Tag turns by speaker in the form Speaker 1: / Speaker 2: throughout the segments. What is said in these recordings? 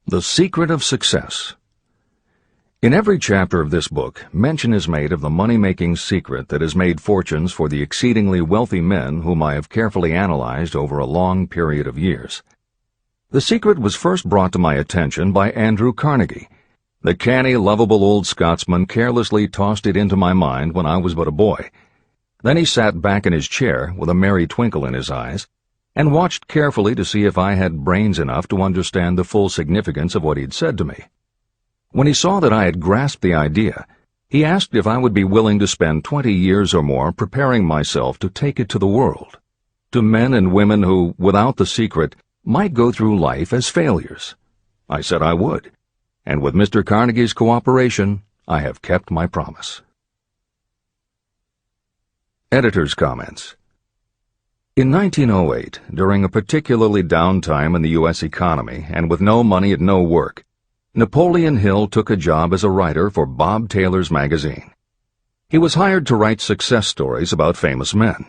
Speaker 1: The Secret of Success. In every chapter of this book, mention is made of the money-making secret that has made fortunes for the exceedingly wealthy men whom I have carefully analyzed over a long period of years. The secret was first brought to my attention by Andrew Carnegie. The canny, lovable old Scotsman carelessly tossed it into my mind when I was but a boy. Then he sat back in his chair with a merry twinkle in his eyes and watched carefully to see if I had brains enough to understand the full significance of what he'd said to me. When he saw that I had grasped the idea, he asked if I would be willing to spend 20 years or more preparing myself to take it to the world, to men and women who, without the secret, might go through life as failures. I said I would, and with Mr. Carnegie's cooperation, I have kept my promise. Editor's Comments. In 1908, during a particularly down time in the U.S. economy and with no money and no work, Napoleon Hill took a job as a writer for Bob Taylor's magazine. He was hired to write success stories about famous men.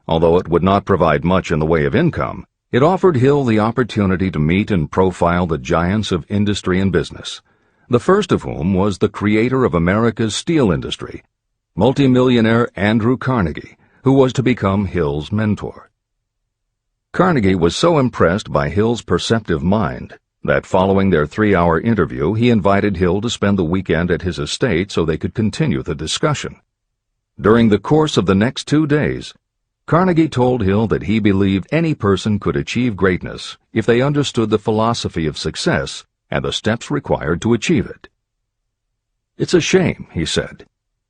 Speaker 1: Although it would not provide much in the way of income, it offered Hill the opportunity to meet and profile the giants of industry and business, the first of whom was the creator of America's steel industry, multimillionaire Andrew Carnegie, who was to become Hill's mentor. Carnegie was so impressed by Hill's perceptive mind that following their 3-hour interview, he invited Hill to spend the weekend at his estate so they could continue the discussion. During the course of the next 2 days, Carnegie told Hill that he believed any person could achieve greatness if they understood the philosophy of success and the steps required to achieve it. "It's a shame," he said,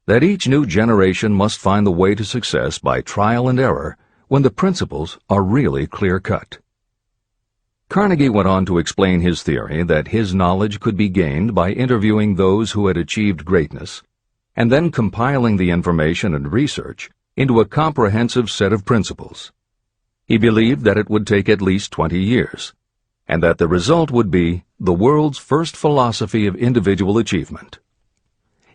Speaker 1: "that each new generation must find the way to success by trial and error when the principles are really clear-cut." Carnegie went on to explain his theory that his knowledge could be gained by interviewing those who had achieved greatness and then compiling the information and research into a comprehensive set of principles. He believed that it would take at least 20 years, and that the result would be the world's first philosophy of individual achievement.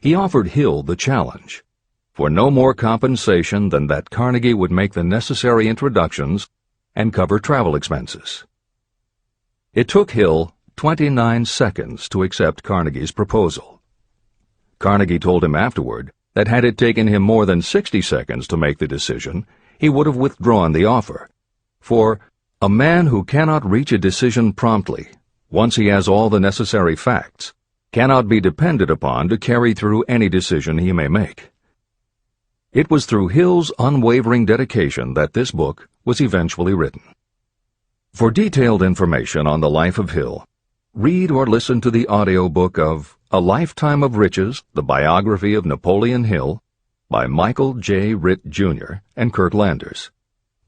Speaker 1: He offered Hill the challenge, for no more compensation than that Carnegie would make the necessary introductions and cover travel expenses. It took Hill 29 seconds to accept Carnegie's proposal. Carnegie told him afterward that had it taken him more than 60 seconds to make the decision, he would have withdrawn the offer, for a man who cannot reach a decision promptly, once he has all the necessary facts, cannot be depended upon to carry through any decision he may make. It was through Hill's unwavering dedication that this book was eventually written. For detailed information on the life of Hill, read or listen to the audiobook of A Lifetime of Riches, the Biography of Napoleon Hill, by Michael J. Ritt, Jr. and Kurt Landers.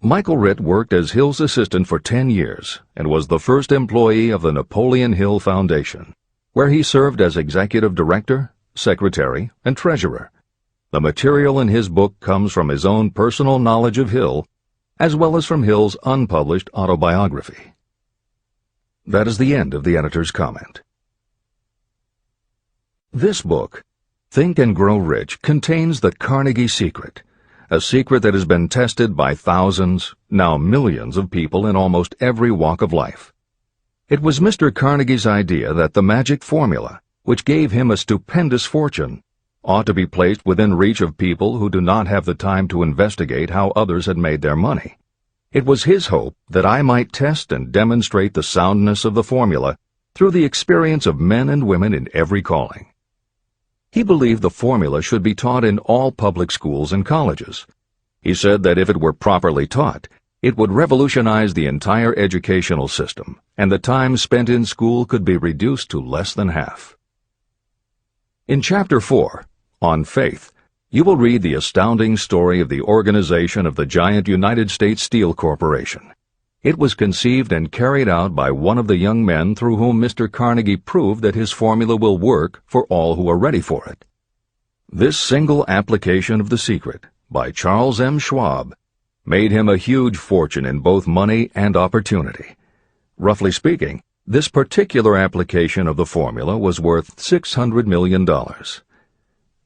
Speaker 1: Michael Ritt worked as Hill's assistant for 10 years and was the first employee of the Napoleon Hill Foundation, where he served as executive director, secretary, and treasurer. The material in his book comes from his own personal knowledge of Hill, as well as from Hill's unpublished autobiography. That is the end of the editor's comment. This book, Think and Grow Rich, contains the Carnegie secret, a secret that has been tested by thousands, now millions of people in almost every walk of life. It was Mr. Carnegie's idea that the magic formula, which gave him a stupendous fortune, ought to be placed within reach of people who do not have the time to investigate how others had made their money. It was his hope that I might test and demonstrate the soundness of the formula through the experience of men and women in every calling. He believed the formula should be taught in all public schools and colleges. He said that if it were properly taught, it would revolutionize the entire educational system, and the time spent in school could be reduced to less than half. In Chapter 4, On Faith, you will read the astounding story of the organization of the giant United States Steel Corporation. It was conceived and carried out by one of the young men through whom Mr. Carnegie proved that his formula will work for all who are ready for it. This single application of the secret, by Charles M. Schwab, made him a huge fortune in both money and opportunity. Roughly speaking, this particular application of the formula was worth $600 million.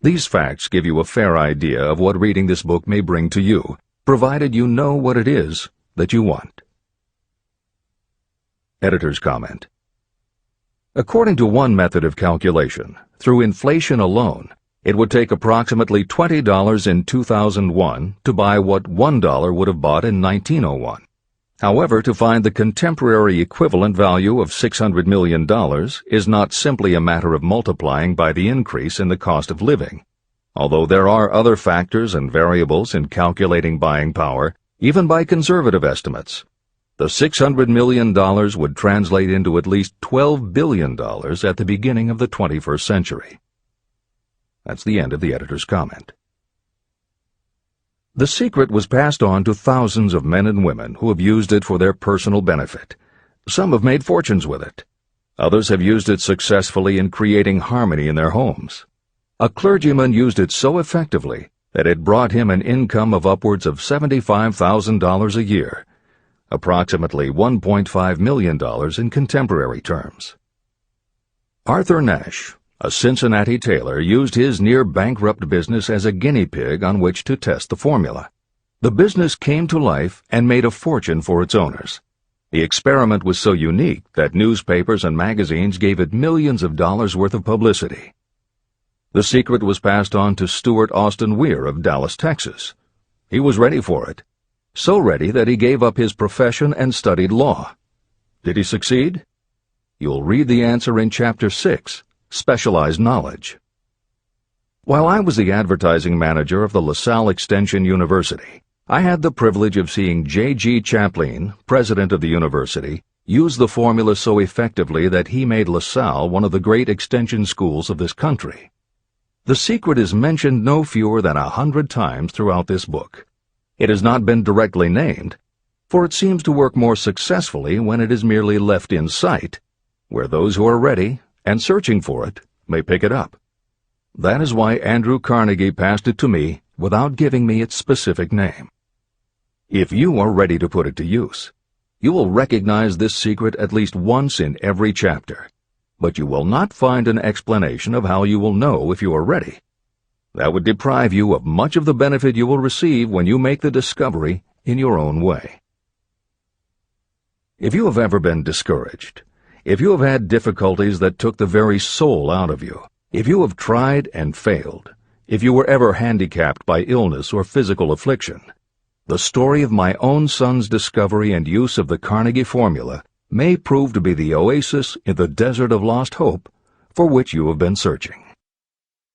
Speaker 1: These facts give you a fair idea of what reading this book may bring to you, provided you know what it is that you want. Editor's comment. According to one method of calculation, through inflation alone, it would take approximately $20 in 2001 to buy what $1 would have bought in 1901. However, to find the contemporary equivalent value of $600 million is not simply a matter of multiplying by the increase in the cost of living. Although there are other factors and variables in calculating buying power, even by conservative estimates, the $600 million would translate into at least $12 billion at the beginning of the 21st century. That's the end of the editor's comment. The secret was passed on to thousands of men and women who have used it for their personal benefit. Some have made fortunes with it. Others have used it successfully in creating harmony in their homes. A clergyman used it so effectively that it brought him an income of upwards of $75,000 a year, approximately $1.5 million in contemporary terms. Arthur Nash, a Cincinnati tailor, used his near-bankrupt business as a guinea pig on which to test the formula. The business came to life and made a fortune for its owners. The experiment was so unique that newspapers and magazines gave it millions of dollars worth of publicity. The secret was passed on to Stuart Austin Weir of Dallas, Texas. He was ready for it, so ready that he gave up his profession and studied law. Did he succeed? You'll read the answer in Chapter 6. Specialized knowledge. While I was the advertising manager of the LaSalle Extension University, I had the privilege of seeing J.G. Chaplin, president of the university, use the formula so effectively that he made LaSalle one of the great extension schools of this country. The secret is mentioned no fewer than 100 times throughout this book. It has not been directly named, for it seems to work more successfully when it is merely left in sight, where those who are ready and searching for it may pick it up. That is why Andrew Carnegie passed it to me without giving me its specific name. If you are ready to put it to use, you will recognize this secret at least once in every chapter, but you will not find an explanation of how you will know if you are ready. That would deprive you of much of the benefit you will receive when you make the discovery in your own way. If you have ever been discouraged, if you have had difficulties that took the very soul out of you, if you have tried and failed, if you were ever handicapped by illness or physical affliction, the story of my own son's discovery and use of the Carnegie formula may prove to be the oasis in the desert of lost hope for which you have been searching.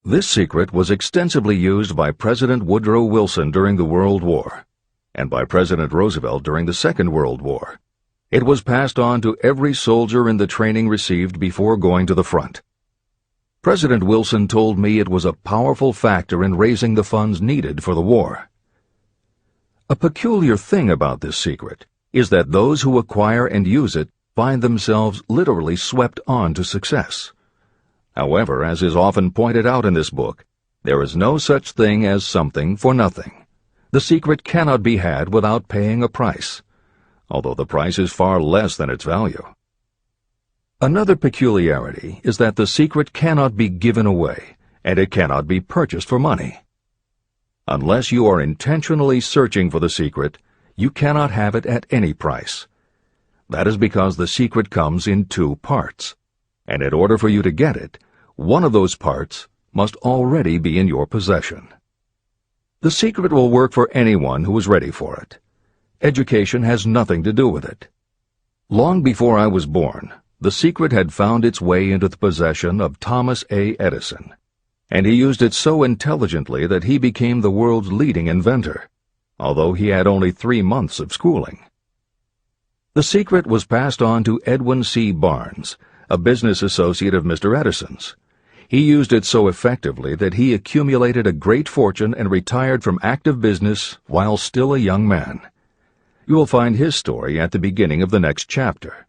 Speaker 1: This secret was extensively used by President Woodrow Wilson during the World War, and by President Roosevelt during the Second World War. It was passed on to every soldier in the training received before going to the front. President Wilson told me it was a powerful factor in raising the funds needed for the war. A peculiar thing about this secret is that those who acquire and use it find themselves literally swept on to success. However, as is often pointed out in this book, there is no such thing as something for nothing. The secret cannot be had without paying a price, although the price is far less than its value. Another peculiarity is that the secret cannot be given away, and it cannot be purchased for money. Unless you are intentionally searching for the secret, you cannot have it at any price. That is because the secret comes in two parts, and in order for you to get it, one of those parts must already be in your possession. The secret will work for anyone who is ready for it. Education has nothing to do with it. Long before I was born, the secret had found its way into the possession of Thomas A. Edison, and he used it so intelligently that he became the world's leading inventor, although he had only 3 months of schooling. The secret was passed on to Edwin C. Barnes, a business associate of Mr. Edison's. He used it so effectively that he accumulated a great fortune and retired from active business while still a young man. You will find his story at the beginning of the next chapter.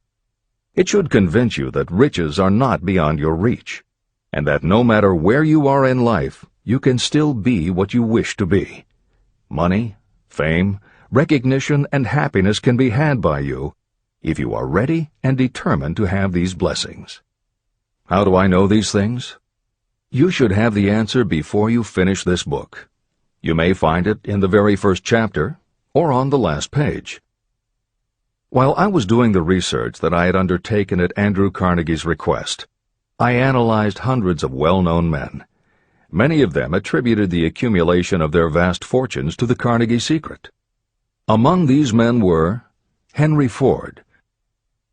Speaker 1: It should convince you that riches are not beyond your reach, and that no matter where you are in life, you can still be what you wish to be. Money, fame, recognition, and happiness can be had by you if you are ready and determined to have these blessings. How do I know these things? You should have the answer before you finish this book. You may find it in the very first chapter or on the last page. While I was doing the research that I had undertaken at Andrew Carnegie's request, I analyzed hundreds of well-known men. Many of them attributed the accumulation of their vast fortunes to the Carnegie secret. Among these men were Henry Ford.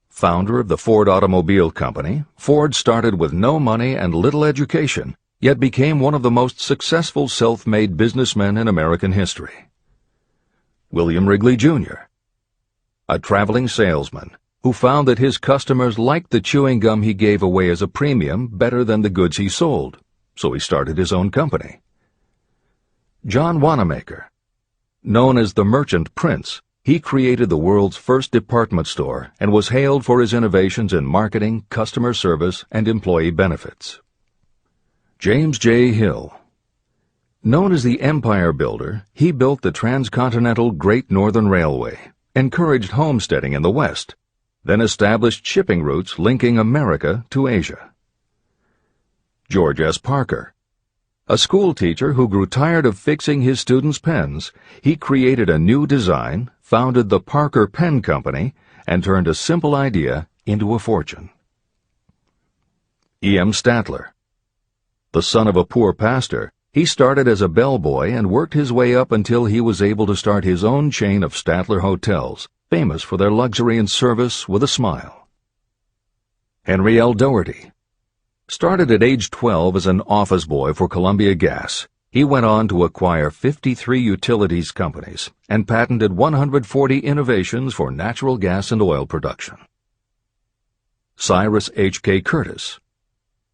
Speaker 1: Founder of the Ford Automobile Company, Ford started with no money and little education, yet became one of the most successful self-made businessmen in American history. William Wrigley, Jr., a traveling salesman who found that his customers liked the chewing gum he gave away as a premium better than the goods he sold, so he started his own company. John Wanamaker. Known as the Merchant Prince, he created the world's first department store and was hailed for his innovations in marketing, customer service, and employee benefits. James J. Hill. Known as the Empire Builder, he built the transcontinental Great Northern Railway, encouraged homesteading in the West, then established shipping routes linking America to Asia. George S. Parker. A school teacher who grew tired of fixing his students' pens, he created a new design, founded the Parker Pen Company, and turned a simple idea into a fortune. E. M. Statler. The son of a poor pastor, he started as a bellboy and worked his way up until he was able to start his own chain of Statler hotels, famous for their luxury and service with a smile. Henry L. Doherty. Started at age 12 as an office boy for Columbia Gas, he went on to acquire 53 utilities companies and patented 140 innovations for natural gas and oil production. Cyrus H.K. Curtis.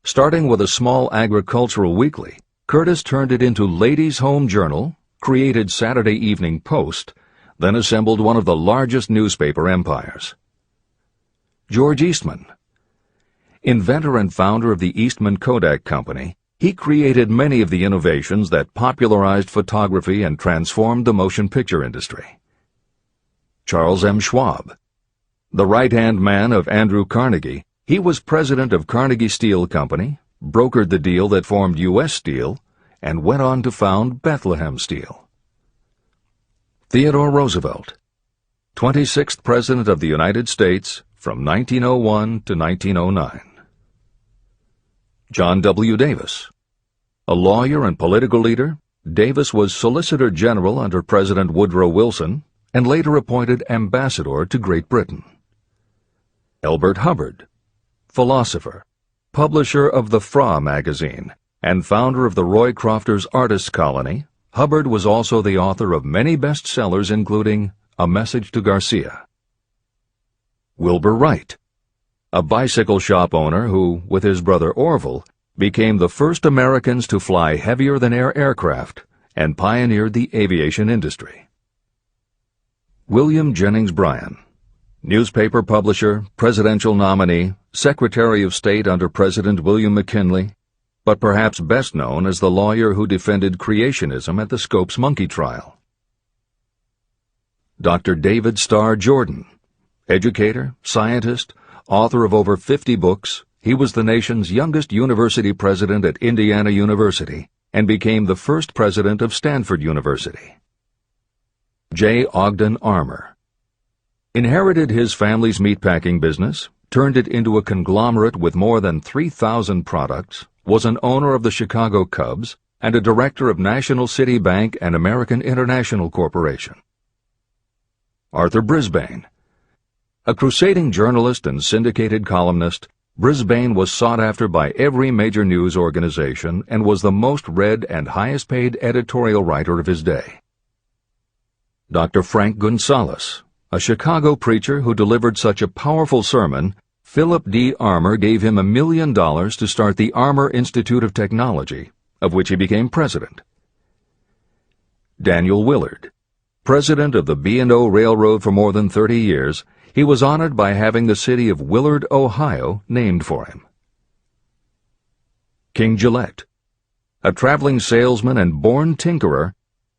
Speaker 1: Starting with a small agricultural weekly, Curtis turned it into Ladies' Home Journal, created Saturday Evening Post, then assembled one of the largest newspaper empires. George Eastman. Inventor and founder of the Eastman Kodak Company, he created many of the innovations that popularized photography and transformed the motion picture industry. Charles M. Schwab. The right-hand man of Andrew Carnegie, he was president of Carnegie Steel Company, brokered the deal that formed U.S. Steel, and went on to found Bethlehem Steel. Theodore Roosevelt. 26th President of the United States from 1901 to 1909. John W. Davis. A lawyer and political leader, Davis was Solicitor General under President Woodrow Wilson and later appointed ambassador to Great Britain. Elbert Hubbard. Philosopher, publisher of the Fra magazine, and founder of the Roycrofters Artists Colony, Hubbard was also the author of many bestsellers including A Message to Garcia. Wilbur Wright. A bicycle shop owner who, with his brother Orville, became the first Americans to fly heavier-than-air aircraft and pioneered the aviation industry. William Jennings Bryan. Newspaper publisher, presidential nominee, Secretary of State under President William McKinley, but perhaps best known as the lawyer who defended creationism at the Scopes monkey trial. Dr. David Starr Jordan. Educator, scientist, author of over 50 books, he was the nation's youngest university president at Indiana University and became the first president of Stanford University. J. Ogden Armour. Inherited his family's meatpacking business, turned it into a conglomerate with more than 3,000 products, was an owner of the Chicago Cubs, and a director of National City Bank and American International Corporation. Arthur Brisbane. A crusading journalist and syndicated columnist, Brisbane was sought after by every major news organization and was the most read and highest-paid editorial writer of his day. Dr. Frank Gonzalez. A Chicago preacher who delivered such a powerful sermon, Philip D. Armour gave him $1 million to start the Armour Institute of Technology, of which he became president. Daniel Willard. President of the B&O Railroad for more than 30 years, he was honored by having the city of Willard, Ohio, named for him. King Gillette. A traveling salesman and born tinkerer,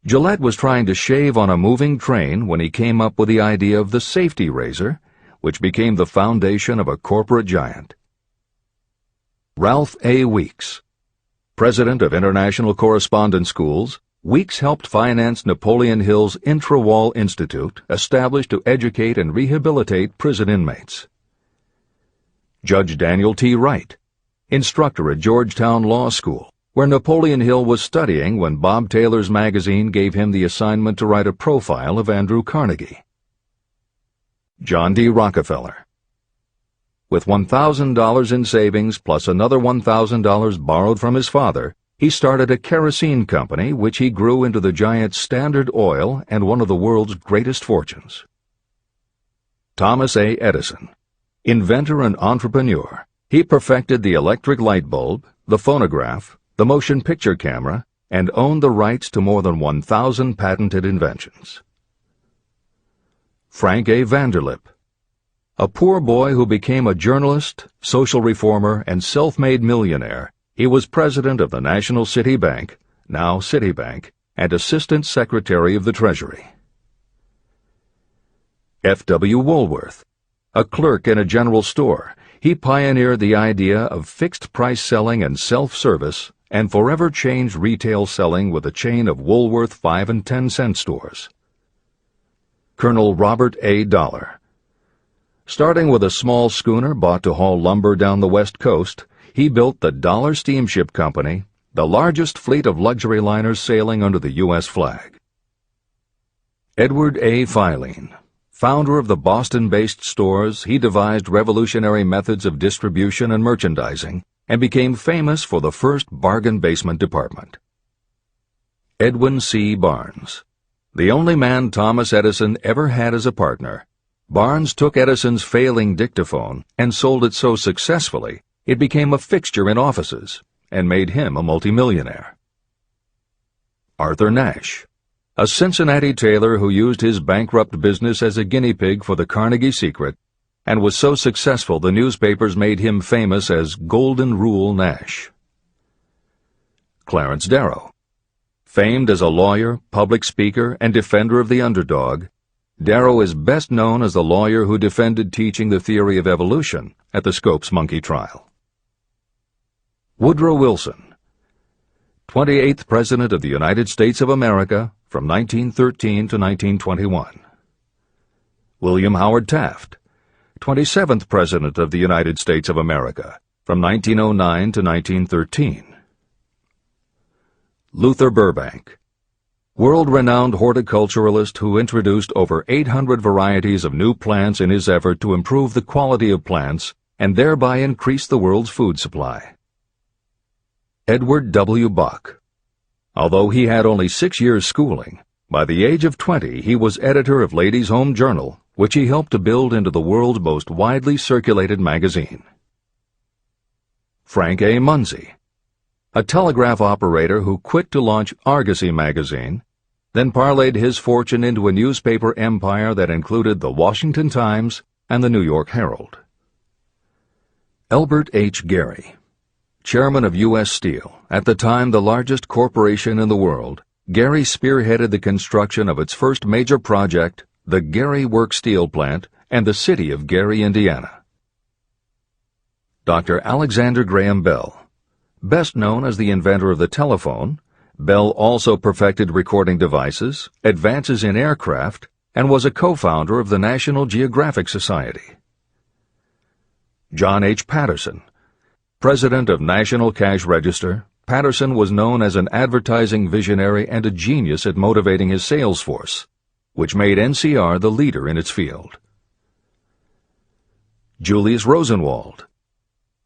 Speaker 1: Gillette was trying to shave on a moving train when he came up with the idea of the safety razor, which became the foundation of a corporate giant. Ralph A. Weeks. President of International Correspondence Schools, Weeks helped finance Napoleon Hill's Intra-Wall Institute, established to educate and rehabilitate prison inmates. Judge Daniel T. Wright, instructor at Georgetown Law School, where Napoleon Hill was studying when Bob Taylor's magazine gave him the assignment to write a profile of Andrew Carnegie. John D. Rockefeller. With $1,000 in savings plus another $1,000 borrowed from his father, he started a kerosene company which he grew into the giant Standard Oil and one of the world's greatest fortunes. Thomas A. Edison. Inventor and entrepreneur, he perfected the electric light bulb, the phonograph, the motion picture camera, and owned the rights to more than 1,000 patented inventions. Frank A. Vanderlip. A poor boy who became a journalist, social reformer, and self-made millionaire, he was president of the National City Bank, now Citibank, and Assistant Secretary of the Treasury. F. W. Woolworth. A clerk in a general store, he pioneered the idea of fixed-price selling and self-service and forever changed retail selling with a chain of Woolworth 5 and 10 cent stores. Colonel Robert A. Dollar. Starting with a small schooner bought to haul lumber down the West Coast, he built the Dollar Steamship Company, the largest fleet of luxury liners sailing under the U.S. flag. Edward A. Filene. Founder of the Boston-based stores, he devised revolutionary methods of distribution and merchandising and became famous for the first bargain basement department. Edwin C. Barnes. The only man Thomas Edison ever had as a partner, Barnes took Edison's failing dictaphone and sold it so successfully it became a fixture in offices and made him a multimillionaire. Arthur Nash. A Cincinnati tailor who used his bankrupt business as a guinea pig for the Carnegie Secret and was so successful the newspapers made him famous as Golden Rule Nash. Clarence Darrow. Famed as a lawyer, public speaker, and defender of the underdog, Darrow is best known as the lawyer who defended teaching the theory of evolution at the Scopes monkey trial. Woodrow Wilson. 28th President of the United States of America from 1913 to 1921. William Howard Taft. 27th President of the United States of America from 1909 to 1913. Luther Burbank. World-renowned horticulturalist who introduced over 800 varieties of new plants in his effort to improve the quality of plants and thereby increase the world's food supply. Edward W. Bok. Although he had only 6 years' schooling, by the age of 20 he was editor of Ladies' Home Journal, which he helped to build into the world's most widely circulated magazine. Frank A. Munsey. A telegraph operator who quit to launch Argosy magazine, then parlayed his fortune into a newspaper empire that included the Washington Times and the New York Herald. Elbert H. Gary. Chairman of U.S. Steel, at the time the largest corporation in the world, Gary spearheaded the construction of its first major project, the Gary Works Steel Plant, and the city of Gary, Indiana. Dr. Alexander Graham Bell. Best known as the inventor of the telephone, Bell also perfected recording devices, advances in aircraft, and was a co-founder of the National Geographic Society. John H. Patterson. President of National Cash Register, Patterson was known as an advertising visionary and a genius at motivating his sales force, which made NCR the leader in its field. Julius Rosenwald.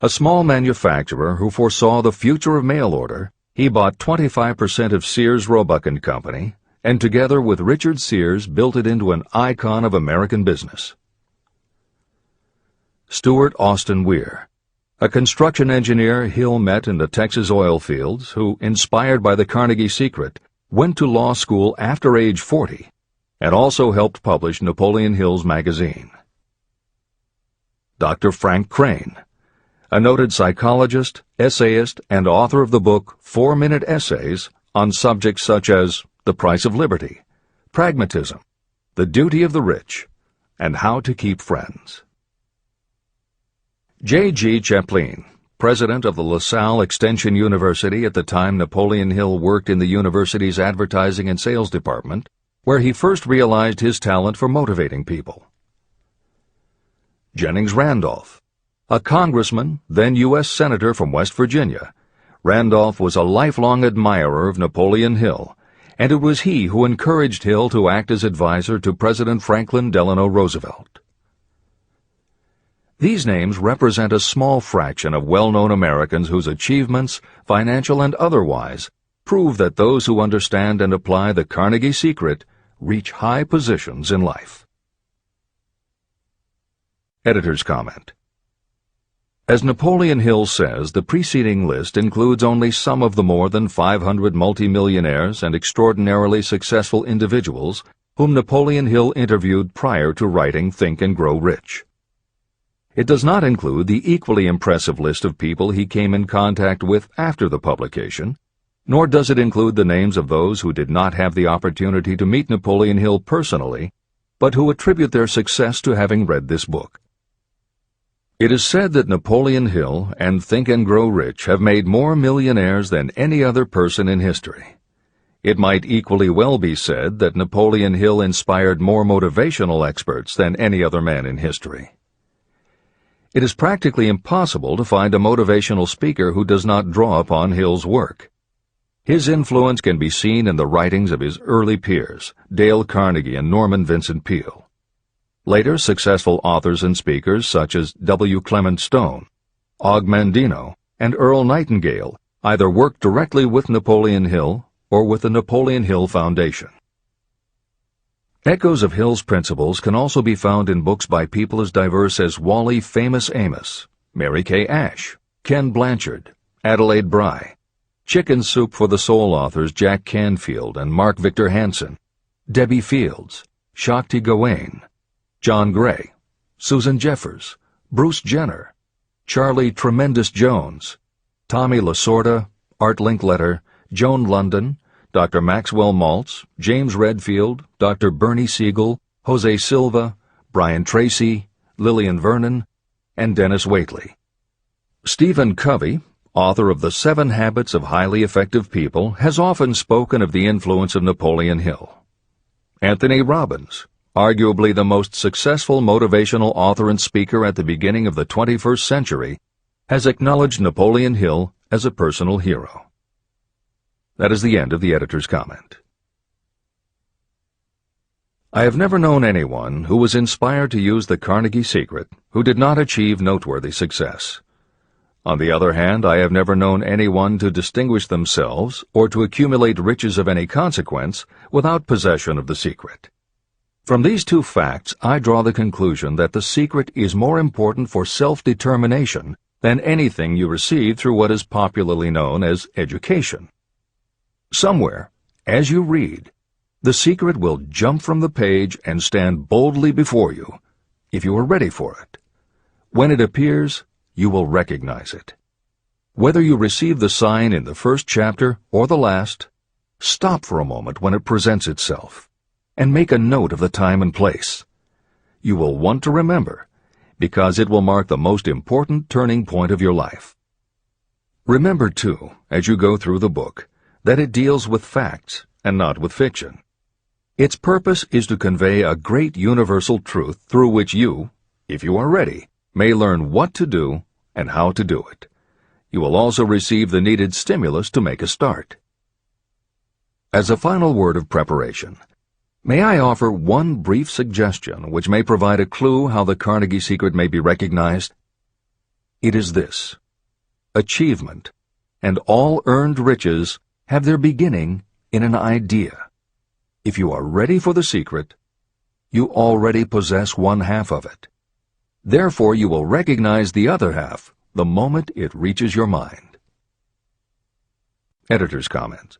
Speaker 1: A small manufacturer who foresaw the future of mail order, he bought 25% of Sears Roebuck & Company, and together with Richard Sears built it into an icon of American business. Stuart Austin Weir. A construction engineer Hill met in the Texas oil fields who, inspired by the Carnegie Secret, went to law school after age 40 and also helped publish Napoleon Hill's magazine. Dr. Frank Crane. A noted psychologist, essayist, and author of the book 4-Minute Essays on subjects such as the price of liberty, pragmatism, the duty of the rich, and how to keep friends. J. G. Chaplin, president of the LaSalle Extension University at the time Napoleon Hill worked in the university's advertising and sales department, where he first realized his talent for motivating people. Jennings Randolph, a congressman, then U.S. Senator from West Virginia. Randolph was a lifelong admirer of Napoleon Hill, and it was he who encouraged Hill to act as advisor to President Franklin Delano Roosevelt. These names represent a small fraction of well-known Americans whose achievements, financial and otherwise, prove that those who understand and apply the Carnegie secret reach high positions in life. Editor's comment. As Napoleon Hill says, the preceding list includes only some of the more than 500 multimillionaires and extraordinarily successful individuals whom Napoleon Hill interviewed prior to writing Think and Grow Rich. It does not include the equally impressive list of people he came in contact with after the publication, nor does it include the names of those who did not have the opportunity to meet Napoleon Hill personally, but who attribute their success to having read this book. It is said that Napoleon Hill and Think and Grow Rich have made more millionaires than any other person in history. It might equally well be said that Napoleon Hill inspired more motivational experts than any other man in history. It is practically impossible to find a motivational speaker who does not draw upon Hill's work. His influence can be seen in the writings of his early peers, Dale Carnegie and Norman Vincent Peale. Later, successful authors and speakers such as W. Clement Stone, Og Mandino, and Earl Nightingale either worked directly with Napoleon Hill or with the Napoleon Hill Foundation. Echoes of Hill's principles can also be found in books by people as diverse as Wally Famous Amos, Mary Kay Ash, Ken Blanchard, Adelaide Bry, Chicken Soup for the Soul authors Jack Canfield and Mark Victor Hansen, Debbie Fields, Shakti Gawain, John Gray, Susan Jeffers, Bruce Jenner, Charlie Tremendous Jones, Tommy Lasorda, Art Linkletter, Joan London, Dr. Maxwell Maltz, James Redfield, Dr. Bernie Siegel, Jose Silva, Brian Tracy, Lillian Vernon, and Dennis Waitley. Stephen Covey, author of The 7 Habits of Highly Effective People, has often spoken of the influence of Napoleon Hill. Anthony Robbins, arguably the most successful motivational author and speaker at the beginning of the 21st century, has acknowledged Napoleon Hill as a personal hero. That is the end of the editor's comment. I have never known anyone who was inspired to use the Carnegie secret who did not achieve noteworthy success. On the other hand, I have never known anyone to distinguish themselves or to accumulate riches of any consequence without possession of the secret. From these two facts, I draw the conclusion that the secret is more important for self-determination than anything you receive through what is popularly known as education. Somewhere, as you read, the secret will jump from the page and stand boldly before you, if you are ready for it. When it appears, you will recognize it. Whether you receive the sign in the first chapter or the last, stop for a moment when it presents itself, and make a note of the time and place. You will want to remember, because it will mark the most important turning point of your life. Remember, too, as you go through the book, that it deals with facts and not with fiction. Its purpose is to convey a great universal truth through which you, if you are ready, may learn what to do and how to do it. You will also receive the needed stimulus to make a start. As a final word of preparation, may I offer one brief suggestion which may provide a clue how the Carnegie secret may be recognized? It is this: achievement and all earned riches have their beginning in an idea. If you are ready for the secret, you already possess one half of it. Therefore, you will recognize the other half the moment it reaches your mind. Editor's comment.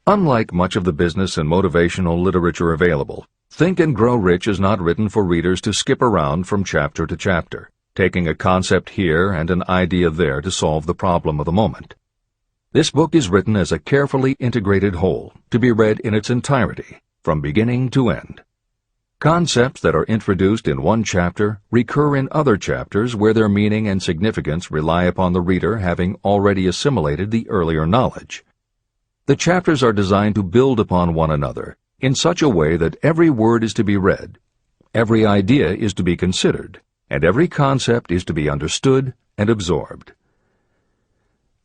Speaker 1: Unlike much of the business and motivational literature available, Think and Grow Rich is not written for readers to skip around from chapter to chapter, taking a concept here and an idea there to solve the problem of the moment. This book is written as a carefully integrated whole, to be read in its entirety, from beginning to end. Concepts that are introduced in one chapter recur in other chapters where their meaning and significance rely upon the reader having already assimilated the earlier knowledge. The chapters are designed to build upon one another in such a way that every word is to be read, every idea is to be considered, and every concept is to be understood and absorbed.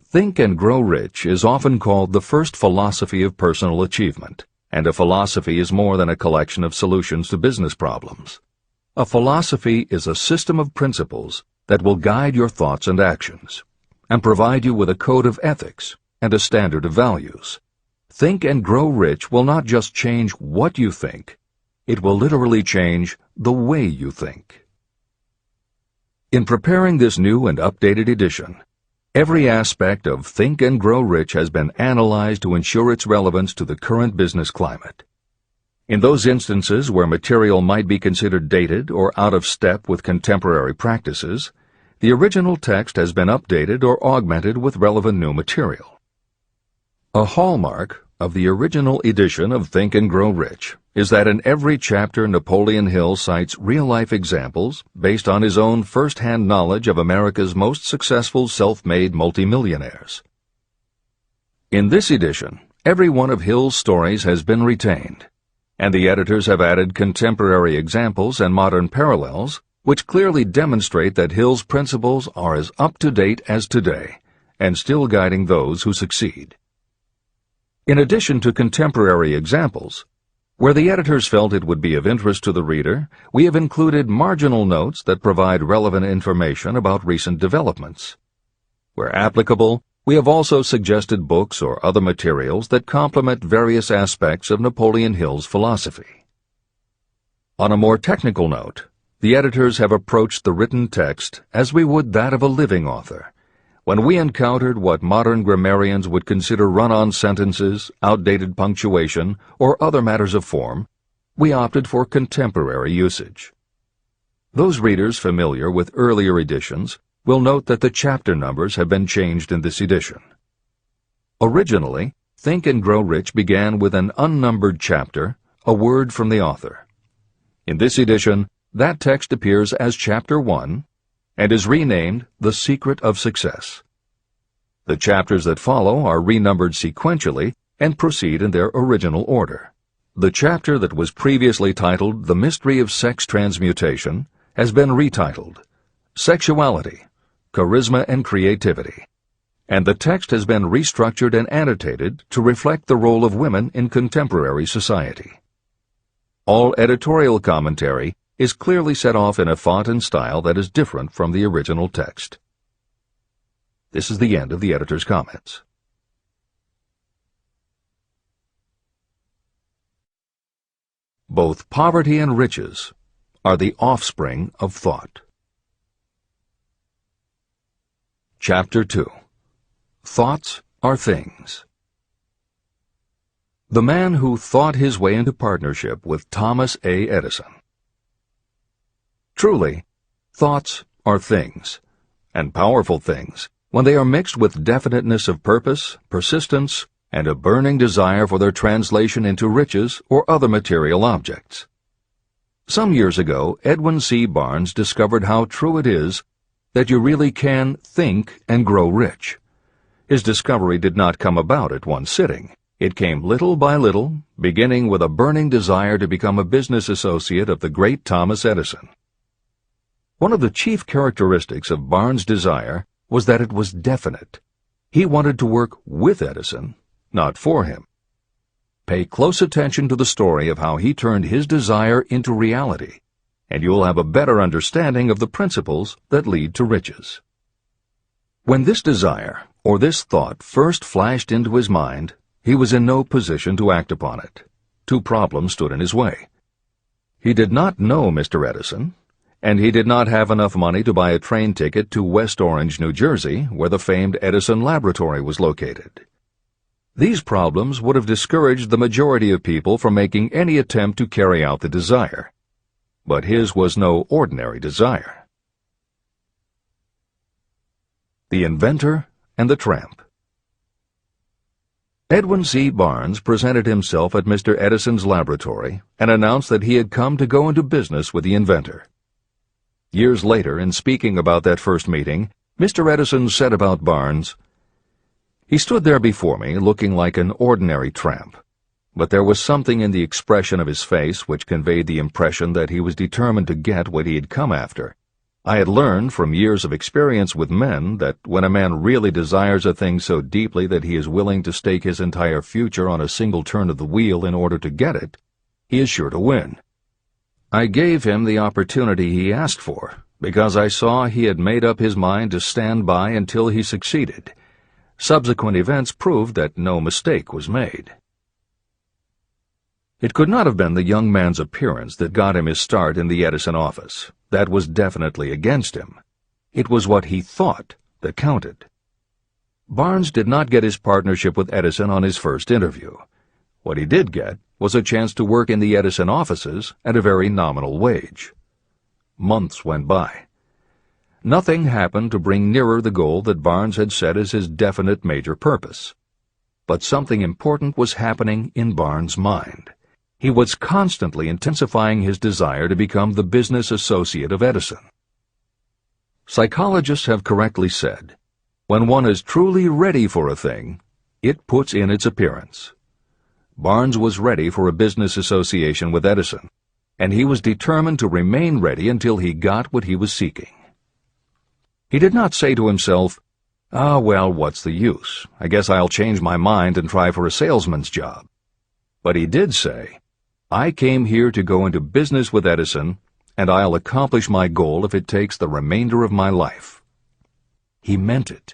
Speaker 1: Think and Grow Rich is often called the first philosophy of personal achievement, and a philosophy is more than a collection of solutions to business problems. A philosophy is a system of principles that will guide your thoughts and actions, and provide you with a code of ethics and a standard of values. Think and Grow Rich will not just change what you think, it will literally change the way you think. In preparing this new and updated edition, every aspect of Think and Grow Rich has been analyzed to ensure its relevance to the current business climate. In those instances where material might be considered dated or out of step with contemporary practices, the original text has been updated or augmented with relevant new material. A hallmark of the original edition of Think and Grow Rich is that in every chapter Napoleon Hill cites real-life examples based on his own first-hand knowledge of America's most successful self-made multimillionaires. In this edition, every one of Hill's stories has been retained, and the editors have added contemporary examples and modern parallels which clearly demonstrate that Hill's principles are as up-to-date as today and still guiding those who succeed. In addition to contemporary examples, where the editors felt it would be of interest to the reader, we have included marginal notes that provide relevant information about recent developments. Where applicable, we have also suggested books or other materials that complement various aspects of Napoleon Hill's philosophy. On a more technical note, the editors have approached the written text as we would that of a living author. When we encountered what modern grammarians would consider run-on sentences, outdated punctuation, or other matters of form, we opted for contemporary usage. Those readers familiar with earlier editions will note that the chapter numbers have been changed in this edition. Originally, Think and Grow Rich began with an unnumbered chapter, a word from the author. In this edition, that text appears as Chapter 1, and is renamed The Secret of Success. The chapters that follow are renumbered sequentially and proceed in their original order. The chapter that was previously titled The Mystery of Sex Transmutation has been retitled Sexuality, Charisma and Creativity, and the text has been restructured and annotated to reflect the role of women in contemporary society. All editorial commentary is clearly set off in a font and style that is different from the original text. This is the end of the editor's comments. Both poverty and riches are the offspring of thought. Chapter 2. Thoughts are things. The man who thought his way into partnership with Thomas A. Edison. Truly, thoughts are things, and powerful things, when they are mixed with definiteness of purpose, persistence, and a burning desire for their translation into riches or other material objects. Some years ago, Edwin C. Barnes discovered how true it is that you really can think and grow rich. His discovery did not come about at one sitting. It came little by little, beginning with a burning desire to become a business associate of the great Thomas Edison. One of the chief characteristics of Barnes' desire was that it was definite. He wanted to work with Edison, not for him. Pay close attention to the story of how he turned his desire into reality, and you will have a better understanding of the principles that lead to riches. When this desire, or this thought, first flashed into his mind, he was in no position to act upon it. Two problems stood in his way. He did not know Mr. Edison, and he did not have enough money to buy a train ticket to West Orange, New Jersey, where the famed Edison Laboratory was located. These problems would have discouraged the majority of people from making any attempt to carry out the desire. But his was no ordinary desire. The Inventor and the Tramp. Edwin C. Barnes presented himself at Mr. Edison's laboratory and announced that he had come to go into business with the inventor. Years later, in speaking about that first meeting, Mr. Edison said about Barnes, "He stood there before me looking like an ordinary tramp, but there was something in the expression of his face which conveyed the impression that he was determined to get what he had come after. I had learned from years of experience with men that when a man really desires a thing so deeply that he is willing to stake his entire future on a single turn of the wheel in order to get it, he is sure to win. I gave him the opportunity he asked for, because I saw he had made up his mind to stand by until he succeeded. Subsequent events proved that no mistake was made." It could not have been the young man's appearance that got him his start in the Edison office. That was definitely against him. It was what he thought that counted. Barnes did not get his partnership with Edison on his first interview. What he did get was a chance to work in the Edison offices at a very nominal wage. Months went by. Nothing happened to bring nearer the goal that Barnes had set as his definite major purpose. But something important was happening in Barnes' mind. He was constantly intensifying his desire to become the business associate of Edison. Psychologists have correctly said, when one is truly ready for a thing, it puts in its appearance. Barnes was ready for a business association with Edison, and he was determined to remain ready until he got what he was seeking. He did not say to himself, "Ah, well, what's the use? I guess I'll change my mind and try for a salesman's job." But he did say, "I came here to go into business with Edison, and I'll accomplish my goal if it takes the remainder of my life." He meant it.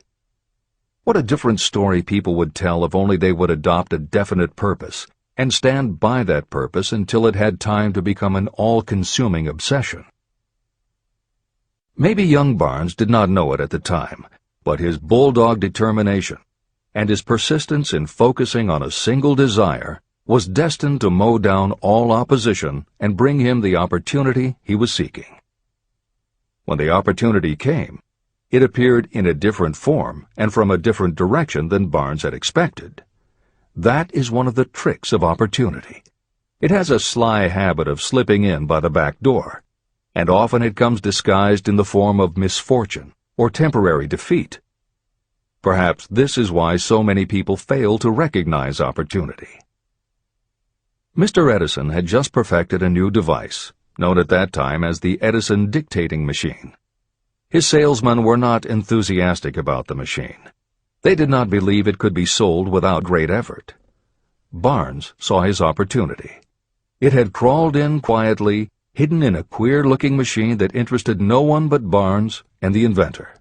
Speaker 1: What a different story people would tell if only they would adopt a definite purpose and stand by that purpose until it had time to become an all-consuming obsession. Maybe young Barnes did not know it at the time, but his bulldog determination and his persistence in focusing on a single desire was destined to mow down all opposition and bring him the opportunity he was seeking. When the opportunity came, it appeared in a different form and from a different direction than Barnes had expected. That is one of the tricks of opportunity. It has a sly habit of slipping in by the back door, and often it comes disguised in the form of misfortune or temporary defeat. Perhaps this is why so many people fail to recognize opportunity. Mr. Edison had just perfected a new device, known at that time as the Edison dictating machine. His salesmen were not enthusiastic about the machine. They did not believe it could be sold without great effort. Barnes saw his opportunity. It had crawled in quietly, hidden in a queer-looking machine that interested no one but Barnes and the inventor.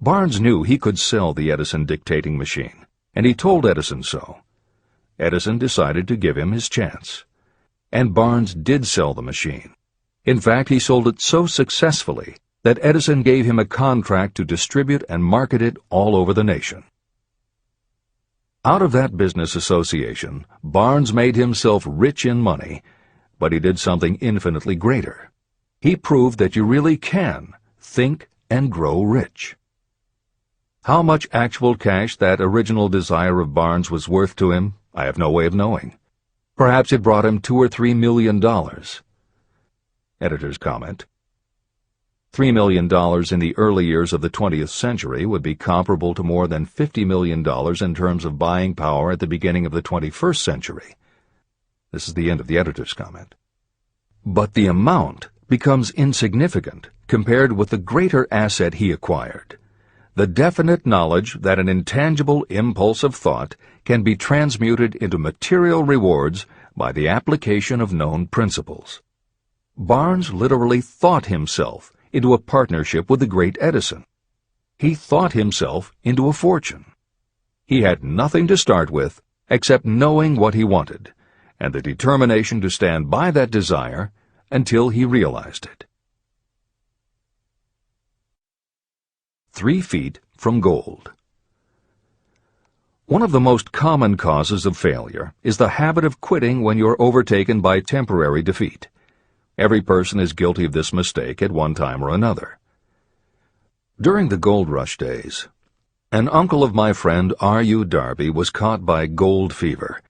Speaker 1: Barnes knew he could sell the Edison dictating machine, and he told Edison so. Edison decided to give him his chance. And Barnes did sell the machine. In fact, he sold it so successfully that Edison gave him a contract to distribute and market it all over the nation. Out of that business association, Barnes made himself rich in money, but he did something infinitely greater. He proved that you really can think and grow rich. How much actual cash that original desire of Barnes was worth to him, I have no way of knowing. Perhaps it brought him $2 or $3 million. Editor's comment. $3 million in the early years of the 20th century would be comparable to more than $50 million in terms of buying power at the beginning of the 21st century. This is the end of the editor's comment. But the amount becomes insignificant compared with the greater asset he acquired, the definite knowledge that an intangible impulse of thought can be transmuted into material rewards by the application of known principles. Barnes literally thought himself into a partnership with the great Edison. He thought himself into a fortune. He had nothing to start with except knowing what he wanted, and the determination to stand by that desire until he realized it. 3 feet from gold. One of the most common causes of failure is the habit of quitting when you're overtaken by temporary defeat. Every person is guilty of this mistake at one time or another. During the gold rush days, An uncle of my friend R.U. Darby was caught by gold fever,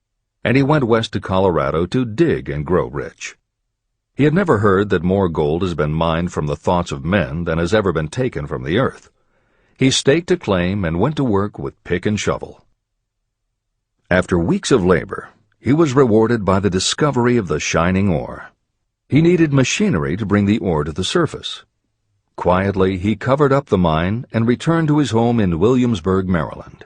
Speaker 1: and he went west to Colorado to dig and grow rich. He had never heard that more gold has been mined from the thoughts of men than has ever been taken from the earth. He staked a claim and went to work with pick and shovel. After weeks of labor, he was rewarded by the discovery of the shining ore. He needed machinery to bring the ore to the surface. Quietly, he covered up the mine and returned to his home in Williamsburg, Maryland.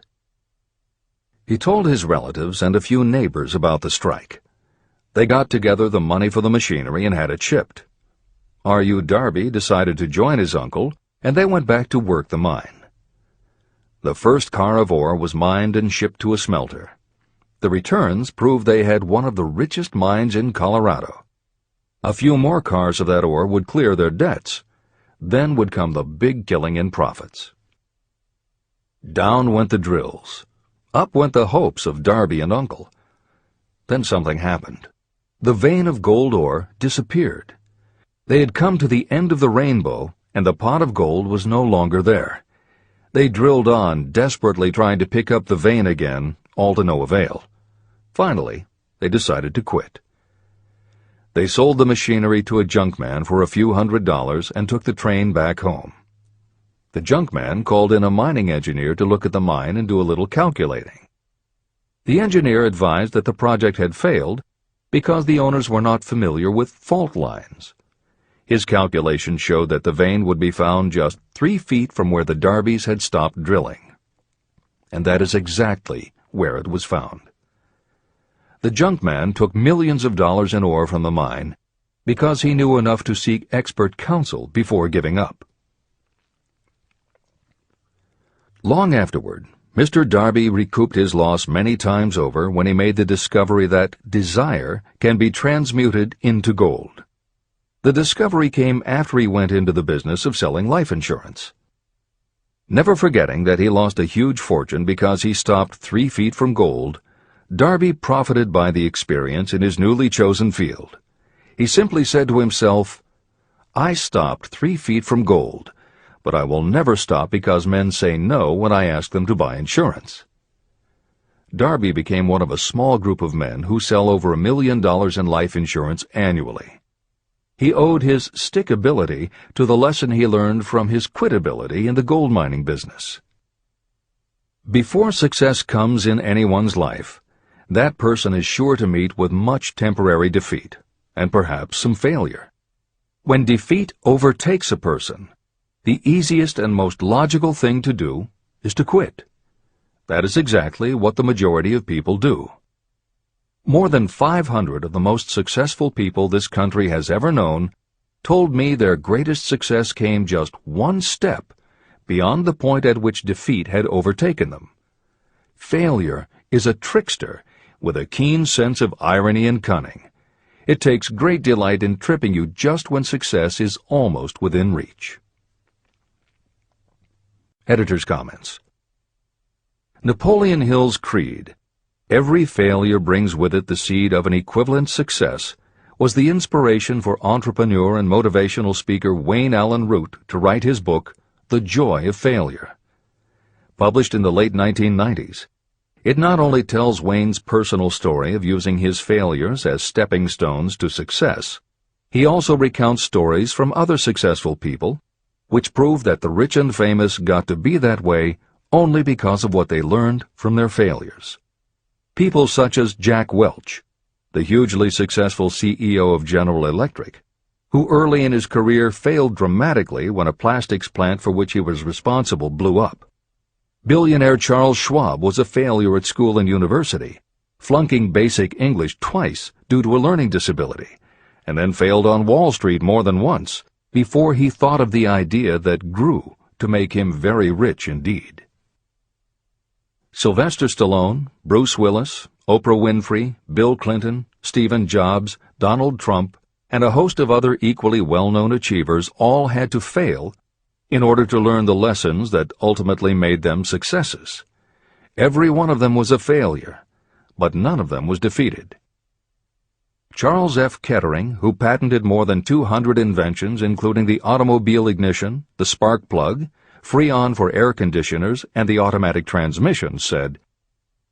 Speaker 1: He told his relatives and a few neighbors about the strike. They got together the money for the machinery and had it shipped. R.U. Darby decided to join his uncle, and they went back to work the mine. The first car of ore was mined and shipped to a smelter. The returns proved they had one of the richest mines in Colorado. A few more cars of that ore would clear their debts. Then would come the big killing in profits. Down went the drills. Up went the hopes of Darby and Uncle. Then something happened. The vein of gold ore disappeared. They had come to the end of the rainbow, and the pot of gold was no longer there. They drilled on, desperately trying to pick up the vein again, all to no avail. Finally, they decided to quit. They sold the machinery to a junkman for a few $100s and took the train back home. The junkman called in a mining engineer to look at the mine and do a little calculating. The engineer advised that the project had failed because the owners were not familiar with fault lines. His calculations showed that the vein would be found just 3 feet from where the Darbys had stopped drilling. And that is exactly where it was found. The junkman took millions of dollars in ore from the mine because he knew enough to seek expert counsel before giving up. Long afterward, Mr. Darby recouped his loss many times over when he made the discovery that desire can be transmuted into gold. The discovery came after he went into the business of selling life insurance. Never forgetting that he lost a huge fortune because he stopped 3 feet from gold, Darby profited by the experience in his newly chosen field. He simply said to himself, "I stopped 3 feet from gold, but I will never stop because men say no when I ask them to buy insurance." Darby became one of a small group of men who sell over $1 million in life insurance annually. He owed his stickability to the lesson he learned from his quitability in the gold mining business. Before success comes in anyone's life, that person is sure to meet with much temporary defeat, and perhaps some failure. When defeat overtakes a person, the easiest and most logical thing to do is to quit. That is exactly what the majority of people do. More than 500 of the most successful people this country has ever known told me their greatest success came just one step beyond the point at which defeat had overtaken them. Failure is a trickster with a keen sense of irony and cunning. It takes great delight in tripping you just when success is almost within reach. Editor's comments. Napoleon Hill's creed, "Every failure brings with it the seed of an equivalent success," was the inspiration for entrepreneur and motivational speaker Wayne Allen Root to write his book, The Joy of Failure. Published in the late 1990s, it not only tells Wayne's personal story of using his failures as stepping stones to success, he also recounts stories from other successful people, which prove that the rich and famous got to be that way only because of what they learned from their failures. People such as Jack Welch, the hugely successful CEO of General Electric, who early in his career failed dramatically when a plastics plant for which he was responsible blew up. Billionaire Charles Schwab was a failure at school and university, flunking basic English twice due to a learning disability, and then failed on Wall Street more than once before he thought of the idea that grew to make him very rich indeed. Sylvester Stallone, Bruce Willis, Oprah Winfrey, Bill Clinton, Stephen Jobs, Donald Trump, and a host of other equally well-known achievers all had to fail in order to learn the lessons that ultimately made them successes. Every one of them was a failure, but none of them was defeated. Charles F. Kettering, who patented more than 200 inventions including the automobile ignition, the spark plug, Freon for air conditioners and the automatic transmission, said,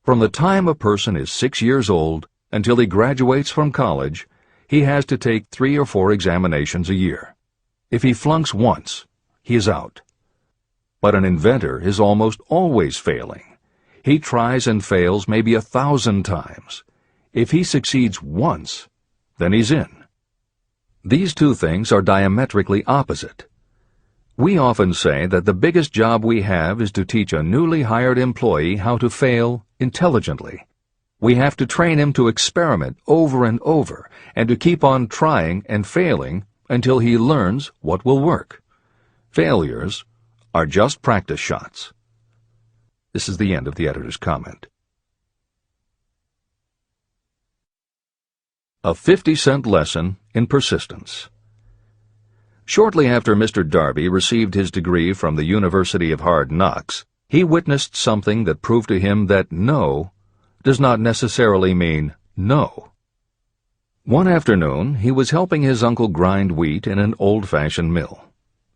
Speaker 1: "From the time a person is 6 years old until he graduates from college, he has to take 3 or 4 examinations a year. If he flunks once, he is out." But an inventor is almost always failing. He tries and fails maybe 1,000 times. If he succeeds once, then he's in. These two things are diametrically opposite. We often say that the biggest job we have is to teach a newly hired employee how to fail intelligently. We have to train him to experiment over and over and to keep on trying and failing until he learns what will work. Failures are just practice shots. This is the end of the editor's comment. A 50-cent lesson in persistence. Shortly after Mr. Darby received his degree from the University of Hard Knocks, he witnessed something that proved to him that no does not necessarily mean no. One afternoon, he was helping his uncle grind wheat in an old-fashioned mill.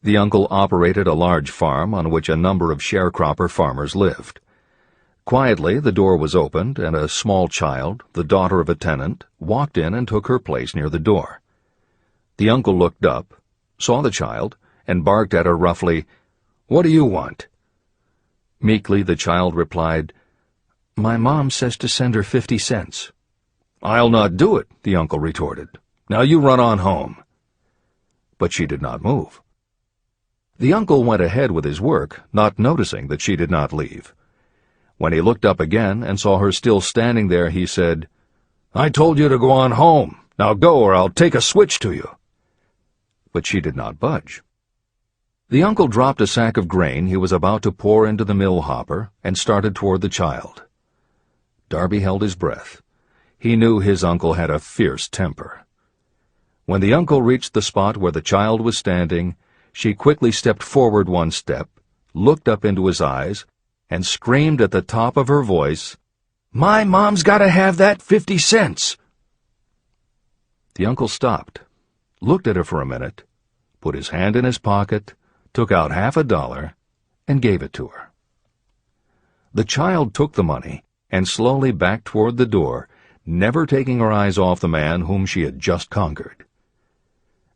Speaker 1: The uncle operated a large farm on which a number of sharecropper farmers lived. Quietly, the door was opened, and a small child, the daughter of a tenant, walked in and took her place near the door. The uncle looked up, saw the child, and barked at her roughly, "What do you want?" Meekly, the child replied, "My mom says to send her 50 cents. "I'll not do it," the uncle retorted. "Now you run on home." But she did not move. The uncle went ahead with his work, not noticing that she did not leave. When he looked up again and saw her still standing there, he said, "I told you to go on home. Now go, or I'll take a switch to you." But she did not budge. The uncle dropped a sack of grain he was about to pour into the mill hopper and started toward the child. Darby held his breath. He knew his uncle had a fierce temper. When the uncle reached the spot where the child was standing, she quickly stepped forward 1 step, looked up into his eyes, and screamed at the top of her voice, "My mom's got to have that 50 cents!" The uncle stopped, looked at her for a minute, put his hand in his pocket, took out $50, and gave it to her. The child took the money and slowly backed toward the door, never taking her eyes off the man whom she had just conquered.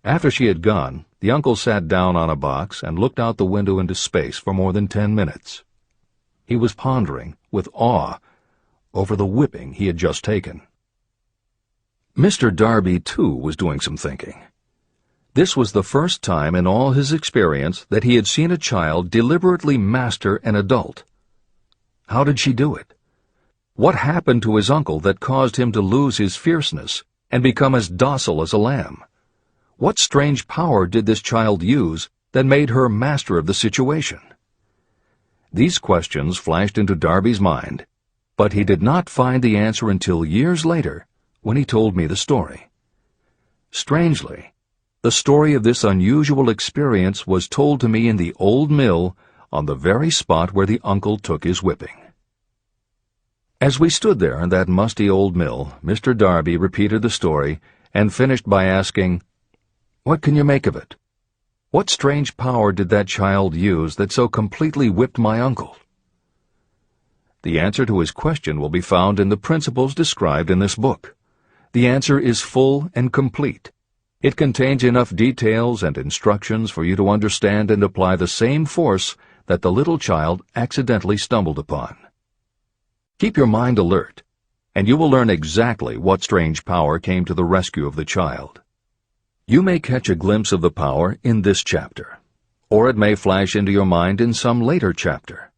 Speaker 1: After she had gone, the uncle sat down on a box and looked out the window into space for more than 10 minutes. He was pondering, with awe, over the whipping he had just taken. Mr. Darby, too, was doing some thinking. This was the first time in all his experience that he had seen a child deliberately master an adult. How did she do it? What happened to his uncle that caused him to lose his fierceness and become as docile as a lamb? What strange power did this child use that made her master of the situation? These questions flashed into Darby's mind, but he did not find the answer until years later when he told me the story. Strangely, the story of this unusual experience was told to me in the old mill on the very spot where the uncle took his whipping. As we stood there in that musty old mill, Mr. Darby repeated the story and finished by asking, "What can you make of it? What strange power did that child use that so completely whipped my uncle?" The answer to his question will be found in the principles described in this book. The answer is full and complete. It contains enough details and instructions for you to understand and apply the same force that the little child accidentally stumbled upon. Keep your mind alert, and you will learn exactly what strange power came to the rescue of the child. You may catch a glimpse of the power in this chapter, or it may flash into your mind in some later chapter.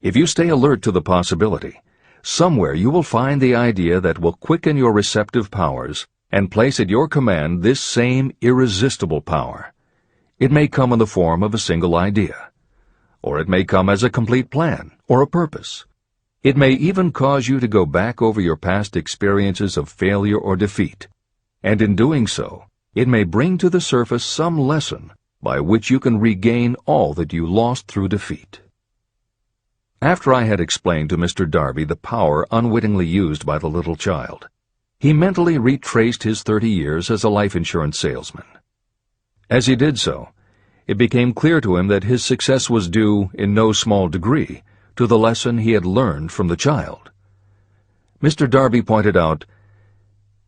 Speaker 1: If you stay alert to the possibility, somewhere you will find the idea that will quicken your receptive powers and place at your command this same irresistible power. It may come in the form of a single idea, or it may come as a complete plan or a purpose. It may even cause you to go back over your past experiences of failure or defeat, and in doing so, it may bring to the surface some lesson by which you can regain all that you lost through defeat. After I had explained to Mr. Darby the power unwittingly used by the little child, he mentally retraced his 30 years as a life insurance salesman. As he did so, it became clear to him that his success was due, in no small degree, to the lesson he had learned from the child. Mr. Darby pointed out,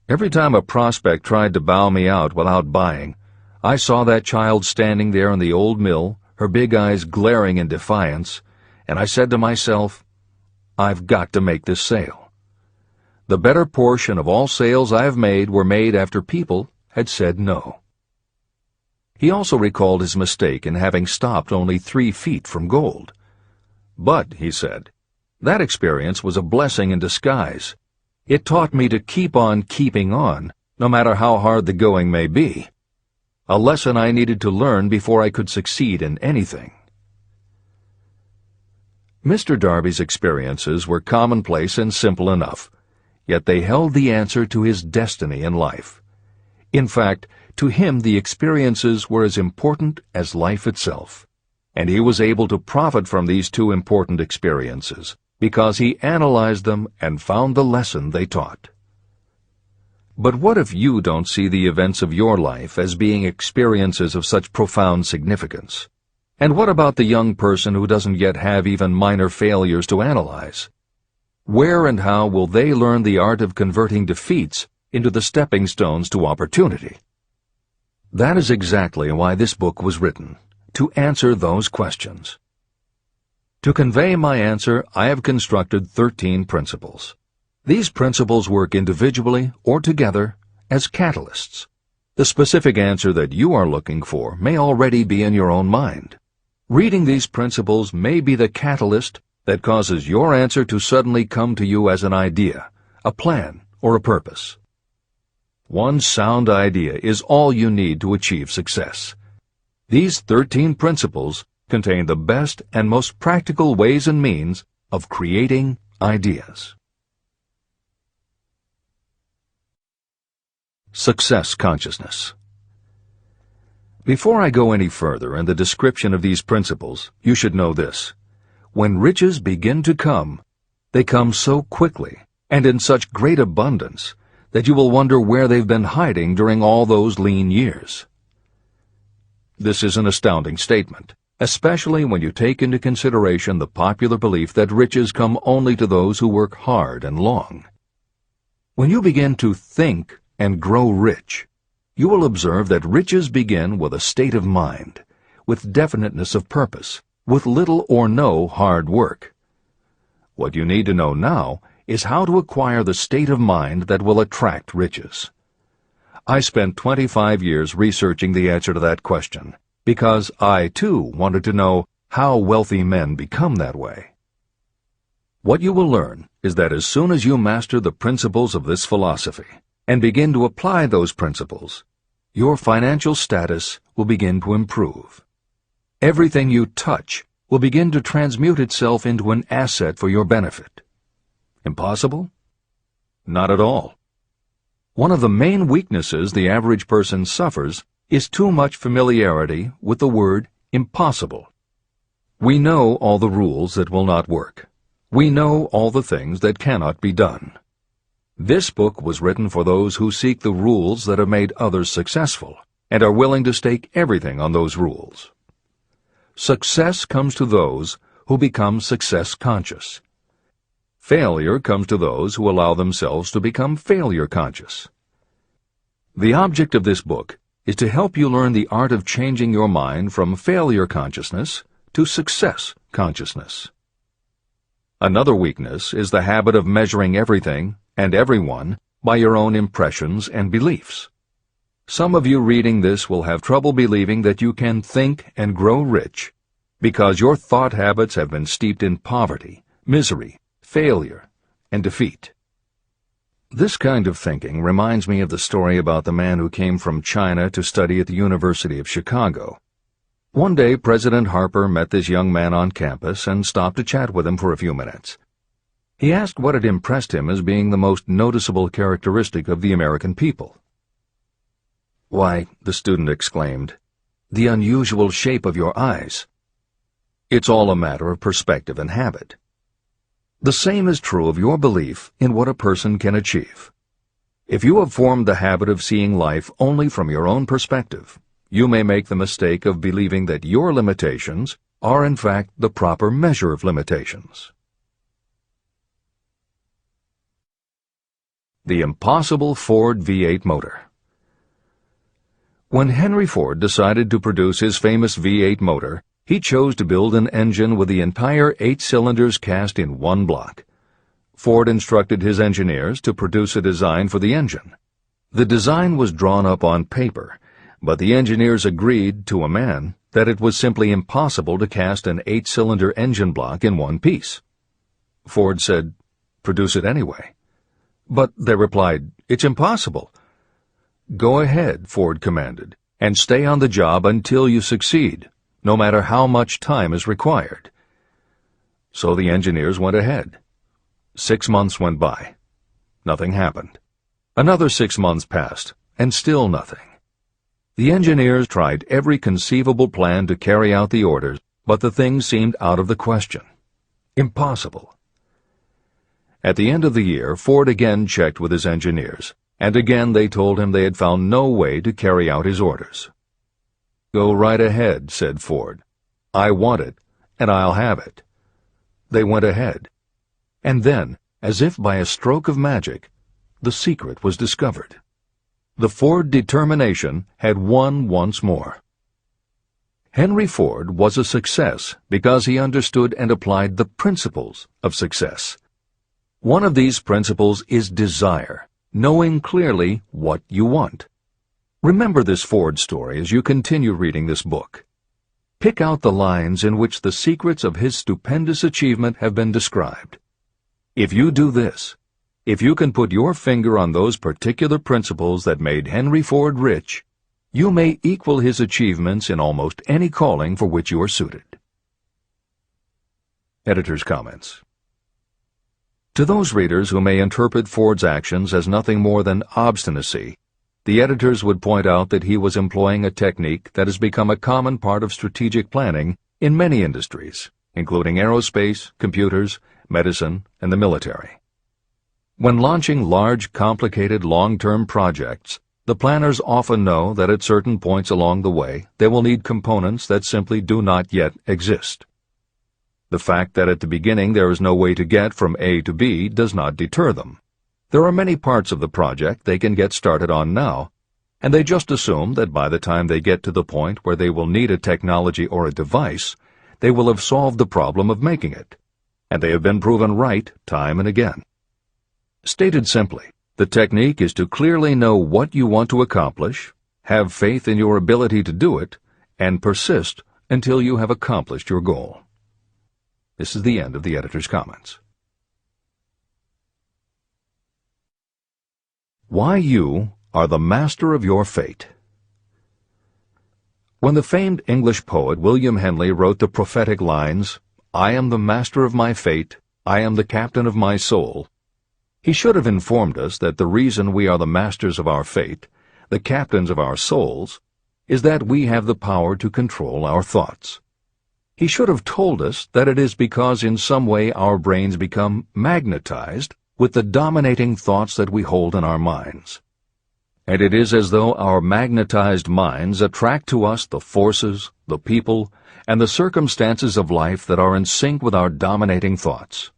Speaker 1: "Every time a prospect tried to bow me out without buying, I saw that child standing there in the old mill, her big eyes glaring in defiance, and I said to myself, I've got to make this sale. The better portion of all sales I've made were made after people had said no." He also recalled his mistake in having stopped only 3 feet from gold. "But," he said, "that experience was a blessing in disguise. It taught me to keep on keeping on, no matter how hard the going may be. A lesson I needed to learn before I could succeed in anything." Mr. Darby's experiences were commonplace and simple enough, yet they held the answer to his destiny in life. In fact, to him the experiences were as important as life itself, and he was able to profit from these 2 important experiences because he analyzed them and found the lesson they taught. But what if you don't see the events of your life as being experiences of such profound significance? And what about the young person who doesn't yet have even minor failures to analyze? Where and how will they learn the art of converting defeats into the stepping stones to opportunity? That is exactly why this book was written, to answer those questions. To convey my answer, I have constructed 13 principles. These principles work individually or together as catalysts. The specific answer that you are looking for may already be in your own mind. Reading these principles may be the catalyst that causes your answer to suddenly come to you as an idea, a plan, or a purpose. One sound idea is all you need to achieve success. These 13 principles contain the best and most practical ways and means of creating ideas. Success consciousness. Before I go any further in the description of these principles, you should know this. When riches begin to come, they come so quickly and in such great abundance that you will wonder where they've been hiding during all those lean years. This is an astounding statement, especially when you take into consideration the popular belief that riches come only to those who work hard and long. When you begin to think and grow rich, you will observe that riches begin with a state of mind, with definiteness of purpose, with little or no hard work. What you need to know now is how to acquire the state of mind that will attract riches. I spent 25 years researching the answer to that question, because I, too, wanted to know how wealthy men become that way. What you will learn is that as soon as you master the principles of this philosophy, and begin to apply those principles, your financial status will begin to improve. Everything you touch will begin to transmute itself into an asset for your benefit. Impossible? Not at all. One of the main weaknesses the average person suffers is too much familiarity with the word impossible. We know all the rules that will not work. We know all the things that cannot be done. This book was written for those who seek the rules that have made others successful and are willing to stake everything on those rules. Success comes to those who become success conscious. Failure comes to those who allow themselves to become failure conscious. The object of this book is to help you learn the art of changing your mind from failure consciousness to success consciousness. Another weakness is the habit of measuring everything and everyone by your own impressions and beliefs. Some of you reading this will have trouble believing that you can think and grow rich because your thought habits have been steeped in poverty, misery, failure, and defeat. This kind of thinking reminds me of the story about the man who came from China to study at the University of Chicago. One day, President Harper met this young man on campus and stopped to chat with him for a few minutes. He asked what had impressed him as being the most noticeable characteristic of the American people. "Why," the student exclaimed, "the unusual shape of your eyes." It's all a matter of perspective and habit. The same is true of your belief in what a person can achieve. If you have formed the habit of seeing life only from your own perspective, you may make the mistake of believing that your limitations are in fact the proper measure of limitations. The impossible Ford V8 motor. When Henry Ford decided to produce his famous V8 motor, he chose to build an engine with the entire 8 cylinders cast in one block. Ford instructed his engineers to produce a design for the engine. The design was drawn up on paper, but the engineers agreed to a man that it was simply impossible to cast an 8-cylinder engine block in one piece. Ford said, "Produce it anyway." But they replied, "It's impossible." "Go ahead," Ford commanded, "and stay on the job until you succeed, no matter how much time is required." So the engineers went ahead. 6 months went by. Nothing happened. Another 6 months passed, and still nothing. The engineers tried every conceivable plan to carry out the orders, but the thing seemed out of the question. Impossible. At the end of the year, Ford again checked with his engineers, and again they told him they had found no way to carry out his orders. "Go right ahead," said Ford. "I want it, and I'll have it." They went ahead. And then, as if by a stroke of magic, the secret was discovered. The Ford determination had won once more. Henry Ford was a success because he understood and applied the principles of success. One of these principles is desire, knowing clearly what you want. Remember this Ford story as you continue reading this book. Pick out the lines in which the secrets of his stupendous achievement have been described. If you do this, if you can put your finger on those particular principles that made Henry Ford rich, you may equal his achievements in almost any calling for which you are suited. Editor's comments. To those readers who may interpret Ford's actions as nothing more than obstinacy, the editors would point out that he was employing a technique that has become a common part of strategic planning in many industries, including aerospace, computers, medicine, and the military. When launching large, complicated, long-term projects, the planners often know that at certain points along the way they will need components that simply do not yet exist. The fact that at the beginning there is no way to get from A to B does not deter them. There are many parts of the project they can get started on now, and they just assume that by the time they get to the point where they will need a technology or a device, they will have solved the problem of making it, and they have been proven right time and again. Stated simply, the technique is to clearly know what you want to accomplish, have faith in your ability to do it, and persist until you have accomplished your goal. This is the end of the editor's comments. Why you are the master of your fate. When the famed English poet William Henley wrote the prophetic lines, "I am the master of my fate, I am the captain of my soul," he should have informed us that the reason we are the masters of our fate, the captains of our souls, is that we have the power to control our thoughts. He should have told us that it is because in some way our brains become magnetized with the dominating thoughts that we hold in our minds. And it is as though our magnetized minds attract to us the forces, the people, and the circumstances of life that are in sync with our dominating thoughts.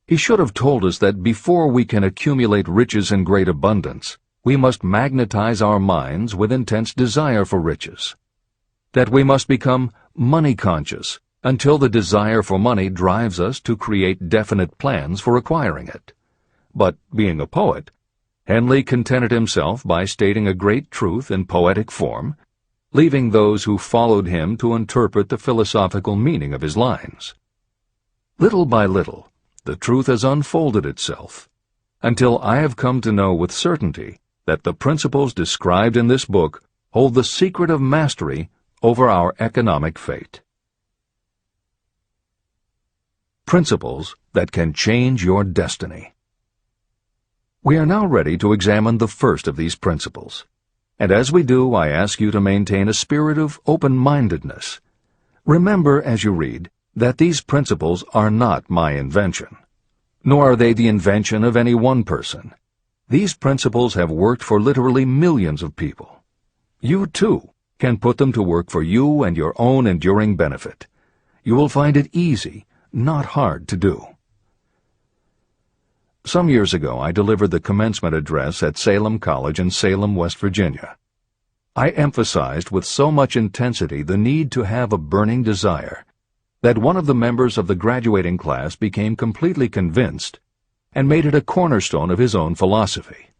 Speaker 1: He should have told us that before we can accumulate riches in great abundance, we must magnetize our minds with intense desire for riches. That we must become money-conscious until the desire for money drives us to create definite plans for acquiring it. But, being a poet, Henley contented himself by stating a great truth in poetic form, leaving those who followed him to interpret the philosophical meaning of his lines. Little by little, the truth has unfolded itself, until I have come to know with certainty that the principles described in this book hold the secret of mastery over our economic fate. Principles that can change your destiny. We are now ready to examine the first of these principles, and as we do, I ask you to maintain a spirit of open-mindedness. Remember as you read that these principles are not my invention, nor are they the invention of any one person. These principles have worked for literally millions of people. You, too, can put them to work for you and your own enduring benefit. You will find it easy, not hard to do. Some years ago, I delivered the commencement address at Salem College in Salem, West Virginia. I emphasized with so much intensity the need to have a burning desire that one of the members of the graduating class became completely convinced and made it a cornerstone of his own philosophy.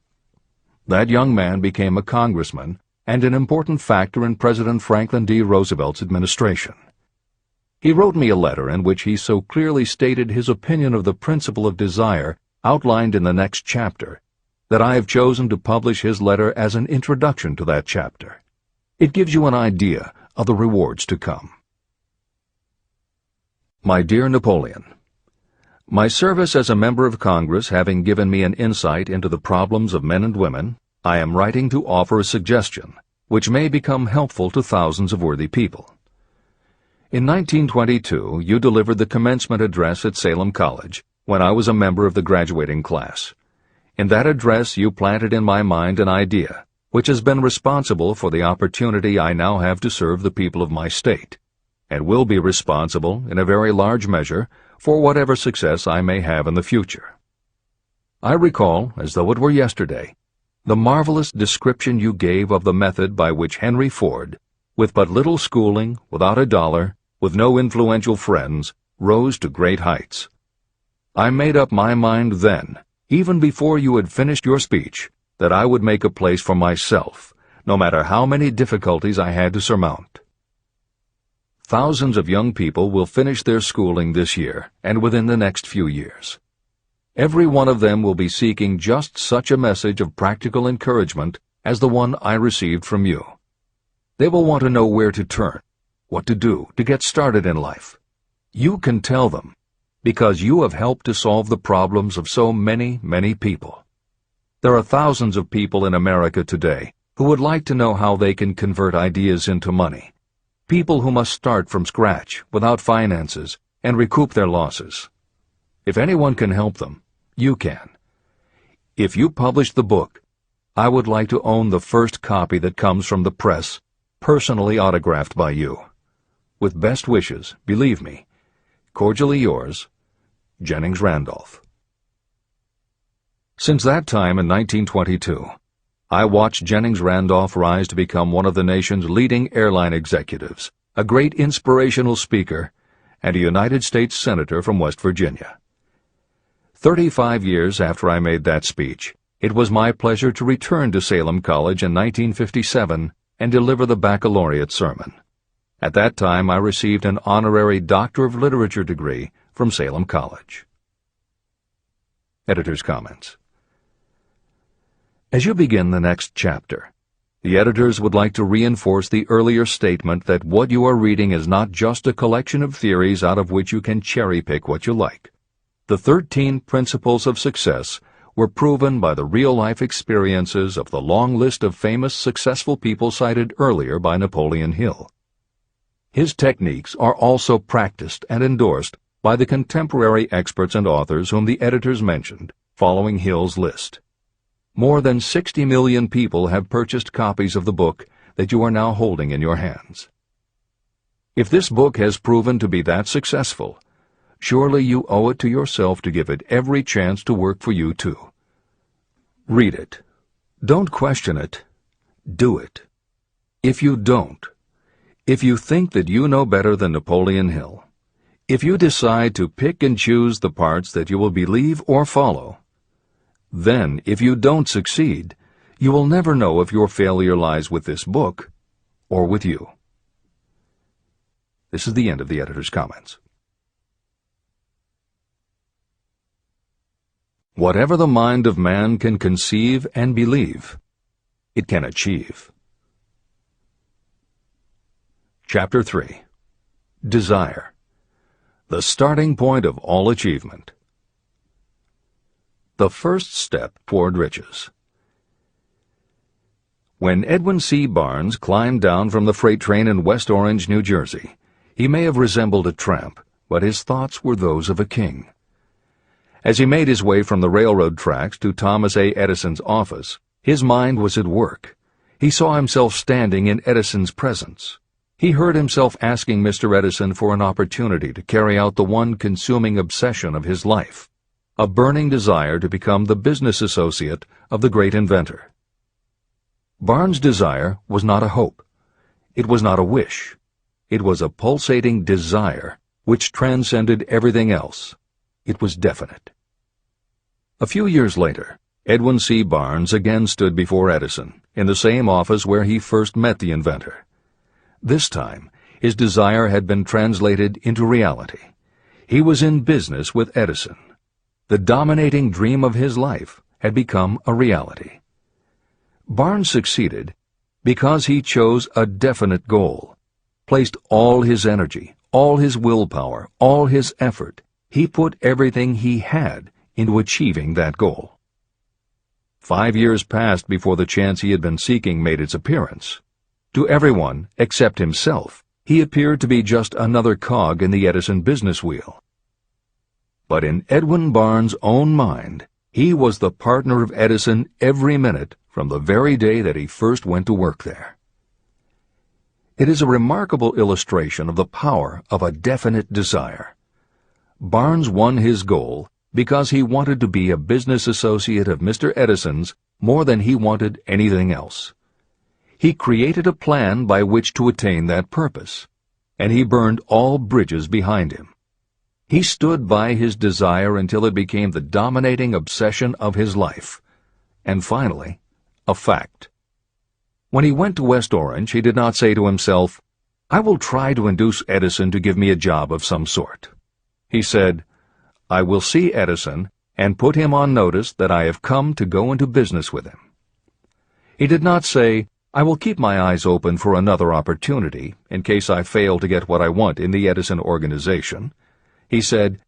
Speaker 1: That young man became a congressman and an important factor in President Franklin D. Roosevelt's administration. He wrote me a letter in which he so clearly stated his opinion of the principle of desire outlined in the next chapter that I have chosen to publish his letter as an introduction to that chapter. It gives you an idea of the rewards to come. My dear Napoleon, my service as a member of Congress having given me an insight into the problems of men and women, I am writing to offer a suggestion which may become helpful to thousands of worthy people. In 1922, you delivered the commencement address at Salem College when I was a member of the graduating class. In that address, you planted in my mind an idea which has been responsible for the opportunity I now have to serve the people of my state, and will be responsible, in a very large measure, for whatever success I may have in the future. I recall, as though it were yesterday, the marvelous description you gave of the method by which Henry Ford, with but little schooling, without a dollar, with no influential friends, rose to great heights. I made up my mind then, even before you had finished your speech, that I would make a place for myself, no matter how many difficulties I had to surmount. Thousands of young people will finish their schooling this year and within the next few years. Every one of them will be seeking just such a message of practical encouragement as the one I received from you. They will want to know where to turn, what to do to get started in life. You can tell them, because you have helped to solve the problems of so many, many people. There are thousands of people in America today who would like to know how they can convert ideas into money. People who must start from scratch, without finances, and recoup their losses. If anyone can help them, you can. If you publish the book, I would like to own the first copy that comes from the press, personally autographed by you. With best wishes, believe me, cordially yours, Jennings Randolph. Since that time in 1922, I watched Jennings Randolph rise to become one of the nation's leading airline executives, a great inspirational speaker, and a United States Senator from West Virginia. 35 years after I made that speech, it was my pleasure to return to Salem College in 1957 and deliver the baccalaureate sermon. At that time, I received an honorary Doctor of Literature degree from Salem College. Editor's comments. As you begin the next chapter, the editors would like to reinforce the earlier statement that what you are reading is not just a collection of theories out of which you can cherry-pick what you like. The 13 principles of success were proven by the real-life experiences of the long list of famous successful people cited earlier by Napoleon Hill. His techniques are also practiced and endorsed by the contemporary experts and authors whom the editors mentioned, following Hill's list. More than 60 million people have purchased copies of the book that you are now holding in your hands. If this book has proven to be that successful, surely you owe it to yourself to give it every chance to work for you too. Read it. Don't question it. Do it. If you don't, if you think that you know better than Napoleon Hill, if you decide to pick and choose the parts that you will believe or follow, then, if you don't succeed, you will never know if your failure lies with this book or with you. This is the end of the editor's comments. Whatever the mind of man can conceive and believe, it can achieve. Chapter 3. Desire. The starting point of all achievement. The first step toward riches. When Edwin C. Barnes climbed down from the freight train in West Orange, New Jersey, he may have resembled a tramp, but his thoughts were those of a king. As he made his way from the railroad tracks to Thomas A. Edison's office, his mind was at work. He saw himself standing in Edison's presence. He heard himself asking Mr. Edison for an opportunity to carry out the one consuming obsession of his life, a burning desire to become the business associate of the great inventor. Barnes' desire was not a hope. It was not a wish. It was a pulsating desire which transcended everything else. It was definite. A few years later, Edwin C. Barnes again stood before Edison, in the same office where he first met the inventor. This time, his desire had been translated into reality. He was in business with Edison. The dominating dream of his life had become a reality. Barnes succeeded because he chose a definite goal, placed all his energy, all his willpower, all his effort. He put everything he had into achieving that goal. 5 years passed before the chance he had been seeking made its appearance. To everyone except himself, he appeared to be just another cog in the Edison business wheel. But in Edwin Barnes' own mind, he was the partner of Edison every minute from the very day that he first went to work there. It is a remarkable illustration of the power of a definite desire. Barnes won his goal because he wanted to be a business associate of Mr. Edison's more than he wanted anything else. He created a plan by which to attain that purpose, and he burned all bridges behind him. He stood by his desire until it became the dominating obsession of his life, and finally, a fact. When he went to West Orange, he did not say to himself, "I will try to induce Edison to give me a job of some sort." He said, "I will see Edison and put him on notice that I have come to go into business with him." He did not say, "I will keep my eyes open for another opportunity in case I fail to get what I want in the Edison organization." He said,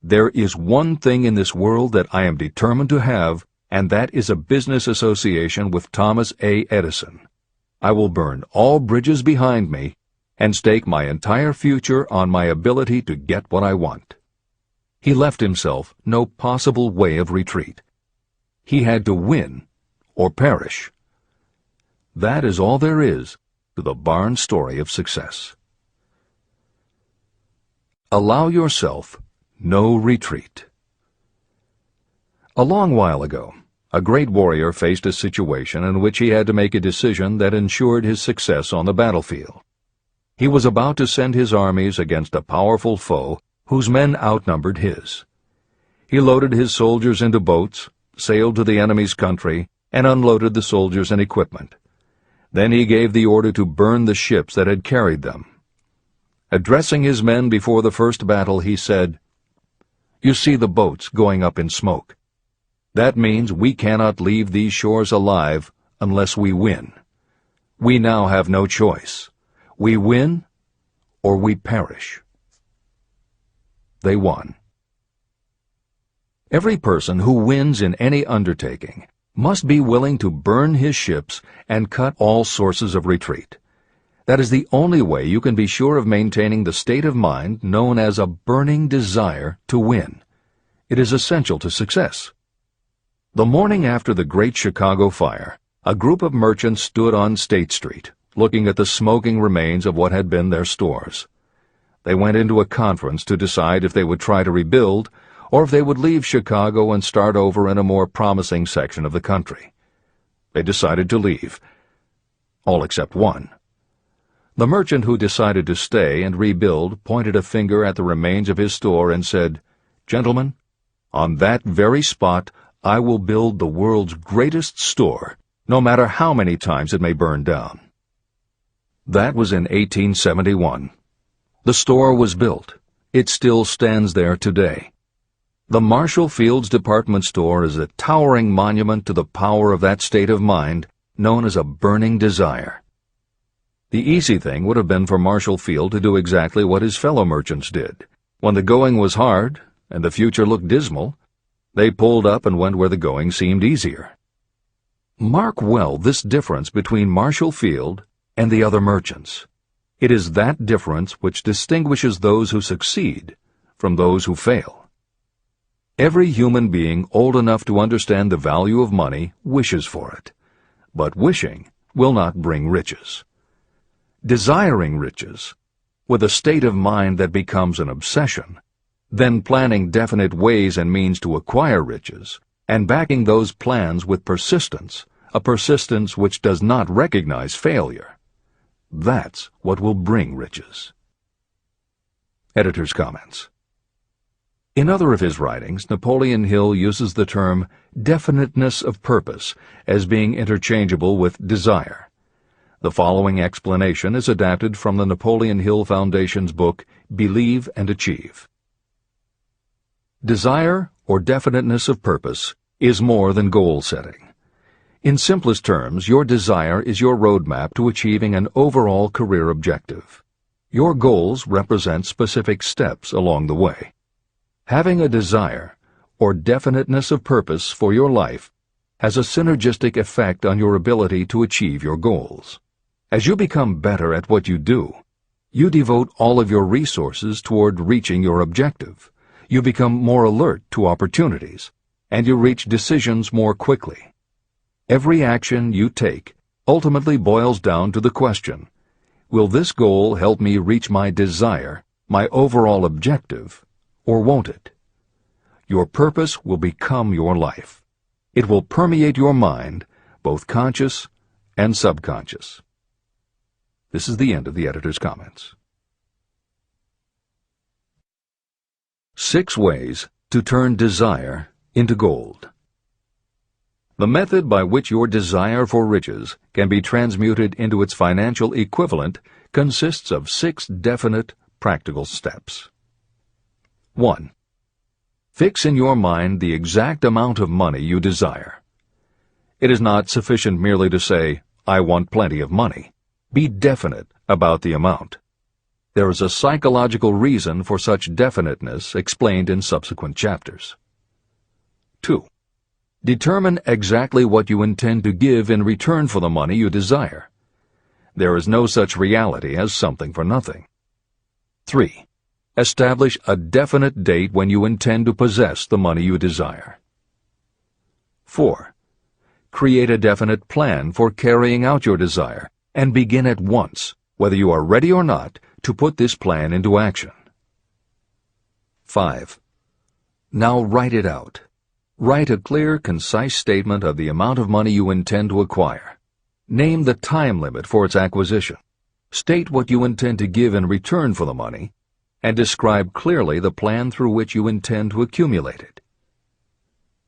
Speaker 1: "There is one thing in this world that I am determined to have, and that is a business association with Thomas A. Edison. I will burn all bridges behind me and stake my entire future on my ability to get what I want." He left himself no possible way of retreat. He had to win or perish. That is all there is to the Barnes story of success. Allow yourself no retreat. A long while ago, a great warrior faced a situation in which he had to make a decision that ensured his success on the battlefield. He was about to send his armies against a powerful foe whose men outnumbered his. He loaded his soldiers into boats, sailed to the enemy's country, and unloaded the soldiers and equipment. Then he gave the order to burn the ships that had carried them. Addressing his men before the first battle, he said, "You see the boats going up in smoke. That means we cannot leave these shores alive unless we win. We now have no choice. We win or we perish." They won. Every person who wins in any undertaking must be willing to burn his ships and cut all sources of retreat. That is the only way you can be sure of maintaining the state of mind known as a burning desire to win. It is essential to success. The morning after the Great Chicago Fire, a group of merchants stood on State Street, looking at the smoking remains of what had been their stores. They went into a conference to decide if they would try to rebuild or if they would leave Chicago and start over in a more promising section of the country. They decided to leave. All except one. The merchant who decided to stay and rebuild pointed a finger at the remains of his store and said, "Gentlemen, on that very spot I will build the world's greatest store, no matter how many times it may burn down." That was in 1871. The store was built. It still stands there today. The Marshall Field's department store is a towering monument to the power of that state of mind known as a burning desire. The easy thing would have been for Marshall Field to do exactly what his fellow merchants did. When the going was hard and the future looked dismal, they pulled up and went where the going seemed easier. Mark well this difference between Marshall Field and the other merchants. It is that difference which distinguishes those who succeed from those who fail. Every human being old enough to understand the value of money wishes for it, but wishing will not bring riches. Desiring riches, with a state of mind that becomes an obsession, then planning definite ways and means to acquire riches, and backing those plans with persistence, a persistence which does not recognize failure, that's what will bring riches. Editor's comments. In other of his writings, Napoleon Hill uses the term definiteness of purpose as being interchangeable with desire. The following explanation is adapted from the Napoleon Hill Foundation's book, Believe and Achieve. Desire, or definiteness of purpose, is more than goal setting. In simplest terms, your desire is your roadmap to achieving an overall career objective. Your goals represent specific steps along the way. Having a desire, or definiteness of purpose for your life, has a synergistic effect on your ability to achieve your goals. As you become better at what you do, you devote all of your resources toward reaching your objective. You become more alert to opportunities, and you reach decisions more quickly. Every action you take ultimately boils down to the question, will this goal help me reach my desire, my overall objective, or won't it? Your purpose will become your life. It will permeate your mind, both conscious and subconscious. This is the end of the editor's comments. 6 ways to turn desire into gold. The method by which your desire for riches can be transmuted into its financial equivalent consists of 6 definite, practical steps. 1. Fix in your mind the exact amount of money you desire. It is not sufficient merely to say, "I want plenty of money." Be definite about the amount. There is a psychological reason for such definiteness explained in subsequent chapters. 2. Determine exactly what you intend to give in return for the money you desire. There is no such reality as something for nothing. 3. Establish a definite date when you intend to possess the money you desire. 4. Create a definite plan for carrying out your desire, and begin at once, whether you are ready or not, to put this plan into action. 5. Now write it out. Write a clear, concise statement of the amount of money you intend to acquire. Name the time limit for its acquisition. State what you intend to give in return for the money, and describe clearly the plan through which you intend to accumulate it.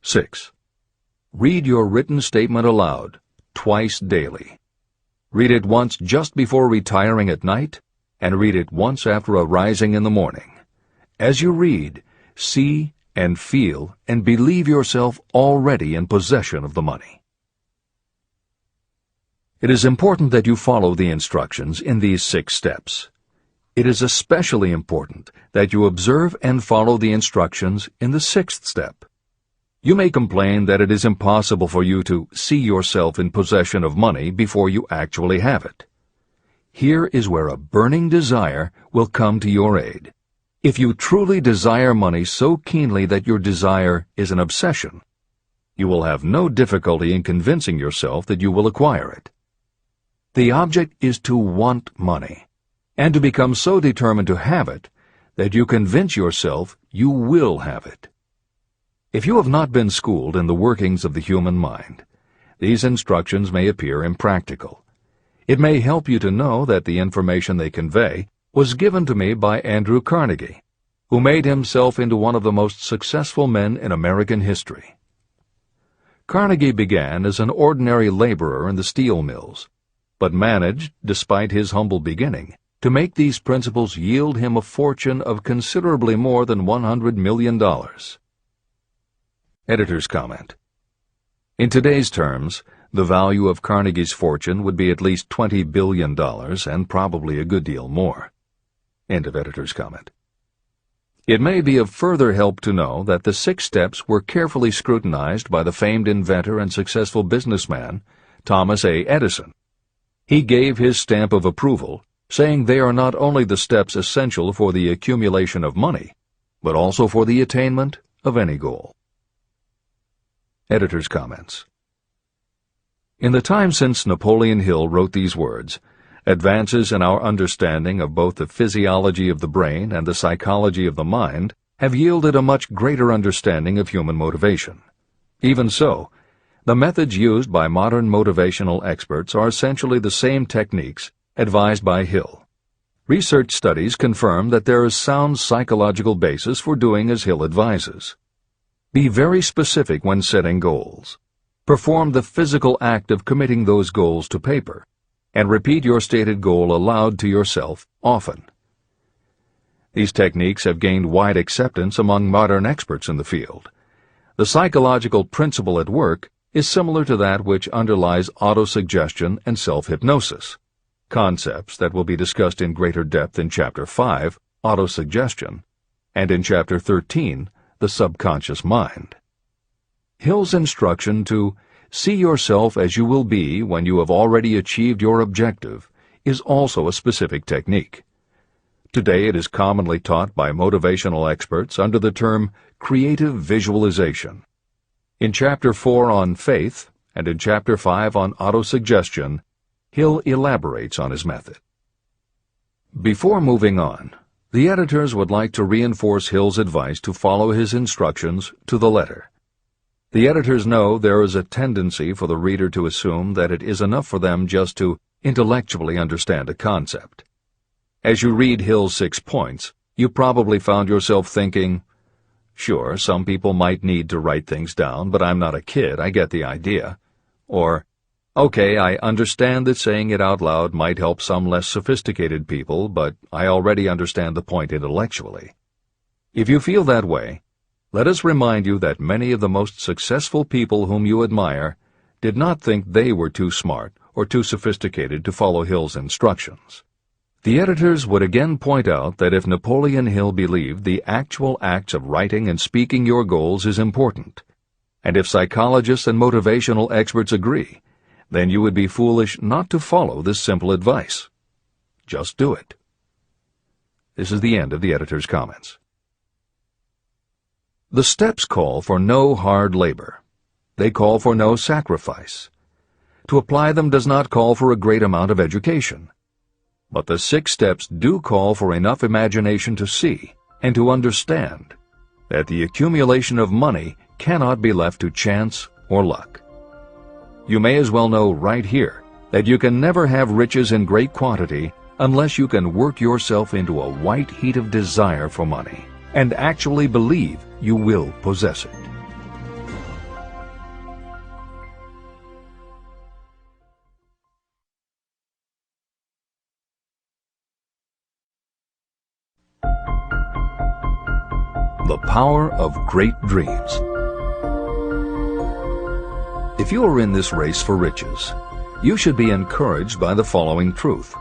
Speaker 1: 6. Read your written statement aloud, twice daily. Read it once just before retiring at night, and read it once after arising in the morning. As you read, see and feel and believe yourself already in possession of the money. It is important that you follow the instructions in these 6 steps. It is especially important that you observe and follow the instructions in the 6th step. You may complain that it is impossible for you to see yourself in possession of money before you actually have it. Here is where a burning desire will come to your aid. If you truly desire money so keenly that your desire is an obsession, you will have no difficulty in convincing yourself that you will acquire it. The object is to want money, and to become so determined to have it that you convince yourself you will have it. If you have not been schooled in the workings of the human mind, these instructions may appear impractical. It may help you to know that the information they convey was given to me by Andrew Carnegie, who made himself into one of the most successful men in American history. Carnegie began as an ordinary laborer in the steel mills, but managed, despite his humble beginning, to make these principles yield him a fortune of considerably more than $100 million. Editor's comment. In today's terms, the value of Carnegie's fortune would be at least $20 billion and probably a good deal more. End of editor's comment. It may be of further help to know that the 6 steps were carefully scrutinized by the famed inventor and successful businessman, Thomas A. Edison. He gave his stamp of approval, saying they are not only the steps essential for the accumulation of money, but also for the attainment of any goal. Editor's comments. In the time since Napoleon Hill wrote these words, advances in our understanding of both the physiology of the brain and the psychology of the mind have yielded a much greater understanding of human motivation. Even so, the methods used by modern motivational experts are essentially the same techniques advised by Hill. Research studies confirm that there is sound psychological basis for doing as Hill advises. Be very specific when setting goals. Perform the physical act of committing those goals to paper, and repeat your stated goal aloud to yourself often. These techniques have gained wide acceptance among modern experts in the field. The psychological principle at work is similar to that which underlies autosuggestion and self-hypnosis, concepts that will be discussed in greater depth in Chapter 5, Autosuggestion, and in Chapter 13, The Subconscious Mind. Hill's instruction to see yourself as you will be when you have already achieved your objective is also a specific technique. Today it is commonly taught by motivational experts under the term creative visualization. In Chapter 4 on faith and in Chapter 5 on autosuggestion, Hill elaborates on his method. Before moving on, the editors would like to reinforce Hill's advice to follow his instructions to the letter. The editors know there is a tendency for the reader to assume that it is enough for them just to intellectually understand a concept. As you read Hill's 6 points, you probably found yourself thinking, sure, some people might need to write things down, but I'm not a kid, I get the idea. Or, okay, I understand that saying it out loud might help some less sophisticated people, but I already understand the point intellectually. If you feel that way, let us remind you that many of the most successful people whom you admire did not think they were too smart or too sophisticated to follow Hill's instructions. The editors would again point out that if Napoleon Hill believed the actual acts of writing and speaking your goals is important, and if psychologists and motivational experts agree, then you would be foolish not to follow this simple advice. Just do it. This is the end of the editor's comments. The steps call for no hard labor. They call for no sacrifice. To apply them does not call for a great amount of education. But the 6 steps do call for enough imagination to see and to understand that the accumulation of money cannot be left to chance or luck. You may as well know right here that you can never have riches in great quantity unless you can work yourself into a white heat of desire for money and actually believe you will possess it. The power of great dreams. If you are in this race for riches, you should be encouraged by the following truth.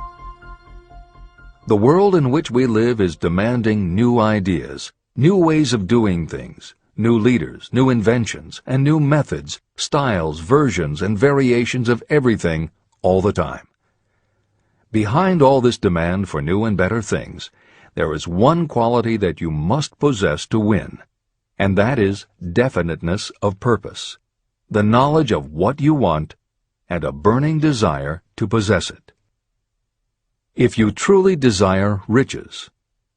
Speaker 1: The world in which we live is demanding new ideas, new ways of doing things, new leaders, new inventions, and new methods, styles, versions, and variations of everything all the time. Behind all this demand for new and better things, there is one quality that you must possess to win, and that is definiteness of purpose, the knowledge of what you want, and a burning desire to possess it. If you truly desire riches,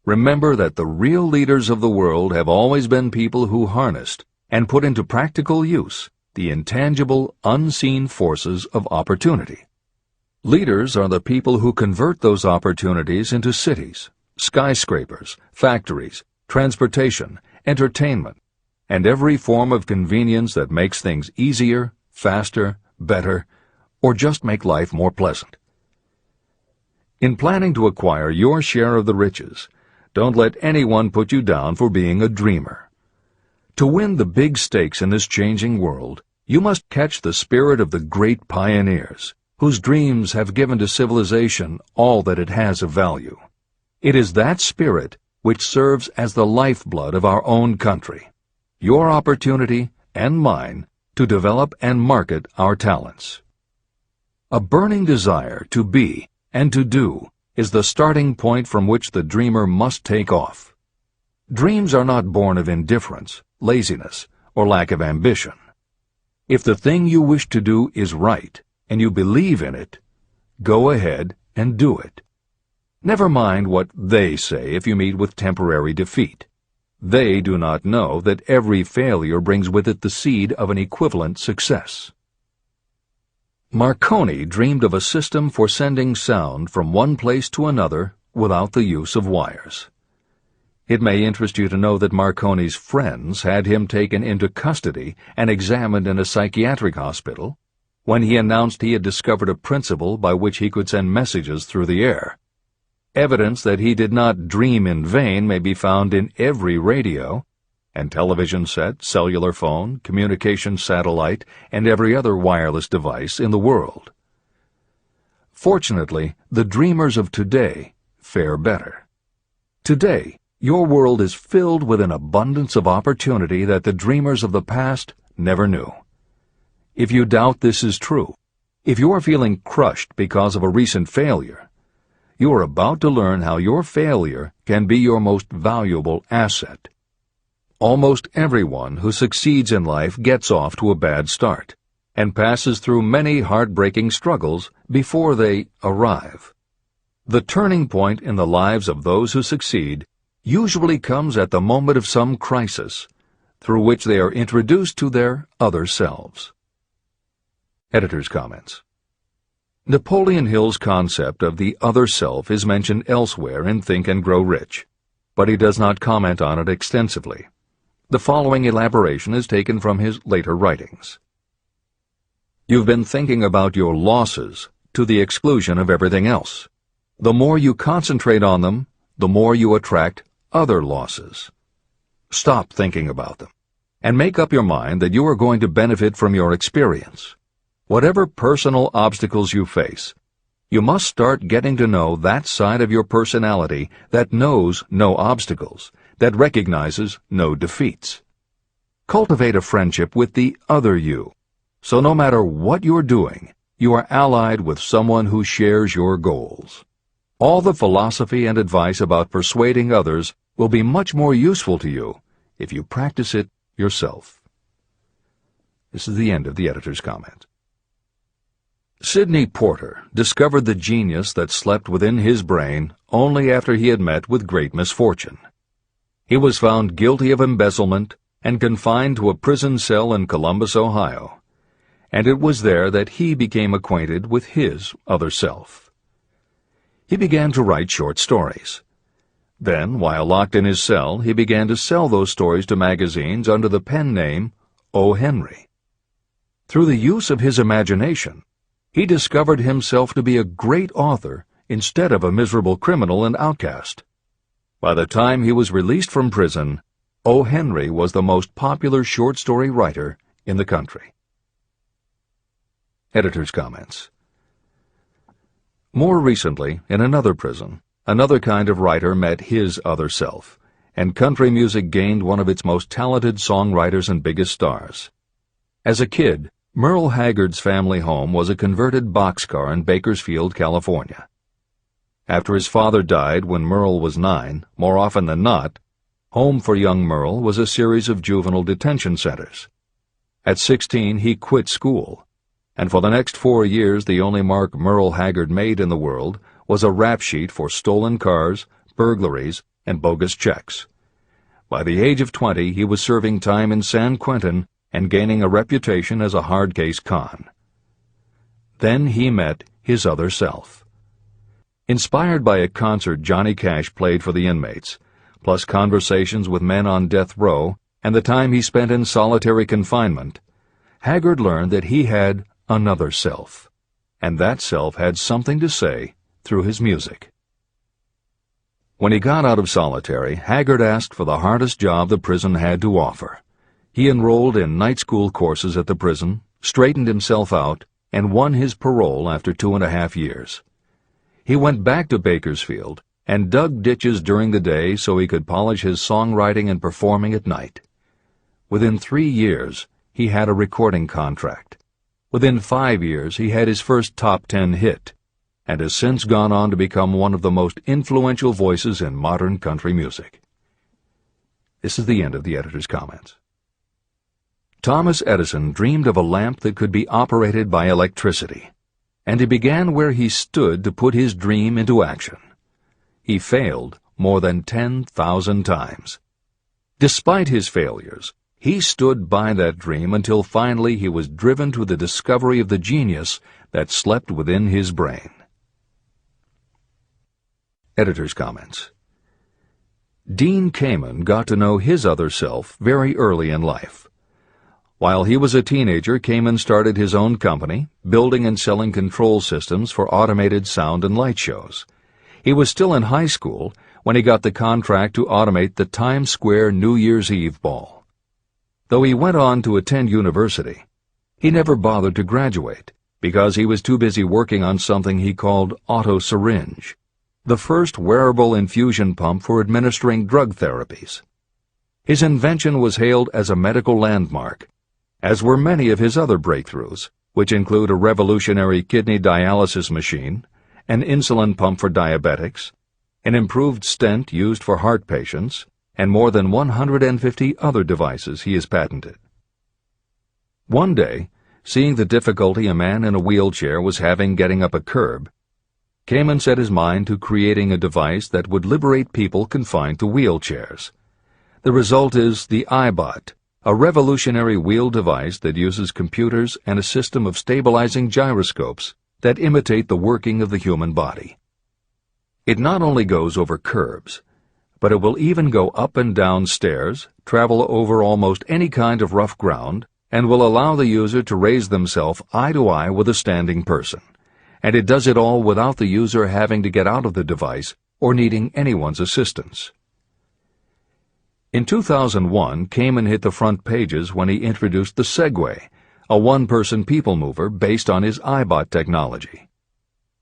Speaker 1: remember that the real leaders of the world have always been people who harnessed and put into practical use the intangible, unseen forces of opportunity. Leaders are the people who convert those opportunities into cities, skyscrapers, factories, transportation, entertainment, and every form of convenience that makes things easier, faster, better, or just make life more pleasant. In planning to acquire your share of the riches, don't let anyone put you down for being a dreamer. To win the big stakes in this changing world, you must catch the spirit of the great pioneers, whose dreams have given to civilization all that it has of value. It is that spirit which serves as the lifeblood of our own country, your opportunity and mine to develop and market our talents. A burning desire to be and to do is the starting point from which the dreamer must take off. Dreams are not born of indifference, laziness, or lack of ambition. If the thing you wish to do is right, and you believe in it, go ahead and do it. Never mind what they say if you meet with temporary defeat. They do not know that every failure brings with it the seed of an equivalent success. Marconi dreamed of a system for sending sound from one place to another without the use of wires. It may interest you to know that Marconi's friends had him taken into custody and examined in a psychiatric hospital when he announced he had discovered a principle by which he could send messages through the air. Evidence that he did not dream in vain may be found in every radio and television set, cellular phone, communication satellite, and every other wireless device in the world. Fortunately, the dreamers of today fare better. Today, your world is filled with an abundance of opportunity that the dreamers of the past never knew. If you doubt this is true, if you are feeling crushed because of a recent failure, you are about to learn how your failure can be your most valuable asset. Almost everyone who succeeds in life gets off to a bad start and passes through many heartbreaking struggles before they arrive. The turning point in the lives of those who succeed usually comes at the moment of some crisis through which they are introduced to their other selves. Editor's comments. Napoleon Hill's concept of the other self is mentioned elsewhere in Think and Grow Rich, but he does not comment on it extensively. The following elaboration is taken from his later writings. You've been thinking about your losses to the exclusion of everything else. The more you concentrate on them, the more you attract other losses. Stop thinking about them, and make up your mind that you are going to benefit from your experience. Whatever personal obstacles you face, you must start getting to know that side of your personality that knows no obstacles, that recognizes no defeats. Cultivate a friendship with the other you, so no matter what you're doing, you are allied with someone who shares your goals. All the philosophy and advice about persuading others will be much more useful to you if you practice it yourself. This is the end of the editor's comment. Sidney Porter discovered the genius that slept within his brain only after he had met with great misfortune. He was found guilty of embezzlement and confined to a prison cell in Columbus, Ohio, and it was there that he became acquainted with his other self. He began to write short stories. Then, while locked in his cell, he began to sell those stories to magazines under the pen name O. Henry. Through the use of his imagination, he discovered himself to be a great author instead of a miserable criminal and outcast. By the time he was released from prison, O. Henry was the most popular short story writer in the country. Editor's comments. More recently, in another prison, another kind of writer met his other self, and country music gained one of its most talented songwriters and biggest stars. As a kid, Merle Haggard's family home was a converted boxcar in Bakersfield, California. After his father died when Merle was 9, more often than not, home for young Merle was a series of juvenile detention centers. At 16, he quit school, and for the next 4 years the only mark Merle Haggard made in the world was a rap sheet for stolen cars, burglaries, and bogus checks. By the age of 20, he was serving time in San Quentin and gaining a reputation as a hard-case con. Then he met his other self. Inspired by a concert Johnny Cash played for the inmates, plus conversations with men on death row and the time he spent in solitary confinement, Haggard learned that he had another self, and that self had something to say through his music. When he got out of solitary, Haggard asked for the hardest job the prison had to offer. He enrolled in night school courses at the prison, straightened himself out, and won his parole after 2.5 years. He went back to Bakersfield and dug ditches during the day so he could polish his songwriting and performing at night. Within 3 years, he had a recording contract. Within 5 years, he had his first top 10 hit, and has since gone on to become one of the most influential voices in modern country music. This is the end of the editor's comments. Thomas Edison dreamed of a lamp that could be operated by electricity. and he began where he stood to put his dream into action. He failed more than 10,000 times. Despite his failures, he stood by that dream until finally he was driven to the discovery of the genius that slept within his brain. Editor's comments. Dean Kamen got to know his other self very early in life. While he was a teenager, Kamen started his own company, building and selling control systems for automated sound and light shows. He was still in high school when he got the contract to automate the Times Square New Year's Eve ball. Though he went on to attend university, he never bothered to graduate because he was too busy working on something he called auto-syringe, the first wearable infusion pump for administering drug therapies. His invention was hailed as a medical landmark, as were many of his other breakthroughs, which include a revolutionary kidney dialysis machine, an insulin pump for diabetics, an improved stent used for heart patients, and more than 150 other devices he has patented. One day, seeing the difficulty a man in a wheelchair was having getting up a curb, Kamen set his mind to creating a device that would liberate people confined to wheelchairs. The result is the iBot, a revolutionary wheel device that uses computers and a system of stabilizing gyroscopes that imitate the working of the human body. It not only goes over curbs, but it will even go up and down stairs, travel over almost any kind of rough ground, and will allow the user to raise themselves eye to eye with a standing person. And it does it all without the user having to get out of the device or needing anyone's assistance. In 2001, Kamen hit the front pages when he introduced the Segway, a one-person people mover based on his iBot technology.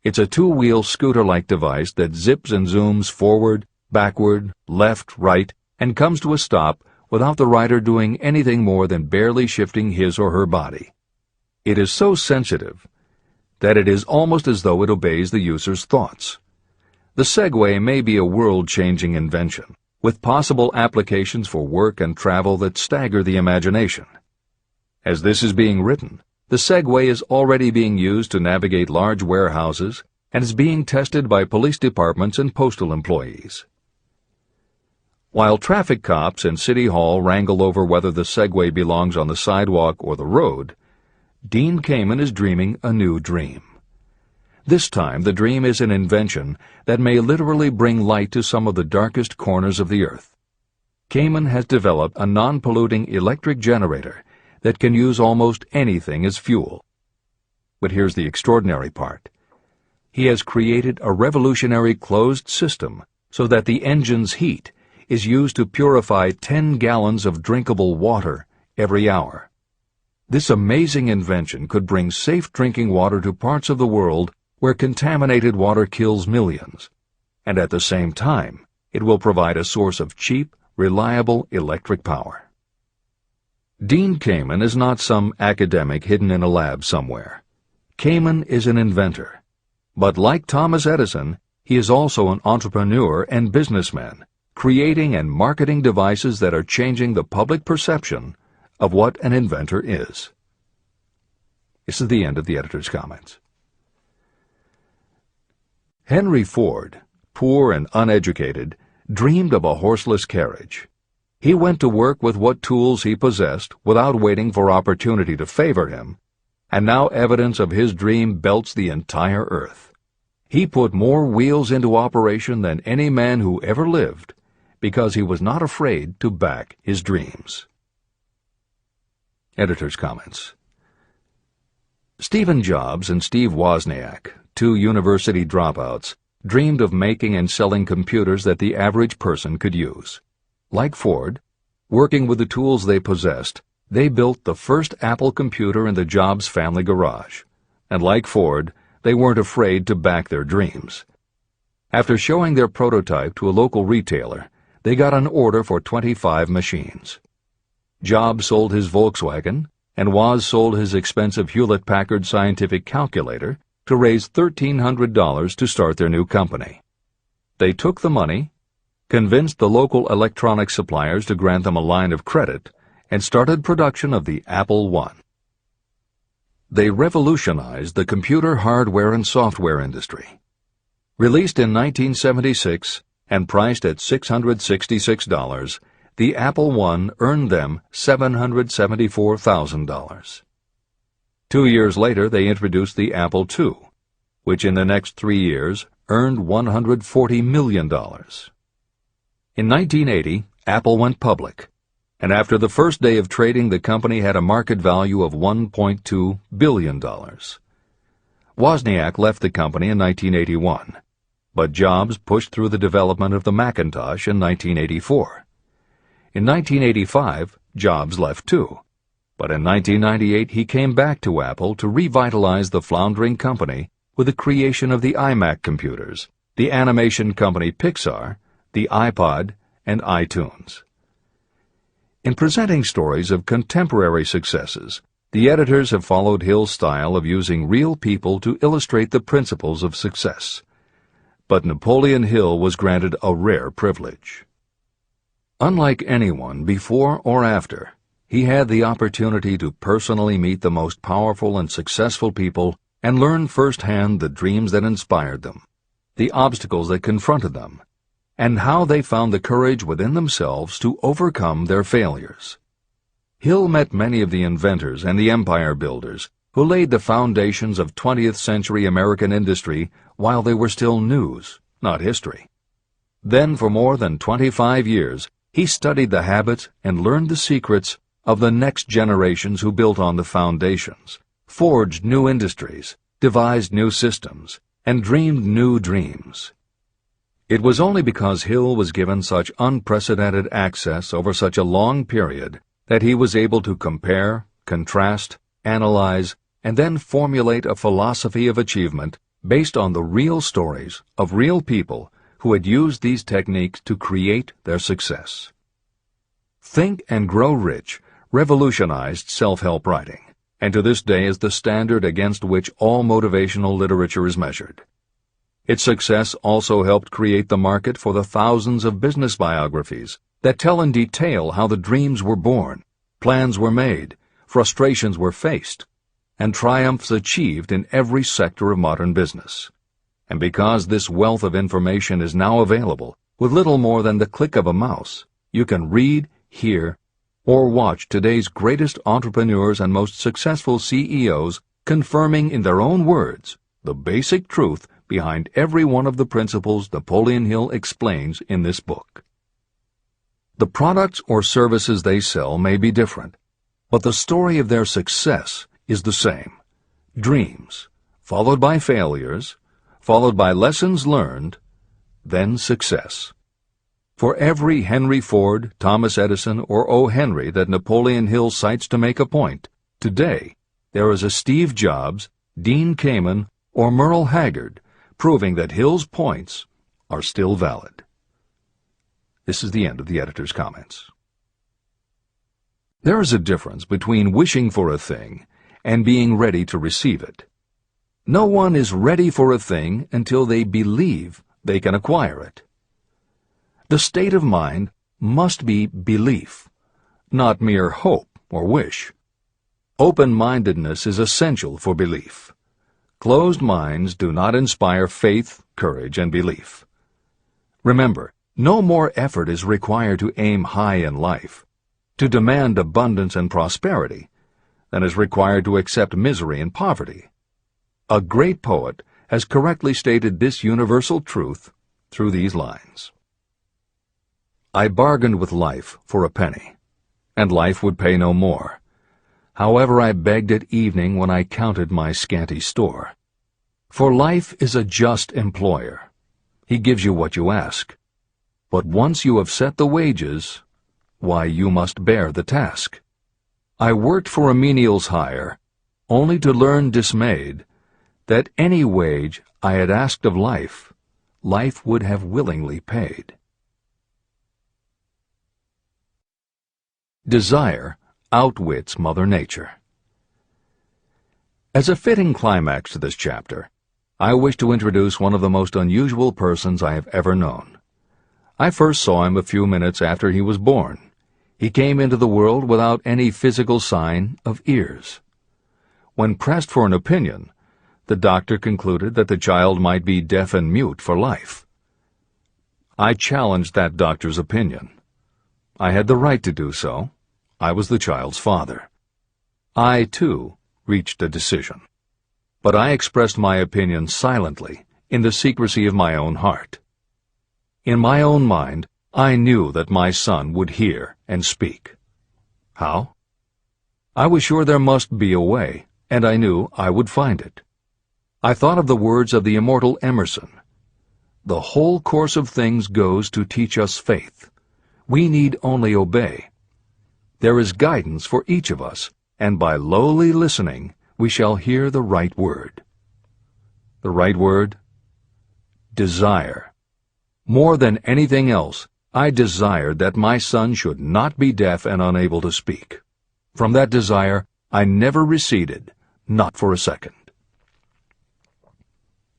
Speaker 1: It's a two-wheel scooter-like device that zips and zooms forward, backward, left, right, and comes to a stop without the rider doing anything more than barely shifting his or her body. It is so sensitive that it is almost as though it obeys the user's thoughts. The Segway may be a world-changing invention, with possible applications for work and travel that stagger the imagination. As this is being written, the Segway is already being used to navigate large warehouses and is being tested by police departments and postal employees. While traffic cops and City Hall wrangle over whether the Segway belongs on the sidewalk or the road, Dean Kamen is dreaming a new dream. This time, the dream is an invention that may literally bring light to some of the darkest corners of the earth. Kamen has developed a non-polluting electric generator that can use almost anything as fuel. But here's the extraordinary part. He has created a revolutionary closed system so that the engine's heat is used to purify 10 gallons of drinkable water every hour. This amazing invention could bring safe drinking water to parts of the world where contaminated water kills millions, and at the same time, it will provide a source of cheap, reliable electric power. Dean Kamen is not some academic hidden in a lab somewhere. Kamen is an inventor. But like Thomas Edison, he is also an entrepreneur and businessman, creating and marketing devices that are changing the public perception of what an inventor is. This is the end of the editor's comments. Henry Ford, poor and uneducated, dreamed of a horseless carriage. He went to work with what tools he possessed without waiting for opportunity to favor him, and now evidence of his dream belts the entire earth. He put more wheels into operation than any man who ever lived because he was not afraid to back his dreams. Editor's comments. Stephen Jobs and Steve Wozniak, two university dropouts, dreamed of making and selling computers that the average person could use. Like Ford, working with the tools they possessed, they built the first Apple computer in the Jobs family garage. And like Ford, they weren't afraid to back their dreams. After showing their prototype to a local retailer, they got an order for 25 machines. Jobs sold his Volkswagen, and Woz sold his expensive Hewlett-Packard scientific calculator to raise $1,300 to start their new company. They took the money, convinced the local electronics suppliers to grant them a line of credit, and started production of the Apple I. they revolutionized the computer hardware and software industry. Released in 1976 and priced at $666, the Apple I earned them $774,000. 2 years later, they introduced the Apple II, which in the next 3 years earned $140 million. In 1980, Apple went public, and after the first day of trading, the company had a market value of $1.2 billion. Wozniak left the company in 1981, but Jobs pushed through the development of the Macintosh in 1984. In 1985, Jobs left too, but in 1998 he came back to Apple to revitalize the floundering company with the creation of the iMac computers, the animation company Pixar, the iPod, and iTunes. In presenting stories of contemporary successes, the editors have followed Hill's style of using real people to illustrate the principles of success. But Napoleon Hill was granted a rare privilege. Unlike anyone before or after, he had the opportunity to personally meet the most powerful and successful people and learn firsthand the dreams that inspired them, the obstacles that confronted them, and how they found the courage within themselves to overcome their failures. Hill met many of the inventors and the empire builders who laid the foundations of 20th century American industry while they were still news, not history. Then for more than 25 years, he studied the habits and learned the secrets of the next generations who built on the foundations, forged new industries, devised new systems, and dreamed new dreams. It was only because Hill was given such unprecedented access over such a long period that he was able to compare, contrast, analyze, and then formulate a philosophy of achievement based on the real stories of real people who had used these techniques to create their success. Think and Grow Rich revolutionized self-help writing, and to this day is the standard against which all motivational literature is measured. Its success also helped create the market for the thousands of business biographies that tell in detail how the dreams were born, plans were made, frustrations were faced, and triumphs achieved in every sector of modern business. And because this wealth of information is now available, with little more than the click of a mouse, you can read, hear, or watch today's greatest entrepreneurs and most successful CEOs confirming in their own words the basic truth behind every one of the principles Napoleon Hill explains in this book. The products or services they sell may be different, but the story of their success is the same. Dreams, followed by failures, followed by lessons learned, then success. For every Henry Ford, Thomas Edison, or O. Henry that Napoleon Hill cites to make a point, today there is a Steve Jobs, Dean Kamen, or Merle Haggard, proving that Hill's points are still valid. This is the end of the editor's comments. There is a difference between wishing for a thing and being ready to receive it. No one is ready for a thing until they believe they can acquire it. The state of mind must be belief, not mere hope or wish. Open-mindedness is essential for belief. Closed minds do not inspire faith, courage, and belief. Remember, no more effort is required to aim high in life, to demand abundance and prosperity, than is required to accept misery and poverty. A great poet has correctly stated this universal truth through these lines. I bargained with life for a penny, and life would pay no more. However, I begged at evening when I counted my scanty store. For life is a just employer. He gives you what you ask. But once you have set the wages, why, you must bear the task. I worked for a menial's hire, only to learn dismayed that any wage I had asked of life, life would have willingly paid. Desire outwits Mother Nature. As a fitting climax to this chapter, I wish to introduce one of the most unusual persons I have ever known. I first saw him a few minutes after he was born. He came into the world without any physical sign of ears. When pressed for an opinion, the doctor concluded that the child might be deaf and mute for life. I challenged that doctor's opinion. I had the right to do so. I was the child's father. I, too, reached a decision. But I expressed my opinion silently, in the secrecy of my own heart. In my own mind, I knew that my son would hear and speak. How? I was sure there must be a way, and I knew I would find it. I thought of the words of the immortal Emerson. The whole course of things goes to teach us faith. We need only obey. There is guidance for each of us, and by lowly listening, we shall hear the right word. The right word? Desire. More than anything else, I desired that my son should not be deaf and unable to speak. From that desire, I never receded, not for a second.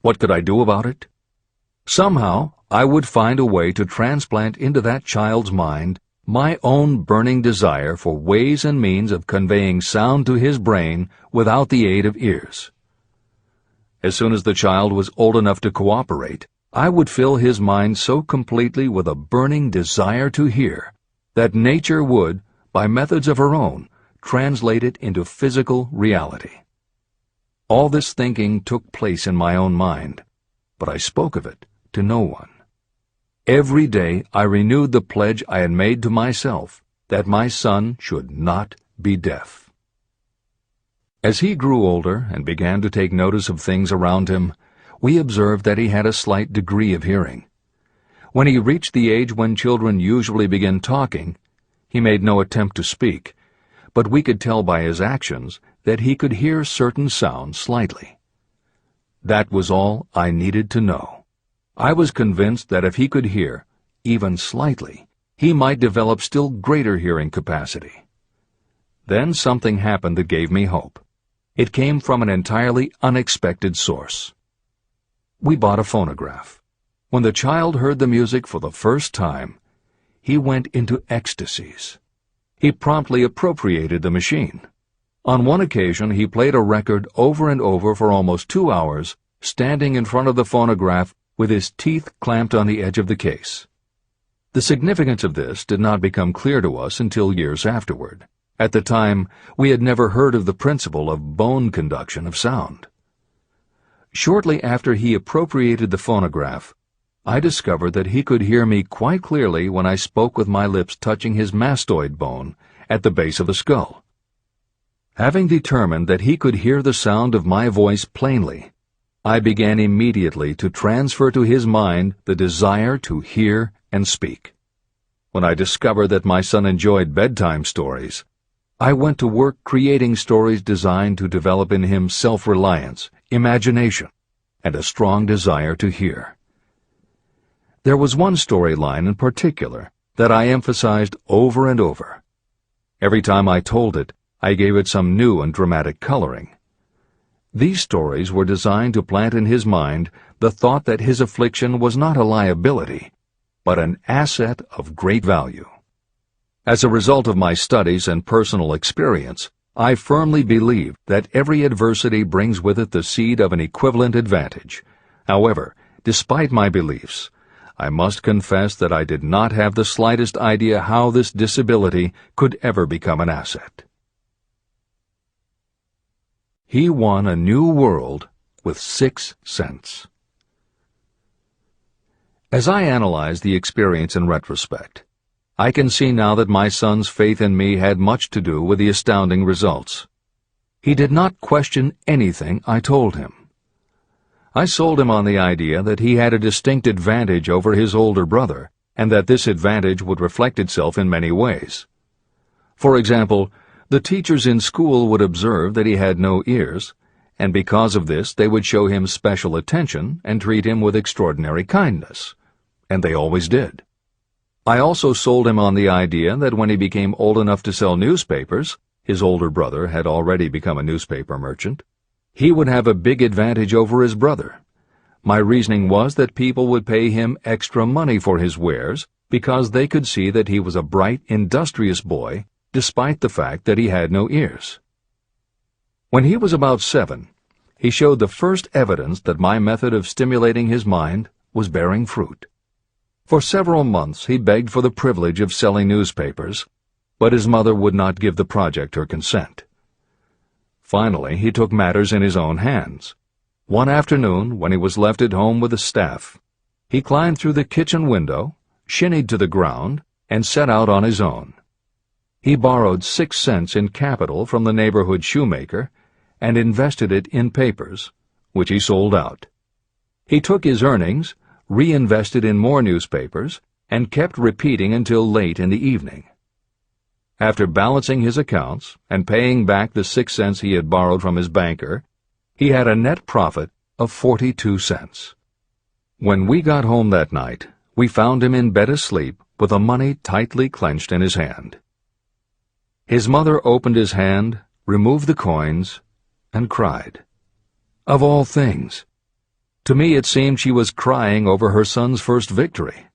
Speaker 1: What could I do about it? Somehow, I would find a way to transplant into that child's mind my own burning desire for ways and means of conveying sound to his brain without the aid of ears. As soon as the child was old enough to cooperate, I would fill his mind so completely with a burning desire to hear that nature would, by methods of her own, translate it into physical reality. All this thinking took place in my own mind, but I spoke of it to no one. Every day I renewed the pledge I had made to myself that my son should not be deaf. As he grew older and began to take notice of things around him, we observed that he had a slight degree of hearing. When he reached the age when children usually begin talking, he made no attempt to speak, but we could tell by his actions that he could hear certain sounds slightly. That was all I needed to know. I was convinced that if he could hear, even slightly, he might develop still greater hearing capacity. Then something happened that gave me hope. It came from an entirely unexpected source. We bought a phonograph. When the child heard the music for the first time, he went into ecstasies. He promptly appropriated the machine. On one occasion, he played a record over and over for almost 2 hours, standing in front of the phonograph with his teeth clamped on the edge of the case. The significance of this did not become clear to us until years afterward. At the time, we had never heard of the principle of bone conduction of sound. Shortly after he appropriated the phonograph, I discovered that he could hear me quite clearly when I spoke with my lips touching his mastoid bone at the base of the skull. Having determined that he could hear the sound of my voice plainly, I began immediately to transfer to his mind the desire to hear and speak. When I discovered that my son enjoyed bedtime stories, I went to work creating stories designed to develop in him self-reliance, imagination, and a strong desire to hear. There was one storyline in particular that I emphasized over and over. Every time I told it, I gave it some new and dramatic coloring. These stories were designed to plant in his mind the thought that his affliction was not a liability, but an asset of great value. As a result of my studies and personal experience, I firmly believe that every adversity brings with it the seed of an equivalent advantage. However, despite my beliefs, I must confess that I did not have the slightest idea how this disability could ever become an asset. He won a new world with 6 cents. As I analyze the experience in retrospect, I can see now that my son's faith in me had much to do with the astounding results. He did not question anything I told him. I sold him on the idea that he had a distinct advantage over his older brother, and that this advantage would reflect itself in many ways. For example, the teachers in school would observe that he had no ears, and because of this they would show him special attention and treat him with extraordinary kindness. And they always did. I also sold him on the idea that when he became old enough to sell newspapers, his older brother had already become a newspaper merchant, he would have a big advantage over his brother. My reasoning was that people would pay him extra money for his wares because they could see that he was a bright, industrious boy, despite the fact that he had no ears. When he was about 7, he showed the first evidence that my method of stimulating his mind was bearing fruit. For several months he begged for the privilege of selling newspapers, but his mother would not give the project her consent. Finally, he took matters in his own hands. One afternoon, when he was left at home with the staff, he climbed through the kitchen window, shinnied to the ground, and set out on his own. He borrowed 6 cents in capital from the neighborhood shoemaker and invested it in papers, which he sold out. He took his earnings, reinvested in more newspapers, and kept repeating until late in the evening. After balancing his accounts and paying back the 6 cents he had borrowed from his banker, he had a net profit of 42 cents. When we got home that night, we found him in bed asleep with the money tightly clenched in his hand. His mother opened his hand, removed the coins, and cried. Of all things. To me it seemed she was crying over her son's first victory.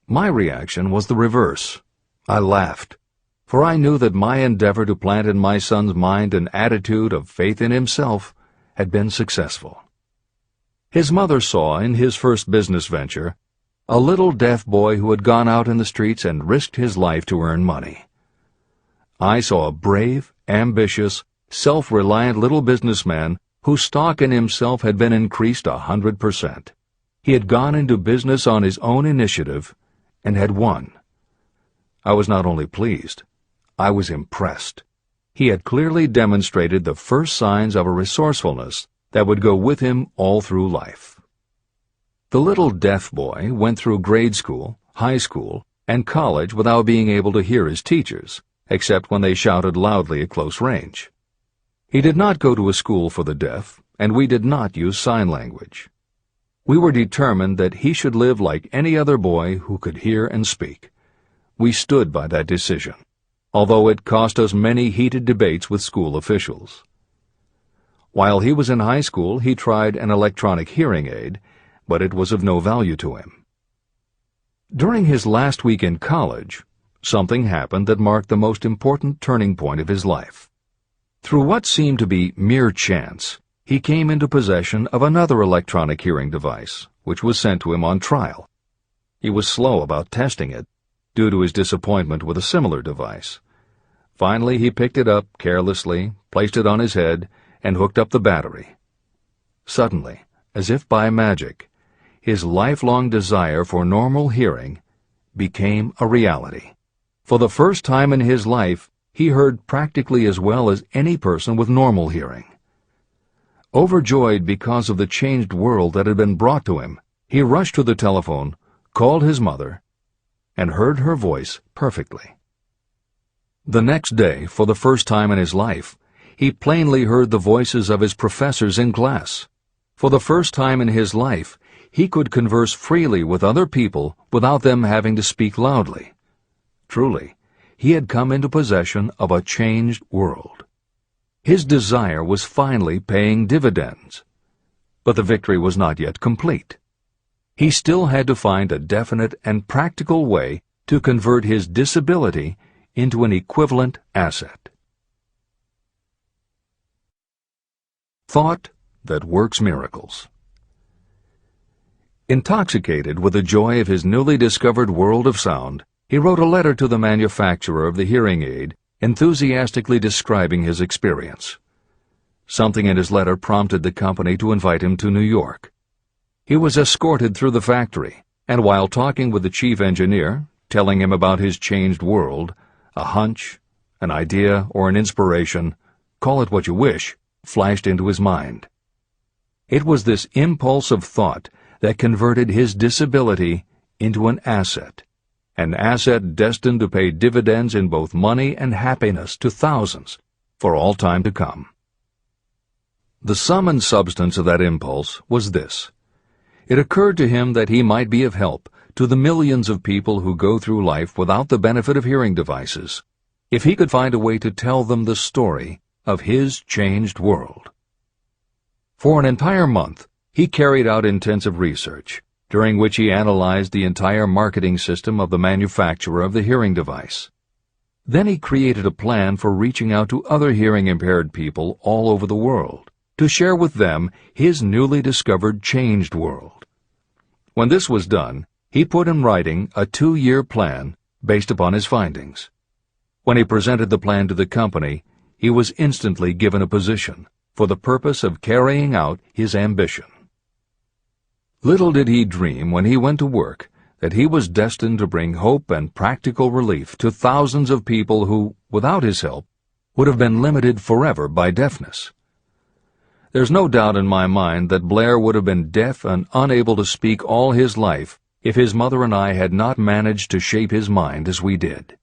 Speaker 1: My reaction was the reverse. I laughed, for I knew that my endeavor to plant in my son's mind an attitude of faith in himself had been successful. His mother saw in his first business venture a little deaf boy who had gone out in the streets and risked his life to earn money. I saw a brave, ambitious, self-reliant little businessman whose stock in himself had been increased 100%. He had gone into business on his own initiative and had won. I was not only pleased, I was impressed. He had clearly demonstrated the first signs of a resourcefulness that would go with him all through life. The little deaf boy went through grade school, high school, and college without being able to hear his teachers, except when they shouted loudly at close range. He did not go to a school for the deaf, and we did not use sign language. We were determined that he should live like any other boy who could hear and speak. We stood by that decision, although it cost us many heated debates with school officials. While he was in high school, he tried an electronic hearing aid, but it was of no value to him. During his last week in college, something happened that marked the most important turning point of his life. Through what seemed to be mere chance, he came into possession of another electronic hearing device, which was sent to him on trial. He was slow about testing it, due to his disappointment with a similar device. Finally, he picked it up carelessly, placed it on his head, and hooked up the battery. Suddenly, as if by magic, his lifelong desire for normal hearing became a reality. For the first time in his life, he heard practically as well as any person with normal hearing. Overjoyed because of the changed world that had been brought to him, he rushed to the telephone, called his mother, and heard her voice perfectly. The next day, for the first time in his life, he plainly heard the voices of his professors in class. For the first time in his life, he could converse freely with other people without them having to speak loudly. Truly, he had come into possession of a changed world. His desire was finally paying dividends. But the victory was not yet complete. He still had to find a definite and practical way to convert his disability into an equivalent asset. Thought that works miracles. Intoxicated with the joy of his newly discovered world of sound, he wrote a letter to the manufacturer of the hearing aid, enthusiastically describing his experience. Something in his letter prompted the company to invite him to New York. He was escorted through the factory, and while talking with the chief engineer, telling him about his changed world, a hunch, an idea, or an inspiration, call it what you wish, flashed into his mind. It was this impulse of thought that converted his disability into an asset destined to pay dividends in both money and happiness to thousands for all time to come. The sum and substance of that impulse was this. It occurred to him that he might be of help to the millions of people who go through life without the benefit of hearing devices, if he could find a way to tell them the story of his changed world. For an entire month, he carried out intensive research, during which he analyzed the entire marketing system of the manufacturer of the hearing device. Then he created a plan for reaching out to other hearing-impaired people all over the world, to share with them his newly discovered changed world. When this was done, he put in writing a 2-year plan based upon his findings. When he presented the plan to the company, he was instantly given a position for the purpose of carrying out his ambition. Little did he dream when he went to work that he was destined to bring hope and practical relief to thousands of people who, without his help, would have been limited forever by deafness. There's no doubt in my mind that Blair would have been deaf and unable to speak all his life if his mother and I had not managed to shape his mind as we did.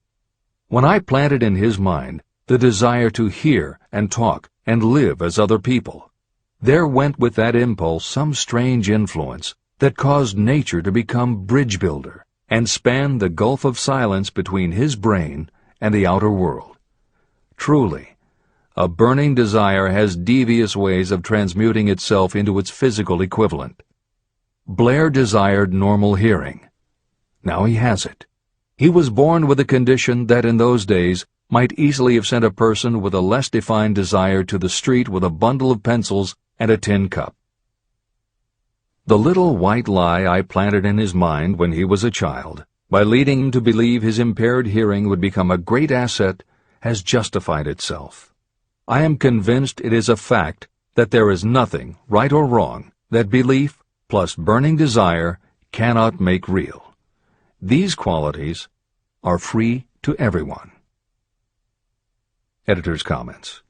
Speaker 1: When I planted in his mind the desire to hear and talk and live as other people, there went with that impulse some strange influence that caused nature to become bridge builder and span the gulf of silence between his brain and the outer world. Truly, a burning desire has devious ways of transmuting itself into its physical equivalent. Blair desired normal hearing. Now he has it. He was born with a condition that in those days might easily have sent a person with a less defined desire to the street with a bundle of pencils and a tin cup. The little white lie I planted in his mind when he was a child, by leading him to believe his impaired hearing would become a great asset, has justified itself. I am convinced it is a fact that there is nothing, right or wrong, that belief plus burning desire cannot make real. These qualities are free to everyone. Editor's comments.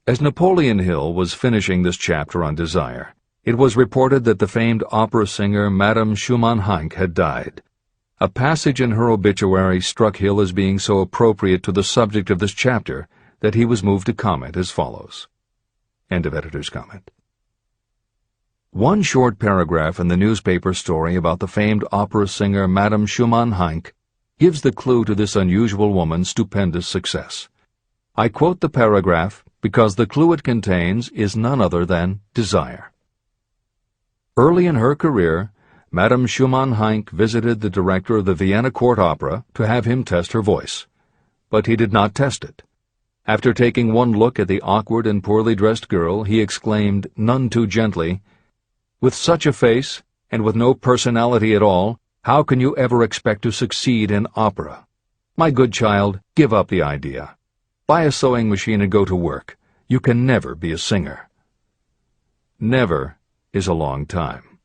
Speaker 1: As Napoleon Hill was finishing this chapter on desire, it was reported that the famed opera singer Madame Schumann-Heink had died. A passage in her obituary struck Hill as being so appropriate to the subject of this chapter that he was moved to comment as follows. End of editor's comment. One short paragraph in the newspaper story about the famed opera singer Madame Schumann-Heink gives the clue to this unusual woman's stupendous success. I quote the paragraph because the clue it contains is none other than desire. Early in her career, Madame Schumann-Heink visited the director of the Vienna Court Opera to have him test her voice. But he did not test it. After taking one look at the awkward and poorly dressed girl, he exclaimed, none too gently, "With such a face, and with no personality at all, how can you ever expect to succeed in opera? My good child, give up the idea. Buy a sewing machine and go to work. You can never be a singer." Never is a long time.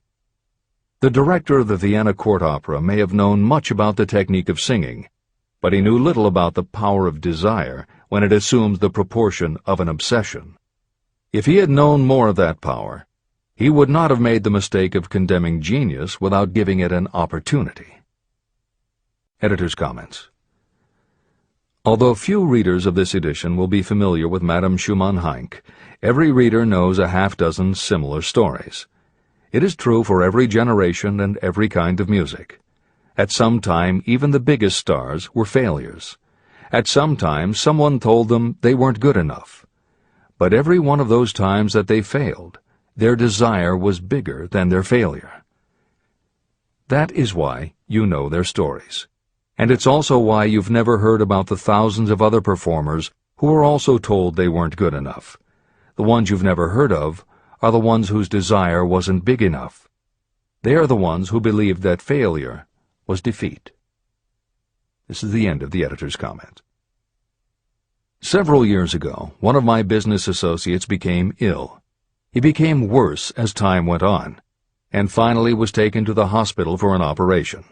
Speaker 1: The director of the Vienna Court Opera may have known much about the technique of singing, but he knew little about the power of desire when it assumes the proportion of an obsession. If he had known more of that power, he would not have made the mistake of condemning genius without giving it an opportunity. Editor's comments. Although few readers of this edition will be familiar with Madame Schumann-Heink, every reader knows a half-dozen similar stories. It is true for every generation and every kind of music. At some time, even the biggest stars were failures. At some time, someone told them they weren't good enough. But every one of those times that they failed, their desire was bigger than their failure. That is why you know their stories. And it's also why you've never heard about the thousands of other performers who were also told they weren't good enough. The ones you've never heard of are the ones whose desire wasn't big enough. They are the ones who believed that failure was defeat. This is the end of the editor's comment. Several years ago, one of my business associates became ill. He became worse as time went on, and finally was taken to the hospital for an operation.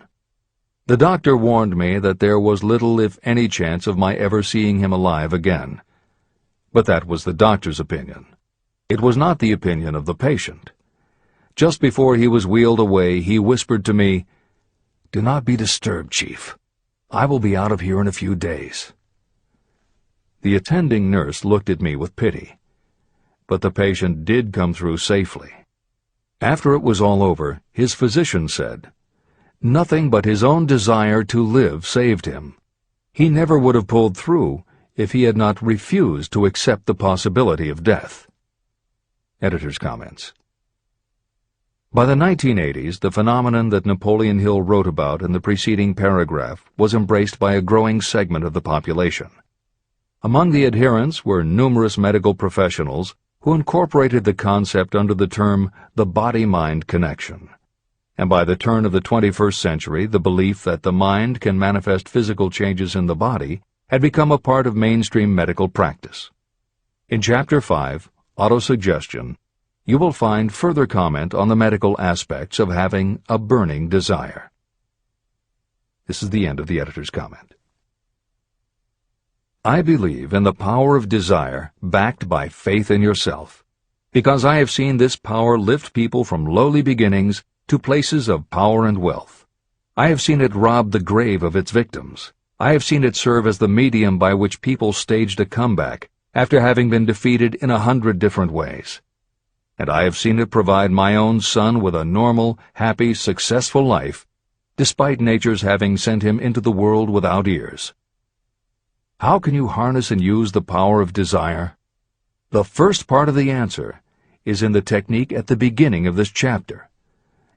Speaker 1: The doctor warned me that there was little if any chance of my ever seeing him alive again. But that was the doctor's opinion. It was not the opinion of the patient. Just before he was wheeled away, he whispered to me, "Do not be disturbed, Chief. I will be out of here in a few days." The attending nurse looked at me with pity. But the patient did come through safely. After it was all over, his physician said, "Nothing but his own desire to live saved him. He never would have pulled through if he had not refused to accept the possibility of death." Editor's comments. By the 1980s, the phenomenon that Napoleon Hill wrote about in the preceding paragraph was embraced by a growing segment of the population. Among the adherents were numerous medical professionals who incorporated the concept under the term the body-mind connection. And by the turn of the 21st century, the belief that the mind can manifest physical changes in the body had become a part of mainstream medical practice. In Chapter 5, Autosuggestion, you will find further comment on the medical aspects of having a burning desire. This is the end of the editor's comment. I believe in the power of desire backed by faith in yourself, because I have seen this power lift people from lowly beginnings to places of power and wealth. I have seen it rob the grave of its victims. I have seen it serve as the medium by which people staged a comeback after having been defeated in 100 different ways. And I have seen it provide my own son with a normal, happy, successful life, despite nature's having sent him into the world without ears. How can you harness and use the power of desire? The first part of the answer is in the technique at the beginning of this chapter.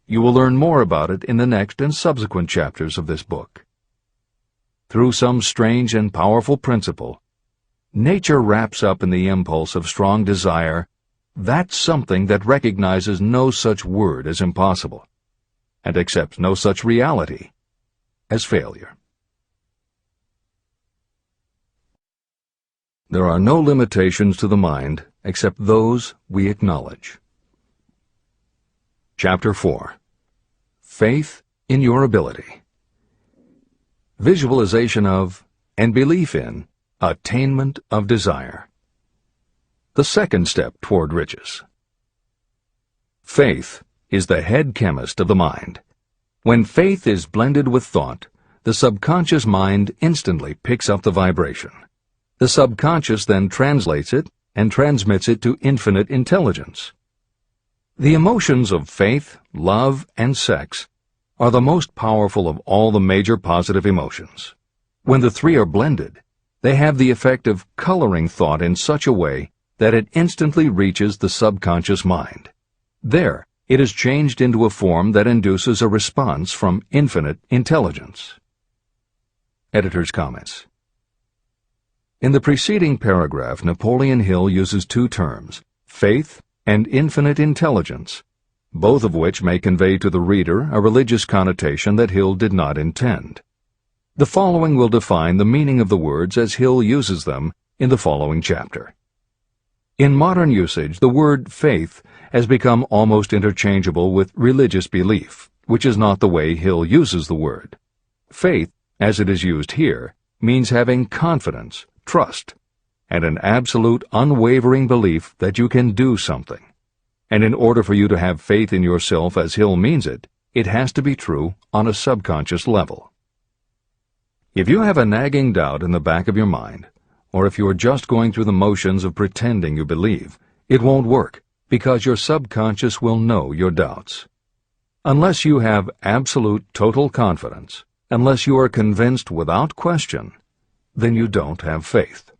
Speaker 1: You will learn more about it in the next and subsequent chapters of this book. Through some strange and powerful principle, nature wraps up in the impulse of strong desire that something that recognizes no such word as impossible, and accepts no such reality as failure. There are no limitations to the mind except those we acknowledge. Chapter 4. Faith in your ability. Visualization of and belief in attainment of desire. The second step toward riches. Faith is the head chemist of the mind. When faith is blended with thought, the subconscious mind instantly picks up the vibration. The subconscious then translates it and transmits it to infinite intelligence. The emotions of faith, love, and sex are the most powerful of all the major positive emotions. When the three are blended, they have the effect of coloring thought in such a way that it instantly reaches the subconscious mind. There, it is changed into a form that induces a response from infinite intelligence. Editor's comments. In the preceding paragraph, Napoleon Hill uses two terms, faith and infinite intelligence, both of which may convey to the reader a religious connotation that Hill did not intend. The following will define the meaning of the words as Hill uses them in the following chapter. In modern usage, the word faith has become almost interchangeable with religious belief, which is not the way Hill uses the word. Faith, as it is used here, means having confidence, trust, and an absolute unwavering belief that you can do something. And in order for you to have faith in yourself as Hill means it, it has to be true on a subconscious level. If you have a nagging doubt in the back of your mind, or if you are just going through the motions of pretending you believe, it won't work, because your subconscious will know your doubts. Unless you have absolute total confidence, unless you are convinced without question, then you don't have faith.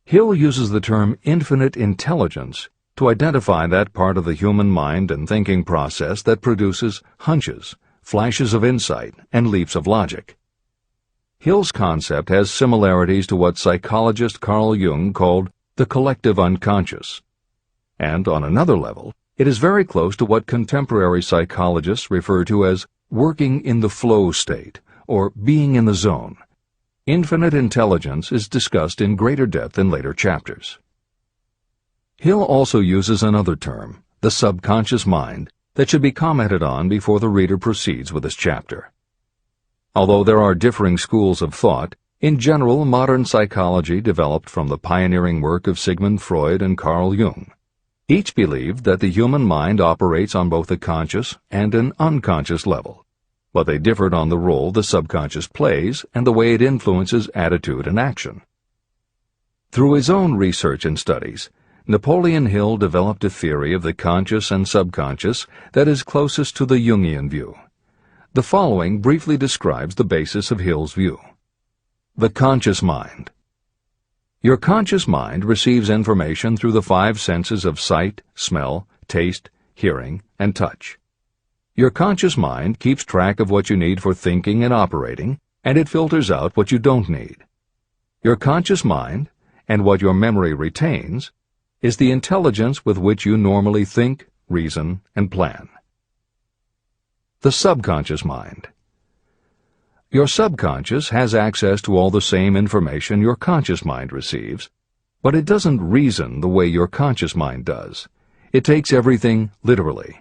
Speaker 1: Hill uses the term infinite intelligence to identify that part of the human mind and thinking process that produces hunches, flashes of insight, and leaps of logic. Hill's concept has similarities to what psychologist Carl Jung called the collective unconscious. And on another level, it is very close to what contemporary psychologists refer to as working in the flow state, or being in the zone. Infinite intelligence is discussed in greater depth in later chapters. Hill also uses another term, the subconscious mind, that should be commented on before the reader proceeds with this chapter. Although there are differing schools of thought, in general, modern psychology developed from the pioneering work of Sigmund Freud and Carl Jung. Each believed that the human mind operates on both a conscious and an unconscious level, but they differed on the role the subconscious plays and the way it influences attitude and action. Through his own research and studies, Napoleon Hill developed a theory of the conscious and subconscious that is closest to the Jungian view. The following briefly describes the basis of Hill's view. The conscious mind. Your conscious mind receives information through the five senses of sight, smell, taste, hearing, and touch. Your conscious mind keeps track of what you need for thinking and operating, and it filters out what you don't need. Your conscious mind, and what your memory retains, is the intelligence with which you normally think, reason, and plan. The subconscious mind. Your subconscious has access to all the same information your conscious mind receives, but it doesn't reason the way your conscious mind does. It takes everything literally.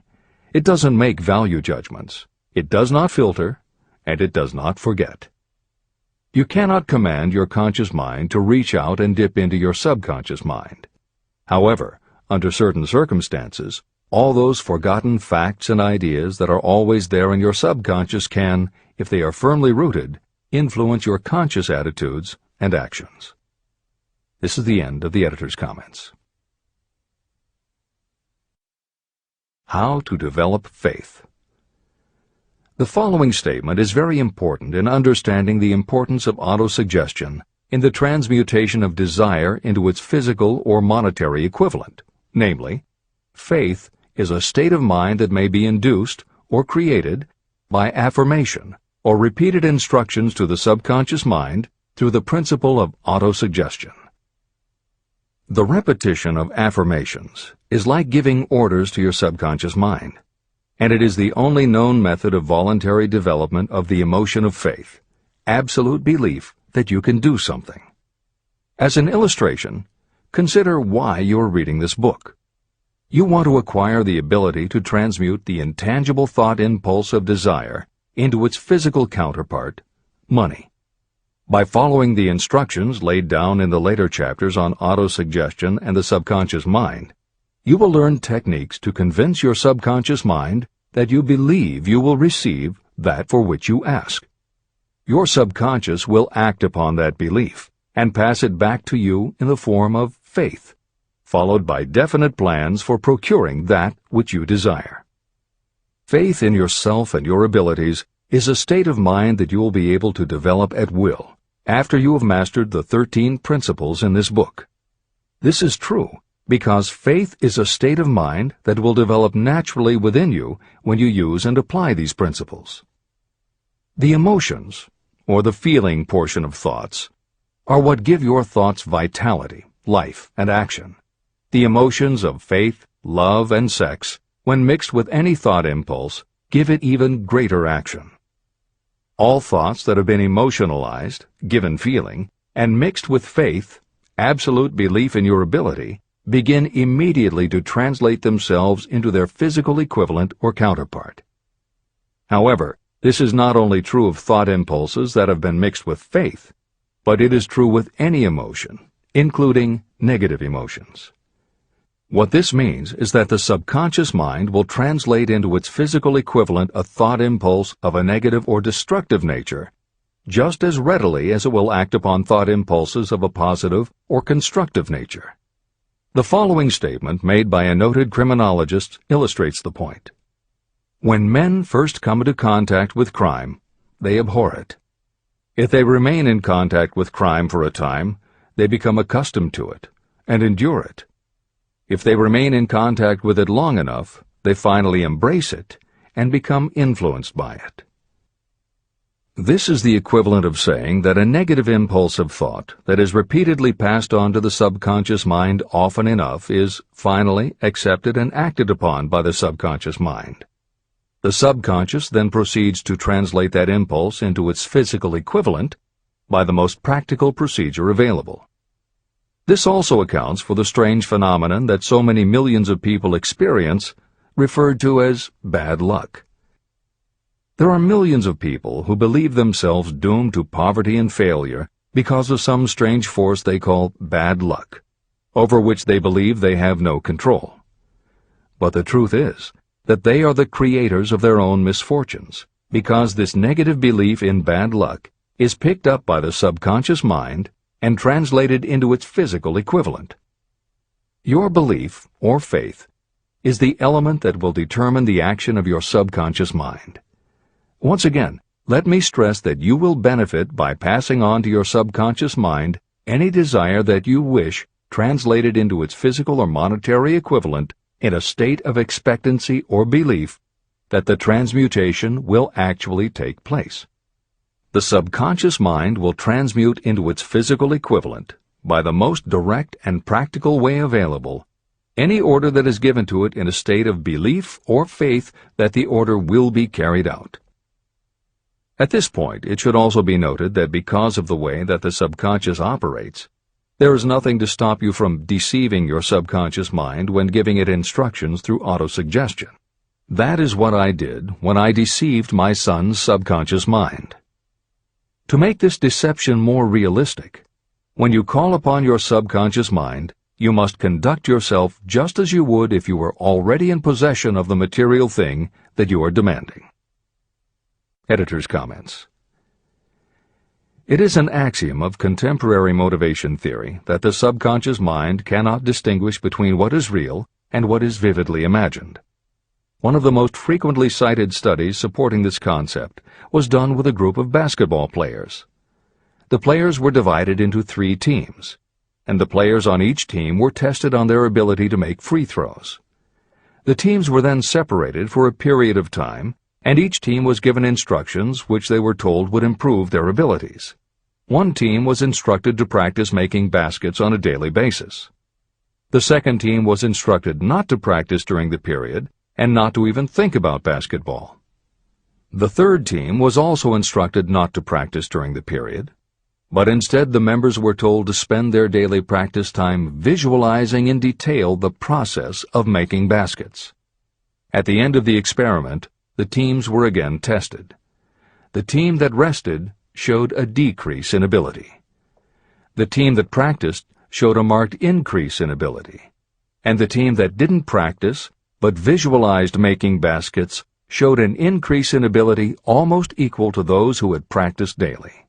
Speaker 1: It doesn't make value judgments. It does not filter, and it does not forget. You cannot command your conscious mind to reach out and dip into your subconscious mind. However, under certain circumstances, all those forgotten facts and ideas that are always there in your subconscious can, if they are firmly rooted, influence your conscious attitudes and actions. This is the end of the editor's comments. How to develop faith. The following statement is very important in understanding the importance of autosuggestion in the transmutation of desire into its physical or monetary equivalent, namely, faith is a state of mind that may be induced or created by affirmation or repeated instructions to the subconscious mind through the principle of autosuggestion. The repetition of affirmations is like giving orders to your subconscious mind, and it is the only known method of voluntary development of the emotion of faith, absolute belief that you can do something. As an illustration, consider why you are reading this book. You want to acquire the ability to transmute the intangible thought impulse of desire into its physical counterpart, money. By following the instructions laid down in the later chapters on autosuggestion and the subconscious mind, you will learn techniques to convince your subconscious mind that you believe you will receive that for which you ask. Your subconscious will act upon that belief and pass it back to you in the form of faith, followed by definite plans for procuring that which you desire. Faith in yourself and your abilities is a state of mind that you will be able to develop at will after you have mastered the 13 principles in this book. This is true because faith is a state of mind that will develop naturally within you when you use and apply these principles. The emotions, or the feeling portion of thoughts, are what give your thoughts vitality, life, and action. The emotions of faith, love, and sex, when mixed with any thought impulse, give it even greater action. All thoughts that have been emotionalized, given feeling, and mixed with faith, absolute belief in your ability, begin immediately to translate themselves into their physical equivalent or counterpart. However, this is not only true of thought impulses that have been mixed with faith, but it is true with any emotion, including negative emotions. What this means is that the subconscious mind will translate into its physical equivalent a thought impulse of a negative or destructive nature just as readily as it will act upon thought impulses of a positive or constructive nature. The following statement made by a noted criminologist illustrates the point. When men first come into contact with crime, they abhor it. If they remain in contact with crime for a time, they become accustomed to it and endure it. If they remain in contact with it long enough, they finally embrace it and become influenced by it. This is the equivalent of saying that a negative impulse of thought that is repeatedly passed on to the subconscious mind often enough is finally accepted and acted upon by the subconscious mind. The subconscious then proceeds to translate that impulse into its physical equivalent by the most practical procedure available. This also accounts for the strange phenomenon that so many millions of people experience, referred to as bad luck. There are millions of people who believe themselves doomed to poverty and failure because of some strange force they call bad luck, over which they believe they have no control. But the truth is that they are the creators of their own misfortunes, because this negative belief in bad luck is picked up by the subconscious mind and translated into its physical equivalent. Your belief, or faith, is the element that will determine the action of your subconscious mind. Once again, let me stress that you will benefit by passing on to your subconscious mind any desire that you wish translated into its physical or monetary equivalent in a state of expectancy or belief that the transmutation will actually take place. The subconscious mind will transmute into its physical equivalent, by the most direct and practical way available, any order that is given to it in a state of belief or faith that the order will be carried out. At this point, it should also be noted that because of the way that the subconscious operates, there is nothing to stop you from deceiving your subconscious mind when giving it instructions through autosuggestion. That is what I did when I deceived my son's subconscious mind. To make this deception more realistic, when you call upon your subconscious mind, you must conduct yourself just as you would if you were already in possession of the material thing that you are demanding. Editor's comments. It is an axiom of contemporary motivation theory that the subconscious mind cannot distinguish between what is real and what is vividly imagined. One of the most frequently cited studies supporting this concept was done with a group of basketball players. The players were divided into 3 teams, and the players on each team were tested on their ability to make free throws. The teams were then separated for a period of time, and each team was given instructions which they were told would improve their abilities. One team was instructed to practice making baskets on a daily basis. The second team was instructed not to practice during the period and not to even think about basketball. The third team was also instructed not to practice during the period, but instead the members were told to spend their daily practice time visualizing in detail the process of making baskets. At the end of the experiment, the teams were again tested. The team that rested showed a decrease in ability. The team that practiced showed a marked increase in ability. And the team that didn't practice but visualized making baskets showed an increase in ability almost equal to those who had practiced daily.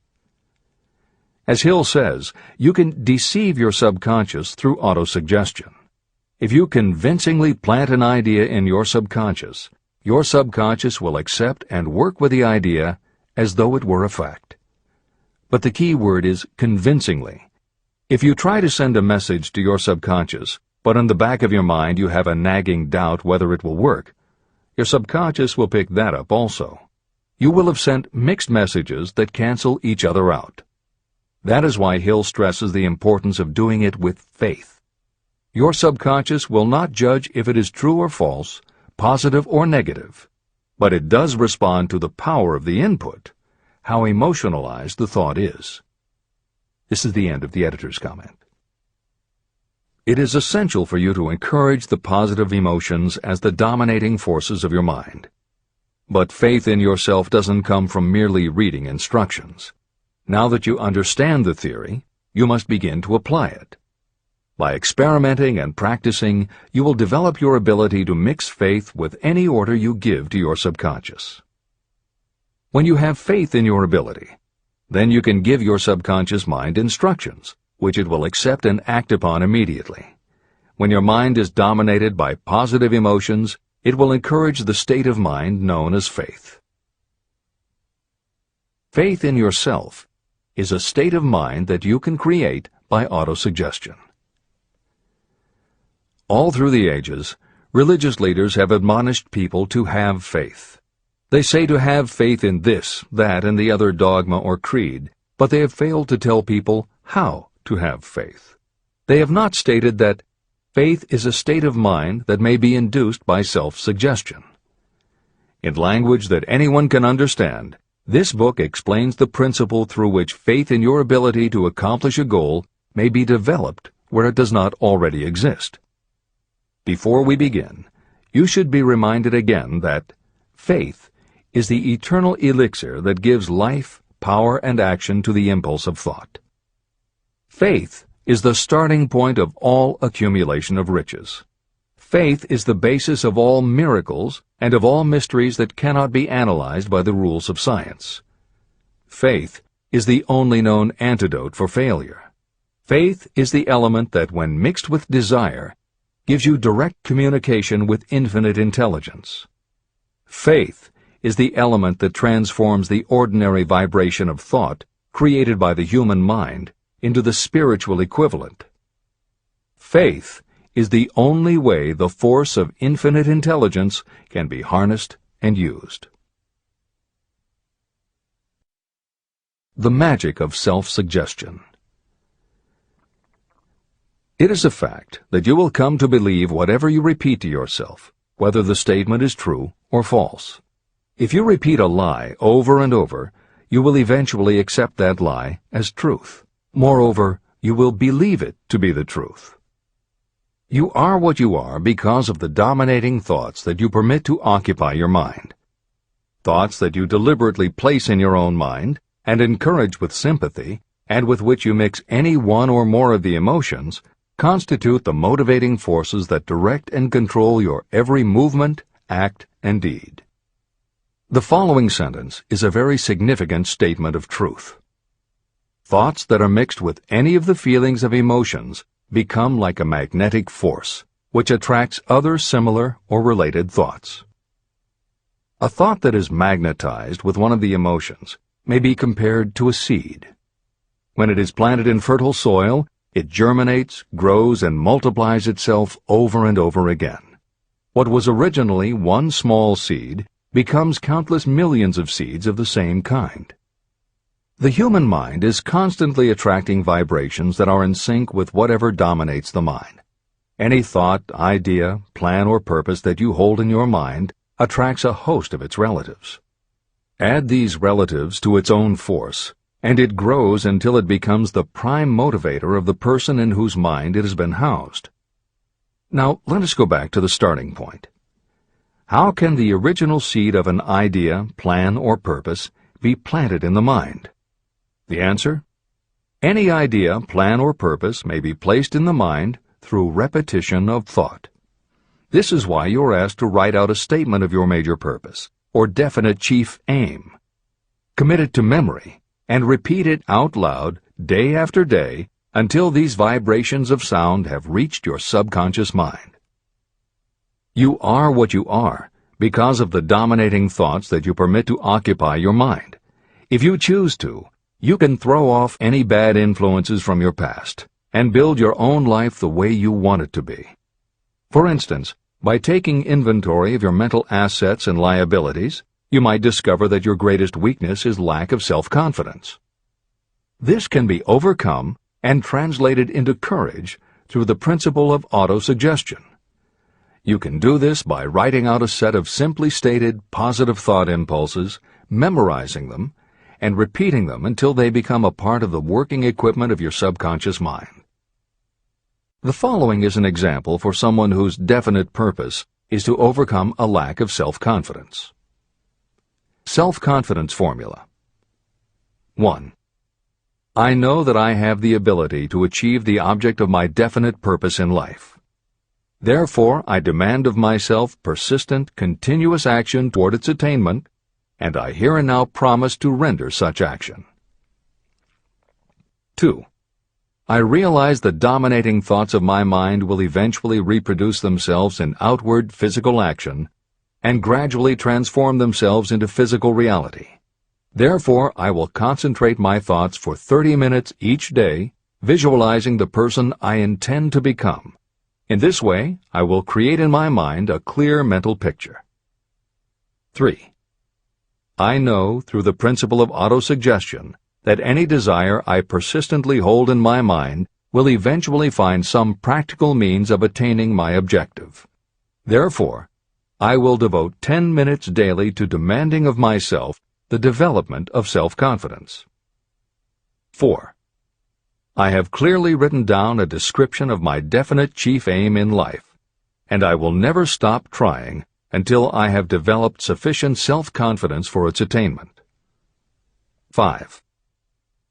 Speaker 1: As Hill says, you can deceive your subconscious through autosuggestion. If you convincingly plant an idea in your subconscious will accept and work with the idea as though it were a fact. But the key word is convincingly. If you try to send a message to your subconscious, but in the back of your mind you have a nagging doubt whether it will work, your subconscious will pick that up also. You will have sent mixed messages that cancel each other out. That is why Hill stresses the importance of doing it with faith. Your subconscious will not judge if it is true or false, positive or negative, but it does respond to the power of the input, how emotionalized the thought is. This is the end of the editor's comment. It is essential for you to encourage the positive emotions as the dominating forces of your mind. But faith in yourself doesn't come from merely reading instructions. Now that you understand the theory, you must begin to apply it. By experimenting and practicing, you will develop your ability to mix faith with any order you give to your subconscious. When you have faith in your ability, then you can give your subconscious mind instructions, which it will accept and act upon immediately. When your mind is dominated by positive emotions, it will encourage the state of mind known as faith. Faith in yourself is a state of mind that you can create by autosuggestion. All through the ages, religious leaders have admonished people to have faith. They say to have faith in this, that, and the other dogma or creed, but they have failed to tell people how to have faith. They have not stated that faith is a state of mind that may be induced by self-suggestion. In language that anyone can understand, this book explains the principle through which faith in your ability to accomplish a goal may be developed where it does not already exist. Before we begin, you should be reminded again that faith is the eternal elixir that gives life, power, and action to the impulse of thought. Faith is the starting point of all accumulation of riches. Faith is the basis of all miracles and of all mysteries that cannot be analyzed by the rules of science. Faith is the only known antidote for failure. Faith is the element that, when mixed with desire, gives you direct communication with infinite intelligence. Faith is the element that transforms the ordinary vibration of thought created by the human mind into the spiritual equivalent. Faith is the only way the force of infinite intelligence can be harnessed and used. The magic of self-suggestion. It is a fact that you will come to believe whatever you repeat to yourself, whether the statement is true or false. If you repeat a lie over and over, you will eventually accept that lie as truth. Moreover, you will believe it to be the truth. You are what you are because of the dominating thoughts that you permit to occupy your mind. Thoughts that you deliberately place in your own mind and encourage with sympathy, and with which you mix any one or more of the emotions, constitute the motivating forces that direct and control your every movement, act, and deed. The following sentence is a very significant statement of truth. Thoughts that are mixed with any of the feelings of emotions become like a magnetic force, which attracts other similar or related thoughts. A thought that is magnetized with one of the emotions may be compared to a seed. When it is planted in fertile soil, it germinates, grows, and multiplies itself over and over again. What was originally one small seed becomes countless millions of seeds of the same kind. The human mind is constantly attracting vibrations that are in sync with whatever dominates the mind. Any thought, idea, plan, or purpose that you hold in your mind attracts a host of its relatives. Add these relatives to its own force, and it grows until it becomes the prime motivator of the person in whose mind it has been housed. Now, let us go back to the starting point. How can the original seed of an idea, plan, or purpose be planted in the mind? The answer? Any idea, plan, or purpose may be placed in the mind through repetition of thought. This is why you are asked to write out a statement of your major purpose, or definite chief aim. Commit it to memory, and repeat it out loud day after day until these vibrations of sound have reached your subconscious mind. You are what you are because of the dominating thoughts that you permit to occupy your mind. If you choose to, you can throw off any bad influences from your past and build your own life the way you want it to be. For instance, by taking inventory of your mental assets and liabilities, you might discover that your greatest weakness is lack of self-confidence. This can be overcome and translated into courage through the principle of autosuggestion. You can do this by writing out a set of simply stated positive thought impulses, memorizing them, and repeating them until they become a part of the working equipment of your subconscious mind. The following is an example for someone whose definite purpose is to overcome a lack of self-confidence. Self-confidence formula. 1. I know that I have the ability to achieve the object of my definite purpose in life. Therefore, I demand of myself persistent, continuous action toward its attainment, and I here and now promise to render such action. 2. I realize the dominating thoughts of my mind will eventually reproduce themselves in outward physical action and gradually transform themselves into physical reality. Therefore, I will concentrate my thoughts for 30 minutes each day, visualizing the person I intend to become. In this way, I will create in my mind a clear mental picture. 3. I know, through the principle of autosuggestion, that any desire I persistently hold in my mind will eventually find some practical means of attaining my objective. Therefore, I will devote 10 minutes daily to demanding of myself the development of self-confidence. 4. I have clearly written down a description of my definite chief aim in life, and I will never stop trying until I have developed sufficient self-confidence for its attainment. 5.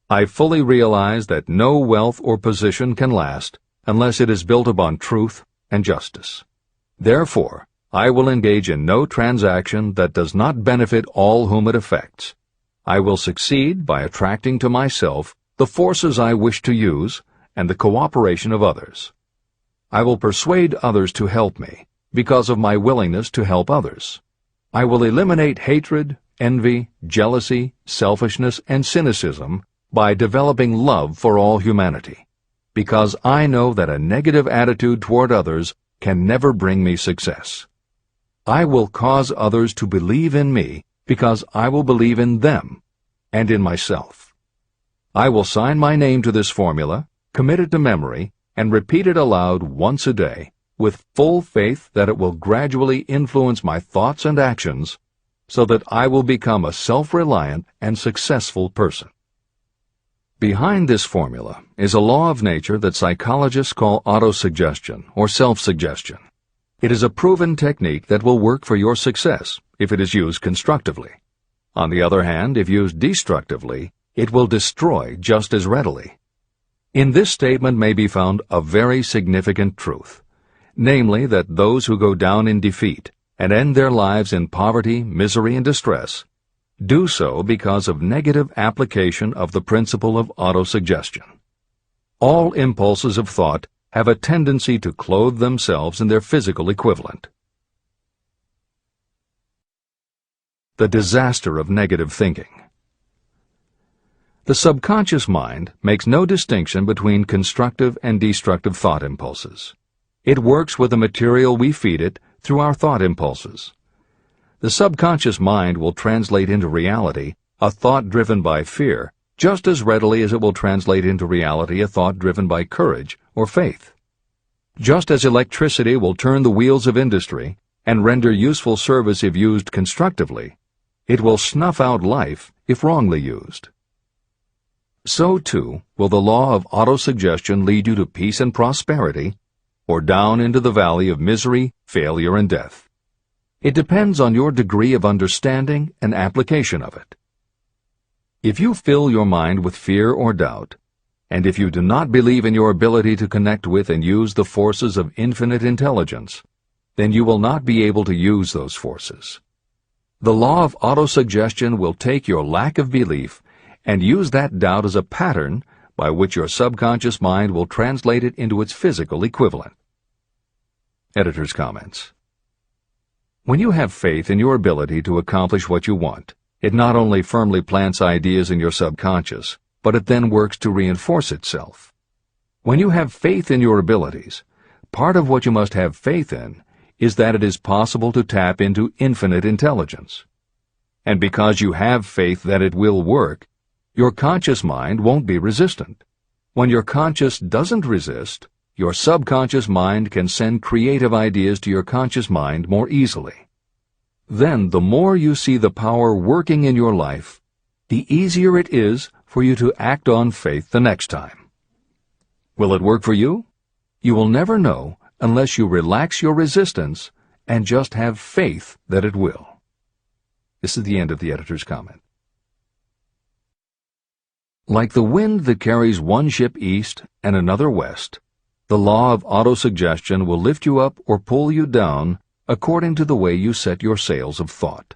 Speaker 1: I fully realize that no wealth or position can last unless it is built upon truth and justice. Therefore, I will engage in no transaction that does not benefit all whom it affects. I will succeed by attracting to myself the forces I wish to use and the cooperation of others. I will persuade others to help me because of my willingness to help others. I will eliminate hatred, envy, jealousy, selfishness, and cynicism by developing love for all humanity. because I know that a negative attitude toward others can never bring me success. I will cause others to believe in me because I will believe in them and in myself. I will sign my name to this formula, commit it to memory, and repeat it aloud once a day, with full faith that it will gradually influence my thoughts and actions so that I will become a self-reliant and successful person. Behind this formula is a law of nature that psychologists call autosuggestion or self-suggestion. It is a proven technique that will work for your success if it is used constructively. On the other hand, if used destructively, it will destroy just as readily. In this statement may be found a very significant truth, namely that those who go down in defeat and end their lives in poverty, misery, and distress do so because of negative application of the principle of autosuggestion. All impulses of thought have a tendency to clothe themselves in their physical equivalent. The disaster of negative thinking. The subconscious mind makes no distinction between constructive and destructive thought impulses. It works with the material we feed it through our thought impulses. The subconscious mind will translate into reality a thought driven by fear just as readily as it will translate into reality a thought driven by courage or faith. Just as electricity will turn the wheels of industry and render useful service if used constructively, it will snuff out life if wrongly used. So, too, will the law of autosuggestion lead you to peace and prosperity, or down into the valley of misery, failure, and death. It depends on your degree of understanding and application of it. If you fill your mind with fear or doubt, and if you do not believe in your ability to connect with and use the forces of infinite intelligence, then you will not be able to use those forces. The law of autosuggestion will take your lack of belief and use that doubt as a pattern by which your subconscious mind will translate it into its physical equivalent. Editor's comments. When you have faith in your ability to accomplish what you want, it not only firmly plants ideas in your subconscious, but it then works to reinforce itself. When you have faith in your abilities, part of what you must have faith in is that it is possible to tap into infinite intelligence. And because you have faith that it will work, your conscious mind won't be resistant. When your conscious doesn't resist, your subconscious mind can send creative ideas to your conscious mind more easily. Then, the more you see the power working in your life, the easier it is for you to act on faith the next time. Will it work for you? You will never know unless you relax your resistance and just have faith that it will. This is the end of the editor's comment. Like the wind that carries one ship east and another west, the law of autosuggestion will lift you up or pull you down according to the way you set your sails of thought.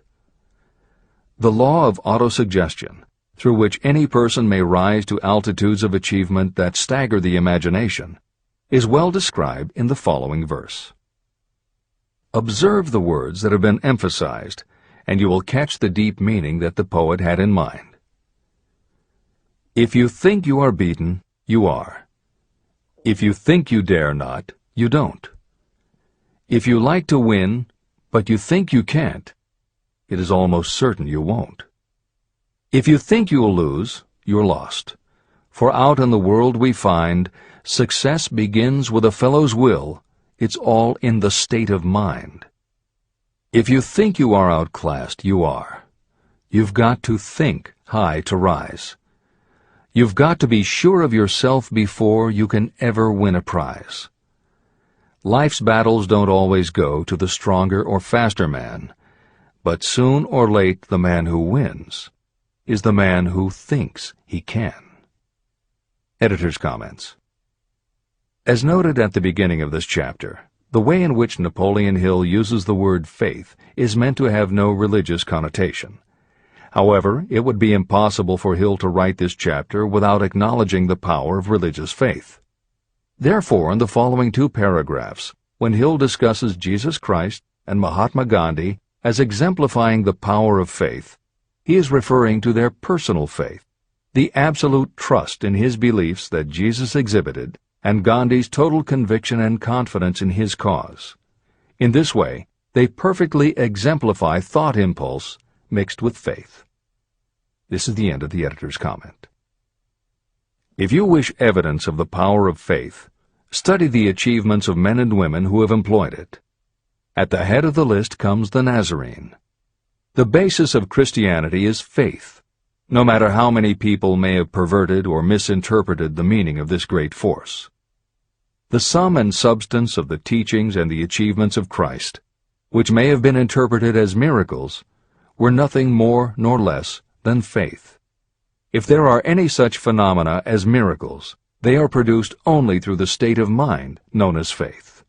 Speaker 1: The law of autosuggestion, through which any person may rise to altitudes of achievement that stagger the imagination, is well described in the following verse. Observe the words that have been emphasized, and you will catch the deep meaning that the poet had in mind. If you think you are beaten, you are. If you think you dare not, you don't. If you like to win, but you think you can't, it is almost certain you won't. If you think you'll lose, you're lost. For out in the world we find, success begins with a fellow's will. It's all in the state of mind. If you think you are outclassed, you are. You've got to think high to rise. You've got to be sure of yourself before you can ever win a prize. Life's battles don't always go to the stronger or faster man, but soon or late the man who wins is the man who thinks he can. Editor's comments. As noted at the beginning of this chapter, the way in which Napoleon Hill uses the word faith is meant to have no religious connotation. However, it would be impossible for Hill to write this chapter without acknowledging the power of religious faith. Therefore, in the following 2 paragraphs, when Hill discusses Jesus Christ and Mahatma Gandhi as exemplifying the power of faith, he is referring to their personal faith, the absolute trust in his beliefs that Jesus exhibited and Gandhi's total conviction and confidence in his cause. In this way, they perfectly exemplify thought impulse mixed with faith. This is the end of the editor's comment. If you wish evidence of the power of faith, study the achievements of men and women who have employed it. At the head of the list comes the Nazarene. The basis of Christianity is faith, no matter how many people may have perverted or misinterpreted the meaning of this great force. The sum and substance of the teachings and the achievements of Christ, which may have been interpreted as miracles, were nothing more nor less than faith. If there are any such phenomena as miracles, they are produced only through the state of mind known as faith.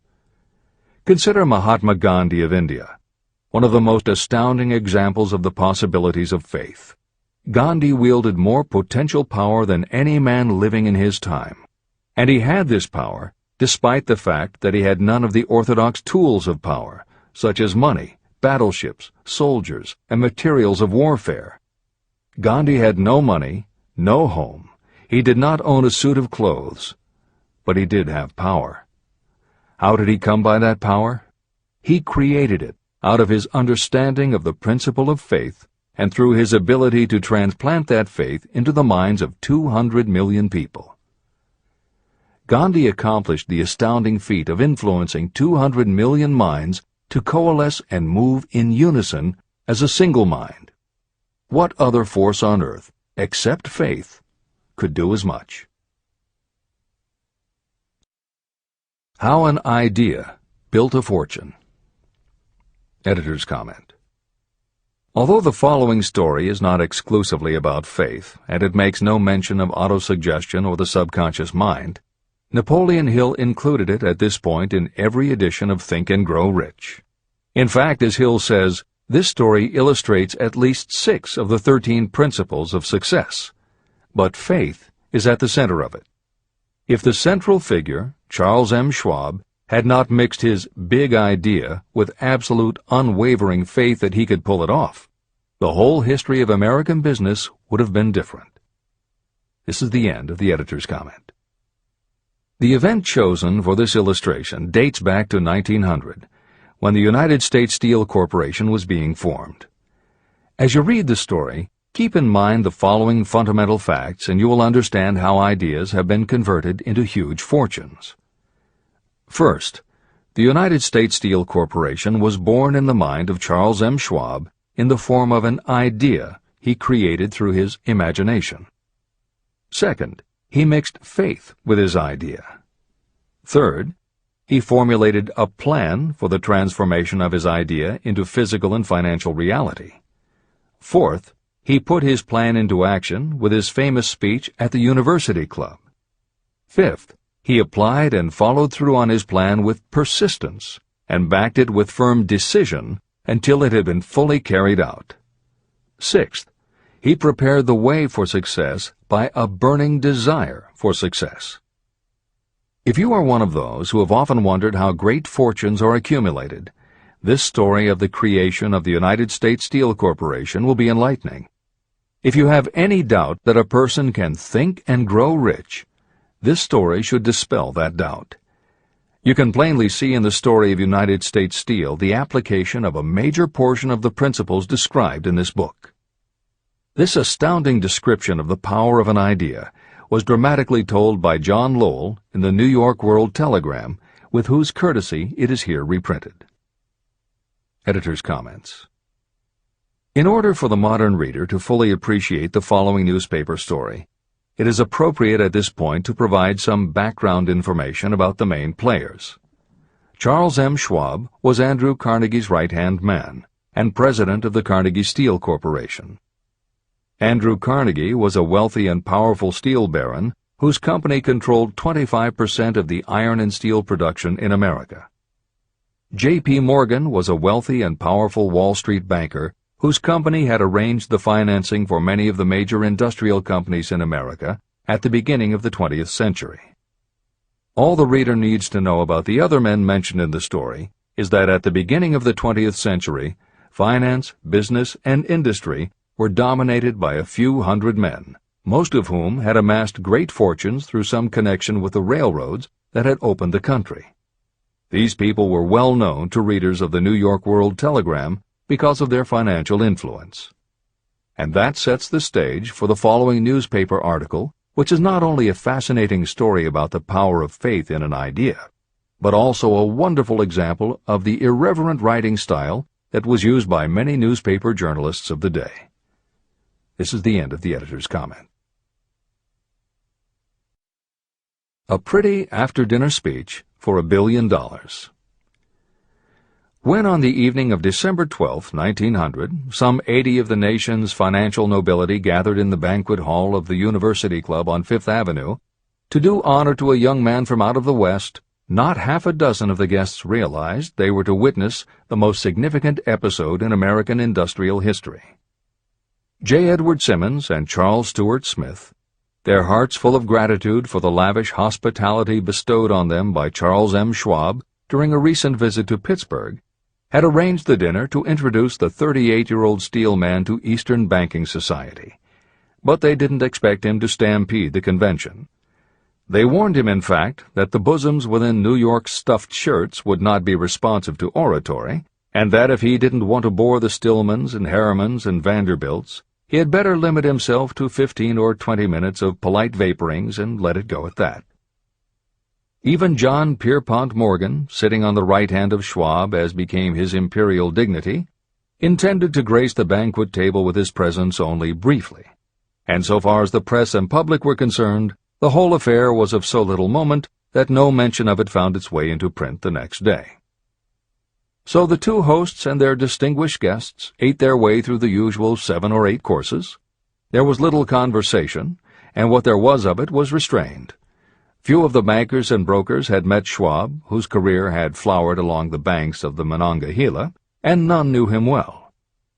Speaker 1: Consider Mahatma Gandhi of India, one of the most astounding examples of the possibilities of faith. Gandhi wielded more potential power than any man living in his time, and he had this power despite the fact that he had none of the orthodox tools of power, such as money, battleships, soldiers, and materials of warfare. Gandhi had no money, no home. He did not own a suit of clothes, but he did have power. How did he come by that power? He created it out of his understanding of the principle of faith and through his ability to transplant that faith into the minds of 200 million people. Gandhi accomplished the astounding feat of influencing 200 million minds to coalesce and move in unison as a single mind. What other force on earth, except faith, could do as much? How an idea built a fortune. Editor's comment. Although the following story is not exclusively about faith, and it makes no mention of autosuggestion or the subconscious mind, Napoleon Hill included it at this point in every edition of Think and Grow Rich. In fact, as Hill says, this story illustrates at least 6 of the 13 principles of success, but faith is at the center of it. If the central figure, Charles M. Schwab, had not mixed his big idea with absolute unwavering faith that he could pull it off, the whole history of American business would have been different. This is the end of the editor's comment. The event chosen for this illustration dates back to 1900, when the United States Steel Corporation was being formed. As you read the story, keep in mind the following fundamental facts and you will understand how ideas have been converted into huge fortunes. First, the United States Steel Corporation was born in the mind of Charles M. Schwab in the form of an idea he created through his imagination. Second, he mixed faith with his idea. Third, he formulated a plan for the transformation of his idea into physical and financial reality. Fourth, he put his plan into action with his famous speech at the University Club. Fifth, he applied and followed through on his plan with persistence and backed it with firm decision until it had been fully carried out. Sixth, he prepared the way for success by a burning desire for success. If you are one of those who have often wondered how great fortunes are accumulated, this story of the creation of the United States Steel Corporation will be enlightening. If you have any doubt that a person can think and grow rich, this story should dispel that doubt. You can plainly see in the story of United States Steel the application of a major portion of the principles described in this book. This astounding description of the power of an idea was dramatically told by John Lowell in the New York World Telegram, with whose courtesy it is here reprinted. Editor's comments. In order for the modern reader to fully appreciate the following newspaper story, it is appropriate at this point to provide some background information about the main players. Charles M. Schwab was Andrew Carnegie's right-hand man and president of the Carnegie Steel Corporation. Andrew Carnegie was a wealthy and powerful steel baron whose company controlled 25% of the iron and steel production in America. J.P. Morgan was a wealthy and powerful Wall Street banker whose company had arranged the financing for many of the major industrial companies in America at the beginning of the 20th century. All the reader needs to know about the other men mentioned in the story is that at the beginning of the 20th century, finance, business, and industry were dominated by a few hundred men, most of whom had amassed great fortunes through some connection with the railroads that had opened the country. These people were well known to readers of the New York World Telegram because of their financial influence. And that sets the stage for the following newspaper article, which is not only a fascinating story about the power of faith in an idea, but also a wonderful example of the irreverent writing style that was used by many newspaper journalists of the day. This is the end of the editor's comment. A pretty after-dinner speech for $1 billion. When on the evening of December 12, 1900, some 80 of the nation's financial nobility gathered in the banquet hall of the University Club on Fifth Avenue to do honor to a young man from out of the West, not half a dozen of the guests realized they were to witness the most significant episode in American industrial history. J. Edward Simmons and Charles Stewart Smith, their hearts full of gratitude for the lavish hospitality bestowed on them by Charles M. Schwab during a recent visit to Pittsburgh, had arranged the dinner to introduce the 38-year-old steel man to Eastern banking society. But they didn't expect him to stampede the convention. They warned him, in fact, that the bosoms within New York's stuffed shirts would not be responsive to oratory, and that if he didn't want to bore the Stillmans and Harrimans and Vanderbilts, he had better limit himself to 15 or 20 minutes of polite vaporings and let it go at that. Even John Pierpont Morgan, sitting on the right hand of Schwab as became his imperial dignity, intended to grace the banquet table with his presence only briefly, and so far as the press and public were concerned, the whole affair was of so little moment that no mention of it found its way into print the next day. So the two hosts and their distinguished guests ate their way through the usual 7 or 8 courses. There was little conversation, and what there was of it was restrained. Few of the bankers and brokers had met Schwab, whose career had flowered along the banks of the Monongahela, and none knew him well.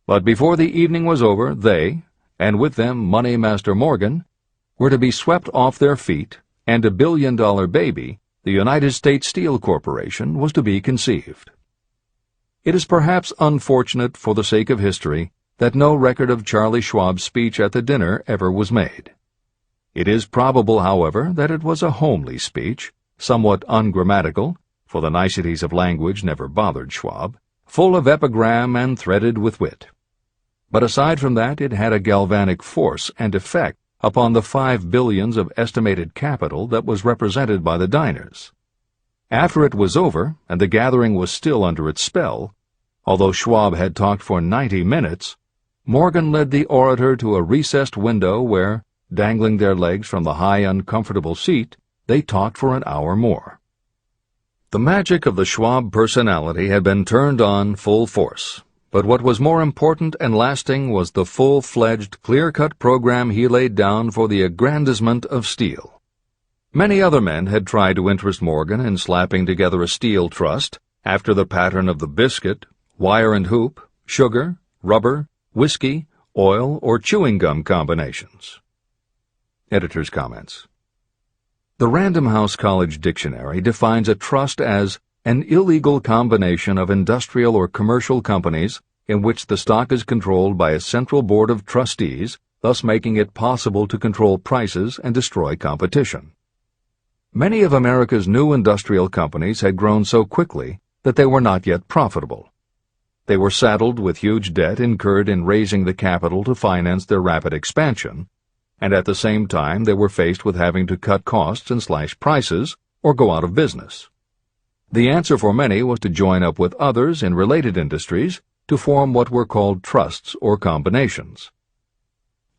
Speaker 1: But before the evening was over, they, and with them Money Master Morgan, were to be swept off their feet, and $1 billion baby, the United States Steel Corporation, was to be conceived. It is perhaps unfortunate for the sake of history that no record of Charlie Schwab's speech at the dinner ever was made. It is probable, however, that it was a homely speech, somewhat ungrammatical, for the niceties of language never bothered Schwab, full of epigram and threaded with wit. But aside from that, it had a galvanic force and effect upon the 5 billions of estimated capital that was represented by the diners. After it was over, and the gathering was still under its spell, although Schwab had talked for 90 minutes, Morgan led the orator to a recessed window where, dangling their legs from the high, uncomfortable seat, they talked for an hour more. The magic of the Schwab personality had been turned on full force, but what was more important and lasting was the full-fledged, clear-cut program he laid down for the aggrandizement of steel. Many other men had tried to interest Morgan in slapping together a steel trust after the pattern of the biscuit, wire and hoop, sugar, rubber, whiskey, oil, or chewing gum combinations. Editor's comments. The Random House College Dictionary defines a trust as an illegal combination of industrial or commercial companies in which the stock is controlled by a central board of trustees, thus making it possible to control prices and destroy competition. Many of America's new industrial companies had grown so quickly that they were not yet profitable. They were saddled with huge debt incurred in raising the capital to finance their rapid expansion, and at the same time they were faced with having to cut costs and slash prices or go out of business. The answer for many was to join up with others in related industries to form what were called trusts or combinations.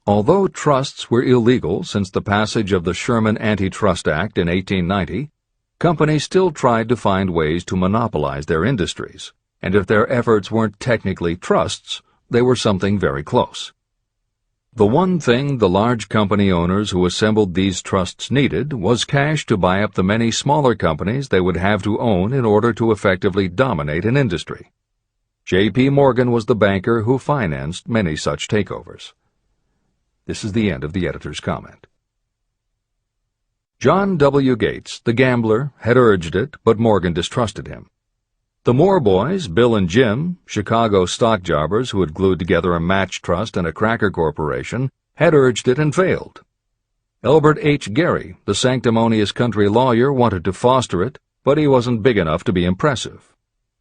Speaker 1: Although trusts were illegal since the passage of the Sherman Antitrust Act in 1890, companies still tried to find ways to monopolize their industries, and if their efforts weren't technically trusts, they were something very close. The one thing the large company owners who assembled these trusts needed was cash to buy up the many smaller companies they would have to own in order to effectively dominate an industry. J.P. Morgan was the banker who financed many such takeovers. This is the end of the editor's comment. John W. Gates, the gambler, had urged it, but Morgan distrusted him. The Moore boys, Bill and Jim, Chicago stock jobbers who had glued together a match trust and a cracker corporation, had urged it and failed. Elbert H. Gerry, the sanctimonious country lawyer, wanted to foster it, but he wasn't big enough to be impressive.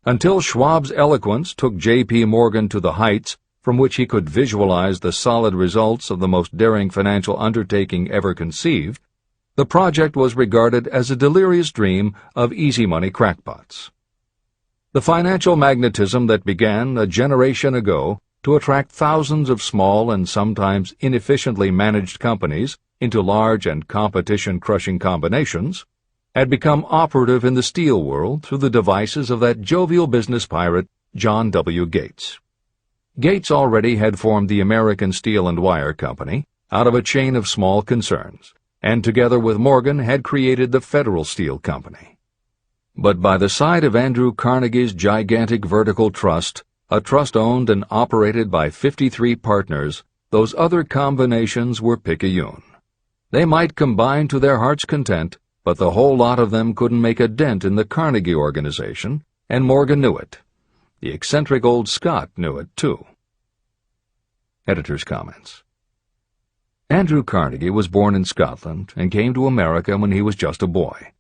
Speaker 1: Until Schwab's eloquence took J.P. Morgan to the heights from which he could visualize the solid results of the most daring financial undertaking ever conceived, the project was regarded as a delirious dream of easy-money crackpots. The financial magnetism that began a generation ago to attract thousands of small and sometimes inefficiently managed companies into large and competition-crushing combinations had become operative in the steel world through the devices of that jovial business pirate, John W. Gates. Gates already had formed the American Steel and Wire Company out of a chain of small concerns, and together with Morgan had created the Federal Steel Company. But by the side of Andrew Carnegie's gigantic vertical trust, a trust owned and operated by 53 partners, those other combinations were picayune. They might combine to their heart's content, but the whole lot of them couldn't make a dent in the Carnegie organization, and Morgan knew it. The eccentric old Scot knew it, too. Editor's comments. Andrew Carnegie was born in Scotland and came to America when he was just a boy.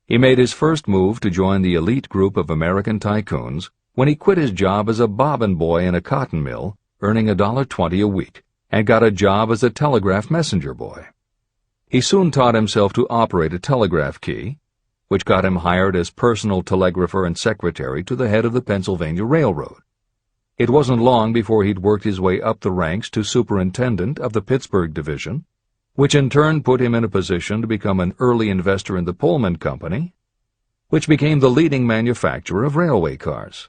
Speaker 1: He made his first move to join the elite group of American tycoons when he quit his job as a bobbin boy in a cotton mill, earning $1.20 a week, and got a job as a telegraph messenger boy. He soon taught himself to operate a telegraph key, which got him hired as personal telegrapher and secretary to the head of the Pennsylvania Railroad. It wasn't long before he'd worked his way up the ranks to superintendent of the Pittsburgh division, which in turn put him in a position to become an early investor in the Pullman Company, which became the leading manufacturer of railway cars.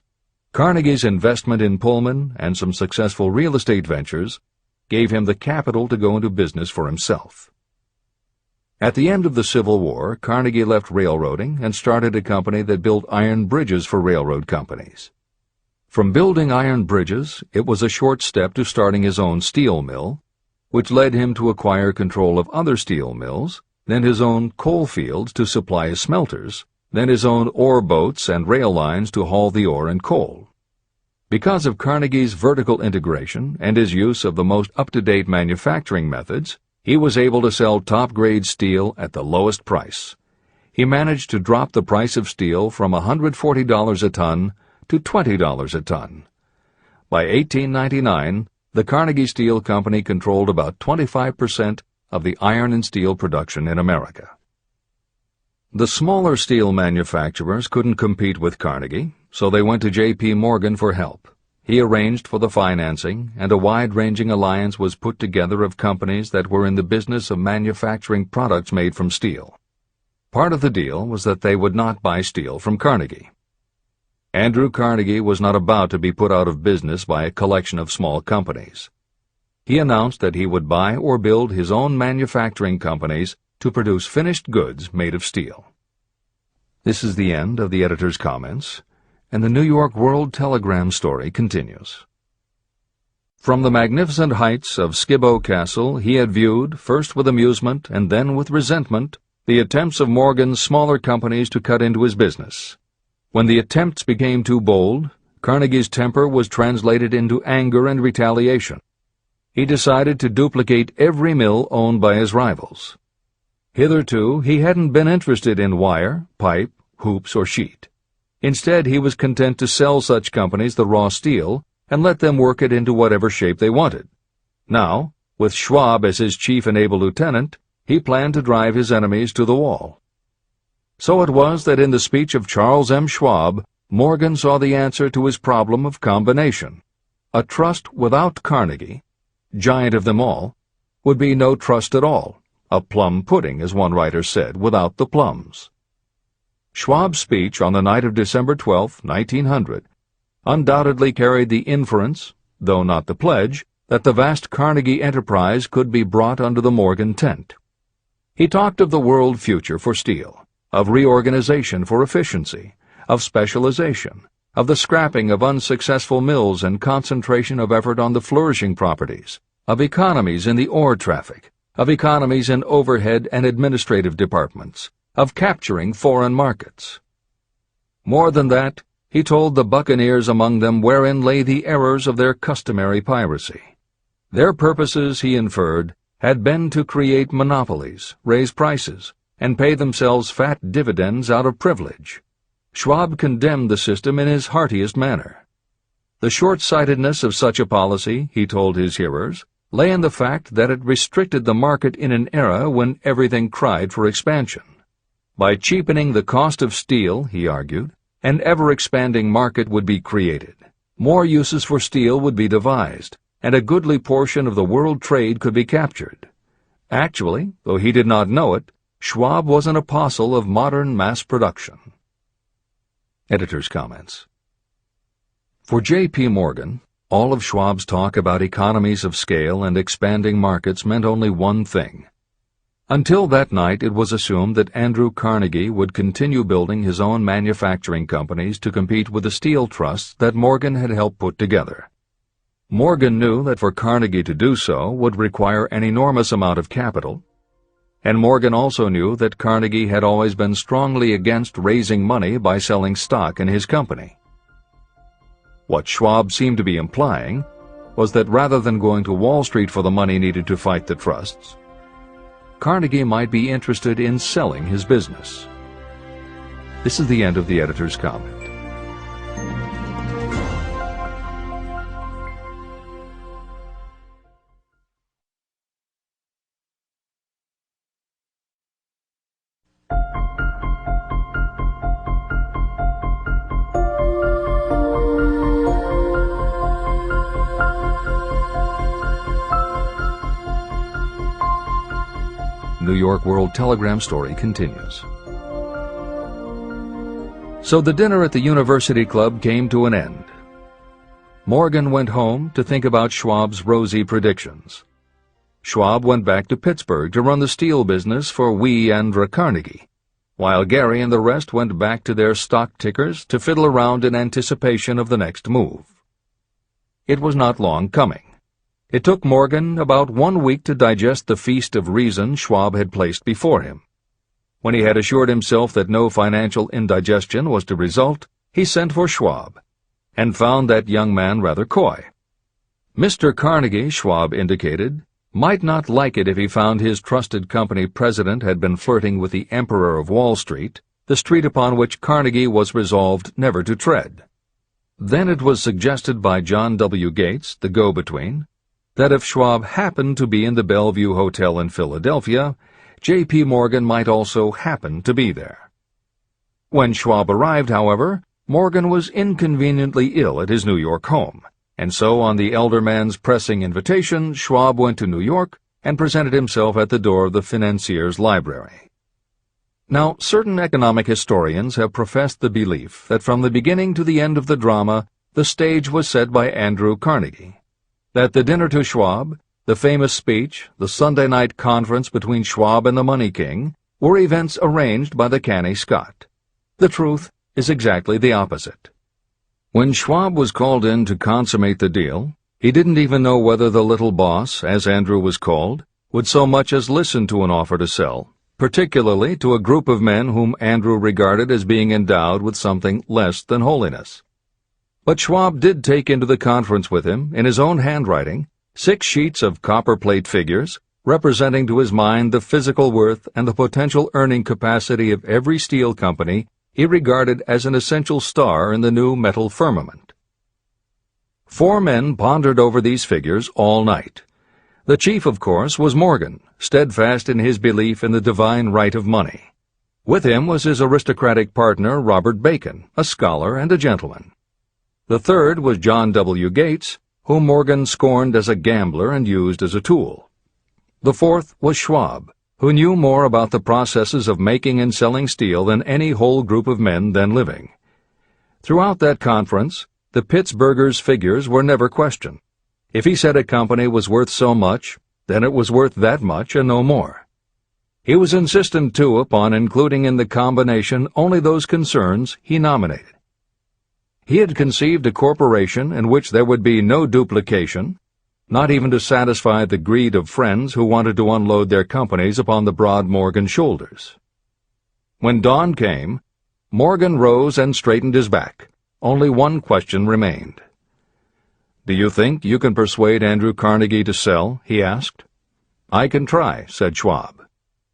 Speaker 1: Carnegie's investment in Pullman and some successful real estate ventures gave him the capital to go into business for himself. At the end of the Civil War, Carnegie left railroading and started a company that built iron bridges for railroad companies. From building iron bridges, it was a short step to starting his own steel mill, which led him to acquire control of other steel mills, then his own coal fields to supply his smelters, then his own ore boats and rail lines to haul the ore and coal. Because of Carnegie's vertical integration and his use of the most up-to-date manufacturing methods, he was able to sell top-grade steel at the lowest price. He managed to drop the price of steel from $140 a ton to $20 a ton. By 1899, the Carnegie Steel Company controlled about 25% of the iron and steel production in America. The smaller steel manufacturers couldn't compete with Carnegie, so they went to J.P. Morgan for help. He arranged for the financing, and a wide-ranging alliance was put together of companies that were in the business of manufacturing products made from steel. Part of the deal was that they would not buy steel from Carnegie. Andrew Carnegie was not about to be put out of business by a collection of small companies. He announced that he would buy or build his own manufacturing companies to produce finished goods made of steel. This is the end of the editor's comments, and the New York World Telegram story continues. From the magnificent heights of Skibo Castle he had viewed, first with amusement and then with resentment, the attempts of Morgan's smaller companies to cut into his business. When the attempts became too bold, Carnegie's temper was translated into anger and retaliation. He decided to duplicate every mill owned by his rivals. Hitherto, he hadn't been interested in wire, pipe, hoops, or sheet. Instead, he was content to sell such companies the raw steel and let them work it into whatever shape they wanted. Now, with Schwab as his chief and able lieutenant, he planned to drive his enemies to the wall. So it was that in the speech of Charles M. Schwab, Morgan saw the answer to his problem of combination. A trust without Carnegie, giant of them all, would be no trust at all, a plum pudding, as one writer said, without the plums. Schwab's speech on the night of December 12, 1900, undoubtedly carried the inference, though not the pledge, that the vast Carnegie enterprise could be brought under the Morgan tent. He talked of the world future for steel, of reorganization for efficiency, of specialization, of the scrapping of unsuccessful mills and concentration of effort on the flourishing properties, of economies in the ore traffic, of economies in overhead and administrative departments, of capturing foreign markets. More than that, he told the buccaneers among them wherein lay the errors of their customary piracy. Their purposes, he inferred, had been to create monopolies, raise prices, and pay themselves fat dividends out of privilege. Schwab condemned the system in his heartiest manner. The short-sightedness of such a policy, he told his hearers, lay in the fact that it restricted the market in an era when everything cried for expansion. By cheapening the cost of steel, he argued, an ever-expanding market would be created. More uses for steel would be devised, and a goodly portion of the world trade could be captured. Actually, though he did not know it, Schwab was an apostle of modern mass production. Editor's comments. For J.P. Morgan, all of Schwab's talk about economies of scale and expanding markets meant only one thing. Until that night, it was assumed that Andrew Carnegie would continue building his own manufacturing companies to compete with the steel trusts that Morgan had helped put together. Morgan knew that for Carnegie to do so would require an enormous amount of capital, and Morgan also knew that Carnegie had always been strongly against raising money by selling stock in his company. What Schwab seemed to be implying was that rather than going to Wall Street for the money needed to fight the trusts, Carnegie might be interested in selling his business. This is the end of the editor's comment. New York World Telegram story continues. So the dinner at the University Club came to an end. Morgan went home to think about Schwab's rosy predictions. Schwab went back to Pittsburgh to run the steel business for Andrew Carnegie, while Gary and the rest went back to their stock tickers to fiddle around in anticipation of the next move. It was not long coming. It took Morgan about 1 week to digest the feast of reason Schwab had placed before him. When he had assured himself that no financial indigestion was to result, he sent for Schwab, and found that young man rather coy. Mr. Carnegie, Schwab indicated, might not like it if he found his trusted company president had been flirting with the Emperor of Wall Street, the street upon which Carnegie was resolved never to tread. Then it was suggested by John W. Gates, the go-between, that if Schwab happened to be in the Bellevue Hotel in Philadelphia, J.P. Morgan might also happen to be there. When Schwab arrived, however, Morgan was inconveniently ill at his New York home, and so on the elder man's pressing invitation, Schwab went to New York and presented himself at the door of the financier's library. Now, certain economic historians have professed the belief that from the beginning to the end of the drama, the stage was set by Andrew Carnegie, that the dinner to Schwab, the famous speech, the Sunday night conference between Schwab and the Money King, were events arranged by the canny Scot. The truth is exactly the opposite. When Schwab was called in to consummate the deal, he didn't even know whether the little boss, as Andrew was called, would so much as listen to an offer to sell, particularly to a group of men whom Andrew regarded as being endowed with something less than holiness. But Schwab did take into the conference with him, in his own handwriting, 6 sheets of copperplate figures, representing to his mind the physical worth and the potential earning capacity of every steel company he regarded as an essential star in the new metal firmament. 4 men pondered over these figures all night. The chief, of course, was Morgan, steadfast in his belief in the divine right of money. With him was his aristocratic partner, Robert Bacon, a scholar and a gentleman. The third was John W. Gates, whom Morgan scorned as a gambler and used as a tool. The fourth was Schwab, who knew more about the processes of making and selling steel than any whole group of men then living. Throughout that conference, the Pittsburgher's figures were never questioned. If he said a company was worth so much, then it was worth that much and no more. He was insistent, too, upon including in the combination only those concerns he nominated. He had conceived a corporation in which there would be no duplication, not even to satisfy the greed of friends who wanted to unload their companies upon the broad Morgan shoulders. When dawn came, Morgan rose and straightened his back. Only one question remained. "Do you think you can persuade Andrew Carnegie to sell?" he asked. "I can try," said Schwab.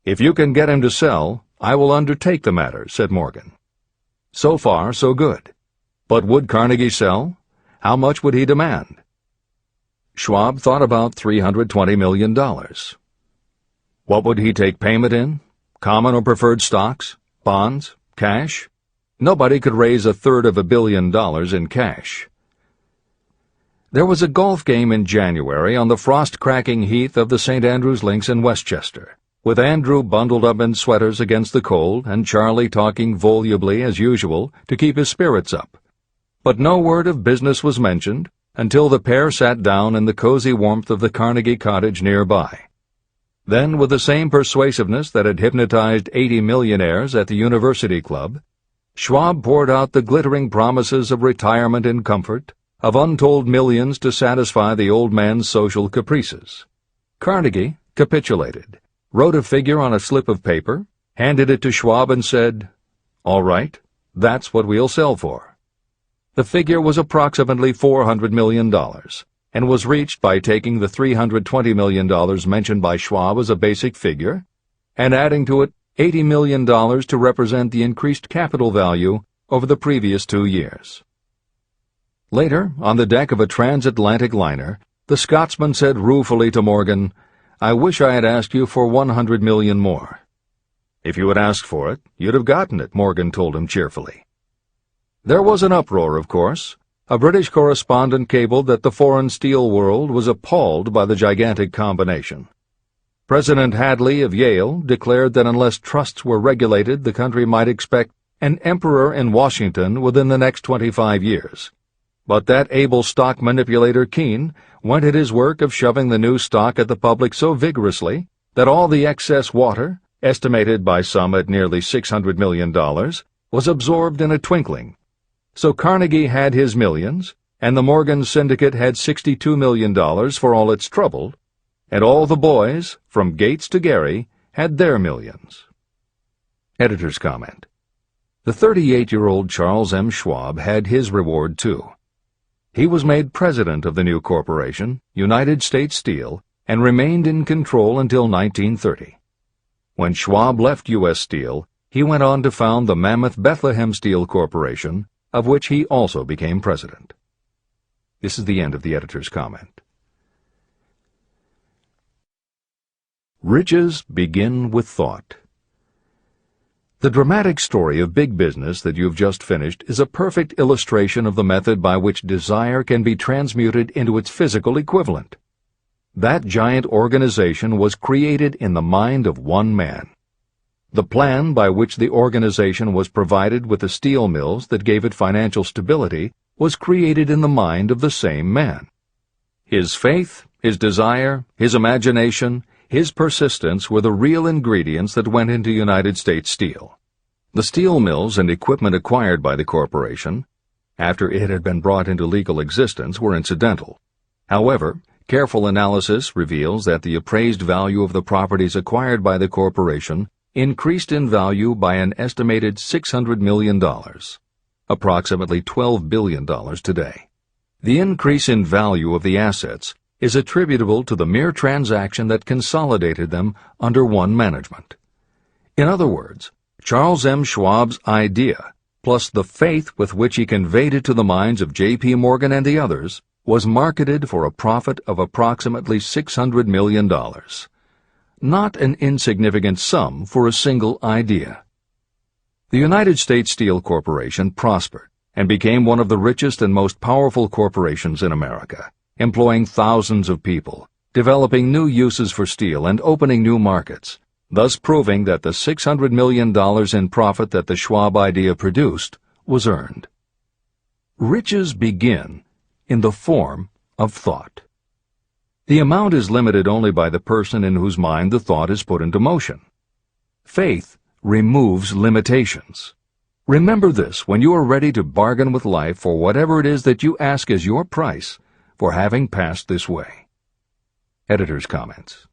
Speaker 1: "If you can get him to sell, I will undertake the matter," said Morgan. So far, so good. But would Carnegie sell? How much would he demand? Schwab thought about $320 million. What would he take payment in? Common or preferred stocks? Bonds? Cash? Nobody could raise $1/3 billion in cash. There was a golf game in January on the frost-cracking heath of the St. Andrews Links in Westchester, with Andrew bundled up in sweaters against the cold and Charlie talking volubly as usual to keep his spirits up. But no word of business was mentioned until the pair sat down in the cozy warmth of the Carnegie cottage nearby. Then, with the same persuasiveness that had hypnotized 80 millionaires at the University Club, Schwab poured out the glittering promises of retirement and comfort, of untold millions to satisfy the old man's social caprices. Carnegie capitulated, wrote a figure on a slip of paper, handed it to Schwab and said, "All right, that's what we'll sell for." The figure was approximately $400 million, and was reached by taking the $320 million mentioned by Schwab as a basic figure, and adding to it $80 million to represent the increased capital value over the previous 2 years. Later, on the deck of a transatlantic liner, the Scotsman said ruefully to Morgan, "I wish I had asked you for $100 million more." "If you had asked for it, you'd have gotten it," Morgan told him cheerfully. There was an uproar, of course. A British correspondent cabled that the foreign steel world was appalled by the gigantic combination. President Hadley of Yale declared that unless trusts were regulated, the country might expect an emperor in Washington within the next 25 years. But that able stock manipulator Keene went at his work of shoving the new stock at the public so vigorously that all the excess water, estimated by some at nearly $600 million, was absorbed in a twinkling. So Carnegie had his millions, and the Morgan Syndicate had $62 million for all its trouble, and all the boys, from Gates to Gary, had their millions. Editor's comment. The 38-year-old Charles M. Schwab had his reward, too. He was made president of the new corporation, United States Steel, and remained in control until 1930. When Schwab left U.S. Steel, he went on to found the mammoth Bethlehem Steel Corporation, of which he also became president. This is the end of the editor's comment. Riches begin with thought. The dramatic story of big business that you've just finished is a perfect illustration of the method by which desire can be transmuted into its physical equivalent. That giant organization was created in the mind of one man. The plan by which the organization was provided with the steel mills that gave it financial stability was created in the mind of the same man. His faith, his desire, his imagination, his persistence were the real ingredients that went into United States Steel. The steel mills and equipment acquired by the corporation, after it had been brought into legal existence, were incidental. However, careful analysis reveals that the appraised value of the properties acquired by the corporation increased in value by an estimated $600 million, approximately $12 billion today. The increase in value of the assets is attributable to the mere transaction that consolidated them under one management. In other words, Charles M. Schwab's idea, plus the faith with which he conveyed it to the minds of J.P. Morgan and the others, was marketed for a profit of approximately $600 million. Not an insignificant sum for a single idea. The United States Steel Corporation prospered and became one of the richest and most powerful corporations in America, employing thousands of people, developing new uses for steel and opening new markets, thus proving that the $600 million in profit that the Schwab idea produced was earned. Riches begin in the form of thought. The amount is limited only by the person in whose mind the thought is put into motion. Faith removes limitations. Remember this when you are ready to bargain with life for whatever it is that you ask as your price for having passed this way. Editor's comments.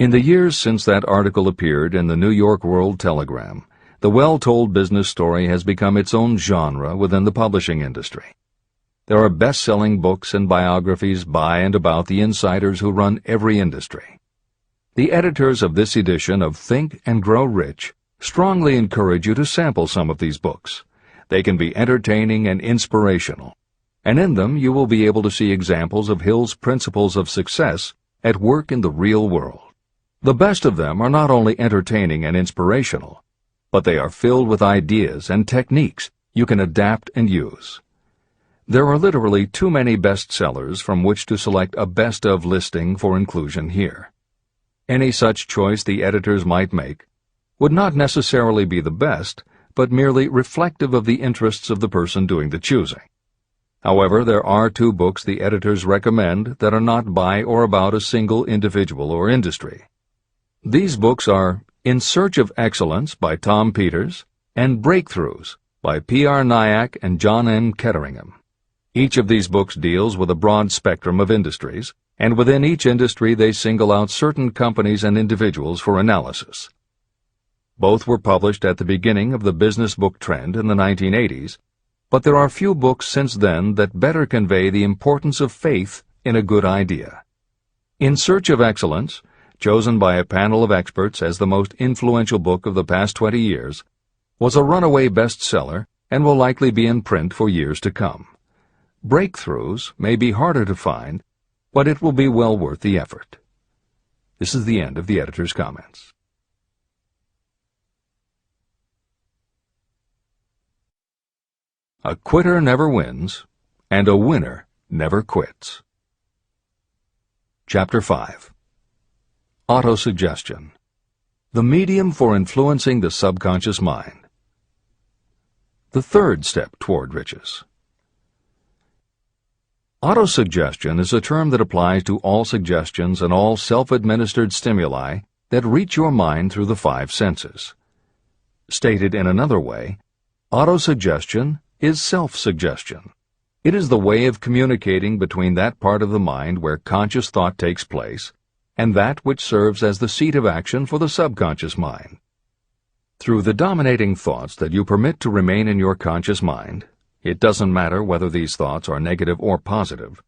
Speaker 1: In the years since that article appeared in the New York World Telegram, the well-told business story has become its own genre within the publishing industry. There are best-selling books and biographies by and about the insiders who run every industry. The editors of this edition of Think and Grow Rich strongly encourage you to sample some of these books. They can be entertaining and inspirational, and in them you will be able to see examples of Hill's principles of success at work in the real world. The best of them are not only entertaining and inspirational, but they are filled with ideas and techniques you can adapt and use. There are literally too many bestsellers from which to select a best of listing for inclusion here. Any such choice the editors might make would not necessarily be the best, but merely reflective of the interests of the person doing the choosing. However, there are 2 books the editors recommend that are not by or about a single individual or industry. These books are In Search of Excellence by Tom Peters and Breakthroughs by P.R. Nyack and John N. Ketteringham. Each of these books deals with a broad spectrum of industries, and within each industry they single out certain companies and individuals for analysis. Both were published at the beginning of the business book trend in the 1980s, but there are few books since then that better convey the importance of faith in a good idea. In Search of Excellence, chosen by a panel of experts as the most influential book of the past 20 years, was a runaway bestseller and will likely be in print for years to come. Breakthroughs may be harder to find, but it will be well worth the effort. This is the end of the editor's comments. A quitter never wins, and a winner never quits. Chapter 5. Autosuggestion. The medium for influencing the subconscious mind. The third step toward riches. Autosuggestion is a term that applies to all suggestions and all self-administered stimuli that reach your mind through the 5 senses. Stated in another way, autosuggestion is self-suggestion. It is the way of communicating between that part of the mind where conscious thought takes place and that which serves as the seat of action for the subconscious mind. Through the dominating thoughts that you permit to remain in your conscious mind, it doesn't matter whether these thoughts are negative or positive,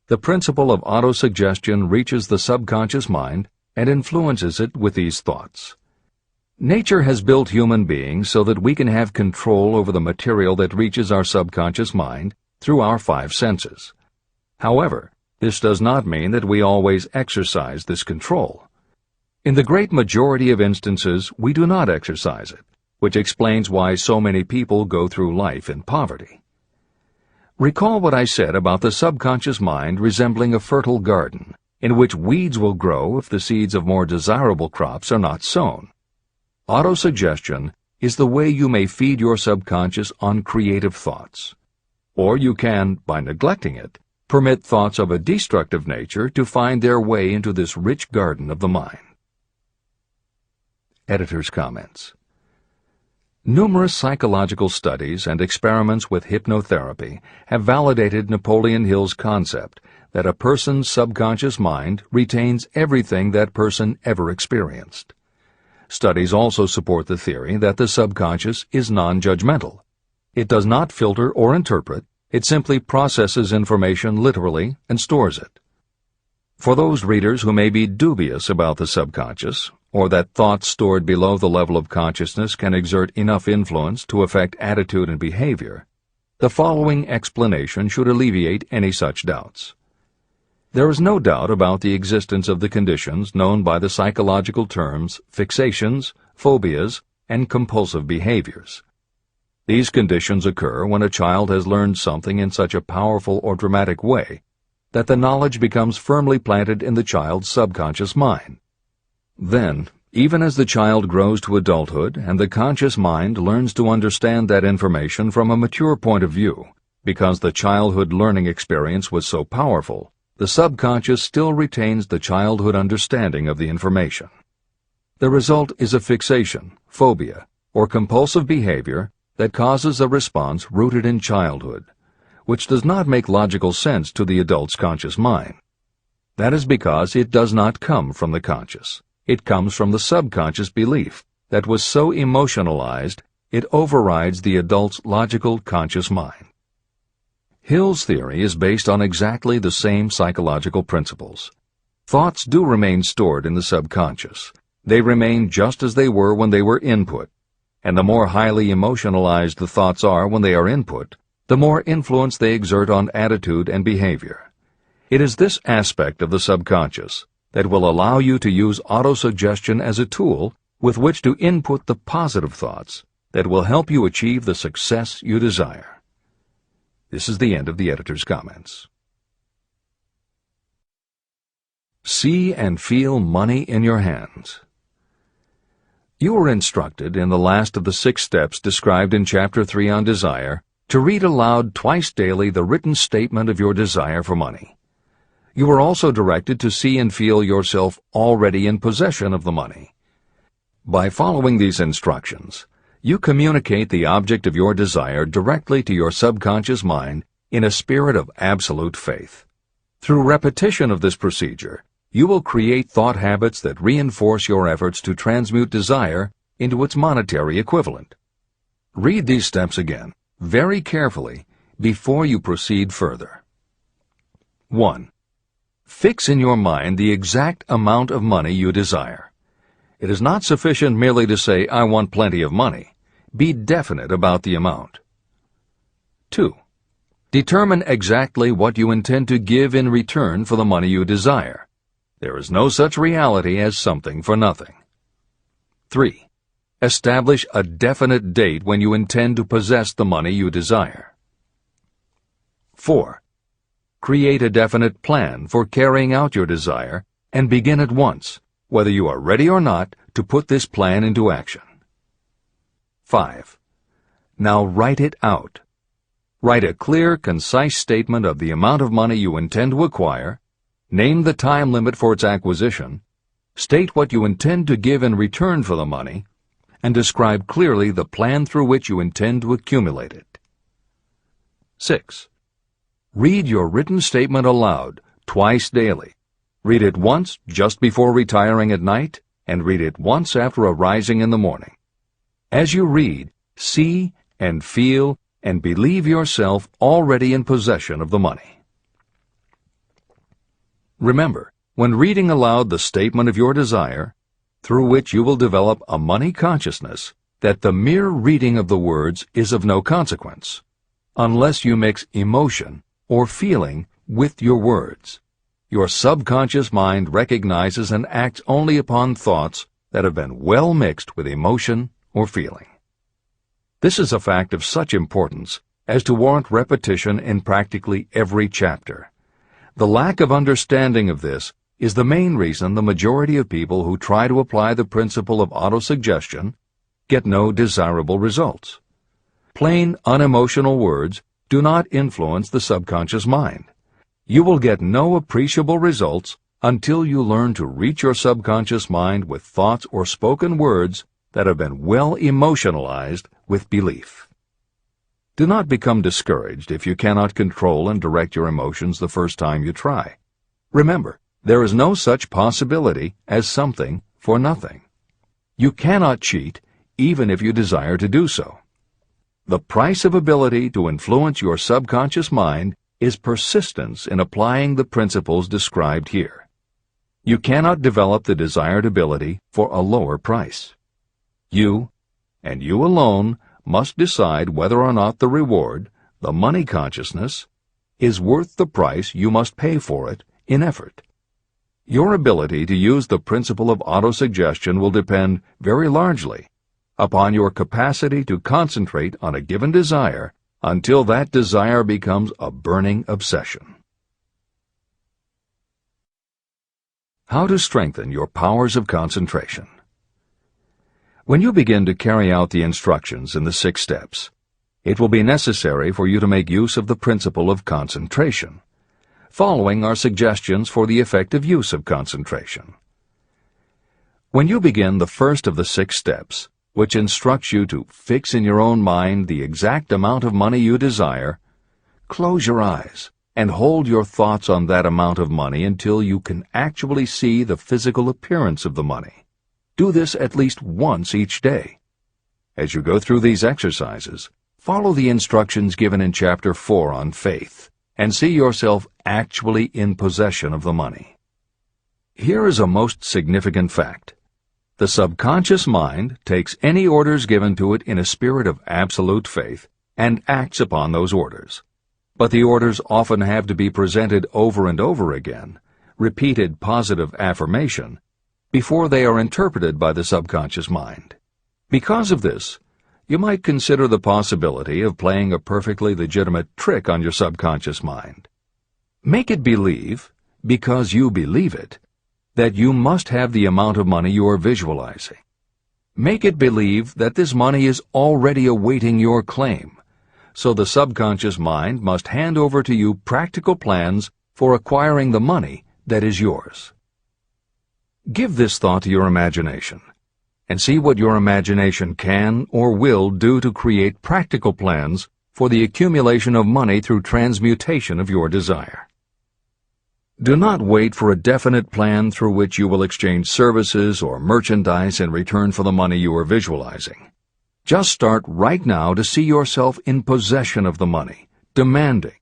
Speaker 1: the principle of autosuggestion reaches the subconscious mind and influences it with these thoughts. Nature has built human beings so that we can have control over the material that reaches our subconscious mind through our 5 senses. However, this does not mean that we always exercise this control. In the great majority of instances, we do not exercise it, which explains why so many people go through life in poverty. Recall what I said about the subconscious mind resembling a fertile garden, in which weeds will grow if the seeds of more desirable crops are not sown. Autosuggestion is the way you may feed your subconscious on creative thoughts. Or you can, by neglecting it, permit thoughts of a destructive nature to find their way into this rich garden of the mind. Editor's comments. Numerous psychological studies and experiments with hypnotherapy have validated Napoleon Hill's concept that a person's subconscious mind retains everything that person ever experienced. Studies also support the theory that the subconscious is non-judgmental. It does not filter or interpret, it simply processes information literally and stores it. For those readers who may be dubious about the subconscious, or that thoughts stored below the level of consciousness can exert enough influence to affect attitude and behavior, the following explanation should alleviate any such doubts. There is no doubt about the existence of the conditions known by the psychological terms fixations, phobias, and compulsive behaviors. These conditions occur when a child has learned something in such a powerful or dramatic way that the knowledge becomes firmly planted in the child's subconscious mind. Then, even as the child grows to adulthood and the conscious mind learns to understand that information from a mature point of view, because the childhood learning experience was so powerful, the subconscious still retains the childhood understanding of the information. The result is a fixation, phobia, or compulsive behavior that causes a response rooted in childhood, which does not make logical sense to the adult's conscious mind. That is because it does not come from the conscious. It comes from the subconscious belief that was so emotionalized it overrides the adult's logical conscious mind. Hill's theory is based on exactly the same psychological principles. Thoughts do remain stored in the subconscious. They remain just as they were when they were input, and the more highly emotionalized the thoughts are when they are input, the more influence they exert on attitude and behavior. It is this aspect of the subconscious that will allow you to use autosuggestion as a tool with which to input the positive thoughts that will help you achieve the success you desire. This is the end of the editor's comments. See and feel money in your hands. You were instructed in the last of the 6 steps described in Chapter 3 on Desire to read aloud twice daily the written statement of your desire for money. You were also directed to see and feel yourself already in possession of the money. By following these instructions, you communicate the object of your desire directly to your subconscious mind in a spirit of absolute faith. Through repetition of this procedure, you will create thought habits that reinforce your efforts to transmute desire into its monetary equivalent. Read these steps again, very carefully, before you proceed further. 1. Fix in your mind the exact amount of money you desire. It is not sufficient merely to say, "I want plenty of money." Be definite about the amount. 2. Determine exactly what you intend to give in return for the money you desire. There is no such reality as something for nothing. 3. Establish a definite date when you intend to possess the money you desire. 4. Create a definite plan for carrying out your desire and begin at once, whether you are ready or not, to put this plan into action. 5. Now write it out. Write a clear, concise statement of the amount of money you intend to acquire, name the time limit for its acquisition, state what you intend to give in return for the money, and describe clearly the plan through which you intend to accumulate it. 6. Read your written statement aloud, twice daily. Read it once just before retiring at night, and read it once after arising in the morning. As you read, see and feel and believe yourself already in possession of the money. Remember, when reading aloud the statement of your desire, through which you will develop a money consciousness, that the mere reading of the words is of no consequence, unless you mix emotion or feeling with your words. Your subconscious mind recognizes and acts only upon thoughts that have been well mixed with emotion or feeling. This is a fact of such importance as to warrant repetition in practically every chapter. The lack of understanding of this is the main reason the majority of people who try to apply the principle of autosuggestion get no desirable results. Plain, unemotional words do not influence the subconscious mind. You will get no appreciable results until you learn to reach your subconscious mind with thoughts or spoken words that have been well emotionalized with belief. Do not become discouraged if you cannot control and direct your emotions the first time you try. Remember, there is no such possibility as something for nothing. You cannot cheat even if you desire to do so. The price of ability to influence your subconscious mind is persistence in applying the principles described here. You cannot develop the desired ability for a lower price. You, and you alone, must decide whether or not the reward, the money consciousness, is worth the price you must pay for it in effort. Your ability to use the principle of autosuggestion will depend very largely upon your capacity to concentrate on a given desire until that desire becomes a burning obsession. How to strengthen your powers of concentration. When you begin to carry out the instructions in the 6 steps, it will be necessary for you to make use of the principle of concentration. Following are suggestions for the effective use of concentration. When you begin the first of the 6 steps, which instructs you to fix in your own mind the exact amount of money you desire, close your eyes and hold your thoughts on that amount of money until you can actually see the physical appearance of the money. Do this at least once each day. As you go through these exercises, follow the instructions given in Chapter 4 on faith, and see yourself actually in possession of the money. Here is a most significant fact. The subconscious mind takes any orders given to it in a spirit of absolute faith and acts upon those orders. But the orders often have to be presented over and over again, repeated positive affirmation, before they are interpreted by the subconscious mind. Because of this, you might consider the possibility of playing a perfectly legitimate trick on your subconscious mind. Make it believe, because you believe it, that you must have the amount of money you are visualizing. Make it believe that this money is already awaiting your claim, so the subconscious mind must hand over to you practical plans for acquiring the money that is yours. Give this thought to your imagination, and see what your imagination can or will do to create practical plans for the accumulation of money through transmutation of your desire. Do not wait for a definite plan through which you will exchange services or merchandise in return for the money you are visualizing. Just start right now to see yourself in possession of the money, demanding,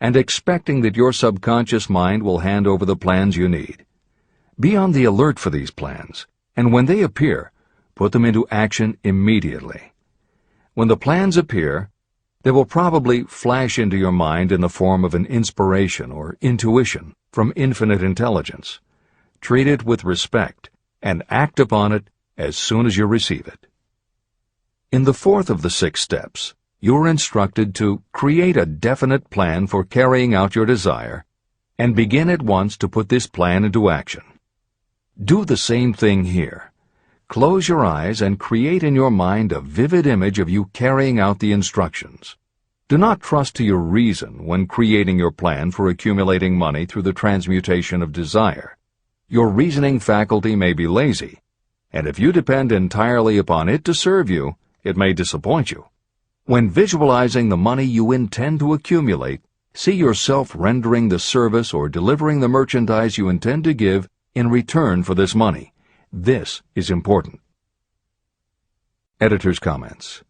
Speaker 1: and expecting that your subconscious mind will hand over the plans you need. Be on the alert for these plans, and when they appear, put them into action immediately. When the plans appear, they will probably flash into your mind in the form of an inspiration or intuition from infinite intelligence. Treat it with respect and act upon it as soon as you receive it. In the fourth of the 6 steps, you are instructed to create a definite plan for carrying out your desire and begin at once to put this plan into action. Do the same thing here. Close your eyes and create in your mind a vivid image of you carrying out the instructions. Do not trust to your reason when creating your plan for accumulating money through the transmutation of desire. Your reasoning faculty may be lazy, and if you depend entirely upon it to serve you, it may disappoint you. When visualizing the money you intend to accumulate, see yourself rendering the service or delivering the merchandise you intend to give in return for this money. This is important. Editor's comments.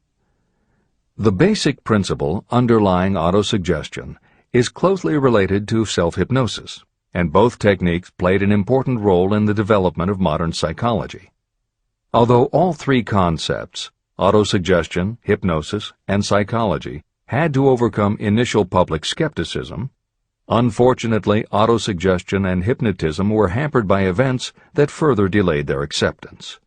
Speaker 1: The basic principle underlying autosuggestion is closely related to self-hypnosis, and both techniques played an important role in the development of modern psychology. Although all 3 concepts, autosuggestion, hypnosis, and psychology, had to overcome initial public skepticism, unfortunately, autosuggestion and hypnotism were hampered by events that further delayed their acceptance.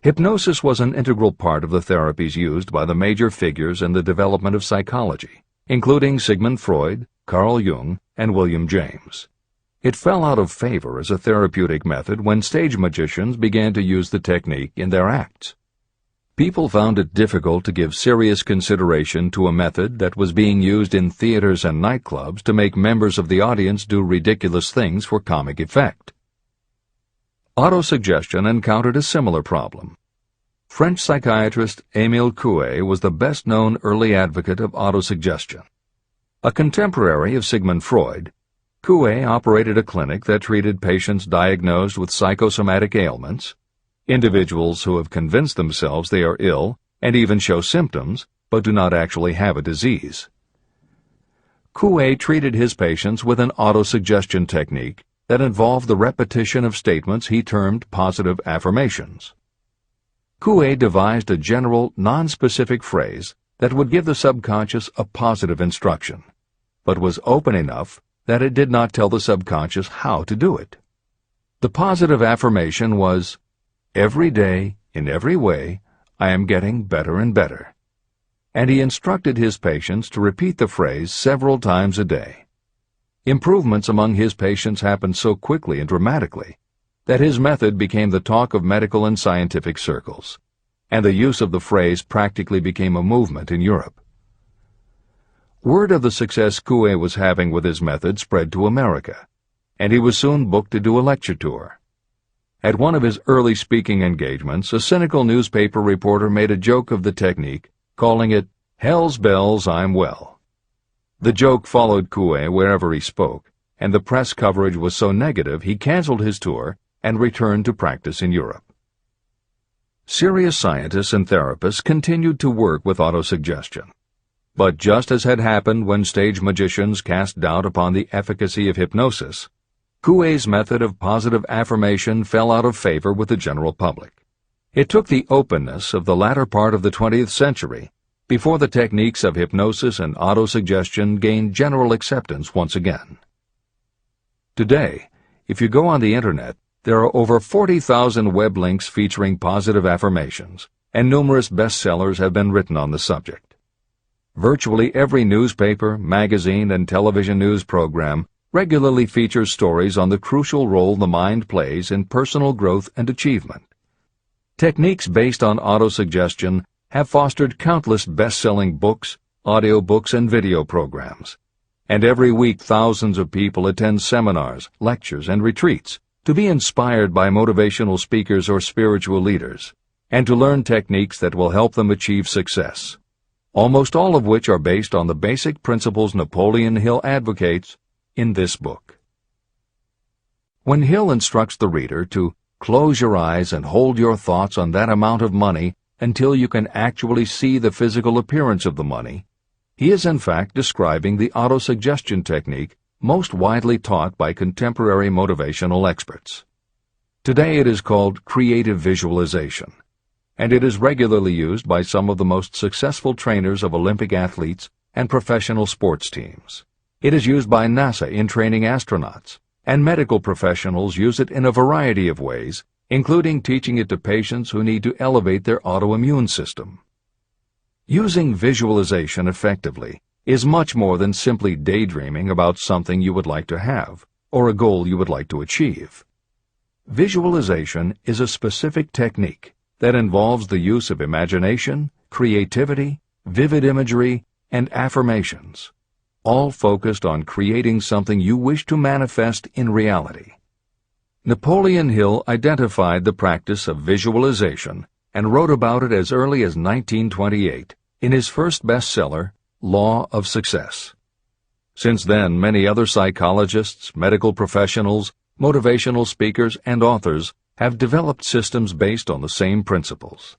Speaker 1: Hypnosis was an integral part of the therapies used by the major figures in the development of psychology, including Sigmund Freud, Carl Jung, and William James. It fell out of favor as a therapeutic method when stage magicians began to use the technique in their acts. People found it difficult to give serious consideration to a method that was being used in theaters and nightclubs to make members of the audience do ridiculous things for comic effect. Autosuggestion encountered a similar problem. French psychiatrist Émile Coué was the best-known early advocate of autosuggestion. A contemporary of Sigmund Freud, Coué operated a clinic that treated patients diagnosed with psychosomatic ailments, individuals who have convinced themselves they are ill and even show symptoms but do not actually have a disease. Coué treated his patients with an autosuggestion technique that involved the repetition of statements he termed positive affirmations. Coué devised a general, non-specific phrase that would give the subconscious a positive instruction, but was open enough that it did not tell the subconscious how to do it. The positive affirmation was, "Every day, in every way, I am getting better and better." And he instructed his patients to repeat the phrase several times a day. Improvements among his patients happened so quickly and dramatically that his method became the talk of medical and scientific circles, and the use of the phrase practically became a movement in Europe. Word of the success Coué was having with his method spread to America, and he was soon booked to do a lecture tour. At one of his early speaking engagements, a cynical newspaper reporter made a joke of the technique, calling it, "Hell's bells, I'm well." The joke followed Coué wherever he spoke, and the press coverage was so negative he canceled his tour and returned to practice in Europe. Serious scientists and therapists continued to work with autosuggestion. But just as had happened when stage magicians cast doubt upon the efficacy of hypnosis, Coué's method of positive affirmation fell out of favor with the general public. It took the openness of the latter part of the 20th century before the techniques of hypnosis and autosuggestion gained general acceptance once again. Today, if you go on the Internet, there are over 40,000 web links featuring positive affirmations, and numerous bestsellers have been written on the subject. Virtually every newspaper, magazine, and television news program regularly features stories on the crucial role the mind plays in personal growth and achievement. Techniques based on autosuggestion have fostered countless best-selling books, audiobooks, and video programs. And every week thousands of people attend seminars, lectures, and retreats to be inspired by motivational speakers or spiritual leaders, and to learn techniques that will help them achieve success, almost all of which are based on the basic principles Napoleon Hill advocates in this book. When Hill instructs the reader to close your eyes and hold your thoughts on that amount of money until you can actually see the physical appearance of the money, he is in fact describing the autosuggestion technique most widely taught by contemporary motivational experts. Today it is called creative visualization, and it is regularly used by some of the most successful trainers of Olympic athletes and professional sports teams. It is used by NASA in training astronauts, and medical professionals use it in a variety of ways, including teaching it to patients who need to elevate their autoimmune system. Using visualization effectively is much more than simply daydreaming about something you would like to have or a goal you would like to achieve. Visualization is a specific technique that involves the use of imagination, creativity, vivid imagery, and affirmations, all focused on creating something you wish to manifest in reality. Napoleon Hill identified the practice of visualization and wrote about it as early as 1928 in his first bestseller, Law of Success. Since then, many other psychologists, medical professionals, motivational speakers, and authors have developed systems based on the same principles.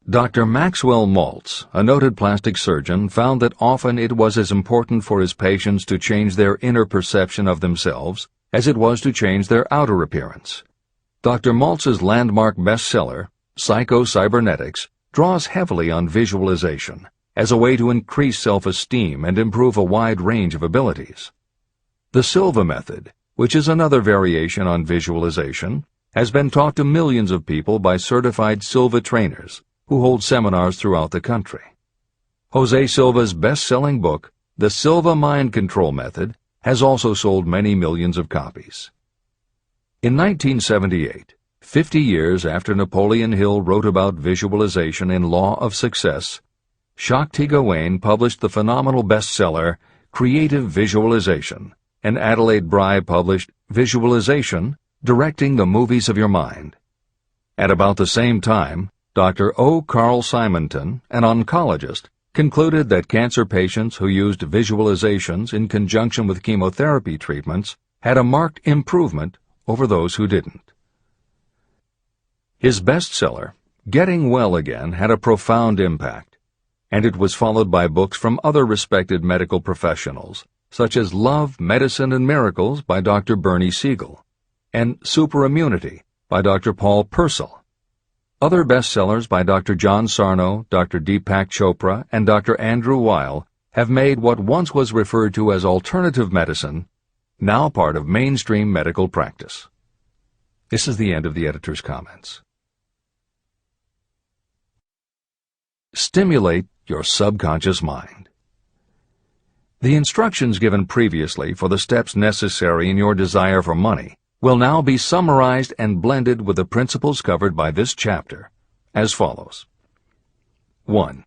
Speaker 1: Dr. Maxwell Maltz, a noted plastic surgeon, found that often it was as important for his patients to change their inner perception of themselves as it was to change their outer appearance. Dr. Maltz's landmark bestseller, Psycho-Cybernetics, draws heavily on visualization as a way to increase self-esteem and improve a wide range of abilities. The Silva method, which is another variation on visualization, has been taught to millions of people by certified Silva trainers who hold seminars throughout the country. Jose Silva's best-selling book, The Silva Mind Control Method, has also sold many millions of copies. In 1978, 50 years after Napoleon Hill wrote about visualization in Law of Success, Shakti Gawain published the phenomenal bestseller Creative Visualization, and Adelaide Bry published Visualization, Directing the Movies of Your Mind. At about the same time, Dr. O. Carl Simonton, an oncologist, concluded that cancer patients who used visualizations in conjunction with chemotherapy treatments had a marked improvement over those who didn't. His bestseller, Getting Well Again, had a profound impact, and it was followed by books from other respected medical professionals, such as Love, Medicine, and Miracles by Dr. Bernie Siegel, and Superimmunity by Dr. Paul Purcell. Other bestsellers by Dr. John Sarno, Dr. Deepak Chopra, and Dr. Andrew Weil have made what once was referred to as alternative medicine now part of mainstream medical practice. This is the end of the editor's comments. Stimulate your subconscious mind. The instructions given previously for the steps necessary in your desire for money will now be summarized and blended with the principles covered by this chapter, as follows. 1.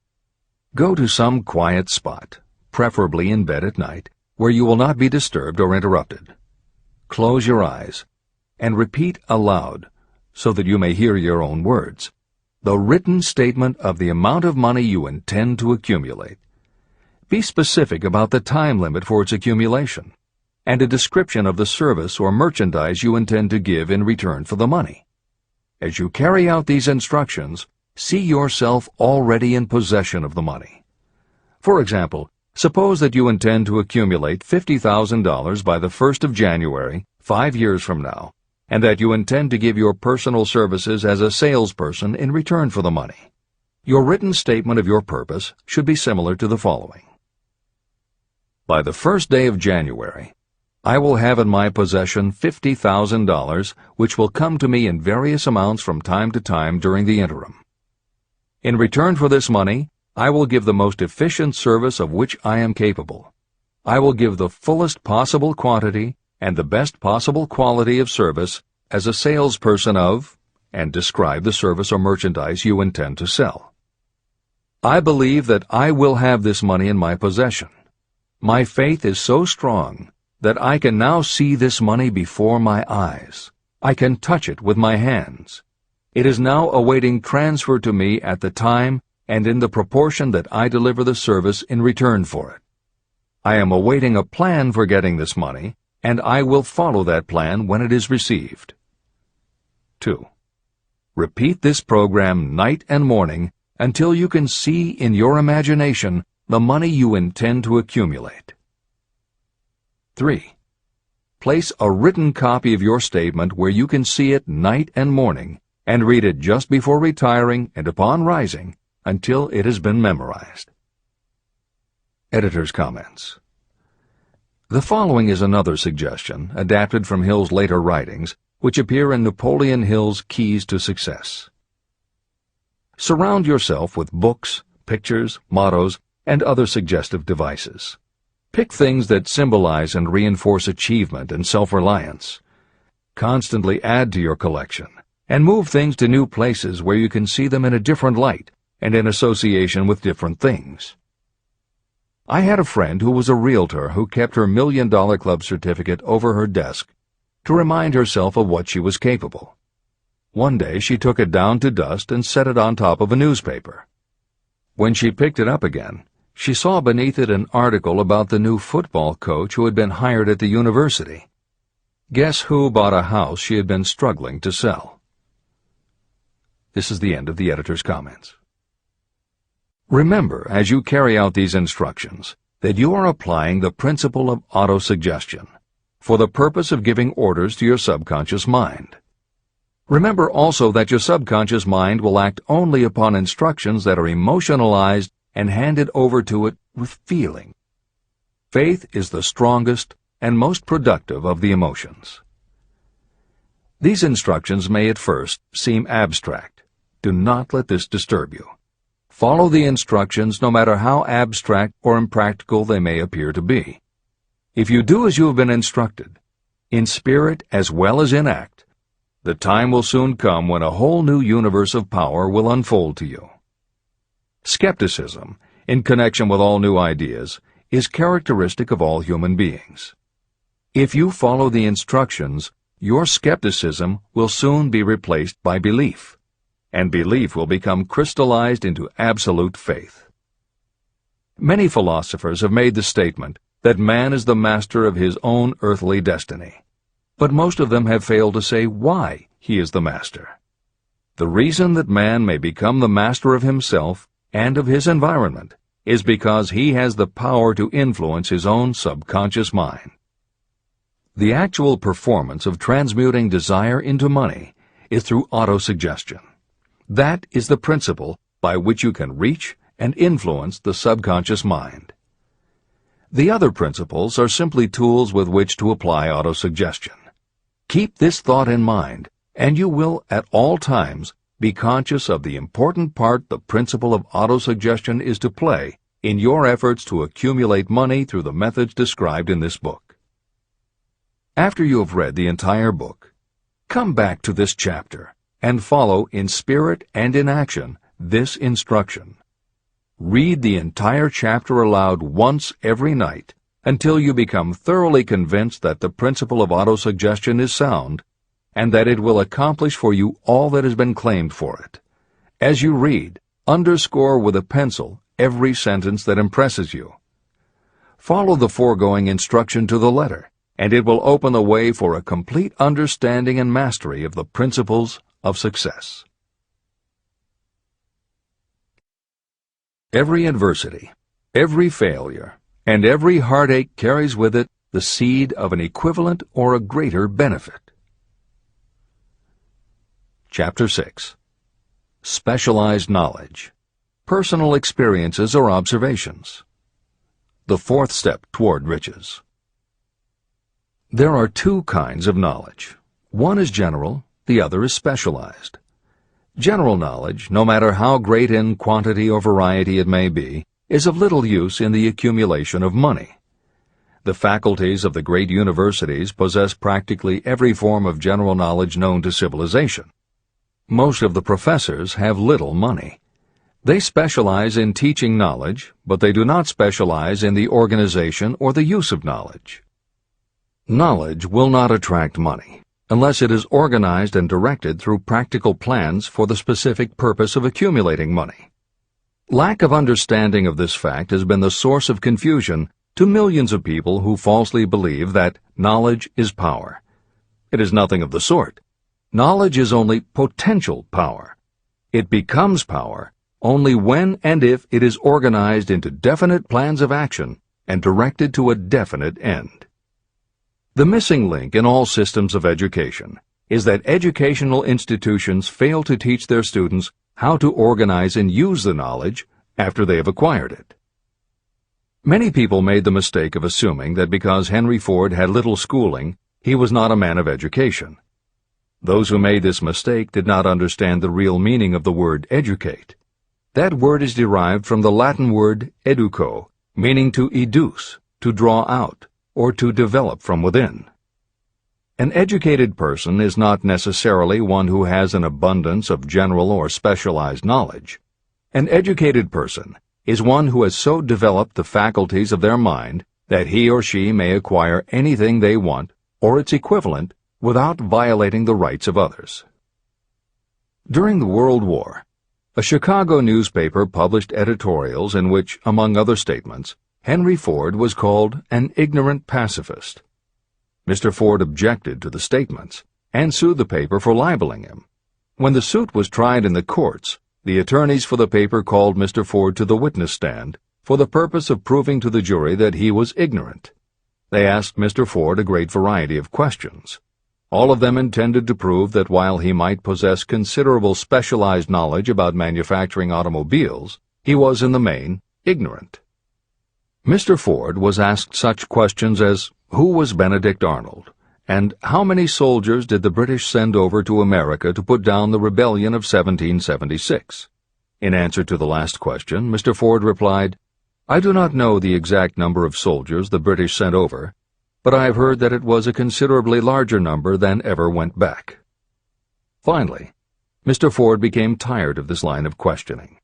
Speaker 1: Go to some quiet spot, preferably in bed at night, where you will not be disturbed or interrupted. Close your eyes and repeat aloud, so that you may hear your own words, the written statement of the amount of money you intend to accumulate. Be specific about the time limit for its accumulation, and a description of the service or merchandise you intend to give in return for the money. As you carry out these instructions, see yourself already in possession of the money. For example, Suppose that you intend to accumulate $50,000 by the 1st of January, 5 years from now, and that you intend to give your personal services as a salesperson in return for the money. Your written statement of your purpose should be similar to the following. By the 1st day of January, I will have in my possession $50,000, which will come to me in various amounts from time to time during the interim. In return for this money, I will give the most efficient service of which I am capable. I will give the fullest possible quantity and the best possible quality of service as a salesperson of, and describe the service or merchandise you intend to sell. I believe that I will have this money in my possession. My faith is so strong that I can now see this money before my eyes. I can touch it with my hands. It is now awaiting transfer to me at the time and in the proportion that I deliver the service in return for it. I am awaiting a plan for getting this money, and I will follow that plan when it is received. 2. Repeat this program night and morning until you can see in your imagination the money you intend to accumulate. 3. Place a written copy of your statement where you can see it night and morning, and read it just before retiring and upon rising until it has been memorized. Editor's comments. The following is another suggestion, adapted from Hill's later writings, which appear in Napoleon Hill's Keys to Success. Surround yourself with books, pictures, mottos, and other suggestive devices. Pick things that symbolize and reinforce achievement and self-reliance. Constantly add to your collection, and move things to new places where you can see them in a different light and in association with different things. I had a friend who was a realtor who kept her $1 Million Club certificate over her desk to remind herself of what she was capable. One day she took it down to dust and set it on top of a newspaper. When she picked it up again, she saw beneath it an article about the new football coach who had been hired at the university. Guess who bought a house she had been struggling to sell? This is the end of the editor's comments. Remember, as you carry out these instructions, that you are applying the principle of autosuggestion for the purpose of giving orders to your subconscious mind. Remember also that your subconscious mind will act only upon instructions that are emotionalized and handed over to it with feeling. Faith is the strongest and most productive of the emotions. These instructions may at first seem abstract. Do not let this disturb you. Follow the instructions no matter how abstract or impractical they may appear to be. If you do as you have been instructed, in spirit as well as in act, the time will soon come when a whole new universe of power will unfold to you. Skepticism, in connection with all new ideas, is characteristic of all human beings. If you follow the instructions, your skepticism will soon be replaced by belief, and belief will become crystallized into absolute faith. Many philosophers have made the statement that man is the master of his own earthly destiny, but most of them have failed to say why he is the master. The reason that man may become the master of himself and of his environment is because he has the power to influence his own subconscious mind. The actual performance of transmuting desire into money is through autosuggestion. That is the principle by which you can reach and influence the subconscious mind. The other principles are simply tools with which to apply autosuggestion. Keep this thought in mind, and you will at all times be conscious of the important part the principle of autosuggestion is to play in your efforts to accumulate money through the methods described in this book. After you have read the entire book, come back to this chapter and follow in spirit and in action this instruction. Read the entire chapter aloud once every night until you become thoroughly convinced that the principle of autosuggestion is sound and that it will accomplish for you all that has been claimed for it. As you read, underscore with a pencil every sentence that impresses you. Follow the foregoing instruction to the letter, and it will open the way for a complete understanding and mastery of the principles of success. Every adversity, every failure, and every heartache carries with it the seed of an equivalent or a greater benefit. Chapter 6. Specialized Knowledge. Personal Experiences or Observations. The fourth step toward riches. There are two kinds of knowledge. One is general, the other is specialized. General knowledge, no matter how great in quantity or variety it may be, is of little use in the accumulation of money. The faculties of the great universities possess practically every form of general knowledge known to civilization. Most of the professors have little money. They specialize in teaching knowledge, but they do not specialize in the organization or the use of knowledge. Knowledge will not attract money unless it is organized and directed through practical plans for the specific purpose of accumulating money. Lack of understanding of this fact has been the source of confusion to millions of people who falsely believe that knowledge is power. It is nothing of the sort. Knowledge is only potential power. It becomes power only when and if it is organized into definite plans of action and directed to a definite end. The missing link in all systems of education is that educational institutions fail to teach their students how to organize and use the knowledge after they have acquired it. Many people made the mistake of assuming that because Henry Ford had little schooling, he was not a man of education. Those who made this mistake did not understand the real meaning of the word educate. That word is derived from the Latin word educo, meaning to educe, to draw out, or to develop from within. An educated person is not necessarily one who has an abundance of general or specialized knowledge. An educated person is one who has so developed the faculties of their mind that he or she may acquire anything they want, or its equivalent, without violating the rights of others. During the World War, a Chicago newspaper published editorials in which, among other statements, Henry Ford was called an ignorant pacifist. Mr. Ford objected to the statements and sued the paper for libeling him. When the suit was tried in the courts, the attorneys for the paper called Mr. Ford to the witness stand for the purpose of proving to the jury that he was ignorant. They asked Mr. Ford a great variety of questions. All of them intended to prove that while he might possess considerable specialized knowledge about manufacturing automobiles, he was in the main ignorant. Mr. Ford was asked such questions as, who was Benedict Arnold, and how many soldiers did the British send over to America to put down the rebellion of 1776? In answer to the last question, Mr. Ford replied, I do not know the exact number of soldiers the British sent over, but I have heard that it was a considerably larger number than ever went back. Finally, Mr. Ford became tired of this line of questioning.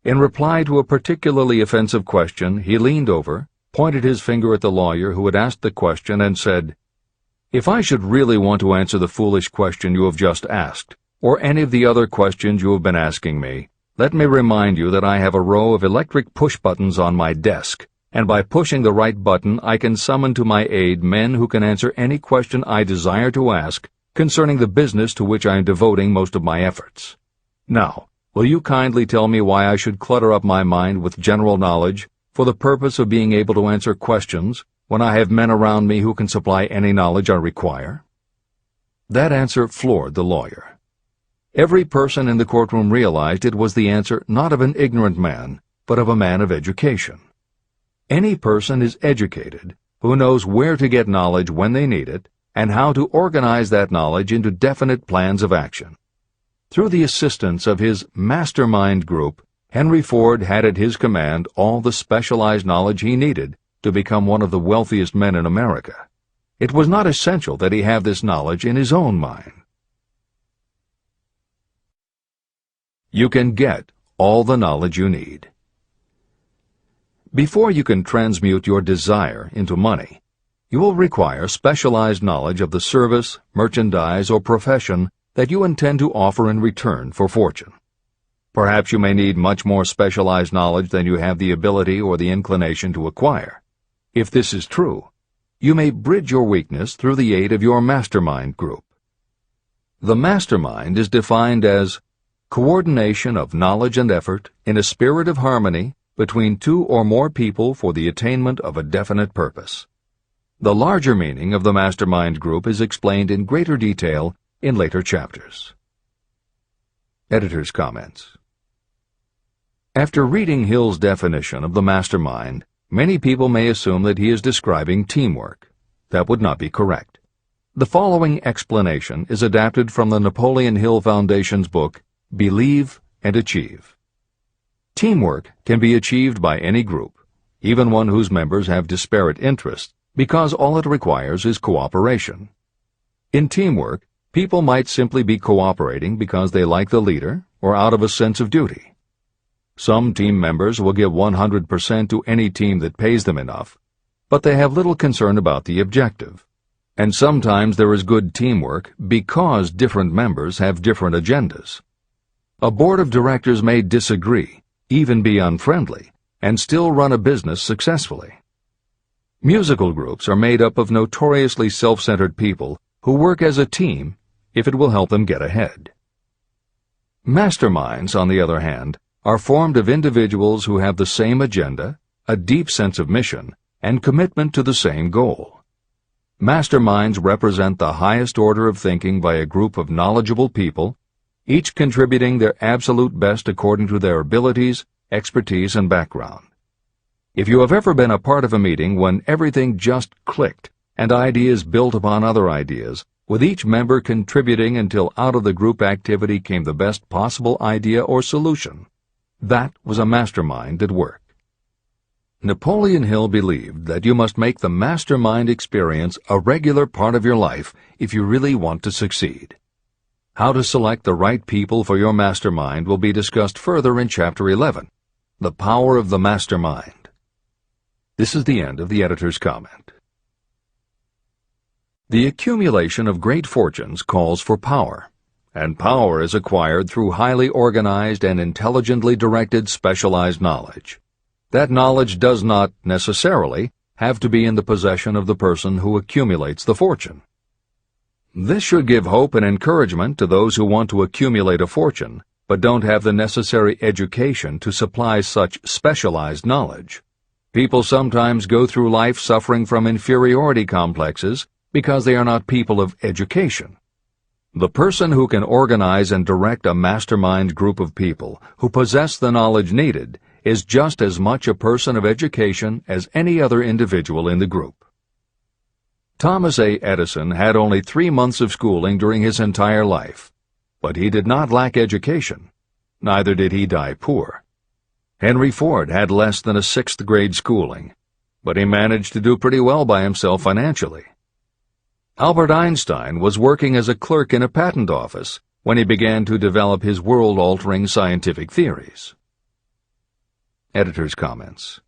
Speaker 1: In reply to a particularly offensive question, he leaned over, pointed his finger at the lawyer who had asked the question, and said, If I should really want to answer the foolish question you have just asked, or any of the other questions you have been asking me, let me remind you that I have a row of electric push buttons on my desk, and by pushing the right button I can summon to my aid men who can answer any question I desire to ask concerning the business to which I am devoting most of my efforts. Now, will you kindly tell me why I should clutter up my mind with general knowledge for the purpose of being able to answer questions when I have men around me who can supply any knowledge I require? That answer floored the lawyer. Every person in the courtroom realized it was the answer not of an ignorant man, but of a man of education. Any person is educated who knows where to get knowledge when they need it and how to organize that knowledge into definite plans of action. Through the assistance of his mastermind group, Henry Ford had at his command all the specialized knowledge he needed to become one of the wealthiest men in America. It was not essential that he have this knowledge in his own mind. You can get all the knowledge you need. Before you can transmute your desire into money, you will require specialized knowledge of the service, merchandise, or profession that you intend to offer in return for fortune. Perhaps you may need much more specialized knowledge than you have the ability or the inclination to acquire. If this is true, you may bridge your weakness through the aid of your mastermind group. The mastermind is defined as coordination of knowledge and effort in a spirit of harmony between two or more people for the attainment of a definite purpose. The larger meaning of the mastermind group is explained in greater detail in later chapters. Editor's comments. After reading Hill's definition of the mastermind, many people may assume that he is describing teamwork. That would not be correct. The following explanation is adapted from the Napoleon Hill Foundation's book, Believe and Achieve. Teamwork can be achieved by any group, even one whose members have disparate interests, because all it requires is cooperation. In teamwork, people might simply be cooperating because they like the leader or out of a sense of duty. Some team members will give 100% to any team that pays them enough, but they have little concern about the objective. And sometimes there is good teamwork because different members have different agendas. A board of directors may disagree, even be unfriendly, and still run a business successfully. Musical groups are made up of notoriously self-centered people who work as a team if it will help them get ahead. Masterminds, on the other hand, are formed of individuals who have the same agenda, a deep sense of mission, and commitment to the same goal. Masterminds represent the highest order of thinking by a group of knowledgeable people, each contributing their absolute best according to their abilities, expertise, and background. If you have ever been a part of a meeting when everything just clicked and ideas built upon other ideas, with each member contributing until out of the group activity came the best possible idea or solution, that was a mastermind at work. Napoleon Hill believed that you must make the mastermind experience a regular part of your life if you really want to succeed. How to select the right people for your mastermind will be discussed further in Chapter 11, The Power of the Mastermind. This is the end of the editor's comment. The accumulation of great fortunes calls for power, and power is acquired through highly organized and intelligently directed specialized knowledge. That knowledge does not, necessarily, have to be in the possession of the person who accumulates the fortune. This should give hope and encouragement to those who want to accumulate a fortune, but don't have the necessary education to supply such specialized knowledge. People sometimes go through life suffering from inferiority complexes because they are not people of education. The person who can organize and direct a mastermind group of people who possess the knowledge needed is just as much a person of education as any other individual in the group. Thomas A. Edison had only 3 months of schooling during his entire life, but he did not lack education. Neither did he die poor. Henry Ford had less than a 6th grade schooling, but he managed to do pretty well by himself financially. Albert Einstein was working as a clerk in a patent office when he began to develop his world-altering scientific theories. Editor's comments.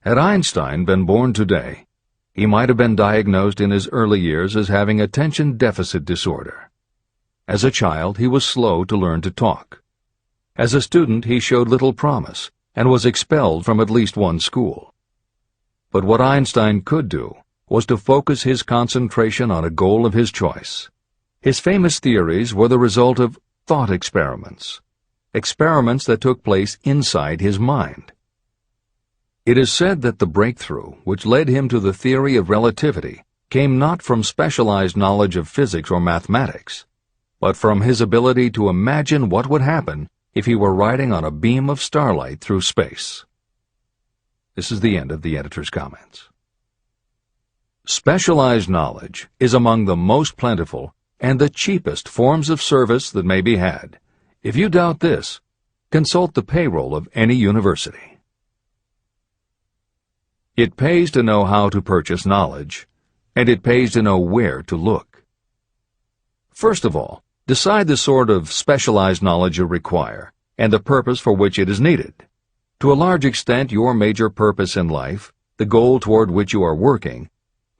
Speaker 1: Had Einstein been born today, he might have been diagnosed in his early years as having attention deficit disorder. As a child, he was slow to learn to talk. As a student, he showed little promise and was expelled from at least one school. But what Einstein could do was to focus his concentration on a goal of his choice. His famous theories were the result of thought experiments that took place inside his mind. It is said that the breakthrough which led him to the theory of relativity came not from specialized knowledge of physics or mathematics, but from his ability to imagine what would happen if he were riding on a beam of starlight through space. This is the end of the editor's comments. Specialized knowledge is among the most plentiful and the cheapest forms of service that may be had. If you doubt this, consult the payroll of any university. It pays to know how to purchase knowledge, and it pays to know where to look. First of all, decide the sort of specialized knowledge you require and the purpose for which it is needed. To a large extent, your major purpose in life, the goal toward which you are working,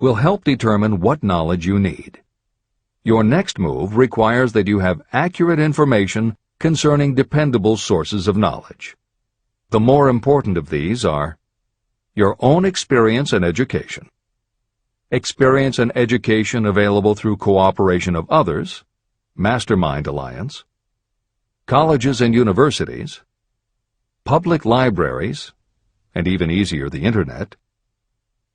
Speaker 1: will help determine what knowledge you need. Your next move requires that you have accurate information concerning dependable sources of knowledge. The more important of these are your own experience and education, experience and education available through cooperation of others, Mastermind Alliance, colleges and universities, public libraries, and even easier, the Internet,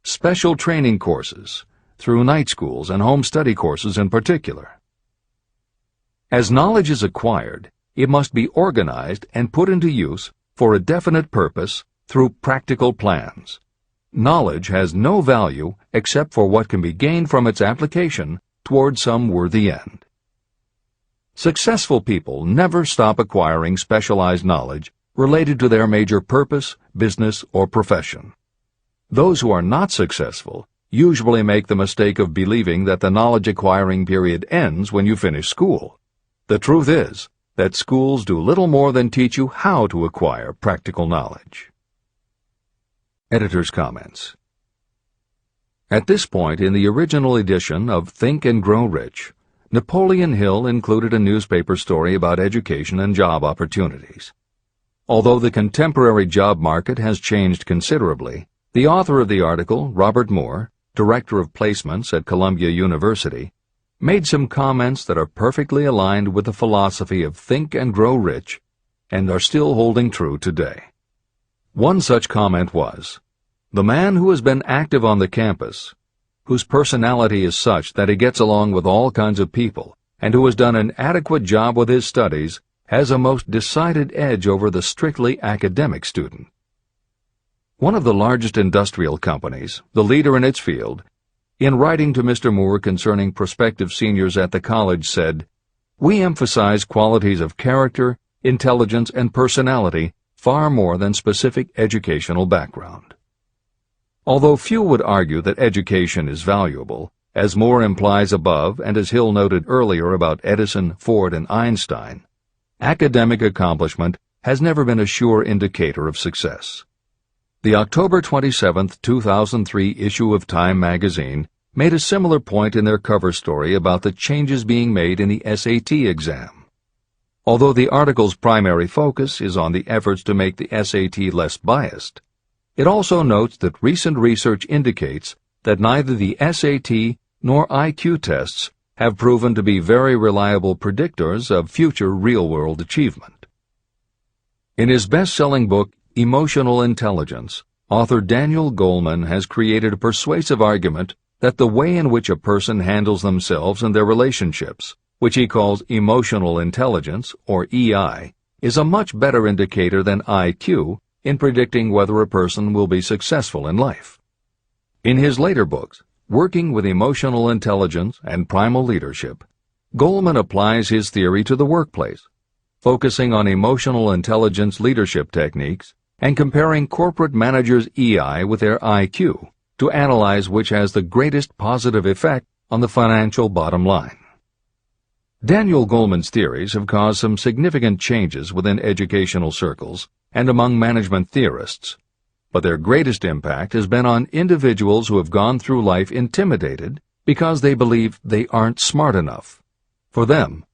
Speaker 1: special training courses, through night schools and home study courses in particular. As knowledge is acquired, it must be organized and put into use for a definite purpose through practical plans. Knowledge has no value except for what can be gained from its application toward some worthy end. Successful people never stop acquiring specialized knowledge related to their major purpose, business, or profession. Those who are not successful usually make the mistake of believing that the knowledge-acquiring period ends when you finish school. The truth is that schools do little more than teach you how to acquire practical knowledge. Editor's comments. At this point in the original edition of Think and Grow Rich, Napoleon Hill included a newspaper story about education and job opportunities. Although the contemporary job market has changed considerably, the author of the article, Robert Moore, Director of Placements at Columbia University, made some comments that are perfectly aligned with the philosophy of Think and Grow Rich and are still holding true today. One such comment was, "The man who has been active on the campus, whose personality is such that he gets along with all kinds of people, and who has done an adequate job with his studies, has a most decided edge over the strictly academic student." One of the largest industrial companies, the leader in its field, in writing to Mr. Moore concerning prospective seniors at the college said, "We emphasize qualities of character, intelligence, and personality far more than specific educational background." Although few would argue that education is valuable, as Moore implies above and as Hill noted earlier about Edison, Ford, and Einstein, academic accomplishment has never been a sure indicator of success. The October 27, 2003 issue of Time magazine made a similar point in their cover story about the changes being made in the SAT exam. Although the article's primary focus is on the efforts to make the SAT less biased, it also notes that recent research indicates that neither the SAT nor IQ tests have proven to be very reliable predictors of future real-world achievement. In his best-selling book, Emotional Intelligence, author Daniel Goleman has created a persuasive argument that the way in which a person handles themselves and their relationships, which he calls emotional intelligence, or EI, is a much better indicator than IQ in predicting whether a person will be successful in life. In his later books, Working with Emotional Intelligence and Primal Leadership, Goleman applies his theory to the workplace, focusing on emotional intelligence leadership techniques and comparing corporate managers' EI with their IQ to analyze which has the greatest positive effect on the financial bottom line. Daniel Goleman's theories have caused some significant changes within educational circles and among management theorists, but their greatest impact has been on individuals who have gone through life intimidated because they believe they aren't smart enough. For them,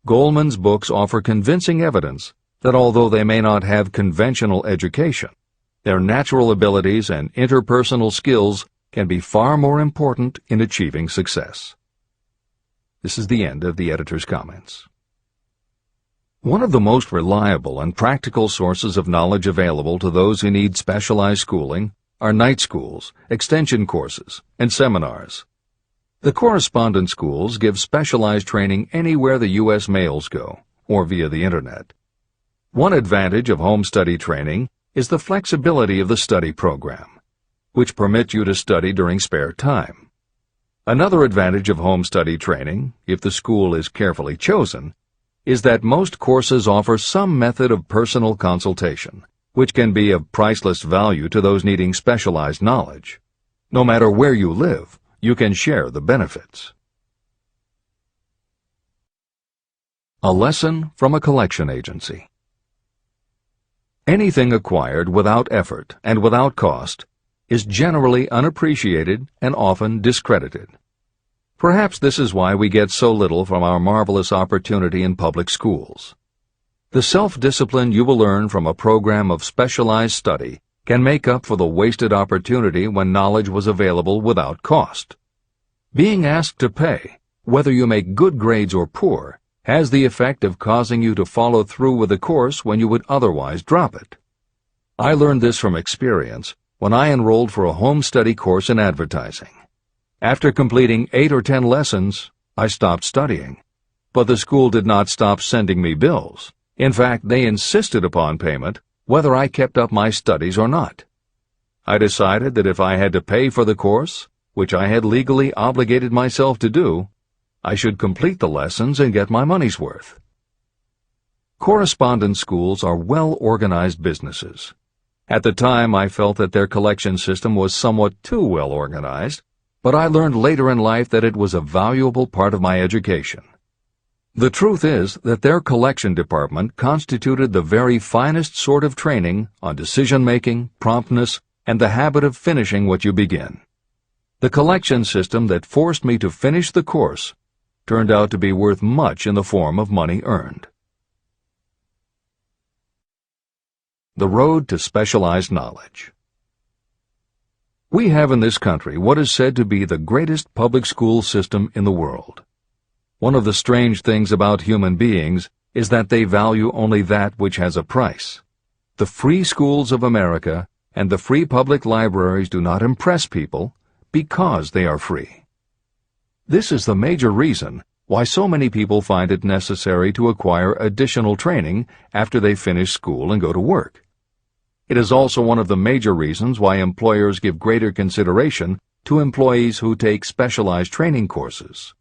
Speaker 1: Goleman's books offer convincing evidence that although they may not have conventional education, their natural abilities and interpersonal skills can be far more important in achieving success. This is the end of the editor's comments. One of the most reliable and practical sources of knowledge available to those who need specialized schooling are night schools, extension courses, and seminars. The correspondence schools give specialized training anywhere the U.S. mails go, or via the Internet. One advantage of home study training is the flexibility of the study program, which permits you to study during spare time. Another advantage of home study training, if the school is carefully chosen, is that most courses offer some method of personal consultation, which can be of priceless value to those needing specialized knowledge. No matter where you live, you can share the benefits. A lesson from a collection agency. Anything acquired without effort and without cost is generally unappreciated and often discredited. Perhaps this is why we get so little from our marvelous opportunity in public schools. The self-discipline you will learn from a program of specialized study can make up for the wasted opportunity when knowledge was available without cost. Being asked to pay, whether you make good grades or poor, has the effect of causing you to follow through with the course when you would otherwise drop it. I learned this from experience when I enrolled for a home study course in advertising. After completing 8 or 10 lessons, I stopped studying. But the school did not stop sending me bills. In fact, they insisted upon payment whether I kept up my studies or not. I decided that if I had to pay for the course, which I had legally obligated myself to do, I should complete the lessons and get my money's worth. Correspondence schools are well-organized businesses. At the time, I felt that their collection system was somewhat too well organized, but I learned later in life that it was a valuable part of my education. The truth is that their collection department constituted the very finest sort of training on decision-making, promptness, and the habit of finishing what you begin. The collection system that forced me to finish the course turned out to be worth much in the form of money earned. The road to specialized knowledge. We have in this country what is said to be the greatest public school system in the world. One of the strange things about human beings is that they value only that which has a price. The free schools of America and the free public libraries do not impress people because they are free. This is the major reason why so many people find it necessary to acquire additional training after they finish school and go to work. It is also one of the major reasons why employers give greater consideration to employees who take specialized training courses.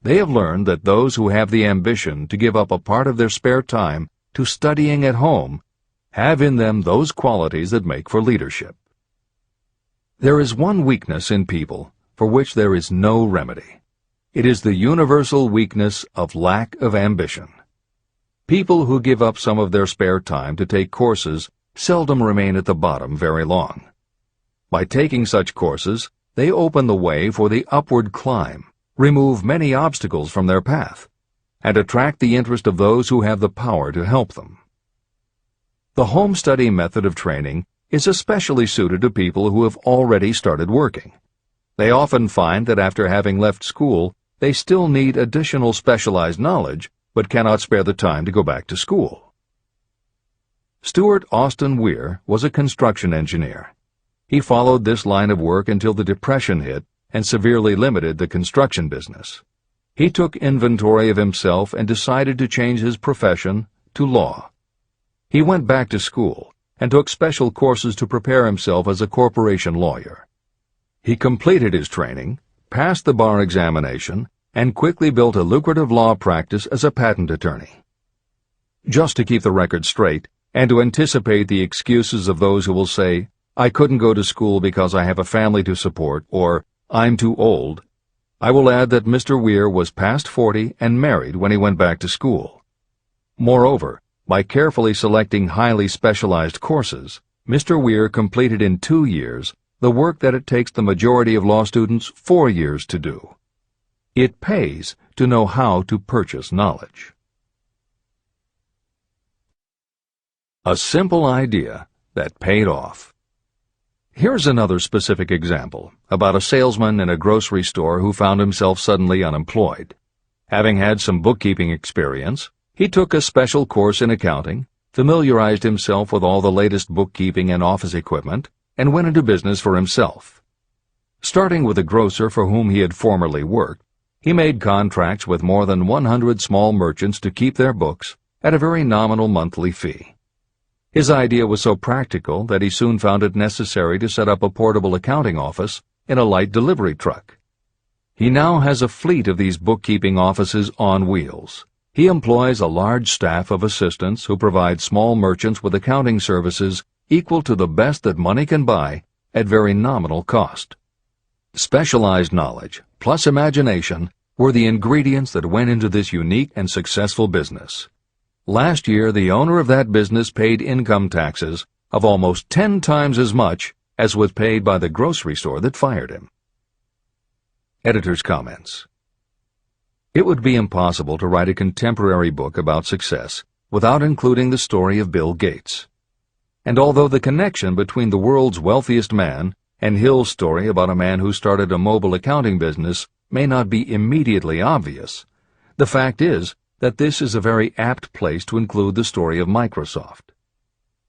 Speaker 1: They have learned that those who have the ambition to give up a part of their spare time to studying at home have in them those qualities that make for leadership. There is one weakness in people for which there is no remedy. It is the universal weakness of lack of ambition. People who give up some of their spare time to take courses seldom remain at the bottom very long. By taking such courses, they open the way for the upward climb, remove many obstacles from their path, and attract the interest of those who have the power to help them. The home study method of training is especially suited to people who have already started working. They often find that after having left school, they still need additional specialized knowledge, but cannot spare the time to go back to school. Stuart Austin Weir was a construction engineer. He followed this line of work until the Depression hit and severely limited the construction business. He took inventory of himself and decided to change his profession to law. He went back to school and took special courses to prepare himself as a corporation lawyer. He completed his training, passed the bar examination, and quickly built a lucrative law practice as a patent attorney. Just to keep the record straight, and to anticipate the excuses of those who will say, "I couldn't go to school because I have a family to support," or "I'm too old," I will add that Mr. Weir was past 40 and married when he went back to school. Moreover, by carefully selecting highly specialized courses, Mr. Weir completed in 2 years the work that it takes the majority of law students 4 years to do. It pays to know how to purchase knowledge. A simple idea that paid off. Here's another specific example about a salesman in a grocery store who found himself suddenly unemployed. Having had some bookkeeping experience, he took a special course in accounting, familiarized himself with all the latest bookkeeping and office equipment, and went into business for himself. Starting with a grocer for whom he had formerly worked, he made contracts with more than 100 small merchants to keep their books at a very nominal monthly fee. His idea was so practical that he soon found it necessary to set up a portable accounting office in a light delivery truck. He now has a fleet of these bookkeeping offices on wheels. He employs a large staff of assistants who provide small merchants with accounting services equal to the best that money can buy at very nominal cost. Specialized knowledge plus imagination were the ingredients that went into this unique and successful business. Last year, the owner of that business paid income taxes of almost 10 times as much as was paid by the grocery store that fired him. Editor's comments. It would be impossible to write a contemporary book about success without including the story of Bill Gates. And although the connection between the world's wealthiest man and Hill's story about a man who started a mobile accounting business may not be immediately obvious, the fact is that this is a very apt place to include the story of Microsoft.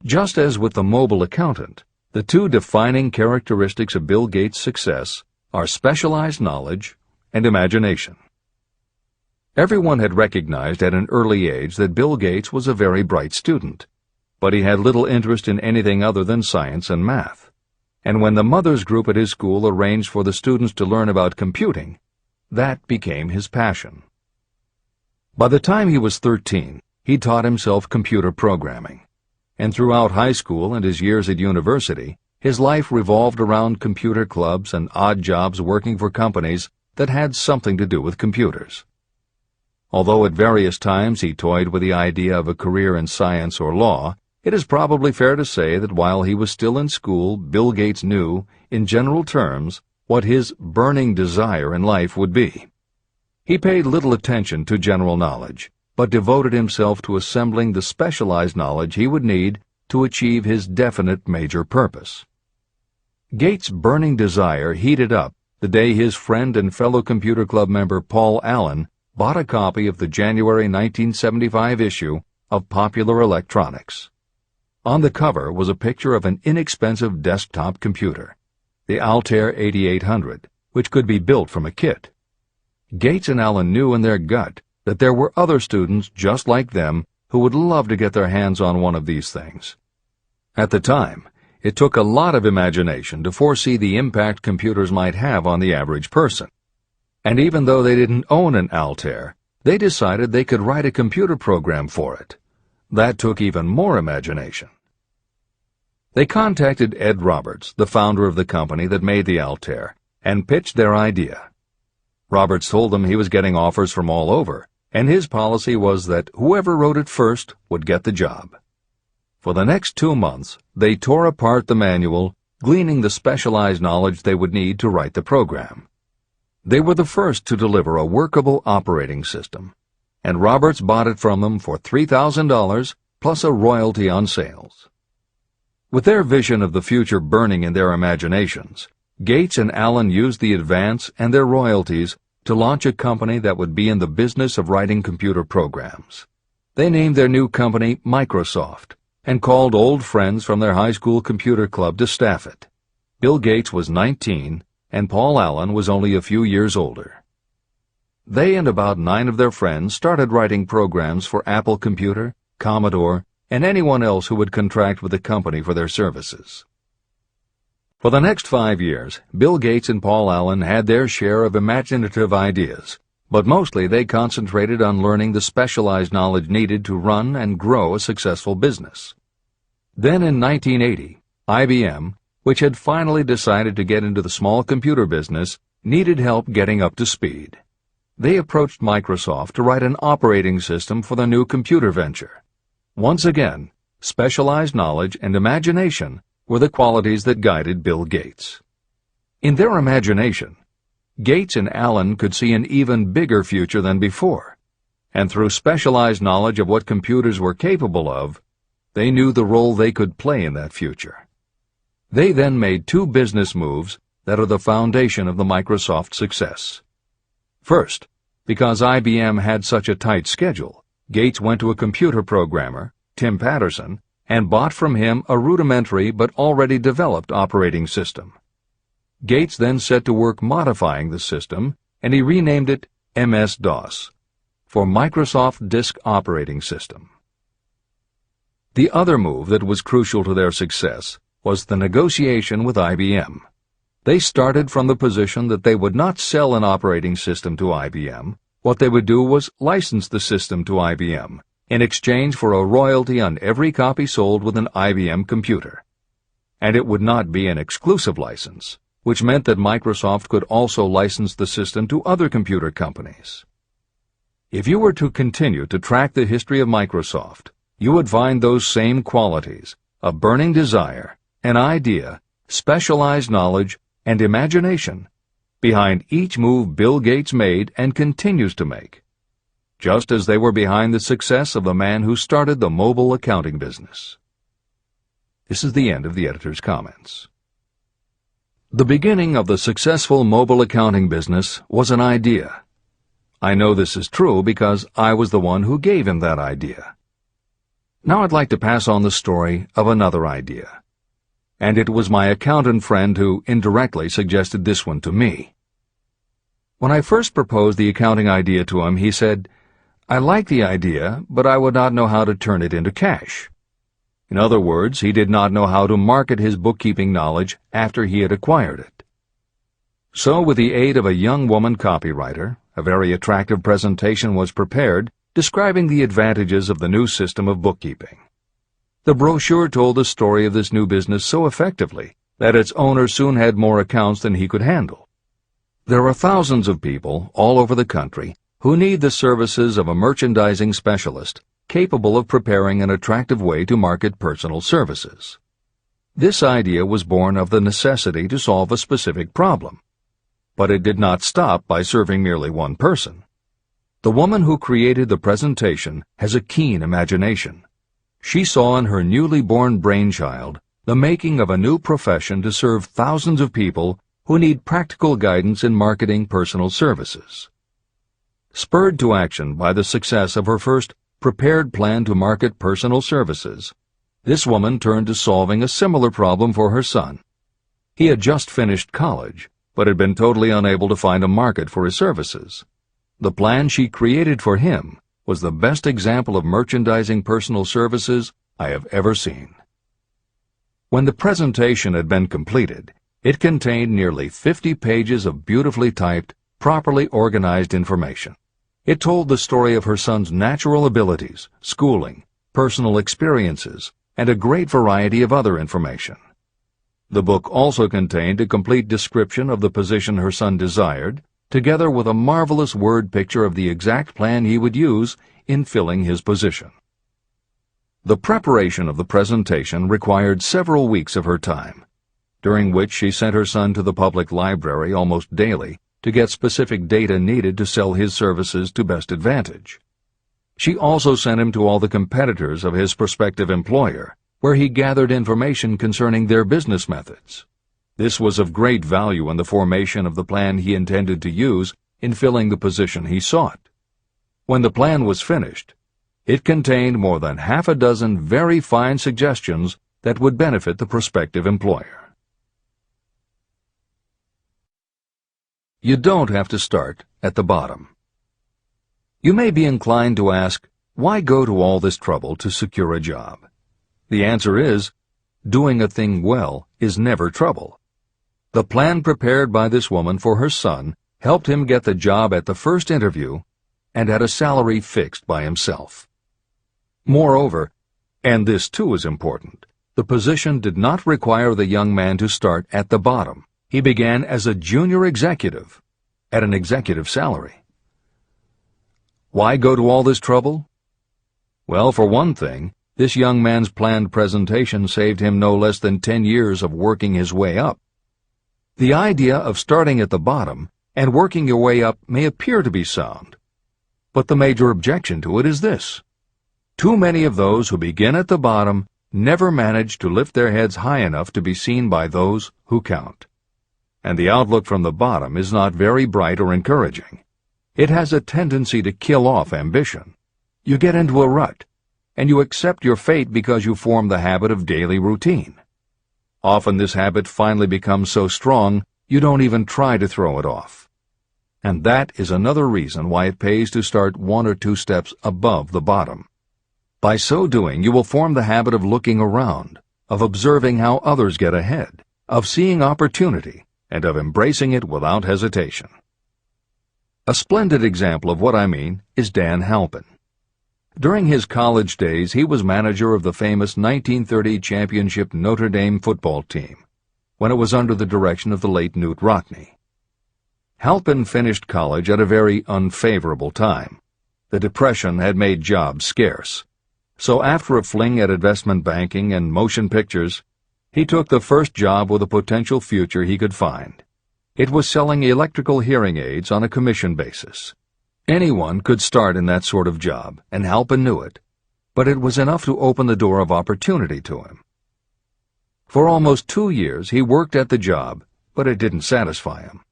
Speaker 1: Just as with the mobile accountant, the two defining characteristics of Bill Gates' success are specialized knowledge and imagination. Everyone had recognized at an early age that Bill Gates was a very bright student, but he had little interest in anything other than science and math. And when the mothers group at his school arranged for the students to learn about computing, that became his passion. By the time he was 13, he taught himself computer programming. And throughout high school and his years at university, his life revolved around computer clubs and odd jobs working for companies that had something to do with computers. Although at various times he toyed with the idea of a career in science or law, it is probably fair to say that while he was still in school, Bill Gates knew, in general terms, what his burning desire in life would be. He paid little attention to general knowledge, but devoted himself to assembling the specialized knowledge he would need to achieve his definite major purpose. Gates' burning desire heated up the day his friend and fellow computer club member Paul Allen bought a copy of the January 1975 issue of Popular Electronics. On the cover was a picture of an inexpensive desktop computer, the Altair 8800, which could be built from a kit. Gates and Allen knew in their gut that there were other students just like them who would love to get their hands on one of these things. At the time, it took a lot of imagination to foresee the impact computers might have on the average person. And even though they didn't own an Altair, they decided they could write a computer program for it. That took even more imagination. They contacted Ed Roberts, the founder of the company that made the Altair, and pitched their idea. Roberts told them he was getting offers from all over, and his policy was that whoever wrote it first would get the job. For the next 2 months, they tore apart the manual, gleaning the specialized knowledge they would need to write the program. They were the first to deliver a workable operating system, and Roberts bought it from them for $3,000 plus a royalty on sales. With their vision of the future burning in their imaginations, Gates and Allen used the advance and their royalties to launch a company that would be in the business of writing computer programs. They named their new company Microsoft and called old friends from their high school computer club to staff it. Bill Gates was 19 and Paul Allen was only a few years older. They and about 9 of their friends started writing programs for Apple Computer, Commodore, and anyone else who would contract with the company for their services. For the next 5 years, Bill Gates and Paul Allen had their share of imaginative ideas, but mostly they concentrated on learning the specialized knowledge needed to run and grow a successful business. Then in 1980, IBM, which had finally decided to get into the small computer business, needed help getting up to speed. They approached Microsoft to write an operating system for the new computer venture. Once again, specialized knowledge and imagination were the qualities that guided Bill Gates. In their imagination, Gates and Allen could see an even bigger future than before, and through specialized knowledge of what computers were capable of, they knew the role they could play in that future. They then made 2 business moves that are the foundation of the Microsoft success. First, because IBM had such a tight schedule, Gates went to a computer programmer, Tim Patterson, and bought from him a rudimentary but already developed operating system. Gates then set to work modifying the system, and he renamed it MS-DOS, for Microsoft Disk Operating System. The other move that was crucial to their success was the negotiation with IBM. They started from the position that they would not sell an operating system to IBM. What they would do was license the system to IBM in exchange for a royalty on every copy sold with an IBM computer. And it would not be an exclusive license, which meant that Microsoft could also license the system to other computer companies. If you were to continue to track the history of Microsoft, you would find those same qualities: a burning desire, an idea, specialized knowledge, and imagination behind each move Bill Gates made and continues to make, just as they were behind the success of the man who started the mobile accounting business. This is the end of the editor's comments. The beginning of the successful mobile accounting business was an idea. I know this is true because I was the one who gave him that idea. Now I'd like to pass on the story of another idea. And it was my accountant friend who indirectly suggested this one to me. When I first proposed the accounting idea to him, he said, "I like the idea, but I would not know how to turn it into cash." In other words, he did not know how to market his bookkeeping knowledge after he had acquired it. So, with the aid of a young woman copywriter, a very attractive presentation was prepared describing the advantages of the new system of bookkeeping. The brochure told the story of this new business so effectively that its owner soon had more accounts than he could handle. There are thousands of people all over the country who need the services of a merchandising specialist capable of preparing an attractive way to market personal services. This idea was born of the necessity to solve a specific problem. But it did not stop by serving merely one person. The woman who created the presentation has a keen imagination. She saw in her newly born brainchild the making of a new profession to serve thousands of people who need practical guidance in marketing personal services. Spurred to action by the success of her first prepared plan to market personal services, this woman turned to solving a similar problem for her son. He had just finished college, but had been totally unable to find a market for his services. The plan she created for him was the best example of merchandising personal services I have ever seen. When the presentation had been completed, it contained nearly 50 pages of beautifully typed, properly organized information. It told the story of her son's natural abilities, schooling, personal experiences, and a great variety of other information. The book also contained a complete description of the position her son desired, together with a marvelous word picture of the exact plan he would use in filling his position. The preparation of the presentation required several weeks of her time, during which she sent her son to the public library almost daily to get specific data needed to sell his services to best advantage. She also sent him to all the competitors of his prospective employer, where he gathered information concerning their business methods. This was of great value in the formation of the plan he intended to use in filling the position he sought. When the plan was finished, it contained more than half a dozen very fine suggestions that would benefit the prospective employer. You don't have to start at the bottom. You may be inclined to ask, why go to all this trouble to secure a job? The answer is, doing a thing well is never trouble. The plan prepared by this woman for her son helped him get the job at the first interview and at a salary fixed by himself. Moreover, and this too is important, the position did not require the young man to start at the bottom. He began as a junior executive at an executive salary. Why go to all this trouble? Well, for one thing, this young man's planned presentation saved him no less than 10 years of working his way up. The idea of starting at the bottom and working your way up may appear to be sound, but the major objection to it is this. Too many of those who begin at the bottom never manage to lift their heads high enough to be seen by those who count. And the outlook from the bottom is not very bright or encouraging. It has a tendency to kill off ambition. You get into a rut, and you accept your fate because you form the habit of daily routine. Often this habit finally becomes so strong you don't even try to throw it off. And that is another reason why it pays to start 1 or 2 steps above the bottom. By so doing, you will form the habit of looking around, of observing how others get ahead, of seeing opportunity, and of embracing it without hesitation. A splendid example of what I mean is Dan Halpin. During his college days, he was manager of the famous 1930 championship Notre Dame football team, when it was under the direction of the late Knute Rockne. Halpin finished college at a very unfavorable time. The Depression had made jobs scarce. So after a fling at investment banking and motion pictures, he took the first job with a potential future he could find. It was selling electrical hearing aids on a commission basis. Anyone could start in that sort of job, and Halpin knew it, but it was enough to open the door of opportunity to him. For almost 2 years he worked at the job, but it didn't satisfy him.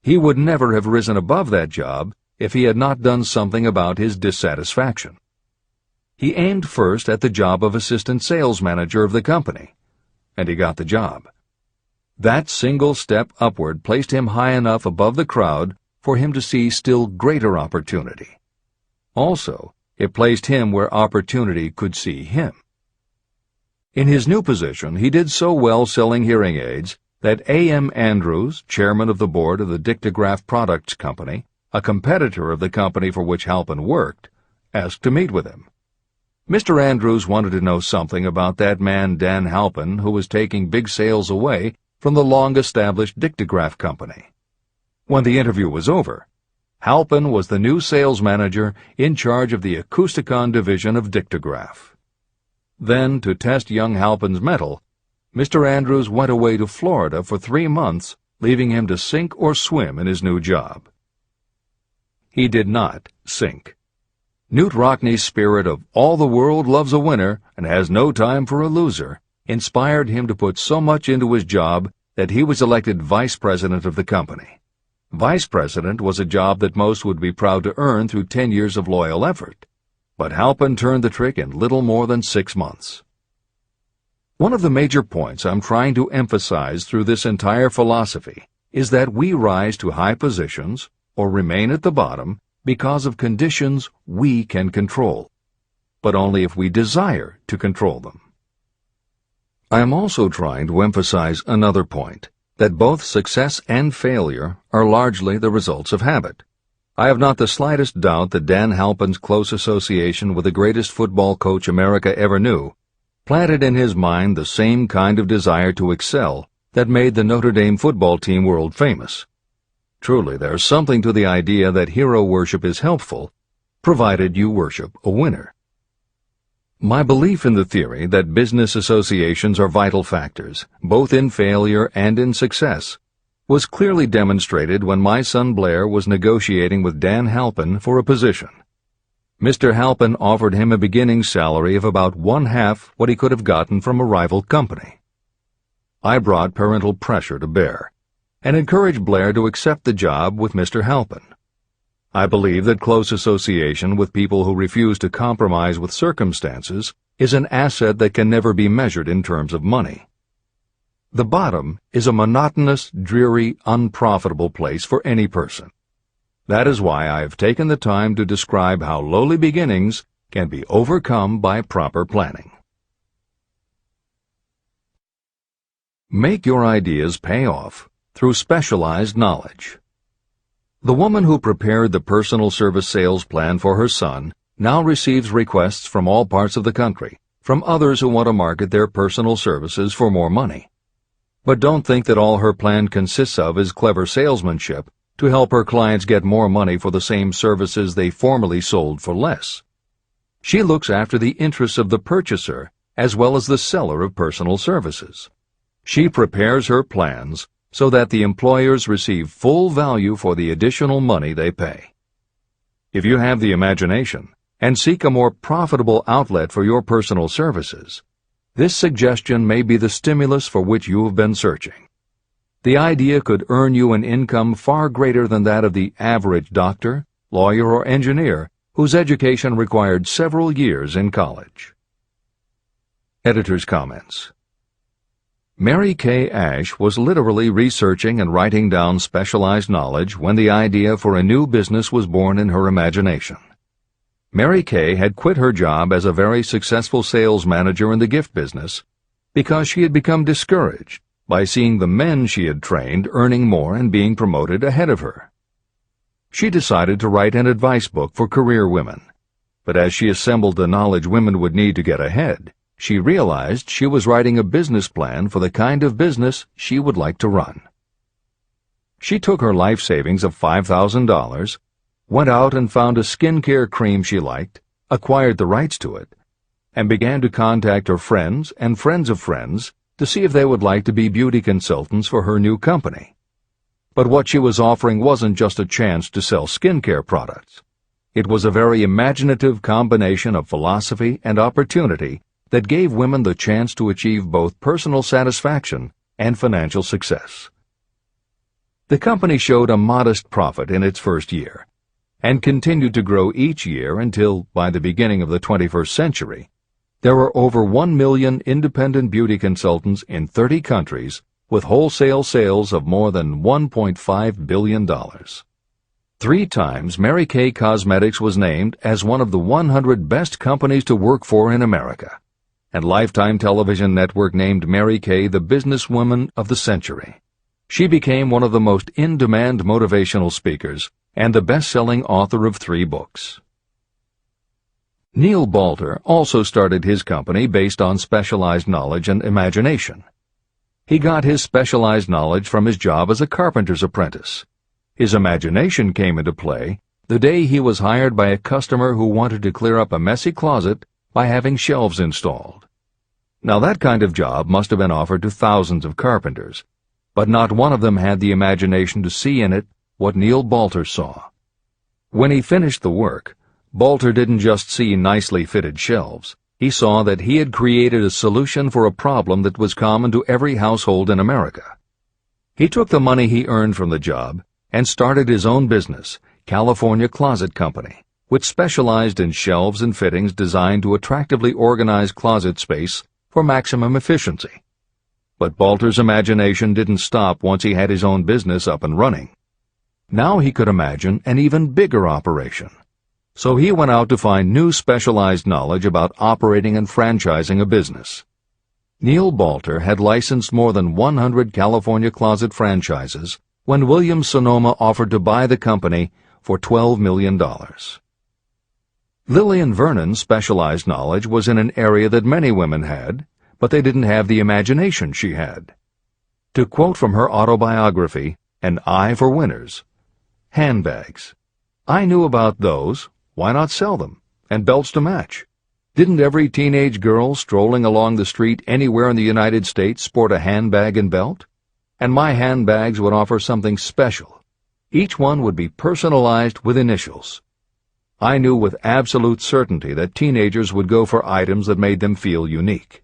Speaker 1: He would never have risen above that job if he had not done something about his dissatisfaction. He aimed first at the job of assistant sales manager of the company, and he got the job. That single step upward placed him high enough above the crowd for him to see still greater opportunity. Also, it placed him where opportunity could see him. In his new position, he did so well selling hearing aids that A.M. Andrews, chairman of the board of the Dictograph Products Company, a competitor of the company for which Halpin worked, asked to meet with him. Mr. Andrews wanted to know something about that man Dan Halpin, who was taking big sales away from the long-established Dictograph Company. When the interview was over, Halpin was the new sales manager in charge of the Acousticon division of Dictograph. Then, to test young Halpin's mettle, Mr. Andrews went away to Florida for 3 months, leaving him to sink or swim in his new job. He did not sink. Knute Rockne's spirit of all the world loves a winner and has no time for a loser inspired him to put so much into his job that he was elected vice president of the company. Vice president was a job that most would be proud to earn through 10 years of loyal effort, but Halpin turned the trick in little more than 6 months. One of the major points I'm trying to emphasize through this entire philosophy is that we rise to high positions or remain at the bottom because of conditions we can control, but only if we desire to control them. I am also trying to emphasize another point, that both success and failure are largely the results of habit. I have not the slightest doubt that Dan Halpin's close association with the greatest football coach America ever knew planted in his mind the same kind of desire to excel that made the Notre Dame football team world famous. Truly, there's something to the idea that hero worship is helpful, provided you worship a winner. My belief in the theory that business associations are vital factors, both in failure and in success, was clearly demonstrated when my son Blair was negotiating with Dan Halpin for a position. Mr. Halpin offered him a beginning salary of about 1/2 what he could have gotten from a rival company. I brought parental pressure to bear, and encouraged Blair to accept the job with Mr. Halpin. I believe that close association with people who refuse to compromise with circumstances is an asset that can never be measured in terms of money. The bottom is a monotonous, dreary, unprofitable place for any person. That is why I have taken the time to describe how lowly beginnings can be overcome by proper planning. Make your ideas pay off through specialized knowledge. The woman who prepared the personal service sales plan for her son now receives requests from all parts of the country, from others who want to market their personal services for more money. But don't think that all her plan consists of is clever salesmanship to help her clients get more money for the same services they formerly sold for less. She looks after the interests of the purchaser as well as the seller of personal services. She prepares her plans so that the employers receive full value for the additional money they pay. If you have the imagination and seek a more profitable outlet for your personal services, this suggestion may be the stimulus for which you have been searching. The idea could earn you an income far greater than that of the average doctor, lawyer, or engineer whose education required several years in college. Editor's comments. Mary Kay Ash was literally researching and writing down specialized knowledge when the idea for a new business was born in her imagination. Mary Kay had quit her job as a very successful sales manager in the gift business because she had become discouraged by seeing the men she had trained earning more and being promoted ahead of her. She decided to write an advice book for career women, but as she assembled the knowledge women would need to get ahead, she realized she was writing a business plan for the kind of business she would like to run. She took her life savings of $5,000, went out and found a skincare cream she liked, acquired the rights to it, and began to contact her friends and friends of friends to see if they would like to be beauty consultants for her new company. But what she was offering wasn't just a chance to sell skincare products. It was a very imaginative combination of philosophy and opportunity that gave women the chance to achieve both personal satisfaction and financial success. The company showed a modest profit in its first year, and continued to grow each year until, by the beginning of the 21st century, there were over 1 million independent beauty consultants in 30 countries with wholesale sales of more than $1.5 billion. 3 times Mary Kay Cosmetics was named as one of the 100 best companies to work for in America, and Lifetime Television Network named Mary Kay the businesswoman of the century. She became one of the most in-demand motivational speakers and the best-selling author of 3 books. Neil Balter also started his company based on specialized knowledge and imagination. He got his specialized knowledge from his job as a carpenter's apprentice. His imagination came into play the day he was hired by a customer who wanted to clear up a messy closet by having shelves installed. Now that kind of job must have been offered to thousands of carpenters, but not one of them had the imagination to see in it what Neil Balter saw. When he finished the work, Balter didn't just see nicely fitted shelves. He saw that he had created a solution for a problem that was common to every household in America. He took the money he earned from the job and started his own business, California Closet Company, which specialized in shelves and fittings designed to attractively organize closet space for maximum efficiency. But Balter's imagination didn't stop once he had his own business up and running. Now he could imagine an even bigger operation. So he went out to find new specialized knowledge about operating and franchising a business. Neil Balter had licensed more than 100 California closet franchises when Williams-Sonoma offered to buy the company for $12 million. Lillian Vernon's specialized knowledge was in an area that many women had, but they didn't have the imagination she had. To quote from her autobiography, An Eye for Winners, handbags. I knew about those. Why not sell them? And belts to match. Didn't every teenage girl strolling along the street anywhere in the United States sport a handbag and belt? And my handbags would offer something special. Each one would be personalized with initials. I knew with absolute certainty that teenagers would go for items that made them feel unique.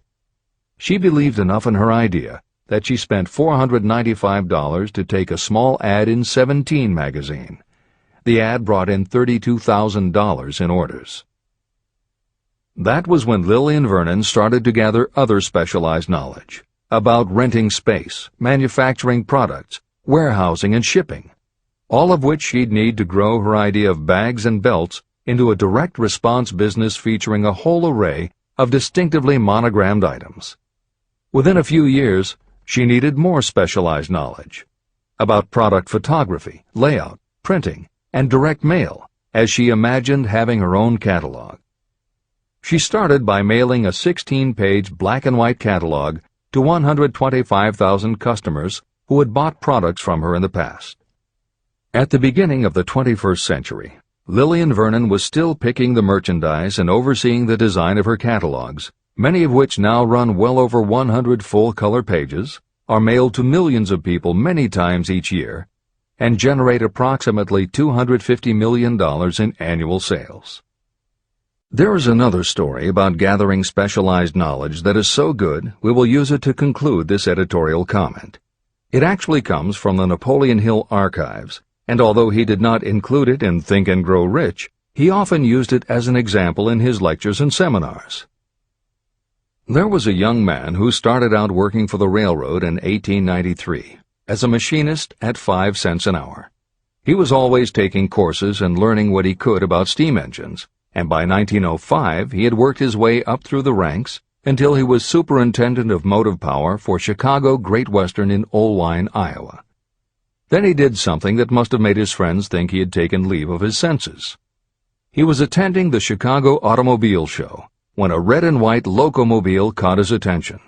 Speaker 1: She believed enough in her idea that she spent $495 to take a small ad in 17 magazine. The ad brought in $32,000 in orders. That was when Lillian Vernon started to gather other specialized knowledge about renting space, manufacturing products, warehousing, and shipping, all of which she'd need to grow her idea of bags and belts into a direct response business featuring a whole array of distinctively monogrammed items. Within a few years, she needed more specialized knowledge about product photography, layout, printing, and direct mail, as she imagined having her own catalog. She started by mailing a 16-page black-and-white catalog to 125,000 customers who had bought products from her in the past. At the beginning of the 21st century, Lillian Vernon was still picking the merchandise and overseeing the design of her catalogs, many of which now run well over 100 full-color pages, are mailed to millions of people many times each year, and generate approximately $250 million in annual sales. There is another story about gathering specialized knowledge that is so good we will use it to conclude this editorial comment. It actually comes from the Napoleon Hill archives, and although he did not include it in Think and Grow Rich, he often used it as an example in his lectures and seminars. There was a young man who started out working for the railroad in 1893. As a machinist at 5 cents an hour. He was always taking courses and learning what he could about steam engines, and by 1905 he had worked his way up through the ranks until he was superintendent of motive power for Chicago Great Western in Oelwein, Iowa. Then he did something that must have made his friends think he had taken leave of his senses. He was attending the Chicago Automobile Show when a red and white locomobile caught his attention.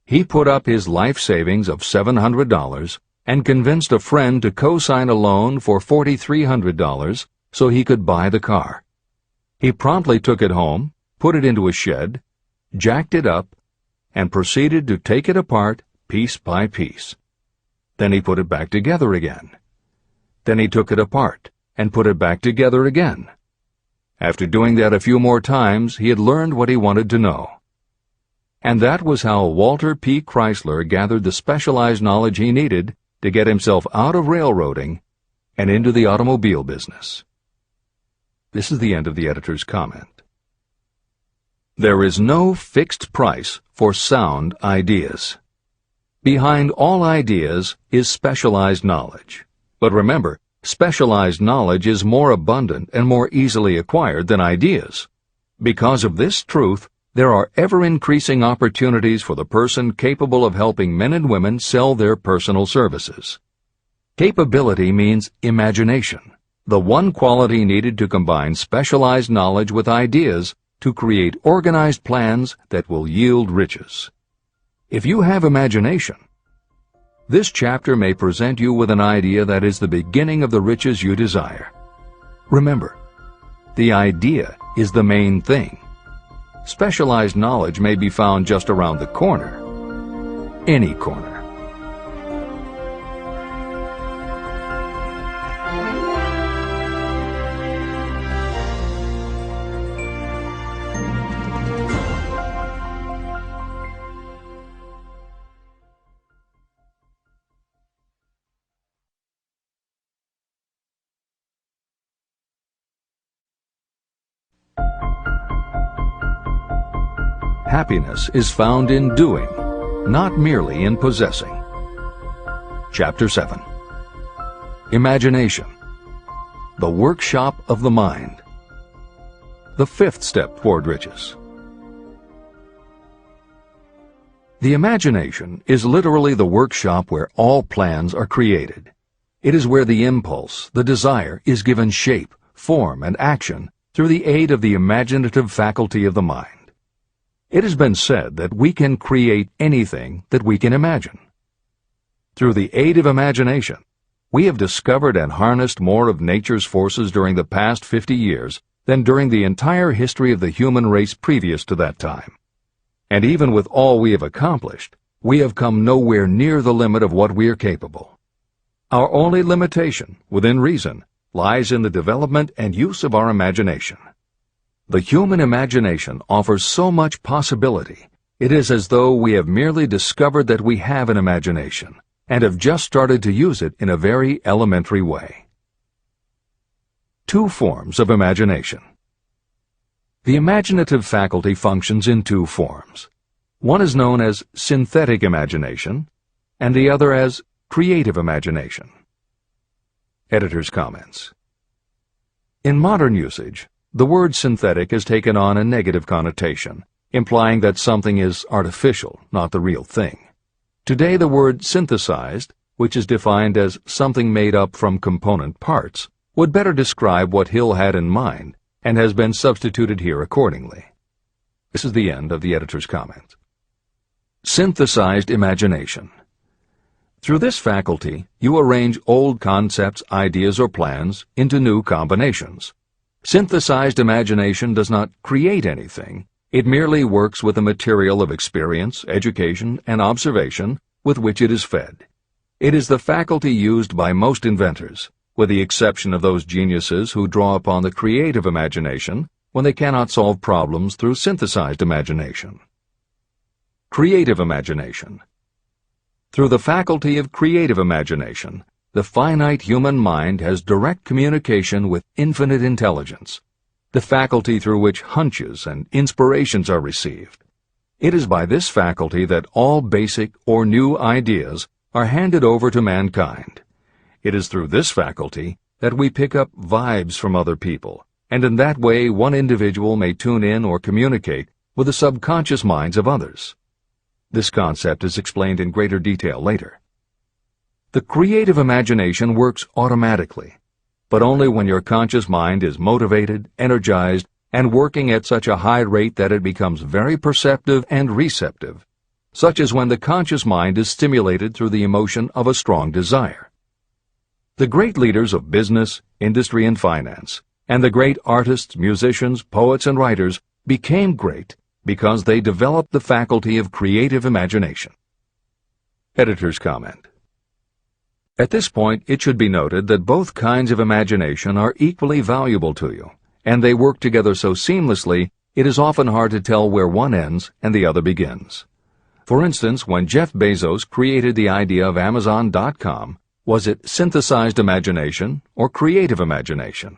Speaker 1: He put up his life savings of $700 and convinced a friend to co-sign a loan for $4,300 so he could buy the car. He promptly took it home, put it into a shed, jacked it up, and proceeded to take it apart piece by piece. Then he put it back together again. Then he took it apart and put it back together again. After doing that a few more times, he had learned what he wanted to know. And that was how Walter P. Chrysler gathered the specialized knowledge he needed to get himself out of railroading and into the automobile business. This is the end of the editor's comment. There is no fixed price for sound ideas. Behind all ideas is specialized knowledge. But remember, specialized knowledge is more abundant and more easily acquired than ideas. Because of this truth, there are ever-increasing opportunities for the person capable of helping men and women sell their personal services. Capability means imagination, the one quality needed to combine specialized knowledge with ideas to create organized plans that will yield riches. If you have imagination, this chapter may present you with an idea that is the beginning of the riches you desire. Remember, the idea is the main thing. Specialized knowledge may be found just around the corner. Any corner. Happiness is found in doing, not merely in possessing. Chapter 7. Imagination, the workshop of the mind. The fifth step toward riches. The imagination is literally the workshop where all plans are created. It is where the impulse, the desire, is given shape, form, and action through the aid of the imaginative faculty of the mind. It has been said that we can create anything that we can imagine. Through the aid of imagination, we have discovered and harnessed more of nature's forces during the past 50 years than during the entire history of the human race previous to that time. And even with all we have accomplished, we have come nowhere near the limit of what we are capable. Our only limitation, within reason, lies in the development and use of our imagination. The human imagination offers so much possibility. It is as though we have merely discovered that we have an imagination and have just started to use it in a very elementary way. Two forms of imagination. The imaginative faculty functions in two forms. One is known as synthetic imagination, and the other as creative imagination. Editor's comments. In modern usage, the word synthetic has taken on a negative connotation, implying that something is artificial, not the real thing. Today the word synthesized, which is defined as something made up from component parts, would better describe what Hill had in mind, and has been substituted here accordingly. This is the end of the editor's comment. Synthesized imagination. Through this faculty, you arrange old concepts, ideas, or plans into new combinations. Synthesized imagination does not create anything. It merely works with the material of experience, education, and observation with which it is fed. It is the faculty used by most inventors, with the exception of those geniuses who draw upon the creative imagination when they cannot solve problems through synthesized imagination. Creative imagination. Through the faculty of creative imagination, the finite human mind has direct communication with infinite intelligence, the faculty through which hunches and inspirations are received. It is by this faculty that all basic or new ideas are handed over to mankind. It is through this faculty that we pick up vibes from other people, and in that way one individual may tune in or communicate with the subconscious minds of others. This concept is explained in greater detail later. The creative imagination works automatically, but only when your conscious mind is motivated, energized, and working at such a high rate that it becomes very perceptive and receptive, such as when the conscious mind is stimulated through the emotion of a strong desire. The great leaders of business, industry, and finance, and the great artists, musicians, poets, and writers became great because they developed the faculty of creative imagination. Editor's comment. At this point, it should be noted that both kinds of imagination are equally valuable to you, and they work together so seamlessly it is often hard to tell where one ends and the other begins. For instance, when Jeff Bezos created the idea of Amazon.com, was it synthesized imagination or creative imagination?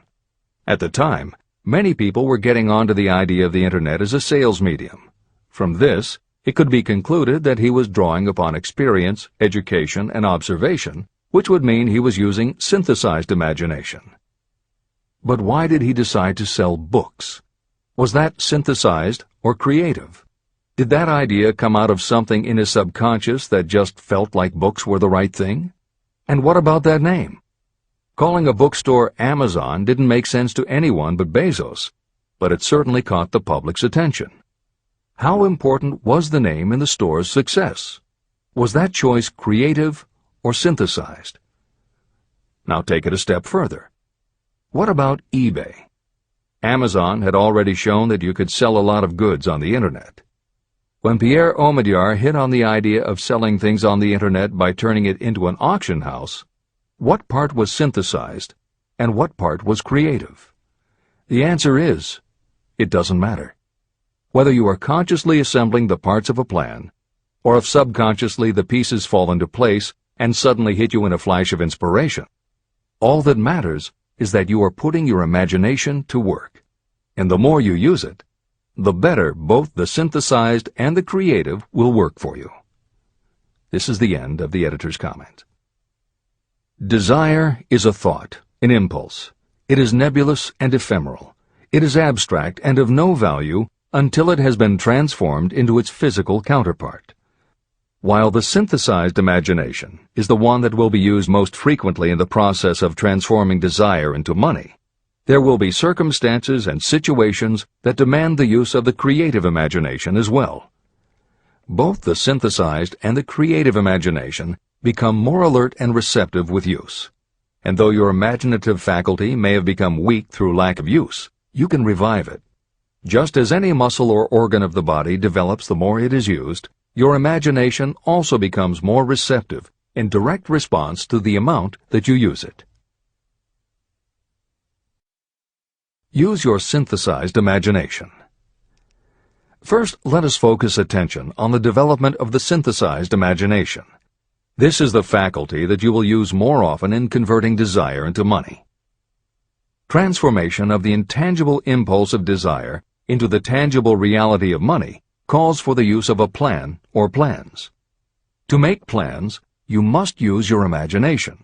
Speaker 1: At the time, Many people were getting onto the idea of the Internet as a sales medium. From this, it could be concluded that he was drawing upon experience, education, and observation, which would mean he was using synthesized imagination. But why did he decide to sell books? Was that synthesized or creative? Did that idea come out of something in his subconscious that just felt like books were the right thing? And what about that name? Calling a bookstore Amazon didn't make sense to anyone but Bezos, but it certainly caught the public's attention. How important was the name in the store's success? Was that choice creative or synthesized? Now take it a step further. What about eBay? Amazon had already shown that you could sell a lot of goods on the Internet. When Pierre Omidyar hit on the idea of selling things on the Internet by turning it into an auction house, what part was synthesized and what part was creative? The answer is, it doesn't matter. Whether you are consciously assembling the parts of a plan, or if subconsciously the pieces fall into place and suddenly hit you in a flash of inspiration, all that matters is that you are putting your imagination to work. And the more you use it, the better both the synthesized and the creative will work for you. This is the end of the editor's comment. Desire is a thought, an impulse. It is nebulous and ephemeral. It is abstract and of no value until it has been transformed into its physical counterpart. While the synthesized imagination is the one that will be used most frequently in the process of transforming desire into money, there will be circumstances and situations that demand the use of the creative imagination as well. Both the synthesized and the creative imagination become more alert and receptive with use. And though your imaginative faculty may have become weak through lack of use, you can revive it. Just as any muscle or organ of the body develops the more it is used, your imagination also becomes more receptive in direct response to the amount that you use it. Use your synthesized imagination. First, let us focus attention on the development of the synthesized imagination. This is the faculty that you will use more often in converting desire into money. Transformation of the intangible impulse of desire into the tangible reality of money calls for the use of a plan or plans. To make plans, you must use your imagination.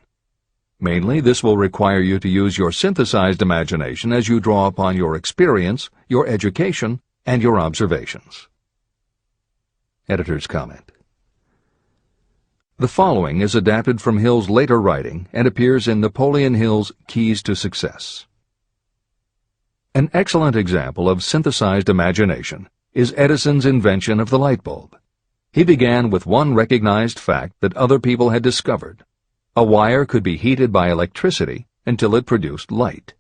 Speaker 1: Mainly, this will require you to use your synthesized imagination as you draw upon your experience, your education, and your observations. Editor's comment. The following is adapted from Hill's later writing and appears in Napoleon Hill's Keys to Success. An excellent example of synthesized imagination is Edison's invention of the light bulb. He began with one recognized fact that other people had discovered. A wire could be heated by electricity until it produced light.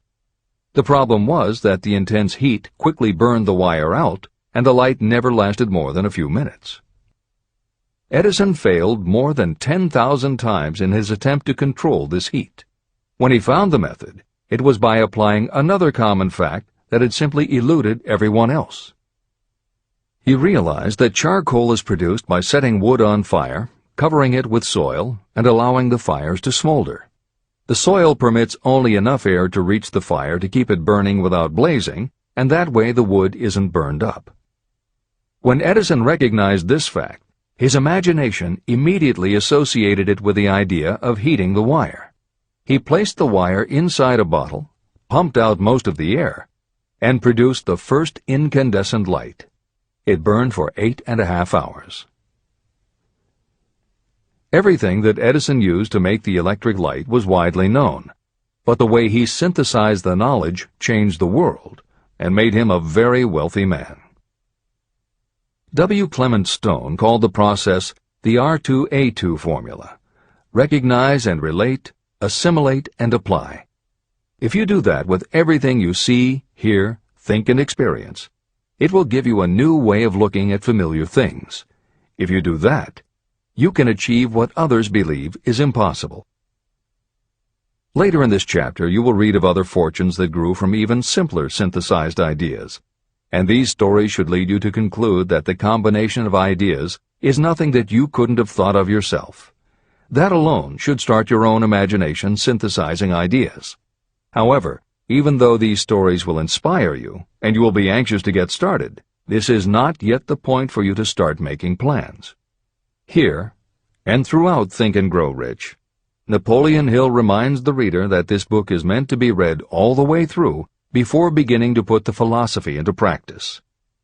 Speaker 1: The problem was that the intense heat quickly burned the wire out, and the light never lasted more than a few minutes. Edison failed more than 10,000 times in his attempt to control this heat. When he found the method, it was by applying another common fact that had simply eluded everyone else. He realized that charcoal is produced by setting wood on fire, covering it with soil, and allowing the fires to smolder. The soil permits only enough air to reach the fire to keep it burning without blazing, and that way the wood isn't burned up. When Edison recognized this fact, his imagination immediately associated it with the idea of heating the wire. He placed the wire inside a bottle, pumped out most of the air, and produced the first incandescent light. It burned for 8.5 hours. Everything that Edison used to make the electric light was widely known, but the way he synthesized the knowledge changed the world and made him a very wealthy man. W. Clement Stone called the process the R2A2 formula: recognize and relate, assimilate and apply. If you do that with everything you see, hear, think, and experience, it will give you a new way of looking at familiar things. If you do that, you can achieve what others believe is impossible. Later in this chapter, you will read of other fortunes that grew from even simpler synthesized ideas. And these stories should lead you to conclude that the combination of ideas is nothing that you couldn't have thought of yourself. That alone should start your own imagination synthesizing ideas. However, Even though these stories will inspire you, and you will be anxious to get started, this is not yet the point for you to start making plans. Here, and throughout Think and Grow Rich, Napoleon Hill reminds the reader that this book is meant to be read all the way through before beginning to put the philosophy into practice.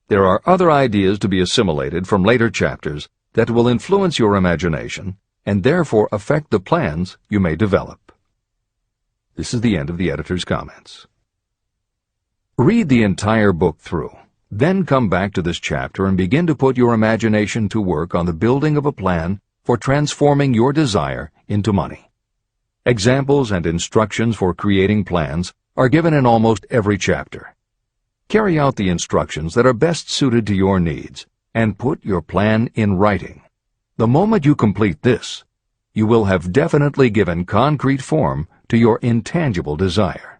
Speaker 1: There are other ideas to be assimilated from later chapters that will influence your imagination and therefore affect the plans you may develop. This is the end of the editor's comments. Read the entire book through, then come back to this chapter and begin to put your imagination to work on the building of a plan for transforming your desire into money. Examples and instructions for creating plans are given in almost every chapter. Carry out the instructions that are best suited to your needs and put your plan in writing. The moment you complete this, you will have definitely given concrete form to your intangible desire.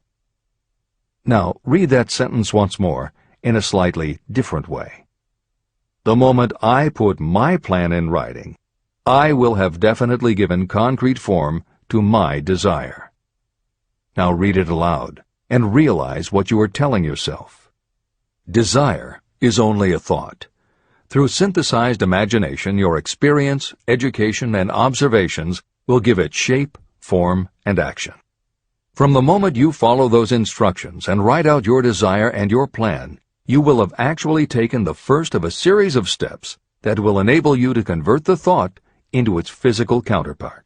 Speaker 1: Now, read that sentence once more in a slightly different way. The moment I put my plan in writing, I will have definitely given concrete form to my desire. Now read it aloud and realize what you are telling yourself. Desire is only a thought. Through synthesized imagination, your experience, education, and observations will give it shape, form, and action. From the moment you follow those instructions and write out your desire and your plan, you will have actually taken the first of a series of steps that will enable you to convert the thought into its physical counterpart.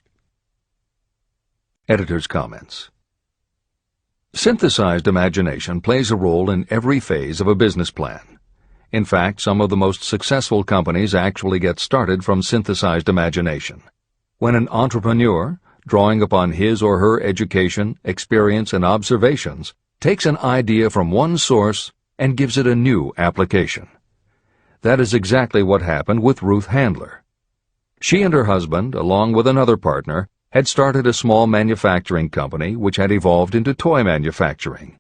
Speaker 1: Editor's comments. Synthesized imagination plays a role in every phase of a business plan. In fact, some of the most successful companies actually get started from synthesized imagination. When an entrepreneur, drawing upon his or her education, experience, and observations, takes an idea from one source and gives it a new application. That is exactly what happened with Ruth Handler. She and her husband, along with another partner, had started a small manufacturing company which had evolved into toy manufacturing.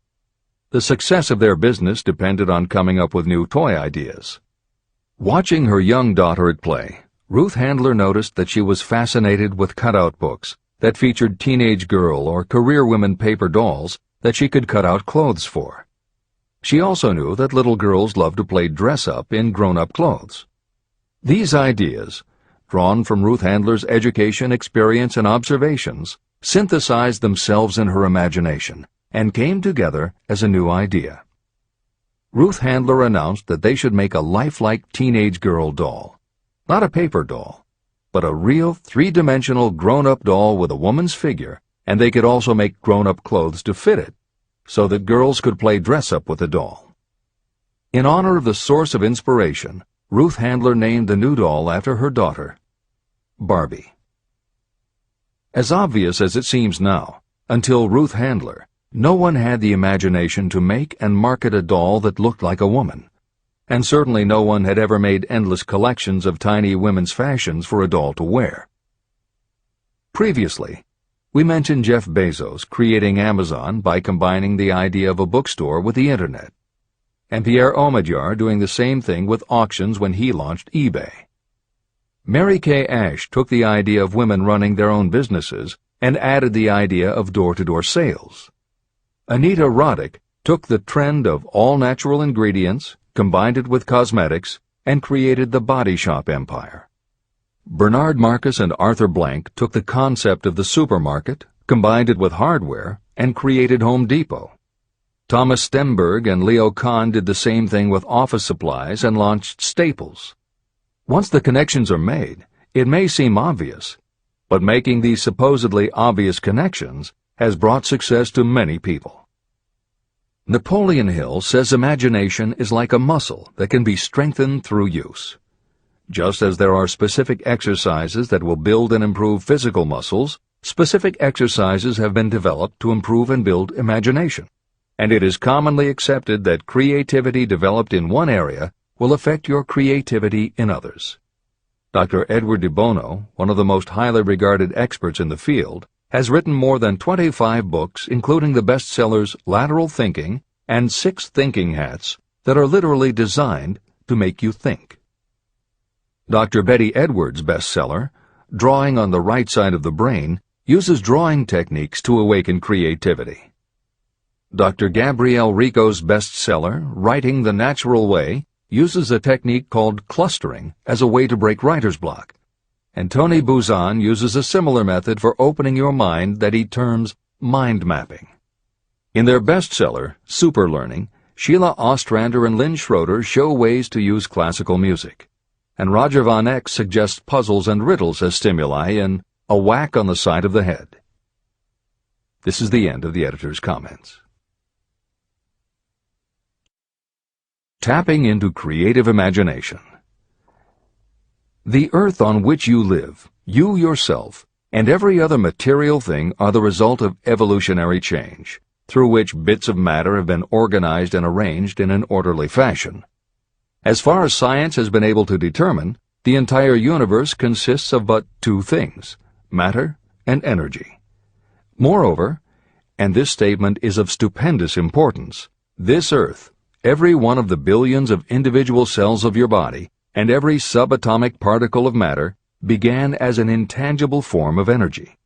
Speaker 1: The success of their business depended on coming up with new toy ideas. Watching her young daughter at play, Ruth Handler noticed that she was fascinated with cutout books that featured teenage girl or career women paper dolls that she could cut out clothes for. She also knew that little girls loved to play dress-up in grown-up clothes. These ideas, drawn from Ruth Handler's education, experience, and observations, synthesized themselves in her imagination and came together as a new idea. Ruth Handler announced that they should make a lifelike teenage girl doll. Not a paper doll, but a real three-dimensional grown-up doll with a woman's figure, and they could also make grown-up clothes to fit it, so that girls could play dress-up with the doll. In honor of the source of inspiration, Ruth Handler named the new doll after her daughter, Barbie. As obvious as it seems now, until Ruth Handler, no one had the imagination to make and market a doll that looked like a woman, and certainly no one had ever made endless collections of tiny women's fashions for a doll to wear. Previously, we mentioned Jeff Bezos creating Amazon by combining the idea of a bookstore with the Internet, and Pierre Omidyar doing the same thing with auctions when he launched eBay. Mary Kay Ash took the idea of women running their own businesses and added the idea of door-to-door sales. Anita Roddick took the trend of all-natural ingredients, combined it with cosmetics, and created the body shop empire. Bernard Marcus and Arthur Blank took the concept of the supermarket, combined it with hardware, and created Home Depot. Thomas Stemberg and Leo Kahn did the same thing with office supplies and launched Staples. Once the connections are made, it may seem obvious, but making these supposedly obvious connections has brought success to many people. Napoleon Hill says imagination is like a muscle that can be strengthened through use. Just as there are specific exercises that will build and improve physical muscles, specific exercises have been developed to improve and build imagination, and it is commonly accepted that creativity developed in one area will affect your creativity in others. Dr. Edward de Bono, one of the most highly regarded experts in the field, has written more than 25 books, including the bestsellers Lateral Thinking and 6 Thinking Hats, that are literally designed to make you think. Dr. Betty Edwards' bestseller, Drawing on the Right Side of the Brain, uses drawing techniques to awaken creativity. Dr. Gabrielle Rico's bestseller, Writing the Natural Way, uses a technique called clustering as a way to break writer's block. And Tony Buzan uses a similar method for opening your mind that he terms mind mapping. In their bestseller, Super Learning, Sheila Ostrander and Lynn Schroeder show ways to use classical music, and Roger Von Eck suggests puzzles and riddles as stimuli in A Whack on the Side of the Head. This is the end of the editor's comments. Tapping into creative imagination. The earth on which you live, you yourself, and every other material thing are the result of evolutionary change, through which bits of matter have been organized and arranged in an orderly fashion. As far as science has been able to determine, the entire universe consists of but two things, matter and energy. Moreover, and this statement is of stupendous importance, this earth, every one of the billions of individual cells of your body, and every subatomic particle of matter began as an intangible form of energy.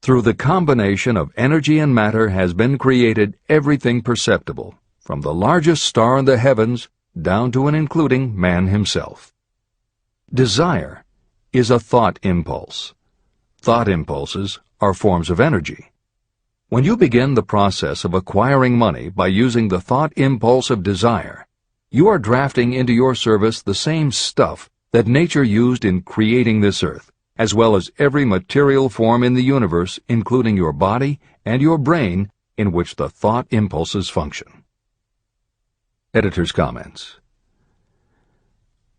Speaker 1: Through the combination of energy and matter has been created everything perceptible, from the largest star in the heavens down to and including man himself. Desire is a thought impulse. Thought impulses are forms of energy. When you begin the process of acquiring money by using the thought impulse of desire, you are drafting into your service the same stuff that nature used in creating this earth, as well as every material form in the universe, including your body and your brain, in which the thought impulses function. Editor's comments.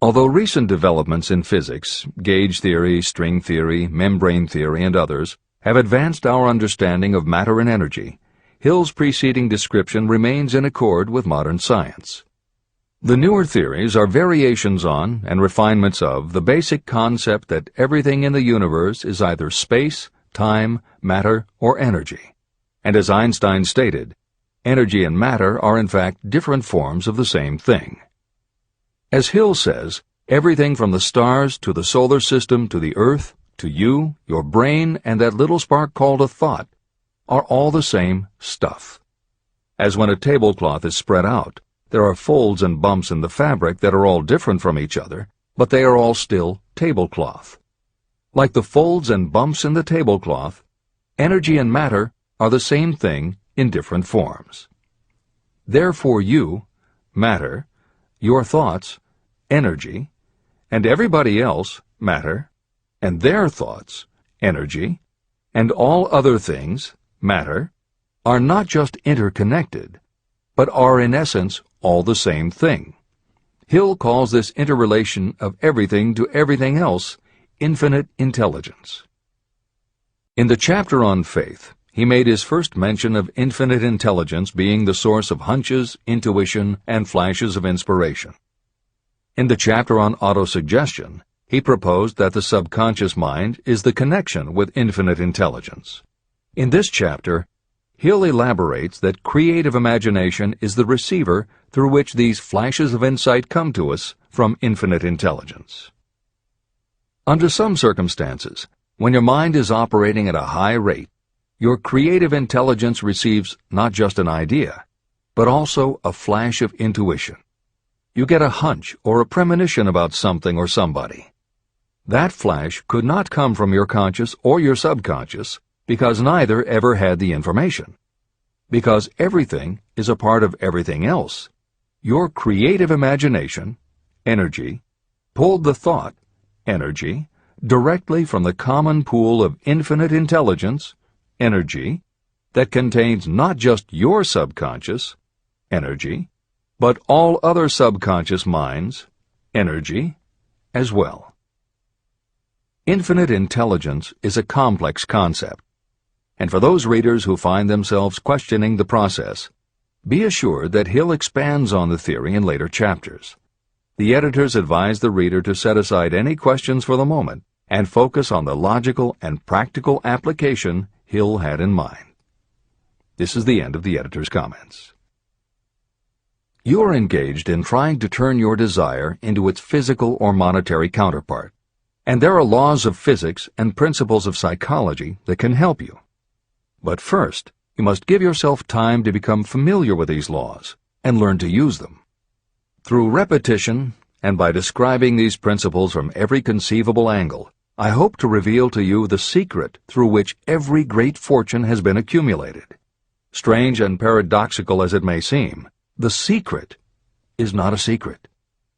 Speaker 1: Although recent developments in physics, gauge theory, string theory, membrane theory, and others, have advanced our understanding of matter and energy, Hill's preceding description remains in accord with modern science. The newer theories are variations on and refinements of the basic concept that everything in the universe is either space, time, matter, or energy. And as Einstein stated, energy and matter are in fact different forms of the same thing. As Hill says, everything from the stars to the solar system to the earth, to you, your brain, and that little spark called a thought, are all the same stuff. As when a tablecloth is spread out, there are folds and bumps in the fabric that are all different from each other, but they are all still tablecloth. Like the folds and bumps in the tablecloth, energy and matter are the same thing in different forms. Therefore you, matter, your thoughts, energy, and everybody else, matter, and their thoughts, energy, and all other things, matter, are not just interconnected, but are in essence all the same thing. Hill calls this interrelation of everything to everything else infinite intelligence. In the chapter on faith, he made his first mention of infinite intelligence being the source of hunches, intuition, and flashes of inspiration. In the chapter on autosuggestion, he proposed that the subconscious mind is the connection with infinite intelligence. In this chapter, Hill elaborates that creative imagination is the receiver through which these flashes of insight come to us from infinite intelligence. Under some circumstances, when your mind is operating at a high rate, your creative intelligence receives not just an idea, but also a flash of intuition. You get a hunch or a premonition about something or somebody. That flash could not come from your conscious or your subconscious because neither ever had the information. Because everything is a part of everything else, your creative imagination, energy, pulled the thought, energy, directly from the common pool of infinite intelligence, energy, that contains not just your subconscious, energy, but all other subconscious minds, energy, as well. Infinite intelligence is a complex concept, and for those readers who find themselves questioning the process, be assured that Hill expands on the theory in later chapters. The editors advise the reader to set aside any questions for the moment and focus on the logical and practical application Hill had in mind. This is the end of the editor's comments. You are engaged in trying to turn your desire into its physical or monetary counterpart, and there are laws of physics and principles of psychology that can help you. But first, you must give yourself time to become familiar with these laws and learn to use them. Through repetition, and by describing these principles from every conceivable angle, I hope to reveal to you the secret through which every great fortune has been accumulated. Strange and paradoxical as it may seem, the secret is not a secret.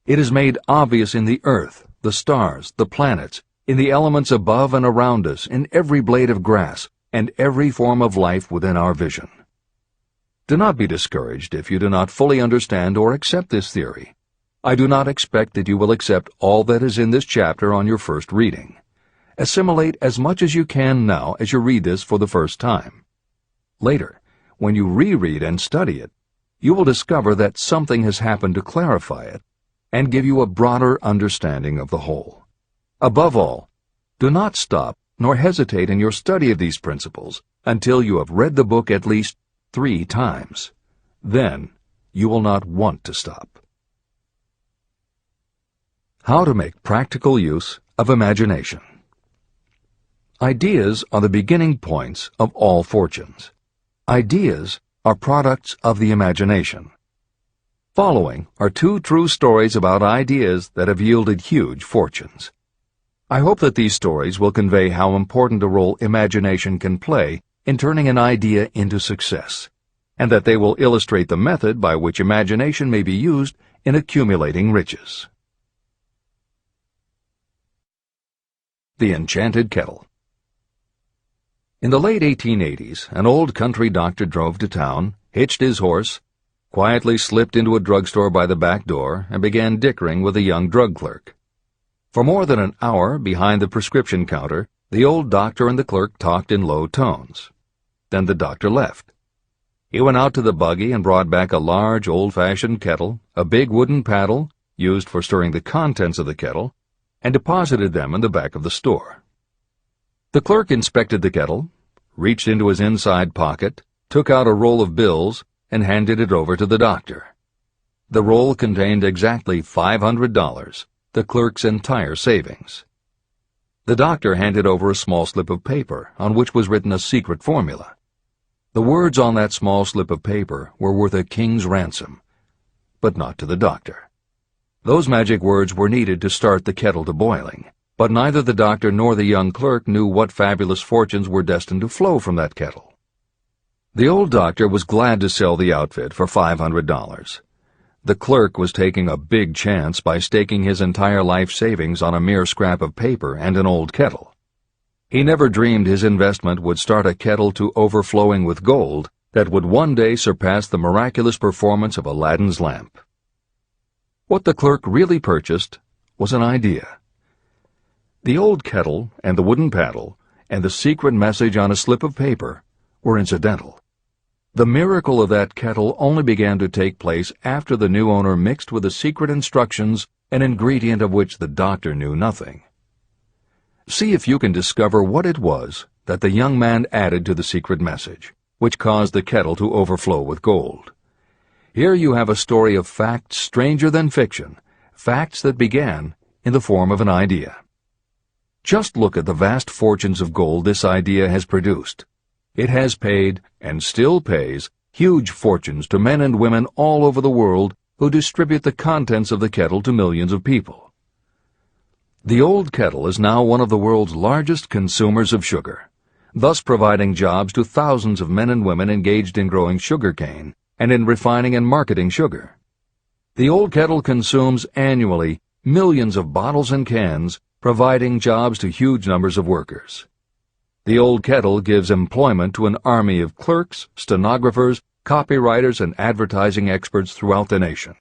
Speaker 1: It is made obvious in the earth, the stars, the planets, in the elements above and around us, in every blade of grass, and every form of life within our vision. Do not be discouraged if you do not fully understand or accept this theory. I do not expect that you will accept all that is in this chapter on your first reading. Assimilate as much as you can now as you read this for the first time. Later, when you reread and study it, you will discover that something has happened to clarify it and give you a broader understanding of the whole. Above all, do not stop nor hesitate in your study of these principles until you have read the book at least 3 times. Then you will not want to stop. How to make practical use of imagination. Ideas are the beginning points of all fortunes. Ideas are products of the imagination. Following are 2 true stories about ideas that have yielded huge fortunes. I hope that these stories will convey how important a role imagination can play in turning an idea into success, and that they will illustrate the method by which imagination may be used in accumulating riches. The Enchanted Kettle. In the late 1880s, an old country doctor drove to town, hitched his horse, quietly slipped into a drugstore by the back door, and began dickering with a young drug clerk. For more than an hour behind the prescription counter, the old doctor and the clerk talked in low tones. Then the doctor left. He went out to the buggy and brought back a large old-fashioned kettle, a big wooden paddle, used for stirring the contents of the kettle, and deposited them in the back of the store. The clerk inspected the kettle, reached into his inside pocket, took out a roll of bills, and handed it over to the doctor. The roll contained exactly $500, the clerk's entire savings. The doctor handed over a small slip of paper on which was written a secret formula. The words on that small slip of paper were worth a king's ransom, but not to the doctor. Those magic words were needed to start the kettle to boiling, but neither the doctor nor the young clerk knew what fabulous fortunes were destined to flow from that kettle. The old doctor was glad to sell the outfit for $500. The clerk was taking a big chance by staking his entire life savings on a mere scrap of paper and an old kettle. He never dreamed his investment would start a kettle to overflowing with gold that would one day surpass the miraculous performance of Aladdin's lamp. What the clerk really purchased was an idea. The old kettle and the wooden paddle and the secret message on a slip of paper were incidental. The miracle of that kettle only began to take place after the new owner mixed with the secret instructions an ingredient of which the doctor knew nothing. See if you can discover what it was that the young man added to the secret message, which caused the kettle to overflow with gold. Here you have a story of facts stranger than fiction, facts that began in the form of an idea. Just look at the vast fortunes of gold this idea has produced. It has paid, and still pays, huge fortunes to men and women all over the world who distribute the contents of the kettle to millions of people. The old kettle is now one of the world's largest consumers of sugar, thus providing jobs to thousands of men and women engaged in growing sugar cane and in refining and marketing sugar. The old kettle consumes annually millions of bottles and cans, providing jobs to huge numbers of workers. The old kettle gives employment to an army of clerks, stenographers, copywriters, and advertising experts throughout the nation.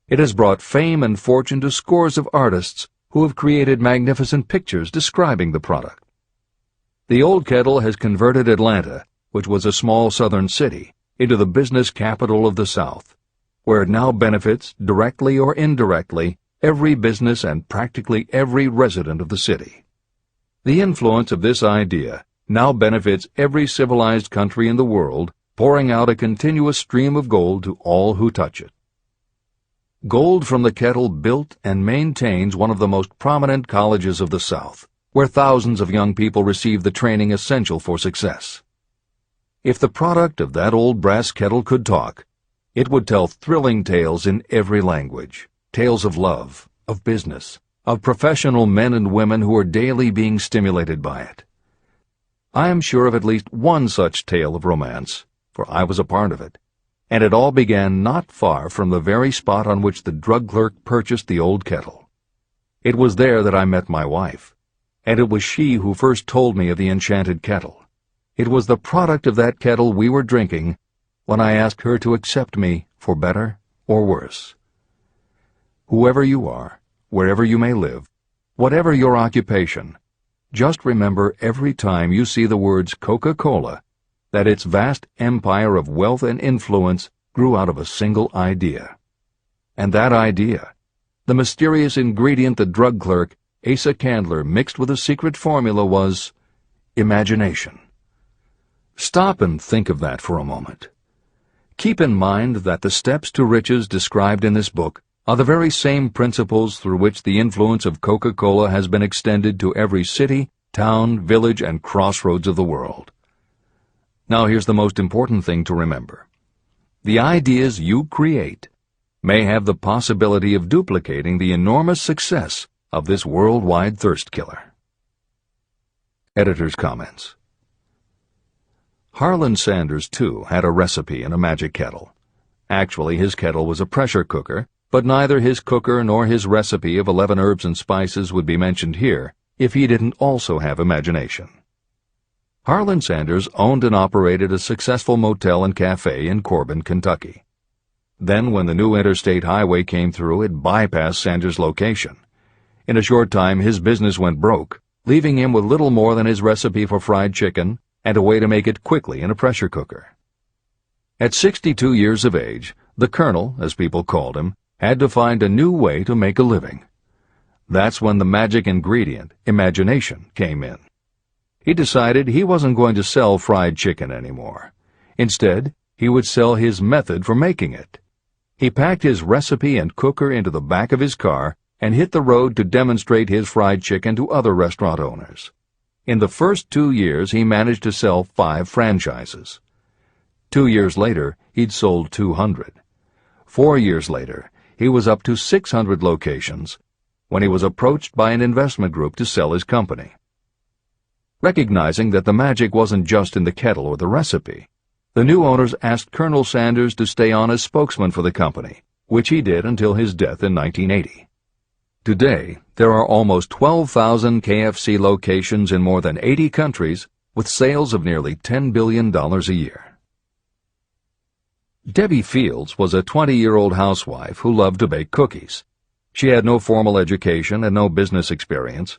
Speaker 1: It has brought fame and fortune to scores of artists who have created magnificent pictures describing the product. The old kettle has converted Atlanta, which was a small southern city, into the business capital of the South, where it now benefits, directly or indirectly, every business and practically every resident of the city. The influence of this idea now benefits every civilized country in the world, pouring out a continuous stream of gold to all who touch it. Gold from the kettle built and maintains one of the most prominent colleges of the South, where thousands of young people receive the training essential for success. If the product of that old brass kettle could talk, it would tell thrilling tales in every language, tales of love, of business, of professional men and women who are daily being stimulated by it. I am sure of at least one such tale of romance, for I was a part of it, and it all began not far from the very spot on which the drug clerk purchased the old kettle. It was there that I met my wife, and it was she who first told me of the enchanted kettle. It was the product of that kettle we were drinking when I asked her to accept me for better or worse. Whoever you are, wherever you may live, whatever your occupation, just remember every time you see the words Coca-Cola that its vast empire of wealth and influence grew out of a single idea. And that idea, the mysterious ingredient the drug clerk, Asa Candler, mixed with a secret formula, was imagination. Stop and think of that for a moment. Keep in mind that the steps to riches described in this book are the very same principles through which the influence of Coca-Cola has been extended to every city, town, village, and crossroads of the world. Now here's the most important thing to remember. The ideas you create may have the possibility of duplicating the enormous success of this worldwide thirst killer. Editor's comments. Harlan Sanders, too, had a recipe in a magic kettle. Actually, his kettle was a pressure cooker, but neither his cooker nor his recipe of 11 herbs and spices would be mentioned here if he didn't also have imagination. Harlan Sanders owned and operated a successful motel and cafe in Corbin, Kentucky. Then, when the new interstate highway came through, it bypassed Sanders' location. In a short time, his business went broke, leaving him with little more than his recipe for fried chicken and a way to make it quickly in a pressure cooker. At 62 years of age, the Colonel, as people called him, had to find a new way to make a living. That's when the magic ingredient, imagination, came in. He decided he wasn't going to sell fried chicken anymore. Instead, he would sell his method for making it. He packed his recipe and cooker into the back of his car and hit the road to demonstrate his fried chicken to other restaurant owners. In the first 2 years, he managed to sell 5 franchises. 2 years later, he'd sold 200. 4 years later, he was up to 600 locations when he was approached by an investment group to sell his company. Recognizing that the magic wasn't just in the kettle or the recipe, the new owners asked Colonel Sanders to stay on as spokesman for the company, which he did until his death in 1980. Today, there are almost 12,000 KFC locations in more than 80 countries with sales of nearly $10 billion a year. Debbie Fields was a 20-year-old housewife who loved to bake cookies. She had no formal education and no business experience,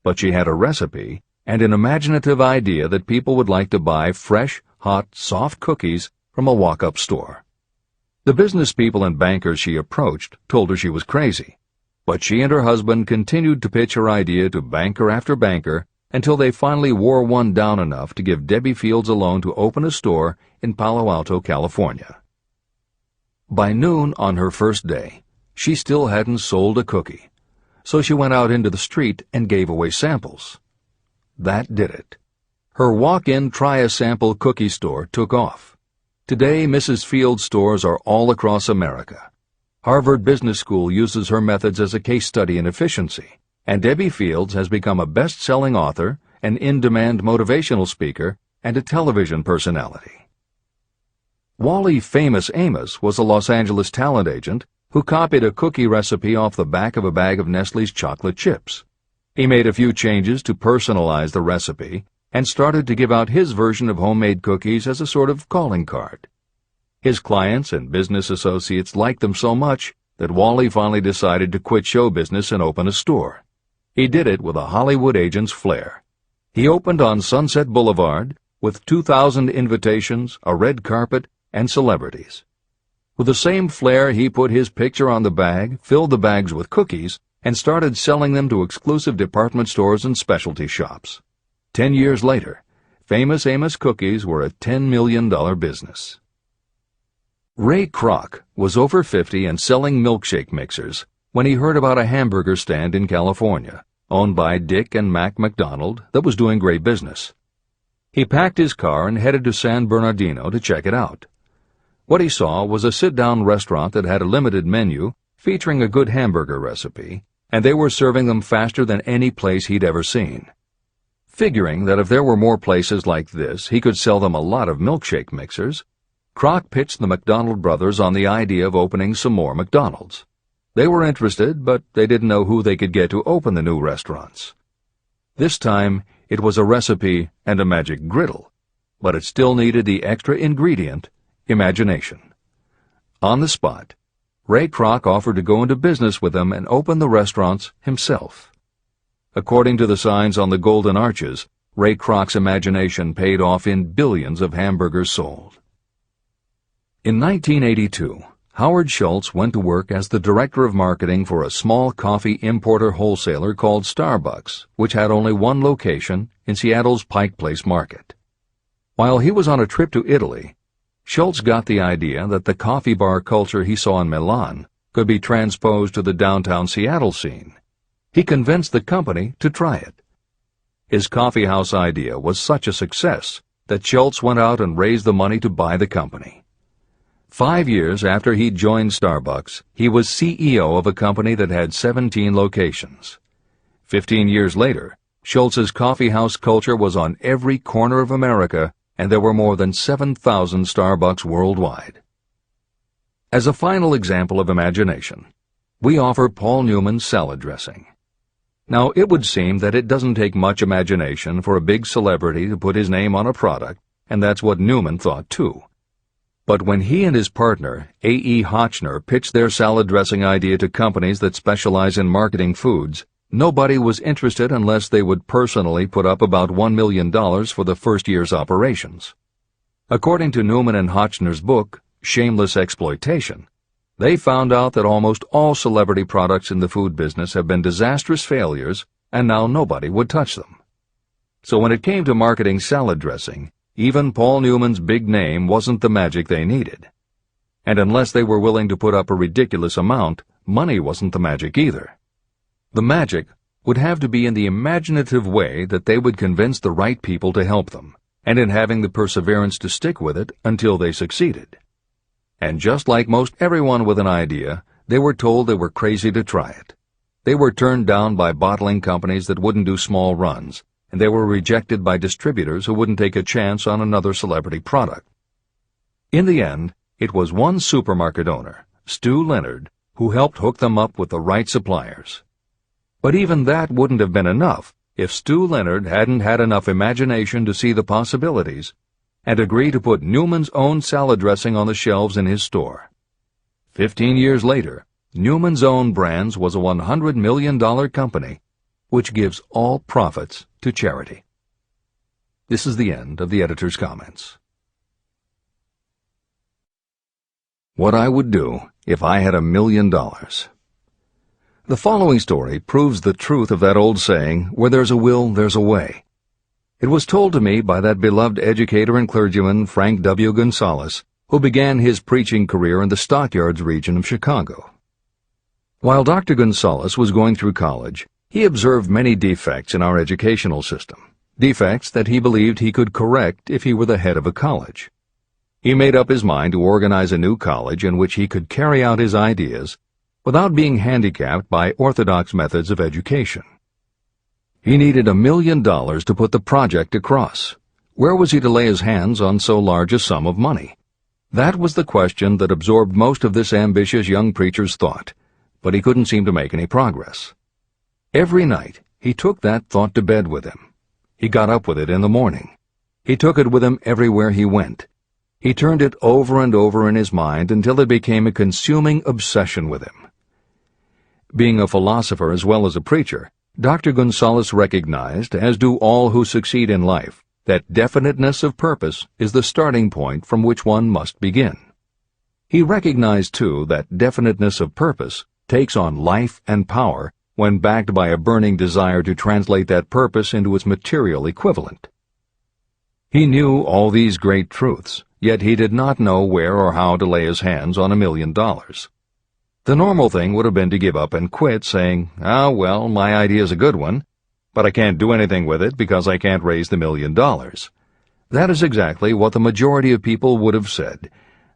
Speaker 1: but she had a recipe and an imaginative idea that people would like to buy fresh, hot, soft cookies from a walk-up store. The business people and bankers she approached told her she was crazy, but she and her husband continued to pitch her idea to banker after banker until they finally wore one down enough to give Debbie Fields a loan to open a store in Palo Alto, California. By noon on her first day, she still hadn't sold a cookie, so she went out into the street and gave away samples. That did it. Her walk-in try-a-sample cookie store took off. Today, Mrs. Fields' stores are all across America. Harvard Business School uses her methods as a case study in efficiency, and Debbie Fields has become a best-selling author, an in-demand motivational speaker, and a television personality. Wally Famous Amos was a Los Angeles talent agent who copied a cookie recipe off the back of a bag of Nestle's chocolate chips. He made a few changes to personalize the recipe and started to give out his version of homemade cookies as a sort of calling card. His clients and business associates liked them so much that Wally finally decided to quit show business and open a store. He did it with a Hollywood agent's flair. He opened on Sunset Boulevard with 2,000 invitations, a red carpet, and celebrities. With the same flair, he put his picture on the bag, filled the bags with cookies, and started selling them to exclusive department stores and specialty shops. 10 years later, Famous Amos cookies were a $10 million business. Ray Kroc was over 50 and selling milkshake mixers when he heard about a hamburger stand in California, owned by Dick and Mac McDonald, that was doing great business. He packed his car and headed to San Bernardino to check it out. What he saw was a sit-down restaurant that had a limited menu featuring a good hamburger recipe, and they were serving them faster than any place he'd ever seen. Figuring that if there were more places like this, he could sell them a lot of milkshake mixers, Kroc pitched the McDonald brothers on the idea of opening some more McDonald's. They were interested, but they didn't know who they could get to open the new restaurants. This time, it was a recipe and a magic griddle, but it still needed the extra ingredient, imagination. On the spot, Ray Kroc offered to go into business with them and open the restaurants himself. According to the signs on the golden arches, Ray Kroc's imagination paid off in billions of hamburgers sold. In 1982, Howard Schultz went to work as the director of marketing for a small coffee importer wholesaler called Starbucks, which had only one location in Seattle's Pike Place market. While he was on a trip to Italy, Schultz got the idea that the coffee bar culture he saw in Milan could be transposed to the downtown Seattle scene. He convinced the company to try it. His coffeehouse idea was such a success that Schultz went out and raised the money to buy the company. 5 years after he joined Starbucks, he was CEO of a company that had 17 locations. 15 years later, Schultz's coffeehouse culture was on every corner of America, and there were more than 7,000 Starbucks worldwide. As a final example of imagination, we offer Paul Newman's salad dressing. Now, it would seem that it doesn't take much imagination for a big celebrity to put his name on a product, and that's what Newman thought too. But when he and his partner, A.E. Hotchner, pitched their salad dressing idea to companies that specialize in marketing foods, nobody was interested unless they would personally put up about $1 million for the first year's operations. According to Newman and Hotchner's book, Shameless Exploitation, they found out that almost all celebrity products in the food business have been disastrous failures, and now nobody would touch them. So when it came to marketing salad dressing, even Paul Newman's big name wasn't the magic they needed. And unless they were willing to put up a ridiculous amount, money wasn't the magic either. The magic would have to be in the imaginative way that they would convince the right people to help them, and in having the perseverance to stick with it until they succeeded. And just like most everyone with an idea, they were told they were crazy to try it. They were turned down by bottling companies that wouldn't do small runs, and they were rejected by distributors who wouldn't take a chance on another celebrity product. In the end, it was one supermarket owner, Stu Leonard, who helped hook them up with the right suppliers. But even that wouldn't have been enough if Stu Leonard hadn't had enough imagination to see the possibilities and agree to put Newman's own salad dressing on the shelves in his store. 15 years later, Newman's Own Brands was a $100 million company, which gives all profits to charity. This is the end of the editor's comments. What I would do if I had $1 million. The following story proves the truth of that old saying, where there's a will, there's a way. It was told to me by that beloved educator and clergyman Frank W. Gonzalez, who began his preaching career in the Stockyards region of Chicago. While Dr. Gonzalez was going through college, he observed many defects in our educational system, defects that he believed he could correct if he were the head of a college. He made up his mind to organize a new college in which he could carry out his ideas without being handicapped by orthodox methods of education. He needed $1 million to put the project across. Where was he to lay his hands on so large a sum of money? That was the question that absorbed most of this ambitious young preacher's thought, but he couldn't seem to make any progress. Every night, he took that thought to bed with him. He got up with it in the morning. He took it with him everywhere he went. He turned it over and over in his mind until it became a consuming obsession with him. Being a philosopher as well as a preacher, Dr. Gonzalez recognized, as do all who succeed in life, that definiteness of purpose is the starting point from which one must begin. He recognized, too, that definiteness of purpose takes on life and power when backed by a burning desire to translate that purpose into its material equivalent. He knew all these great truths, yet he did not know where or how to lay his hands on $1 million. The normal thing would have been to give up and quit, saying, "Ah, well, my idea's a good one, but I can't do anything with it because I can't raise the $1 million." That is exactly what the majority of people would have said,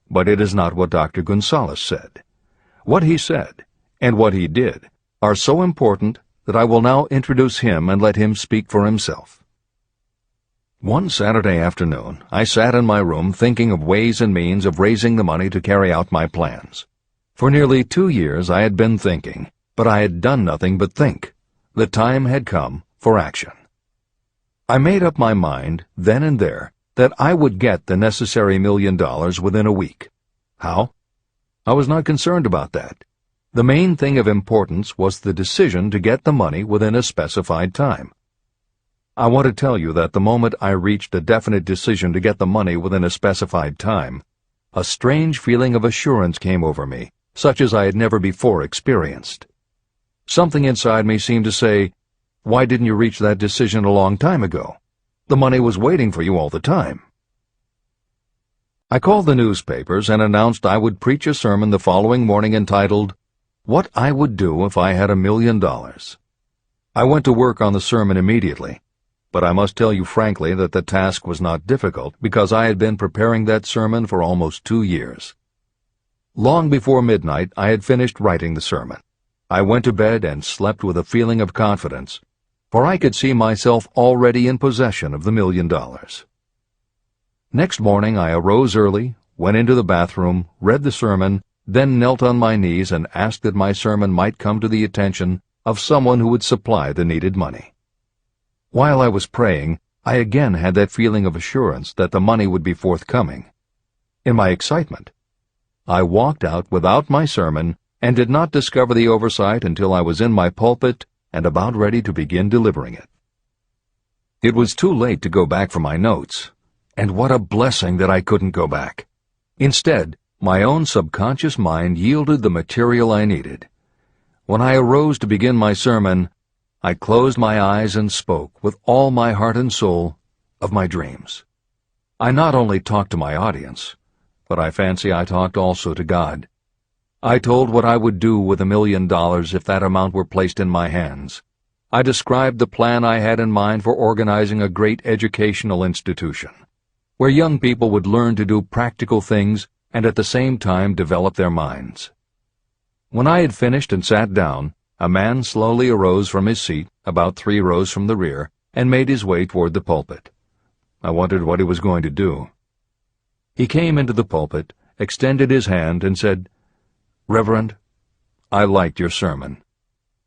Speaker 1: but it is not what Dr. Gonzalez said. What he said, and what he did, are so important that I will now introduce him and let him speak for himself. One Saturday afternoon, I sat in my room thinking of ways and means of raising the money to carry out my plans. For nearly 2 years I had been thinking, but I had done nothing but think. The time had come for action. I made up my mind, then and there, that I would get the necessary $1 million within a week. How? I was not concerned about that. The main thing of importance was the decision to get the money within a specified time. I want to tell you that the moment I reached a definite decision to get the money within a specified time, a strange feeling of assurance came over me, such as I had never before experienced. Something inside me seemed to say, "Why didn't you reach that decision a long time ago? The money was waiting for you all the time." I called the newspapers and announced I would preach a sermon the following morning entitled, "What I Would Do If I Had $1 Million." I went to work on the sermon immediately, but I must tell you frankly that the task was not difficult because I had been preparing that sermon for almost 2 years. Long before midnight, I had finished writing the sermon. I went to bed and slept with a feeling of confidence, for I could see myself already in possession of the $1 million. Next morning I arose early, went into the bathroom, read the sermon, then knelt on my knees and asked that my sermon might come to the attention of someone who would supply the needed money. While I was praying, I again had that feeling of assurance that the money would be forthcoming. In my excitement, I walked out without my sermon and did not discover the oversight until I was in my pulpit and about ready to begin delivering it. It was too late to go back for my notes, and what a blessing that I couldn't go back. Instead, my own subconscious mind yielded the material I needed. When I arose to begin my sermon, I closed my eyes and spoke with all my heart and soul of my dreams. I not only talked to my audience, but I fancy I talked also to God. I told what I would do with $1 million if that amount were placed in my hands. I described the plan I had in mind for organizing a great educational institution, where young people would learn to do practical things and at the same time develop their minds. When I had finished and sat down, a man slowly arose from his seat, about 3 rows from the rear, and made his way toward the pulpit. I wondered what he was going to do. He came into the pulpit, extended his hand, and said, "Reverend, I liked your sermon.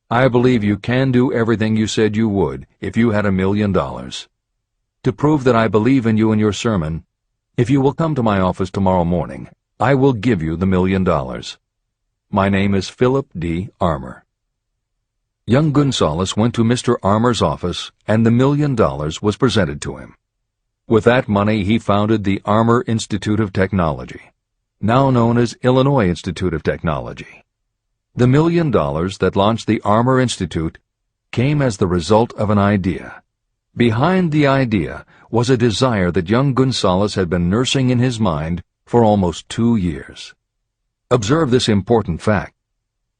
Speaker 1: I believe you can do everything you said you would if you had $1 million. To prove that I believe in you and your sermon, if you will come to my office tomorrow morning, I will give you the $1 million. My name is Philip D. Armour." Young Gonzalez went to Mr. Armour's office, and the $1 million was presented to him. With that money he founded the Armour Institute of Technology, now known as Illinois Institute of Technology. The $1 million that launched the Armour Institute came as the result of an idea. Behind the idea was a desire that young Gonzalez had been nursing in his mind for almost 2 years. Observe this important fact.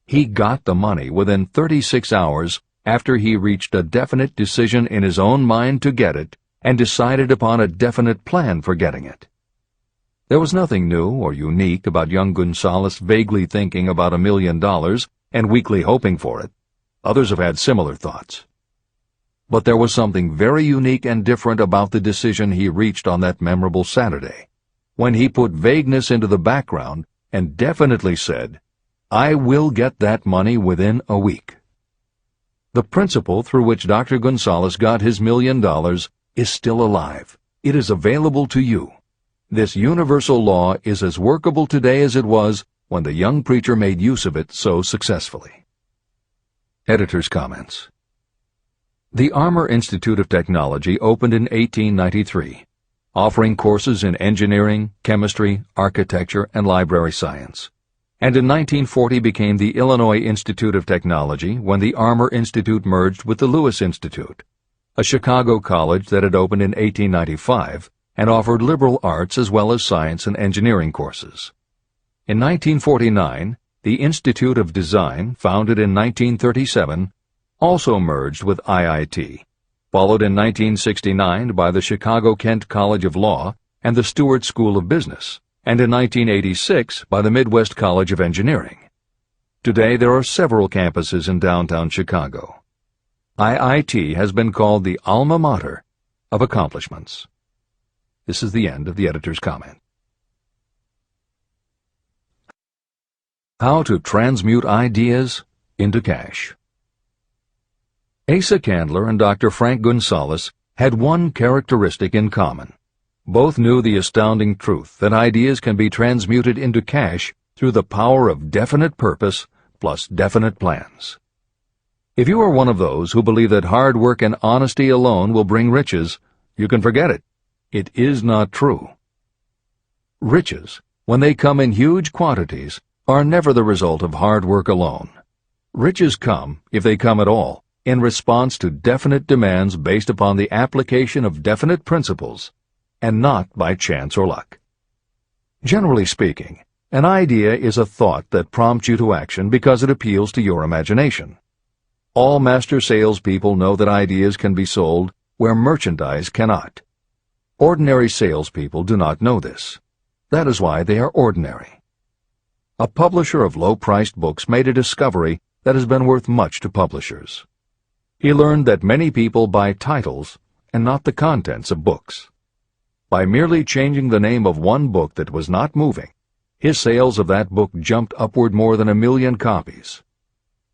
Speaker 1: He got the money within 36 hours after he reached a definite decision in his own mind to get it and decided upon a definite plan for getting it. There was nothing new or unique about young Gonzalez vaguely thinking about $1 million and weakly hoping for it. Others have had similar thoughts. But there was something very unique and different about the decision he reached on that memorable Saturday, when he put vagueness into the background and definitely said, "I will get that money within a week." The principle through which Dr. Gonzalez got his $1 million is still alive. It is available to you. This universal law is as workable today as it was when the young preacher made use of it so successfully. Editor's comments. The Armour Institute of Technology opened in 1893, offering courses in engineering, chemistry, architecture, and library science, and in 1940 became the Illinois Institute of Technology when the Armour Institute merged with the Lewis Institute, a Chicago college that had opened in 1895 and offered liberal arts as well as science and engineering courses. In 1949, the Institute of Design, founded in 1937, also merged with IIT, followed in 1969 by the Chicago-Kent College of Law and the Stewart School of Business, and in 1986 by the Midwest College of Engineering. Today there are several campuses in downtown Chicago. IIT has been called the alma mater of accomplishments. This is the end of the editor's comment. How to transmute ideas into cash. Asa Candler and Dr. Frank Gonzalez had one characteristic in common. Both knew the astounding truth that ideas can be transmuted into cash through the power of definite purpose plus definite plans. If you are one of those who believe that hard work and honesty alone will bring riches, you can forget it. It is not true. Riches, when they come in huge quantities, are never the result of hard work alone. Riches come, if they come at all, in response to definite demands based upon the application of definite principles, and not by chance or luck. Generally speaking, an idea is a thought that prompts you to action because it appeals to your imagination. All master salespeople know that ideas can be sold where merchandise cannot. Ordinary salespeople do not know this. That is why they are ordinary. A publisher of low-priced books made a discovery that has been worth much to publishers. He learned that many people buy titles and not the contents of books. By merely changing the name of one book that was not moving, his sales of that book jumped upward more than 1 million copies.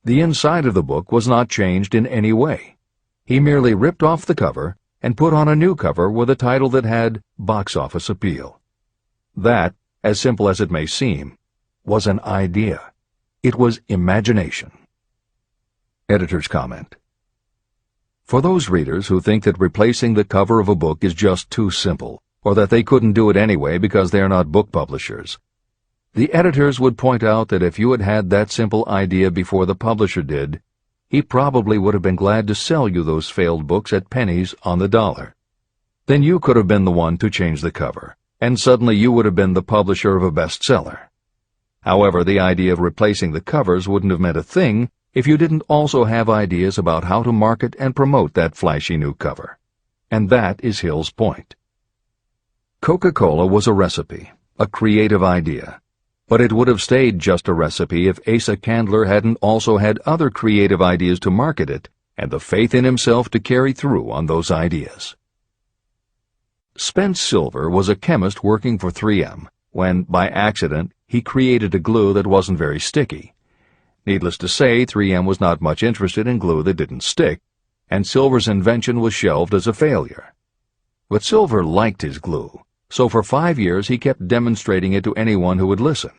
Speaker 1: The inside of the book was not changed in any way. He merely ripped off the cover and put on a new cover with a title that had box office appeal. That, as simple as it may seem, was an idea. It was imagination. Editor's comment. For those readers who think that replacing the cover of a book is just too simple, or that they couldn't do it anyway because they are not book publishers, the editors would point out that if you had had that simple idea before the publisher did, he probably would have been glad to sell you those failed books at pennies on the dollar. Then you could have been the one to change the cover, and suddenly you would have been the publisher of a bestseller. However, the idea of replacing the covers wouldn't have meant a thing if you didn't also have ideas about how to market and promote that flashy new cover. And that is Hill's point. Coca-Cola was a recipe, a creative idea. But it would have stayed just a recipe if Asa Candler hadn't also had other creative ideas to market it and the faith in himself to carry through on those ideas. Spence Silver was a chemist working for 3M when, by accident, he created a glue that wasn't very sticky. Needless to say, 3M was not much interested in glue that didn't stick, and Silver's invention was shelved as a failure. But Silver liked his glue, so for 5 years he kept demonstrating it to anyone who would listen.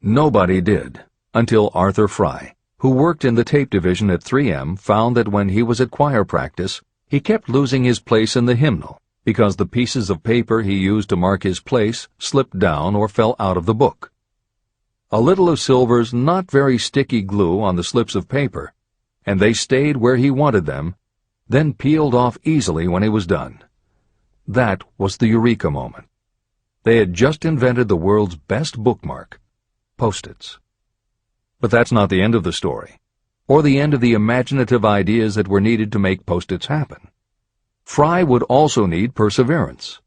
Speaker 1: Nobody did, until Arthur Fry, who worked in the tape division at 3M, found that when he was at choir practice, he kept losing his place in the hymnal because the pieces of paper he used to mark his place slipped down or fell out of the book. A little of Silver's not very sticky glue on the slips of paper, and they stayed where he wanted them, then peeled off easily when he was done. That was the eureka moment. They had just invented the world's best bookmark, Post-its. But that's not the end of the story, or the end of the imaginative ideas that were needed to make Post-its happen. Fry would also need perseverance.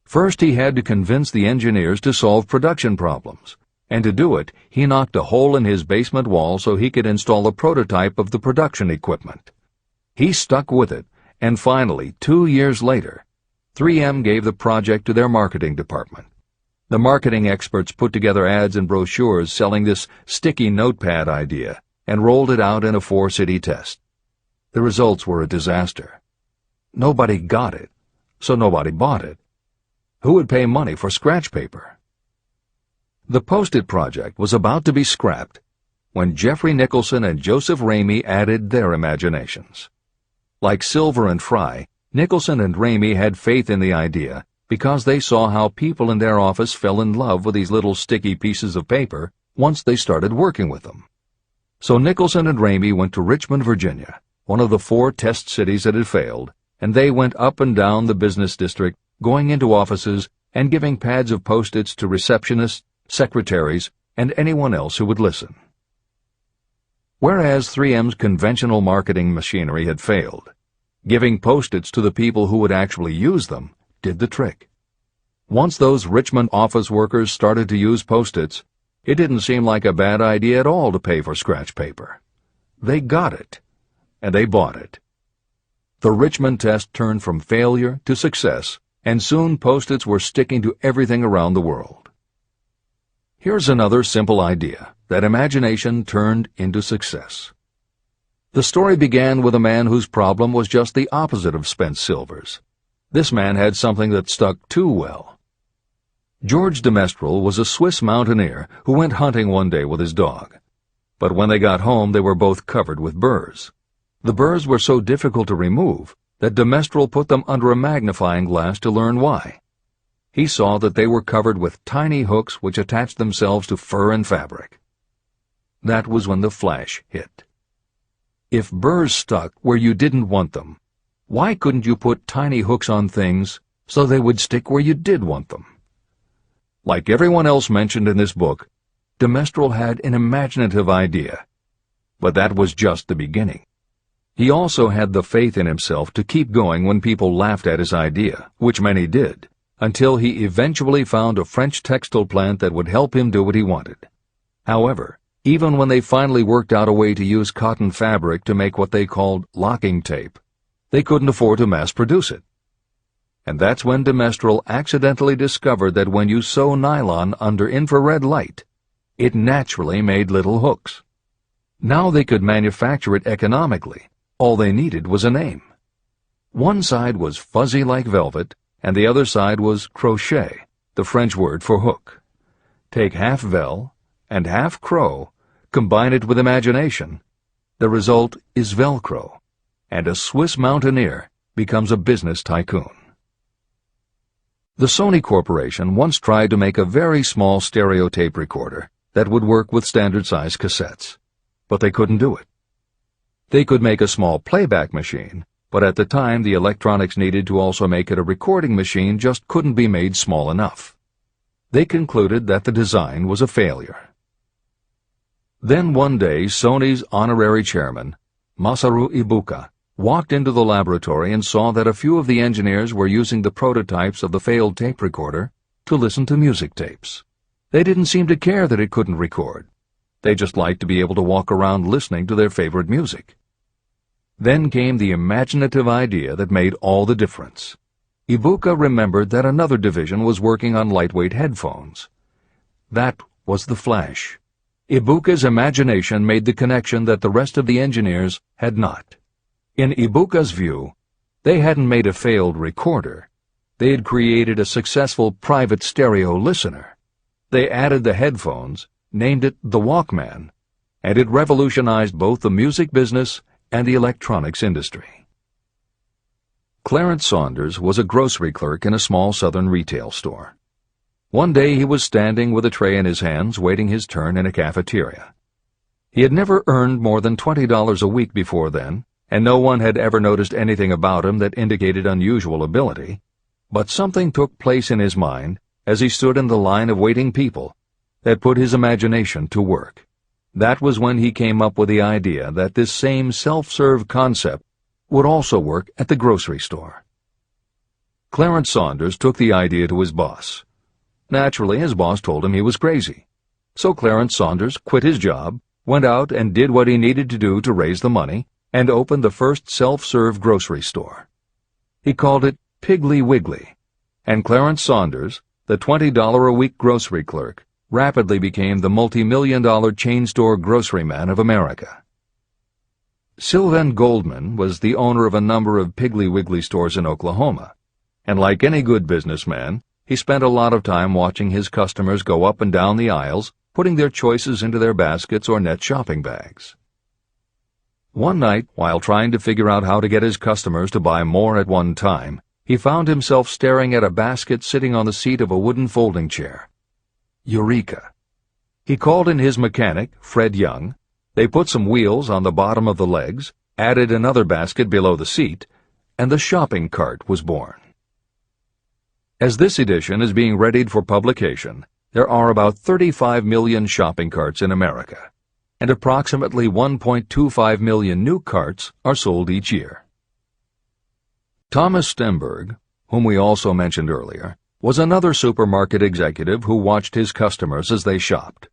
Speaker 1: First, he had to convince the engineers to solve production problems, and to do it, he knocked a hole in his basement wall so he could install a prototype of the production equipment. He stuck with it, and finally, 2 years later, 3M gave the project to their marketing department. The marketing experts put together ads and brochures selling this sticky notepad idea and rolled it out in a 4-city test. The results were a disaster. Nobody got it, so nobody bought it. Who would pay money for scratch paper? The Post-it project was about to be scrapped when Jeffrey Nicholson and Joseph Ramey added their imaginations. Like Silver and Fry, Nicholson and Ramey had faith in the idea because they saw how people in their office fell in love with these little sticky pieces of paper once they started working with them. So Nicholson and Ramey went to Richmond, Virginia, one of the 4 test cities that had failed, and they went up and down the business district, going into offices and giving pads of Post-its to receptionists, secretaries, and anyone else who would listen. Whereas 3M's conventional marketing machinery had failed, Giving Post-its to the people who would actually use them did the trick. Once those Richmond office workers started to use Post-its, it didn't seem like a bad idea at all to pay for scratch paper. They got it, and they bought it. The Richmond test turned from failure to success, and soon Post-its were sticking to everything around the world. Here's another simple idea that imagination turned into success. The story began with a man whose problem was just the opposite of spent silvers. This man had something that stuck too well. George de Mestral was a Swiss mountaineer who went hunting one day with his dog. But when they got home, they were both covered with burrs. The burrs were so difficult to remove that de Mestral put them under a magnifying glass to learn why. He saw that they were covered with tiny hooks which attached themselves to fur and fabric. That was when the flash hit. If burrs stuck where you didn't want them, why couldn't you put tiny hooks on things so they would stick where you did want them? Like everyone else mentioned in this book, de Mestral had an imaginative idea, but that was just the beginning. He also had the faith in himself to keep going when people laughed at his idea, which many did, until he eventually found a French textile plant that would help him do what he wanted. However, even when they finally worked out a way to use cotton fabric to make what they called locking tape, they couldn't afford to mass-produce it. And that's when de Mestral accidentally discovered that when you sew nylon under infrared light, it naturally made little hooks. Now they could manufacture it economically. All they needed was a name. One side was fuzzy like velvet, and the other side was crochet, the French word for hook. Take half vel and half crow, combine it with imagination. The result is Velcro, and a Swiss mountaineer becomes a business tycoon. The Sony Corporation once tried to make a very small stereo tape recorder that would work with standard-size cassettes, but they couldn't do it. They could make a small playback machine, but at the time the electronics needed to also make it a recording machine just couldn't be made small enough. They concluded that the design was a failure. Then one day Sony's honorary chairman, Masaru Ibuka, walked into the laboratory and saw that a few of the engineers were using the prototypes of the failed tape recorder to listen to music tapes. They didn't seem to care that it couldn't record. They just liked to be able to walk around listening to their favorite music. Then came the imaginative idea that made all the difference. Ibuka remembered that another division was working on lightweight headphones. That was the flash. Ibuka's imagination made the connection that the rest of the engineers had not. In Ibuka's view, they hadn't made a failed recorder. They had created a successful private stereo listener. They added the headphones, named it the Walkman, and it revolutionized both the music business and the electronics industry. Clarence Saunders was a grocery clerk in a small southern retail store. One day he was standing with a tray in his hands waiting his turn in a cafeteria. He had never earned more than $20 a week before then, and no one had ever noticed anything about him that indicated unusual ability, but something took place in his mind as he stood in the line of waiting people that put his imagination to work. That was when he came up with the idea that this same self-serve concept would also work at the grocery store. Clarence Saunders took the idea to his boss. Naturally, his boss told him he was crazy. So Clarence Saunders quit his job, went out and did what he needed to do to raise the money, and opened the first self-serve grocery store. He called it Piggly Wiggly, and Clarence Saunders, the $20-a-week grocery clerk, rapidly became the multi-million-dollar chain store grocery man of America. Sylvan Goldman was the owner of a number of Piggly Wiggly stores in Oklahoma, and like any good businessman, he spent a lot of time watching his customers go up and down the aisles, putting their choices into their baskets or net shopping bags. One night, while trying to figure out how to get his customers to buy more at one time, he found himself staring at a basket sitting on the seat of a wooden folding chair. Eureka! He called in his mechanic, Fred Young. They put some wheels on the bottom of the legs, added another basket below the seat, and the shopping cart was born. As this edition is being readied for publication, there are about 35 million shopping carts in America, and approximately 1.25 million new carts are sold each year. Thomas Stemberg, whom we also mentioned earlier, was another supermarket executive who watched his customers as they shopped.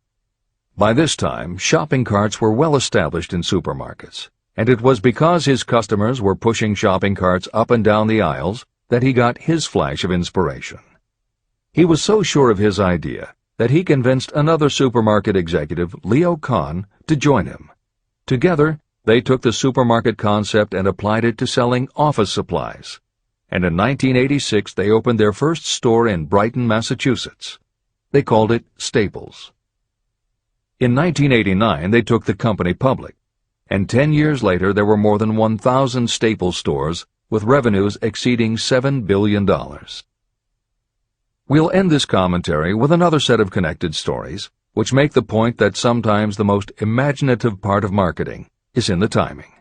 Speaker 1: By this time, shopping carts were well established in supermarkets, and it was because his customers were pushing shopping carts up and down the aisles that he got his flash of inspiration. He was so sure of his idea that he convinced another supermarket executive, Leo Kahn, to join him. Together, they took the supermarket concept and applied it to selling office supplies. And in 1986 they opened their first store in Brighton, Massachusetts. They called it Staples. In 1989 they took the company public, and 10 years later there were more than 1,000 Staples stores with revenues exceeding $7 billion. We'll end this commentary with another set of connected stories, which make the point that sometimes the most imaginative part of marketing is in the timing.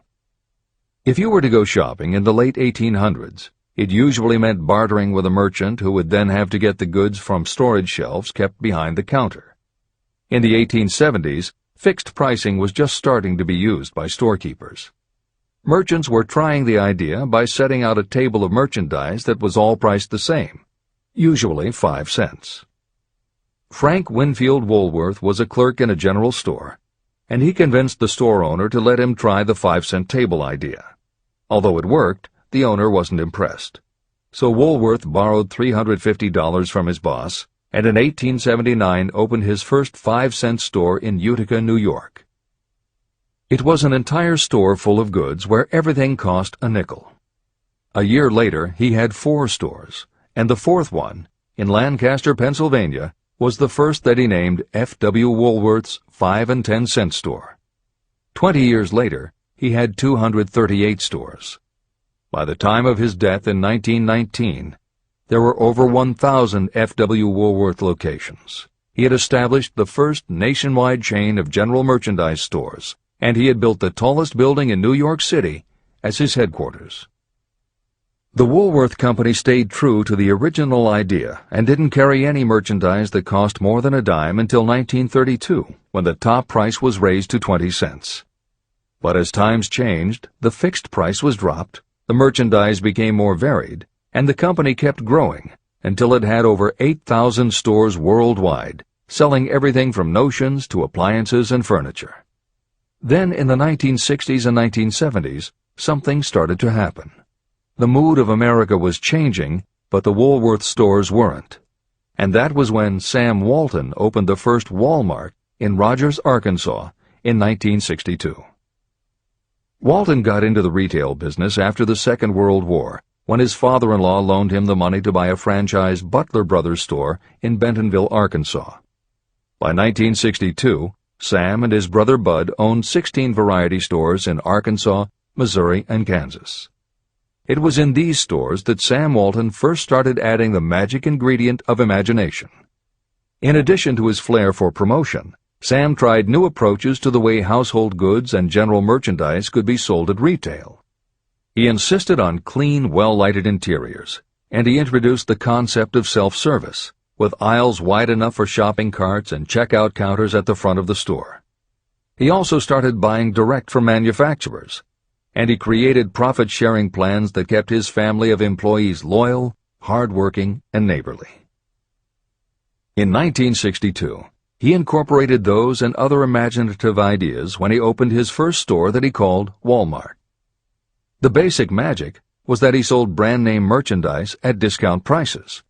Speaker 1: If you were to go shopping in the late 1800s, it usually meant bartering with a merchant who would then have to get the goods from storage shelves kept behind the counter. In the 1870s, fixed pricing was just starting to be used by storekeepers. Merchants were trying the idea by setting out a table of merchandise that was all priced the same, usually 5 cents. Frank Winfield Woolworth was a clerk in a general store, and he convinced the store owner to let him try the 5-cent table idea. Although it worked, the owner wasn't impressed. So Woolworth borrowed $350 from his boss, and in 1879 opened his first 5-cent store in Utica, New York. It was an entire store full of goods where everything cost a nickel. A year later, he had 4 stores, and the 4th one, in Lancaster, Pennsylvania, was the first that he named F.W. Woolworth's 5 and 10 cent store. 20 years later, he had 238 stores. By the time of his death in 1919, there were over 1,000 F.W. Woolworth locations. He had established the first nationwide chain of general merchandise stores, and he had built the tallest building in New York City as his headquarters. The Woolworth Company stayed true to the original idea and didn't carry any merchandise that cost more than a dime until 1932, when the top price was raised to 20 cents. But as times changed, the fixed price was dropped, the merchandise became more varied, and the company kept growing until it had over 8,000 stores worldwide, selling everything from notions to appliances and furniture. Then in the 1960s and 1970s, something started to happen. The mood of America was changing, but the Woolworth stores weren't. And that was when Sam Walton opened the first Walmart in Rogers, Arkansas, in 1962. Walton got into the retail business after the Second World War, when his father-in-law loaned him the money to buy a franchise Butler Brothers store in Bentonville, Arkansas. By 1962, Sam and his brother Bud owned 16 variety stores in Arkansas, Missouri, and Kansas. It was in these stores that Sam Walton first started adding the magic ingredient of imagination. In addition to his flair for promotion, Sam tried new approaches to the way household goods and general merchandise could be sold at retail. He insisted on clean, well-lighted interiors, and he introduced the concept of self-service, with aisles wide enough for shopping carts and checkout counters at the front of the store. He also started buying direct from manufacturers, and he created profit-sharing plans that kept his family of employees loyal, hard-working, and neighborly. In 1962, he incorporated those and other imaginative ideas when he opened his first store that he called Walmart. The basic magic was that he sold brand-name merchandise at discount prices,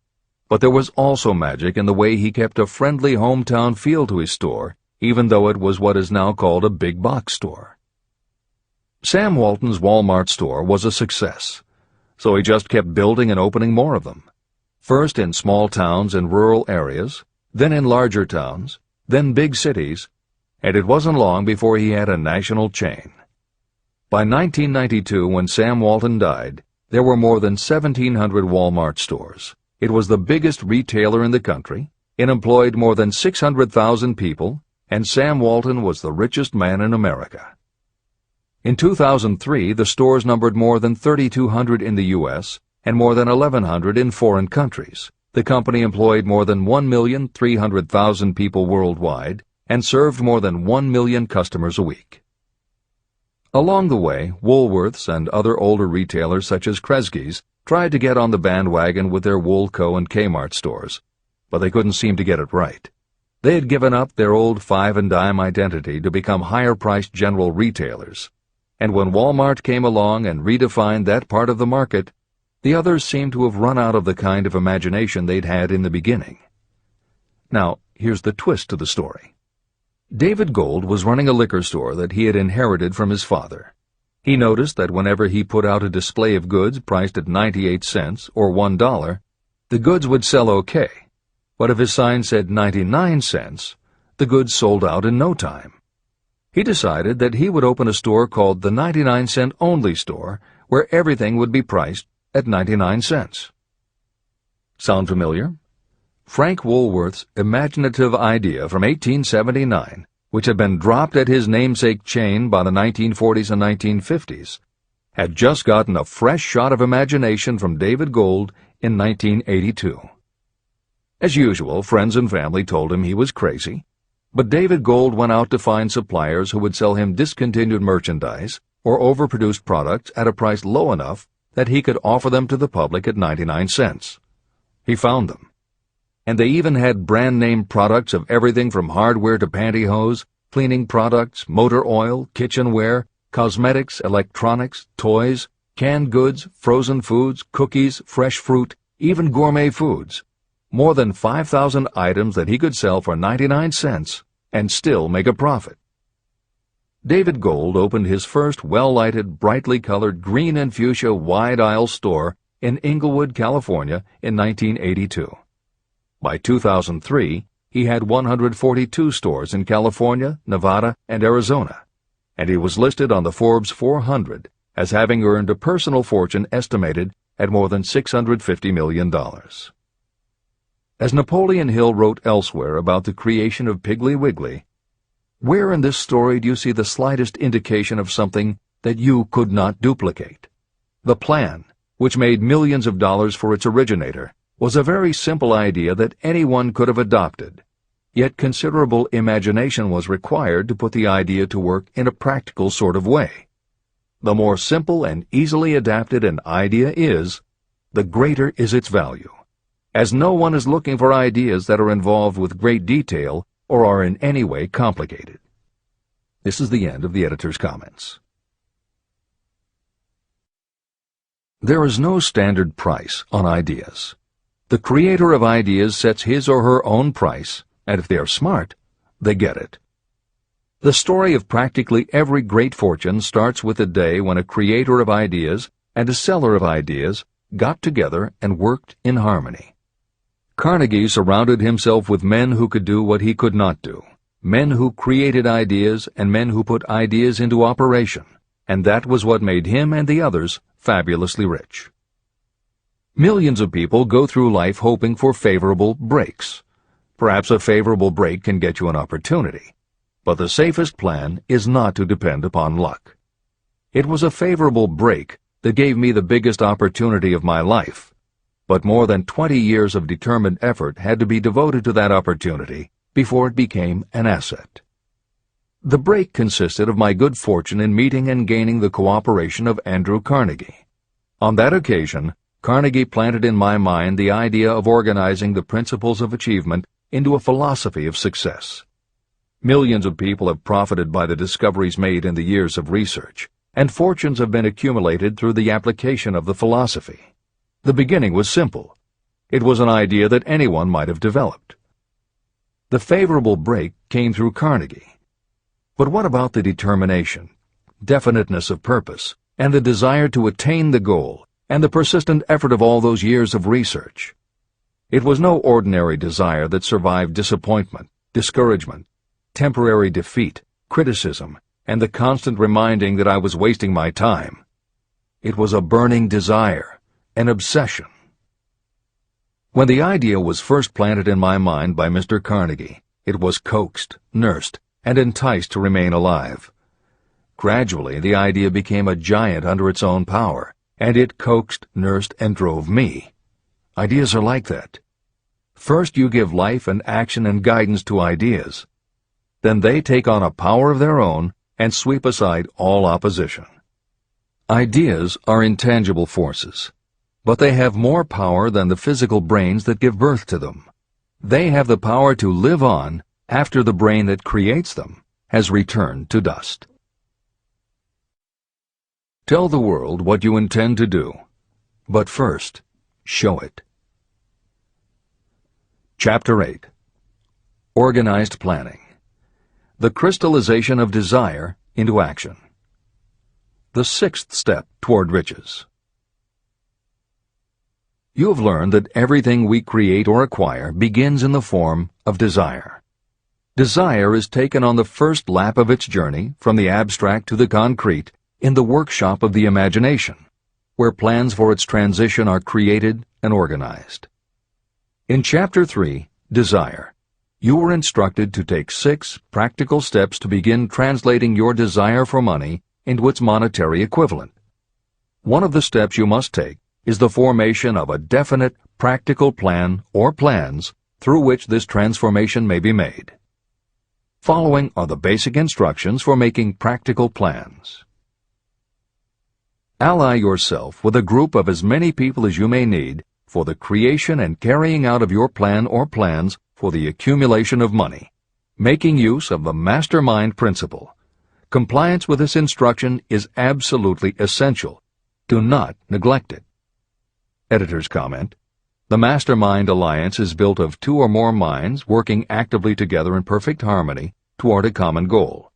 Speaker 1: but there was also magic in the way he kept a friendly hometown feel to his store, even though it was what is now called a big box store. Sam Walton's Walmart store was a success, so he just kept building and opening more of them, first in small towns and rural areas, then in larger towns, then big cities, and it wasn't long before he had a national chain. By 1992, when Sam Walton died, there were more than 1,700 Walmart stores. It was the biggest retailer in the country, it employed more than 600,000 people, and Sam Walton was the richest man in America. In 2003, the stores numbered more than 3,200 in the U.S. and more than 1,100 in foreign countries. The company employed more than 1,300,000 people worldwide and served more than 1 million customers a week. Along the way, Woolworths and other older retailers such as Kresge's tried to get on the bandwagon with their Woolco and Kmart stores, but they couldn't seem to get it right. They had given up their old five-and-dime identity to become higher-priced general retailers, and when Walmart came along and redefined that part of the market, the others seemed to have run out of the kind of imagination they'd had in the beginning. Now, here's the twist to the story. David Gold was running a liquor store that he had inherited from his father. He noticed that whenever he put out a display of goods priced at 98 cents or $1, the goods would sell okay, but if his sign said 99 cents, the goods sold out in no time. He decided that he would open a store called the 99-cent only store, where everything would be priced at 99 cents. Sound familiar? Frank Woolworth's imaginative idea from 1879, which had been dropped at his namesake chain by the 1940s and 1950s, had just gotten a fresh shot of imagination from David Gold in 1982. As usual, friends and family told him he was crazy, but David Gold went out to find suppliers who would sell him discontinued merchandise or overproduced products at a price low enough that he could offer them to the public at 99 cents. He found them. And they even had brand-name products of everything from hardware to pantyhose, cleaning products, motor oil, kitchenware, cosmetics, electronics, toys, canned goods, frozen foods, cookies, fresh fruit, even gourmet foods. More than 5,000 items that he could sell for 99 cents and still make a profit. David Gold opened his first well-lighted, brightly colored green and fuchsia wide-aisle store in Inglewood, California in 1982. By 2003, he had 142 stores in California, Nevada, and Arizona, and he was listed on the Forbes 400 as having earned a personal fortune estimated at more than $650 million. As Napoleon Hill wrote elsewhere about the creation of Piggly Wiggly, where in this story do you see the slightest indication of something that you could not duplicate? The plan, which made millions of dollars for its originator, was a very simple idea that anyone could have adopted, yet considerable imagination was required to put the idea to work in a practical sort of way. The more simple and easily adapted an idea is, the greater is its value, as no one is looking for ideas that are involved with great detail or are in any way complicated. This is the end of the editor's comments. There is no standard price on ideas. The creator of ideas sets his or her own price, and if they are smart, they get it. The story of practically every great fortune starts with a day when a creator of ideas and a seller of ideas got together and worked in harmony. Carnegie surrounded himself with men who could do what he could not do, men who created ideas and men who put ideas into operation, and that was what made him and the others fabulously rich. Millions of people go through life hoping for favorable breaks. Perhaps a favorable break can get you an opportunity, but the safest plan is not to depend upon luck. It was a favorable break that gave me the biggest opportunity of my life, but more than 20 years of determined effort had to be devoted to that opportunity before it became an asset. The break consisted of my good fortune in meeting and gaining the cooperation of Andrew Carnegie. On that occasion, Carnegie planted in my mind the idea of organizing the principles of achievement into a philosophy of success. Millions of people have profited by the discoveries made in the years of research, and fortunes have been accumulated through the application of the philosophy. The beginning was simple. It was an idea that anyone might have developed. The favorable break came through Carnegie. But what about the determination, definiteness of purpose, and the desire to attain the goal, and the persistent effort of all those years of research? It was no ordinary desire that survived disappointment, discouragement, temporary defeat, criticism, and the constant reminding that I was wasting my time. It was a burning desire, an obsession. When the idea was first planted in my mind by Mr. Carnegie, it was coaxed, nursed, and enticed to remain alive. Gradually, the idea became a giant under its own power, and it coaxed, nursed, and drove me. Ideas are like that. First you give life and action and guidance to ideas. Then they take on a power of their own and sweep aside all opposition. Ideas are intangible forces. but they have more power than the physical brains that give birth to them. They have the power to live on after the brain that creates them has returned to dust. Tell the world what you intend to do, but first, show it. Chapter 8. Organized Planning. The crystallization of desire into action. The sixth step toward riches. You have learned that everything we create or acquire begins in the form of desire. Desire is taken on the first lap of its journey from the abstract to the concrete in the workshop of the imagination, where plans for its transition are created and organized. In Chapter 3, Desire, you were instructed to take 6 practical steps to begin translating your desire for money into its monetary equivalent. One of the steps you must take is the formation of a definite, practical plan or plans through which this transformation may be made. Following are the basic instructions for making practical plans. Ally yourself with a group of as many people as you may need for the creation and carrying out of your plan or plans for the accumulation of money, making use of the mastermind principle. Compliance with this instruction is absolutely essential. Do not neglect it. Editor's comment: the Mastermind Alliance is built of 2 or more minds working actively together in perfect harmony toward a common goal.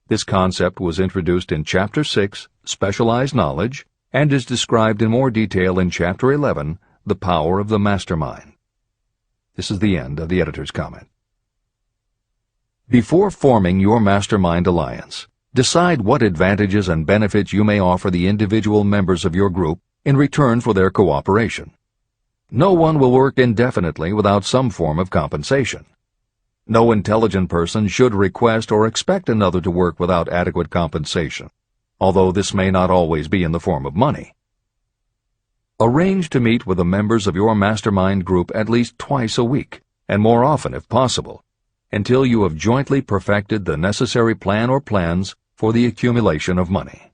Speaker 1: This concept was introduced in Chapter 6, Specialized Knowledge, and is described in more detail in Chapter 11, The Power of the Mastermind. This is the end of the editor's comment. Before forming your Mastermind Alliance, decide what advantages and benefits you may offer the individual members of your group in return for their cooperation. No one will work indefinitely without some form of compensation. No intelligent person should request or expect another to work without adequate compensation, although this may not always be in the form of money. Arrange to meet with the members of your mastermind group at least twice a week, and more often if possible, until you have jointly perfected the necessary plan or plans for the accumulation of money.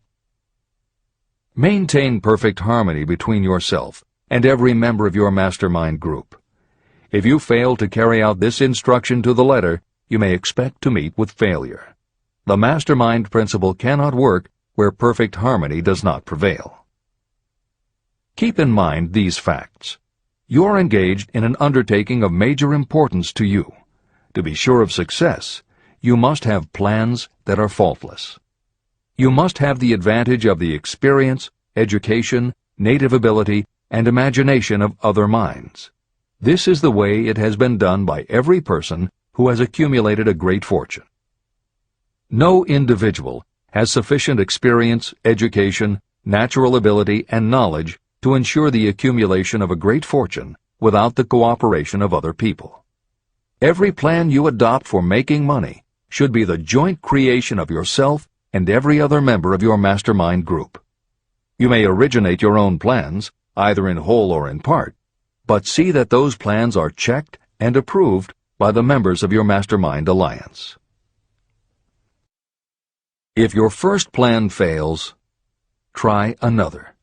Speaker 1: Maintain perfect harmony between yourself and every member of your mastermind group. If you fail to carry out this instruction to the letter, you may expect to meet with failure. The mastermind principle cannot work where perfect harmony does not prevail. Keep in mind these facts. You are engaged in an undertaking of major importance to you. To be sure of success, you must have plans that are faultless. You must have the advantage of the experience, education, native ability, and imagination of other minds. This is the way it has been done by every person who has accumulated a great fortune. No individual has sufficient experience, education, natural ability, and knowledge to ensure the accumulation of a great fortune without the cooperation of other people. Every plan you adopt for making money should be the joint creation of yourself and every other member of your mastermind group. You may originate your own plans, either in whole or in part, but see that those plans are checked and approved by the members of your mastermind alliance. If your first plan fails, try another.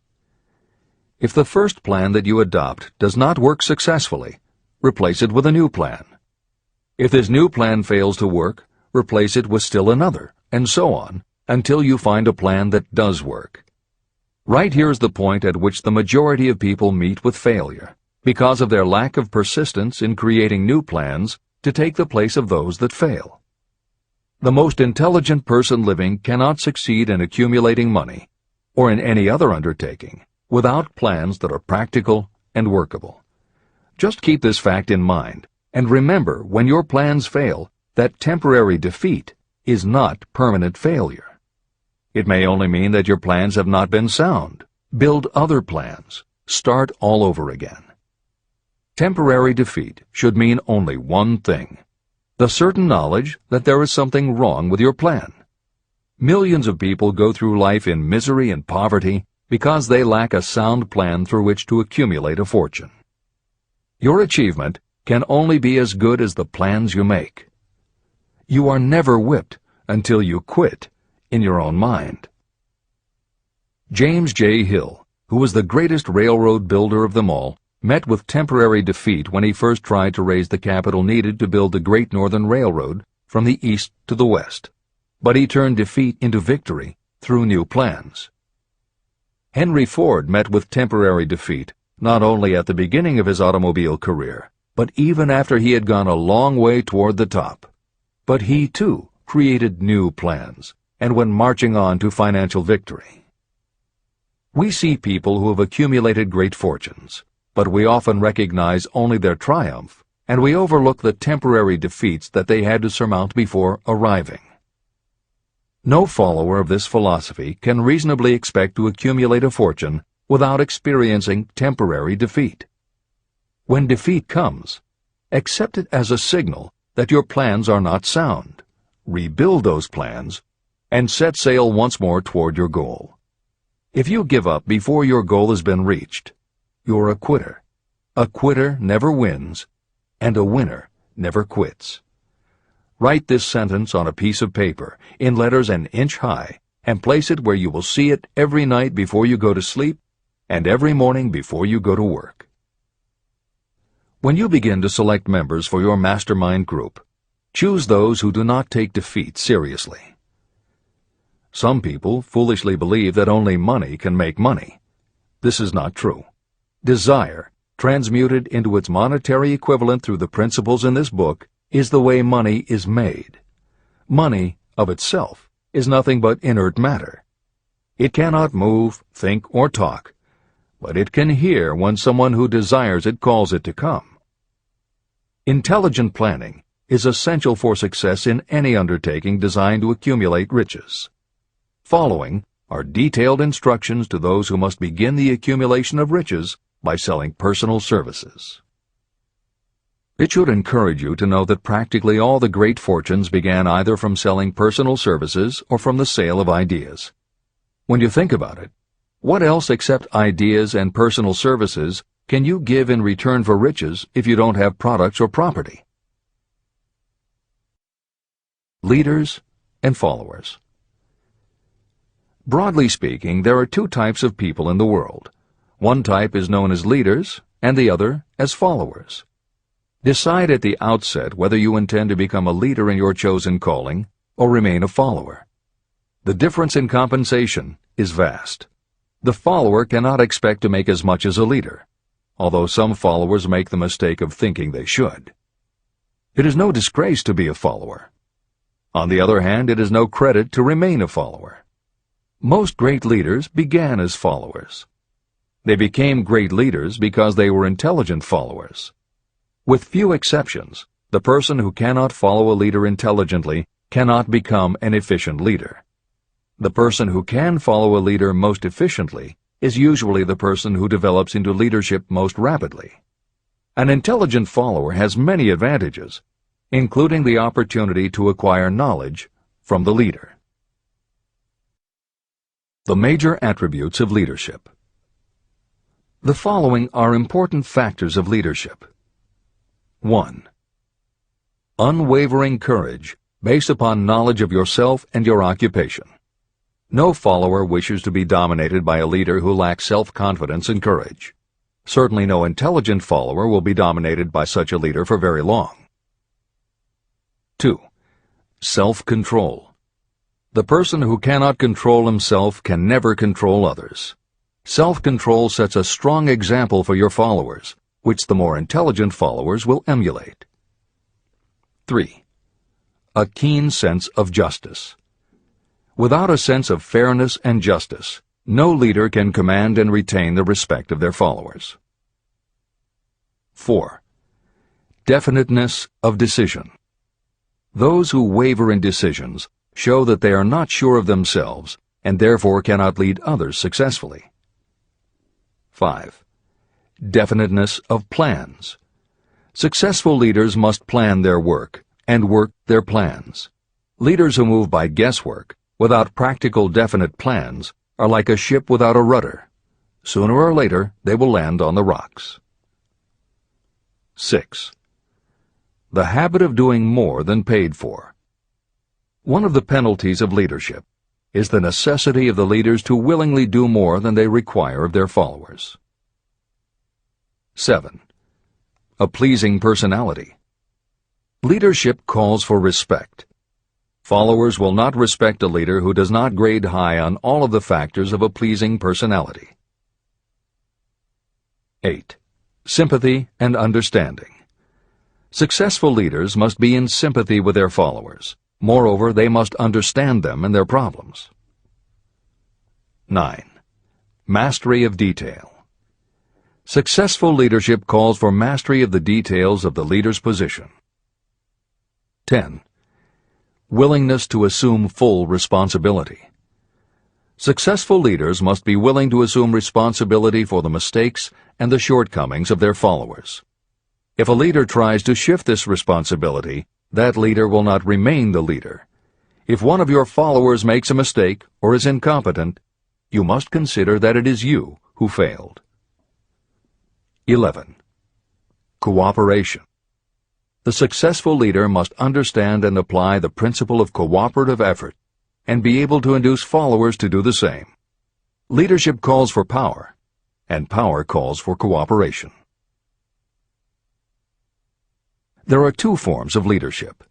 Speaker 1: If the first plan that you adopt does not work successfully, replace it with a new plan. If this new plan fails to work, replace it with still another, and so on, until you find a plan that does work. Right here is the point at which the majority of people meet with failure, because of their lack of persistence in creating new plans to take the place of those that fail. The most intelligent person living cannot succeed in accumulating money, or in any other undertaking, without plans that are practical and workable. Just keep this fact in mind, and remember when your plans fail that temporary defeat is not permanent failure. It may only mean that your plans have not been sound. Build other plans. Start all over again. Temporary defeat should mean only one thing: the certain knowledge that there is something wrong with your plan. Millions of people go through life in misery and poverty because they lack a sound plan through which to accumulate a fortune. Your achievement can only be as good as the plans you make. You are never whipped until you quit in your own mind. James J. Hill, who was the greatest railroad builder of them all, met with temporary defeat when he first tried to raise the capital needed to build the Great Northern Railroad from the east to the west. But he turned defeat into victory through new plans. Henry Ford met with temporary defeat not only at the beginning of his automobile career, but even after he had gone a long way toward the top. But he, too, created new plans and went marching on to financial victory. We see people who have accumulated great fortunes, but we often recognize only their triumph, and we overlook the temporary defeats that they had to surmount before arriving. No follower of this philosophy can reasonably expect to accumulate a fortune without experiencing temporary defeat. When defeat comes, accept it as a signal that your plans are not sound. Rebuild those plans and set sail once more toward your goal. If you give up before your goal has been reached, you're a quitter. A quitter never wins, and a winner never quits. Write this sentence on a piece of paper in letters an inch high and place it where you will see it every night before you go to sleep and every morning before you go to work. When you begin to select members for your mastermind group, choose those who do not take defeat seriously. Some people foolishly believe that only money can make money. This is not true. Desire, transmuted into its monetary equivalent through the principles in this book, is the way money is made. Money, of itself, is nothing but inert matter. It cannot move, think, or talk, but it can hear when someone who desires it calls it to come. Intelligent planning is essential for success in any undertaking designed to accumulate riches. Following are detailed instructions to those who must begin the accumulation of riches by selling personal services. It should encourage you to know that practically all the great fortunes began either from selling personal services or from the sale of ideas. When you think about it, what else except ideas and personal services can you give in return for riches if you don't have products or property? Leaders and followers. Broadly speaking, there are two types of people in the world. One type is known as leaders, and the other as followers. Decide at the outset whether you intend to become a leader in your chosen calling or remain a follower. The difference in compensation is vast. The follower cannot expect to make as much as a leader, although some followers make the mistake of thinking they should. It is no disgrace to be a follower. On the other hand, it is no credit to remain a follower. Most great leaders began as followers. They became great leaders because they were intelligent followers. With few exceptions, the person who cannot follow a leader intelligently cannot become an efficient leader. The person who can follow a leader most efficiently is usually the person who develops into leadership most rapidly. An intelligent follower has many advantages, including the opportunity to acquire knowledge from the leader. The major attributes of leadership. The following are important factors of leadership. 1. Unwavering courage based upon knowledge of yourself and your occupation. No follower wishes to be dominated by a leader who lacks self-confidence and courage. Certainly no intelligent follower will be dominated by such a leader for very long. 2. Self-control. The person who cannot control himself can never control others. Self-control sets a strong example for your followers, which the more intelligent followers will emulate. 3. A keen sense of justice. Without a sense of fairness and justice, no leader can command and retain the respect of their followers. 4. Definiteness of decision. Those who waver in decisions show that they are not sure of themselves and therefore cannot lead others successfully. 5. Definiteness of plans. Successful leaders must plan their work and work their plans. Leaders who move by guesswork, without practical definite plans, are like a ship without a rudder. Sooner or later, they will land on the rocks. 6. The habit of doing more than paid for. One of the penalties of leadership is the necessity of the leaders to willingly do more than they require of their followers. 7. A pleasing personality. Leadership calls for respect. Followers will not respect a leader who does not grade high on all of the factors of a pleasing personality. 8. Sympathy and understanding. Successful leaders must be in sympathy with their followers. Moreover, they must understand them and their problems. 9. Mastery of detail. Successful leadership calls for mastery of the details of the leader's position. 10. Willingness to assume full responsibility. Successful leaders must be willing to assume responsibility for the mistakes and the shortcomings of their followers. If a leader tries to shift this responsibility, that leader will not remain the leader. If one of your followers makes a mistake or is incompetent, you must consider that it is you who failed. 11. Cooperation. The successful leader must understand and apply the principle of cooperative effort and be able to induce followers to do the same. Leadership calls for power, and power calls for cooperation. There are two forms of leadership.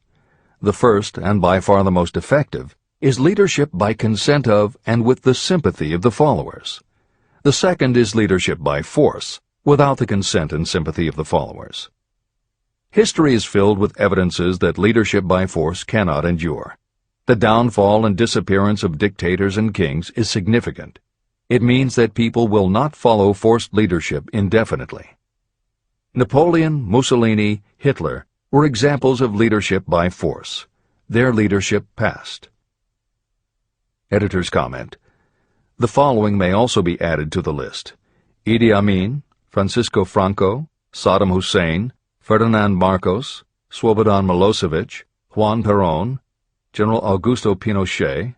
Speaker 1: The first, and by far the most effective, is leadership by consent of and with the sympathy of the followers. The second is leadership by force, without the consent and sympathy of the followers. History is filled with evidences that leadership by force cannot endure. The downfall and disappearance of dictators and kings is significant. It means that people will not follow forced leadership indefinitely. Napoleon, Mussolini, Hitler were examples of leadership by force. Their leadership passed. Editor's comment: the following may also be added to the list: Idi Amin, Francisco Franco, Saddam Hussein, Ferdinand Marcos, Slobodan Milosevic, Juan Perón, General Augusto Pinochet,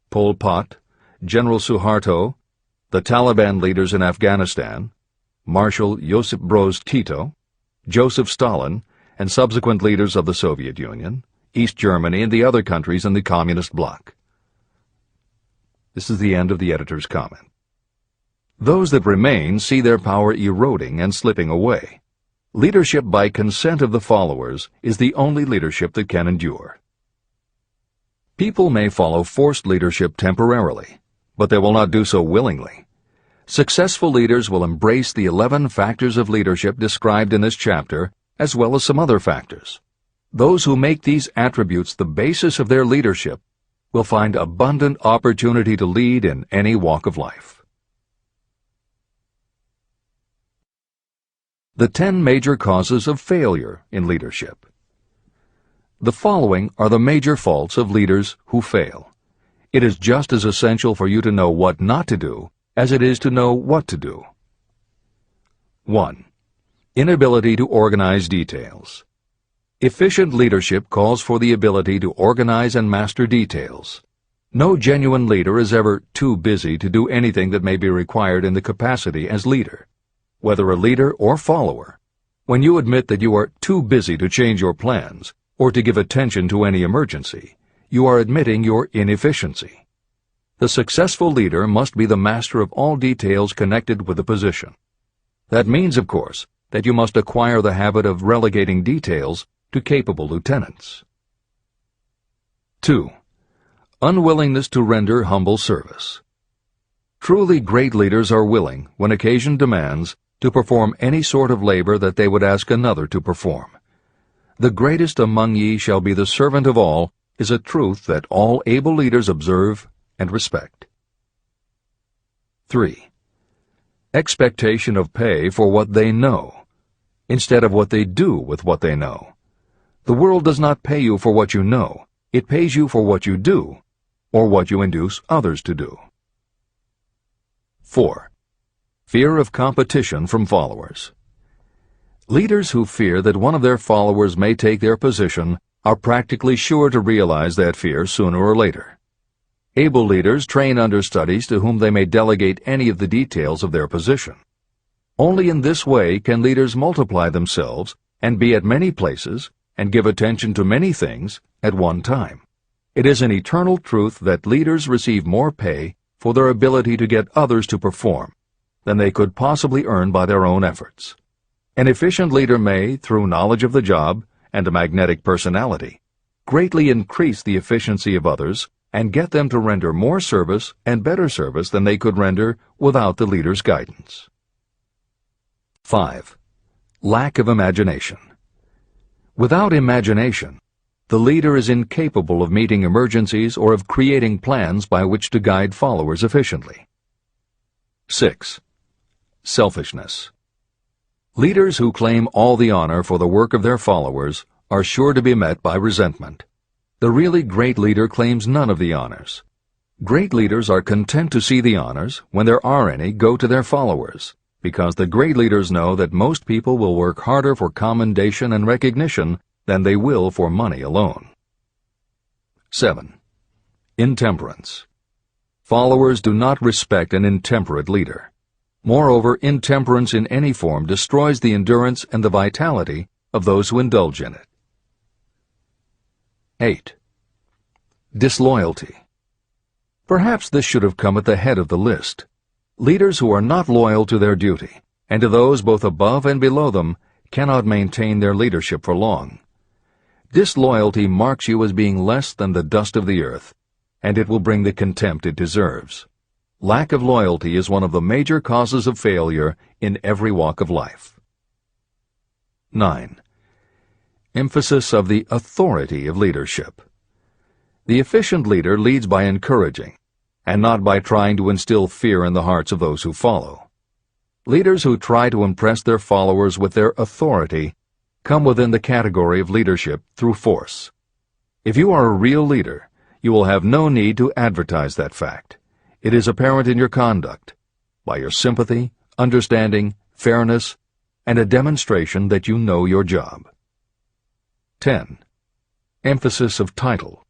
Speaker 1: Pol Pot, General Suharto, the Taliban leaders in Afghanistan, Marshal Josip Broz Tito, Joseph Stalin, and subsequent leaders of the Soviet Union, East Germany, and the other countries in the Communist bloc. This is the end of the editor's comment. Those that remain see their power eroding and slipping away. Leadership by consent of the followers is the only leadership that can endure. People may follow forced leadership temporarily, but they will not do so willingly. Successful leaders will embrace the 11 factors of leadership described in this chapter, as well as some other factors. Those who make these attributes the basis of their leadership will find abundant opportunity to lead in any walk of life. The 10 major causes of failure in leadership. The following are the major faults of leaders who fail. It is just as essential for you to know what not to do as it is to know what to do. 1. Inability to organize details. Efficient leadership calls for the ability to organize and master details. No genuine leader is ever too busy to do anything that may be required in the capacity as leader. Whether a leader or follower, when you admit that you are too busy to change your plans or to give attention to any emergency, you are admitting your inefficiency. The successful leader must be the master of all details connected with the position. That means, of course, that you must acquire the habit of relegating details to capable lieutenants. 2. Unwillingness to render humble service. Truly great leaders are willing, when occasion demands, to perform any sort of labor that they would ask another to perform. The greatest among ye shall be the servant of all is a truth that all able leaders observe and respect. 3. Expectation of pay for what they know, instead of what they do with what they know. The world does not pay you for what you know, it pays you for what you do, or what you induce others to do. 4. Fear of competition from followers. Leaders who fear that one of their followers may take their position are practically sure to realize that fear sooner or later. Able leaders train understudies to whom they may delegate any of the details of their position. Only in this way can leaders multiply themselves and be at many places and give attention to many things at one time. It is an eternal truth that leaders receive more pay for their ability to get others to perform than they could possibly earn by their own efforts. An efficient leader may, through knowledge of the job and a magnetic personality, greatly increase the efficiency of others and get them to render more service and better service than they could render without the leader's guidance. 5. Lack of imagination. Without imagination, the leader is incapable of meeting emergencies or of creating plans by which to guide followers efficiently. 6. Selfishness. Leaders who claim all the honor for the work of their followers are sure to be met by resentment. The really great leader claims none of the honors. Great leaders are content to see the honors, when there are any, go to their followers, because the great leaders know that most people will work harder for commendation and recognition than they will for money alone. 7. Intemperance. Followers do not respect an intemperate leader. Moreover, intemperance in any form destroys the endurance and the vitality of those who indulge in it. 8. Disloyalty. Perhaps this should have come at the head of the list. Leaders who are not loyal to their duty, and to those both above and below them, cannot maintain their leadership for long. Disloyalty marks you as being less than the dust of the earth, and it will bring the contempt it deserves. Lack of loyalty is one of the major causes of failure in every walk of life. 9. Emphasis of the authority of leadership. The efficient leader leads by encouraging, and not by trying to instill fear in the hearts of those who follow. Leaders who try to impress their followers with their authority come within the category of leadership through force. If you are a real leader, you will have no need to advertise that fact. It is apparent in your conduct, by your sympathy, understanding, fairness, and a demonstration that you know your job. 10. Emphasis of title.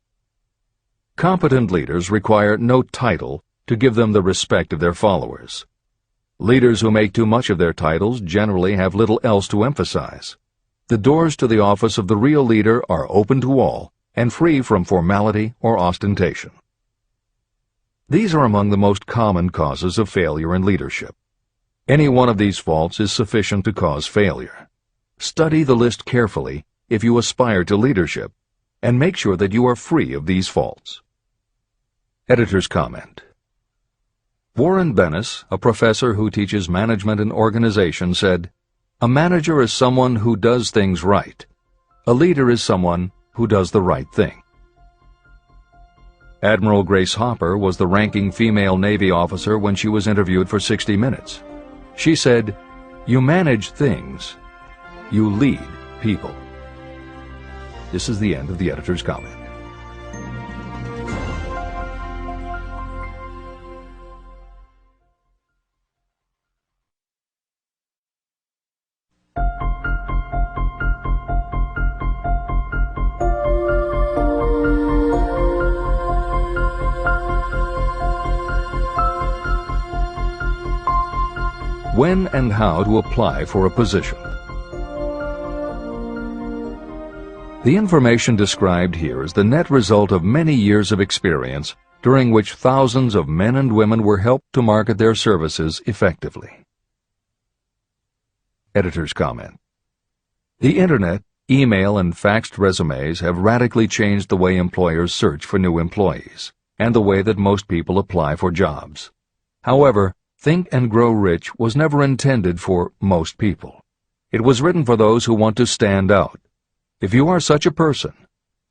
Speaker 1: Competent leaders require no title to give them the respect of their followers. Leaders who make too much of their titles generally have little else to emphasize. The doors to the office of the real leader are open to all and free from formality or ostentation. These are among the most common causes of failure in leadership. Any one of these faults is sufficient to cause failure. Study the list carefully if you aspire to leadership, and make sure that you are free of these faults. Editor's comment. Warren Bennis, a professor who teaches management and organization, said, "A manager is someone who does things right. A leader is someone who does the right thing." Admiral Grace Hopper was the ranking female Navy officer when she was interviewed for 60 Minutes. She said, "You manage things. You lead people." This is the end of the editor's comment. When and how to apply for a position. The information described here is the net result of many years of experience, during which thousands of men and women were helped to market their services effectively. Editor's comment. The Internet, email, and faxed resumes have radically changed the way employers search for new employees, and the way that most people apply for jobs. However, Think and Grow Rich was never intended for most people. It was written for those who want to stand out. If you are such a person,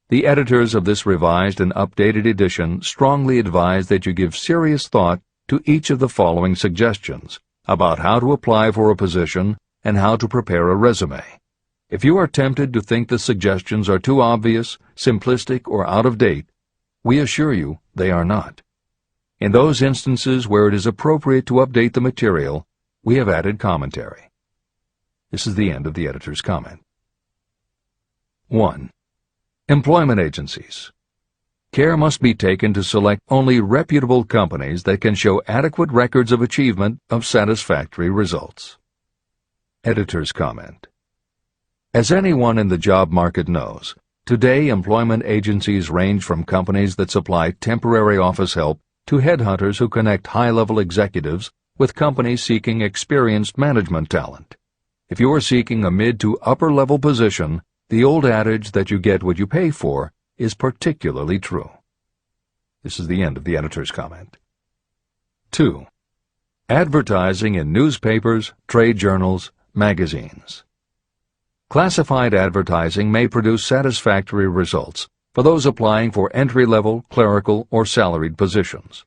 Speaker 1: the editors of this revised and updated edition strongly advise that you give serious thought to each of the following suggestions about how to apply for a position and how to prepare a resume. If you are tempted to think the suggestions are too obvious, simplistic, or out of date, we assure you they are not. In those instances where it is appropriate to update the material, we have added commentary. This is the end of the editor's comment. 1. Employment agencies. Care must be taken to select only reputable companies that can show adequate records of achievement of satisfactory results. Editor's comment. As anyone in the job market knows, Today, employment agencies range from companies that supply temporary office help to headhunters who connect high-level executives with companies seeking experienced management talent. If you are seeking a mid to upper-level position, the old adage that you get what you pay for is particularly true. This is the end of the editor's comment. 2. Advertising in newspapers, trade journals, magazines. Classified advertising may produce satisfactory results for those applying for entry-level, clerical, or salaried positions.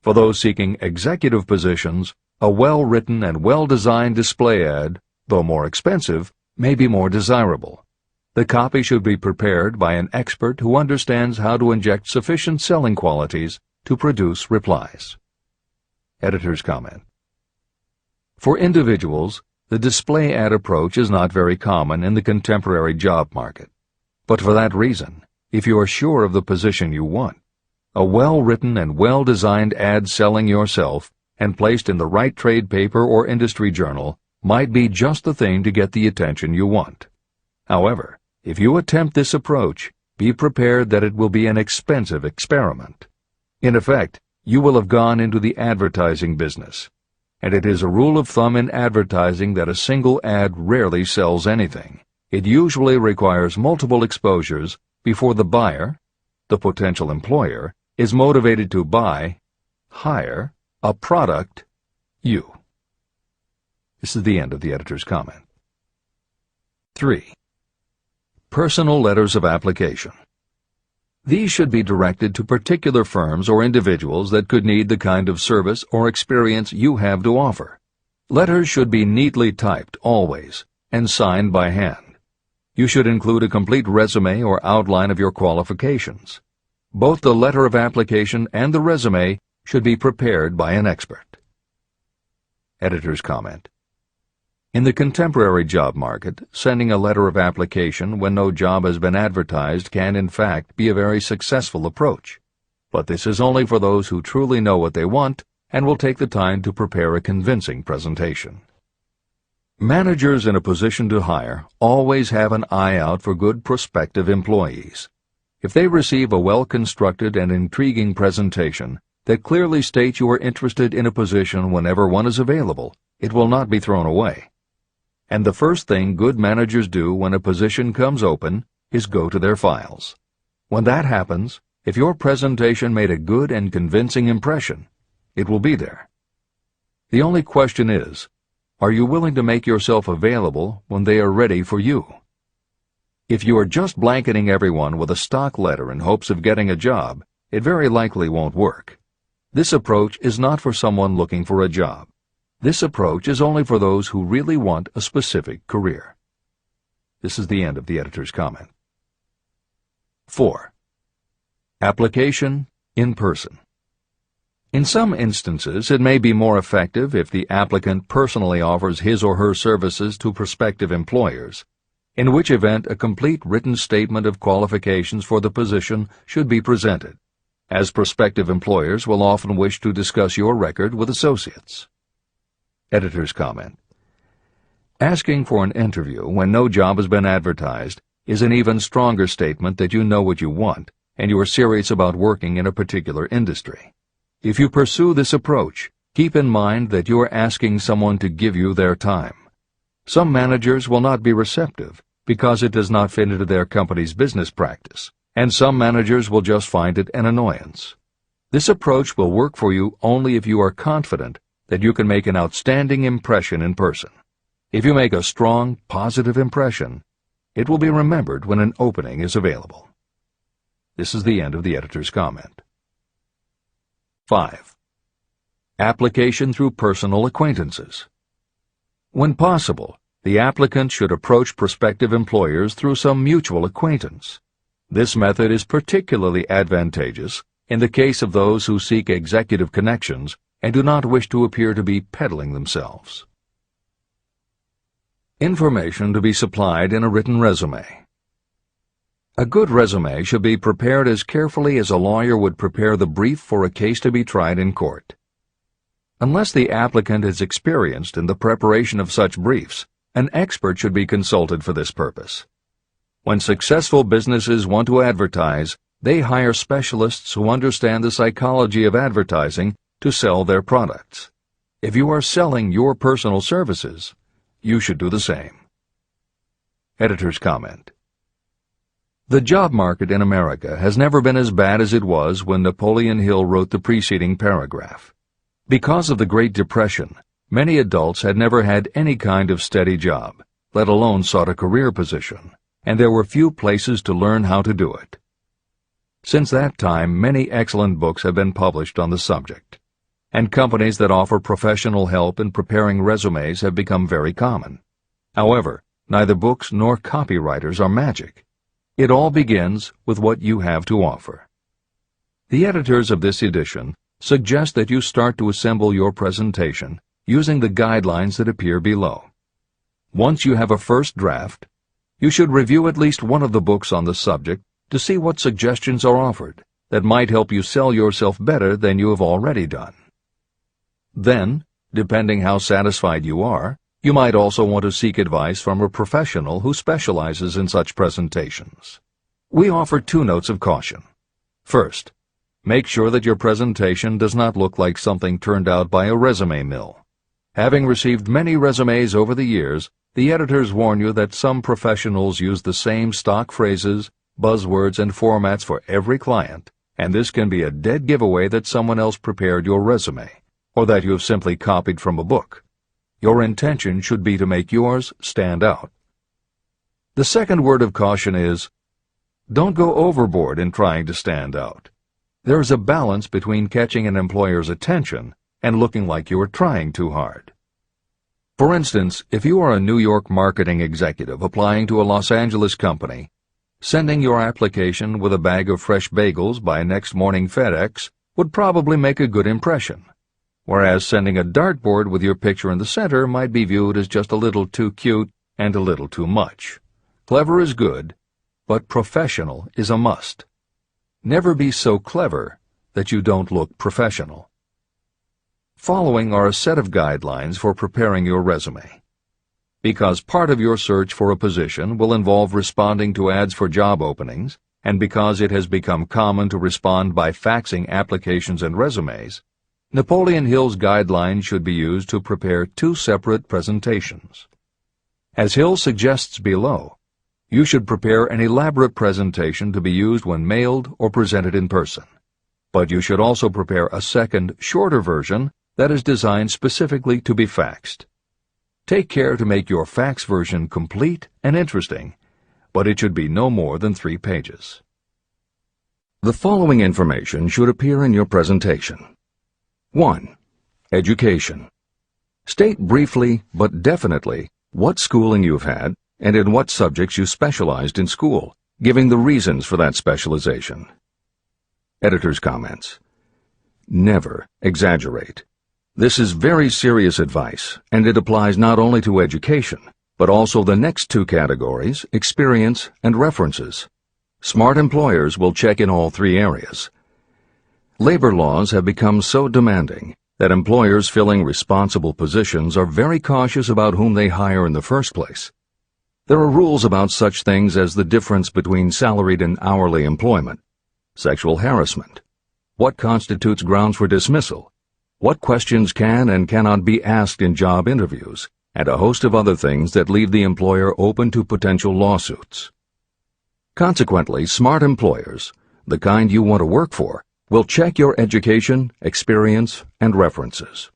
Speaker 1: For those seeking executive positions, a well-written and well-designed display ad, though more expensive, may be more desirable. The copy should be prepared by an expert who understands how to inject sufficient selling qualities to produce replies. Editor's comment. For individuals, the display ad approach is not very common in the contemporary job market. But for that reason, if you are sure of the position you want, a well-written and well-designed ad selling yourself and placed in the right trade paper or industry journal might be just the thing to get the attention you want. However, if you attempt this approach, be prepared that it will be an expensive experiment. In effect, you will have gone into the advertising business, and it is a rule of thumb in advertising that a single ad rarely sells anything. It usually requires multiple exposures before the buyer, the potential employer, is motivated to buy, hire, a product, you. This is the end of the editor's comment. 3. Personal letters of application. These should be directed to particular firms or individuals that could need the kind of service or experience you have to offer. Letters should be neatly typed always and signed by hand. You should include a complete resume or outline of your qualifications. Both the letter of application and the resume should be prepared by an expert. Editor's comment. In the contemporary job market, sending a letter of application when no job has been advertised can in fact be a very successful approach. But this is only for those who truly know what they want and will take the time to prepare a convincing presentation. Managers in a position to hire always have an eye out for good prospective employees. If they receive a well-constructed and intriguing presentation that clearly states you are interested in a position whenever one is available, it will not be thrown away. And the first thing good managers do when a position comes open is go to their files. When that happens, if your presentation made a good and convincing impression, it will be there. The only question is, are you willing to make yourself available when they are ready for you? If you are just blanketing everyone with a stock letter in hopes of getting a job, it very likely won't work. This approach is not for someone looking for a job. This approach is only for those who really want a specific career. This is the end of the editor's comment. 4. Application in person. In some instances, it may be more effective if the applicant personally offers his or her services to prospective employers, in which event a complete written statement of qualifications for the position should be presented, as prospective employers will often wish to discuss your record with associates. Editor's comment. Asking for an interview when no job has been advertised is an even stronger statement that you know what you want and you are serious about working in a particular industry. If you pursue this approach, keep in mind that you are asking someone to give you their time. Some managers will not be receptive because it does not fit into their company's business practice, and some managers will just find it an annoyance. This approach will work for you only if you are confident that you can make an outstanding impression in person. If you make a strong, positive impression, it will be remembered when an opening is available. This is the end of the editor's comment. 5. Application through personal acquaintances. When possible, the applicant should approach prospective employers through some mutual acquaintance. This method is particularly advantageous in the case of those who seek executive connections and do not wish to appear to be peddling themselves. Information to be supplied in a written resume. A good resume should be prepared as carefully as a lawyer would prepare the brief for a case to be tried in court. Unless the applicant is experienced in the preparation of such briefs, an expert should be consulted for this purpose. When successful businesses want to advertise, they hire specialists who understand the psychology of advertising to sell their products. If you are selling your personal services, you should do the same. Editor's comment. The job market in America has never been as bad as it was when Napoleon Hill wrote the preceding paragraph. Because of the Great Depression, many adults had never had any kind of steady job, let alone sought a career position, and there were few places to learn how to do it. Since that time, many excellent books have been published on the subject, and companies that offer professional help in preparing resumes have become very common. However, neither books nor copywriters are magic. It all begins with what you have to offer. The editors of this edition suggest that you start to assemble your presentation using the guidelines that appear below. Once you have a first draft, you should review at least one of the books on the subject to see what suggestions are offered that might help you sell yourself better than you have already done. Then, depending how satisfied you are, you might also want to seek advice from a professional who specializes in such presentations. We offer 2 notes of caution. First, make sure that your presentation does not look like something turned out by a resume mill. Having received many resumes over the years, the editors warn you that some professionals use the same stock phrases, buzzwords, and formats for every client, and this can be a dead giveaway that someone else prepared your resume, or that you have simply copied from a book. Your intention should be to make yours stand out. The second word of caution is, don't go overboard in trying to stand out. There is a balance between catching an employer's attention and looking like you are trying too hard. For instance, if you are a New York marketing executive applying to a Los Angeles company, sending your application with a bag of fresh bagels by next morning FedEx would probably make a good impression, whereas sending a dartboard with your picture in the center might be viewed as just a little too cute and a little too much. Clever is good, but professional is a must. Never be so clever that you don't look professional. Following are a set of guidelines for preparing your resume. Because part of your search for a position will involve responding to ads for job openings, and because it has become common to respond by faxing applications and resumes, Napoleon Hill's guidelines should be used to prepare 2 separate presentations. As Hill suggests below, you should prepare an elaborate presentation to be used when mailed or presented in person. But you should also prepare a second, shorter version that is designed specifically to be faxed. Take care to make your fax version complete and interesting, but it should be no more than 3 pages. The following information should appear in your presentation. 1. Education. State briefly but definitely what schooling you've had and in what subjects you specialized in school, giving the reasons for that specialization. Editor's comments. Never exaggerate. This is very serious advice, and it applies not only to education, but also the next 2 categories, experience and references. Smart employers will check in all 3 areas. Labor laws have become so demanding that employers filling responsible positions are very cautious about whom they hire in the first place. There are rules about such things as the difference between salaried and hourly employment, sexual harassment, what constitutes grounds for dismissal, what questions can and cannot be asked in job interviews, and a host of other things that leave the employer open to potential lawsuits. Consequently, smart employers, the kind you want to work for, will check your education, experience, and references.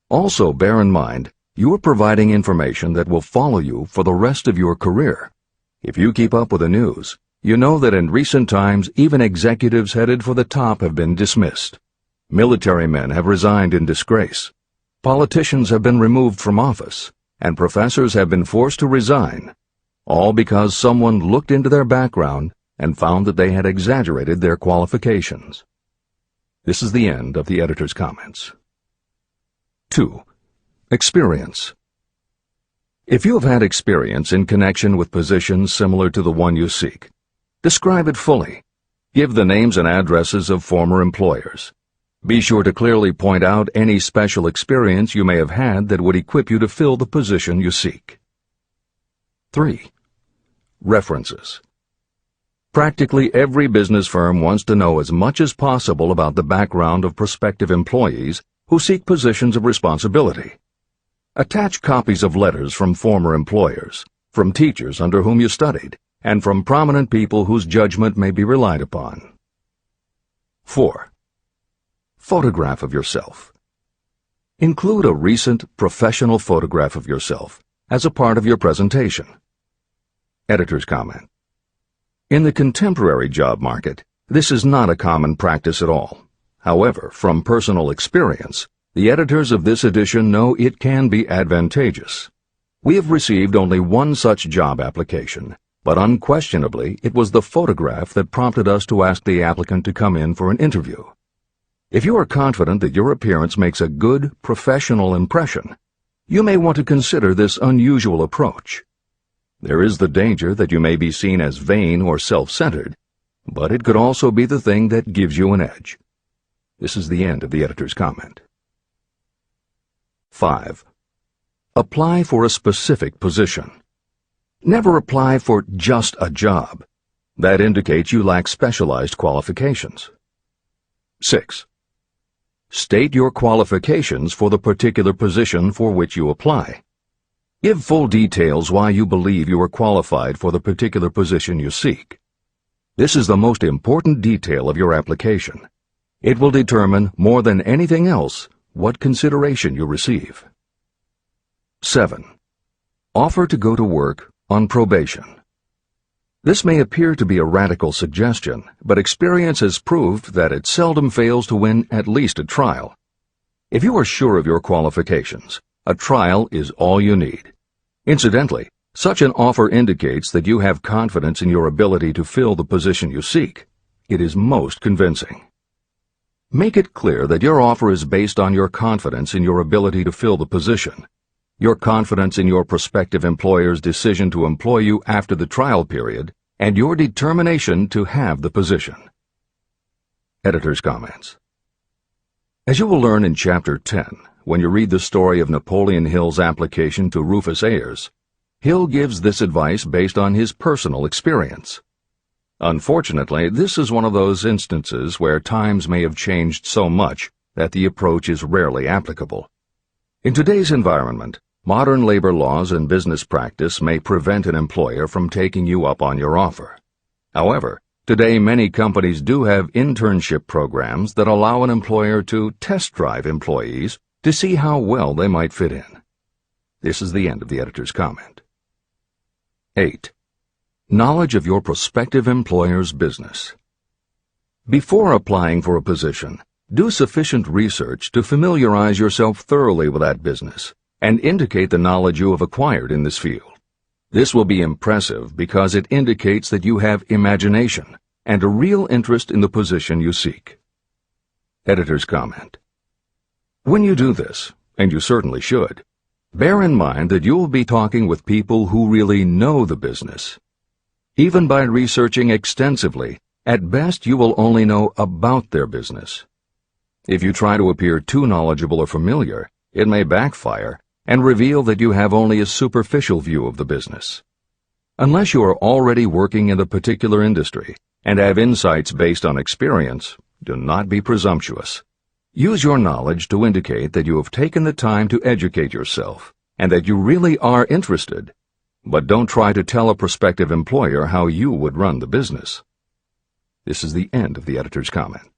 Speaker 1: Also, bear in mind, you are providing information that will follow you for the rest of your career. If you keep up with the news, you know that in recent times even executives headed for the top have been dismissed. Military men have resigned in disgrace. Politicians have been removed from office, and professors have been forced to resign, all because someone looked into their background and found that they had exaggerated their qualifications. This is the end of the editor's comments. 2. Experience. If you have had experience in connection with positions similar to the one you seek, describe it fully. Give the names and addresses of former employers. Be sure to clearly point out any special experience you may have had that would equip you to fill the position you seek. 3. References. Practically every business firm wants to know as much as possible about the background of prospective employees who seek positions of responsibility. Attach copies of letters from former employers, from teachers under whom you studied, and from prominent people whose judgment may be relied upon. 4. Photograph of yourself. Include a recent professional photograph of yourself as a part of your presentation. Editor's comment. In the contemporary job market, this is not a common practice at all. However, from personal experience, the editors of this edition know it can be advantageous. We have received only one such job application, but unquestionably it was the photograph that prompted us to ask the applicant to come in for an interview. If you are confident that your appearance makes a good, professional impression, you may want to consider this unusual approach. There is the danger that you may be seen as vain or self-centered, but it could also be the thing that gives you an edge. This is the end of the editor's comment. 5. Apply for a specific position. Never apply for just a job. That indicates you lack specialized qualifications. 6. State your qualifications for the particular position for which you apply. Give full details why you believe you are qualified for the particular position you seek. This is the most important detail of your application. It will determine, more than anything else, what consideration you receive. 7. Offer to go to work on probation. This may appear to be a radical suggestion, but experience has proved that it seldom fails to win at least a trial. If you are sure of your qualifications, a trial is all you need. Incidentally, such an offer indicates that you have confidence in your ability to fill the position you seek. It is most convincing. Make it clear that your offer is based on your confidence in your ability to fill the position, your confidence in your prospective employer's decision to employ you after the trial period, and your determination to have the position. Editor's comments. As you will learn in Chapter 10, when you read the story of Napoleon Hill's application to Rufus Ayers, Hill gives this advice based on his personal experience. Unfortunately, this is one of those instances where times may have changed so much that the approach is rarely applicable. In today's environment, modern labor laws and business practice may prevent an employer from taking you up on your offer. However, today many companies do have internship programs that allow an employer to test drive employees to see how well they might fit in. This is the end of the editor's comment. 8. Knowledge of your prospective employer's business. Before applying for a position, do sufficient research to familiarize yourself thoroughly with that business and indicate the knowledge you have acquired in this field. This will be impressive because it indicates that you have imagination and a real interest in the position you seek. Editor's comment. When you do this, and you certainly should, bear in mind that you will be talking with people who really know the business. Even by researching extensively, at best you will only know about their business. If you try to appear too knowledgeable or familiar, it may backfire and reveal that you have only a superficial view of the business. Unless you are already working in a particular industry and have insights based on experience, do not be presumptuous. Use your knowledge to indicate that you have taken the time to educate yourself and that you really are interested, but don't try to tell a prospective employer how you would run the business. This is the end of the editor's comment.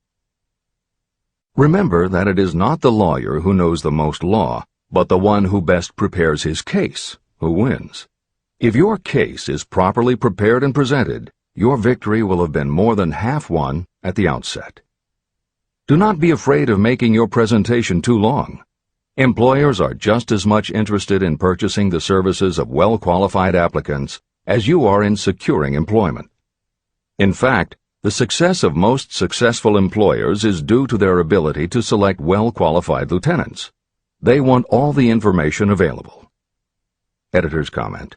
Speaker 1: Remember that it is not the lawyer who knows the most law, but the one who best prepares his case who wins. If your case is properly prepared and presented, your victory will have been more than half won at the outset. Do not be afraid of making your presentation too long. Employers are just as much interested in purchasing the services of well-qualified applicants as you are in securing employment. In fact, the success of most successful employers is due to their ability to select well-qualified lieutenants. They want all the information available. Editor's comment.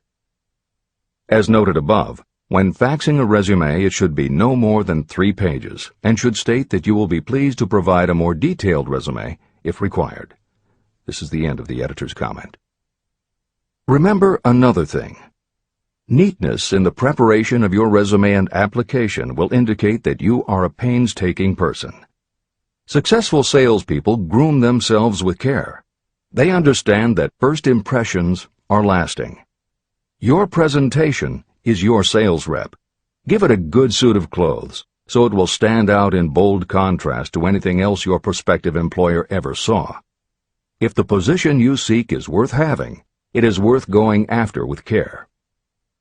Speaker 1: As noted above, when faxing a resume, it should be no more than 3 pages and should state that you will be pleased to provide a more detailed resume if required. This is the end of the editor's comment. Remember another thing. Neatness in the preparation of your resume and application will indicate that you are a painstaking person. Successful salespeople groom themselves with care. They understand that first impressions are lasting. Your presentation is your sales rep. Give it a good suit of clothes, so it will stand out in bold contrast to anything else your prospective employer ever saw. If the position you seek is worth having, it is worth going after with care.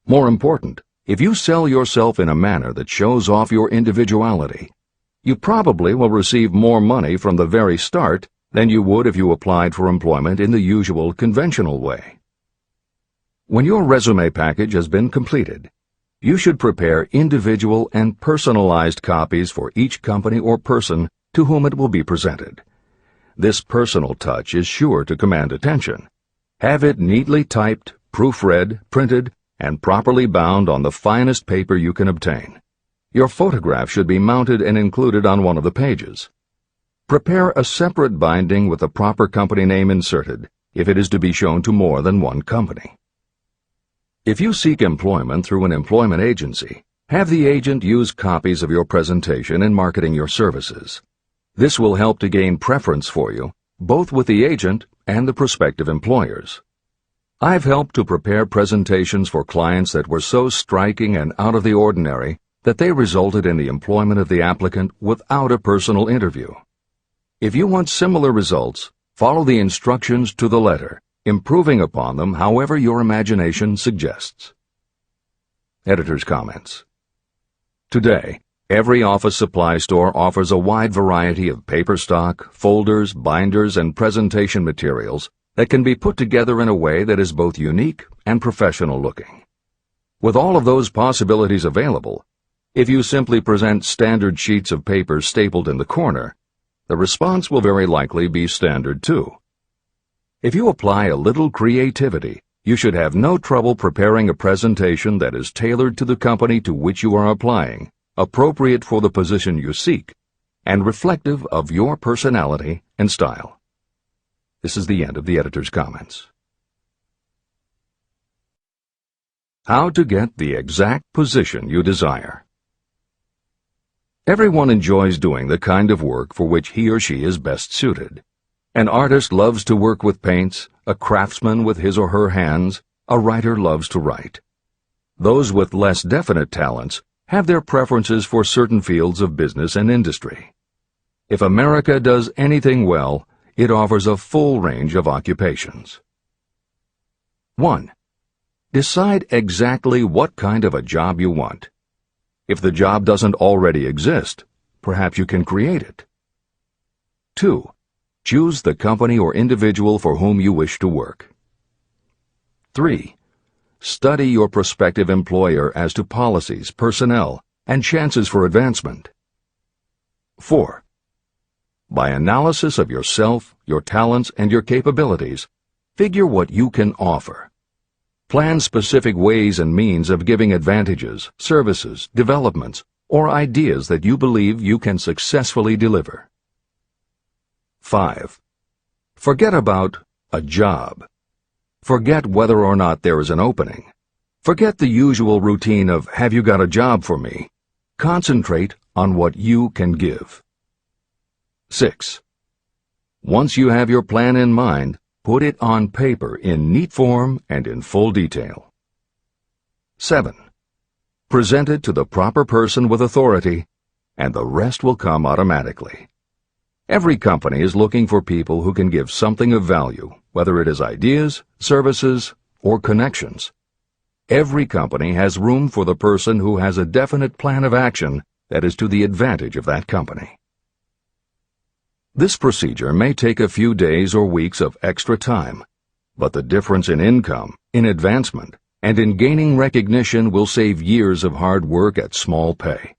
Speaker 1: More important, if you sell yourself in a manner that shows off your individuality, you probably will receive more money from the very start than you would if you applied for employment in the usual conventional way. When your resume package has been completed, you should prepare individual and personalized copies for each company or person to whom it will be presented. This personal touch is sure to command attention. Have it neatly typed, proofread, printed, and properly bound on the finest paper you can obtain. Your photograph should be mounted and included on one of the pages. Prepare a separate binding with the proper company name inserted if it is to be shown to more than one company. If you seek employment through an employment agency, have the agent use copies of your presentation in marketing your services. This will help to gain preference for you, both with the agent and the prospective employers. I've helped to prepare presentations for clients that were so striking and out of the ordinary that they resulted in the employment of the applicant without a personal interview. If you want similar results, follow the instructions to the letter, improving upon them however your imagination suggests. Editor's comments. Today, every office supply store offers a wide variety of paper stock, folders, binders, and presentation materials that can be put together in a way that is both unique and professional looking. With all of those possibilities available, if you simply present standard sheets of paper stapled in the corner, the response will very likely be standard too. If you apply a little creativity, you should have no trouble preparing a presentation that is tailored to the company to which you are applying, appropriate for the position you seek, and reflective of your personality and style. This is the end of the editor's comments. How to get the exact position you desire. Everyone enjoys doing the kind of work for which he or she is best suited. An artist loves to work with paints, a craftsman with his or her hands, a writer loves to write. Those with less definite talents have their preferences for certain fields of business and industry. If America does anything well, it offers a full range of occupations. 1. Decide exactly what kind of a job you want. If the job doesn't already exist, perhaps you can create it. 2. Choose the company or individual for whom you wish to work. 3. Study your prospective employer as to policies, personnel, and chances for advancement. 4. By analysis of yourself, your talents, and your capabilities, figure what you can offer. Plan specific ways and means of giving advantages, services, developments, or ideas that you believe you can successfully deliver. 5. Forget about a job. Forget whether or not there is an opening. Forget the usual routine of, "Have you got a job for me?" Concentrate on what you can give. 6. Once you have your plan in mind, put it on paper in neat form and in full detail. 7. Present it to the proper person with authority, and the rest will come automatically. Every company is looking for people who can give something of value, whether it is ideas, services, or connections. Every company has room for the person who has a definite plan of action that is to the advantage of that company. This procedure may take a few days or weeks of extra time, but the difference in income, in advancement, and in gaining recognition will save years of hard work at small pay.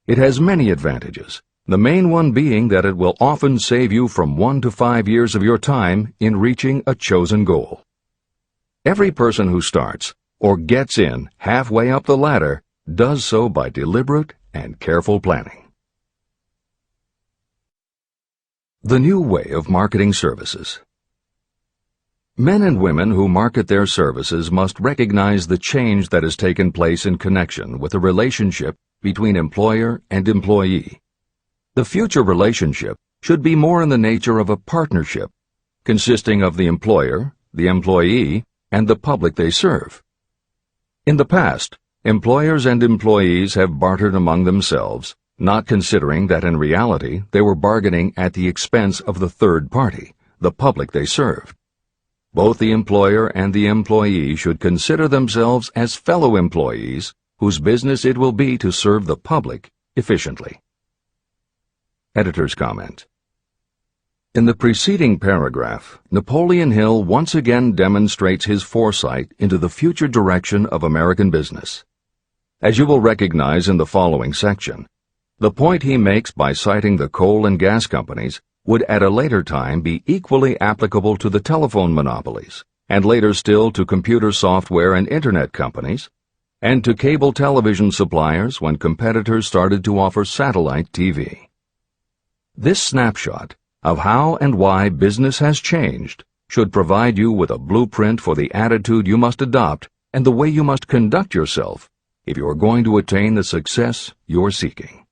Speaker 1: It has many advantages, the main one being that it will often save you from 1 to 5 years of your time in reaching a chosen goal. Every person who starts, or gets in halfway up the ladder, does so by deliberate and careful planning. The new way of marketing services. Men and women who market their services must recognize the change that has taken place in connection with the relationship between employer and employee. The future relationship should be more in the nature of a partnership, consisting of the employer, the employee, and the public they serve. In the past, employers and employees have bartered among themselves, not considering that in reality they were bargaining at the expense of the third party, the public they served. Both the employer and the employee should consider themselves as fellow employees whose business it will be to serve the public efficiently. Editor's comment. In the preceding paragraph, Napoleon Hill once again demonstrates his foresight into the future direction of American business. As you will recognize in the following section, the point he makes by citing the coal and gas companies would at a later time be equally applicable to the telephone monopolies, and later still to computer software and internet companies, and to cable television suppliers when competitors started to offer satellite TV. This snapshot of how and why business has changed should provide you with a blueprint for the attitude you must adopt and the way you must conduct yourself if you are going to attain the success you're seeking.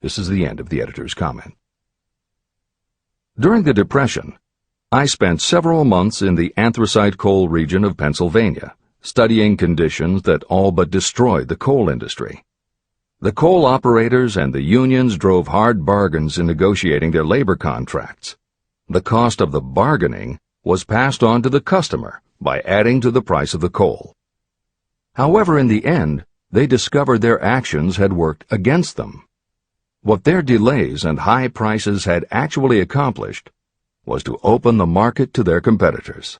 Speaker 1: This is the end of the editor's comment. During the Depression, I spent several months in the anthracite coal region of Pennsylvania, studying conditions that all but destroyed the coal industry. The coal operators and the unions drove hard bargains in negotiating their labor contracts. The cost of the bargaining was passed on to the customer by adding to the price of the coal. However, in the end, they discovered their actions had worked against them. What their delays and high prices had actually accomplished was to open the market to their competitors.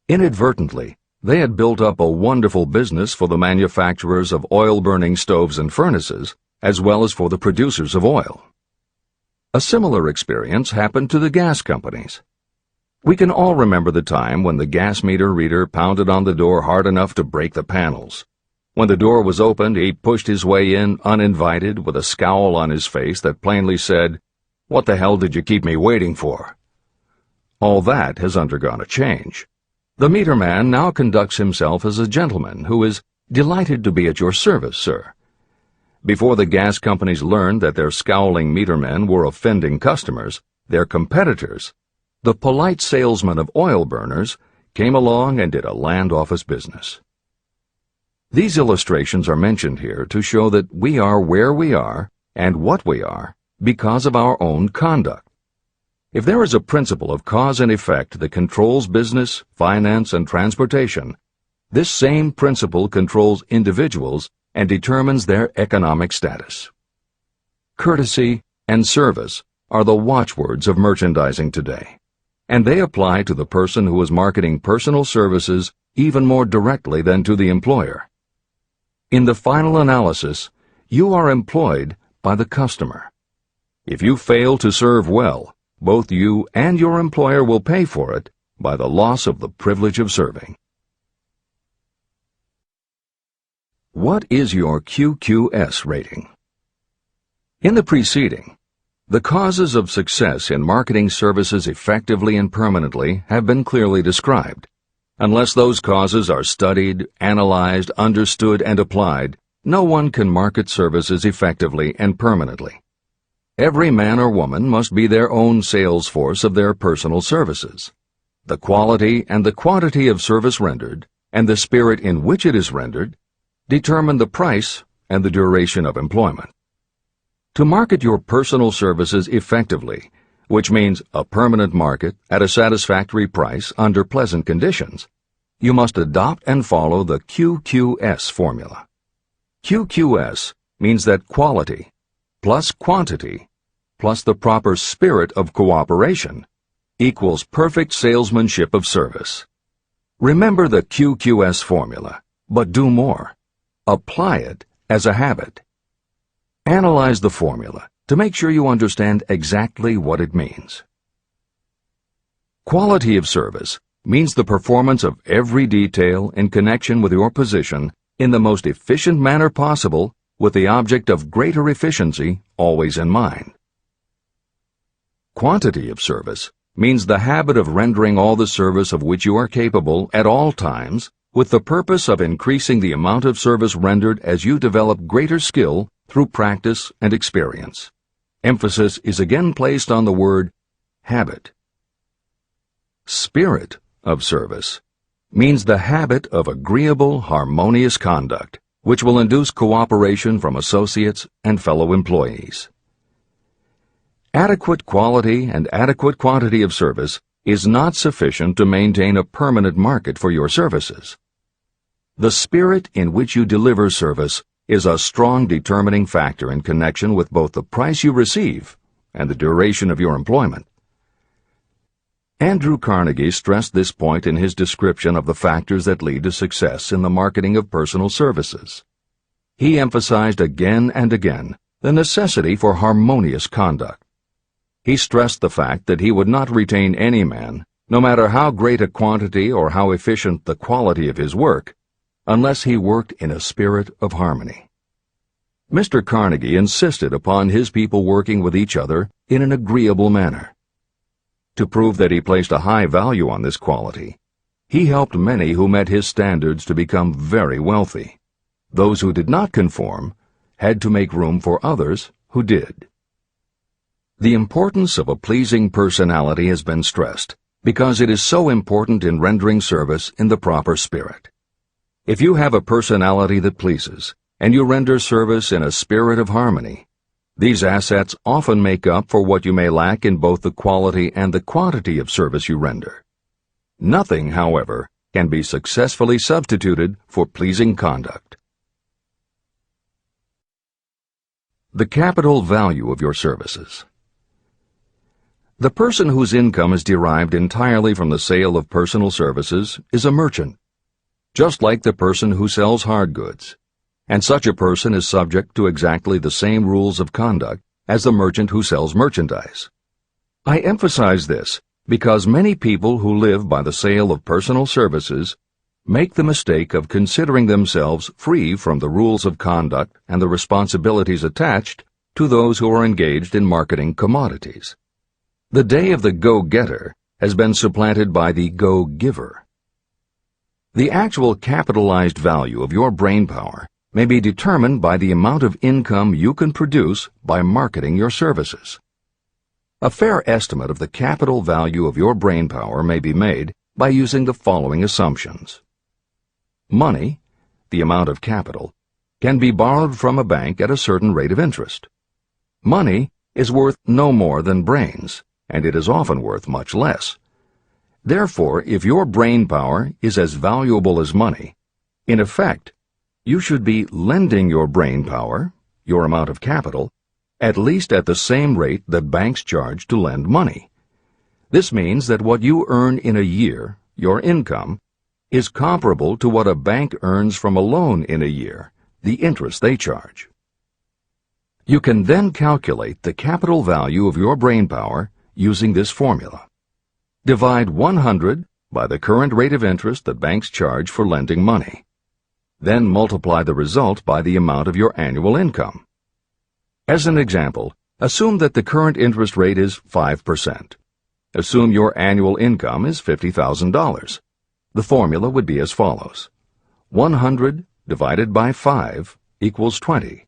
Speaker 1: Inadvertently, they had built up a wonderful business for the manufacturers of oil-burning stoves and furnaces, as well as for the producers of oil. A similar experience happened to the gas companies. We can all remember the time when the gas meter reader pounded on the door hard enough to break the panels. When the door was opened, he pushed his way in uninvited with a scowl on his face that plainly said, "What the hell did you keep me waiting for?" All that has undergone a change. The meter man now conducts himself as a gentleman who is delighted to be at your service, sir. Before the gas companies learned that their scowling meter men were offending customers, their competitors, the polite salesmen of oil burners, came along and did a land office business. These illustrations are mentioned here to show that we are where we are and what we are because of our own conduct. If there is a principle of cause and effect that controls business, finance, and transportation, this same principle controls individuals and determines their economic status. Courtesy and service are the watchwords of merchandising today, and they apply to the person who is marketing personal services even more directly than to the employer. In the final analysis, you are employed by the customer. If you fail to serve well, both you and your employer will pay for it by the loss of the privilege of serving. What is your QQS rating? In the preceding, the causes of success in marketing services effectively and permanently have been clearly described. Unless those causes are studied, analyzed, understood, and applied, no one can market services effectively and permanently. Every man or woman must be their own sales force of their personal services. The quality and the quantity of service rendered, and the spirit in which it is rendered, determine the price and the duration of employment. To market your personal services effectively, which means a permanent market at a satisfactory price under pleasant conditions, you must adopt and follow the QQS formula. QQS means that quality plus quantity plus the proper spirit of cooperation equals perfect salesmanship of service. Remember the QQS formula, but do more. Apply it as a habit. Analyze the formula to make sure you understand exactly what it means. Quality of service means the performance of every detail in connection with your position in the most efficient manner possible with the object of greater efficiency always in mind. Quantity of service means the habit of rendering all the service of which you are capable at all times, with the purpose of increasing the amount of service rendered as you develop greater skill through practice and experience. Emphasis is again placed on the word habit. Spirit of service means the habit of agreeable, harmonious conduct, which will induce cooperation from associates and fellow employees. Adequate quality and adequate quantity of service is not sufficient to maintain a permanent market for your services. The spirit in which you deliver service is a strong determining factor in connection with both the price you receive and the duration of your employment. Andrew Carnegie stressed this point in his description of the factors that lead to success in the marketing of personal services. He emphasized again and again the necessity for harmonious conduct. He stressed the fact that he would not retain any man, no matter how great a quantity or how efficient the quality of his work, unless he worked in a spirit of harmony. Mr. Carnegie insisted upon his people working with each other in an agreeable manner. To prove that he placed a high value on this quality, he helped many who met his standards to become very wealthy. Those who did not conform had to make room for others who did. The importance of a pleasing personality has been stressed because it is so important in rendering service in the proper spirit. If you have a personality that pleases, and you render service in a spirit of harmony, these assets often make up for what you may lack in both the quality and the quantity of service you render. Nothing, however, can be successfully substituted for pleasing conduct. The capital value of your services. The person whose income is derived entirely from the sale of personal services is a merchant, just like the person who sells hard goods, and such a person is subject to exactly the same rules of conduct as the merchant who sells merchandise. I emphasize this because many people who live by the sale of personal services make the mistake of considering themselves free from the rules of conduct and the responsibilities attached to those who are engaged in marketing commodities. The day of the go-getter has been supplanted by the go-giver. The actual capitalized value of your brainpower may be determined by the amount of income you can produce by marketing your services. A fair estimate of the capital value of your brainpower may be made by using the following assumptions. Money, the amount of capital, can be borrowed from a bank at a certain rate of interest. Money is worth no more than brains, and it is often worth much less. Therefore, if your brainpower is as valuable as money, in effect, you should be lending your brainpower, your amount of capital, at least at the same rate that banks charge to lend money. This means that what you earn in a year, your income, is comparable to what a bank earns from a loan in a year, the interest they charge. You can then calculate the capital value of your brainpower using this formula. Divide 100 by the current rate of interest that banks charge for lending money. Then multiply the result by the amount of your annual income. As an example, assume that the current interest rate is 5%. Assume your annual income is $50,000. The formula would be as follows. 100 divided by 5 equals 20,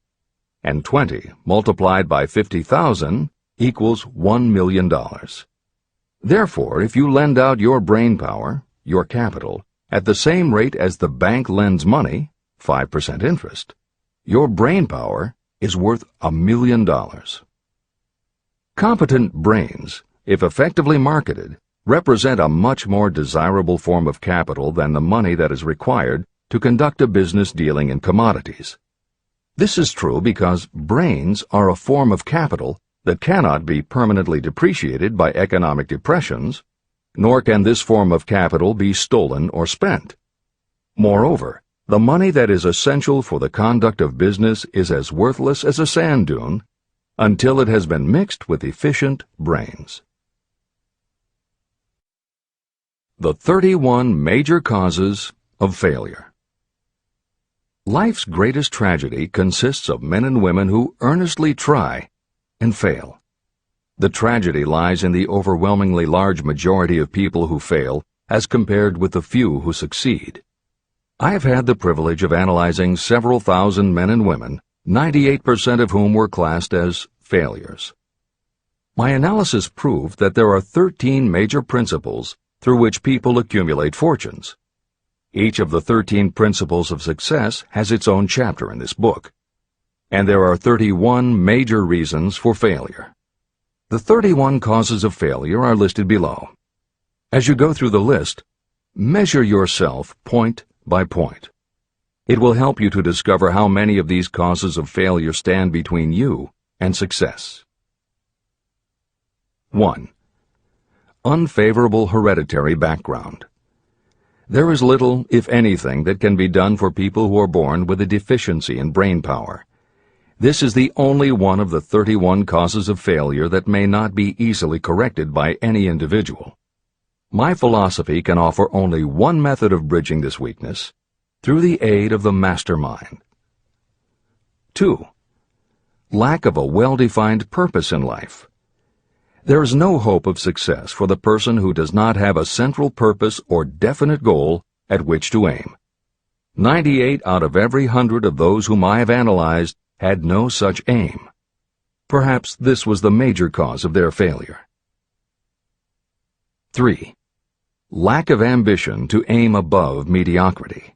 Speaker 1: and 20 multiplied by 50,000 equals $1 million. Therefore, if you lend out your brainpower, your capital, at the same rate as the bank lends money, 5% interest, your brainpower is worth $1 million. Competent brains, if effectively marketed, represent a much more desirable form of capital than the money that is required to conduct a business dealing in commodities. This is true because brains are a form of capital that cannot be permanently depreciated by economic depressions, nor can this form of capital be stolen or spent. Moreover, the money that is essential for the conduct of business is as worthless as a sand dune until it has been mixed with efficient brains. The 31 major causes of failure. Life's greatest tragedy consists of men and women who earnestly try and fail. The tragedy lies in the overwhelmingly large majority of people who fail as compared with the few who succeed. I have had the privilege of analyzing several thousand men and women, 98% of whom were classed as failures. My analysis proved that there are 13 major principles through which people accumulate fortunes. Each of the 13 principles of success has its own chapter in this book. And there are 31 major reasons for failure. The 31 causes of failure are listed below. As you go through the list, measure yourself point by point. It will help you to discover how many of these causes of failure stand between you and success. 1. Unfavorable hereditary background. There is little, if anything, that can be done for people who are born with a deficiency in brain power. This is the only one of the 31 causes of failure that may not be easily corrected by any individual. My philosophy can offer only one method of bridging this weakness, through the aid of the mastermind. 2. Lack of a well-defined purpose in life. There is no hope of success for the person who does not have a central purpose or definite goal at which to aim. 98 out of every 100 of those whom I have analyzed had no such aim. Perhaps this was the major cause of their failure. 3. Lack of ambition to aim above mediocrity.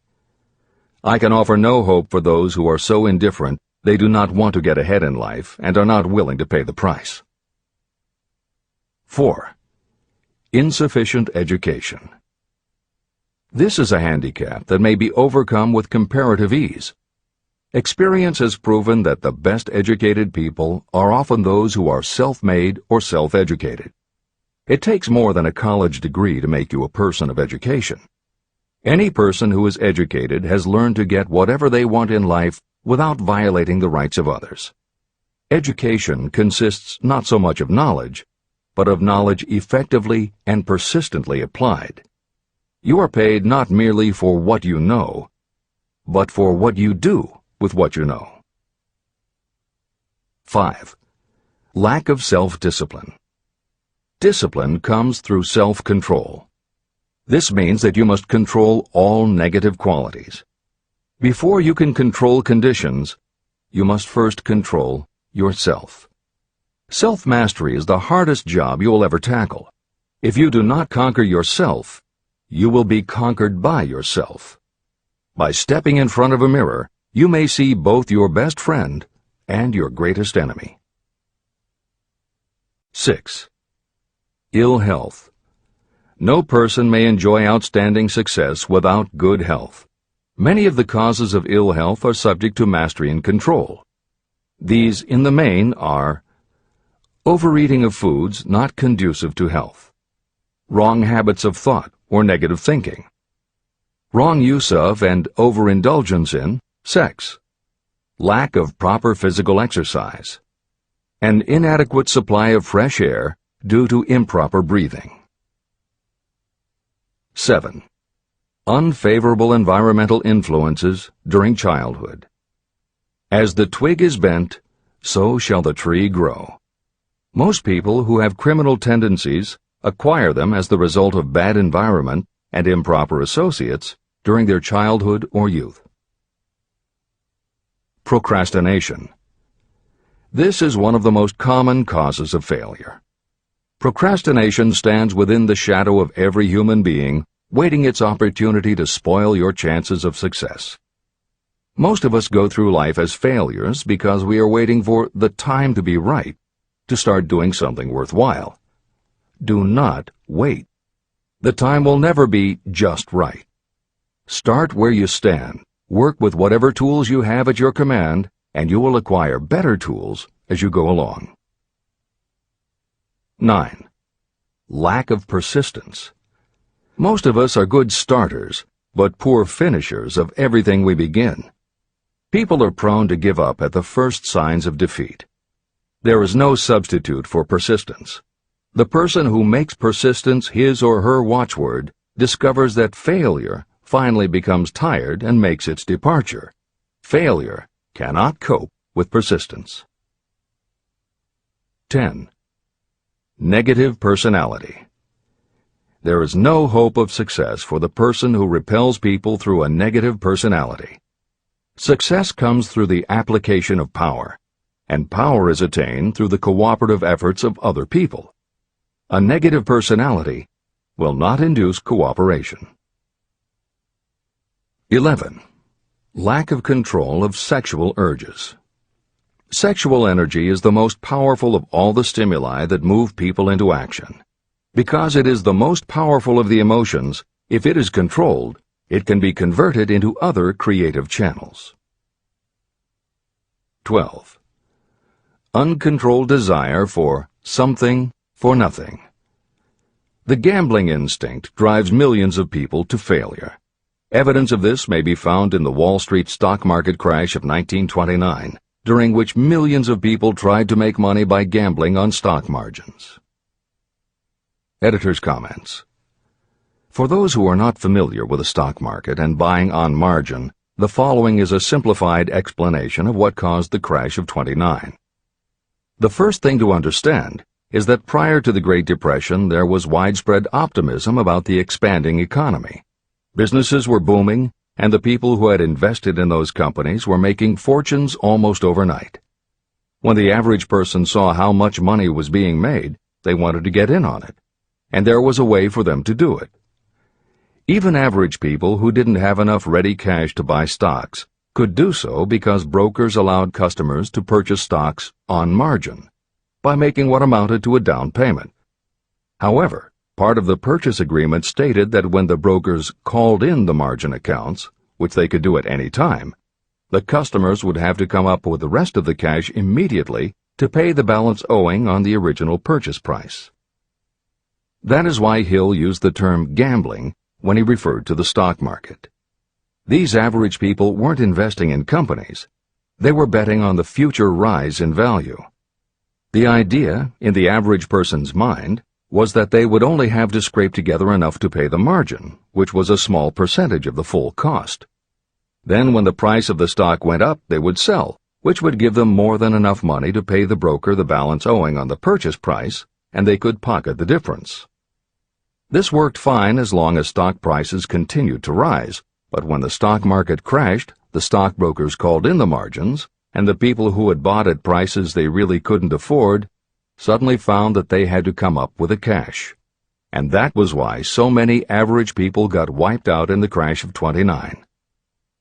Speaker 1: I can offer no hope for those who are so indifferent they do not want to get ahead in life and are not willing to pay the price. 4. Insufficient education. This is a handicap that may be overcome with comparative ease. Experience has proven that the best educated people are often those who are self-made or self-educated. It takes more than a college degree to make you a person of education. Any person who is educated has learned to get whatever they want in life without violating the rights of others. Education consists not so much of knowledge, but of knowledge effectively and persistently applied. You are paid not merely for what you know, but for what you do with what you know. 5. Lack of self-discipline. Discipline comes through self-control. This means that you must control all negative qualities. Before you can control conditions, you must first control yourself. Self-mastery is the hardest job you will ever tackle. If you do not conquer yourself, you will be conquered by yourself. By stepping in front of a mirror, you may see both your best friend and your greatest enemy. 6. Ill health. No person may enjoy outstanding success without good health. Many of the causes of ill health are subject to mastery and control. These, in the main, are overeating of foods not conducive to health, wrong habits of thought or negative thinking, wrong use of and overindulgence in sex, lack of proper physical exercise, an inadequate supply of fresh air due to improper breathing. 7. Unfavorable environmental influences during childhood. As the twig is bent, so shall the tree grow. Most people who have criminal tendencies acquire them as the result of bad environment and improper associates during their childhood or youth. Procrastination. This is one of the most common causes of failure. Procrastination stands within the shadow of every human being, waiting its opportunity to spoil your chances of success. Most of us go through life as failures because we are waiting for the time to be right to start doing something worthwhile. Do not wait. The time will never be just right. Start where you stand. Work with whatever tools you have at your command, and you will acquire better tools as you go along. 9. Lack of persistence. Most of us are good starters, but poor finishers of everything we begin. People are prone to give up at the first signs of defeat. There is no substitute for persistence. The person who makes persistence his or her watchword discovers that failure finally becomes tired and makes its departure. Failure cannot cope with persistence. 10. Negative personality. There is no hope of success for the person who repels people through a negative personality. Success comes through the application of power, and power is attained through the cooperative efforts of other people. A negative personality will not induce cooperation. 11. Lack of control of sexual urges. Sexual energy is the most powerful of all the stimuli that move people into action. Because it is the most powerful of the emotions, if it is controlled, it can be converted into other creative channels. 12. Uncontrolled desire for something for nothing. The gambling instinct drives millions of people to failure. Evidence of this may be found in the Wall Street stock market crash of 1929, during which millions of people tried to make money by gambling on stock margins. Editor's comments. For those who are not familiar with the stock market and buying on margin, the following is a simplified explanation of what caused the crash of '29. The first thing to understand is that prior to the Great Depression there was widespread optimism about the expanding economy. Businesses were booming, and the people who had invested in those companies were making fortunes almost overnight. When the average person saw how much money was being made, they wanted to get in on it, and there was a way for them to do it. Even average people who didn't have enough ready cash to buy stocks could do so because brokers allowed customers to purchase stocks on margin by making what amounted to a down payment. However, part of the purchase agreement stated that when the brokers called in the margin accounts, which they could do at any time, the customers would have to come up with the rest of the cash immediately to pay the balance owing on the original purchase price. That is why Hill used the term gambling when he referred to the stock market. These average people weren't investing in companies. They were betting on the future rise in value. The idea, in the average person's mind, was that they would only have to scrape together enough to pay the margin, which was a small percentage of the full cost. Then when the price of the stock went up, they would sell, which would give them more than enough money to pay the broker the balance owing on the purchase price, and they could pocket the difference. This worked fine as long as stock prices continued to rise, but when the stock market crashed, the stockbrokers called in the margins, and the people who had bought at prices they really couldn't afford suddenly found that they had to come up with the cash. And that was why so many average people got wiped out in the crash of '29.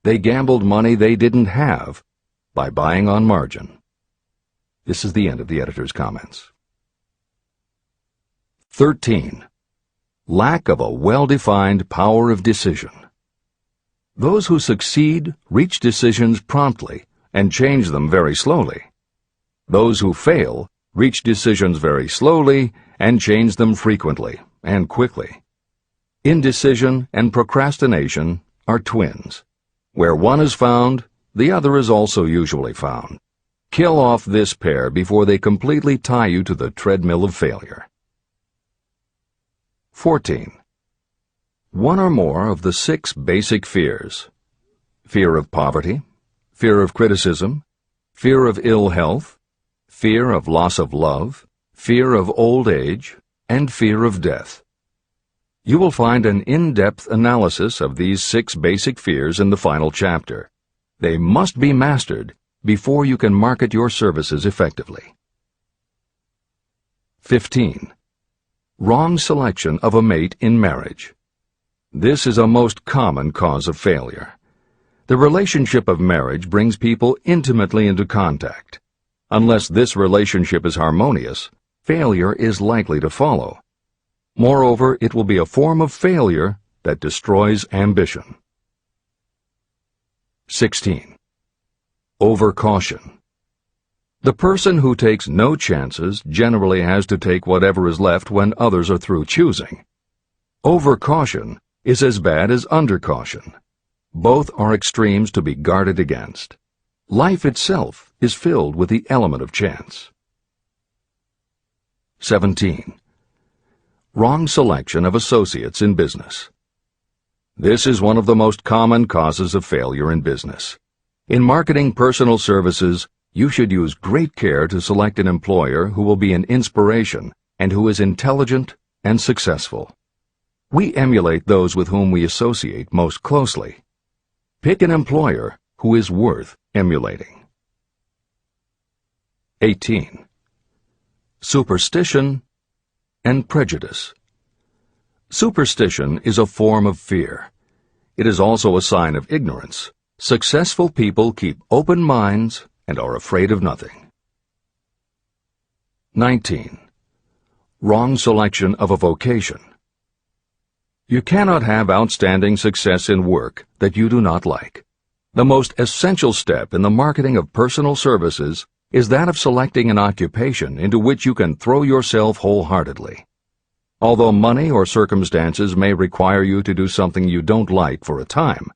Speaker 1: They gambled money they didn't have by buying on margin. This is the end of the editor's comments. 13. Lack of a well-defined power of decision. Those who succeed reach decisions promptly and change them very slowly. Those who fail reach decisions very slowly and change them frequently and quickly. Indecision and procrastination are twins. Where one is found, the other is also usually found. Kill off this pair before they completely tie you to the treadmill of failure. 14. One or more of the 6 basic fears: fear of poverty, fear of criticism, fear of ill health, fear of loss of love, fear of old age, and fear of death. You will find an in-depth analysis of these 6 basic fears in the final chapter. They must be mastered before you can market your services effectively. 15. Wrong selection of a mate in marriage. This is a most common cause of failure. The relationship of marriage brings people intimately into contact. Unless this relationship is harmonious, failure is likely to follow. Moreover, it will be a form of failure that destroys ambition. 16. Overcaution. The person who takes no chances generally has to take whatever is left when others are through choosing. Overcaution is as bad as undercaution. Both are extremes to be guarded against. Life itself is filled with the element of chance. 17. Wrong selection of associates in business. This is one of the most common causes of failure in business. In marketing personal services, you should use great care to select an employer who will be an inspiration and who is intelligent and successful. We emulate those with whom we associate most closely. Pick an employer who is worth emulating. 18. Superstition and prejudice. Superstition is a form of fear. It is also a sign of ignorance. Successful people keep open minds and are afraid of nothing. 19. Wrong selection of a vocation. You cannot have outstanding success in work that you do not like. The most essential step in the marketing of personal services is that of selecting an occupation into which you can throw yourself wholeheartedly. Although money or circumstances may require you to do something you don't like for a time,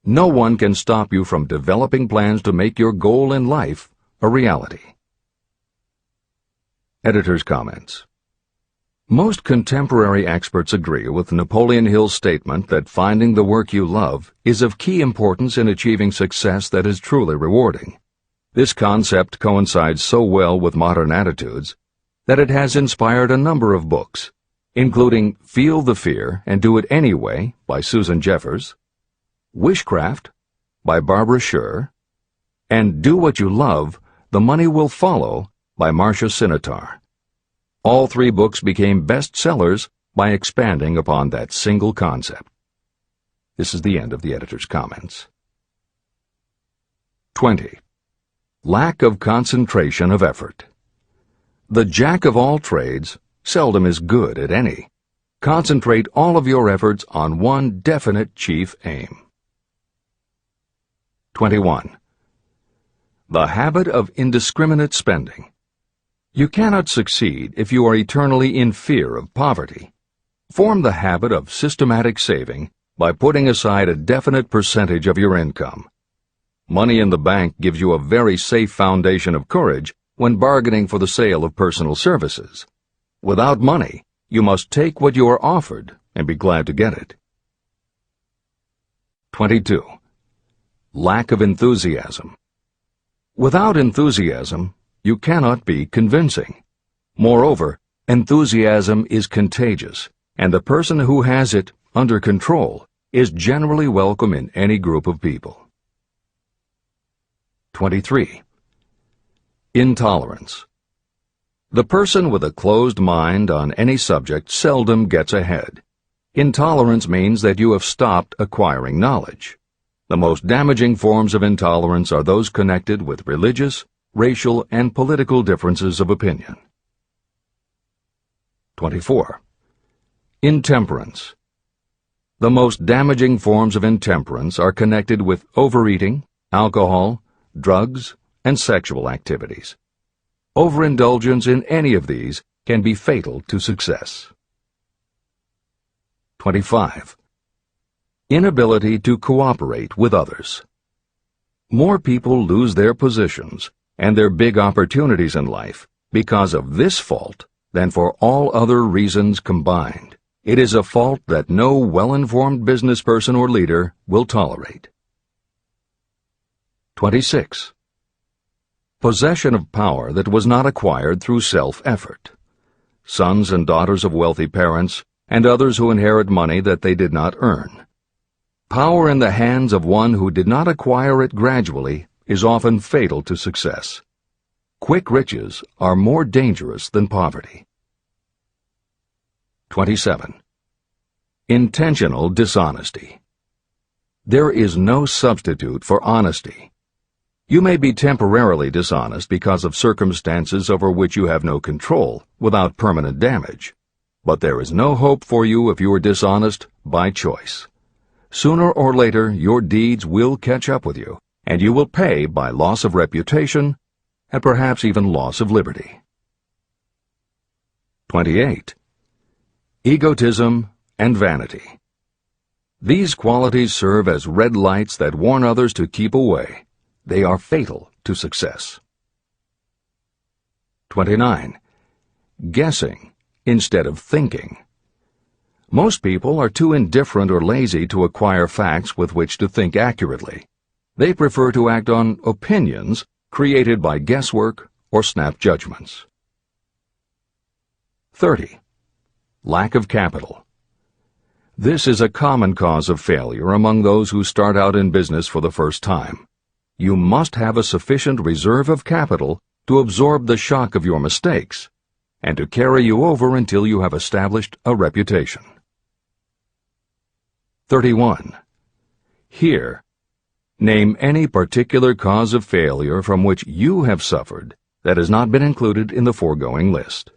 Speaker 1: no one can stop you from developing plans to make your goal in life a reality. Editor's comments. Most contemporary experts agree with Napoleon Hill's statement that finding the work you love is of key importance in achieving success that is truly rewarding. This concept coincides so well with modern attitudes that it has inspired a number of books, including Feel the Fear and Do It Anyway by Susan Jeffers, Wishcraft by Barbara Sher, and Do What You Love, The Money Will Follow by Marcia Sinitar. All three books became bestsellers by expanding upon that single concept. This is the end of the editor's comments. 20. Lack of concentration of effort. The jack of all trades seldom is good at any. Concentrate all of your efforts on one definite chief aim. 21. The habit of indiscriminate spending. You cannot succeed if you are eternally in fear of poverty. Form the habit of systematic saving by putting aside a definite percentage of your income. Money in the bank gives you a very safe foundation of courage when bargaining for the sale of personal services. Without money, you must take what you are offered and be glad to get it. 22. Lack of enthusiasm. Without enthusiasm, you cannot be convincing. Moreover, enthusiasm is contagious, and the person who has it under control is generally welcome in any group of people. 23. Intolerance. The person with a closed mind on any subject seldom gets ahead. Intolerance means that you have stopped acquiring knowledge. The most damaging forms of intolerance are those connected with religious, racial, and political differences of opinion. 24. Intemperance. The most damaging forms of intemperance are connected with overeating, alcohol, drugs, and sexual activities. Overindulgence in any of these can be fatal to success. 25. Inability to cooperate with others. More people lose their positions and their big opportunities in life because of this fault than for all other reasons combined. It is a fault that no well-informed business person or leader will tolerate. 26. Possession of power that was not acquired through self-effort. Sons and daughters of wealthy parents and others who inherit money that they did not earn. Power in the hands of one who did not acquire it gradually is often fatal to success. Quick riches are more dangerous than poverty. 27. Intentional dishonesty. There is no substitute for honesty. You may be temporarily dishonest because of circumstances over which you have no control without permanent damage, but there is no hope for you if you are dishonest by choice. Sooner or later, your deeds will catch up with you, and you will pay by loss of reputation and perhaps even loss of liberty. 28. Egotism and vanity. These qualities serve as red lights that warn others to keep away. They are fatal to success. 29. Guessing instead of thinking. Most people are too indifferent or lazy to acquire facts with which to think accurately. They prefer to act on opinions created by guesswork or snap judgments. 30. Lack of capital. This is a common cause of failure among those who start out in business for the first time. You must have a sufficient reserve of capital to absorb the shock of your mistakes and to carry you over until you have established a reputation. 31. Here, name any particular cause of failure from which you have suffered that has not been included in the foregoing list.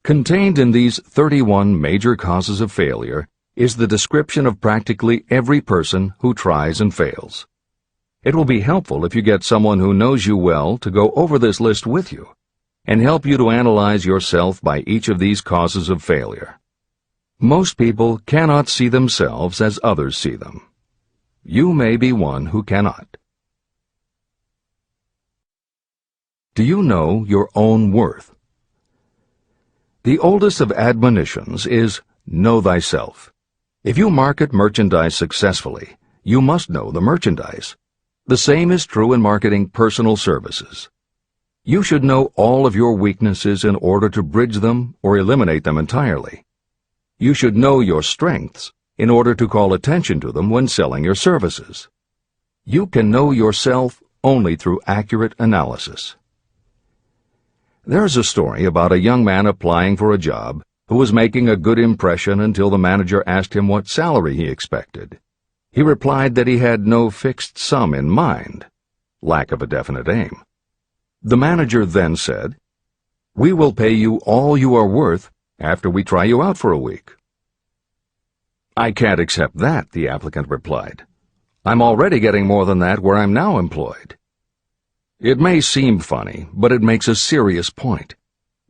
Speaker 1: Contained in these 31 major causes of failure is the description of practically every person who tries and fails. It will be helpful if you get someone who knows you well to go over this list with you and help you to analyze yourself by each of these causes of failure. Most people cannot see themselves as others see them. You may be one who cannot. Do you know your own worth? The oldest of admonitions is, know thyself. If you market merchandise successfully, you must know the merchandise. The same is true in marketing personal services. You should know all of your weaknesses in order to bridge them or eliminate them entirely. You should know your strengths in order to call attention to them when selling your services. You can know yourself only through accurate analysis. There's a story about a young man applying for a job who was making a good impression until the manager asked him what salary he expected. He replied that he had no fixed sum in mind, lack of a definite aim. The manager then said, "We will pay you all you are worth after we try you out for a week." "I can't accept that," the applicant replied. "I'm already getting more than that where I'm now employed." It may seem funny, but it makes a serious point.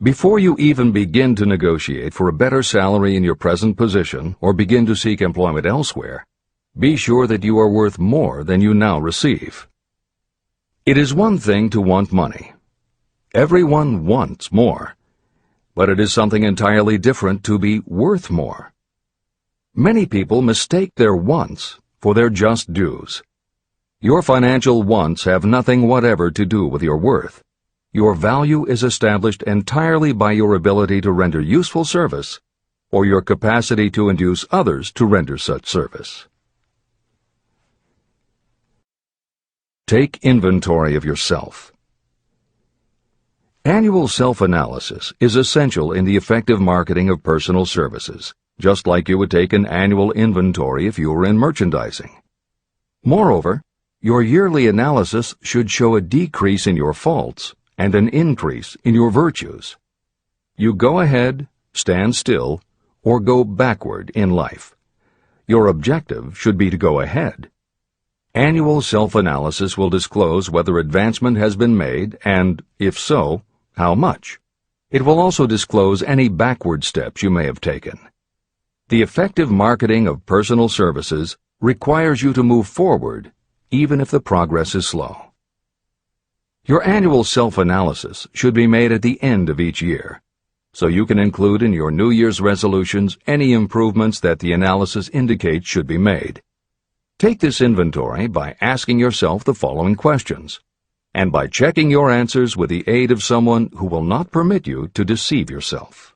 Speaker 1: Before you even begin to negotiate for a better salary in your present position or begin to seek employment elsewhere, be sure that you are worth more than you now receive. It is one thing to want money. Everyone wants more. But it is something entirely different to be worth more. Many people mistake their wants for their just dues. Your financial wants have nothing whatever to do with your worth. Your value is established entirely by your ability to render useful service or your capacity to induce others to render such service. Take inventory of yourself. Annual self-analysis is essential in the effective marketing of personal services, just like you would take an annual inventory if you were in merchandising. Moreover, your yearly analysis should show a decrease in your faults and an increase in your virtues. You go ahead, stand still, or go backward in life. Your objective should be to go ahead. Annual self-analysis will disclose whether advancement has been made and, if so, how much. It will also disclose any backward steps you may have taken. The effective marketing of personal services requires you to move forward, even if the progress is slow. Your annual self-analysis should be made at the end of each year, so you can include in your New Year's resolutions any improvements that the analysis indicates should be made. Take this inventory by asking yourself the following questions, and by checking your answers with the aid of someone who will not permit you to deceive yourself.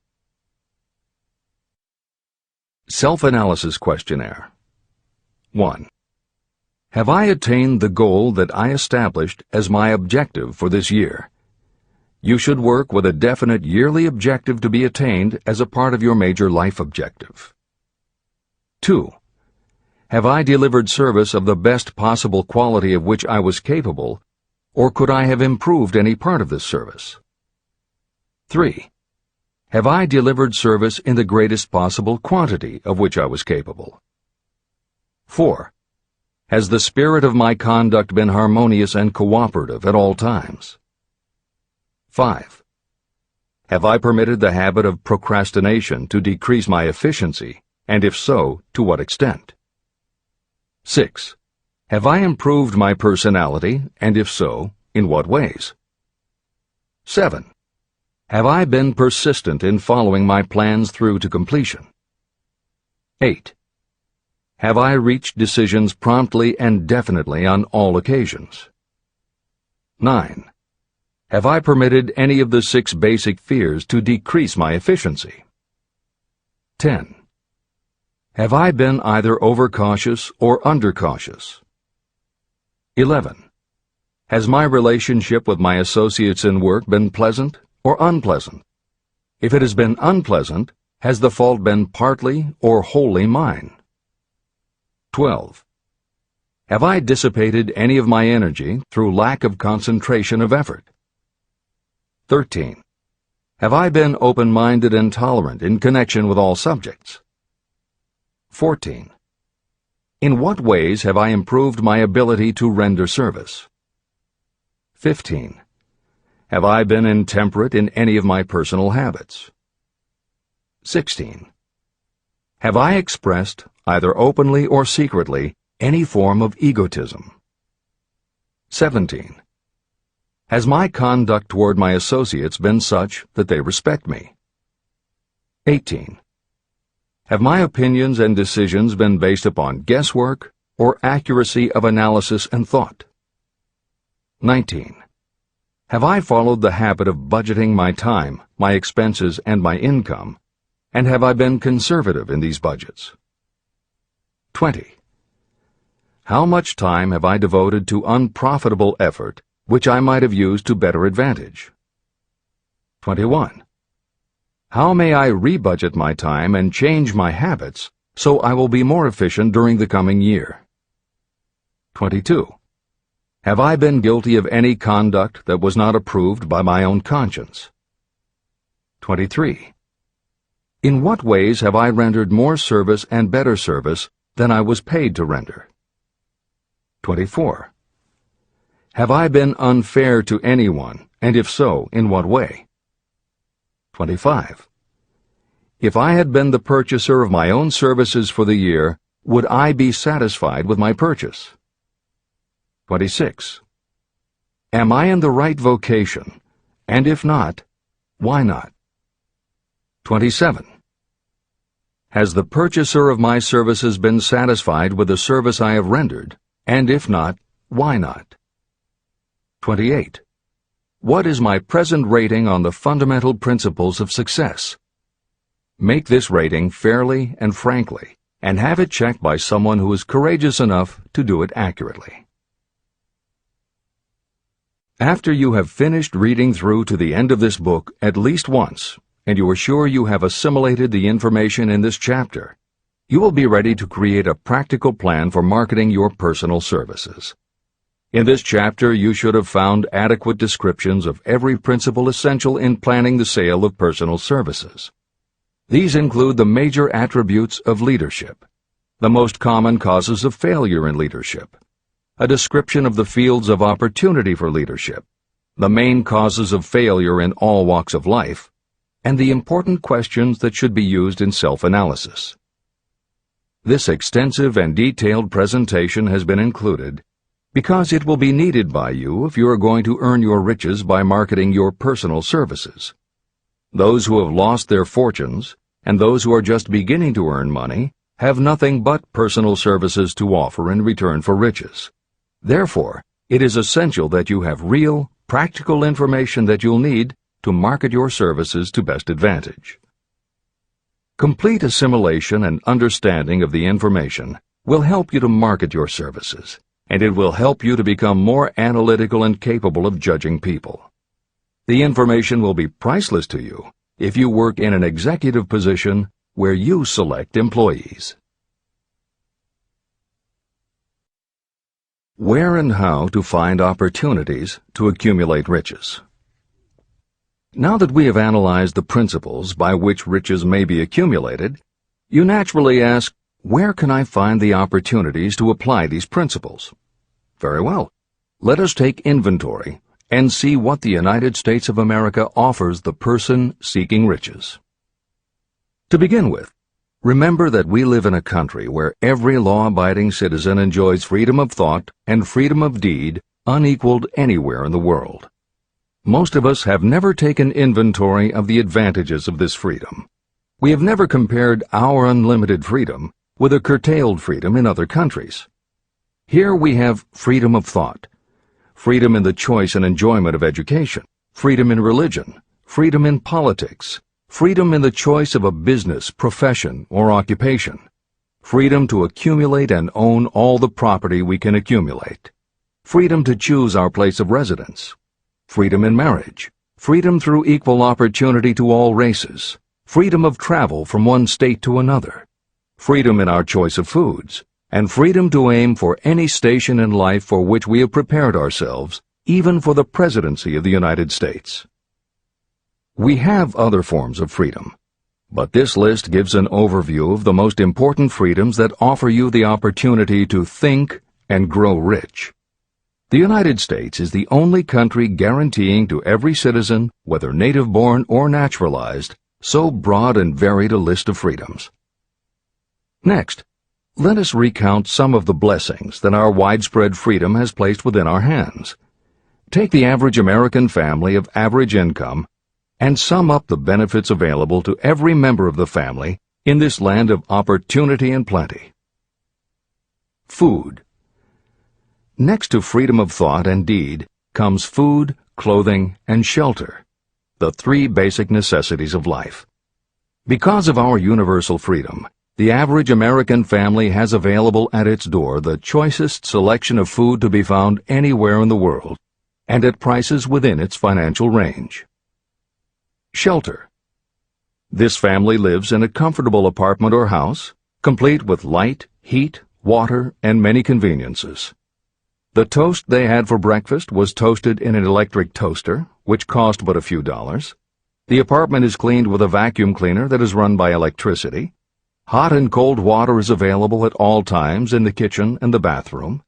Speaker 1: Self-analysis questionnaire. 1. Have I attained the goal that I established as my objective for this year? You should work with a definite yearly objective to be attained as a part of your major life objective. 2. Have I delivered service of the best possible quality of which I was capable, or could I have improved any part of this service? 3. Have I delivered service in the greatest possible quantity of which I was capable? 4. Has the spirit of my conduct been harmonious and cooperative at all times? 5. Have I permitted the habit of procrastination to decrease my efficiency, and if so, to what extent? 6. Have I improved my personality, and if so, in what ways? 7. Have I been persistent in following my plans through to completion? 8. Have I reached decisions promptly and definitely on all occasions? 9. Have I permitted any of the 6 basic fears to decrease my efficiency? 10. Have I been either overcautious or undercautious? 11. Has my relationship with my associates in work been pleasant or unpleasant? If it has been unpleasant, has the fault been partly or wholly mine? 12. Have I dissipated any of my energy through lack of concentration of effort? 13. Have I been open-minded and tolerant in connection with all subjects? 14. In what ways have I improved my ability to render service? 15. Have I been intemperate in any of my personal habits? 16. Have I expressed, either openly or secretly, any form of egotism? 17. Has my conduct toward my associates been such that they respect me? 18. Have my opinions and decisions been based upon guesswork or accuracy of analysis and thought? 19. Have I followed the habit of budgeting my time, my expenses, and my income, and have I been conservative in these budgets? 20. How much time have I devoted to unprofitable effort which I might have used to better advantage? 21. How may I rebudget my time and change my habits so I will be more efficient during the coming year? 22. Have I been guilty of any conduct that was not approved by my own conscience? 23. In what ways have I rendered more service and better service than I was paid to render? 24. Have I been unfair to anyone, and if so, in what way? 25. If I had been the purchaser of my own services for the year, would I be satisfied with my purchase? 26. Am I in the right vocation, and if not, why not? 27. Has the purchaser of my services been satisfied with the service I have rendered, and if not, why not? 28. What is my present rating on the fundamental principles of success? Make this rating fairly and frankly, and have it checked by someone who is courageous enough to do it accurately. After you have finished reading through to the end of this book at least once, and you are sure you have assimilated the information in this chapter, you will be ready to create a practical plan for marketing your personal services. In this chapter, you should have found adequate descriptions of every principle essential in planning the sale of personal services. These include the major attributes of leadership, the most common causes of failure in leadership, a description of the fields of opportunity for leadership, the main causes of failure in all walks of life, and the important questions that should be used in self-analysis. This extensive and detailed presentation has been included because it will be needed by you if you are going to earn your riches by marketing your personal services. Those who have lost their fortunes and those who are just beginning to earn money have nothing but personal services to offer in return for riches. Therefore, it is essential that you have real, practical information that you'll need to market your services to best advantage. Complete assimilation and understanding of the information will help you to market your services, and it will help you to become more analytical and capable of judging people. The information will be priceless to you if you work in an executive position where you select employees. Where and how to find opportunities to accumulate riches. Now that we have analyzed the principles by which riches may be accumulated, you naturally ask, where can I find the opportunities to apply these principles? Very well. Let us take inventory and see what the United States of America offers the person seeking riches. To begin with, remember that we live in a country where every law-abiding citizen enjoys freedom of thought and freedom of deed unequaled anywhere in the world. Most of us have never taken inventory of the advantages of this freedom. We have never compared our unlimited freedom with a curtailed freedom in other countries. Here we have freedom of thought, freedom in the choice and enjoyment of education, freedom in religion, freedom in politics, freedom in the choice of a business, profession, or occupation, freedom to accumulate and own all the property we can accumulate, freedom to choose our place of residence, freedom in marriage, freedom through equal opportunity to all races, freedom of travel from one state to another, freedom in our choice of foods, and freedom to aim for any station in life for which we have prepared ourselves, even for the presidency of the United States. We have other forms of freedom, but this list gives an overview of the most important freedoms that offer you the opportunity to think and grow rich. The United States is the only country guaranteeing to every citizen, whether native-born or naturalized, so broad and varied a list of freedoms. Next, let us recount some of the blessings that our widespread freedom has placed within our hands. Take the average American family of average income and sum up the benefits available to every member of the family in this land of opportunity and plenty. Food. Next to freedom of thought and deed comes food, clothing, and shelter, the three basic necessities of life. Because of our universal freedom, the average American family has available at its door the choicest selection of food to be found anywhere in the world, and at prices within its financial range. Shelter. This family lives in a comfortable apartment or house, complete with light, heat, water, and many conveniences. The toast they had for breakfast was toasted in an electric toaster, which cost but a few dollars. The apartment is cleaned with a vacuum cleaner that is run by electricity. Hot and cold water is available at all times in the kitchen and the bathroom.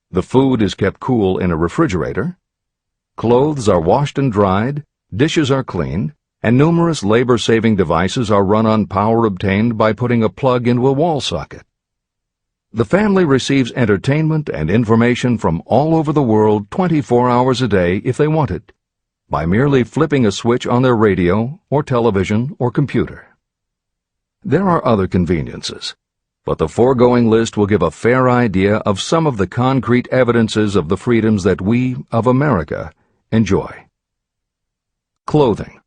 Speaker 1: The food is kept cool in a refrigerator. Clothes are washed and dried, dishes are cleaned, and numerous labor-saving devices are run on power obtained by putting a plug into a wall socket. The family receives entertainment and information from all over the world 24 hours a day if they want it, by merely flipping a switch on their radio or television or computer. There are other conveniences, but the foregoing list will give a fair idea of some of the concrete evidences of the freedoms that we, of America, enjoy. Clothing.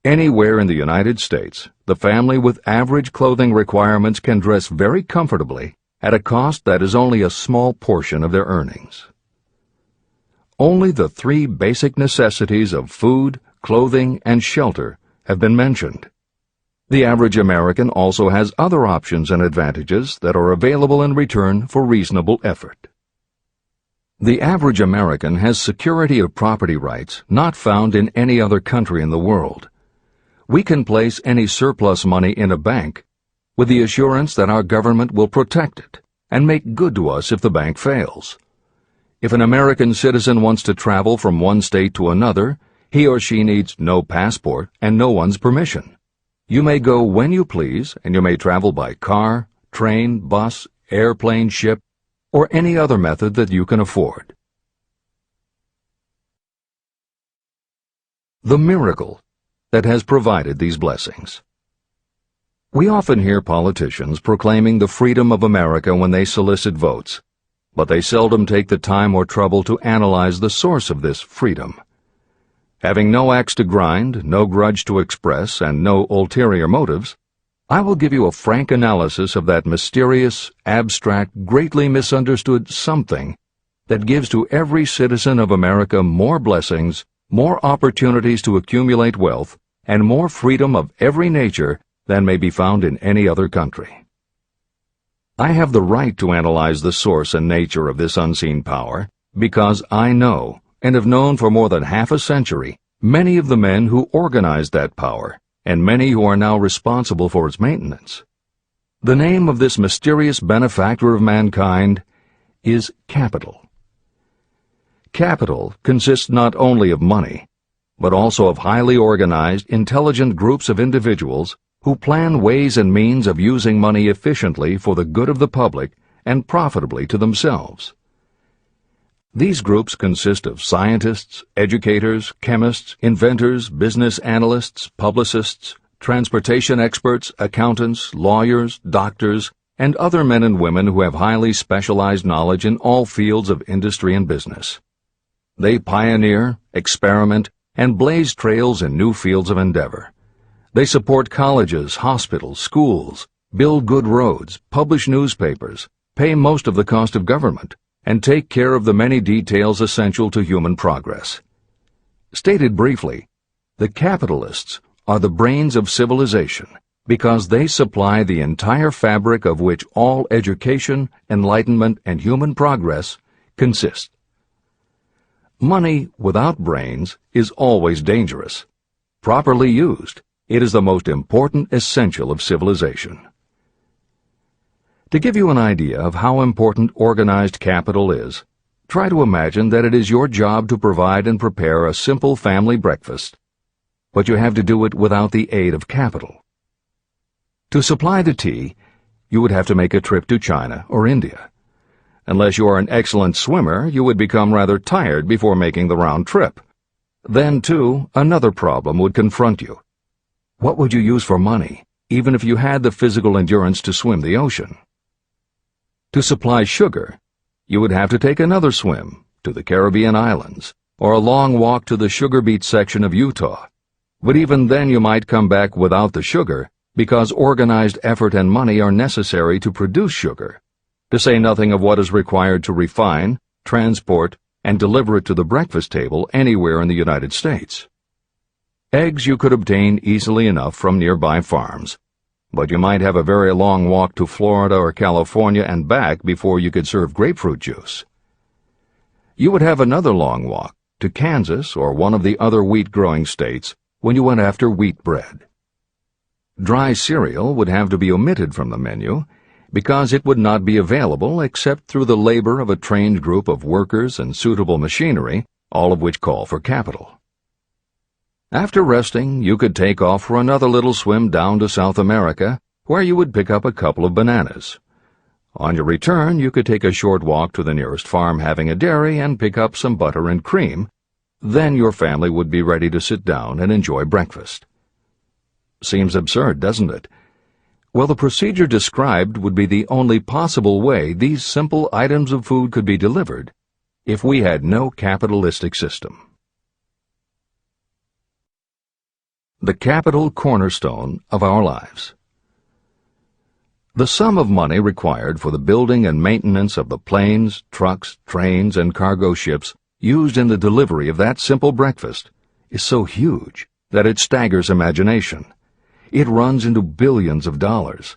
Speaker 1: Anywhere in the United States, the family with average clothing requirements can dress very comfortably at a cost that is only a small portion of their earnings. Only the three basic necessities of food, clothing, and shelter have been mentioned. The average American also has other options and advantages that are available in return for reasonable effort. The average American has security of property rights not found in any other country in the world. We can place any surplus money in a bank with the assurance that our government will protect it and make good to us if the bank fails. If an American citizen wants to travel from one state to another, he or she needs no passport and no one's permission. You may go when you please, and you may travel by car, train, bus, airplane, ship, or any other method that you can afford. The miracle that has provided these blessings. We often hear politicians proclaiming the freedom of America when they solicit votes, but they seldom take the time or trouble to analyze the source of this freedom. Having no axe to grind, no grudge to express, and no ulterior motives, I will give you a frank analysis of that mysterious, abstract, greatly misunderstood something that gives to every citizen of America more blessings, more opportunities to accumulate wealth, and more freedom of every nature than may be found in any other country. I have the right to analyze the source and nature of this unseen power because I know, and have known for more than half a century, many of the men who organized that power, and many who are now responsible for its maintenance. The name of this mysterious benefactor of mankind is capital. Capital consists not only of money, but also of highly organized, intelligent groups of individuals who plan ways and means of using money efficiently for the good of the public and profitably to themselves. These groups consist of scientists, educators, chemists, inventors, business analysts, publicists, transportation experts, accountants, lawyers, doctors, and other men and women who have highly specialized knowledge in all fields of industry and business. They pioneer, experiment, and blaze trails in new fields of endeavor. They support colleges, hospitals, schools, build good roads, publish newspapers, pay most of the cost of government, and take care of the many details essential to human progress. Stated briefly, the capitalists are the brains of civilization because they supply the entire fabric of which all education, enlightenment, and human progress consist. Money without brains is always dangerous. Properly used, it is the most important essential of civilization. To give you an idea of how important organized capital is, try to imagine that it is your job to provide and prepare a simple family breakfast, but you have to do it without the aid of capital. To supply the tea, you would have to make a trip to China or India. Unless you are an excellent swimmer, you would become rather tired before making the round trip. Then, too, another problem would confront you. What would you use for money, even if you had the physical endurance to swim the ocean? To supply sugar, you would have to take another swim to the Caribbean islands, or a long walk to the sugar beet section of Utah. But even then you might come back without the sugar, because organized effort and money are necessary to produce sugar, to say nothing of what is required to refine, transport, and deliver it to the breakfast table anywhere in the United States. Eggs you could obtain easily enough from nearby farms, but you might have a very long walk to Florida or California and back before you could serve grapefruit juice. You would have another long walk to Kansas or one of the other wheat-growing states when you went after wheat bread. Dry cereal would have to be omitted from the menu because it would not be available except through the labor of a trained group of workers and suitable machinery, all of which call for capital. After resting, you could take off for another little swim down to South America, where you would pick up a couple of bananas. On your return, you could take a short walk to the nearest farm having a dairy and pick up some butter and cream. Then your family would be ready to sit down and enjoy breakfast. Seems absurd, doesn't it? Well, the procedure described would be the only possible way these simple items of food could be delivered if we had no capitalistic system. The capital cornerstone of our lives. The sum of money required for the building and maintenance of the planes, trucks, trains, and cargo ships used in the delivery of that simple breakfast is so huge that it staggers imagination. It runs into billions of dollars.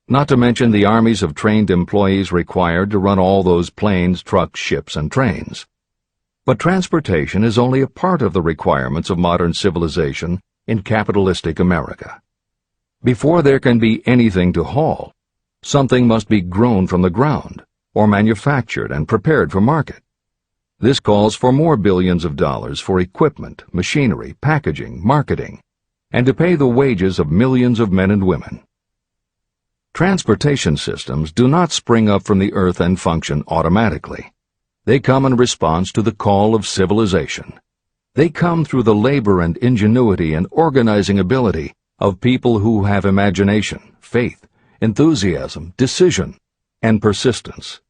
Speaker 1: Not to mention the armies of trained employees required to run all those planes, trucks, ships, and trains. But transportation is only a part of the requirements of modern civilization in capitalistic America. Before there can be anything to haul, something must be grown from the ground, or manufactured and prepared for market. This calls for more billions of dollars for equipment, machinery, packaging, marketing, and to pay the wages of millions of men and women. Transportation systems do not spring up from the earth and function automatically. They come in response to the call of civilization. They come through the labor and ingenuity and organizing ability of people who have imagination, faith, enthusiasm, decision, and persistence.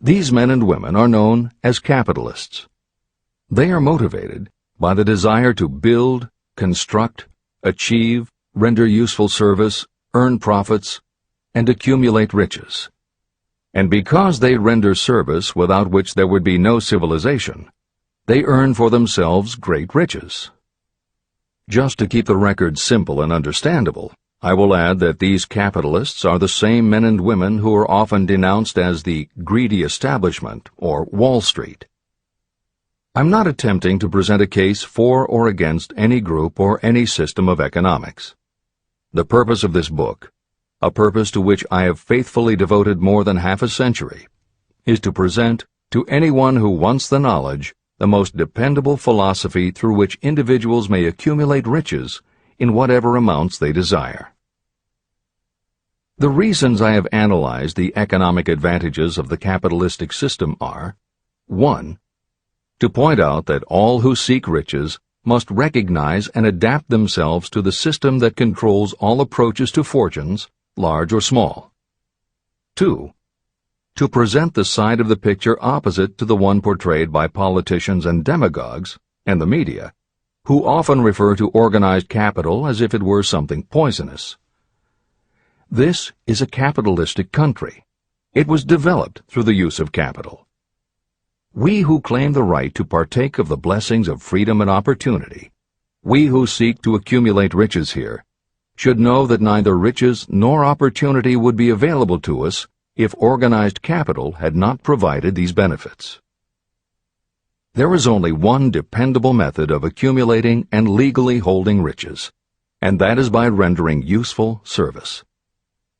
Speaker 1: These men and women are known as capitalists. They are motivated by the desire to build, construct, achieve, render useful service, earn profits, and accumulate riches. And because they render service without which there would be no civilization, they earn for themselves great riches. Just to keep the record simple and understandable, I will add that these capitalists are the same men and women who are often denounced as the greedy establishment or Wall Street. I'm not attempting to present a case for or against any group or any system of economics. The purpose of this book, a purpose to which I have faithfully devoted more than half a century, is to present to anyone who wants the knowledge the most dependable philosophy through which individuals may accumulate riches in whatever amounts they desire. The reasons I have analyzed the economic advantages of the capitalistic system are: 1. To point out that all who seek riches must recognize and adapt themselves to the system that controls all approaches to fortunes, large or small. 2. To present the side of the picture opposite to the one portrayed by politicians and demagogues and the media, who often refer to organized capital as if it were something poisonous. This is a capitalistic country. It was developed through the use of capital. We who claim the right to partake of the blessings of freedom and opportunity, we who seek to accumulate riches here, should know that neither riches nor opportunity would be available to us if organized capital had not provided these benefits. There is only one dependable method of accumulating and legally holding riches, and that is by rendering useful service.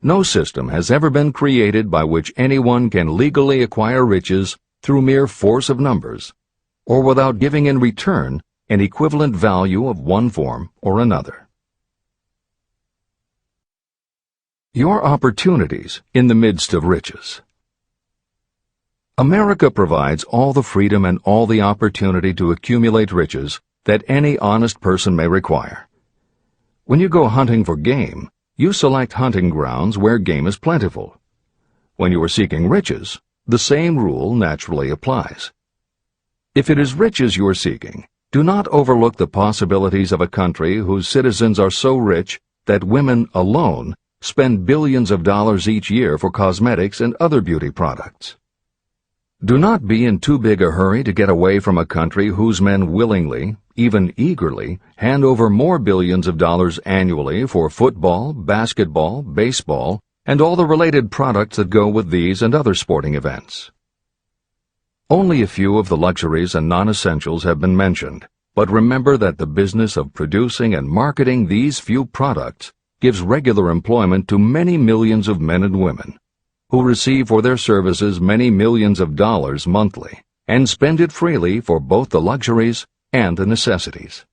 Speaker 1: No system has ever been created by which anyone can legally acquire riches through mere force of numbers, or without giving in return an equivalent value of one form or another. Your opportunities in the midst of riches. America provides all the freedom and all the opportunity to accumulate riches that any honest person may require. When you go hunting for game, you select hunting grounds where game is plentiful. When you are seeking riches, the same rule naturally applies. If it is riches you are seeking, do not overlook the possibilities of a country whose citizens are so rich that women alone spend billions of dollars each year for cosmetics and other beauty products. Do not be in too big a hurry to get away from a country whose men willingly, even eagerly, hand over more billions of dollars annually for football, basketball, baseball, and all the related products that go with these and other sporting events. Only a few of the luxuries and non-essentials have been mentioned, but remember that the business of producing and marketing these few products gives regular employment to many millions of men and women, who receive for their services many millions of dollars monthly, and spend it freely for both the luxuries and the necessities.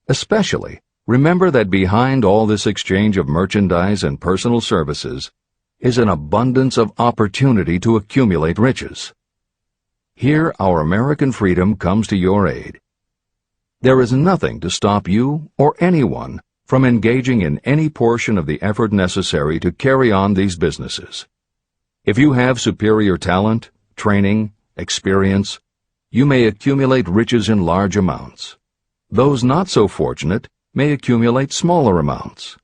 Speaker 1: Especially, remember that behind all this exchange of merchandise and personal services is an abundance of opportunity to accumulate riches. Here our American freedom comes to your aid. There is nothing to stop you or anyone from engaging in any portion of the effort necessary to carry on these businesses. If you have superior talent, training, experience, you may accumulate riches in large amounts. Those not so fortunate may accumulate smaller amounts.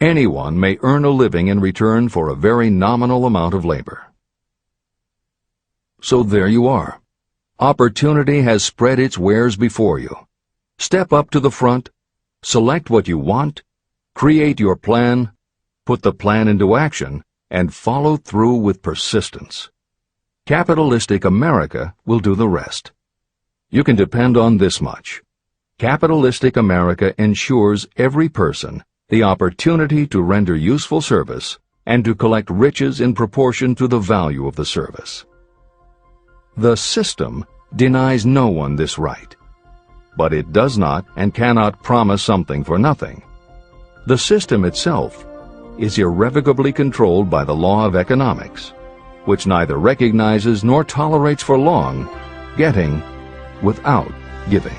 Speaker 1: Anyone may earn a living in return for a very nominal amount of labor. So there you are. Opportunity has spread its wares before you. Step up to the front, select what you want, create your plan, put the plan into action, and follow through with persistence. Capitalistic America will do the rest. You can depend on this much. Capitalistic America ensures every person the opportunity to render useful service and to collect riches in proportion to the value of the service. The system denies no one this right. But it does not and cannot promise something for nothing. The system itself is irrevocably controlled by the law of economics, which neither recognizes nor tolerates for long getting without giving.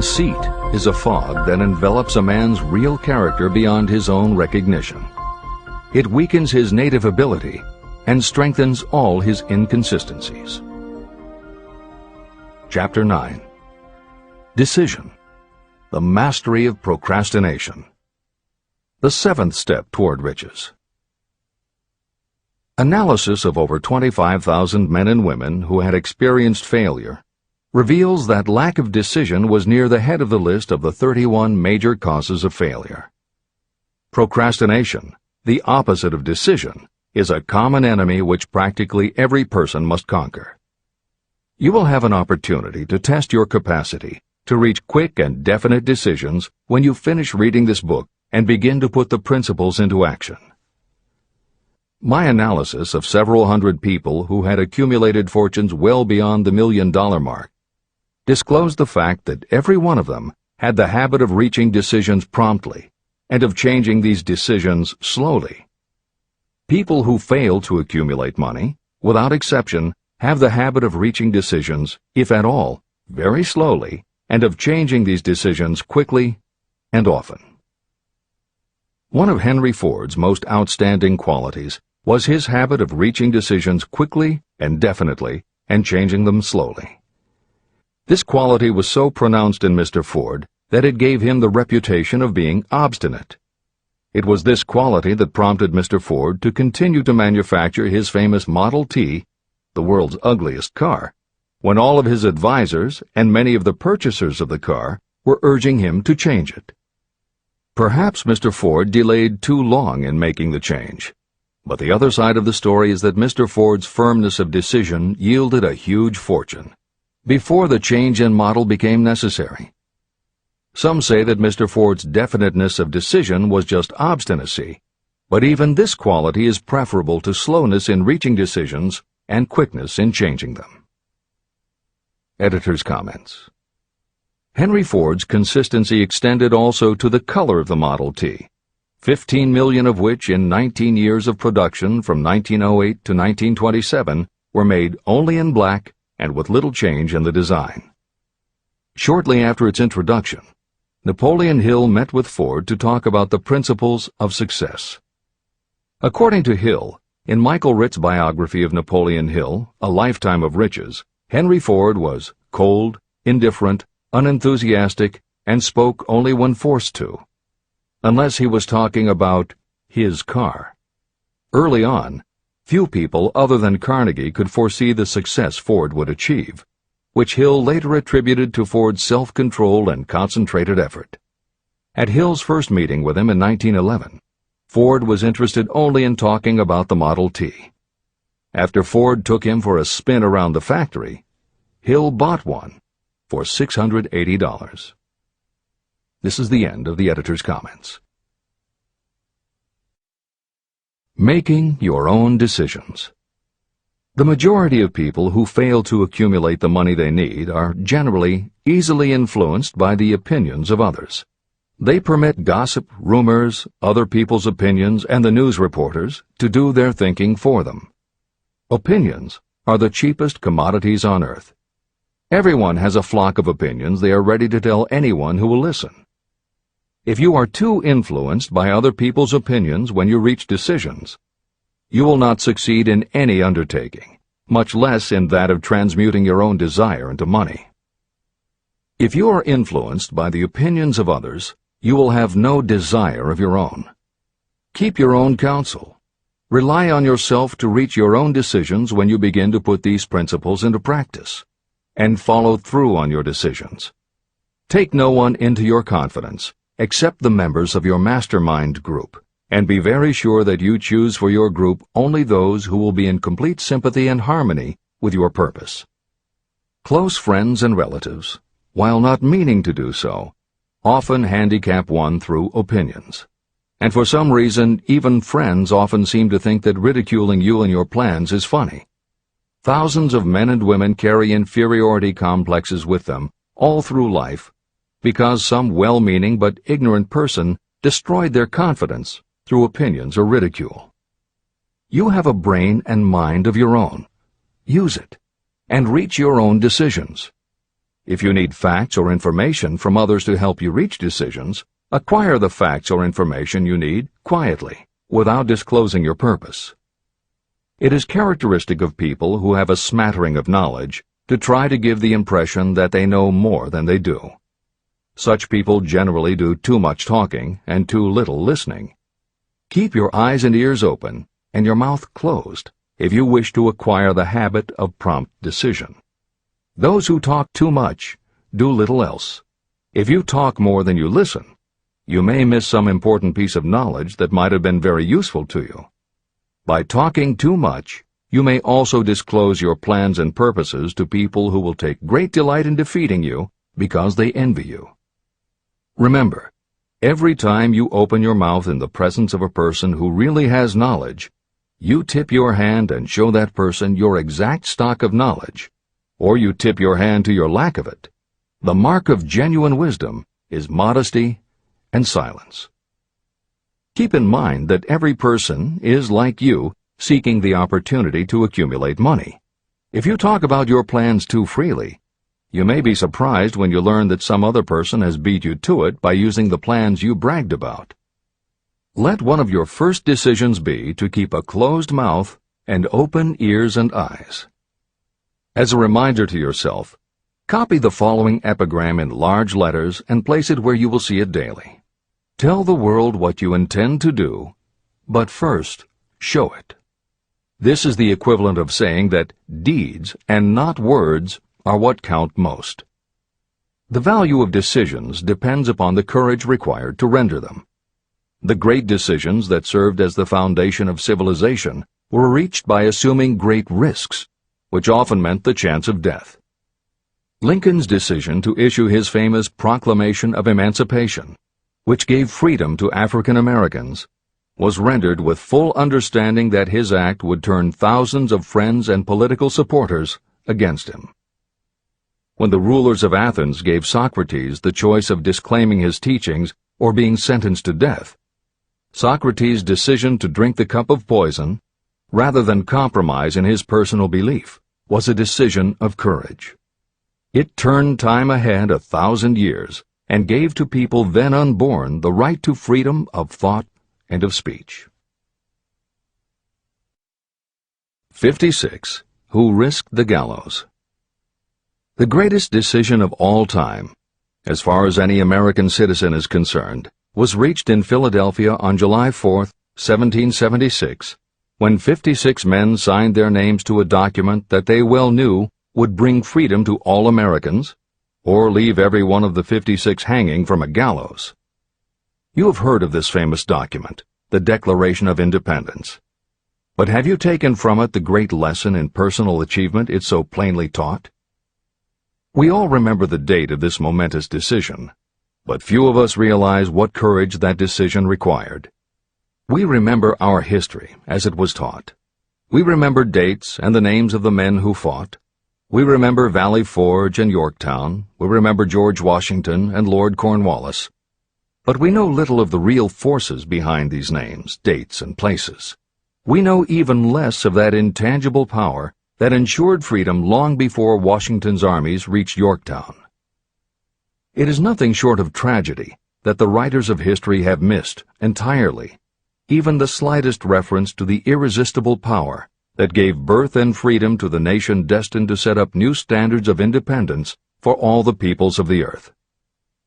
Speaker 1: Conceit is a fog that envelops a man's real character beyond his own recognition. It weakens his native ability and strengthens all his inconsistencies. Chapter 9. Decision. The mastery of procrastination. The seventh step toward riches. Analysis of over 25,000 men and women who had experienced failure reveals that lack of decision was near the head of the list of the 31 major causes of failure. Procrastination, the opposite of decision, is a common enemy which practically every person must conquer. You will have an opportunity to test your capacity to reach quick and definite decisions when you finish reading this book and begin to put the principles into action. My analysis of several hundred people who had accumulated fortunes well beyond the $1 million mark disclosed the fact that every one of them had the habit of reaching decisions promptly and of changing these decisions slowly. People who fail to accumulate money, without exception, have the habit of reaching decisions, if at all, very slowly and of changing these decisions quickly and often. One of Henry Ford's most outstanding qualities was his habit of reaching decisions quickly and definitely and changing them slowly. This quality was so pronounced in Mr. Ford that it gave him the reputation of being obstinate. It was this quality that prompted Mr. Ford to continue to manufacture his famous Model T, the world's ugliest car, when all of his advisors and many of the purchasers of the car were urging him to change it. Perhaps Mr. Ford delayed too long in making the change, but the other side of the story is that Mr. Ford's firmness of decision yielded a huge fortune before the change in model became necessary. Some say that Mr. Ford's definiteness of decision was just obstinacy, but even this quality is preferable to slowness in reaching decisions and quickness in changing them. Editor's comments. Henry Ford's consistency extended also to the color of the Model T, 15 million of which in 19 years of production from 1908 to 1927 were made only in black and with little change in the design. Shortly after its introduction, Napoleon Hill met with Ford to talk about the principles of success. According to Hill, in Michael Ritt's biography of Napoleon Hill, A Lifetime of Riches, Henry Ford was cold, indifferent, unenthusiastic, and spoke only when forced to, unless he was talking about his car. Early on, few people other than Carnegie could foresee the success Ford would achieve, which Hill later attributed to Ford's self-control and concentrated effort. At Hill's first meeting with him in 1911, Ford was interested only in talking about the Model T. After Ford took him for a spin around the factory, Hill bought one for $680. This is the end of the editor's comments. Making your own decisions. The majority of people who fail to accumulate the money they need are generally easily influenced by the opinions of others. They permit gossip, rumors, other people's opinions, and the news reporters to do their thinking for them. Opinions are the cheapest commodities on earth. Everyone has a flock of opinions they are ready to tell anyone who will listen. If you are too influenced by other people's opinions when you reach decisions, you will not succeed in any undertaking, much less in that of transmuting your own desire into money. If you are influenced by the opinions of others, you will have no desire of your own. Keep your own counsel. Rely on yourself to reach your own decisions when you begin to put these principles into practice, and follow through on your decisions. Take no one into your confidence except the members of your mastermind group, and be very sure that you choose for your group only those who will be in complete sympathy and harmony with your purpose. Close friends and relatives, while not meaning to do so, often handicap one through opinions. And for some reason, even friends often seem to think that ridiculing you and your plans is funny. Thousands of men and women carry inferiority complexes with them all through life because some well-meaning but ignorant person destroyed their confidence through opinions or ridicule. You have a brain and mind of your own. Use it, and reach your own decisions. If you need facts or information from others to help you reach decisions, acquire the facts or information you need quietly, without disclosing your purpose. It is characteristic of people who have a smattering of knowledge to try to give the impression that they know more than they do. Such people generally do too much talking and too little listening. Keep your eyes and ears open and your mouth closed if you wish to acquire the habit of prompt decision. Those who talk too much do little else. If you talk more than you listen, you may miss some important piece of knowledge that might have been very useful to you. By talking too much, you may also disclose your plans and purposes to people who will take great delight in defeating you because they envy you. Remember, every time you open your mouth in the presence of a person who really has knowledge, you tip your hand and show that person your exact stock of knowledge, or you tip your hand to your lack of it. The mark of genuine wisdom is modesty and silence. Keep in mind that every person is, like you, seeking the opportunity to accumulate money. If you talk about your plans too freely, You may be surprised when you learn that some other person has beat you to it by using the plans you bragged about. Let one of your first decisions be to keep a closed mouth and open ears and eyes. As a reminder to yourself, copy the following epigram in large letters and place it where you will see it daily. Tell the world what you intend to do, but first, show it. This is the equivalent of saying that deeds and not words are what count most. The value of decisions depends upon the courage required to render them. The great decisions that served as the foundation of civilization were reached by assuming great risks, which often meant the chance of death. Lincoln's decision to issue his famous Proclamation of Emancipation, which gave freedom to African Americans, was rendered with full understanding that his act would turn thousands of friends and political supporters against him. When the rulers of Athens gave Socrates the choice of disclaiming his teachings or being sentenced to death, Socrates' decision to drink the cup of poison, rather than compromise in his personal belief, was a decision of courage. It turned time ahead 1,000 years and gave to people then unborn the right to freedom of thought and of speech. 56. Who risked the gallows? The greatest decision of all time, as far as any American citizen is concerned, was reached in Philadelphia on July 4, 1776, when 56 men signed their names to a document that they well knew would bring freedom to all Americans, or leave every one of the 56 hanging from a gallows. You have heard of this famous document, the Declaration of Independence. But have you taken from it the great lesson in personal achievement it so plainly taught? We all remember the date of this momentous decision, but few of us realize what courage that decision required. We remember our history as it was taught. We remember dates and the names of the men who fought. We remember Valley Forge and Yorktown. We remember George Washington and Lord Cornwallis. But we know little of the real forces behind these names, dates, and places. We know even less of that intangible power that ensured freedom long before Washington's armies reached Yorktown. It is nothing short of tragedy that the writers of history have missed entirely even the slightest reference to the irresistible power that gave birth and freedom to the nation destined to set up new standards of independence for all the peoples of the earth.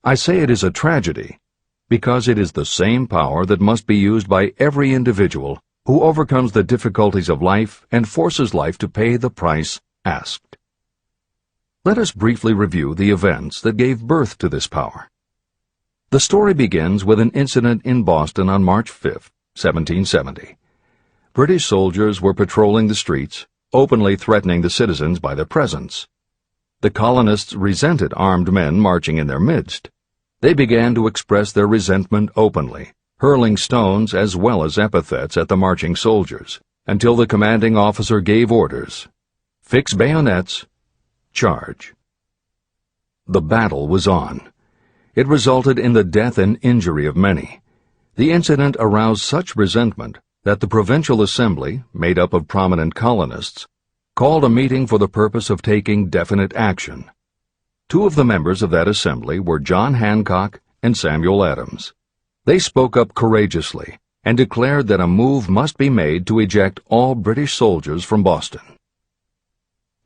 Speaker 1: I say it is a tragedy because it is the same power that must be used by every individual who overcomes the difficulties of life and forces life to pay the price asked. Let us briefly review the events that gave birth to this power. The story begins with an incident in Boston on March 5, 1770. British soldiers were patrolling the streets, openly threatening the citizens by their presence. The colonists resented armed men marching in their midst. They began to express their resentment openly, hurling stones as well as epithets at the marching soldiers, until the commanding officer gave orders. Fix bayonets, charge. The battle was on. It resulted in the death and injury of many. The incident aroused such resentment that the Provincial Assembly, made up of prominent colonists, called a meeting for the purpose of taking definite action. Two of the members of that assembly were John Hancock and Samuel Adams. They spoke up courageously and declared that a move must be made to eject all British soldiers from Boston.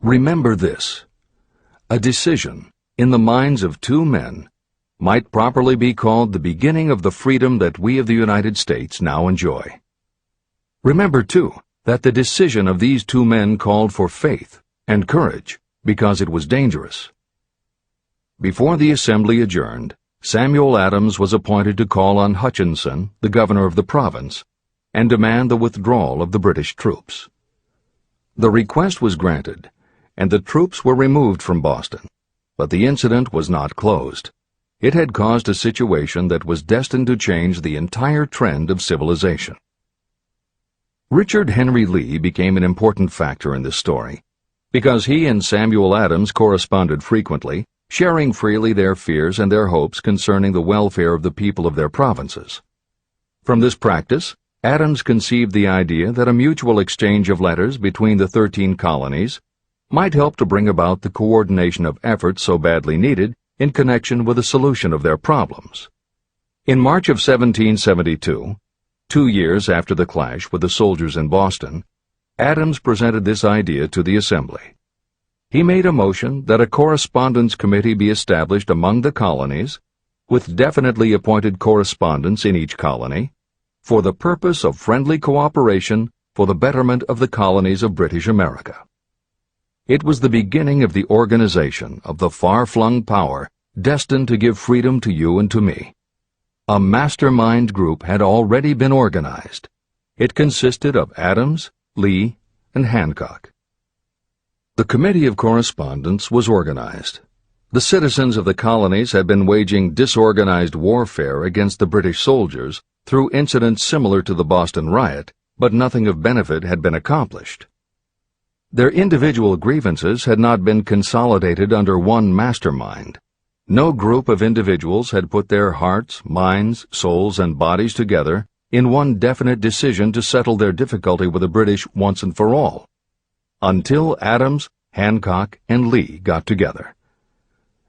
Speaker 1: Remember this: a decision, in the minds of two men, might properly be called the beginning of the freedom that we of the United States now enjoy. Remember, too, that the decision of these two men called for faith and courage because it was dangerous. Before the assembly adjourned, Samuel Adams was appointed to call on Hutchinson, the governor of the province, and demand the withdrawal of the British troops. The request was granted, and the troops were removed from Boston, but the incident was not closed. It had caused a situation that was destined to change the entire trend of civilization. Richard Henry Lee became an important factor in this story, because he and Samuel Adams corresponded frequently, sharing freely their fears and their hopes concerning the welfare of the people of their provinces. From this practice, Adams conceived the idea that a mutual exchange of letters between the 13 colonies might help to bring about the coordination of efforts so badly needed in connection with the solution of their problems. In March of 1772, 2 years after the clash with the soldiers in Boston, Adams presented this idea to the Assembly. He made a motion that a correspondence committee be established among the colonies, with definitely appointed correspondents in each colony, for the purpose of friendly cooperation for the betterment of the colonies of British America. It was the beginning of the organization of the far-flung power destined to give freedom to you and to me. A mastermind group had already been organized. It consisted of Adams, Lee, and Hancock. The Committee of Correspondence was organized. The citizens of the colonies had been waging disorganized warfare against the British soldiers through incidents similar to the Boston riot, but nothing of benefit had been accomplished. Their individual grievances had not been consolidated under one mastermind. No group of individuals had put their hearts, minds, souls, and bodies together in one definite decision to settle their difficulty with the British once and for all, until Adams, Hancock, and Lee got together.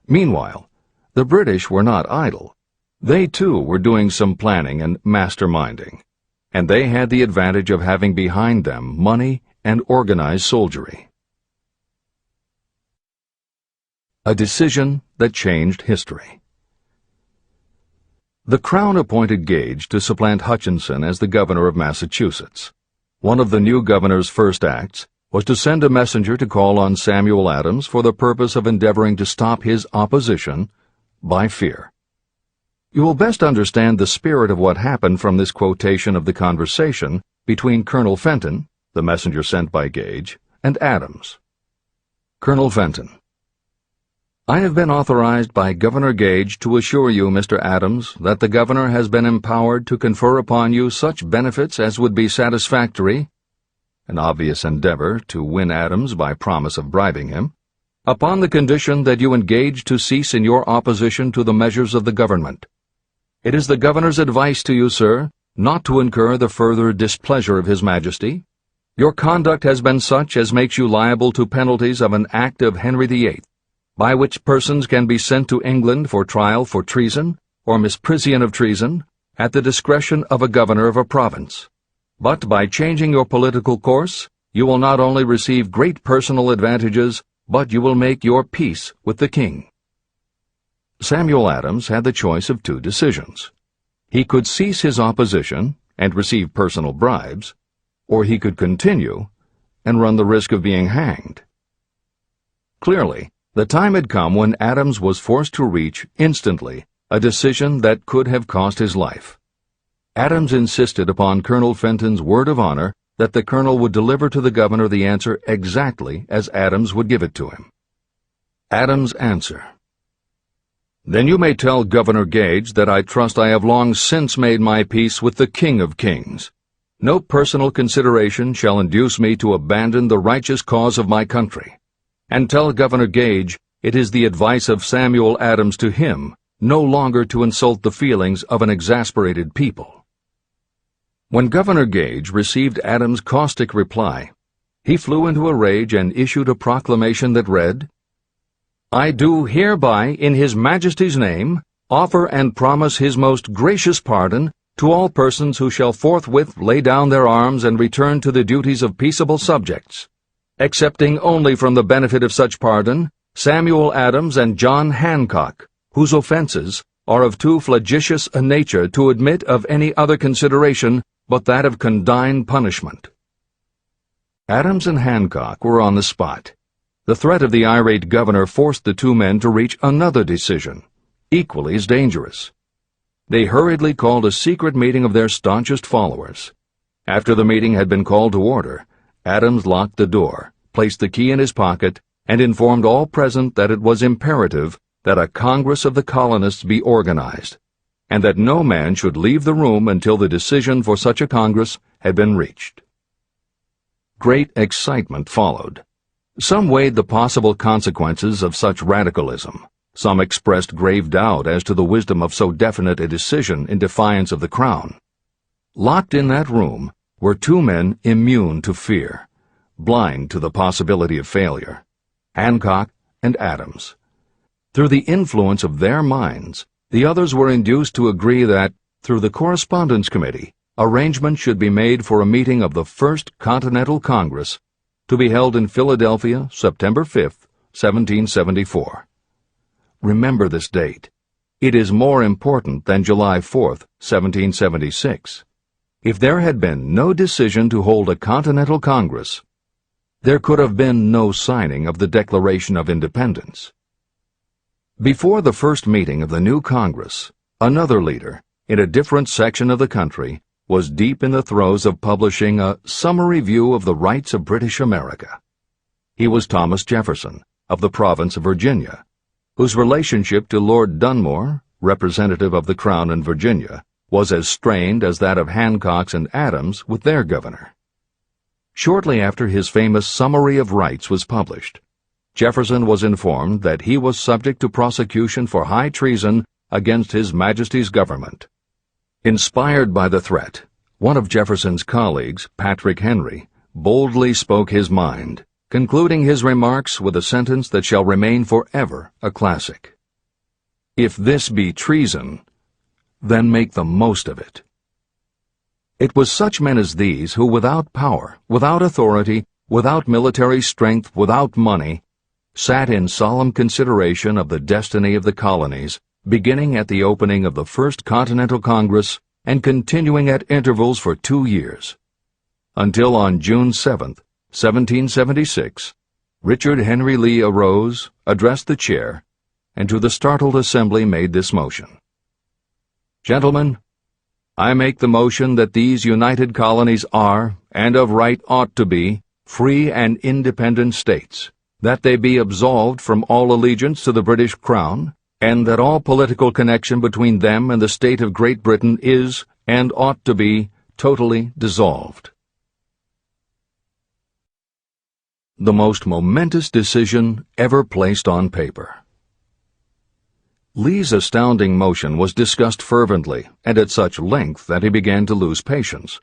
Speaker 1: Meanwhile, the British were not idle. They, too, were doing some planning and masterminding, and they had the advantage of having behind them money and organized soldiery. A decision that changed history. The Crown appointed Gage to supplant Hutchinson as the governor of Massachusetts. One of the new governor's first acts was to send a messenger to call on Samuel Adams for the purpose of endeavoring to stop his opposition by fear. You will best understand the spirit of what happened from this quotation of the conversation between Colonel Fenton, the messenger sent by Gage, and Adams. Colonel Fenton: I have been authorized by Governor Gage to assure you, Mr. Adams, that the governor has been empowered to confer upon you such benefits as would be satisfactory, an obvious endeavor to win Adams by promise of bribing him, upon the condition that you engage to cease in your opposition to the measures of the government. It is the governor's advice to you, sir, not to incur the further displeasure of His Majesty. Your conduct has been such as makes you liable to penalties of an act of Henry VIII, by which persons can be sent to England for trial for treason or misprision of treason at the discretion of a governor of a province. But by changing your political course, you will not only receive great personal advantages, but you will make your peace with the king. Samuel Adams had the choice of two decisions. He could cease his opposition and receive personal bribes, or he could continue and run the risk of being hanged. Clearly, the time had come when Adams was forced to reach, instantly, a decision that could have cost his life. Adams insisted upon Colonel Fenton's word of honor that the colonel would deliver to the governor the answer exactly as Adams would give it to him. Adams' answer: Then you may tell Governor Gage that I trust I have long since made my peace with the King of Kings. No personal consideration shall induce me to abandon the righteous cause of my country. And tell Governor Gage it is the advice of Samuel Adams to him no longer to insult the feelings of an exasperated people. When Governor Gage received Adams' caustic reply, he flew into a rage and issued a proclamation that read, I do hereby, in His Majesty's name, offer and promise His most gracious pardon to all persons who shall forthwith lay down their arms and return to the duties of peaceable subjects, excepting only from the benefit of such pardon Samuel Adams and John Hancock, whose offenses are of too flagitious a nature to admit of any other consideration but that of condign punishment. Adams and Hancock were on the spot. The threat of the irate governor forced the two men to reach another decision, equally as dangerous. They hurriedly called a secret meeting of their staunchest followers. After the meeting had been called to order, Adams locked the door, placed the key in his pocket, and informed all present that it was imperative that a Congress of the colonists be organized, and that no man should leave the room until the decision for such a Congress had been reached. Great excitement followed. Some weighed the possible consequences of such radicalism. Some expressed grave doubt as to the wisdom of so definite a decision in defiance of the Crown. Locked in that room were two men immune to fear, blind to the possibility of failure. Hancock, and Adams. Through the influence of their minds, the others were induced to agree that, through the Correspondence Committee, arrangements should be made for a meeting of the First Continental Congress to be held in Philadelphia, September 5, 1774. Remember this date. It is more important than July 4, 1776. If there had been no decision to hold a Continental Congress, there could have been no signing of the Declaration of Independence. Before the first meeting of the new Congress, another leader, in a different section of the country, was deep in the throes of publishing a summary view of the rights of British America. He was Thomas Jefferson, of the province of Virginia, whose relationship to Lord Dunmore, representative of the Crown in Virginia, was as strained as that of Hancock's and Adams with their governor. Shortly after his famous Summary of Rights was published, Jefferson was informed that he was subject to prosecution for high treason against His Majesty's government. Inspired by the threat, one of Jefferson's colleagues, Patrick Henry, boldly spoke his mind, concluding his remarks with a sentence that shall remain forever a classic. "If this be treason, then make the most of it." It was such men as these who, without power, without authority, without military strength, without money, sat in solemn consideration of the destiny of the colonies, beginning at the opening of the First Continental Congress and continuing at intervals for 2 years, until on June 7, 1776, Richard Henry Lee arose, addressed the chair, and to the startled assembly made this motion: "Gentlemen, I make the motion that these united colonies are, and of right ought to be, free and independent states, that they be absolved from all allegiance to the British Crown, and that all political connection between them and the state of Great Britain is, and ought to be, totally dissolved." The most momentous decision ever placed on paper. Lee's astounding motion was discussed fervently and at such length that he began to lose patience.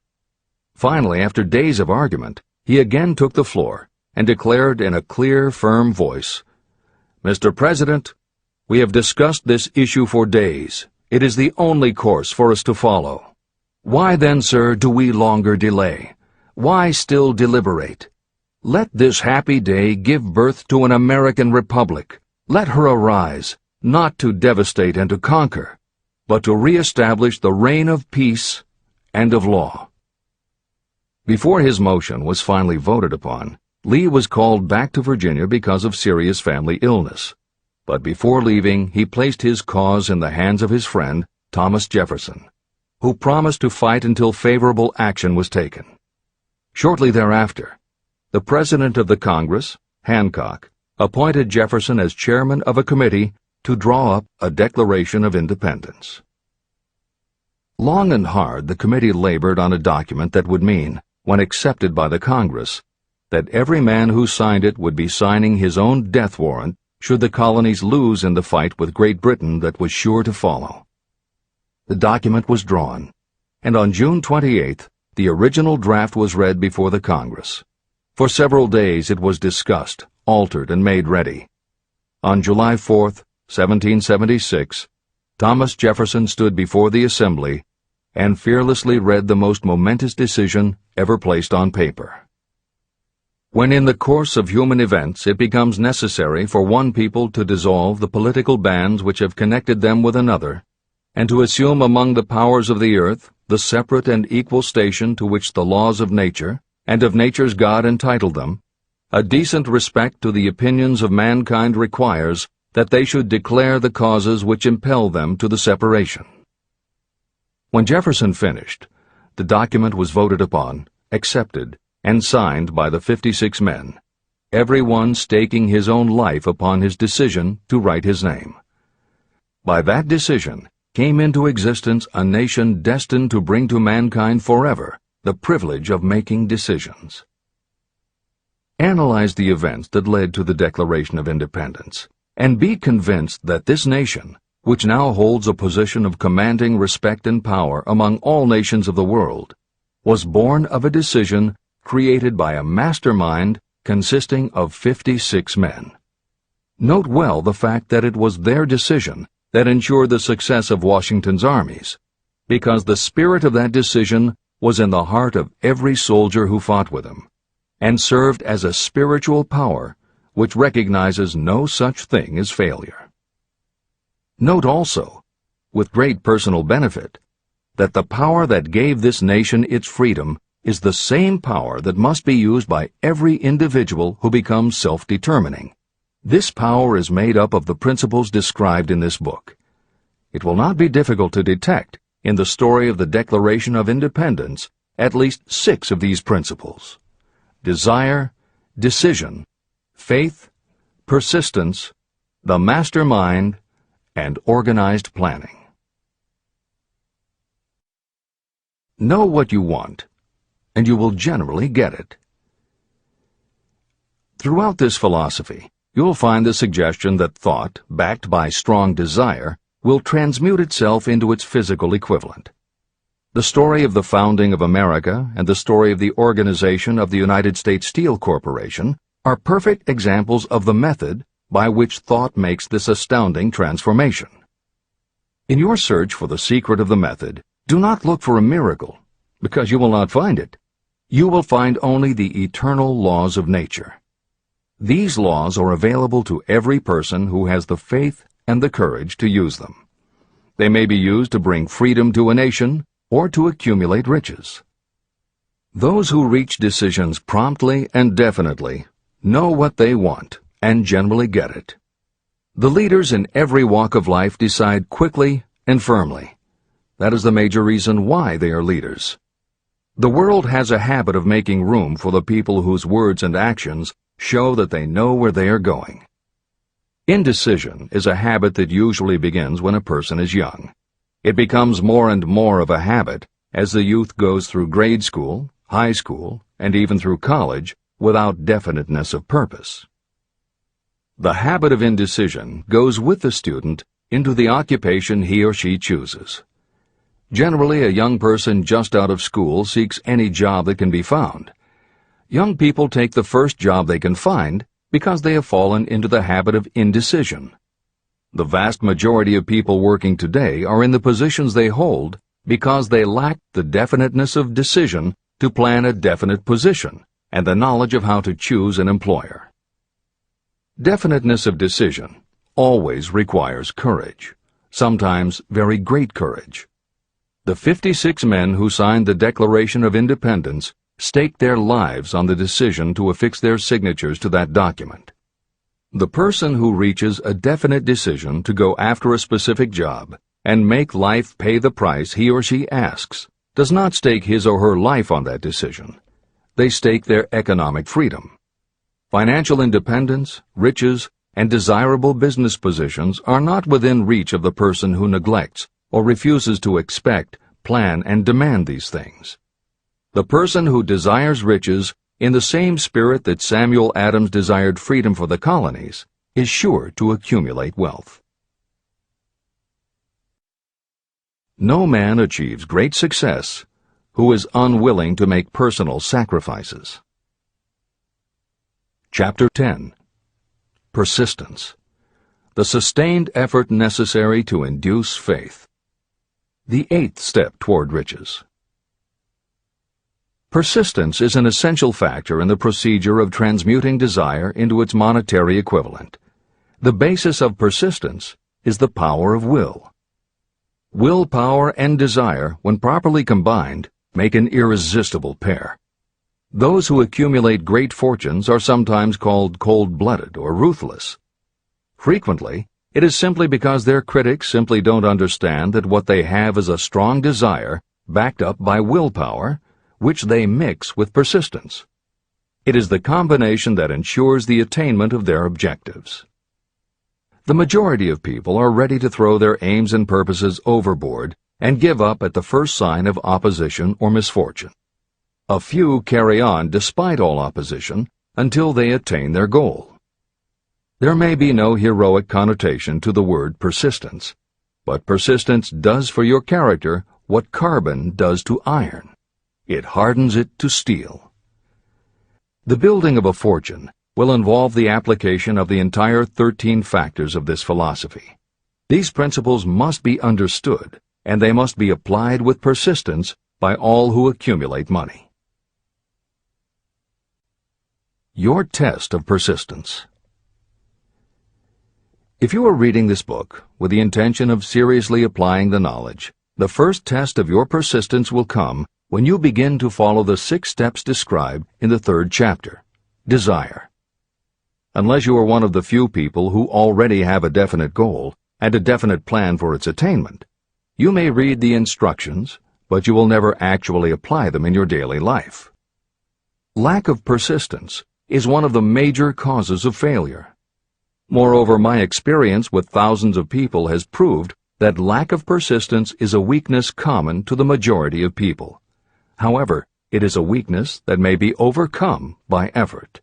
Speaker 1: Finally, after days of argument, he again took the floor and declared in a clear, firm voice, "Mr. President, we have discussed this issue for days. It is the only course for us to follow. Why then, sir, do we longer delay? Why still deliberate? Let this happy day give birth to an American republic. Let her arise, not to devastate and to conquer, but to re-establish the reign of peace and of law." Before his motion was finally voted upon, Lee was called back to Virginia because of serious family illness. But before leaving, he placed his cause in the hands of his friend, Thomas Jefferson, who promised to fight until favorable action was taken. Shortly thereafter, the President of the Congress, Hancock, appointed Jefferson as chairman of a committee to draw up a Declaration of Independence. Long and hard the committee labored on a document that would mean, when accepted by the Congress, that every man who signed it would be signing his own death warrant should the colonies lose in the fight with Great Britain that was sure to follow. The document was drawn, and on June 28th, the original draft was read before the Congress. For several days it was discussed, altered, and made ready. On July 4th, 1776, Thomas Jefferson stood before the Assembly and fearlessly read the most momentous decision ever placed on paper. When in the course of human events it becomes necessary for one people to dissolve the political bands which have connected them with another, and to assume among the powers of the earth the separate and equal station to which the laws of nature and of nature's God entitled them, a decent respect to the opinions of mankind requires that they should declare the causes which impel them to the separation. When Jefferson finished, the document was voted upon, accepted, and signed by the 56 men, every one staking his own life upon his decision to write his name. By that decision came into existence a nation destined to bring to mankind forever the privilege of making decisions. Analyze the events that led to the Declaration of Independence, and be convinced that this nation, which now holds a position of commanding respect and power among all nations of the world, was born of a decision created by a mastermind consisting of 56 men. Note well the fact that it was their decision that ensured the success of Washington's armies, because the spirit of that decision was in the heart of every soldier who fought with him, and served as a spiritual power which recognizes no such thing as failure. Note also, with great personal benefit, that the power that gave this nation its freedom is the same power that must be used by every individual who becomes self-determining. This power is made up of the principles described in this book. It will not be difficult to detect in the story of the Declaration of Independence at least 6 of these principles: desire, decision, faith, persistence, the mastermind, and organized planning. Know what you want, and you will generally get it. Throughout this philosophy, you'll find the suggestion that thought, backed by strong desire, will transmute itself into its physical equivalent. The story of the founding of America and the story of the organization of the United States Steel Corporation are perfect examples of the method by which thought makes this astounding transformation. In your search for the secret of the method, do not look for a miracle, because you will not find it. You will find only the eternal laws of nature. These laws are available to every person who has the faith and the courage to use them. They may be used to bring freedom to a nation or to accumulate riches. Those who reach decisions promptly and definitely know what they want and generally get it. The leaders in every walk of life decide quickly and firmly. That is the major reason why they are leaders. The world has a habit of making room for the people whose words and actions show that they know where they are going. Indecision is a habit that usually begins when a person is young. It becomes more and more of a habit as the youth goes through grade school, high school, and even through college without definiteness of purpose. The habit of indecision goes with the student into the occupation he or she chooses. Generally, a young person just out of school seeks any job that can be found. Young people take the first job they can find because they have fallen into the habit of indecision. The vast majority of people working today are in the positions they hold because they lack the definiteness of decision to plan a definite position and the knowledge of how to choose an employer. Definiteness of decision always requires courage, sometimes very great courage. The 56 men who signed the Declaration of Independence staked their lives on the decision to affix their signatures to that document. The person who reaches a definite decision to go after a specific job and make life pay the price he or she asks does not stake his or her life on that decision. They stake their economic freedom. Financial independence, riches, and desirable business positions are not within reach of the person who neglects or refuses to expect, plan, and demand these things. The person who desires riches in the same spirit that Samuel Adams desired freedom for the colonies is sure to accumulate wealth. No man achieves great success who is unwilling to make personal sacrifices. Chapter 10. Persistence. The sustained effort necessary to induce faith. The 8th step toward riches. Persistence is an essential factor in the procedure of transmuting desire into its monetary equivalent. The basis of persistence is the power of will. Willpower and desire, when properly combined, make an irresistible pair. Those who accumulate great fortunes are sometimes called cold-blooded or ruthless. Frequently, it is simply because their critics simply don't understand that what they have is a strong desire backed up by willpower, which they mix with persistence. It is the combination that ensures the attainment of their objectives. The majority of people are ready to throw their aims and purposes overboard and give up at the first sign of opposition or misfortune. A few carry on despite all opposition until they attain their goal. There may be no heroic connotation to the word persistence, but persistence does for your character what carbon does to iron. It hardens it to steel. The building of a fortune will involve the application of the entire 13 factors of this philosophy. These principles must be understood, and they must be applied with persistence by all who accumulate money. Your test of persistence. If you are reading this book with the intention of seriously applying the knowledge, the first test of your persistence will come when you begin to follow the 6 steps described in the 3rd chapter. Desire. Unless you are one of the few people who already have a definite goal and a definite plan for its attainment, you may read the instructions, but you will never actually apply them in your daily life. Lack of persistence is one of the major causes of failure. Moreover, my experience with thousands of people has proved that lack of persistence is a weakness common to the majority of people. However, it is a weakness that may be overcome by effort.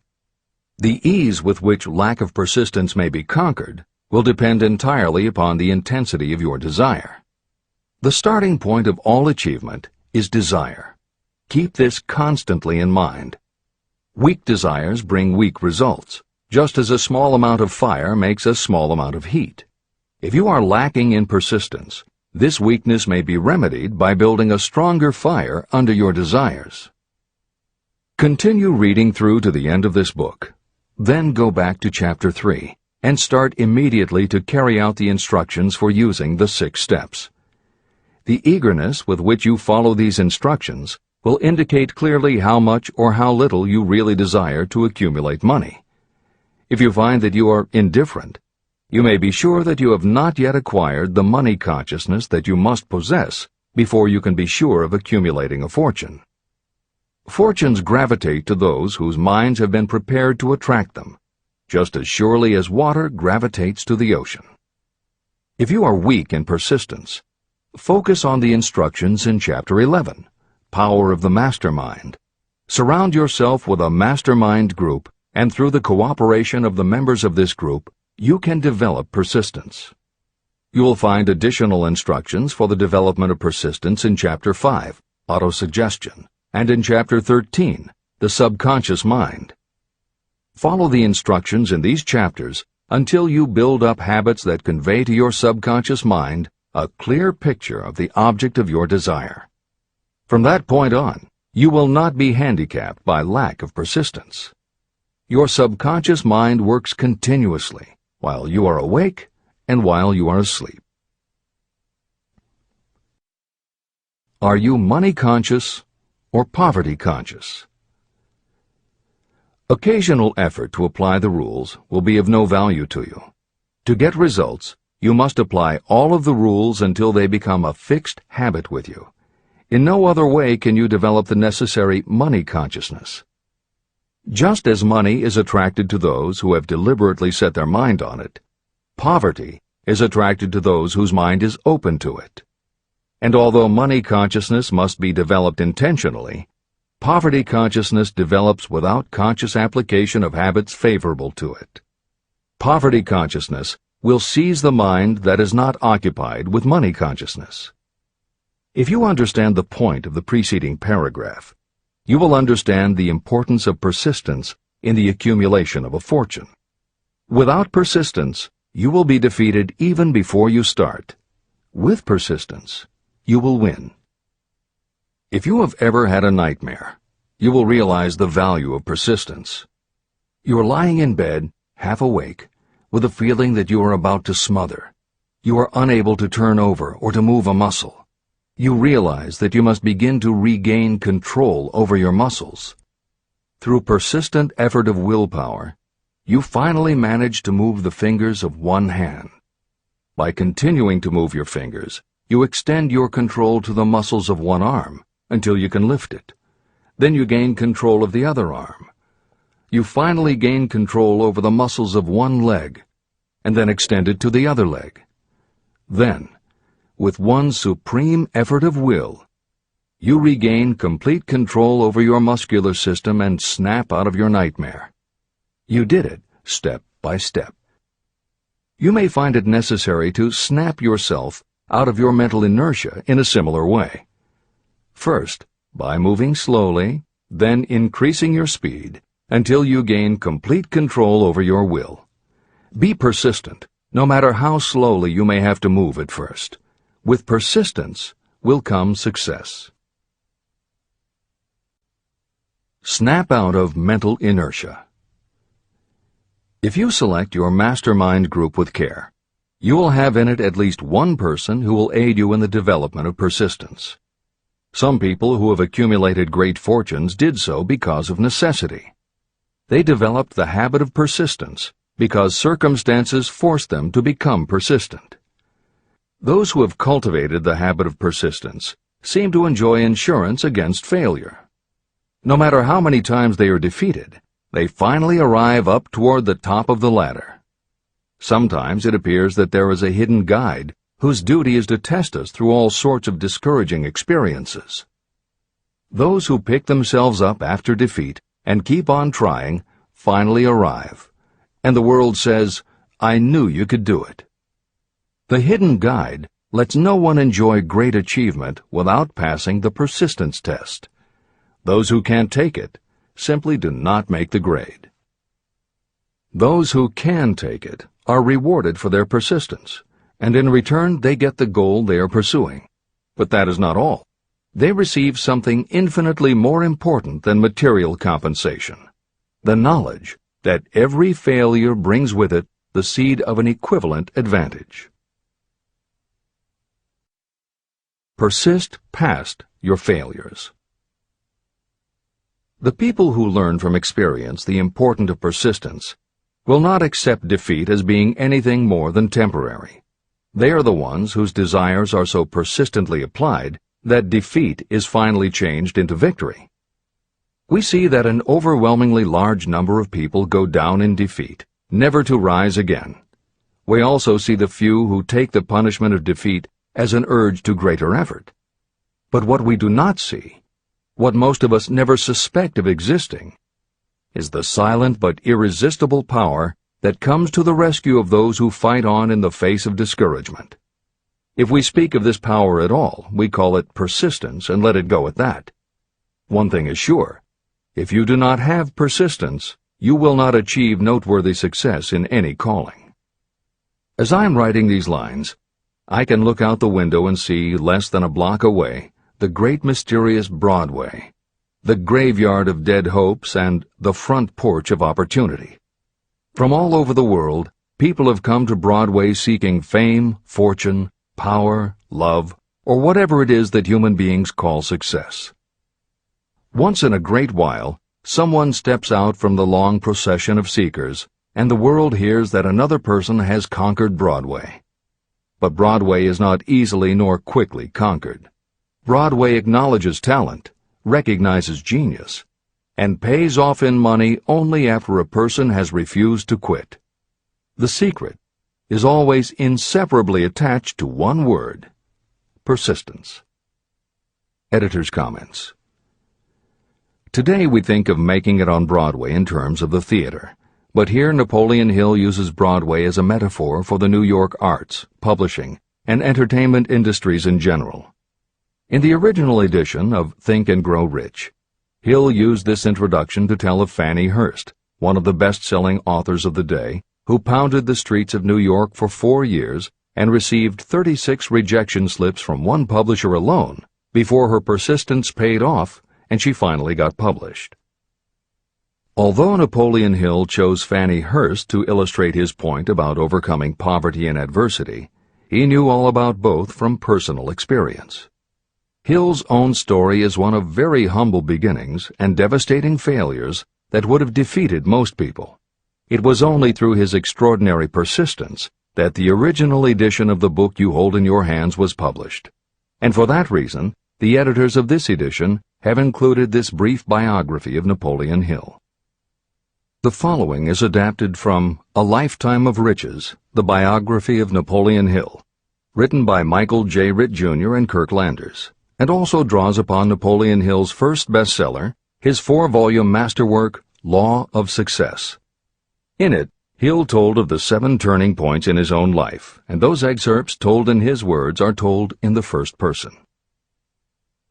Speaker 1: The ease with which lack of persistence may be conquered will depend entirely upon the intensity of your desire. The starting point of all achievement is desire. Keep this constantly in mind. Weak desires bring weak results, just as a small amount of fire makes a small amount of heat. If you are lacking in persistence, this weakness may be remedied by building a stronger fire under your desires. Continue reading through to the end of this book. Then go back to Chapter 3 and start immediately to carry out the instructions for using the 6 steps. The eagerness with which you follow these instructions will indicate clearly how much or how little you really desire to accumulate money. If you find that you are indifferent, you may be sure that you have not yet acquired the money consciousness that you must possess before you can be sure of accumulating a fortune. Fortunes gravitate to those whose minds have been prepared to attract them, just as surely as water gravitates to the ocean. If you are weak in persistence, focus on the instructions in Chapter 11, Power of the Mastermind. Surround yourself with a mastermind group, and through the cooperation of the members of this group, you can develop persistence. You will find additional instructions for the development of persistence in Chapter 5, Autosuggestion, and in Chapter 13, The Subconscious Mind. Follow the instructions in these chapters until you build up habits that convey to your subconscious mind a clear picture of the object of your desire. From that point on, you will not be handicapped by lack of persistence. Your subconscious mind works continuously while you are awake and while you are asleep. Are you money conscious or poverty conscious? Occasional effort to apply the rules will be of no value to you. To get results, you must apply all of the rules until they become a fixed habit with you. In no other way can you develop the necessary money consciousness. Just as money is attracted to those who have deliberately set their mind on it, poverty is attracted to those whose mind is open to it. And although money consciousness must be developed intentionally, poverty consciousness develops without conscious application of habits favorable to it. Poverty consciousness will seize the mind that is not occupied with money consciousness. If you understand the point of the preceding paragraph, you will understand the importance of persistence in the accumulation of a fortune. Without persistence, you will be defeated even before you start. With persistence, you will win. If you have ever had a nightmare, you will realize the value of persistence. You are lying in bed, half awake, with a feeling that you are about to smother. You are unable to turn over or to move a muscle. You realize that you must begin to regain control over your muscles. Through persistent effort of willpower, you finally manage to move the fingers of one hand. By continuing to move your fingers, you extend your control to the muscles of one arm until you can lift it. Then you gain control of the other arm. You finally gain control over the muscles of one leg, and then extend it to the other leg. Then, with one supreme effort of will, you regain complete control over your muscular system and snap out of your nightmare. You did it step by step. You may find it necessary to snap yourself out of your mental inertia in a similar way. First, by moving slowly, then increasing your speed, until you gain complete control over your will. Be persistent, no matter how slowly you may have to move at first. With persistence will come success. Snap out of mental inertia. If you select your mastermind group with care, you will have in it at least one person who will aid you in the development of persistence. Some people who have accumulated great fortunes did so because of necessity. They developed the habit of persistence because circumstances forced them to become persistent. Those who have cultivated the habit of persistence seem to enjoy insurance against failure. No matter how many times they are defeated, they finally arrive up toward the top of the ladder. Sometimes it appears that there is a hidden guide whose duty is to test us through all sorts of discouraging experiences. Those who pick themselves up after defeat and keep on trying finally arrive, and the world says, "I knew you could do it." The hidden guide lets no one enjoy great achievement without passing the persistence test. Those who can't take it simply do not make the grade. Those who can take it are rewarded for their persistence, and in return they get the goal they are pursuing. But that is not all. They receive something infinitely more important than material compensation: the knowledge that every failure brings with it the seed of an equivalent advantage. Persist past your failures. The people who learn from experience the importance of persistence will not accept defeat as being anything more than temporary. They are the ones whose desires are so persistently applied that defeat is finally changed into victory. We see that an overwhelmingly large number of people go down in defeat, never to rise again. We also see the few who take the punishment of defeat as an urge to greater effort. But what we do not see, what most of us never suspect of existing, is the silent but irresistible power that comes to the rescue of those who fight on in the face of discouragement. If we speak of this power at all, we call it persistence and let it go at that. One thing is sure: if you do not have persistence, you will not achieve noteworthy success in any calling. As I am writing these lines, I can look out the window and see, less than a block away, the great mysterious Broadway, the graveyard of dead hopes and the front porch of opportunity. From all over the world, people have come to Broadway seeking fame, fortune, power, love, or whatever it is that human beings call success. Once in a great while, someone steps out from the long procession of seekers, and the world hears that another person has conquered Broadway. But Broadway is not easily nor quickly conquered. Broadway acknowledges talent, recognizes genius, and pays off in money only after a person has refused to quit. The secret is always inseparably attached to one word: persistence. Editor's comments. Today we think of making it on Broadway in terms of the theater, but here Napoleon Hill uses Broadway as a metaphor for the New York arts, publishing, and entertainment industries in general. In the original edition of Think and Grow Rich, Hill used this introduction to tell of Fannie Hurst, one of the best-selling authors of the day, who pounded the streets of New York for 4 years and received 36 rejection slips from one publisher alone before her persistence paid off and she finally got published. Although Napoleon Hill chose Fannie Hurst to illustrate his point about overcoming poverty and adversity, he knew all about both from personal experience. Hill's own story is one of very humble beginnings and devastating failures that would have defeated most people. It was only through his extraordinary persistence that the original edition of the book you hold in your hands was published. And for that reason, the editors of this edition have included this brief biography of Napoleon Hill. The following is adapted from A Lifetime of Riches, the biography of Napoleon Hill, written by Michael J. Ritt, Jr. and Kirk Landers, and also draws upon Napoleon Hill's first bestseller, his 4-volume masterwork, Law of Success. In it, Hill told of the 7 turning points in his own life, and those excerpts told in his words are told in the first person.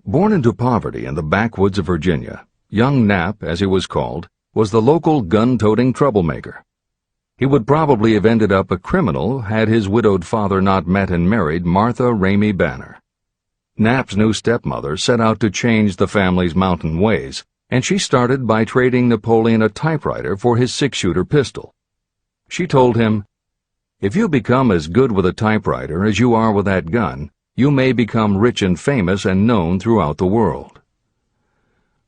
Speaker 1: Born into poverty in the backwoods of Virginia, young Nap, as he was called, was the local gun-toting troublemaker. He would probably have ended up a criminal had his widowed father not met and married Martha Ramey Banner. Nap's new stepmother set out to change the family's mountain ways, and she started by trading Napoleon a typewriter for his six-shooter pistol. She told him, "If you become as good with a typewriter as you are with that gun, you may become rich and famous and known throughout the world."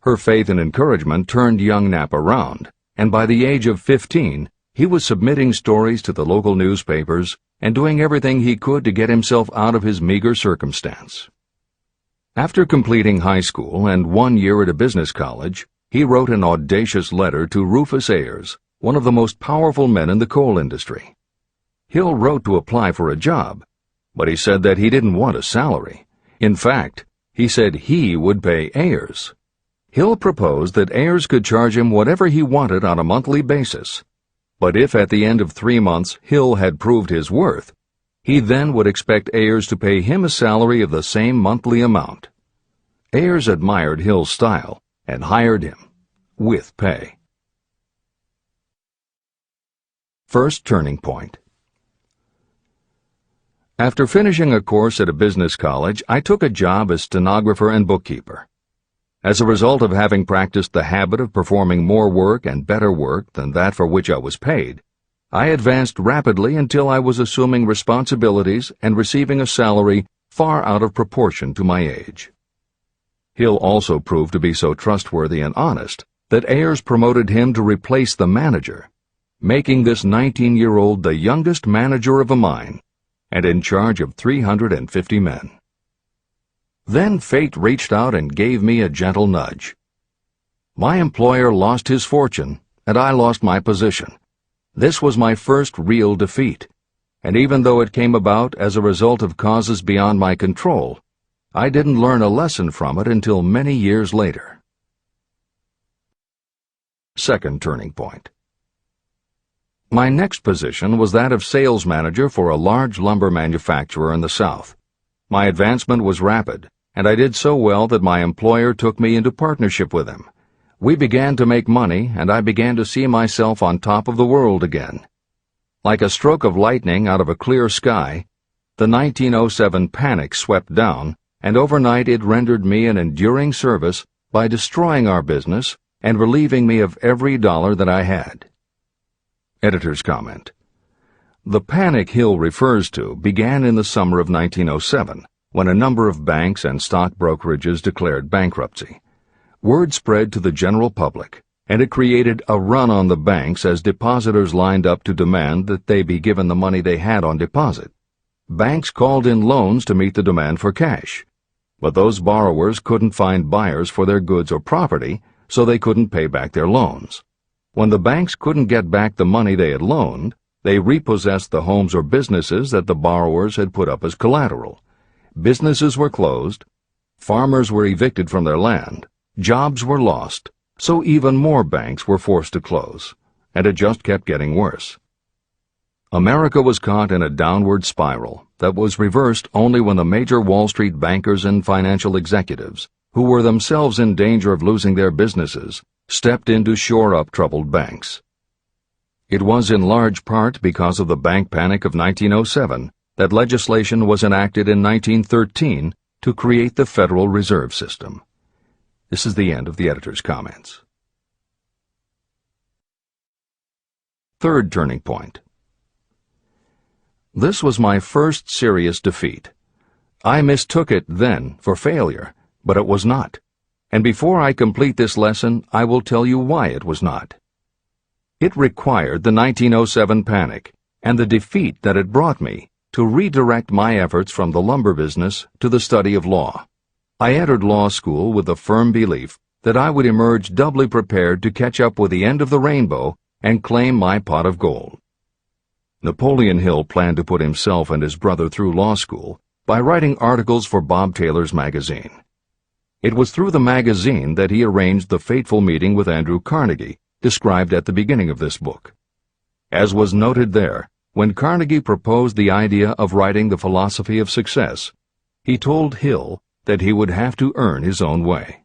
Speaker 1: Her faith and encouragement turned young Nap around, and by the age of 15, he was submitting stories to the local newspapers and doing everything he could to get himself out of his meager circumstance. After completing high school and 1 year at a business college, he wrote an audacious letter to Rufus Ayers, one of the most powerful men in the coal industry. Hill wrote to apply for a job, but he said that he didn't want a salary. In fact, he said he would pay Ayers. Hill proposed that Ayers could charge him whatever he wanted on a monthly basis, but if at the end of 3 months Hill had proved his worth, he then would expect Ayers to pay him a salary of the same monthly amount. Ayers admired Hill's style and hired him, with pay. First turning point. After finishing a course at a business college, I took a job as stenographer and bookkeeper. As a result of having practiced the habit of performing more work and better work than that for which I was paid, I advanced rapidly until I was assuming responsibilities and receiving a salary far out of proportion to my age. Hill also proved to be so trustworthy and honest that Ayers promoted him to replace the manager, making this 19-year-old the youngest manager of a mine and in charge of 350 men. Then fate reached out and gave me a gentle nudge. My employer lost his fortune, and I lost my position. This was my first real defeat, and even though it came about as a result of causes beyond my control, I didn't learn a lesson from it until many years later. Second turning point. My next position was that of sales manager for a large lumber manufacturer in the South. My advancement was rapid, and I did so well that my employer took me into partnership with him. We began to make money, and I began to see myself on top of the world again. Like a stroke of lightning out of a clear sky, the 1907 panic swept down, and overnight it rendered me an enduring service by destroying our business and relieving me of every dollar that I had. Editor's comment. The panic Hill refers to began in the summer of 1907, when a number of banks and stock brokerages declared bankruptcy. Word spread to the general public, and it created a run on the banks as depositors lined up to demand that they be given the money they had on deposit. Banks called in loans to meet the demand for cash, but those borrowers couldn't find buyers for their goods or property, so they couldn't pay back their loans. When the banks couldn't get back the money they had loaned, they repossessed the homes or businesses that the borrowers had put up as collateral. Businesses were closed, farmers were evicted from their land, jobs were lost, so even more banks were forced to close, and it just kept getting worse. America was caught in a downward spiral that was reversed only when the major Wall Street bankers and financial executives, who were themselves in danger of losing their businesses, stepped in to shore up troubled banks. It was in large part because of the bank panic of 1907 that legislation was enacted in 1913 to create the Federal Reserve System. This is the end of the editor's comments. Third turning point. This was my first serious defeat. I mistook it then for failure, but it was not. And before I complete this lesson, I will tell you why it was not. It required the 1907 panic and the defeat that it brought me to redirect my efforts from the lumber business to the study of law. I entered law school with the firm belief that I would emerge doubly prepared to catch up with the end of the rainbow and claim my pot of gold. Napoleon Hill planned to put himself and his brother through law school by writing articles for Bob Taylor's magazine. It was through the magazine that he arranged the fateful meeting with Andrew Carnegie, described at the beginning of this book. As was noted there, when Carnegie proposed the idea of writing The Philosophy of Success, he told Hill that he would have to earn his own way.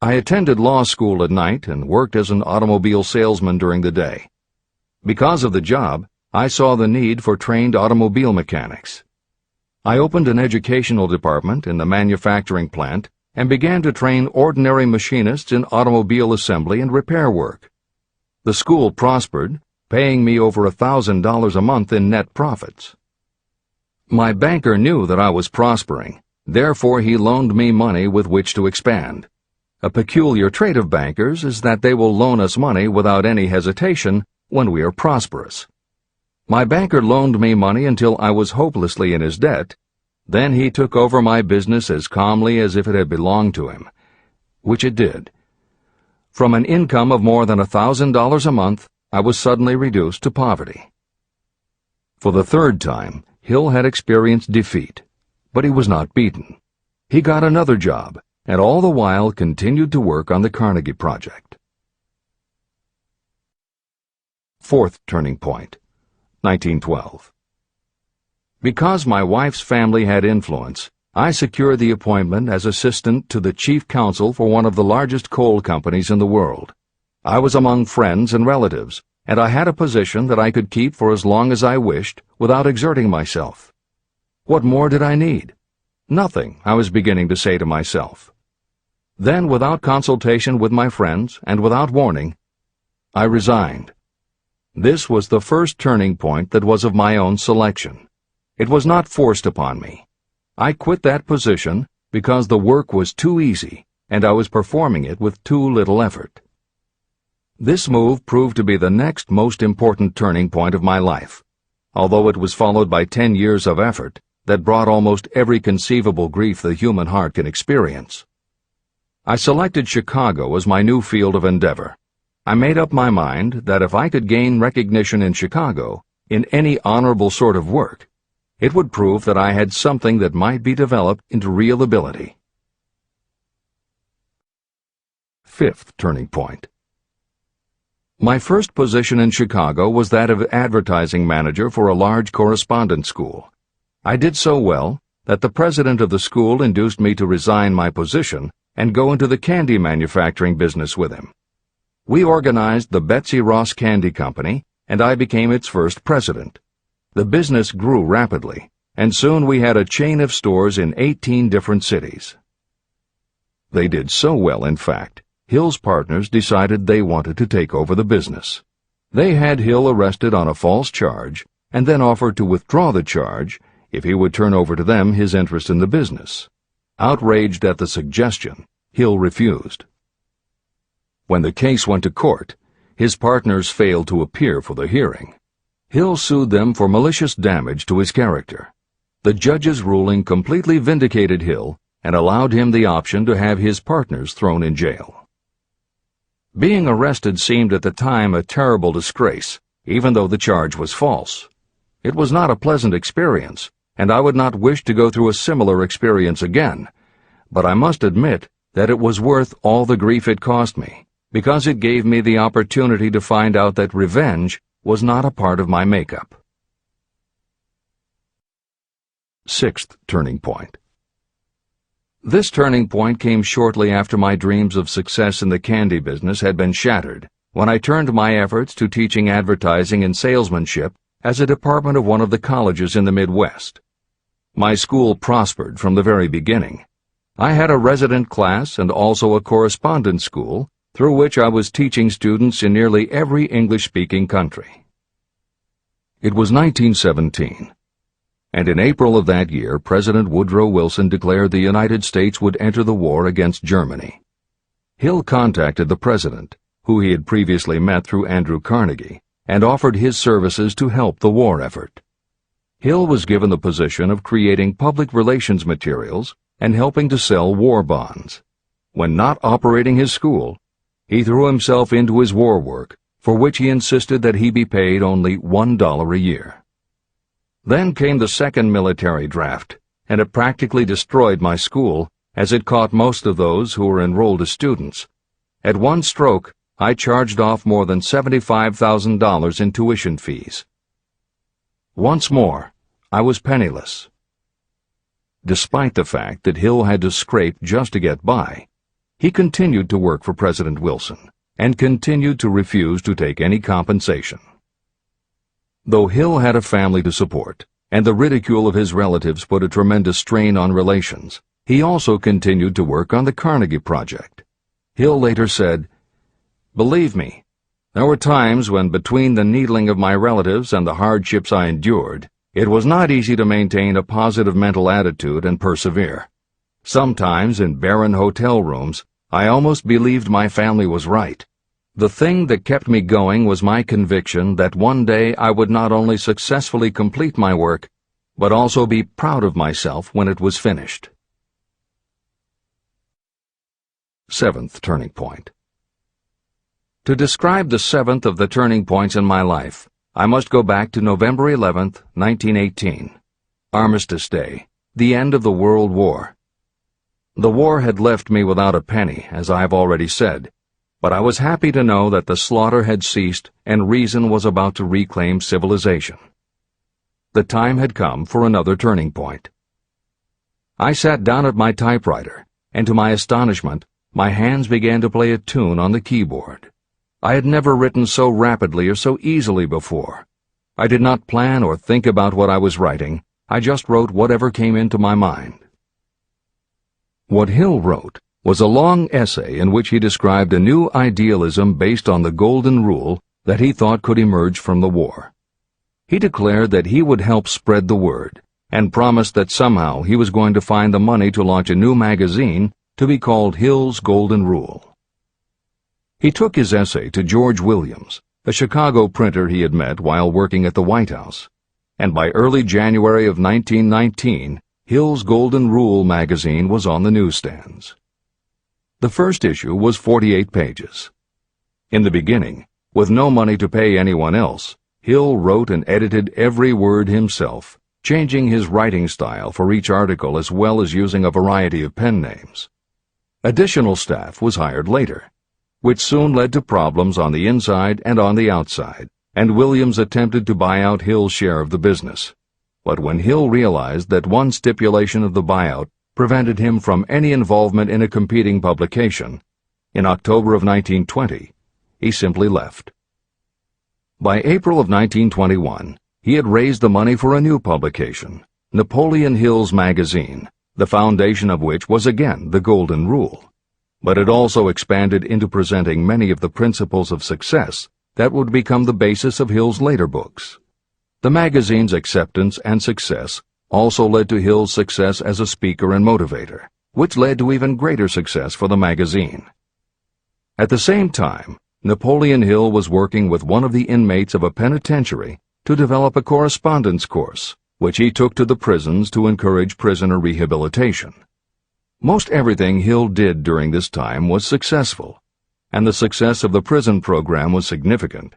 Speaker 1: I attended law school at night and worked as an automobile salesman during the day. Because of the job, I saw the need for trained automobile mechanics. I opened an educational department in the manufacturing plant and began to train ordinary machinists in automobile assembly and repair work. The school prospered, paying me over $1,000 a month in net profits. My banker knew that I was prospering, therefore he loaned me money with which to expand. A peculiar trait of bankers is that they will loan us money without any hesitation when we are prosperous. My banker loaned me money until I was hopelessly in his debt. Then he took over my business as calmly as if it had belonged to him, which it did. From an income of more than $1,000 a month, I was suddenly reduced to poverty. For the third time, Hill had experienced defeat, but he was not beaten. He got another job, and all the while continued to work on the Carnegie Project. Fourth turning point, 1912. Because my wife's family had influence, I secured the appointment as assistant to the chief counsel for one of the largest coal companies in the world. I was among friends and relatives, and I had a position that I could keep for as long as I wished without exerting myself. What more did I need? Nothing, I was beginning to say to myself. Then, without consultation with my friends and without warning, I resigned. This was the first turning point that was of my own selection. It was not forced upon me. I quit that position because the work was too easy and I was performing it with too little effort. This move proved to be the next most important turning point of my life, although it was followed by 10 years of effort that brought almost every conceivable grief the human heart can experience. I selected Chicago as my new field of endeavor. I made up my mind that if I could gain recognition in Chicago, in any honorable sort of work, it would prove that I had something that might be developed into real ability. Fifth turning point. My first position in Chicago was that of advertising manager for a large correspondence school. I did so well that the president of the school induced me to resign my position and go into the candy manufacturing business with him. We organized the Betsy Ross Candy Company, and I became its first president. The business grew rapidly, and soon we had a chain of stores in 18 different cities. They did so well, in fact, Hill's partners decided they wanted to take over the business. They had Hill arrested on a false charge and then offered to withdraw the charge if he would turn over to them his interest in the business. Outraged at the suggestion, Hill refused. When the case went to court, his partners failed to appear for the hearing. Hill sued them for malicious damage to his character. The judge's ruling completely vindicated Hill and allowed him the option to have his partners thrown in jail. Being arrested seemed at the time a terrible disgrace, even though the charge was false. It was not a pleasant experience, and I would not wish to go through a similar experience again, but I must admit that it was worth all the grief it cost me, because it gave me the opportunity to find out that revenge was not a part of my makeup. Sixth turning point. This turning point came shortly after my dreams of success in the candy business had been shattered, when I turned my efforts to teaching advertising and salesmanship as a department of one of the colleges in the Midwest. My school prospered from the very beginning. I had a resident class and also a correspondence school, through which I was teaching students in nearly every English-speaking country. It was 1917. And in April of that year, President Woodrow Wilson declared the United States would enter the war against Germany. Hill contacted the president, who he had previously met through Andrew Carnegie, and offered his services to help the war effort. Hill was given the position of creating public relations materials and helping to sell war bonds. When not operating his school, he threw himself into his war work, for which he insisted that he be paid only $1 a year. Then came the second military draft, and it practically destroyed my school, as it caught most of those who were enrolled as students. At one stroke, I charged off more than $75,000 in tuition fees. Once more, I was penniless. Despite the fact that Hill had to scrape just to get by, He continued to work for President Wilson and continued to refuse to take any compensation. Though Hill had a family to support, and the ridicule of his relatives put a tremendous strain on relations, he also continued to work on the Carnegie Project. Hill later said, "Believe me, there were times when between the needling of my relatives and the hardships I endured, it was not easy to maintain a positive mental attitude and persevere. Sometimes in barren hotel rooms, I almost believed my family was right. The thing that kept me going was my conviction that one day I would not only successfully complete my work, but also be proud of myself when it was finished." Seventh turning point. To describe the seventh of the turning points in my life, I must go back to November 11th, 1918. Armistice Day, the end of the World War. The war had left me without a penny, as I have already said, but I was happy to know that the slaughter had ceased and reason was about to reclaim civilization. The time had come for another turning point. I sat down at my typewriter, and to my astonishment, my hands began to play a tune on the keyboard. I had never written so rapidly or so easily before. I did not plan or think about what I was writing. I just wrote whatever came into my mind. What Hill wrote was a long essay in which he described a new idealism based on the Golden Rule that he thought could emerge from the war. He declared that he would help spread the word, and promised that somehow he was going to find the money to launch a new magazine to be called Hill's Golden Rule. He took his essay to George Williams, a Chicago printer he had met while working at the White House, and by early January of 1919, Hill's Golden Rule magazine was on the newsstands. The first issue was 48 pages. In the beginning, with no money to pay anyone else, Hill wrote and edited every word himself, changing his writing style for each article as well as using a variety of pen names. Additional staff was hired later, which soon led to problems on the inside and on the outside, and Williams attempted to buy out Hill's share of the business. But when Hill realized that one stipulation of the buyout prevented him from any involvement in a competing publication, in October of 1920, he simply left. By April of 1921, he had raised the money for a new publication, Napoleon Hill's magazine, the foundation of which was again the Golden Rule. But it also expanded into presenting many of the principles of success that would become the basis of Hill's later books. The magazine's acceptance and success also led to Hill's success as a speaker and motivator, which led to even greater success for the magazine. At the same time, Napoleon Hill was working with one of the inmates of a penitentiary to develop a correspondence course, which he took to the prisons to encourage prisoner rehabilitation. Most everything Hill did during this time was successful, and the success of the prison program was significant.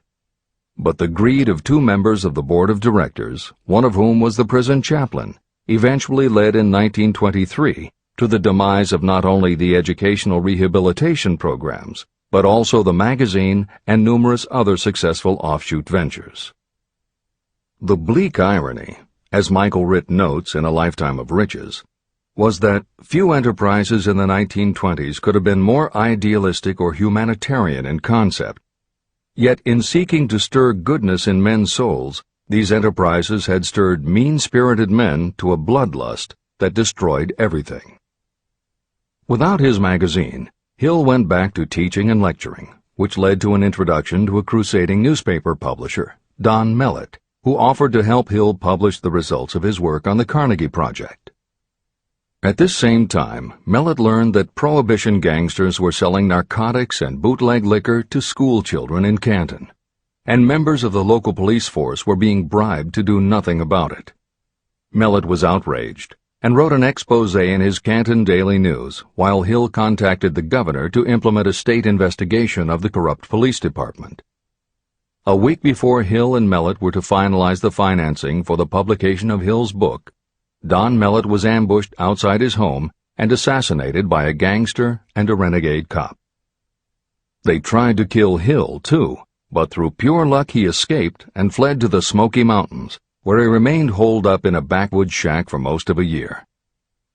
Speaker 1: But the greed of two members of the board of directors, one of whom was the prison chaplain, eventually led in 1923 to the demise of not only the educational rehabilitation programs, but also the magazine and numerous other successful offshoot ventures. The bleak irony, as Michael Ritt notes in A Lifetime of Riches, was that few enterprises in the 1920s could have been more idealistic or humanitarian in concept. Yet in seeking to stir goodness in men's souls, these enterprises had stirred mean-spirited men to a bloodlust that destroyed everything. Without his magazine, Hill went back to teaching and lecturing, which led to an introduction to a crusading newspaper publisher, Don Mellett, who offered to help Hill publish the results of his work on the Carnegie Project. At this same time, Mellett learned that Prohibition gangsters were selling narcotics and bootleg liquor to school children in Canton, and members of the local police force were being bribed to do nothing about it. Mellett was outraged and wrote an expose in his Canton Daily News, while Hill contacted the governor to implement a state investigation of the corrupt police department. A week before Hill and Mellett were to finalize the financing for the publication of Hill's book, Don Mellett was ambushed outside his home and assassinated by a gangster and a renegade cop. They tried to kill Hill, too, but through pure luck he escaped and fled to the Smoky Mountains, where he remained holed up in a backwoods shack for most of a year.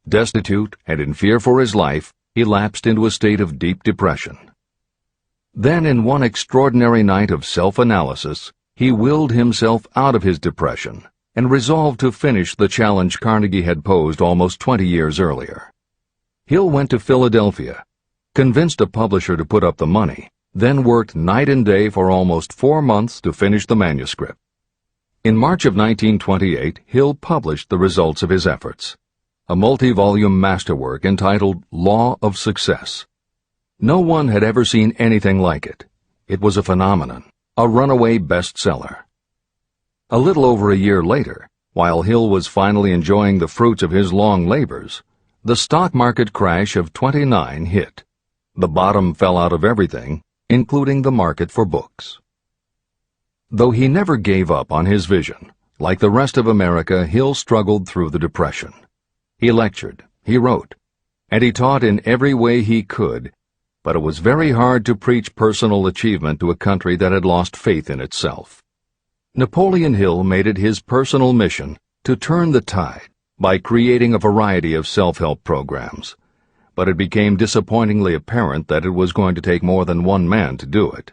Speaker 1: Destitute and in fear for his life, he lapsed into a state of deep depression. Then, in one extraordinary night of self-analysis, he willed himself out of his depression and resolved to finish the challenge Carnegie had posed almost 20 years earlier. Hill went to Philadelphia, convinced a publisher to put up the money, then worked night and day for almost 4 months to finish the manuscript. In March of 1928, Hill published the results of his efforts, a multi-volume masterwork entitled Law of Success. No one had ever seen anything like it. It was a phenomenon, a runaway bestseller. A little over a year later, while Hill was finally enjoying the fruits of his long labors, the stock market crash of '29 hit. The bottom fell out of everything, including the market for books. Though he never gave up on his vision, like the rest of America, Hill struggled through the Depression. He lectured, he wrote, and he taught in every way he could, but it was very hard to preach personal achievement to a country that had lost faith in itself. Napoleon Hill made it his personal mission to turn the tide by creating a variety of self-help programs, but it became disappointingly apparent that it was going to take more than one man to do it.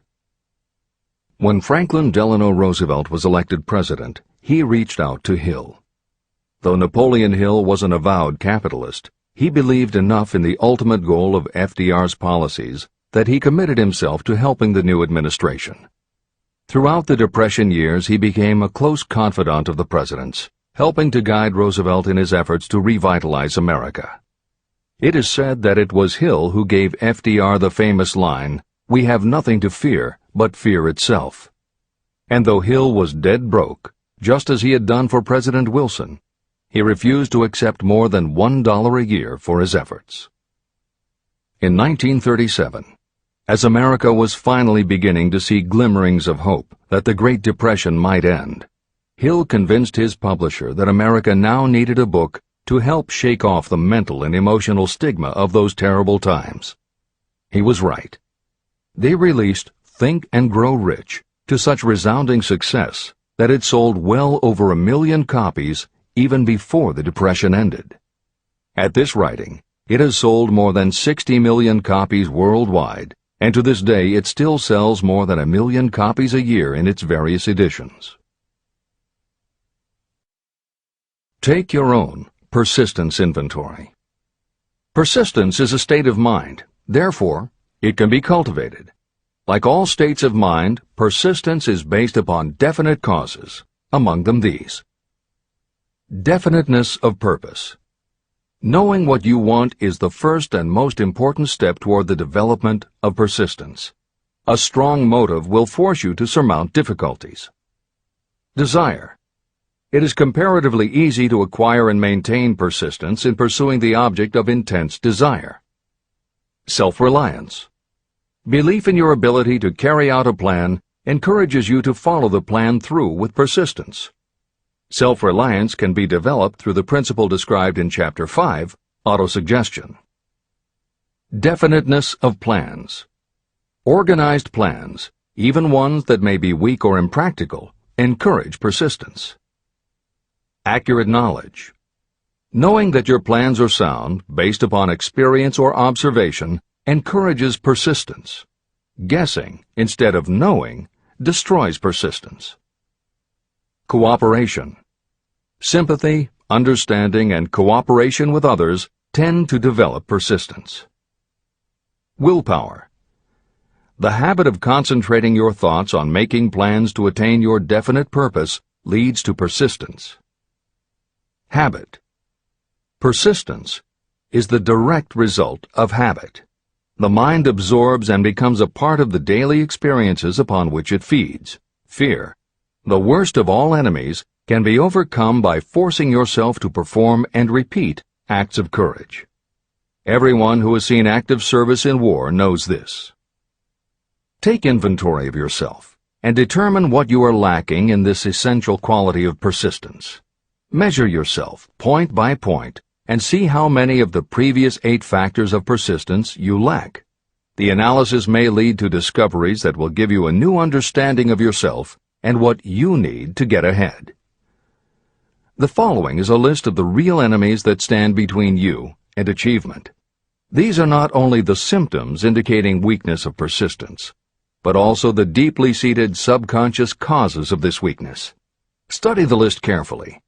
Speaker 1: When Franklin Delano Roosevelt was elected president, he reached out to Hill. Though Napoleon Hill was an avowed capitalist, he believed enough in the ultimate goal of FDR's policies that he committed himself to helping the new administration. Throughout the Depression years, he became a close confidant of the president's, helping to guide Roosevelt in his efforts to revitalize America. It is said that it was Hill who gave FDR the famous line, "We have nothing to fear but fear itself." And though Hill was dead broke, just as he had done for President Wilson, he refused to accept more than $1 a year for his efforts. In 1937, as America was finally beginning to see glimmerings of hope that the Great Depression might end, Hill convinced his publisher that America now needed a book to help shake off the mental and emotional stigma of those terrible times. He was right. They released Think and Grow Rich to such resounding success that it sold well over 1 million copies even before the Depression ended. At this writing, it has sold more than 60 million copies worldwide, and to this day it still sells more than 1 million copies a year in its various editions. Take your own persistence inventory. Persistence is a state of mind. Therefore, it can be cultivated. Like all states of mind, persistence is based upon definite causes, among them these. Definiteness of purpose. Knowing what you want is the first and most important step toward the development of persistence. A strong motive will force you to surmount difficulties. Desire. It is comparatively easy to acquire and maintain persistence in pursuing the object of intense desire. Self-reliance. Belief in your ability to carry out a plan encourages you to follow the plan through with persistence. Self-reliance can be developed through the principle described in Chapter 5, Autosuggestion. Definiteness of plans. Organized plans, even ones that may be weak or impractical, encourage persistence. Accurate knowledge. Knowing that your plans are sound, based upon experience or observation, encourages persistence. Guessing, instead of knowing, destroys persistence. Cooperation. Sympathy, understanding, and cooperation with others tend to develop persistence. Willpower. The habit of concentrating your thoughts on making plans to attain your definite purpose leads to persistence. Habit. Persistence is the direct result of habit. The mind absorbs and becomes a part of the daily experiences upon which it feeds. Fear, the worst of all enemies, can be overcome by forcing yourself to perform and repeat acts of courage. Everyone who has seen active service in war knows this. Take inventory of yourself and determine what you are lacking in this essential quality of persistence. Measure yourself point by point and see how many of the previous 8 factors of persistence you lack. The analysis may lead to discoveries that will give you a new understanding of yourself and what you need to get ahead. The following is a list of the real enemies that stand between you and achievement. These are not only the symptoms indicating weakness of persistence, but also the deeply seated subconscious causes of this weakness. Study the list carefully,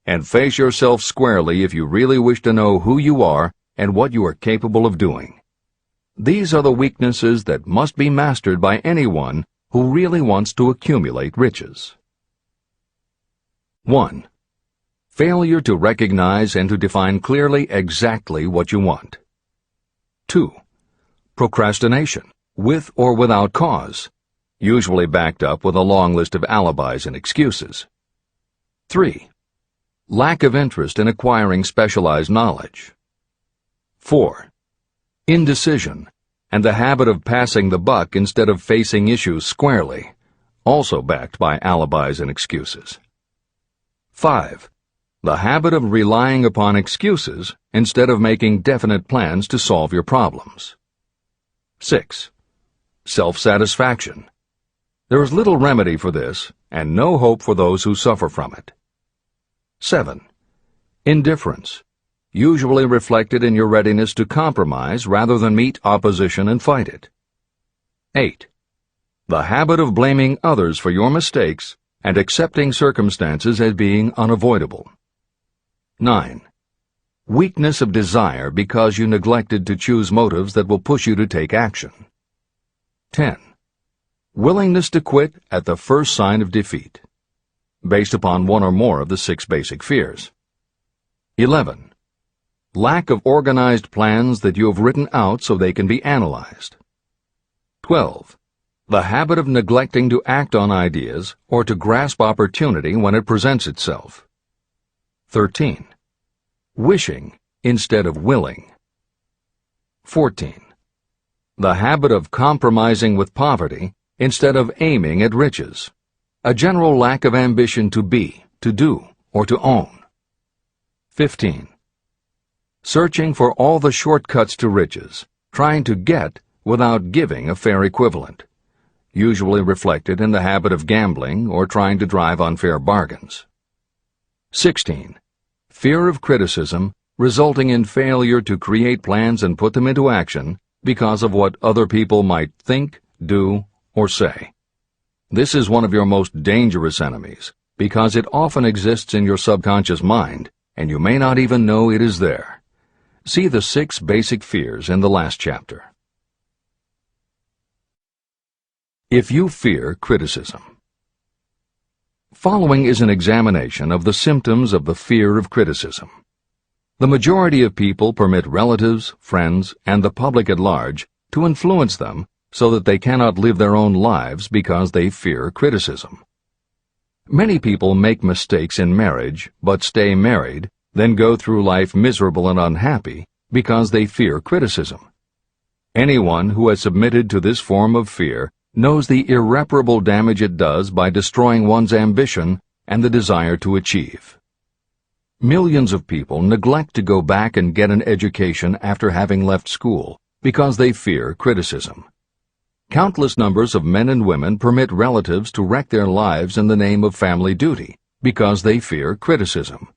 Speaker 1: and face yourself squarely if you really wish to know who you are and what you are capable of doing. These are the weaknesses that must be mastered by anyone who really wants to accumulate riches. 1. Failure to recognize and to define clearly exactly what you want. 2. Procrastination, with or without cause, usually backed up with a long list of alibis and excuses. 3. Lack of interest in acquiring specialized knowledge. 4. Indecision, and the habit of passing the buck instead of facing issues squarely, also backed by alibis and excuses. 5. The habit of relying upon excuses instead of making definite plans to solve your problems. 6. Self-satisfaction. There is little remedy for this, and no hope for those who suffer from it. 7. Indifference, usually reflected in your readiness to compromise rather than meet opposition and fight it. 8. The habit of blaming others for your mistakes and accepting circumstances as being unavoidable. 9. Weakness of desire because you neglected to choose motives that will push you to take action. 10. Willingness to quit at the first sign of defeat, based upon one or more of the 6 basic fears. 11. Lack of organized plans that you have written out so they can be analyzed. 12. The habit of neglecting to act on ideas or to grasp opportunity when it presents itself. 13. Wishing instead of willing. 14. The habit of compromising with poverty instead of aiming at riches. A general lack of ambition to be, to do, or to own. 15. Searching for all the shortcuts to riches, trying to get without giving a fair equivalent, usually reflected in the habit of gambling or trying to drive unfair bargains. 16. Fear of criticism, resulting in failure to create plans and put them into action because of what other people might think, do, or say. This is one of your most dangerous enemies because it often exists in your subconscious mind and you may not even know it is there. See the 6 basic fears in the last chapter. If you fear criticism. Following is an examination of the symptoms of the fear of criticism. The majority of people permit relatives, friends, and the public at large to influence them so that they cannot live their own lives because they fear criticism. Many people make mistakes in marriage but stay married, then go through life miserable and unhappy because they fear criticism. Anyone who has submitted to this form of fear knows the irreparable damage it does by destroying one's ambition and the desire to achieve. Millions of people neglect to go back and get an education after having left school because they fear criticism. Countless numbers of men and women permit relatives to wreck their lives in the name of family duty because they fear criticism.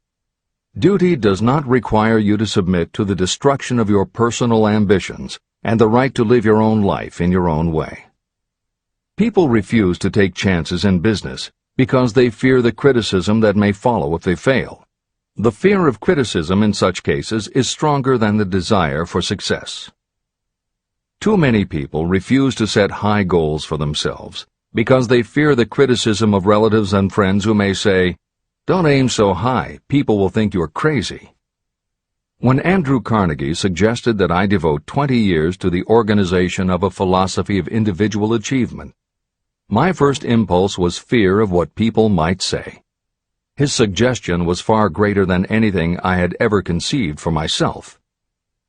Speaker 1: Duty does not require you to submit to the destruction of your personal ambitions and the right to live your own life in your own way. People refuse to take chances in business because they fear the criticism that may follow if they fail. The fear of criticism in such cases is stronger than the desire for success. Too many people refuse to set high goals for themselves because they fear the criticism of relatives and friends who may say, "Don't aim so high, people will think you're crazy." When Andrew Carnegie suggested that I devote 20 years to the organization of a philosophy of individual achievement, my first impulse was fear of what people might say. His suggestion was far greater than anything I had ever conceived for myself.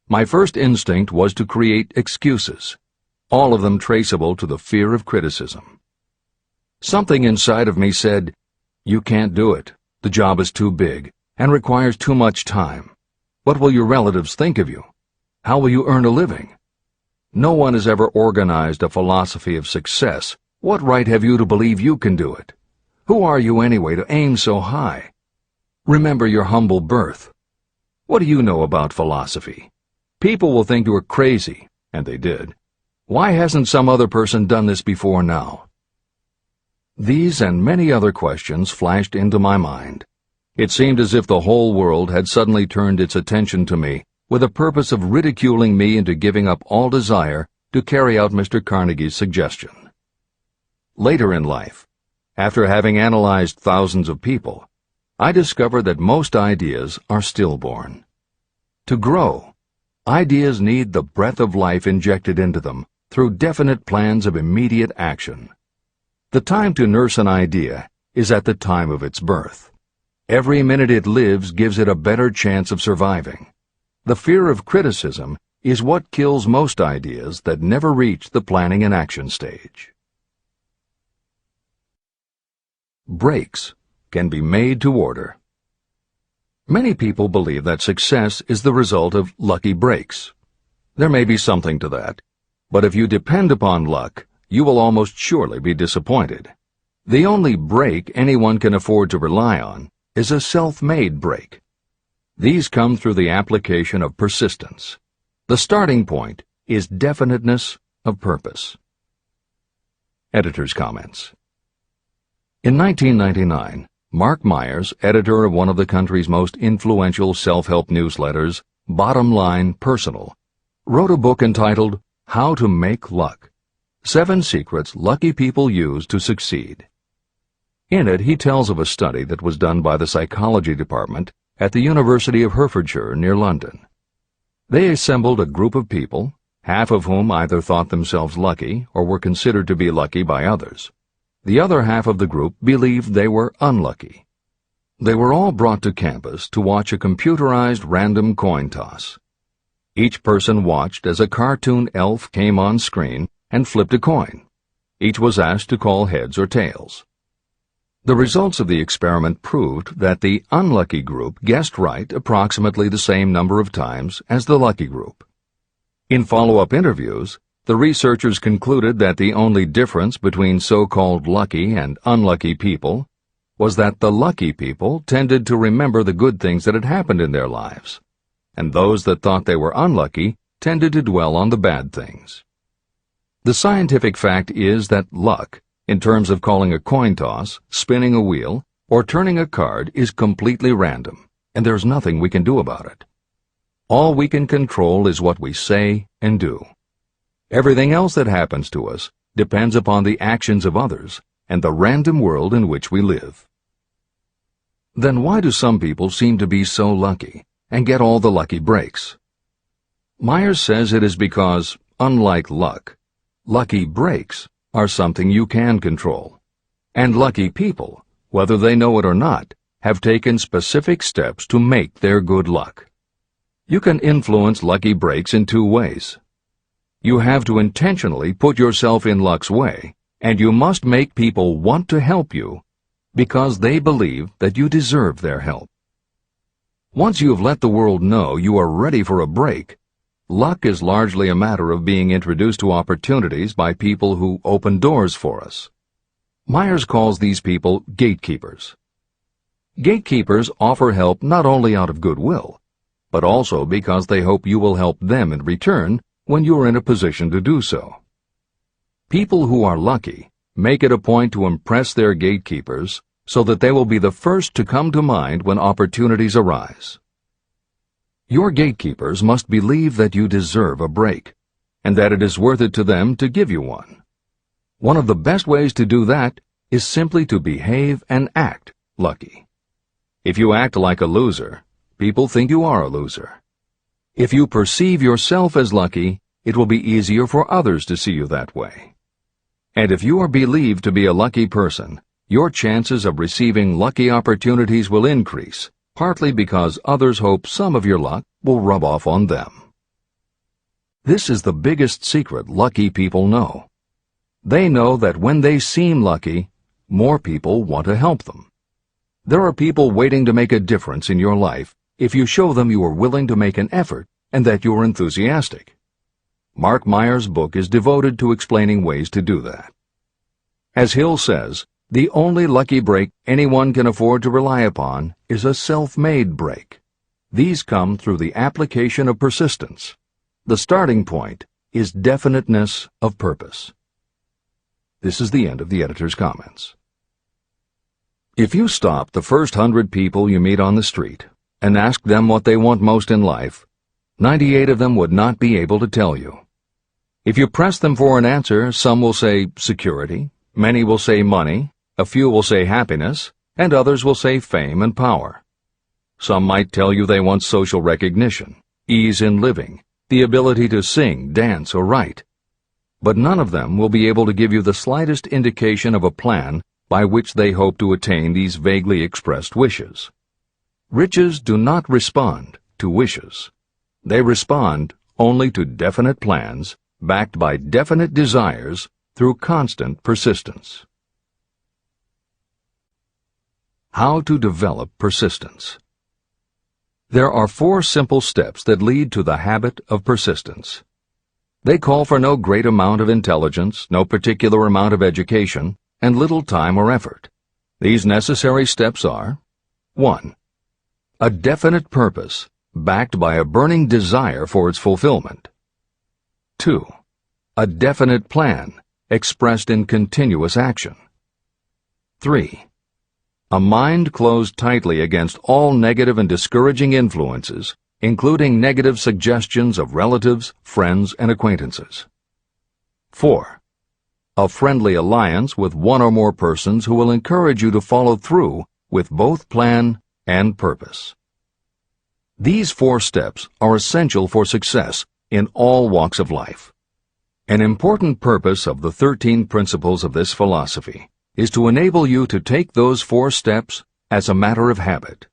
Speaker 1: My first instinct was to create excuses, all of them traceable to the fear of criticism. Something inside of me said, "You can't do it. The job is too big and requires too much time. What will your relatives think of you? How will you earn a living? No one has ever organized a philosophy of success. What right have you to believe you can do it? Who are you anyway to aim so high? Remember your humble birth. What do you know about philosophy? People will think you are crazy, and they did. Why hasn't some other person done this before now? These and many other questions flashed into my mind. It seemed as if the whole world had suddenly turned its attention to me with the purpose of ridiculing me into giving up all desire to carry out Mr. Carnegie's suggestion. Later in life, after having analyzed thousands of people, I discovered that most ideas are stillborn. To grow, ideas need the breath of life injected into them through definite plans of immediate action. The time to nurse an idea is at the time of its birth. Every minute it lives gives it a better chance of surviving. The fear of criticism is what kills most ideas that never reach the planning and action stage. Breaks can be made to order. Many people believe that success is the result of lucky breaks. There may be something to that, but if you depend upon luck, you will almost surely be disappointed. The only break anyone can afford to rely on is a self-made break. These come through the application of persistence. The starting point is definiteness of purpose. Editor's comments. In 1999, Mark Myers, editor of one of the country's most influential self-help newsletters, Bottom Line Personal, wrote a book entitled How to Make Luck: 7 Secrets Lucky People Use to Succeed. In it, he tells of a study that was done by the psychology department at the University of Hertfordshire near London. They assembled a group of people, half of whom either thought themselves lucky or were considered to be lucky by others. The other half of the group believed they were unlucky. They were all brought to campus to watch a computerized random coin toss. Each person watched as a cartoon elf came on screen and flipped a coin. Each was asked to call heads or tails. The results of the experiment proved that the unlucky group guessed right approximately the same number of times as the lucky group. In follow-up interviews, the researchers concluded that the only difference between so-called lucky and unlucky people was that the lucky people tended to remember the good things that had happened in their lives, and those that thought they were unlucky tended to dwell on the bad things. The scientific fact is that luck, in terms of calling a coin toss, spinning a wheel, or turning a card, is completely random, and there's nothing we can do about it. All we can control is what we say and do. Everything else that happens to us depends upon the actions of others and the random world in which we live. Then why do some people seem to be so lucky and get all the lucky breaks? Myers says it is because, unlike luck, lucky breaks are something you can control. And lucky people, whether they know it or not, have taken specific steps to make their good luck. You can influence lucky breaks in 2 ways. You have to intentionally put yourself in luck's way, and you must make people want to help you because they believe that you deserve their help. Once you have let the world know you are ready for a break, luck is largely a matter of being introduced to opportunities by people who open doors for us. Myers calls these people gatekeepers. Gatekeepers offer help not only out of goodwill, but also because they hope you will help them in return when you are in a position to do so. People who are lucky make it a point to impress their gatekeepers so that they will be the first to come to mind when opportunities arise. Your gatekeepers must believe that you deserve a break, and that it is worth it to them to give you one. One of the best ways to do that is simply to behave and act lucky. If you act like a loser, people think you are a loser. If you perceive yourself as lucky, it will be easier for others to see you that way. And if you are believed to be a lucky person, your chances of receiving lucky opportunities will increase, partly because others hope some of your luck will rub off on them. This is the biggest secret lucky people know. They know that when they seem lucky, more people want to help them. There are people waiting to make a difference in your life if you show them you are willing to make an effort and that you are enthusiastic. Mark Myers' book is devoted to explaining ways to do that. As Hill says, the only lucky break anyone can afford to rely upon is a self-made break. These come through the application of persistence. The starting point is definiteness of purpose. This is the end of the editor's comments. If you stop the first 100 people you meet on the street and ask them what they want most in life, 98 of them would not be able to tell you. If you press them for an answer, some will say security, many will say money, a few will say happiness, and others will say fame and power. Some might tell you they want social recognition, ease in living, the ability to sing, dance, or write. But none of them will be able to give you the slightest indication of a plan by which they hope to attain these vaguely expressed wishes. Riches do not respond to wishes. They respond only to definite plans backed by definite desires through constant persistence. How to develop persistence. There are 4 simple steps that lead to the habit of persistence. They call for no great amount of intelligence, no particular amount of education, and little time or effort. These necessary steps are: 1. A definite purpose, backed by a burning desire for its fulfillment. 2. A definite plan, expressed in continuous action. 3. A mind closed tightly against all negative and discouraging influences, including negative suggestions of relatives, friends, and acquaintances. 4. A friendly alliance with one or more persons who will encourage you to follow through with both plan and purpose. These 4 steps are essential for success in all walks of life. An important purpose of the 13 principles of this philosophy is to enable you to take those 4 steps as a matter of habit.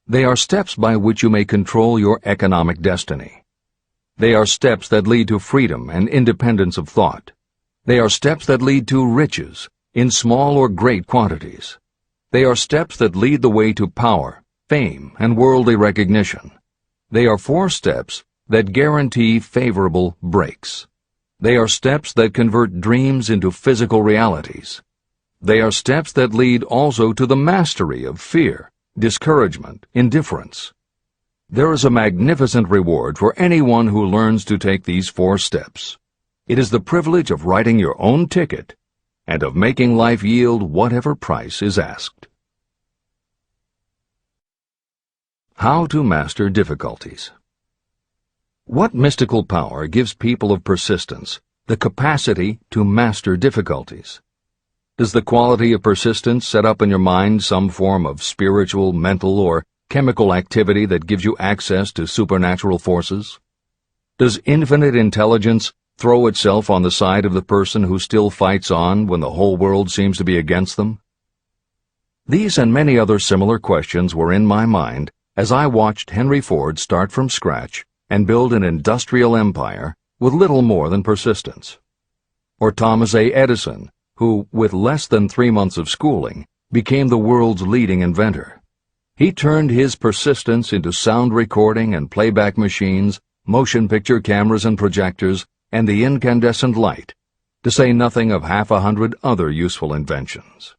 Speaker 1: They are steps by which you may control your economic destiny. They are steps that lead to freedom and independence of thought. They are steps that lead to riches, in small or great quantities. They are steps that lead the way to power, fame, and worldly recognition. They are 4 steps that guarantee favorable breaks. They are steps that convert dreams into physical realities. They are steps that lead also to the mastery of fear, discouragement, indifference. There is a magnificent reward for anyone who learns to take these 4 steps. It is the privilege of writing your own ticket and of making life yield whatever price is asked. How to master difficulties. What mystical power gives people of persistence the capacity to master difficulties? Does the quality of persistence set up in your mind some form of spiritual, mental, or chemical activity that gives you access to supernatural forces? Does infinite intelligence throw itself on the side of the person who still fights on when the whole world seems to be against them? These and many other similar questions were in my mind as I watched Henry Ford start from scratch and build an industrial empire with little more than persistence. Or Thomas A. Edison, who, with less than 3 months of schooling, became the world's leading inventor. He turned his persistence into sound recording and playback machines, motion picture cameras and projectors, and the incandescent light, to say nothing of 100 other useful inventions.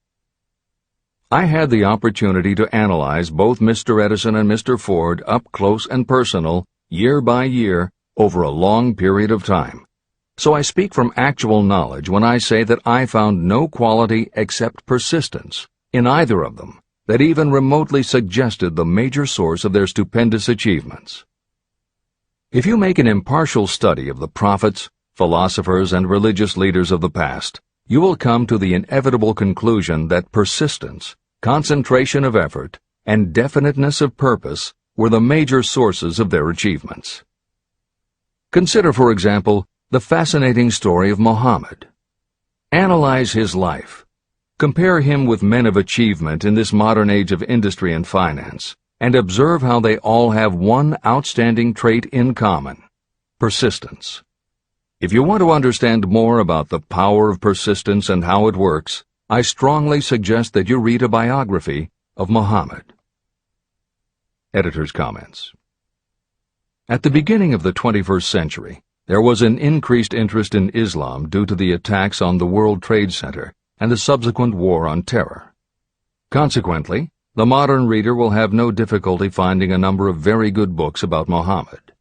Speaker 1: I had the opportunity to analyze both Mr. Edison and Mr. Ford up close and personal, year by year, over a long period of time. So I speak from actual knowledge when I say that I found no quality except persistence in either of them that even remotely suggested the major source of their stupendous achievements. If you make an impartial study of the prophets, philosophers, and religious leaders of the past, you will come to the inevitable conclusion that persistence, concentration of effort, and definiteness of purpose were the major sources of their achievements. Consider, for example, the fascinating story of Muhammad. Analyze his life. Compare him with men of achievement in this modern age of industry and finance, and observe how they all have one outstanding trait in common: persistence. If you want to understand more about the power of persistence and how it works, I strongly suggest that you read a biography of Muhammad. Editor's comments. At the beginning of the 21st century, there was an increased interest in Islam due to the attacks on the World Trade Center and the subsequent War on Terror. Consequently, the modern reader will have no difficulty finding a number of very good books about Muhammad.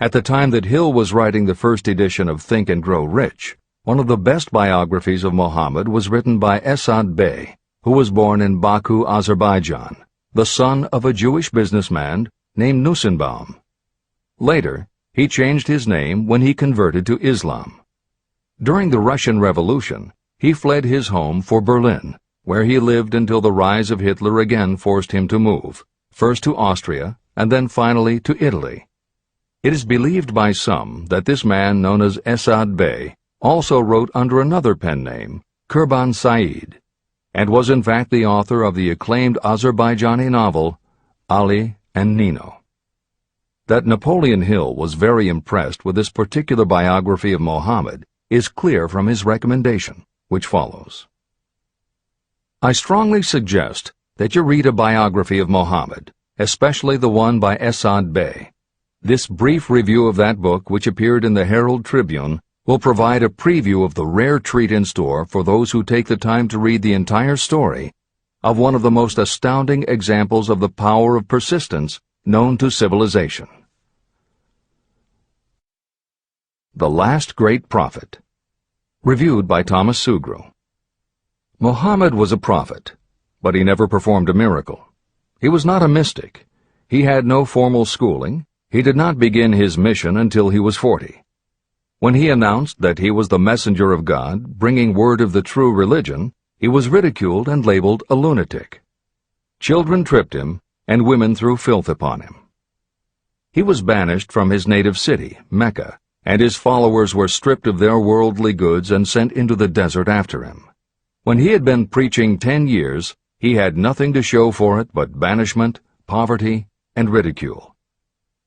Speaker 1: At the time that Hill was writing the first edition of Think and Grow Rich, one of the best biographies of Muhammad was written by Esad Bey, who was born in Baku, Azerbaijan, the son of a Jewish businessman named Nusenbaum. Later, he changed his name when he converted to Islam. During the Russian Revolution, he fled his home for Berlin, where he lived until the rise of Hitler again forced him to move, first to Austria and then finally to Italy. It is believed by some that this man known as Esad Bey also wrote under another pen name, Kurban Said, and was in fact the author of the acclaimed Azerbaijani novel, Ali and Nino. That Napoleon Hill was very impressed with this particular biography of Muhammad is clear from his recommendation, which follows. I strongly suggest that you read a biography of Muhammad, especially the one by Esad Bey. This brief review of that book, which appeared in the Herald Tribune, will provide a preview of the rare treat in store for those who take the time to read the entire story of one of the most astounding examples of the power of persistence known to civilization. The Last Great Prophet. Reviewed by Thomas Sugru. Muhammad was a prophet, but he never performed a miracle. He was not a mystic. He had no formal schooling. He did not begin his mission until he was 40. When he announced that he was the messenger of God, bringing word of the true religion, he was ridiculed and labeled a lunatic. Children tripped him, and women threw filth upon him. He was banished from his native city, Mecca, and his followers were stripped of their worldly goods and sent into the desert after him. When he had been preaching 10 years, he had nothing to show for it but banishment, poverty, and ridicule.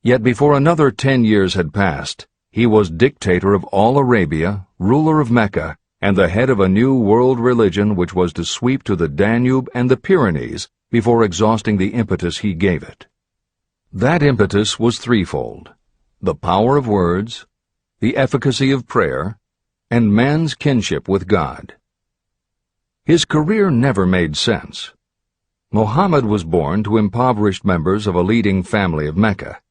Speaker 1: Yet before another 10 years had passed, he was dictator of all Arabia, ruler of Mecca, and the head of a new world religion which was to sweep to the Danube and the Pyrenees before exhausting the impetus he gave it. That impetus was threefold: the power of words, the efficacy of prayer, and man's kinship with God. His career never made sense. Muhammad was born to impoverished members of a leading family of Mecca.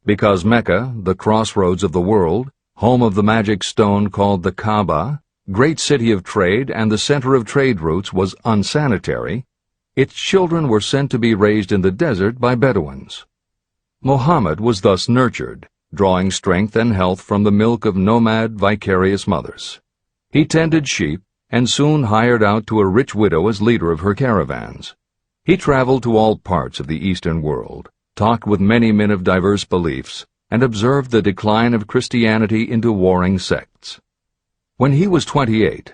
Speaker 1: Because Mecca, the crossroads of the world, home of the magic stone called the Kaaba, great city of trade and the center of trade routes, was unsanitary, its children were sent to be raised in the desert by Bedouins. Muhammad was thus nurtured, drawing strength and health from the milk of nomad, vicarious mothers. He tended sheep and soon hired out to a rich widow as leader of her caravans. He traveled to all parts of the Eastern world, talked with many men of diverse beliefs, and observed the decline of Christianity into warring sects. When he was 28,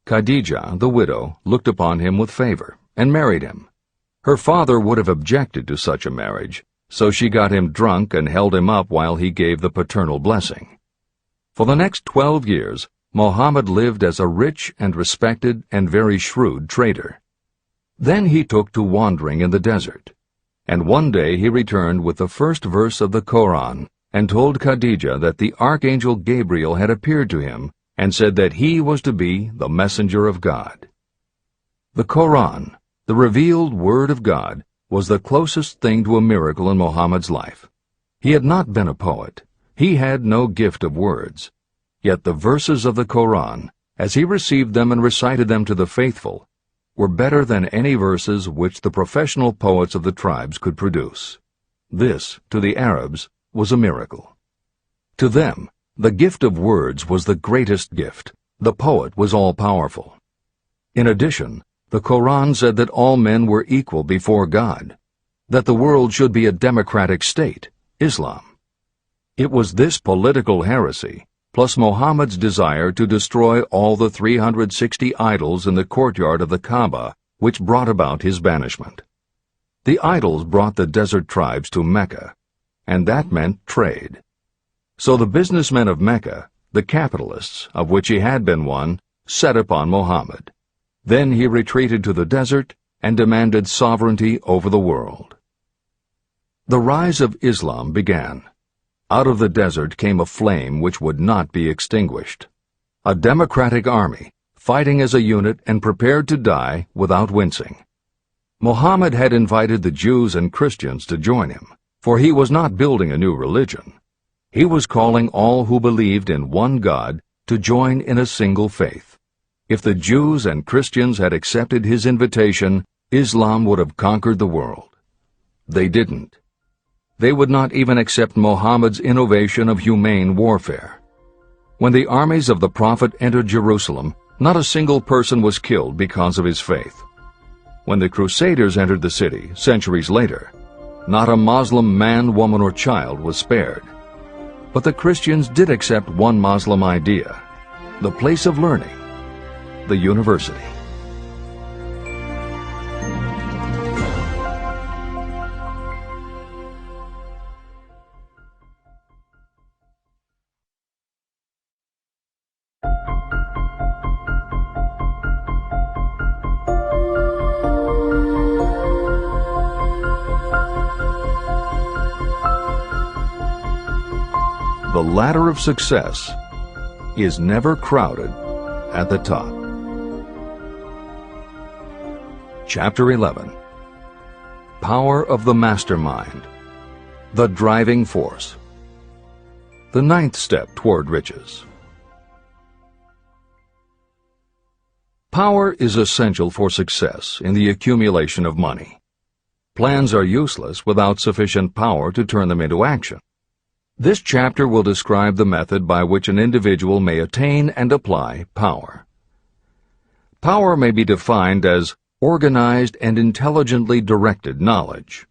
Speaker 1: Khadijah, the widow, looked upon him with favor and married him. Her father would have objected to such a marriage, so she got him drunk and held him up while he gave the paternal blessing. For the next 12 years, Muhammad lived as a rich and respected and very shrewd trader. Then he took to wandering in the desert, and one day he returned with the first verse of the Koran and told Khadijah that the archangel Gabriel had appeared to him and said that he was to be the messenger of God. The Koran, the revealed word of God, was the closest thing to a miracle in Muhammad's life. He had not been a poet. He had no gift of words. Yet the verses of the Koran, as he received them and recited them to the faithful, were better than any verses which the professional poets of the tribes could produce. This, to the Arabs, was a miracle. To them, the gift of words was the greatest gift. The poet was all-powerful. In addition, the Koran said that all men were equal before God, that the world should be a democratic state, Islam. It was this political heresy, plus Muhammad's desire to destroy all the 360 idols in the courtyard of the Kaaba, which brought about his banishment. The idols brought the desert tribes to Mecca, and that meant trade. So the businessmen of Mecca, the capitalists, of which he had been one, set upon Muhammad. Then he retreated to the desert and demanded sovereignty over the world. The rise of Islam began. Out of the desert came a flame which would not be extinguished. A democratic army, fighting as a unit and prepared to die without wincing. Muhammad had invited the Jews and Christians to join him, for he was not building a new religion. He was calling all who believed in one God to join in a single faith. If the Jews and Christians had accepted his invitation, Islam would have conquered the world. They didn't. They would not even accept Muhammad's innovation of humane warfare. When the armies of the Prophet entered Jerusalem, not a single person was killed because of his faith. When the Crusaders entered the city, centuries later, not a Muslim man, woman, or child was spared. But the Christians did accept one Muslim idea, the place of learning, the university. The ladder of success is never crowded at the top. Chapter 11. Power of the Mastermind, the Driving Force. The ninth step toward riches. Power is essential for success in the accumulation of money. Plans are useless without sufficient power to turn them into action. This chapter will describe the method by which an individual may attain and apply power. Power may be defined as organized and intelligently directed knowledge.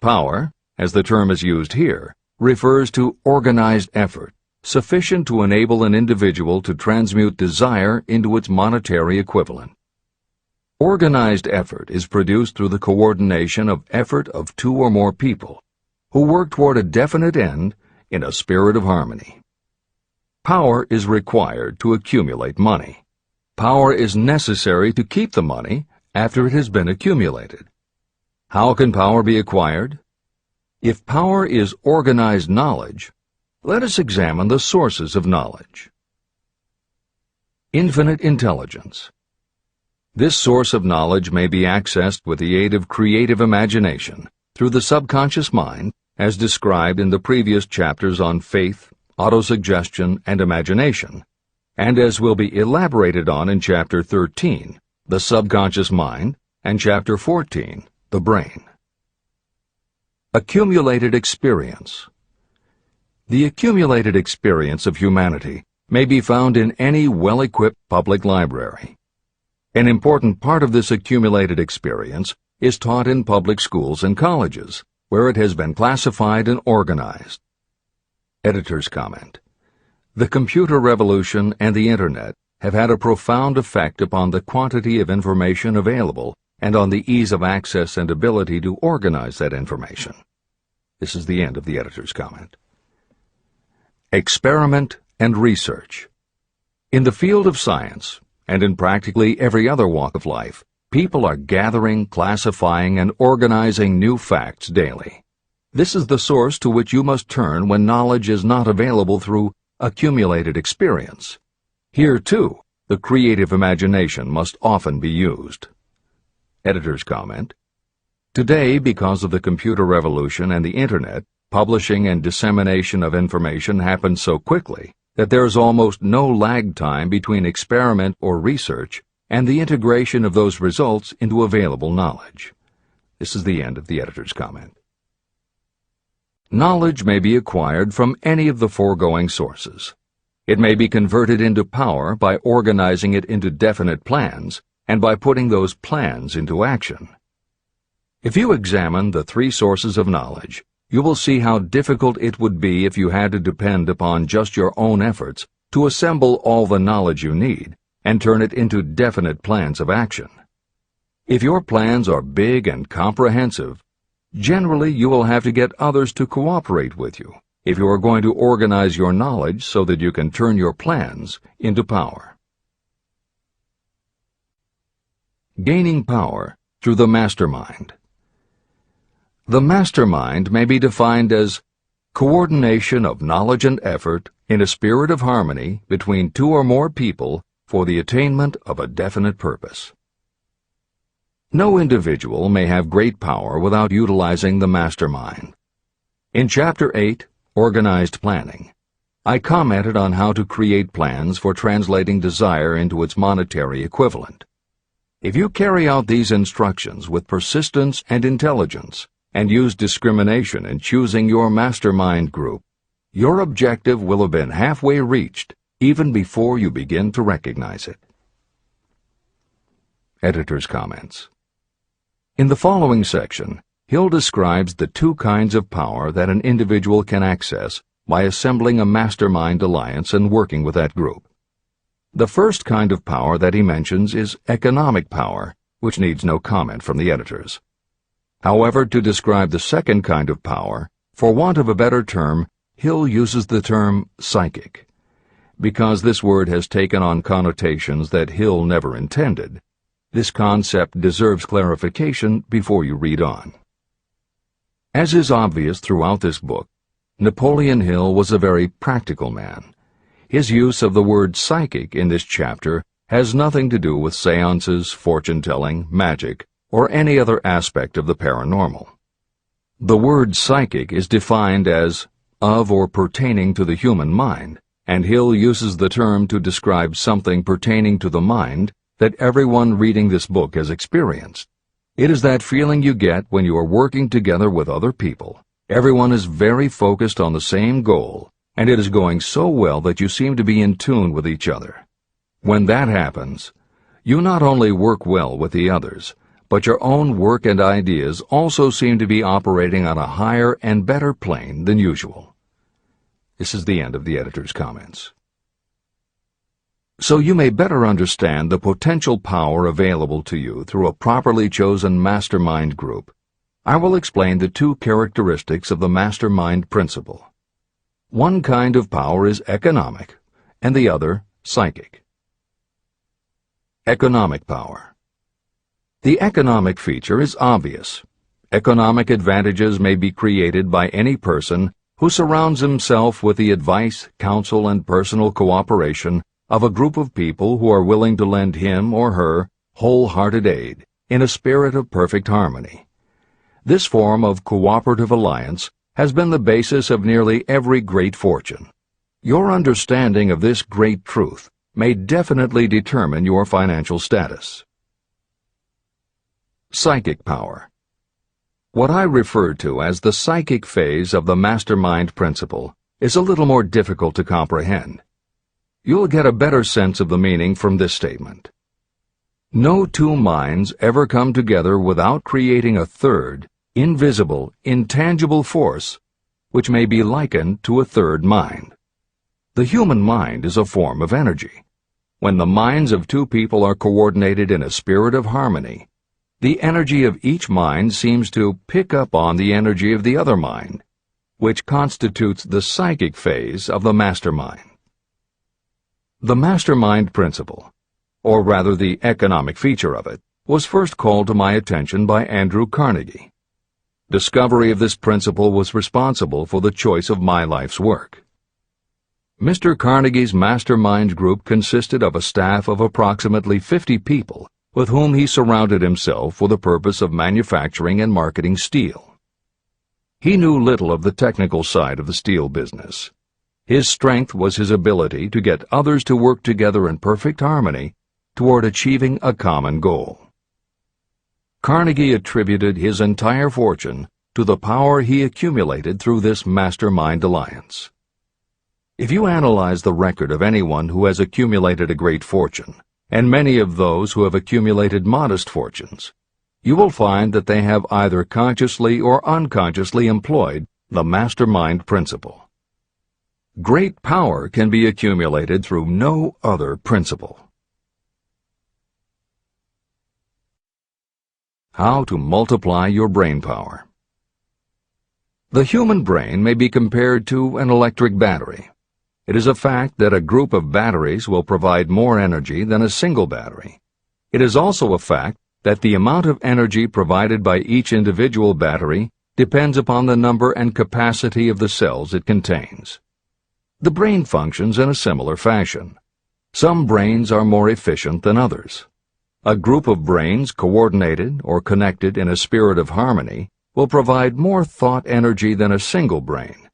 Speaker 1: Power, as the term is used here, refers to organized effort, sufficient to enable an individual to transmute desire into its monetary equivalent. Organized effort is produced through the coordination of effort of two or more people, who work toward a definite end in a spirit of harmony. Power is required to accumulate money. Power is necessary to keep the money after it has been accumulated. How can power be acquired? If power is organized knowledge, let us examine the sources of knowledge. Infinite intelligence. This source of knowledge may be accessed with the aid of creative imagination through the subconscious mind, as described in the previous chapters on faith, autosuggestion, and imagination, and as will be elaborated on in Chapter 13, the subconscious mind, and Chapter 14, the brain. Accumulated experience. The accumulated experience of humanity may be found in any well-equipped public library. An important part of this accumulated experience is taught in public schools and colleges, where it has been classified and organized. Editor's comment. The computer revolution and the Internet have had a profound effect upon the quantity of information available and on the ease of access and ability to organize that information. This is the end of the editor's comment. Experiment and research. In the field of science, and in practically every other walk of life, people are gathering, classifying, and organizing new facts daily. This is the source to which you must turn when knowledge is not available through accumulated experience. Here, too, the creative imagination must often be used. Editor's comment. Today, because of the computer revolution and the Internet, publishing and dissemination of information happens so quickly that there is almost no lag time between experiment or research and the integration of those results into available knowledge. This is the end of the editor's comment. Knowledge may be acquired from any of the foregoing sources. It may be converted into power by organizing it into definite plans and by putting those plans into action. If you examine the three sources of knowledge, you will see how difficult it would be if you had to depend upon just your own efforts to assemble all the knowledge you need and turn it into definite plans of action. If your plans are big and comprehensive, generally you will have to get others to cooperate with you if you are going to organize your knowledge so that you can turn your plans into power. Gaining power through the mastermind. The mastermind may be defined as coordination of knowledge and effort in a spirit of harmony between two or more people for the attainment of a definite purpose. No individual may have great power without utilizing the mastermind. In Chapter 8, organized planning. I commented on how to create plans for translating desire into its monetary equivalent. If you carry out these instructions with persistence and intelligence, and use discrimination in choosing your mastermind group, your objective will have been halfway reached even before you begin to recognize it. Editor's comments. In the following section, Hill describes the two kinds of power that an individual can access by assembling a mastermind alliance and working with that group. The first kind of power that he mentions is economic power, which needs no comment from the editors. However, to describe the second kind of power, for want of a better term, Hill uses the term psychic. Because this word has taken on connotations that Hill never intended, this concept deserves clarification before you read on. As is obvious throughout this book, Napoleon Hill was a very practical man. His use of the word psychic in this chapter has nothing to do with seances, fortune-telling, magic, or any other aspect of the paranormal. The word psychic is defined as of or pertaining to the human mind, and Hill uses the term to describe something pertaining to the mind that everyone reading this book has experienced. It is that feeling you get when you are working together with other people. Everyone is very focused on the same goal, and it is going so well that you seem to be in tune with each other. When that happens, you not only work well with the others, but your own work and ideas also seem to be operating on a higher and better plane than usual. This is the end of the editor's comments. So you may better understand the potential power available to you through a properly chosen mastermind group, I will explain the two characteristics of the mastermind principle. One kind of power is economic, and the other psychic. Economic power. The economic feature is obvious. Economic advantages may be created by any person who surrounds himself with the advice, counsel, and personal cooperation of a group of people who are willing to lend him or her wholehearted aid in a spirit of perfect harmony. This form of cooperative alliance has been the basis of nearly every great fortune. Your understanding of this great truth may definitely determine your financial status. Psychic power. What I refer to as the psychic phase of the mastermind principle is a little more difficult to comprehend. You'll get a better sense of the meaning from this statement. No two minds ever come together without creating a third, invisible, intangible force, which may be likened to a third mind. The human mind is a form of energy. When the minds of two people are coordinated in a spirit of harmony, the energy of each mind seems to pick up on the energy of the other mind, which constitutes the psychic phase of the mastermind. The mastermind principle, or rather the economic feature of it, was first called to my attention by Andrew Carnegie. Discovery of this principle was responsible for the choice of my life's work. Mr. Carnegie's mastermind group consisted of a staff of approximately 50 people with whom he surrounded himself for the purpose of manufacturing and marketing steel. He knew little of the technical side of the steel business. His strength was his ability to get others to work together in perfect harmony toward achieving a common goal. Carnegie attributed his entire fortune to the power he accumulated through this mastermind alliance. If you analyze the record of anyone who has accumulated a great fortune, and many of those who have accumulated modest fortunes, you will find that they have either consciously or unconsciously employed the mastermind principle. Great power can be accumulated through no other principle. How to multiply your brain power. The human brain may be compared to an electric battery. It is a fact that a group of batteries will provide more energy than a single battery. It is also a fact that the amount of energy provided by each individual battery depends upon the number and capacity of the cells it contains. The brain functions in a similar fashion. Some brains are more efficient than others. A group of brains coordinated or connected in a spirit of harmony will provide more thought energy than a single brain.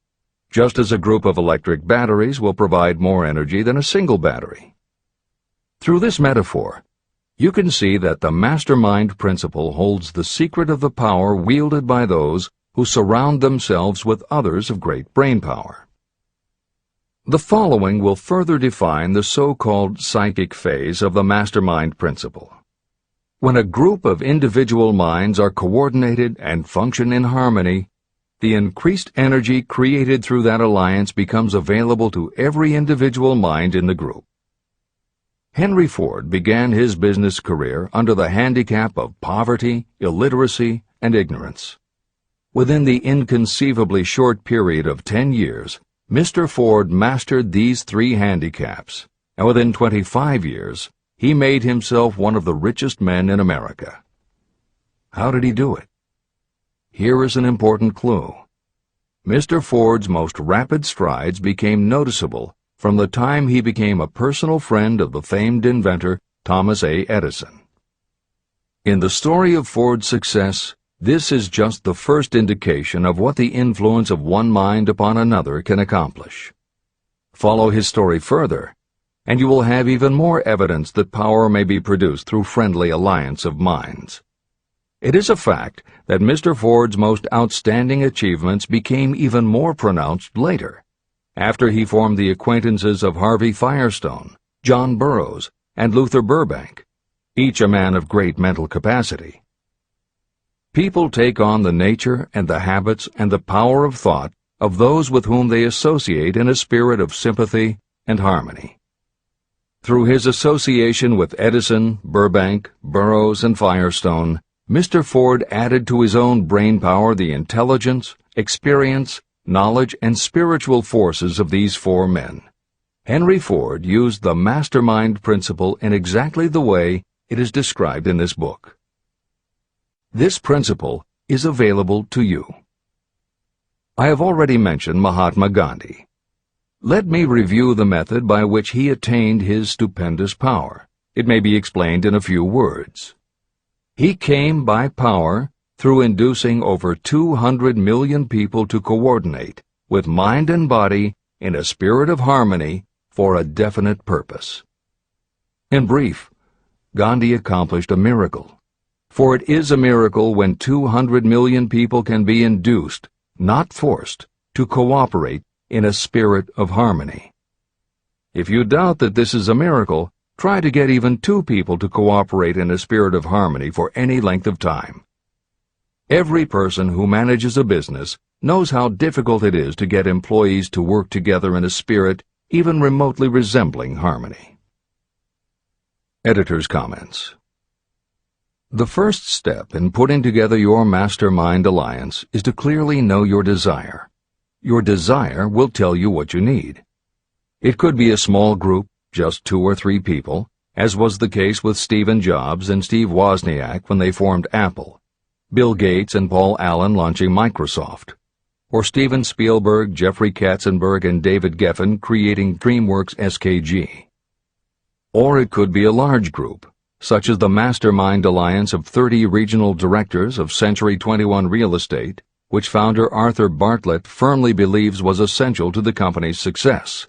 Speaker 1: just as a group of electric batteries will provide more energy than a single battery. Through this metaphor, you can see that the mastermind principle holds the secret of the power wielded by those who surround themselves with others of great brain power. The following will further define the so-called psychic phase of the mastermind principle. When a group of individual minds are coordinated and function in harmony, the increased energy created through that alliance becomes available to every individual mind in the group. Henry Ford began his business career under the handicap of poverty, illiteracy, and ignorance. Within the inconceivably short period of 10 years, Mr. Ford mastered these three handicaps, and within 25 years, he made himself one of the richest men in America. How did he do it? Here is an important clue. Mr. Ford's most rapid strides became noticeable from the time he became a personal friend of the famed inventor Thomas A. Edison. In the story of Ford's success, this is just the first indication of what the influence of one mind upon another can accomplish. Follow his story further, and you will have even more evidence that power may be produced through friendly alliance of minds. It is a fact that Mr. Ford's most outstanding achievements became even more pronounced later, after he formed the acquaintances of Harvey Firestone, John Burroughs, and Luther Burbank, each a man of great mental capacity. People take on the nature and the habits and the power of thought of those with whom they associate in a spirit of sympathy and harmony. Through his association with Edison, Burbank, Burroughs, and Firestone, Mr. Ford added to his own brain power the intelligence, experience, knowledge, and spiritual forces of these four men. Henry Ford used the mastermind principle in exactly the way it is described in this book. This principle is available to you. I have already mentioned Mahatma Gandhi. Let me review the method by which he attained his stupendous power. It may be explained in a few words. He came by power through inducing over 200 million people to coordinate with mind and body in a spirit of harmony for a definite purpose. In brief, Gandhi accomplished a miracle, for it is a miracle when 200 million people can be induced, not forced, to cooperate in a spirit of harmony. If you doubt that this is a miracle, try to get even 2 people to cooperate in a spirit of harmony for any length of time. Every person who manages a business knows how difficult it is to get employees to work together in a spirit even remotely resembling harmony. Editor's comments. The first step in putting together your mastermind alliance is to clearly know your desire. Your desire will tell you what you need. It could be a small group, just 2 or 3 people, as was the case with Stephen Jobs and Steve Wozniak when they formed Apple, Bill Gates and Paul Allen launching Microsoft, or Steven Spielberg, Jeffrey Katzenberg, and David Geffen creating DreamWorks SKG. Or it could be a large group, such as the Mastermind Alliance of 30 regional directors of Century 21 Real Estate, which founder Arthur Bartlett firmly believes was essential to the company's success.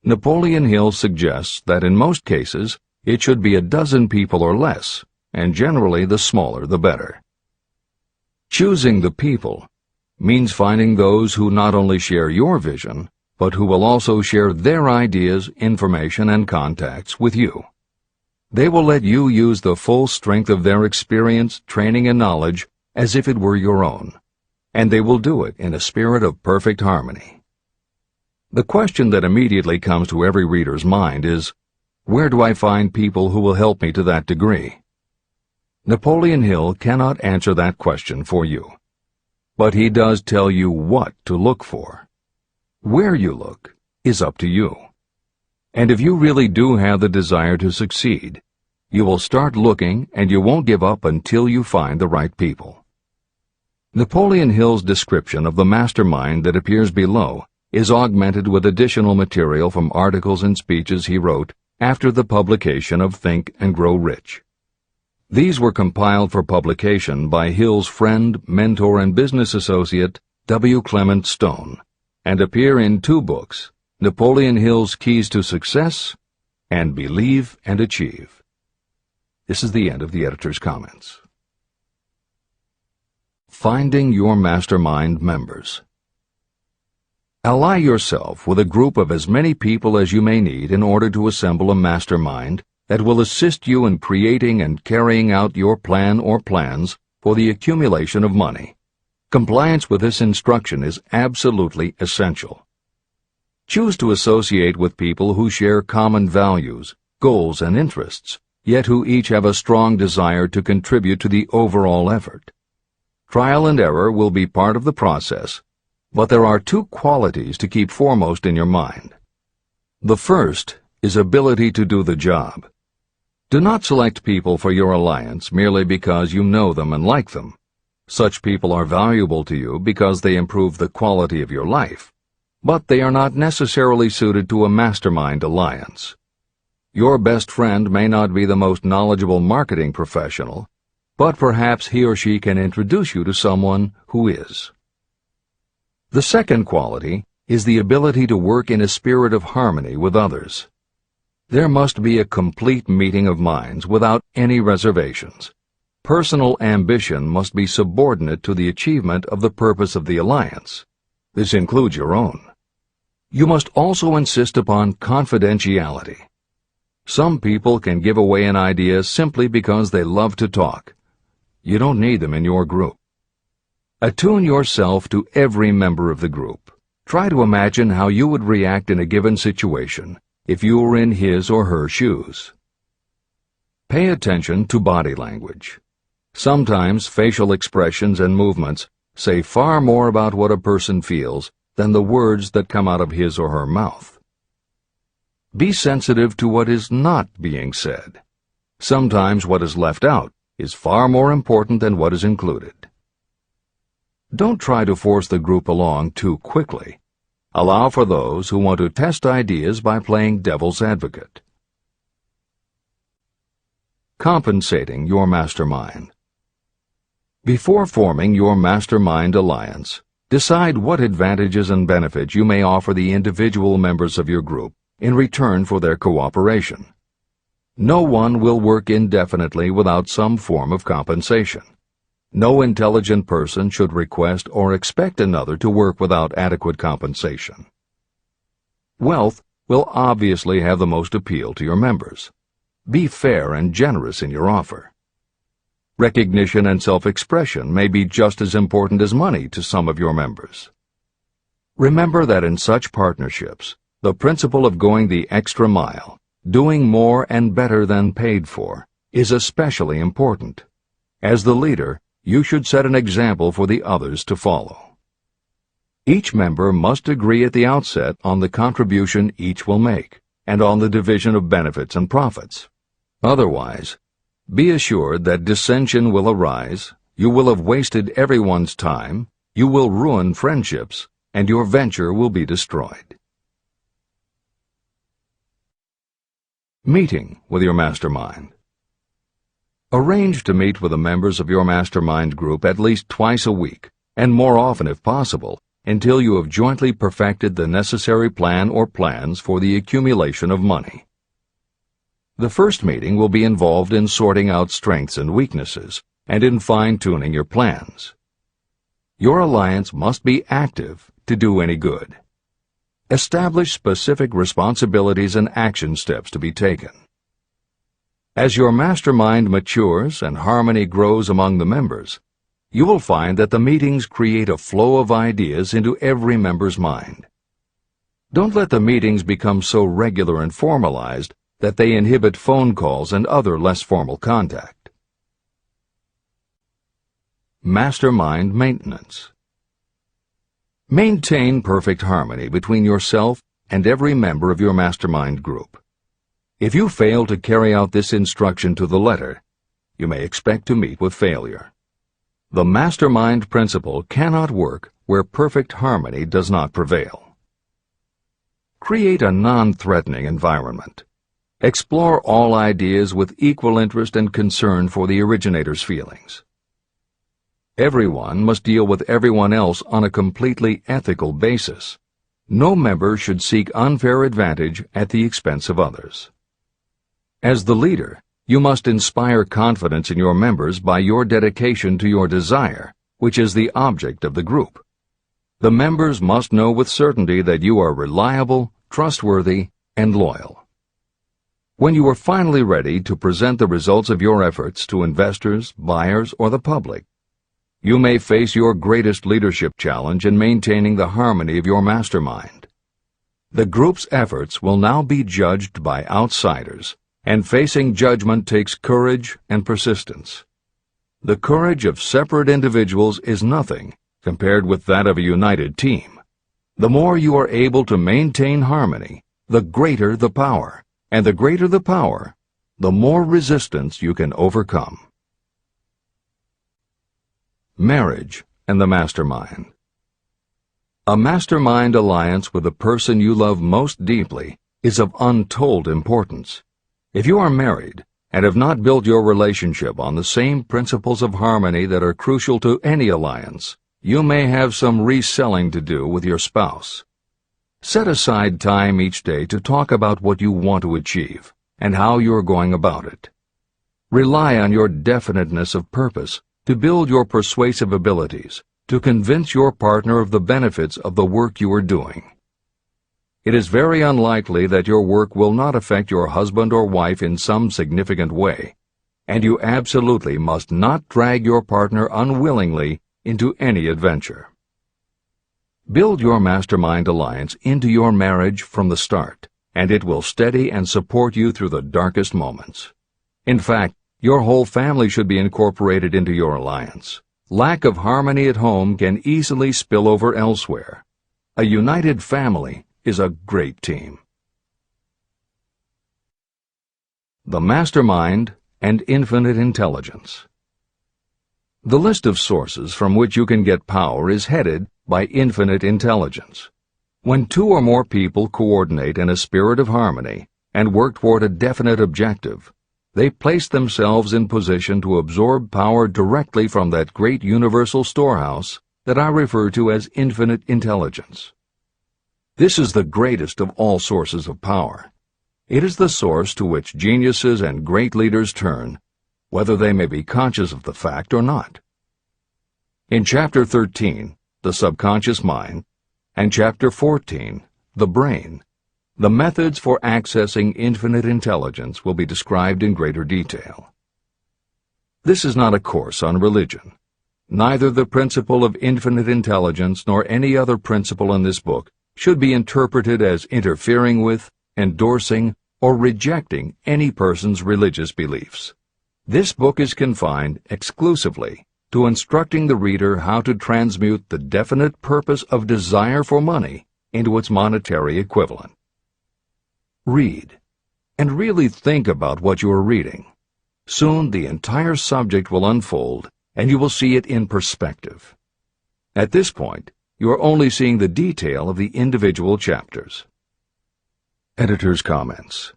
Speaker 1: Napoleon Hill suggests that in most cases it should be a dozen people or less, and generally the smaller the better. Choosing the people means finding those who not only share your vision, but who will also share their ideas, information, and contacts with you. They will let you use the full strength of their experience, training, and knowledge as if it were your own, and they will do it in a spirit of perfect harmony. The question that immediately comes to every reader's mind is, where do I find people who will help me to that degree? Napoleon Hill cannot answer that question for you, but he does tell you what to look for. Where you look is up to you. And if you really do have the desire to succeed, you will start looking and you won't give up until you find the right people. Napoleon Hill's description of the mastermind that appears below is augmented with additional material from articles and speeches he wrote after the publication of Think and Grow Rich. These were compiled for publication by Hill's friend, mentor, and business associate, W. Clement Stone, and appear in 2 books, Napoleon Hill's Keys to Success and Believe and Achieve. This is the end of the editor's comments. Finding your mastermind members. Ally yourself with a group of as many people as you may need in order to assemble a mastermind that will assist you in creating and carrying out your plan or plans for the accumulation of money. Compliance with this instruction is absolutely essential. Choose to associate with people who share common values, goals, and interests, yet who each have a strong desire to contribute to the overall effort. Trial and error will be part of the process, but there are 2 qualities to keep foremost in your mind. The first is ability to do the job. Do not select people for your alliance merely because you know them and like them. Such people are valuable to you because they improve the quality of your life, but they are not necessarily suited to a mastermind alliance. Your best friend may not be the most knowledgeable marketing professional, but perhaps he or she can introduce you to someone who is. The second quality is the ability to work in a spirit of harmony with others. There must be a complete meeting of minds without any reservations. Personal ambition must be subordinate to the achievement of the purpose of the alliance. This includes your own. You must also insist upon confidentiality. Some people can give away an idea simply because they love to talk. You don't need them in your group. Attune yourself to every member of the group. Try to imagine how you would react in a given situation if you were in his or her shoes. Pay attention to body language. Sometimes facial expressions and movements say far more about what a person feels than the words that come out of his or her mouth. Be sensitive to what is not being said. Sometimes what is left out is far more important than what is included. Don't try to force the group along too quickly. Allow for those who want to test ideas by playing devil's advocate. Compensating your mastermind. Before forming your mastermind alliance, decide what advantages and benefits you may offer the individual members of your group in return for their cooperation. No one will work indefinitely without some form of compensation. No intelligent person should request or expect another to work without adequate compensation. Wealth will obviously have the most appeal to your members. Be fair and generous in your offer. Recognition and self-expression may be just as important as money to some of your members. Remember that in such partnerships, the principle of going the extra mile, doing more and better than paid for, is especially important. As the leader, you should set an example for the others to follow. Each member must agree at the outset on the contribution each will make, and on the division of benefits and profits. Otherwise, be assured that dissension will arise, you will have wasted everyone's time, you will ruin friendships, and your venture will be destroyed. Meeting with your mastermind. Arrange to meet with the members of your mastermind group at least twice a week, and more often if possible, until you have jointly perfected the necessary plan or plans for the accumulation of money. The first meeting will be involved in sorting out strengths and weaknesses, and in fine-tuning your plans. Your alliance must be active to do any good. Establish specific responsibilities and action steps to be taken. As your mastermind matures and harmony grows among the members, you will find that the meetings create a flow of ideas into every member's mind. Don't let the meetings become so regular and formalized that they inhibit phone calls and other less formal contact. Mastermind maintenance. Maintain perfect harmony between yourself and every member of your mastermind group. If you fail to carry out this instruction to the letter, you may expect to meet with failure. The mastermind principle cannot work where perfect harmony does not prevail. Create a non-threatening environment. Explore all ideas with equal interest and concern for the originator's feelings. Everyone must deal with everyone else on a completely ethical basis, No member should seek unfair advantage at the expense of others. As the leader, you must inspire confidence in your members by your dedication to your desire, which is the object of the group. The members must know with certainty that you are reliable, trustworthy, and loyal. When you are finally ready to present the results of your efforts to investors, buyers, or the public, you may face your greatest leadership challenge in maintaining the harmony of your mastermind. The group's efforts will now be judged by outsiders, and facing judgment takes courage and persistence. The courage of separate individuals is nothing compared with that of a united team. The more you are able to maintain harmony, the greater the power, and the greater the power, the more resistance you can overcome. Marriage and the mastermind. A mastermind alliance with the person you love most deeply is of untold importance. If you are married and have not built your relationship on the same principles of harmony that are crucial to any alliance, you may have some reselling to do with your spouse. Set aside time each day to talk about what you want to achieve and how you are going about it. Rely on your definiteness of purpose to build your persuasive abilities, to convince your partner of the benefits of the work you are doing. It is very unlikely that your work will not affect your husband or wife in some significant way, and you absolutely must not drag your partner unwillingly into any adventure. Build your mastermind alliance into your marriage from the start, and it will steady and support you through the darkest moments. In fact, your whole family should be incorporated into your alliance. Lack of harmony at home can easily spill over elsewhere. A united family is a great team. The mastermind and infinite intelligence. The list of sources from which you can get power is headed by infinite intelligence. When two or more people coordinate in a spirit of harmony and work toward a definite objective, they place themselves in position to absorb power directly from that great universal storehouse that I refer to as infinite intelligence. This is the greatest of all sources of power. It is the source to which geniuses and great leaders turn, whether they may be conscious of the fact or not. In Chapter 13, The Subconscious Mind, and Chapter 14, The Brain, the methods for accessing infinite intelligence will be described in greater detail. This is not a course on religion. Neither the principle of infinite intelligence nor any other principle in this book should be interpreted as interfering with, endorsing, or rejecting any person's religious beliefs. This book is confined exclusively to instructing the reader how to transmute the definite purpose of desire for money into its monetary equivalent. Read, and really think about what you are reading. Soon the entire subject will unfold, and you will see it in perspective. At this point, you are only seeing the detail of the individual chapters. Editor's comments.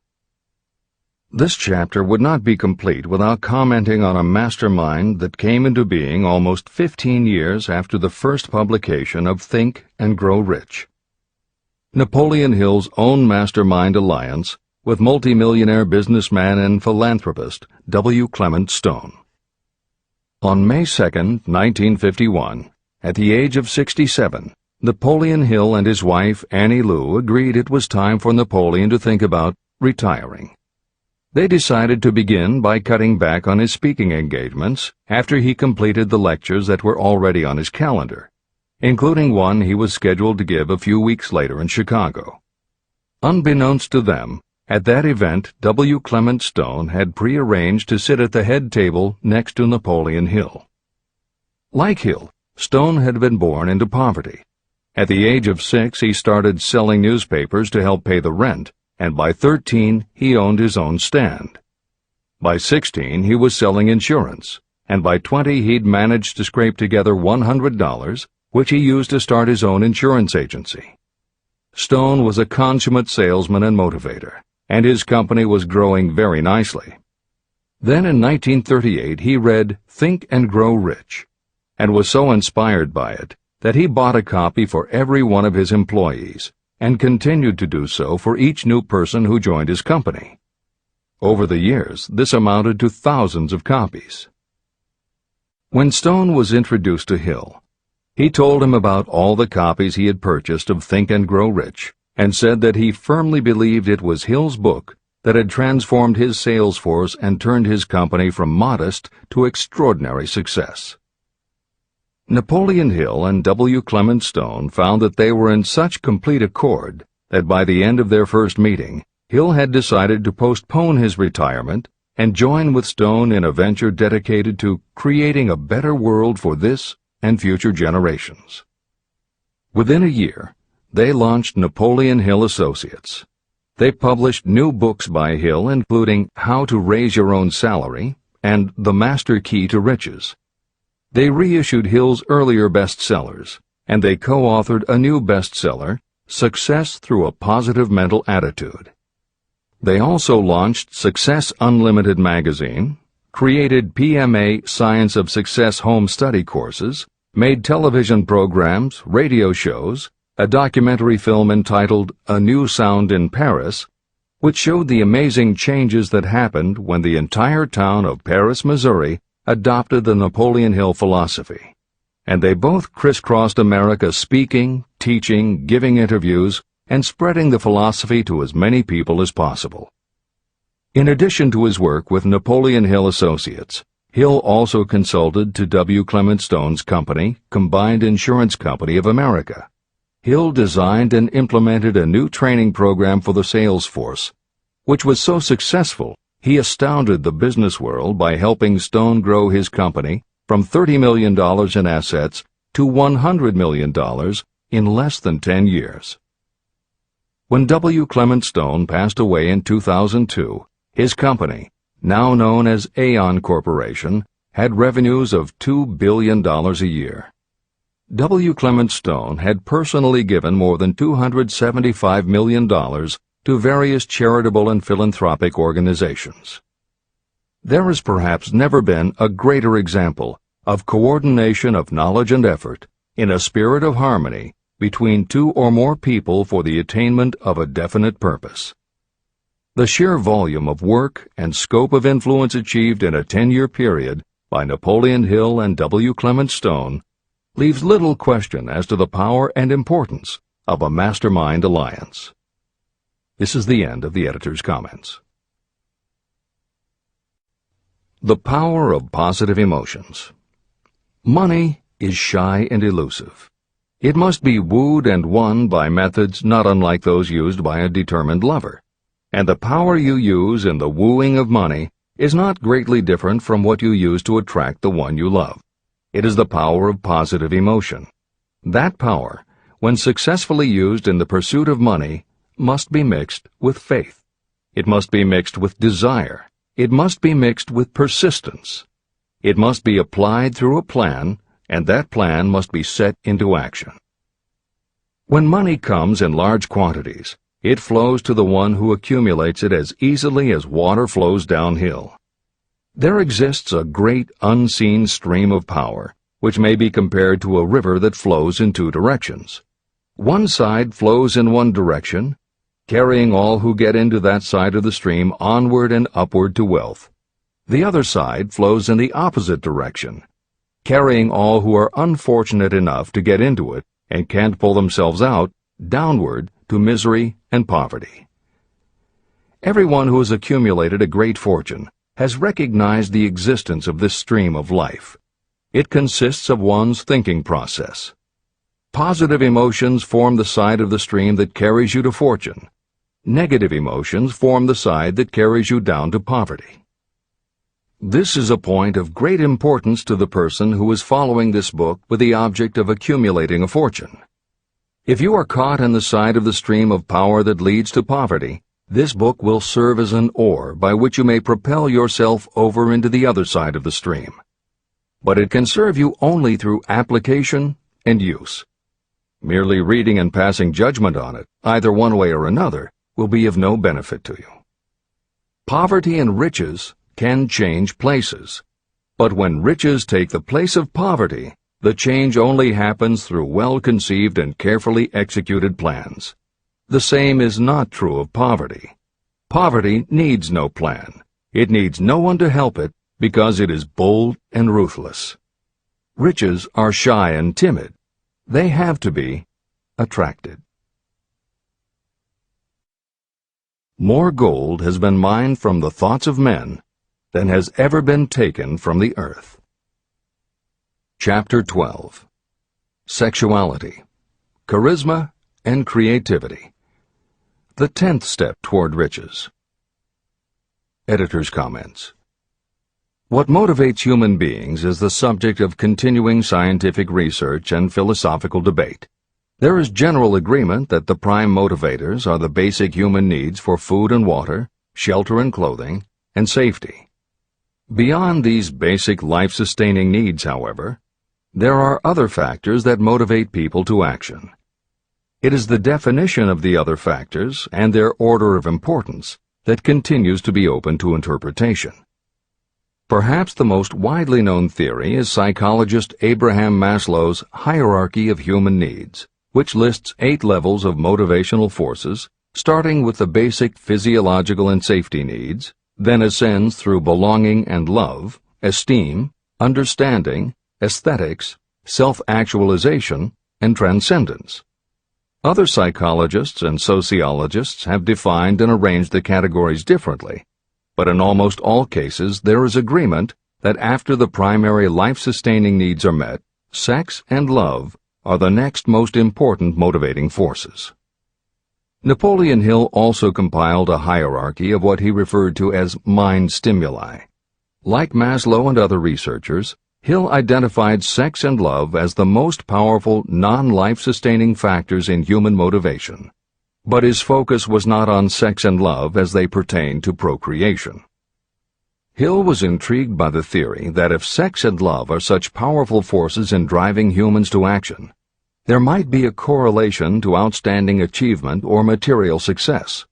Speaker 1: This chapter would not be complete without commenting on a mastermind that came into being almost 15 years after the first publication of Think and Grow Rich. Napoleon Hill's own mastermind alliance with multimillionaire businessman and philanthropist W. Clement Stone. On May 2, 1951, at the age of 67, Napoleon Hill and his wife Annie Lou agreed it was time for Napoleon to think about retiring. They decided to begin by cutting back on his speaking engagements after he completed the lectures that were already on his calendar, including one he was scheduled to give a few weeks later in Chicago. Unbeknownst to them, at that event W. Clement Stone had prearranged to sit at the head table next to Napoleon Hill. Like Hill, Stone had been born into poverty. At the age of 6, he started selling newspapers to help pay the rent, and by 13, he owned his own stand. By 16, he was selling insurance, and by 20, he'd managed to scrape together $100, which he used to start his own insurance agency. Stone was a consummate salesman and motivator, and his company was growing very nicely. Then in 1938 he read Think and Grow Rich, and was so inspired by it that he bought a copy for every one of his employees, and continued to do so for each new person who joined his company. Over the years, this amounted to thousands of copies. When Stone was introduced to Hill, he told him about all the copies he had purchased of Think and Grow Rich, and said that he firmly believed it was Hill's book that had transformed his sales force and turned his company from modest to extraordinary success. Napoleon Hill and W. Clement Stone found that they were in such complete accord that by the end of their first meeting, Hill had decided to postpone his retirement and join with Stone in a venture dedicated to creating a better world for this and future generations. Within a year, they launched Napoleon Hill Associates. They published new books by Hill, including How to Raise Your Own Salary and The Master Key to Riches. They reissued Hill's earlier bestsellers, and they co-authored a new bestseller, Success Through a Positive Mental Attitude. They also launched Success Unlimited magazine, created PMA Science of Success home study courses, made television programs, radio shows, a documentary film entitled A New Sound in Paris, which showed the amazing changes that happened when the entire town of Paris, Missouri, adopted the Napoleon Hill philosophy. And they both crisscrossed America speaking, teaching, giving interviews, and spreading the philosophy to as many people as possible. In addition to his work with Napoleon Hill Associates, Hill also consulted to W. Clement Stone's company, Combined Insurance Company of America. Hill designed and implemented a new training program for the sales force, which was so successful he astounded the business world by helping Stone grow his company from $30 million in assets to $100 million in less than 10 years. When W. Clement Stone passed away in 2002, his company, now known as Aon Corporation, had revenues of $2 billion a year. W. Clement Stone had personally given more than $275 million to various charitable and philanthropic organizations. There has perhaps never been a greater example of coordination of knowledge and effort in a spirit of harmony between two or more people for the attainment of a definite purpose. The sheer volume of work and scope of influence achieved in a 10-year period by Napoleon Hill and W. Clement Stone leaves little question as to the power and importance of a mastermind alliance. This is the end of the editor's comments. The power of positive emotions. Money is shy and elusive. It must be wooed and won by methods not unlike those used by a determined lover. And the power you use in the wooing of money is not greatly different from what you use to attract the one you love. It is the power of positive emotion. That power, when successfully used in the pursuit of money, must be mixed with faith. It must be mixed with desire. It must be mixed with persistence. It must be applied through a plan, and that plan must be set into action. When money comes in large quantities, it flows to the one who accumulates it as easily as water flows downhill. There exists a great unseen stream of power, which may be compared to a river that flows in two directions. One side flows in one direction, carrying all who get into that side of the stream onward and upward to wealth. The other side flows in the opposite direction, carrying all who are unfortunate enough to get into it and can't pull themselves out, downward to misery and poverty. Everyone who has accumulated a great fortune has recognized the existence of this stream of life. It consists of one's thinking process. Positive emotions form the side of the stream that carries you to fortune. Negative emotions form the side that carries you down to poverty. This is a point of great importance to the person who is following this book with the object of accumulating a fortune. If you are caught in the side of the stream of power that leads to poverty, this book will serve as an oar by which you may propel yourself over into the other side of the stream. But it can serve you only through application and use. Merely reading and passing judgment on it, either one way or another, will be of no benefit to you. Poverty and riches can change places. But when riches take the place of poverty, the change only happens through well-conceived and carefully executed plans. The same is not true of poverty. Poverty needs no plan. It needs no one to help it because it is bold and ruthless. Riches are shy and timid. They have to be attracted. More gold has been mined from the thoughts of men than has ever been taken from the earth. Chapter 12. Sexuality, Charisma, and Creativity. The 10th step toward riches. Editor's comments. What motivates human beings is the subject of continuing scientific research and philosophical debate. There is general agreement that the prime motivators are the basic human needs for food and water, shelter and clothing, and safety. Beyond these basic life-sustaining needs, however, there are other factors that motivate people to action. It is the definition of the other factors and their order of importance that continues to be open to interpretation. Perhaps the most widely known theory is psychologist Abraham Maslow's hierarchy of human needs, which lists 8 levels of motivational forces, starting with the basic physiological and safety needs, then ascends through belonging and love, esteem, understanding, aesthetics, self-actualization, and transcendence. Other psychologists and sociologists have defined and arranged the categories differently, but in almost all cases there is agreement that after the primary life-sustaining needs are met, sex and love are the next most important motivating forces. Napoleon Hill also compiled a hierarchy of what he referred to as mind stimuli. Like Maslow and other researchers, Hill identified sex and love as the most powerful non-life-sustaining factors in human motivation, but his focus was not on sex and love as they pertain to procreation. Hill was intrigued by the theory that if sex and love are such powerful forces in driving humans to action, there might be a correlation to outstanding achievement or material success.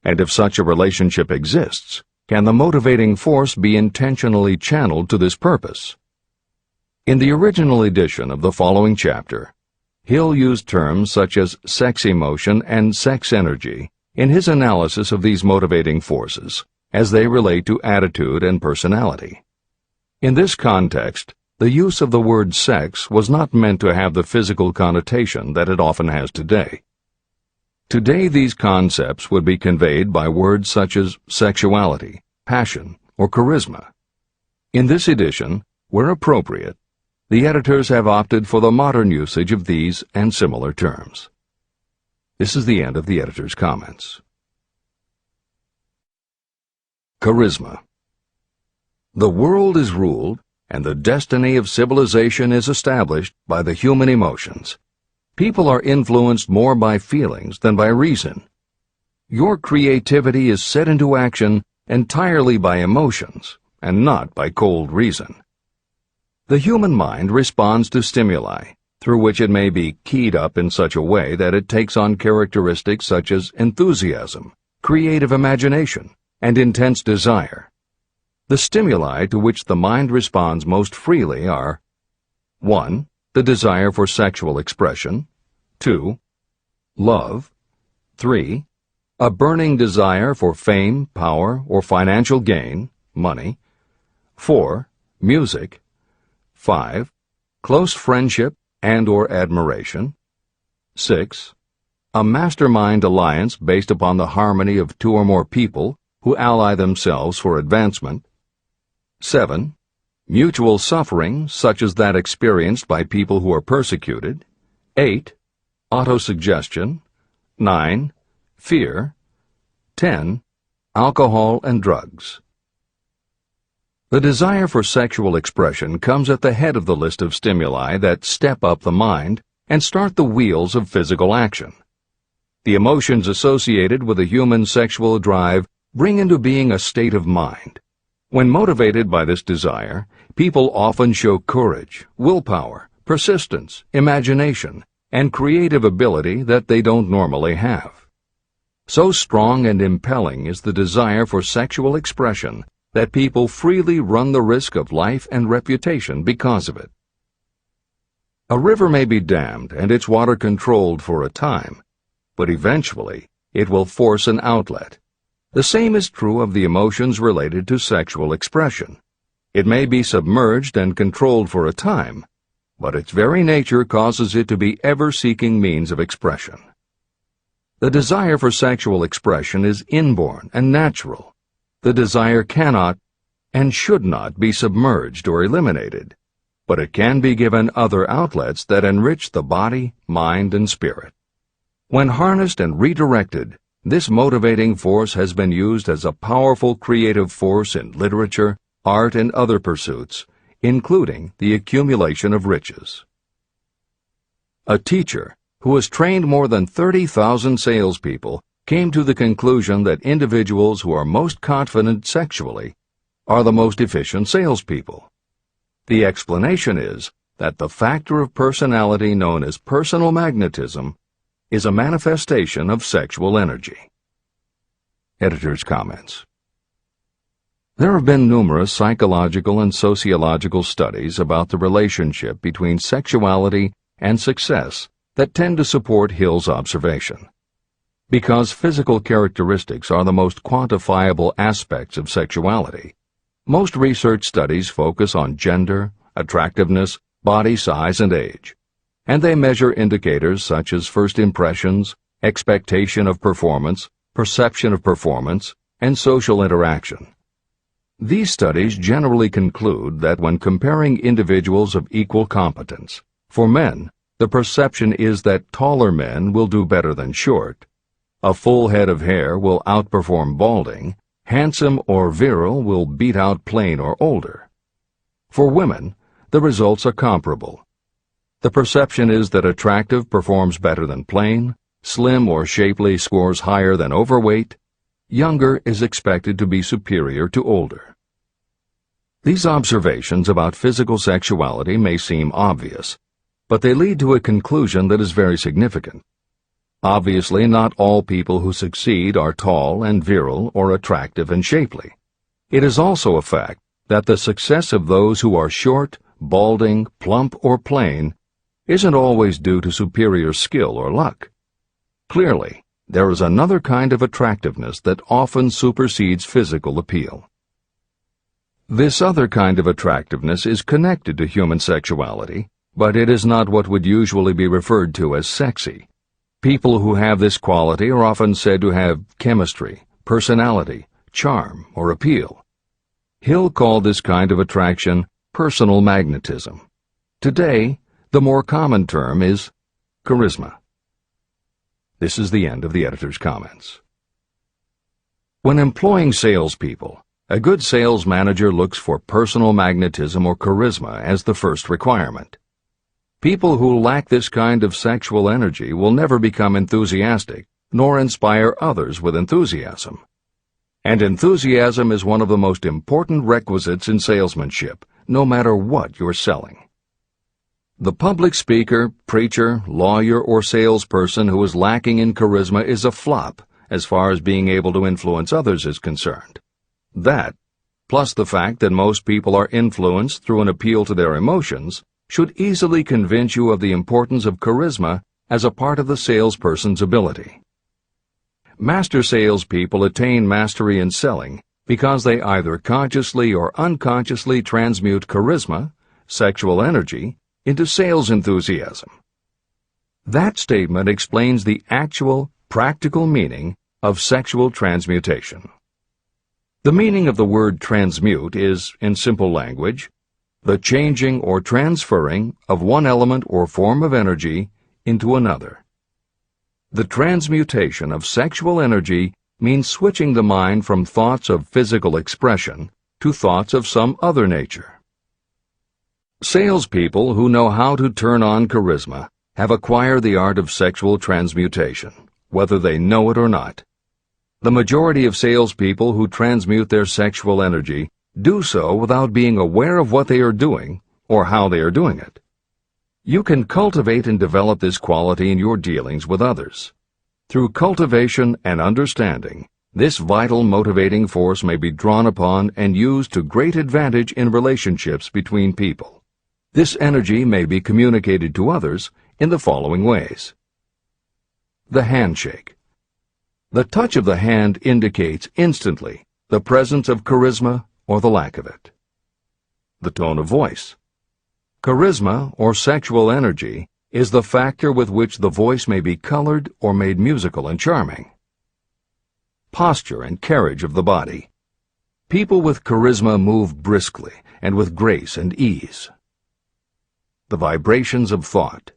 Speaker 1: And if such a relationship exists, can the motivating force be intentionally channeled to this purpose? In the original edition of the following chapter, Hill used terms such as sex emotion and sex energy in his analysis of these motivating forces as they relate to attitude and personality. In this context, the use of the word sex was not meant to have the physical connotation that it often has today. Today, these concepts would be conveyed by words such as sexuality, passion, or charisma. In this edition, where appropriate, the editors have opted for the modern usage of these and similar terms. This is the end of the editor's comments. Charisma. The world is ruled, and the destiny of civilization is established by the human emotions. People are influenced more by feelings than by reason. Your creativity is set into action entirely by emotions, and not by cold reason. The human mind responds to stimuli, through which it may be keyed up in such a way that it takes on characteristics such as enthusiasm, creative imagination, and intense desire. The stimuli to which the mind responds most freely are 1. The desire for sexual expression, 2. Love, 3. A burning desire for fame, power, or financial gain, money, 4. Music, 5. Close friendship and or admiration, 6. A mastermind alliance based upon the harmony of 2 or more people who ally themselves for advancement, 7. Mutual suffering, such as that experienced by people who are persecuted, 8. Autosuggestion, 9. Fear, 10. Alcohol and drugs. The desire for sexual expression comes at the head of the list of stimuli that step up the mind and start the wheels of physical action. The emotions associated with a human sexual drive bring into being a state of mind. When motivated by this desire, people often show courage, willpower, persistence, imagination, and creative ability that they don't normally have. So strong and impelling is the desire for sexual expression that people freely run the risk of life and reputation because of it. A river may be dammed and its water controlled for a time, but eventually it will force an outlet. The same is true of the emotions related to sexual expression. It may be submerged and controlled for a time, but its very nature causes it to be ever-seeking means of expression. The desire for sexual expression is inborn and natural. The desire cannot and should not be submerged or eliminated, but it can be given other outlets that enrich the body, mind, and spirit. When harnessed and redirected, this motivating force has been used as a powerful creative force in literature, art, and other pursuits, including the accumulation of riches. A teacher who has trained more than 30,000 salespeople came to the conclusion that individuals who are most confident sexually are the most efficient salespeople. The explanation is that the factor of personality known as personal magnetism is a manifestation of sexual energy. Editor's comments. There have been numerous psychological and sociological studies about the relationship between sexuality and success that tend to support Hill's observation. Because physical characteristics are the most quantifiable aspects of sexuality, most research studies focus on gender, attractiveness, body size, and age, and they measure indicators such as first impressions, expectation of performance, perception of performance, and social interaction. These studies generally conclude that when comparing individuals of equal competence, for men, the perception is that taller men will do better than short, a full head of hair will outperform balding, handsome or virile will beat out plain or older. For women, the results are comparable. The perception is that attractive performs better than plain, slim or shapely scores higher than overweight, younger is expected to be superior to older. These observations about physical sexuality may seem obvious, but they lead to a conclusion that is very significant. Obviously, not all people who succeed are tall and virile or attractive and shapely. It is also a fact that the success of those who are short, balding, plump, or plain isn't always due to superior skill or luck. Clearly, there is another kind of attractiveness that often supersedes physical appeal. This other kind of attractiveness is connected to human sexuality, but it is not what would usually be referred to as sexy. People who have this quality are often said to have chemistry, personality, charm, or appeal. Hill called this kind of attraction personal magnetism. Today, the more common term is charisma. This is the end of the editor's comments. When employing salespeople, a good sales manager looks for personal magnetism or charisma as the first requirement. People who lack this kind of sexual energy will never become enthusiastic, nor inspire others with enthusiasm. And enthusiasm is one of the most important requisites in salesmanship, no matter what you're selling. The public speaker, preacher, lawyer, or salesperson who is lacking in charisma is a flop as far as being able to influence others is concerned. That, plus the fact that most people are influenced through an appeal to their emotions, should easily convince you of the importance of charisma as a part of the salesperson's ability. Master salespeople attain mastery in selling because they either consciously or unconsciously transmute charisma, sexual energy, into sales enthusiasm. That statement explains the actual, practical meaning of sexual transmutation. The meaning of the word transmute is, in simple language, the changing or transferring of one element or form of energy into another. The transmutation of sexual energy means switching the mind from thoughts of physical expression to thoughts of some other nature. Salespeople who know how to turn on charisma have acquired the art of sexual transmutation, whether they know it or not. The majority of salespeople who transmute their sexual energy do so without being aware of what they are doing or how they are doing it. You can cultivate and develop this quality in your dealings with others. Through cultivation and understanding, this vital motivating force may be drawn upon and used to great advantage in relationships between people. This energy may be communicated to others in the following ways. The handshake. The touch of the hand indicates instantly the presence of charisma or the lack of it. The tone of voice. Charisma, or sexual energy, is the factor with which the voice may be colored or made musical and charming. Posture and carriage of the body. People with charisma move briskly and with grace and ease. The vibrations of thought.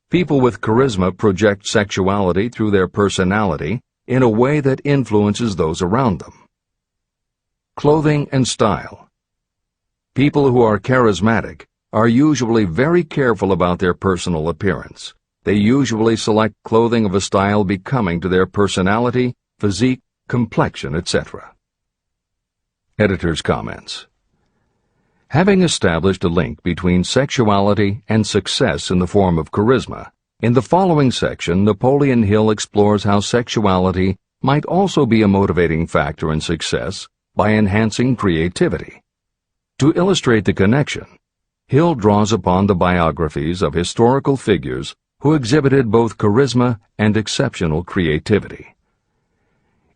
Speaker 1: People with charisma project sexuality through their personality in a way that influences those around them. Clothing and style. People who are charismatic are usually very careful about their personal appearance. They usually select clothing of a style becoming to their personality, physique, complexion, etc. Editor's comments. Having established a link between sexuality and success in the form of charisma, in the following section, Napoleon Hill explores how sexuality might also be a motivating factor in success by enhancing creativity. To illustrate the connection, Hill draws upon the biographies of historical figures who exhibited both charisma and exceptional creativity.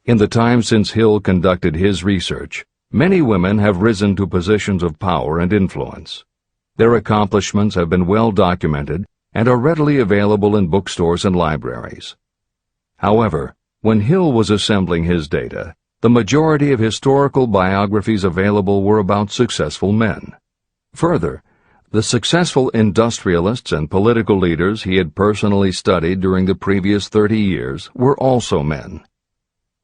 Speaker 1: In the time since Hill conducted his research, many women have risen to positions of power and influence. Their accomplishments have been well documented and are readily available in bookstores and libraries. However, when Hill was assembling his data, the majority of historical biographies available were about successful men. Further, the successful industrialists and political leaders he had personally studied during the previous 30 years were also men.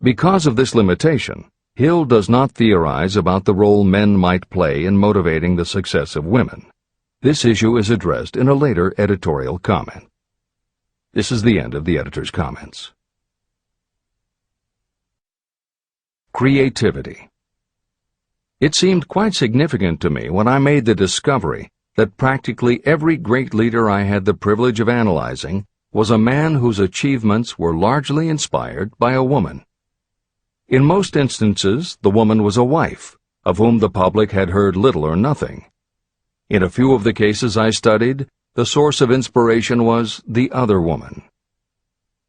Speaker 1: Because of this limitation, Hill does not theorize about the role men might play in motivating the success of women. This issue is addressed in a later editorial comment. This is the end of the editor's comments. Creativity. It seemed quite significant to me when I made the discovery that practically every great leader I had the privilege of analyzing was a man whose achievements were largely inspired by a woman. In most instances, the woman was a wife, of whom the public had heard little or nothing. In a few of the cases I studied, the source of inspiration was the other woman.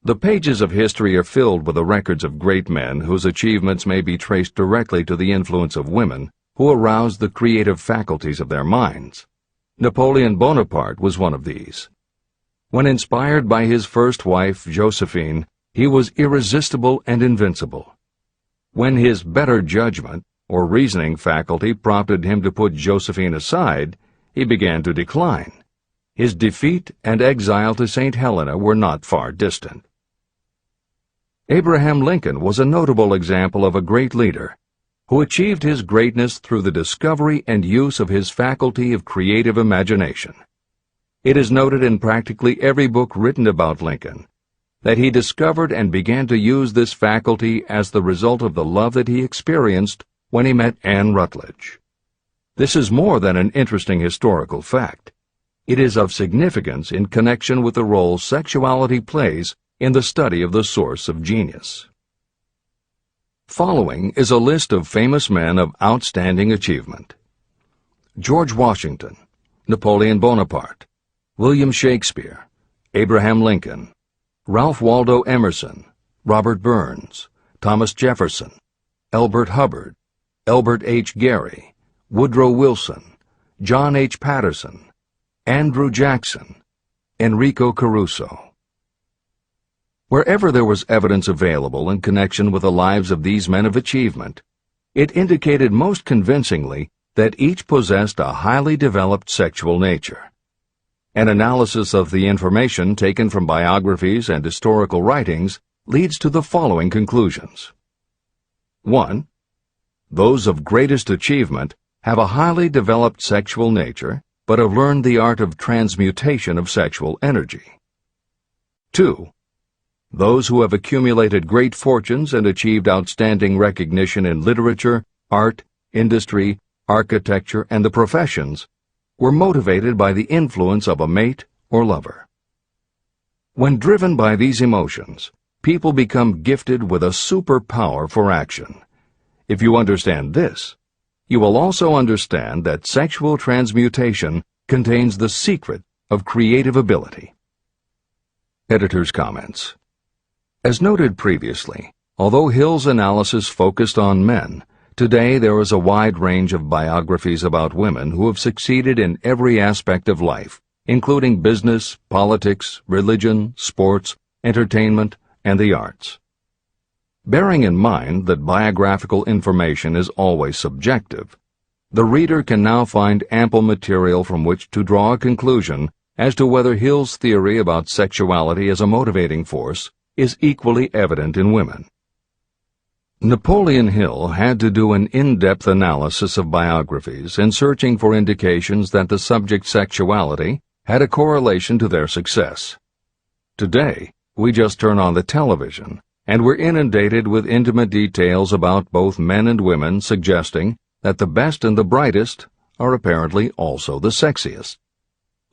Speaker 1: The pages of history are filled with the records of great men whose achievements may be traced directly to the influence of women who aroused the creative faculties of their minds. Napoleon Bonaparte was one of these. When inspired by his first wife, Josephine, he was irresistible and invincible. When his better judgment or reasoning faculty prompted him to put Josephine aside, he began to decline. His defeat and exile to St. Helena were not far distant. Abraham Lincoln was a notable example of a great leader who achieved his greatness through the discovery and use of his faculty of creative imagination. It is noted in practically every book written about Lincoln that he discovered and began to use this faculty as the result of the love that he experienced when he met Anne Rutledge. This is more than an interesting historical fact. It is of significance in connection with the role sexuality plays in the study of the source of genius. Following is a list of famous men of outstanding achievement: George Washington, Napoleon Bonaparte, William Shakespeare, Abraham Lincoln, Ralph Waldo Emerson, Robert Burns, Thomas Jefferson, Elbert Hubbard, Elbert H. Gary, Woodrow Wilson, John H. Patterson, Andrew Jackson, Enrico Caruso. Wherever there was evidence available in connection with the lives of these men of achievement, it indicated most convincingly that each possessed a highly developed sexual nature. An analysis of the information taken from biographies and historical writings leads to the following conclusions. 1. Those of greatest achievement have a highly developed sexual nature, but have learned the art of transmutation of sexual energy. 2. Those who have accumulated great fortunes and achieved outstanding recognition in literature, art, industry, architecture, and the professions were motivated by the influence of a mate or lover. When driven by these emotions, people become gifted with a superpower for action. If you understand this, you will also understand that sexual transmutation contains the secret of creative ability. Editor's comments. As noted previously, although Hill's analysis focused on men, today there is a wide range of biographies about women who have succeeded in every aspect of life, including business, politics, religion, sports, entertainment, and the arts. Bearing in mind that biographical information is always subjective, the reader can now find ample material from which to draw a conclusion as to whether Hill's theory about sexuality as a motivating force is equally evident in women. Napoleon Hill had to do an in-depth analysis of biographies in searching for indications that the subject's sexuality had a correlation to their success. Today, we just turn on the television, and we're inundated with intimate details about both men and women suggesting that the best and the brightest are apparently also the sexiest.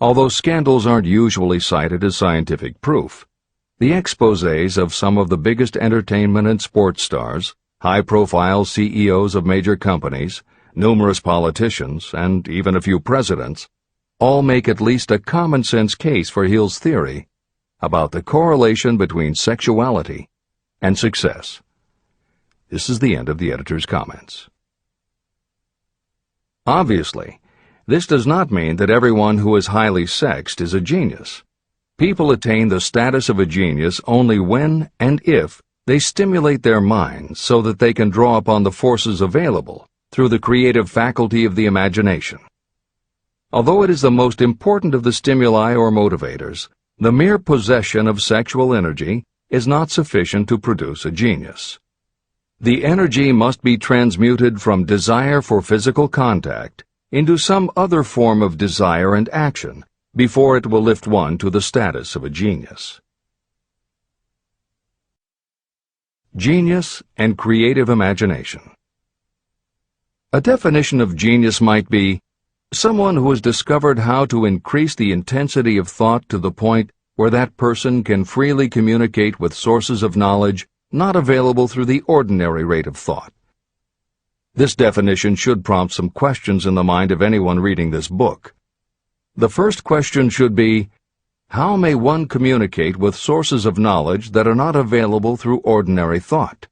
Speaker 1: Although scandals aren't usually cited as scientific proof, the exposés of some of the biggest entertainment and sports stars, high-profile CEOs of major companies, numerous politicians, and even a few presidents, all make at least a common-sense case for Hill's theory about the correlation between sexuality and success. This is the end of the editor's comments. Obviously, this does not mean that everyone who is highly sexed is a genius. People attain the status of a genius only when and if they stimulate their minds so that they can draw upon the forces available through the creative faculty of the imagination. Although it is the most important of the stimuli or motivators, the mere possession of sexual energy is not sufficient to produce a genius. The energy must be transmuted from desire for physical contact into some other form of desire and action before it will lift one to the status of a genius. Genius and creative imagination. A definition of genius might be someone who has discovered how to increase the intensity of thought to the point where that person can freely communicate with sources of knowledge not available through the ordinary rate of thought. This definition should prompt some questions in the mind of anyone reading this book. The first question should be, how may one communicate with sources of knowledge that are not available through ordinary thought?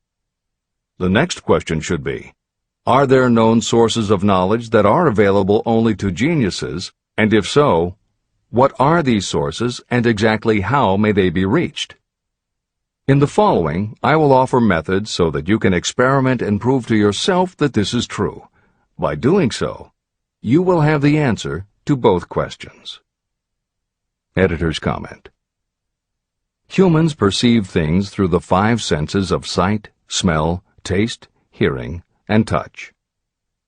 Speaker 1: The next question should be, are there known sources of knowledge that are available only to geniuses, and if so, what are these sources and exactly how may they be reached? In the following, I will offer methods so that you can experiment and prove to yourself that this is true. By doing so, you will have the answer to both questions. Editor's comment. Humans perceive things through the 5 senses of sight, smell, taste, hearing, and touch.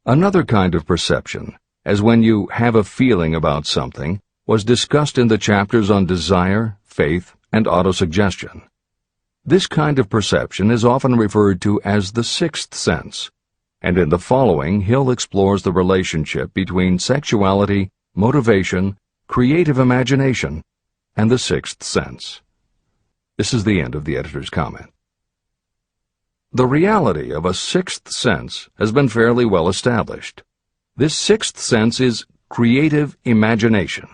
Speaker 1: Another kind of perception, as when you have a feeling about something, was discussed in the chapters on desire, faith, and autosuggestion. This kind of perception is often referred to as the 6th sense, and in the following Hill explores the relationship between sexuality, motivation, creative imagination, and the 6th sense. This is the end of the editor's comment. The reality of a 6th sense has been fairly well established. This 6th sense is creative imagination.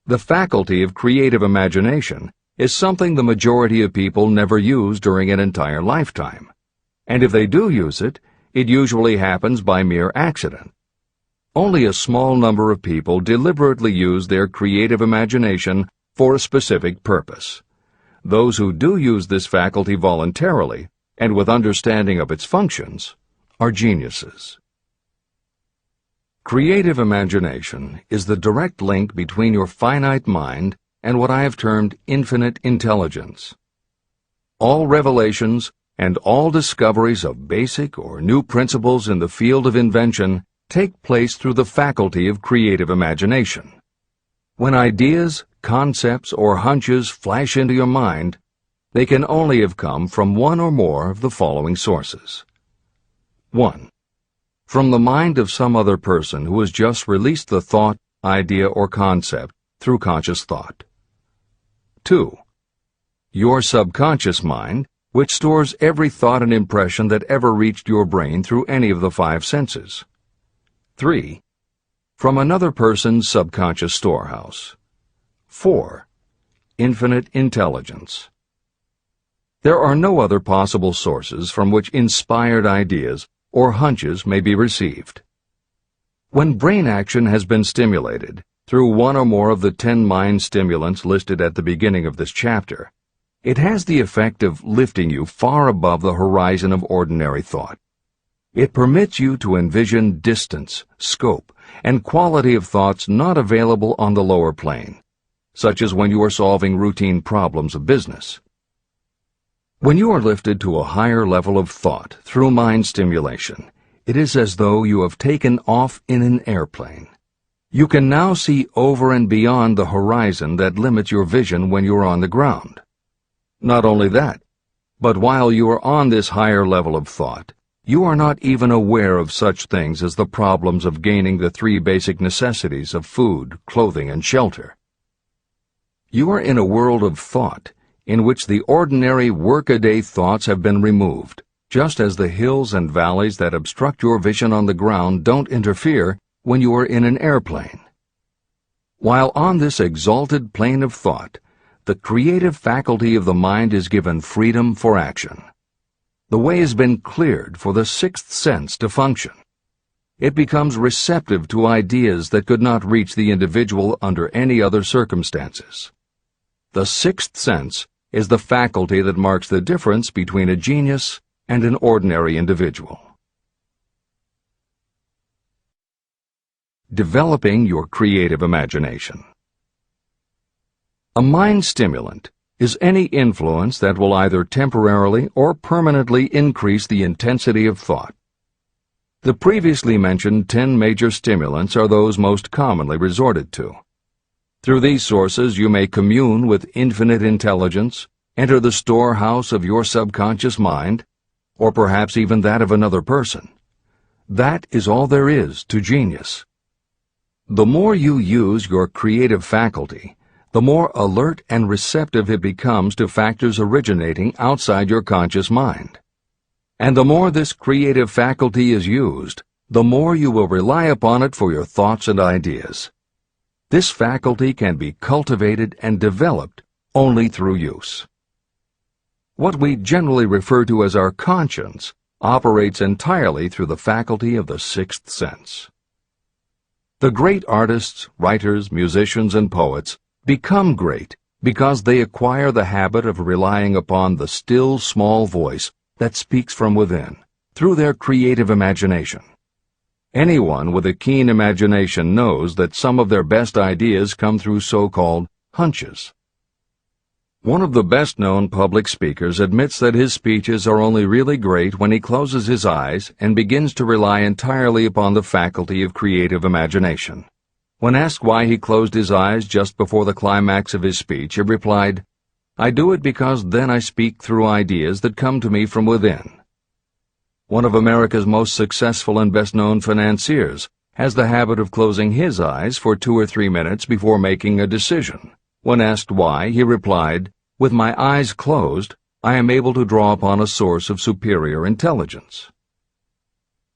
Speaker 1: The faculty of creative imagination is something the majority of people never use during an entire lifetime, and if they do use it, it usually happens by mere accident. Only a small number of people deliberately use their creative imagination for a specific purpose. Those who do use this faculty voluntarily and with understanding of its functions are geniuses. Creative imagination is the direct link between your finite mind and what I have termed infinite intelligence. All revelations and all discoveries of basic or new principles in the field of invention take place through the faculty of creative imagination. When ideas, concepts, or hunches flash into your mind, they can only have come from one or more of the following sources. 1. From the mind of some other person who has just released the thought, idea, or concept through conscious thought. 2. Your subconscious mind, which stores every thought and impression that ever reached your brain through any of the 5 senses. 3. From another person's subconscious storehouse. 4. Infinite intelligence. There are no other possible sources from which inspired ideas or hunches may be received. When brain action has been stimulated through one or more of the 10 mind stimulants listed at the beginning of this chapter, it has the effect of lifting you far above the horizon of ordinary thought. It permits you to envision distance, scope, and quality of thoughts not available on the lower plane, such as when you are solving routine problems of business. When you are lifted to a higher level of thought through mind stimulation, it is as though you have taken off in an airplane. You can now see over and beyond the horizon that limits your vision when you are on the ground. Not only that, but while you are on this higher level of thought, you are not even aware of such things as the problems of gaining the 3 basic necessities of food, clothing, and shelter. You are in a world of thought in which the ordinary workaday thoughts have been removed, just as the hills and valleys that obstruct your vision on the ground don't interfere when you are in an airplane. While on this exalted plane of thought, the creative faculty of the mind is given freedom for action. The way has been cleared for the 6th sense to function. It becomes receptive to ideas that could not reach the individual under any other circumstances. The 6th sense is the faculty that marks the difference between a genius and an ordinary individual. Developing your creative imagination. A mind stimulant is any influence that will either temporarily or permanently increase the intensity of thought. The previously mentioned 10 major stimulants are those most commonly resorted to. Through these sources you may commune with infinite intelligence, enter the storehouse of your subconscious mind, or perhaps even that of another person. That is all there is to genius. The more you use your creative faculty, the more alert and receptive it becomes to factors originating outside your conscious mind. And the more this creative faculty is used, the more you will rely upon it for your thoughts and ideas. This faculty can be cultivated and developed only through use. What we generally refer to as our conscience operates entirely through the faculty of the 6th sense. The great artists, writers, musicians, and poets become great because they acquire the habit of relying upon the still small voice that speaks from within, through their creative imagination. Anyone with a keen imagination knows that some of their best ideas come through so-called hunches. One of the best-known public speakers admits that his speeches are only really great when he closes his eyes and begins to rely entirely upon the faculty of creative imagination. When asked why he closed his eyes just before the climax of his speech, he replied, "I do it because then I speak through ideas that come to me from within." One of America's most successful and best-known financiers has the habit of closing his eyes for 2 or 3 minutes before making a decision. When asked why, he replied, "With my eyes closed, I am able to draw upon a source of superior intelligence."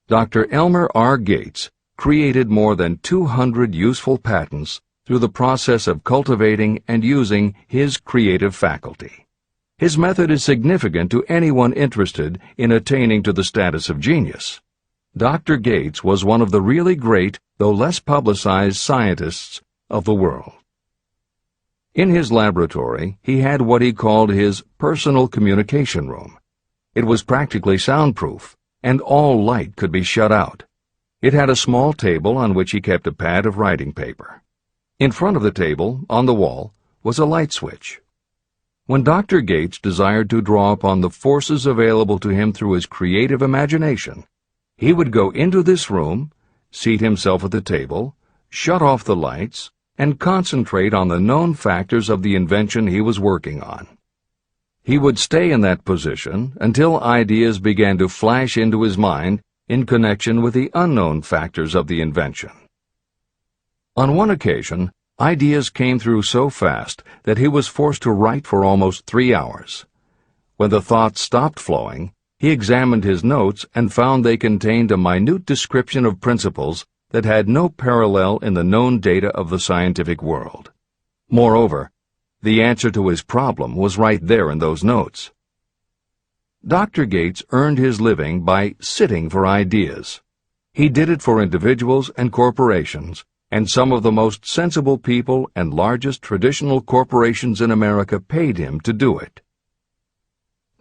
Speaker 1: Dr. Elmer R. Gates created more than 200 useful patents through the process of cultivating and using his creative faculty. His method is significant to anyone interested in attaining to the status of genius. Dr. Gates was one of the really great, though less publicized, scientists of the world. In his laboratory, he had what he called his personal communication room. It was practically soundproof, and all light could be shut out. It had a small table on which he kept a pad of writing paper. In front of the table, on the wall, was a light switch. When Dr. Gates desired to draw upon the forces available to him through his creative imagination, he would go into this room, seat himself at the table, shut off the lights, and concentrate on the known factors of the invention he was working on. He would stay in that position until ideas began to flash into his mind in connection with the unknown factors of the invention. On one occasion, ideas came through so fast that he was forced to write for almost 3 hours. When the thoughts stopped flowing, he examined his notes and found they contained a minute description of principles that had no parallel in the known data of the scientific world. Moreover, the answer to his problem was right there in those notes. Dr. Gates earned his living by sitting for ideas. He did it for individuals and corporations, and some of the most sensible people and largest traditional corporations in America paid him to do it.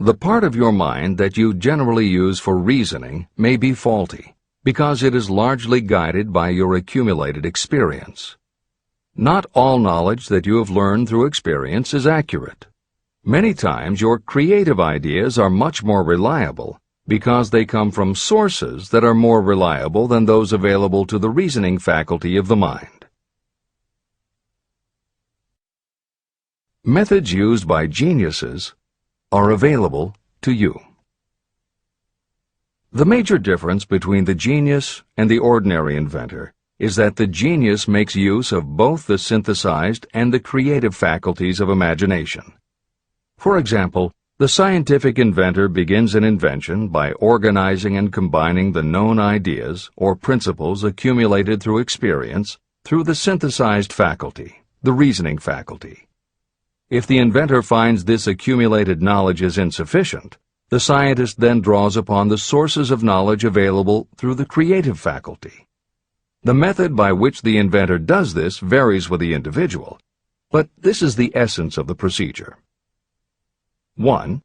Speaker 1: The part of your mind that you generally use for reasoning may be faulty, because it is largely guided by your accumulated experience. Not all knowledge that you have learned through experience is accurate. Many times your creative ideas are much more reliable because they come from sources that are more reliable than those available to the reasoning faculty of the mind. Methods used by geniuses are available to you. The major difference between the genius and the ordinary inventor is that the genius makes use of both the synthesized and the creative faculties of imagination. For example, the scientific inventor begins an invention by organizing and combining the known ideas or principles accumulated through experience through the synthesized faculty, the reasoning faculty. If the inventor finds this accumulated knowledge is insufficient, the scientist then draws upon the sources of knowledge available through the creative faculty. The method by which the inventor does this varies with the individual, but this is the essence of the procedure. 1.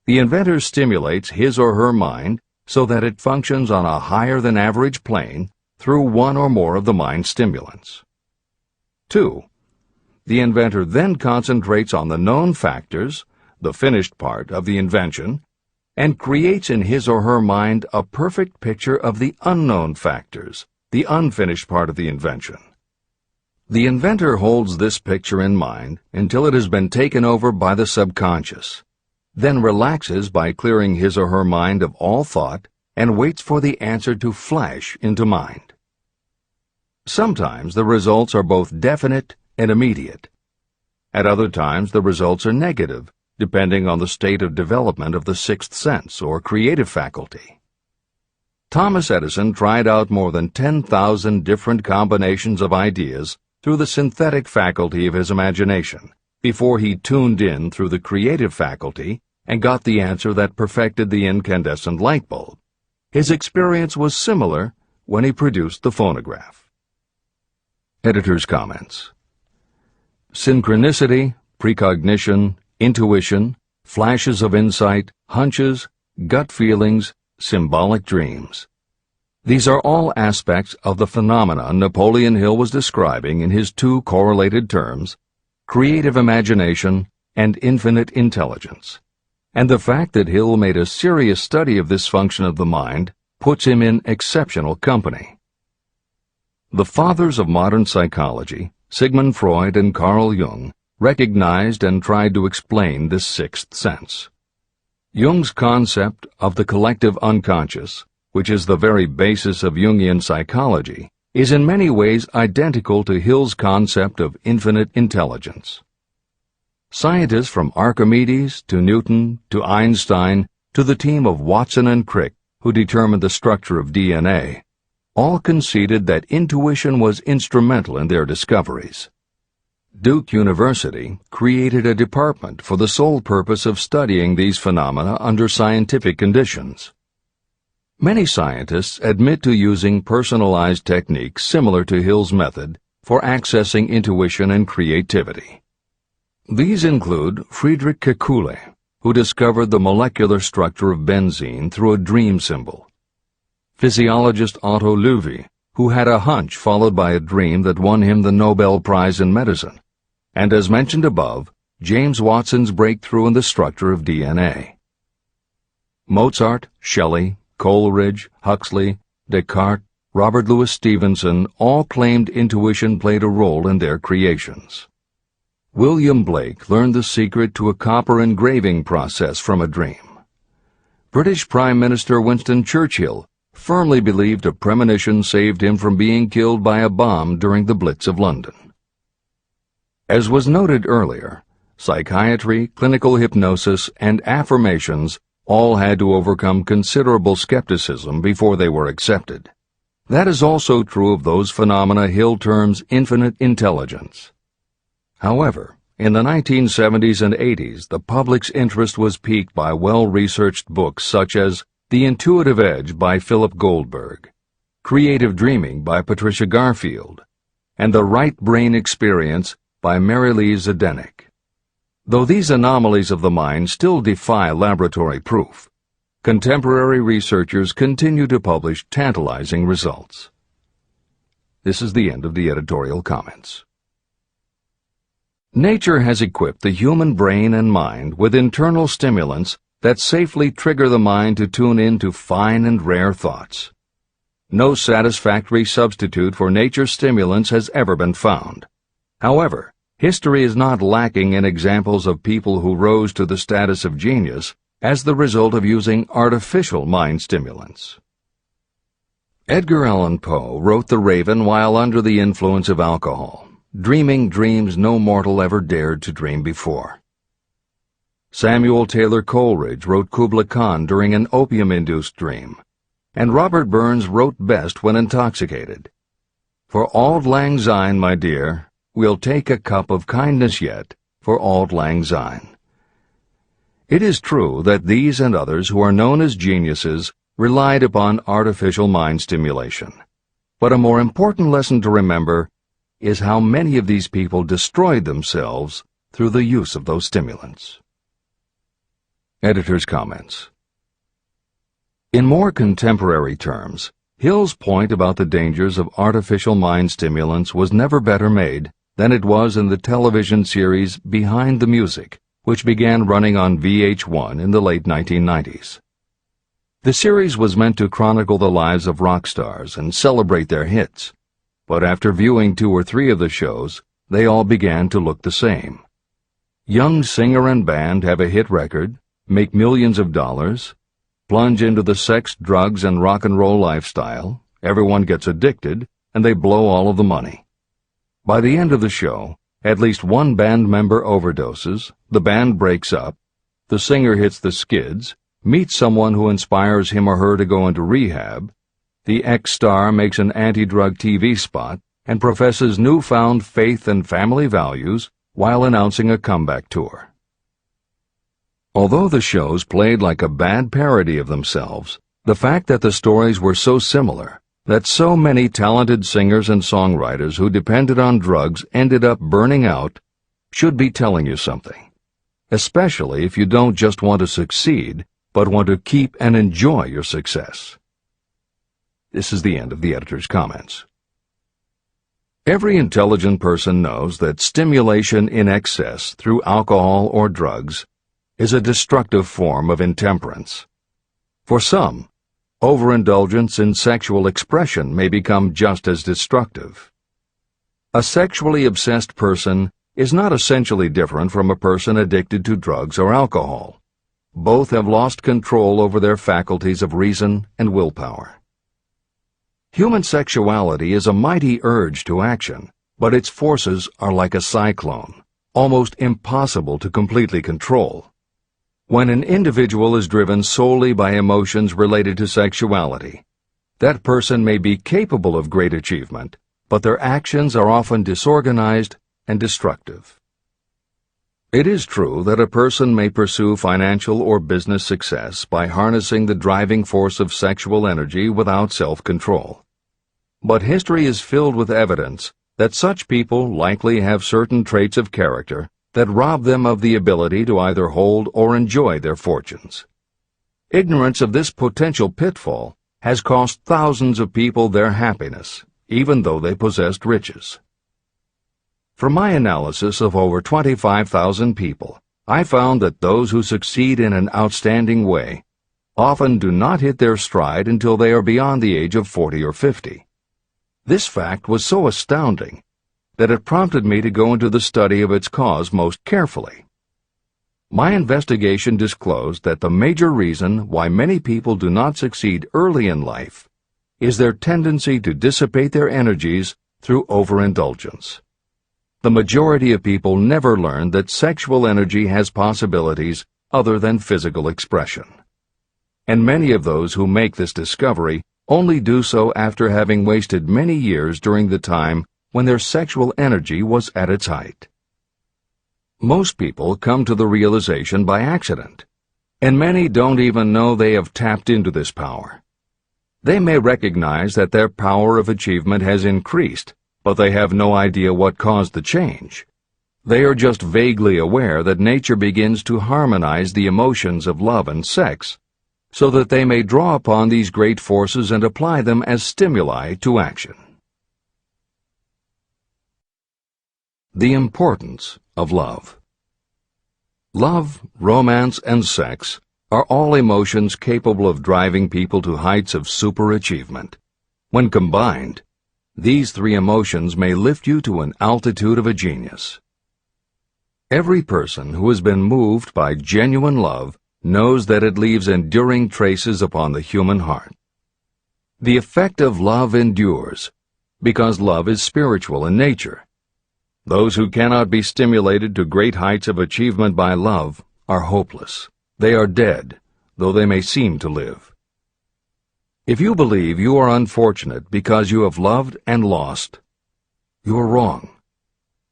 Speaker 1: The inventor stimulates his or her mind so that it functions on a higher-than-average plane through one or more of the mind stimulants. 2. The inventor then concentrates on the known factors, the finished part of the invention, and creates in his or her mind a perfect picture of the unknown factors, the unfinished part of the invention. The inventor holds this picture in mind until it has been taken over by the subconscious, then relaxes by clearing his or her mind of all thought and waits for the answer to flash into mind. Sometimes the results are both definite and immediate. At other times the results are negative, depending on the state of development of the sixth sense or creative faculty. Thomas Edison tried out more than 10,000 different combinations of ideas through the synthetic faculty of his imagination, before he tuned in through the creative faculty and got the answer that perfected the incandescent light bulb. His experience was similar when he produced the phonograph. Editor's comments. Synchronicity, precognition, intuition, flashes of insight, hunches, gut feelings, symbolic dreams. These are all aspects of the phenomena Napoleon Hill was describing in his two correlated terms, creative imagination and infinite intelligence. And the fact that Hill made a serious study of this function of the mind puts him in exceptional company. The fathers of modern psychology, Sigmund Freud and Carl Jung, recognized and tried to explain this sixth sense. Jung's concept of the collective unconscious, which is the very basis of Jungian psychology, is in many ways identical to Hill's concept of infinite intelligence. Scientists from Archimedes to Newton to Einstein to the team of Watson and Crick, who determined the structure of DNA, all conceded that intuition was instrumental in their discoveries. Duke University created a department for the sole purpose of studying these phenomena under scientific conditions. Many scientists admit to using personalized techniques similar to Hill's method for accessing intuition and creativity. These include Friedrich Kekule, who discovered the molecular structure of benzene through a dream symbol; physiologist Otto Loewi, who had a hunch followed by a dream that won him the Nobel Prize in Medicine; and as mentioned above, James Watson's breakthrough in the structure of DNA. Mozart, Shelley, Coleridge, Huxley, Descartes, Robert Louis Stevenson all claimed intuition played a role in their creations. William Blake learned the secret to a copper engraving process from a dream. British Prime Minister Winston Churchill firmly believed a premonition saved him from being killed by a bomb during the Blitz of London. As was noted earlier, psychiatry, clinical hypnosis, and affirmations all had to overcome considerable skepticism before they were accepted. That is also true of those phenomena Hill terms infinite intelligence. However, In the 1970s and 80s, the public's interest was piqued by well-researched books such as The Intuitive Edge by Philip Goldberg, Creative Dreaming by Patricia Garfield, and The Right Brain Experience by Mary Lee Zdenek. Though these anomalies of the mind still defy laboratory proof, contemporary researchers continue to publish tantalizing results. This is the end of the editorial comments. Nature has equipped the human brain and mind with internal stimulants that safely trigger the mind to tune in to fine and rare thoughts. No satisfactory substitute for nature's stimulants has ever been found. However, history is not lacking in examples of people who rose to the status of genius as the result of using artificial mind stimulants. Edgar Allan Poe wrote The Raven while under the influence of alcohol, dreaming dreams no mortal ever dared to dream before. Samuel Taylor Coleridge wrote Kubla Khan during an opium-induced dream, and Robert Burns wrote best when intoxicated. For auld lang syne, my dear, we'll take a cup of kindness yet for auld lang syne. It is true that these and others who are known as geniuses relied upon artificial mind stimulation. But a more important lesson to remember is how many of these people destroyed themselves through the use of those stimulants. Editor's comments. In more contemporary terms, Hill's point about the dangers of artificial mind stimulants was never better made than it was in the television series Behind the Music, which began running on VH1 in the late 1990s. The series was meant to chronicle the lives of rock stars and celebrate their hits, but after viewing 2 or 3 of the shows, they all began to look the same. Young singer and band have a hit record, make millions of dollars, plunge into the sex, drugs, and rock and roll lifestyle, everyone gets addicted, and they blow all of the money. By the end of the show, at least one band member overdoses, the band breaks up, the singer hits the skids, meets someone who inspires him or her to go into rehab, the ex-star makes an anti-drug TV spot and professes newfound faith and family values while announcing a comeback tour. Although the shows played like a bad parody of themselves, the fact that the stories were so similar, that so many talented singers and songwriters who depended on drugs ended up burning out, should be telling you something, especially if you don't just want to succeed, but want to keep and enjoy your success. This is the end of the editor's comments. Every intelligent person knows that stimulation in excess through alcohol or drugs is a destructive form of intemperance. For some, overindulgence in sexual expression may become just as destructive. A sexually obsessed person is not essentially different from a person addicted to drugs or alcohol. Both have lost control over their faculties of reason and willpower. Human sexuality is a mighty urge to action, but its forces are like a cyclone, almost impossible to completely control. When an individual is driven solely by emotions related to sexuality, that person may be capable of great achievement, but their actions are often disorganized and destructive. It is true that a person may pursue financial or business success by harnessing the driving force of sexual energy without self-control. But history is filled with evidence that such people likely have certain traits of character that rob them of the ability to either hold or enjoy their fortunes. Ignorance of this potential pitfall has cost thousands of people their happiness, even though they possessed riches. From my analysis of over 25,000 people, I found that those who succeed in an outstanding way often do not hit their stride until they are beyond the age of 40 or 50. This fact was so astounding that it prompted me to go into the study of its cause most carefully. My investigation disclosed that the major reason why many people do not succeed early in life is their tendency to dissipate their energies through overindulgence. The majority of people never learn that sexual energy has possibilities other than physical expression. And many of those who make this discovery only do so after having wasted many years during the time when their sexual energy was at its height. Most people come to the realization by accident, and many don't even know they have tapped into this power. They may recognize that their power of achievement has increased, but they have no idea what caused the change. They are just vaguely aware that nature begins to harmonize the emotions of love and sex, so that they may draw upon these great forces and apply them as stimuli to action. The importance of love. Love, romance, and sex are all emotions capable of driving people to heights of superachievement. When combined, these three emotions may lift you to an altitude of a genius. Every person who has been moved by genuine love knows that it leaves enduring traces upon the human heart. The effect of love endures, because love is spiritual in nature. Those who cannot be stimulated to great heights of achievement by love are hopeless. They are dead, though they may seem to live. If you believe you are unfortunate because you have loved and lost, you are wrong.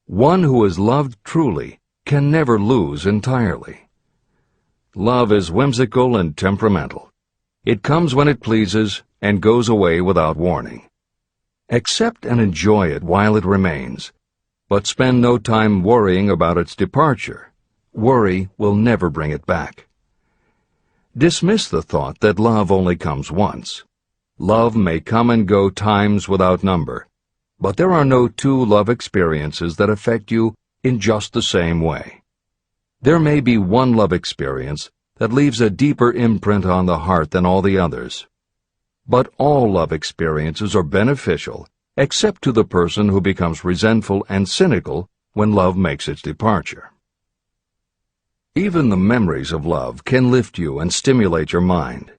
Speaker 1: One who has loved truly can never lose entirely. Love is whimsical and temperamental. It comes when it pleases and goes away without warning. Accept and enjoy it while it remains, but spend no time worrying about its departure. Worry will never bring it back. Dismiss the thought that love only comes once. Love may come and go times without number, but there are no two love experiences that affect you in just the same way. There may be one love experience that leaves a deeper imprint on the heart than all the others. But all love experiences are beneficial, except to the person who becomes resentful and cynical when love makes its departure. Even the memories of love can lift you and stimulate your mind.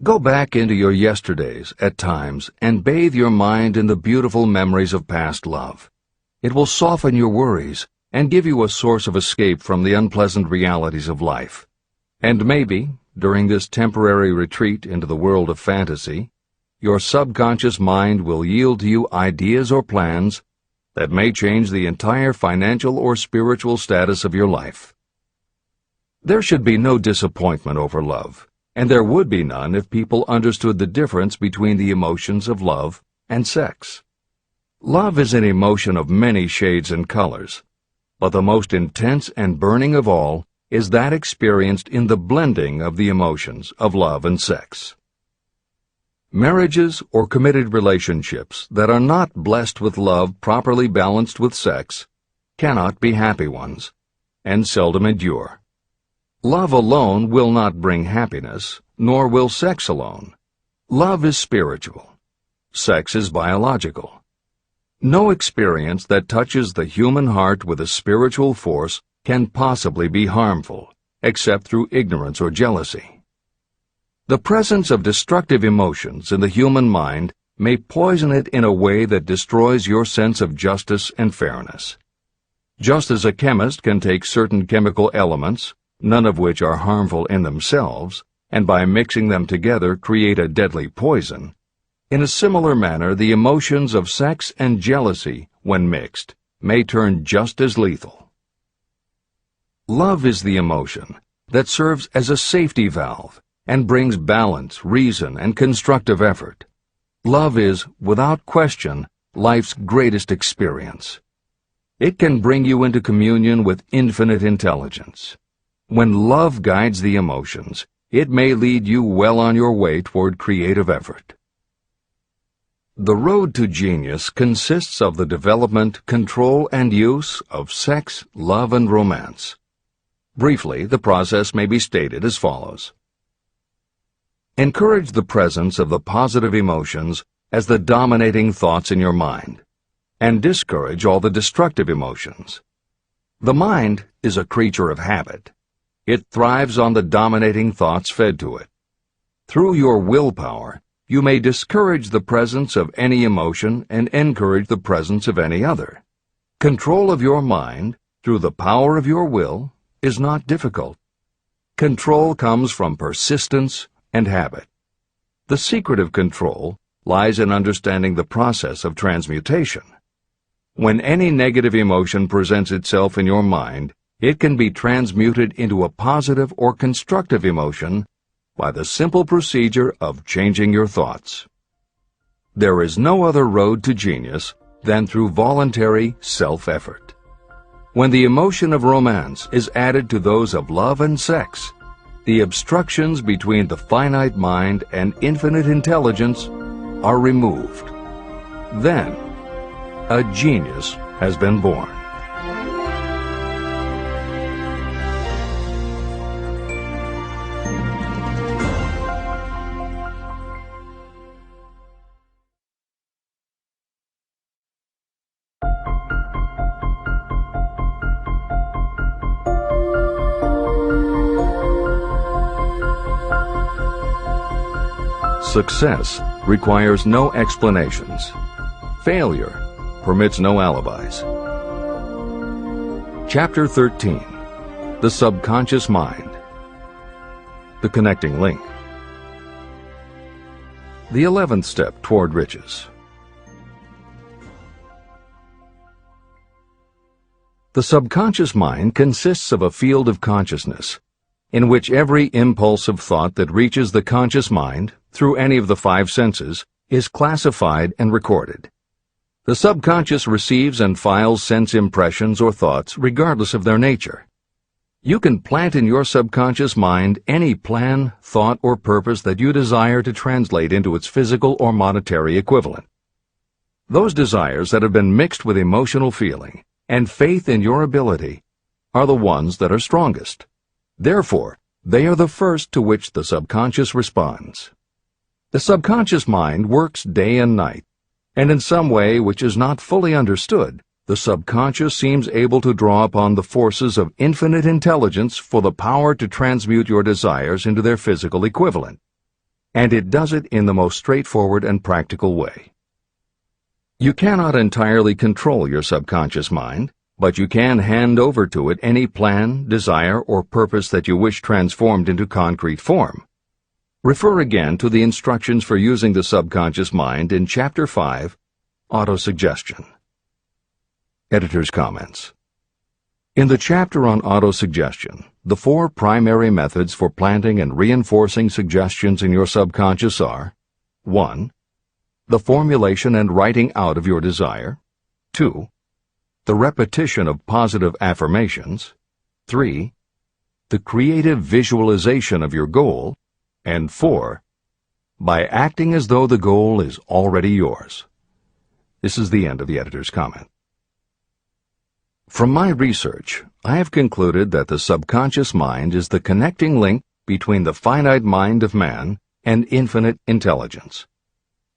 Speaker 1: Go back into your yesterdays at times and bathe your mind in the beautiful memories of past love. It will soften your worries and give you a source of escape from the unpleasant realities of life. And maybe, during this temporary retreat into the world of fantasy, your subconscious mind will yield to you ideas or plans that may change the entire financial or spiritual status of your life. There should be no disappointment over love, and there would be none if people understood the difference between the emotions of love and sex. Love is an emotion of many shades and colors, but the most intense and burning of all is that experienced in the blending of the emotions of love and sex. Marriages or committed relationships that are not blessed with love properly balanced with sex cannot be happy ones, and seldom endure. Love alone will not bring happiness, nor will sex alone. Love is spiritual. Sex is biological. No experience that touches the human heart with a spiritual force can possibly be harmful, except through ignorance or jealousy. The presence of destructive emotions in the human mind may poison it in a way that destroys your sense of justice and fairness. Just as a chemist can take certain chemical elements, none of which are harmful in themselves, and by mixing them together create a deadly poison, in a similar manner the emotions of sex and jealousy, when mixed, may turn just as lethal. Love is the emotion that serves as a safety valve and brings balance, reason, and constructive effort. Love is, without question, life's greatest experience. It can bring you into communion with infinite intelligence. When love guides the emotions, it may lead you well on your way toward creative effort. The road to genius consists of the development, control, and use of sex, love, and romance. Briefly, the process may be stated as follows. Encourage the presence of the positive emotions as the dominating thoughts in your mind, and discourage all the destructive emotions. The mind is a creature of habit. It thrives on the dominating thoughts fed to it. Through your willpower, you may discourage the presence of any emotion and encourage the presence of any other. Control of your mind, through the power of your will, is not difficult. Control comes from persistence and habit. The secret of control lies in understanding the process of transmutation. When any negative emotion presents itself in your mind, it can be transmuted into a positive or constructive emotion by the simple procedure of changing your thoughts. There is no other road to genius than through voluntary self-effort. When the emotion of romance is added to those of love and sex, the obstructions between the finite mind and infinite intelligence are removed. Then, a genius has been born. Success requires no explanations. Failure permits no alibis. Chapter 13. The Subconscious Mind. The Connecting Link. The 11th Step Toward Riches. The subconscious mind consists of a field of consciousness, in which every impulse of thought that reaches the conscious mind, through any of the 5 senses, is classified and recorded. The subconscious receives and files sense impressions or thoughts regardless of their nature. You can plant in your subconscious mind any plan, thought, or purpose that you desire to translate into its physical or monetary equivalent. Those desires that have been mixed with emotional feeling and faith in your ability are the ones that are strongest. Therefore, they are the first to which the subconscious responds. The subconscious mind works day and night, and in some way which is not fully understood, the subconscious seems able to draw upon the forces of infinite intelligence for the power to transmute your desires into their physical equivalent. And it does it in the most straightforward and practical way. You cannot entirely control your subconscious mind, but you can hand over to it any plan, desire, or purpose that you wish transformed into concrete form. Refer again to the instructions for using the subconscious mind in Chapter 5, Autosuggestion. Editor's comments. In the chapter on autosuggestion, the 4 primary methods for planting and reinforcing suggestions in your subconscious are: 1. The formulation and writing out of your desire. 2. The repetition of positive affirmations. 3. The creative visualization of your goal. And 4. By acting as though the goal is already yours. This is the end of the editor's comment. From my research, I have concluded that the subconscious mind is the connecting link between the finite mind of man and infinite intelligence.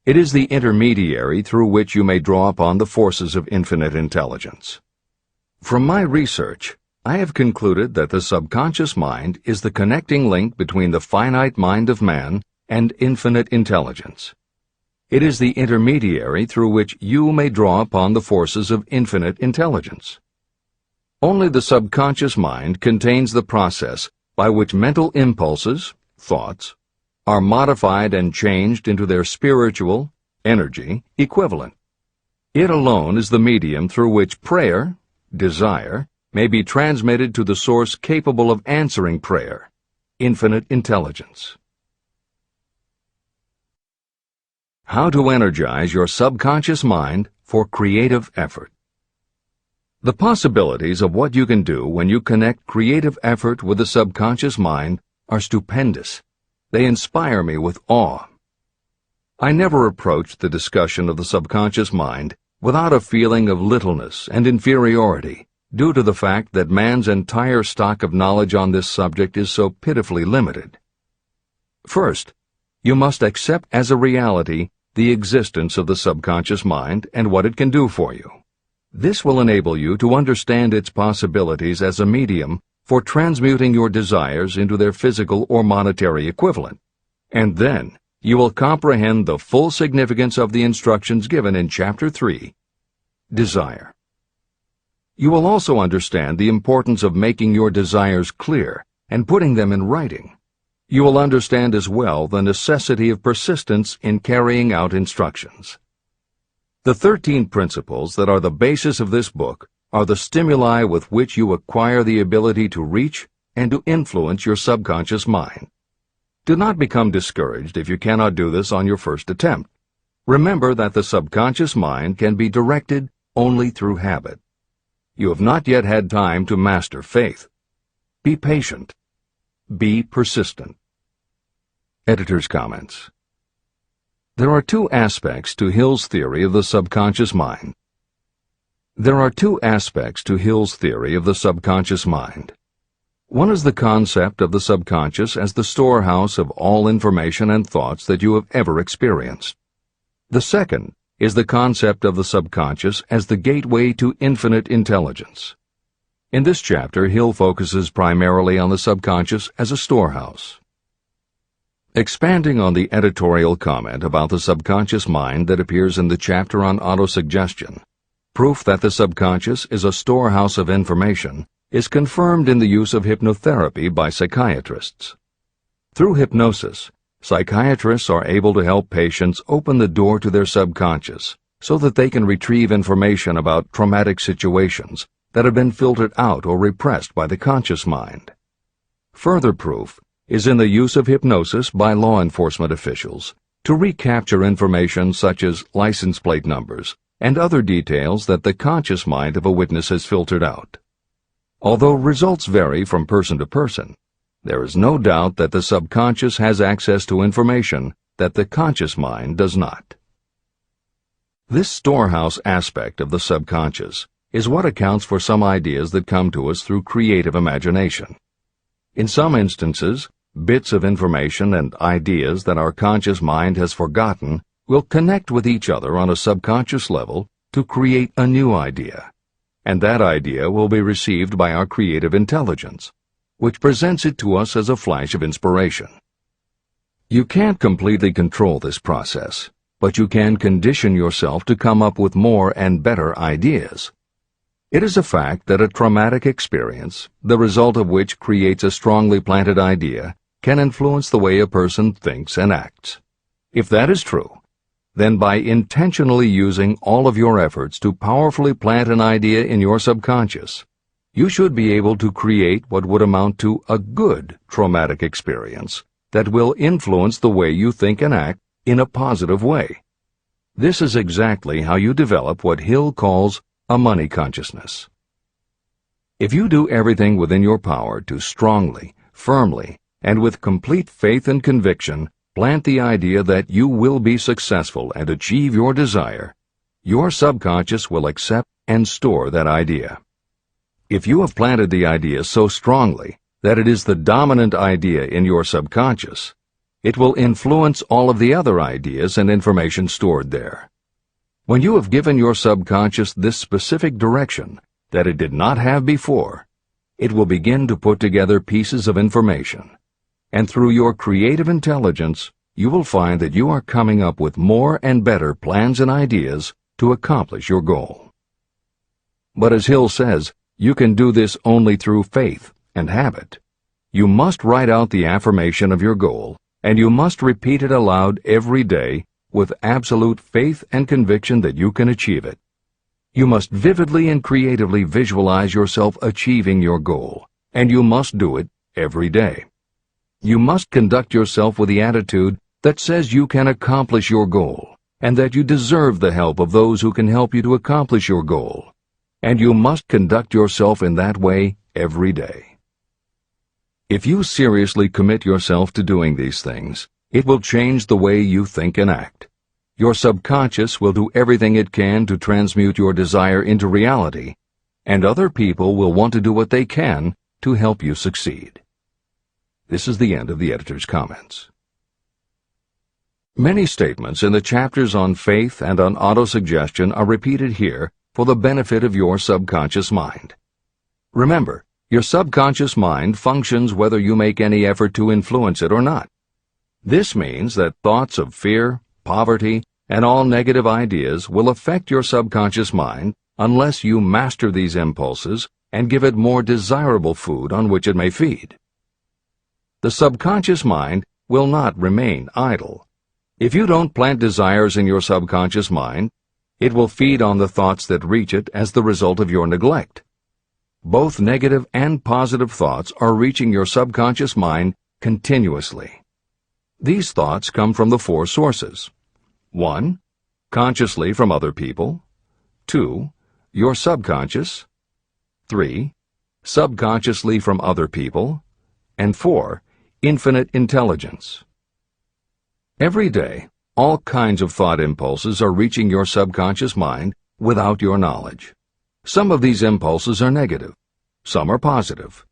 Speaker 1: It is the intermediary through which you may draw upon the forces of infinite intelligence. From my research, I have concluded that the subconscious mind is the connecting link between the finite mind of man and infinite intelligence. It is the intermediary through which you may draw upon the forces of infinite intelligence. Only the subconscious mind contains the process by which mental impulses, thoughts, are modified and changed into their spiritual, energy, equivalent. It alone is the medium through which prayer, desire, may be transmitted to the source capable of answering prayer, infinite intelligence. How to energize your subconscious mind for creative effort. The possibilities of what you can do when you connect creative effort with the subconscious mind are stupendous. They inspire me with awe. I never approach the discussion of the subconscious mind without a feeling of littleness and inferiority, due to the fact that man's entire stock of knowledge on this subject is so pitifully limited. First, you must accept as a reality the existence of the subconscious mind and what it can do for you. This will enable you to understand its possibilities as a medium for transmuting your desires into their physical or monetary equivalent, and then you will comprehend the full significance of the instructions given in Chapter 3, Desire. You will also understand the importance of making your desires clear and putting them in writing. You will understand as well the necessity of persistence in carrying out instructions. The 13 principles that are the basis of this book are the stimuli with which you acquire the ability to reach and to influence your subconscious mind. Do not become discouraged if you cannot do this on your first attempt. Remember that the subconscious mind can be directed only through habit. You have not yet had time to master faith. Be patient. Be persistent. Editor's comments. There are two aspects to Hill's theory of the subconscious mind. There are two aspects to Hill's theory of the subconscious mind. One is the concept of the subconscious as the storehouse of all information and thoughts that you have ever experienced. The second is the concept of the subconscious as the gateway to infinite intelligence. In this chapter, Hill focuses primarily on the subconscious as a storehouse. Expanding on the editorial comment about the subconscious mind that appears in the chapter on autosuggestion, proof that the subconscious is a storehouse of information is confirmed in the use of hypnotherapy by psychiatrists. Through hypnosis, psychiatrists are able to help patients open the door to their subconscious so that they can retrieve information about traumatic situations that have been filtered out or repressed by the conscious mind. Further proof is in the use of hypnosis by law enforcement officials to recapture information such as license plate numbers and other details that the conscious mind of a witness has filtered out. Although results vary from person to person, there is no doubt that the subconscious has access to information that the conscious mind does not. This storehouse aspect of the subconscious is what accounts for some ideas that come to us through creative imagination. In some instances, bits of information and ideas that our conscious mind has forgotten will connect with each other on a subconscious level to create a new idea, and that idea will be received by our creative intelligence, which presents it to us as a flash of inspiration. You can't completely control this process, but you can condition yourself to come up with more and better ideas. It is a fact that a traumatic experience, the result of which creates a strongly planted idea, can influence the way a person thinks and acts. If that is true, then by intentionally using all of your efforts to powerfully plant an idea in your subconscious, you should be able to create what would amount to a good traumatic experience that will influence the way you think and act in a positive way. This is exactly how you develop what Hill calls a money consciousness. If you do everything within your power to strongly, firmly, and with complete faith and conviction plant the idea that you will be successful and achieve your desire, your subconscious will accept and store that idea. If you have planted the idea so strongly that it is the dominant idea in your subconscious, it will influence all of the other ideas and information stored there. When you have given your subconscious this specific direction that it did not have before, it will begin to put together pieces of information, and through your creative intelligence, you will find that you are coming up with more and better plans and ideas to accomplish your goal. But as Hill says, you can do this only through faith and habit. You must write out the affirmation of your goal, and you must repeat it aloud every day with absolute faith and conviction that you can achieve it. You must vividly and creatively visualize yourself achieving your goal, and you must do it every day. You must conduct yourself with the attitude that says you can accomplish your goal, and that you deserve the help of those who can help you to accomplish your goal. And you must conduct yourself in that way every day. If you seriously commit yourself to doing these things, it will change the way you think and act. Your subconscious will do everything it can to transmute your desire into reality, and other people will want to do what they can to help you succeed. This is the end of the editor's comments. Many statements in the chapters on faith and on autosuggestion are repeated here for the benefit of your subconscious mind. Remember, your subconscious mind functions whether you make any effort to influence it or not. This means that thoughts of fear, poverty, and all negative ideas will affect your subconscious mind unless you master these impulses and give it more desirable food on which it may feed. The subconscious mind will not remain idle. If you don't plant desires in your subconscious mind, It will feed on the thoughts that reach it as the result of your neglect. Both negative and positive thoughts are reaching your subconscious mind continuously. These thoughts come from the four sources. 1. Consciously from other people. 2. Your subconscious. 3. Subconsciously from other people. And 4. Infinite intelligence. Every day, all kinds of thought impulses are reaching your subconscious mind without your knowledge. Some of these impulses are negative. Some are positive.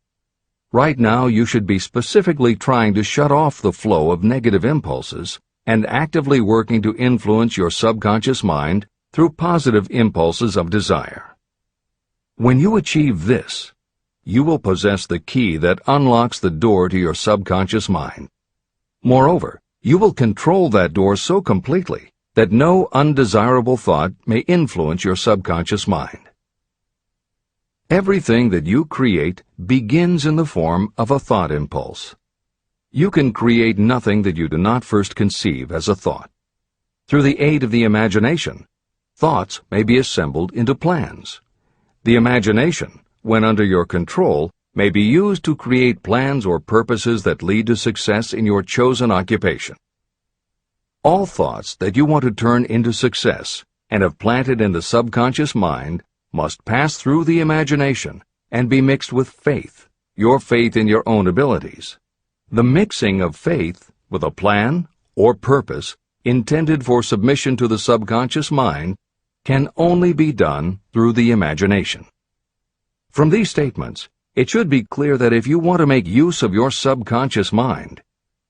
Speaker 1: Right now, you should be specifically trying to shut off the flow of negative impulses and actively working to influence your subconscious mind through positive impulses of desire. When you achieve this, you will possess the key that unlocks the door to your subconscious mind. Moreover, you will control that door so completely that no undesirable thought may influence your subconscious mind. Everything that you create begins in the form of a thought impulse. You can create nothing that you do not first conceive as a thought. Through the aid of the imagination, thoughts may be assembled into plans. The imagination, when under your control, may be used to create plans or purposes that lead to success in your chosen occupation. All thoughts that you want to turn into success and have planted in the subconscious mind must pass through the imagination and be mixed with faith, your faith in your own abilities. The mixing of faith with a plan or purpose intended for submission to the subconscious mind can only be done through the imagination. From these statements, it should be clear that if you want to make use of your subconscious mind,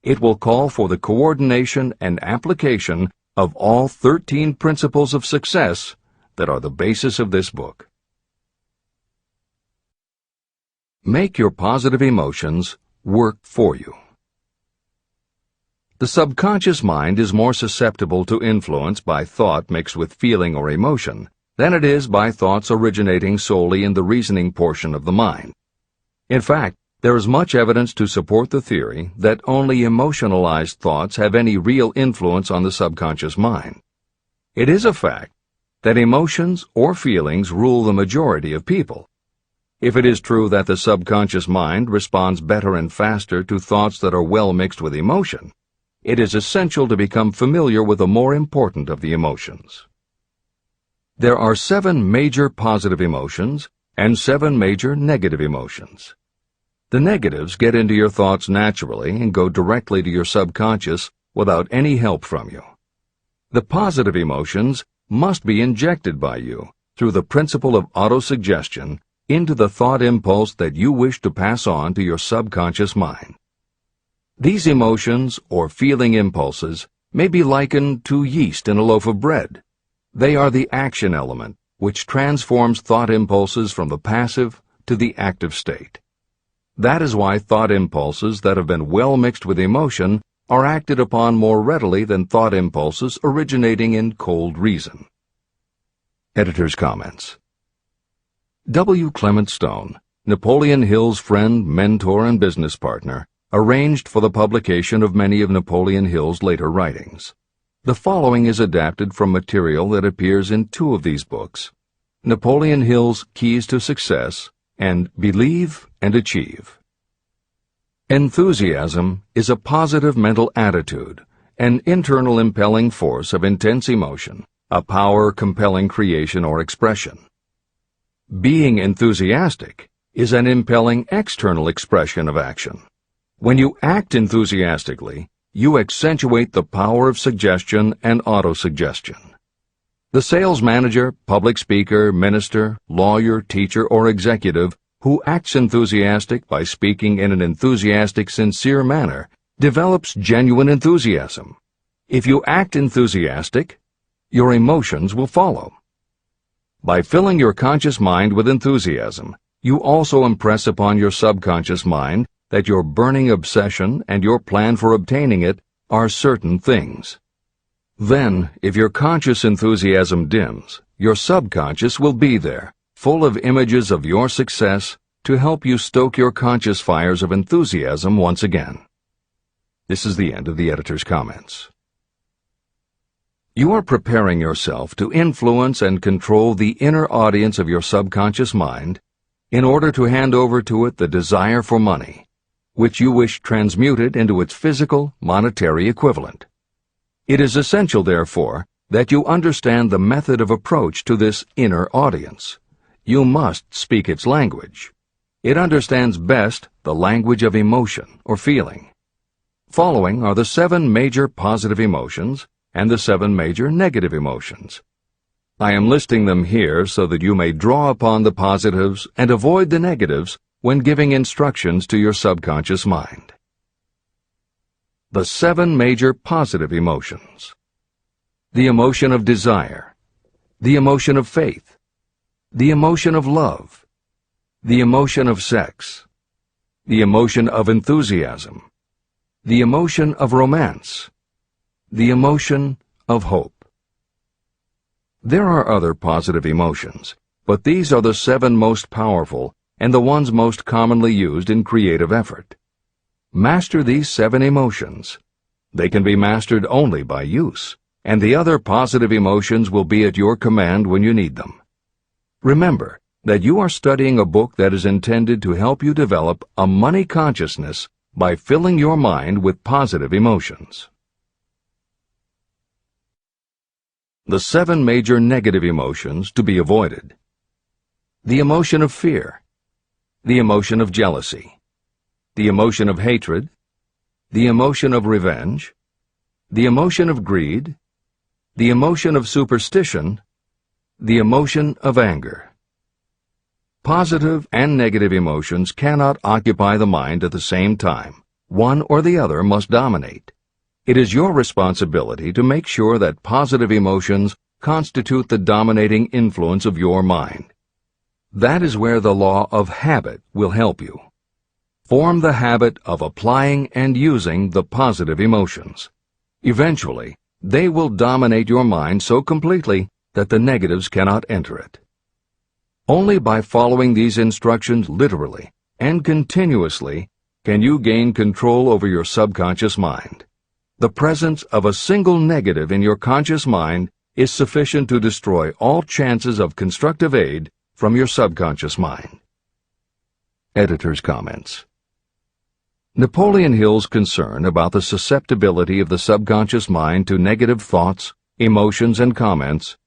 Speaker 1: it will call for the coordination and application of all 13 principles of success that are the basis of this book. Make your positive emotions work for you. The subconscious mind is more susceptible to influence by thought mixed with feeling or emotion than it is by thoughts originating solely in the reasoning portion of the mind. In fact, there is much evidence to support the theory that only emotionalized thoughts have any real influence on the subconscious mind. It is a fact that emotions or feelings rule the majority of people. If it is true that the subconscious mind responds better and faster to thoughts that are well mixed with emotion, it is essential to become familiar with the more important of the emotions. There are 7 major positive emotions and 7 major negative emotions. The negatives get into your thoughts naturally and go directly to your subconscious without any help from you. The positive emotions must be injected by you through the principle of autosuggestion into the thought impulse that you wish to pass on to your subconscious mind. These emotions or feeling impulses may be likened to yeast in a loaf of bread. They are the action element which transforms thought impulses from the passive to the active state. That is why thought impulses that have been well mixed with emotion are acted upon more readily than thought impulses originating in cold reason. Editor's comments. W. Clement Stone, Napoleon Hill's friend, mentor, and business partner, arranged for the publication of many of Napoleon Hill's later writings. The following is adapted from material that appears in 2 of these books, Napoleon Hill's Keys to Success and Believe and Achieve. Enthusiasm is a positive mental attitude, an internal impelling force of intense emotion, a power compelling creation or expression. Being enthusiastic is an impelling external expression of action. When you act enthusiastically, you accentuate the power of suggestion and autosuggestion. The sales manager, public speaker, minister, lawyer, teacher, or executive who acts enthusiastic by speaking in an enthusiastic, sincere manner develops genuine enthusiasm. If you act enthusiastic, your emotions will follow. By filling your conscious mind with enthusiasm, you also impress upon your subconscious mind that your burning obsession and your plan for obtaining it are certain things. Then, if your conscious enthusiasm dims, your subconscious will be there, full of images of your success, to help you stoke your conscious fires of enthusiasm once again. This is the end of the editor's comments. You are preparing yourself to influence and control the inner audience of your subconscious mind in order to hand over to it the desire for money, which you wish transmuted into its physical, monetary equivalent. It is essential, therefore, that you understand the method of approach to this inner audience. You must speak its language. It understands best the language of emotion or feeling. Following are the 7 major positive emotions and the 7 major negative emotions. I am listing them here so that you may draw upon the positives and avoid the negatives when giving instructions to your subconscious mind. The 7 major positive emotions. The emotion of desire, the emotion of faith, the emotion of love, the emotion of sex, the emotion of enthusiasm, the emotion of romance, the emotion of hope. There are other positive emotions, but these are the 7 most powerful and the ones most commonly used in creative effort. Master these 7 emotions. They can be mastered only by use, and the other positive emotions will be at your command when you need them. Remember that you are studying a book that is intended to help you develop a money consciousness by filling your mind with positive emotions. The 7 major negative emotions to be avoided. The emotion of fear, the emotion of jealousy, the emotion of hatred, the emotion of revenge, the emotion of greed, the emotion of superstition, the emotion of anger. Positive and negative emotions cannot occupy the mind at the same time. One or the other must dominate. It is your responsibility to make sure that positive emotions constitute the dominating influence of your mind. That is where the law of habit will help you. Form the habit of applying and using the positive emotions. Eventually, they will dominate your mind so completely that the negatives cannot enter it. Only by following these instructions literally and continuously can you gain control over your subconscious mind. The presence of a single negative in your conscious mind is sufficient to destroy all chances of constructive aid from your subconscious mind. Editor's comments. Napoleon Hill's concern about the susceptibility of the subconscious mind to negative thoughts, emotions, and comments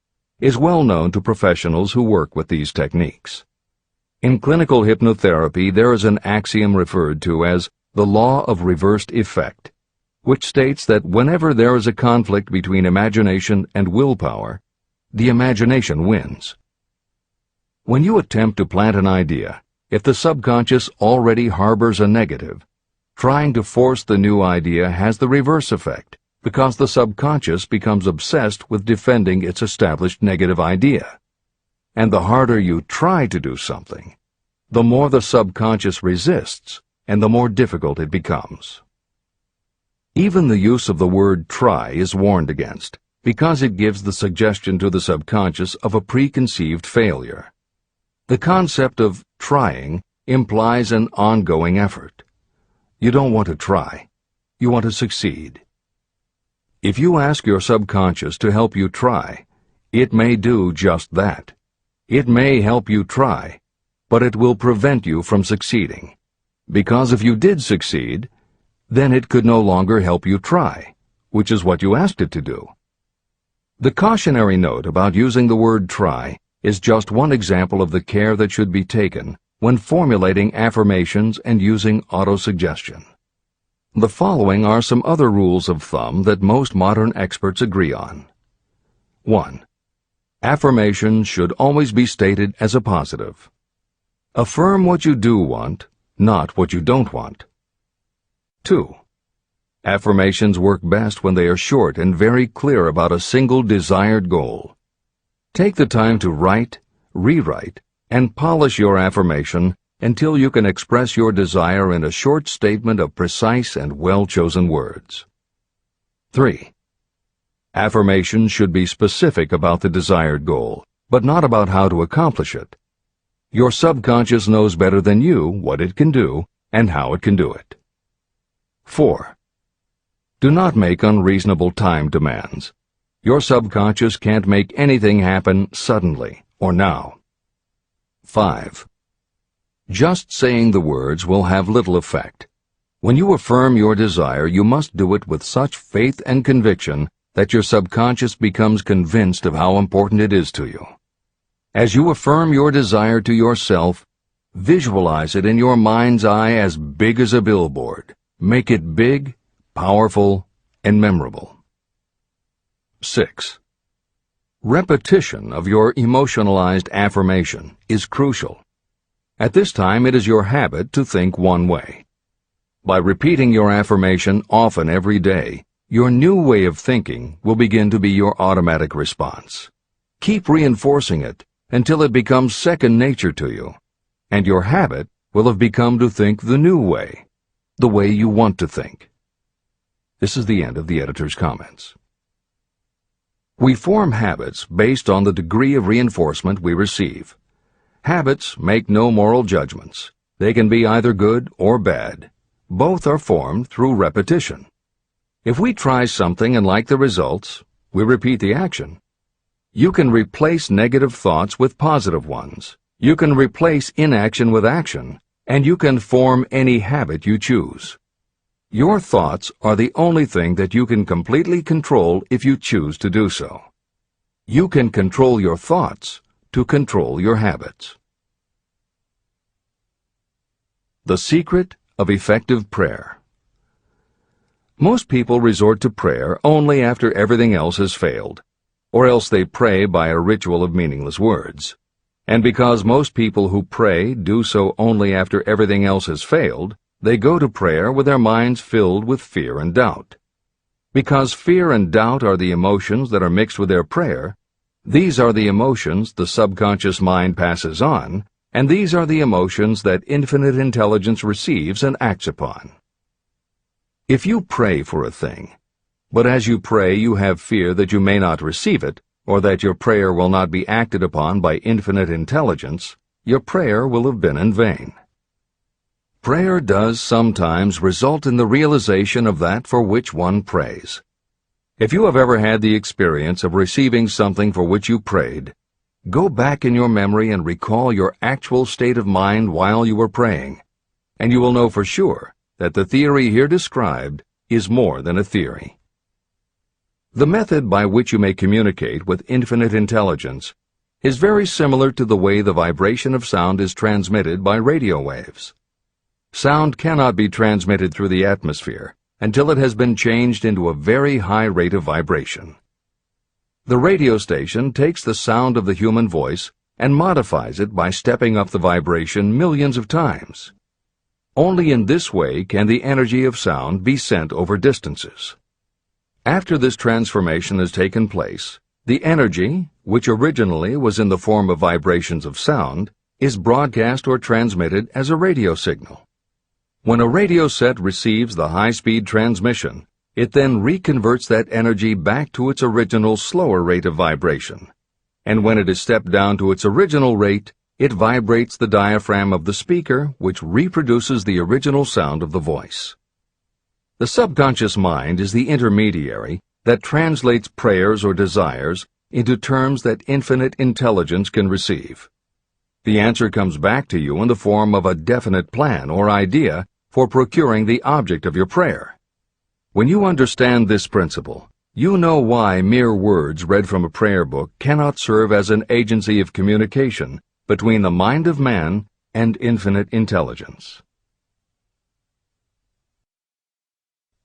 Speaker 1: is well known to professionals who work with these techniques. In clinical hypnotherapy, there is an axiom referred to as the law of reversed effect, which states that whenever there is a conflict between imagination and willpower, the imagination wins. When you attempt to plant an idea, if the subconscious already harbors a negative, trying to force the new idea has the reverse effect, because the subconscious becomes obsessed with defending its established negative idea. And the harder you try to do something, the more the subconscious resists, and the more difficult it becomes. Even the use of the word try is warned against, because it gives the suggestion to the subconscious of a preconceived failure. The concept of trying implies an ongoing effort. You don't want to try. You want to succeed. If you ask your subconscious to help you try, it may do just that. It may help you try, but it will prevent you from succeeding. Because if you did succeed, then it could no longer help you try, which is what you asked it to do. The cautionary note about using the word try is just one example of the care that should be taken when formulating affirmations and using autosuggestion. The following are some other rules of thumb that most modern experts agree on. 1. Affirmations should always be stated as a positive. Affirm what you do want, not what you don't want. 2. Affirmations work best when they are short and very clear about a single desired goal. Take the time to write, rewrite, and polish your affirmation until you can express your desire in a short statement of precise and well-chosen words. 3. Affirmations should be specific about the desired goal, but not about how to accomplish it. Your subconscious knows better than you what it can do and how it can do it. 4. Do not make unreasonable time demands. Your subconscious can't make anything happen suddenly or now. 5. Just saying the words will have little effect. When you affirm your desire, you must do it with such faith and conviction that your subconscious becomes convinced of how important it is to you. As you affirm your desire to yourself, visualize it in your mind's eye as big as a billboard. Make it big, powerful, and memorable. 6. Repetition of your emotionalized affirmation is crucial. At this time, it is your habit to think one way. By repeating your affirmation often every day, your new way of thinking will begin to be your automatic response. Keep reinforcing it until it becomes second nature to you, and your habit will have become to think the new way, the way you want to think. This is the end of the editor's comments. We form habits based on the degree of reinforcement we receive. Habits make no moral judgments. They can be either good or bad. Both are formed through repetition. If we try something and like the results, we repeat the action. You can replace negative thoughts with positive ones. You can replace inaction with action, and you can form any habit you choose. Your thoughts are the only thing that you can completely control if you choose to do so. You can control your thoughts to control your habits. The secret of effective prayer. Most people resort to prayer only after everything else has failed, or else they pray by a ritual of meaningless words. And because most people who pray do so only after everything else has failed, they go to prayer with their minds filled with fear and doubt. Because fear and doubt are the emotions that are mixed with their prayer, these are the emotions the subconscious mind passes on, and these are the emotions that infinite intelligence receives and acts upon. If you pray for a thing, but as you pray you have fear that you may not receive it, or that your prayer will not be acted upon by infinite intelligence, your prayer will have been in vain. Prayer does sometimes result in the realization of that for which one prays. If you have ever had the experience of receiving something for which you prayed, go back in your memory and recall your actual state of mind while you were praying, and you will know for sure that the theory here described is more than a theory. The method by which you may communicate with infinite intelligence is very similar to the way the vibration of sound is transmitted by radio waves. Sound cannot be transmitted through the atmosphere until it has been changed into a very high rate of vibration. The radio station takes the sound of the human voice and modifies it by stepping up the vibration millions of times. Only in this way can the energy of sound be sent over distances. After this transformation has taken place, the energy, which originally was in the form of vibrations of sound, is broadcast or transmitted as a radio signal. When a radio set receives the high-speed transmission, it then reconverts that energy back to its original slower rate of vibration. And when it is stepped down to its original rate, it vibrates the diaphragm of the speaker, which reproduces the original sound of the voice. The subconscious mind is the intermediary that translates prayers or desires into terms that infinite intelligence can receive. The answer comes back to you in the form of a definite plan or idea for procuring the object of your prayer. When you understand this principle, you know why mere words read from a prayer book cannot serve as an agency of communication between the mind of man and infinite intelligence.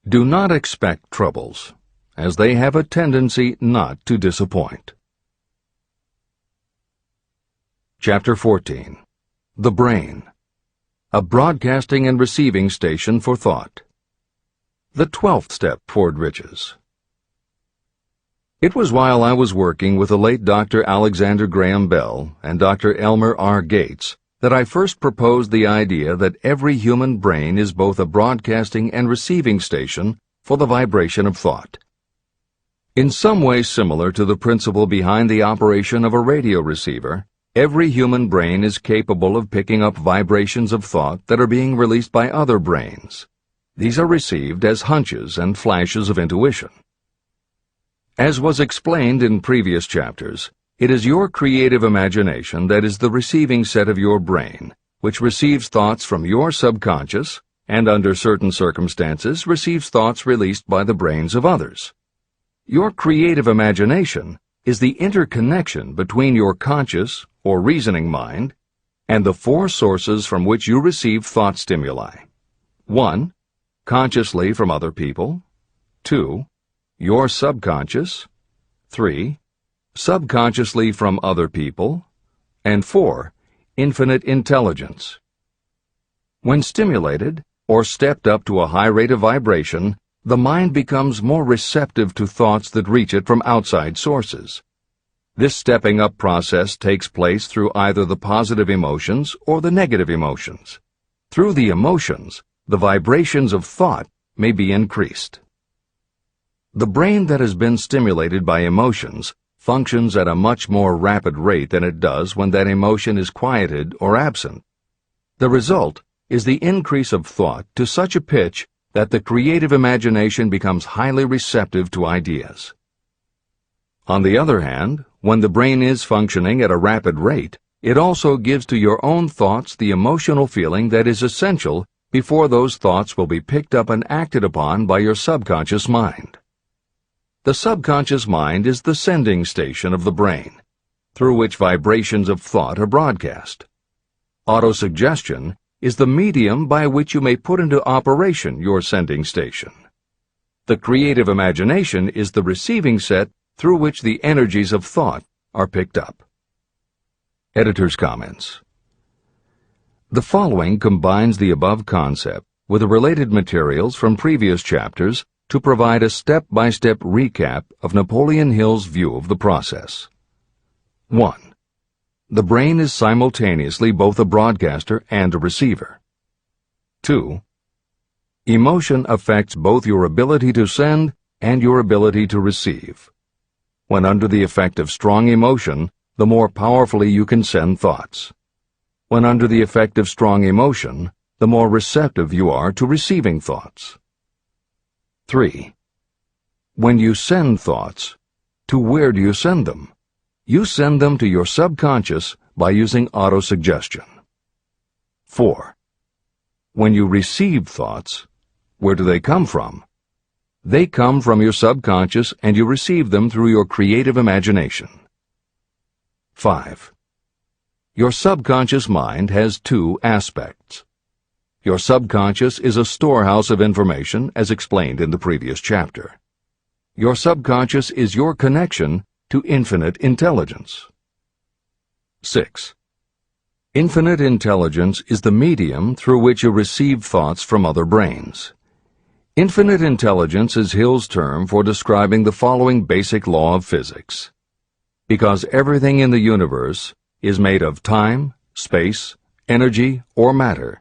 Speaker 1: Do not expect troubles, as they have a tendency not to disappoint. Chapter 14. The Brain. A broadcasting and receiving station for thought. The 12th step toward riches. It was while I was working with the late Dr. Alexander Graham Bell and Dr. Elmer R. Gates that I first proposed the idea that every human brain is both a broadcasting and receiving station for the vibration of thought. In some way similar to the principle behind the operation of a radio receiver, every human brain is capable of picking up vibrations of thought that are being released by other brains. These are received as hunches and flashes of intuition. As was explained in previous chapters, it is your creative imagination that is the receiving set of your brain, which receives thoughts from your subconscious and, under certain circumstances, receives thoughts released by the brains of others. Your creative imagination is the interconnection between your conscious or reasoning mind and the four sources from which you receive thought stimuli. 1. Consciously from other people. 2. Your subconscious. 3. Subconsciously from other people. And 4. Infinite intelligence. When stimulated, or stepped up to a high rate of vibration, the mind becomes more receptive to thoughts that reach it from outside sources. This stepping up process takes place through either the positive emotions or the negative emotions. Through the emotions, the vibrations of thought may be increased. The brain that has been stimulated by emotions functions at a much more rapid rate than it does when that emotion is quieted or absent. The result is the increase of thought to such a pitch that the creative imagination becomes highly receptive to ideas. On the other hand, when the brain is functioning at a rapid rate, it also gives to your own thoughts the emotional feeling that is essential before those thoughts will be picked up and acted upon by your subconscious mind. The subconscious mind is the sending station of the brain, through which vibrations of thought are broadcast. Autosuggestion is the medium by which you may put into operation your sending station. The creative imagination is the receiving set through which the energies of thought are picked up. Editor's comments. The following combines the above concept with the related materials from previous chapters to provide a step-by-step recap of Napoleon Hill's view of the process. 1. The brain is simultaneously both a broadcaster and a receiver. 2. Emotion affects both your ability to send and your ability to receive. When under the effect of strong emotion, the more powerfully you can send thoughts. When under the effect of strong emotion, the more receptive you are to receiving thoughts. 3. When you send thoughts, to where do you send them? You send them to your subconscious by using autosuggestion. 4. When you receive thoughts, where do they come from? They come from your subconscious and you receive them through your creative imagination. 5. Your subconscious mind has two aspects. Your subconscious is a storehouse of information, as explained in the previous chapter. Your subconscious is your connection to infinite intelligence. 6. Infinite intelligence is the medium through which you receive thoughts from other brains. Infinite intelligence is Hill's term for describing the following basic law of physics. Because everything in the universe is made of time, space, energy, or matter,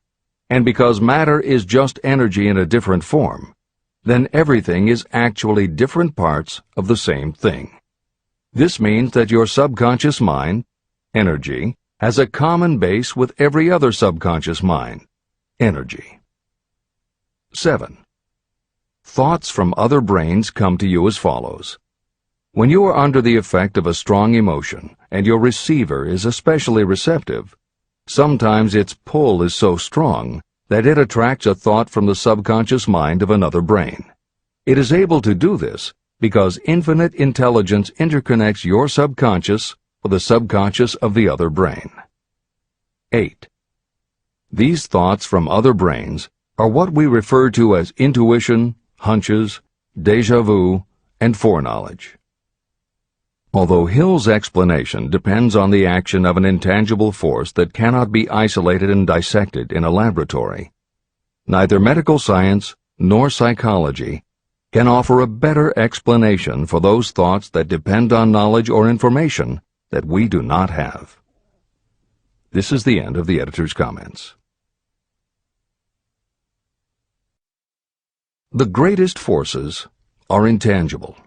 Speaker 1: and because matter is just energy in a different form, then everything is actually different parts of the same thing. This means that your subconscious mind, energy, has a common base with every other subconscious mind, energy. 7. Thoughts from other brains come to you as follows. When you are under the effect of a strong emotion and your receiver is especially receptive, sometimes its pull is so strong that it attracts a thought from the subconscious mind of another brain. It is able to do this because infinite intelligence interconnects your subconscious with the subconscious of the other brain. 8. These thoughts from other brains are what we refer to as intuition, hunches, déjà vu, and foreknowledge. Although Hill's explanation depends on the action of an intangible force that cannot be isolated and dissected in a laboratory, neither medical science nor psychology can offer a better explanation for those thoughts that depend on knowledge or information that we do not have. This is the end of the editor's comments. The greatest forces are intangible.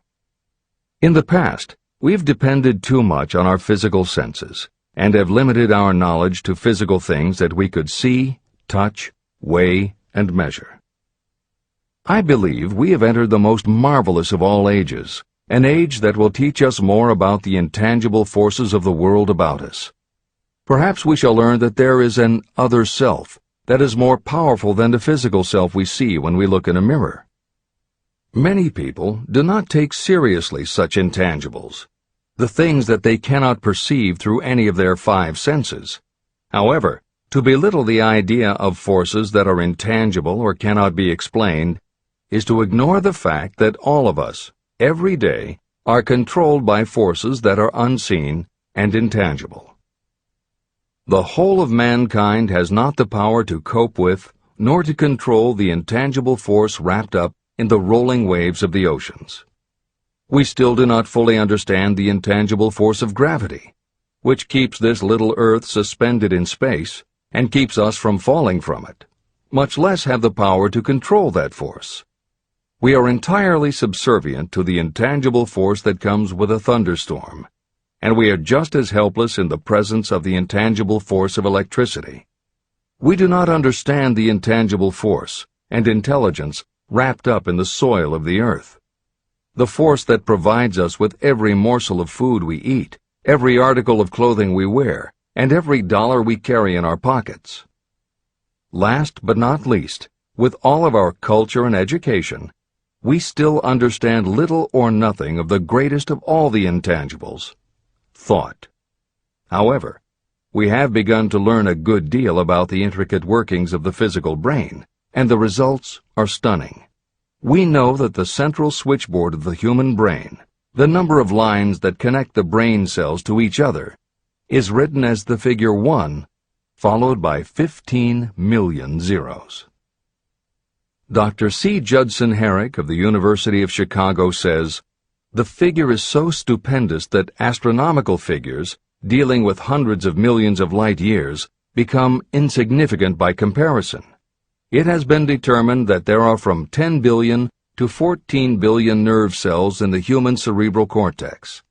Speaker 1: In the past, we've depended too much on our physical senses and have limited our knowledge to physical things that we could see, touch, weigh, and measure. I believe we have entered the most marvelous of all ages, an age that will teach us more about the intangible forces of the world about us. Perhaps we shall learn that there is an other self that is more powerful than the physical self we see when we look in a mirror. Many people do not take seriously such intangibles, the things that they cannot perceive through any of their five senses. However, to belittle the idea of forces that are intangible or cannot be explained is to ignore the fact that all of us, every day, are controlled by forces that are unseen and intangible. The whole of mankind has not the power to cope with, nor to control the intangible force wrapped up in the rolling waves of the oceans. We still do not fully understand the intangible force of gravity, which keeps this little Earth suspended in space and keeps us from falling from it, much less have the power to control that force. We are entirely subservient to the intangible force that comes with a thunderstorm, and we are just as helpless in the presence of the intangible force of electricity. We do not understand the intangible force and intelligence wrapped up in the soil of the earth, the force that provides us with every morsel of food we eat, every article of clothing we wear, and every dollar we carry in our pockets. Last but not least, with all of our culture and education, we still understand little or nothing of the greatest of all the intangibles, thought. However, we have begun to learn a good deal about the intricate workings of the physical brain, and the results are stunning. We know that the central switchboard of the human brain, the number of lines that connect the brain cells to each other, is written as the figure 1, followed by 15 million zeros. Dr. C. Judson Herrick of the University of Chicago says, "The figure is so stupendous that astronomical figures, dealing with hundreds of millions of light years, become insignificant by comparison. It has been determined that there are from 10 billion to 14 billion nerve cells in the human cerebral cortex,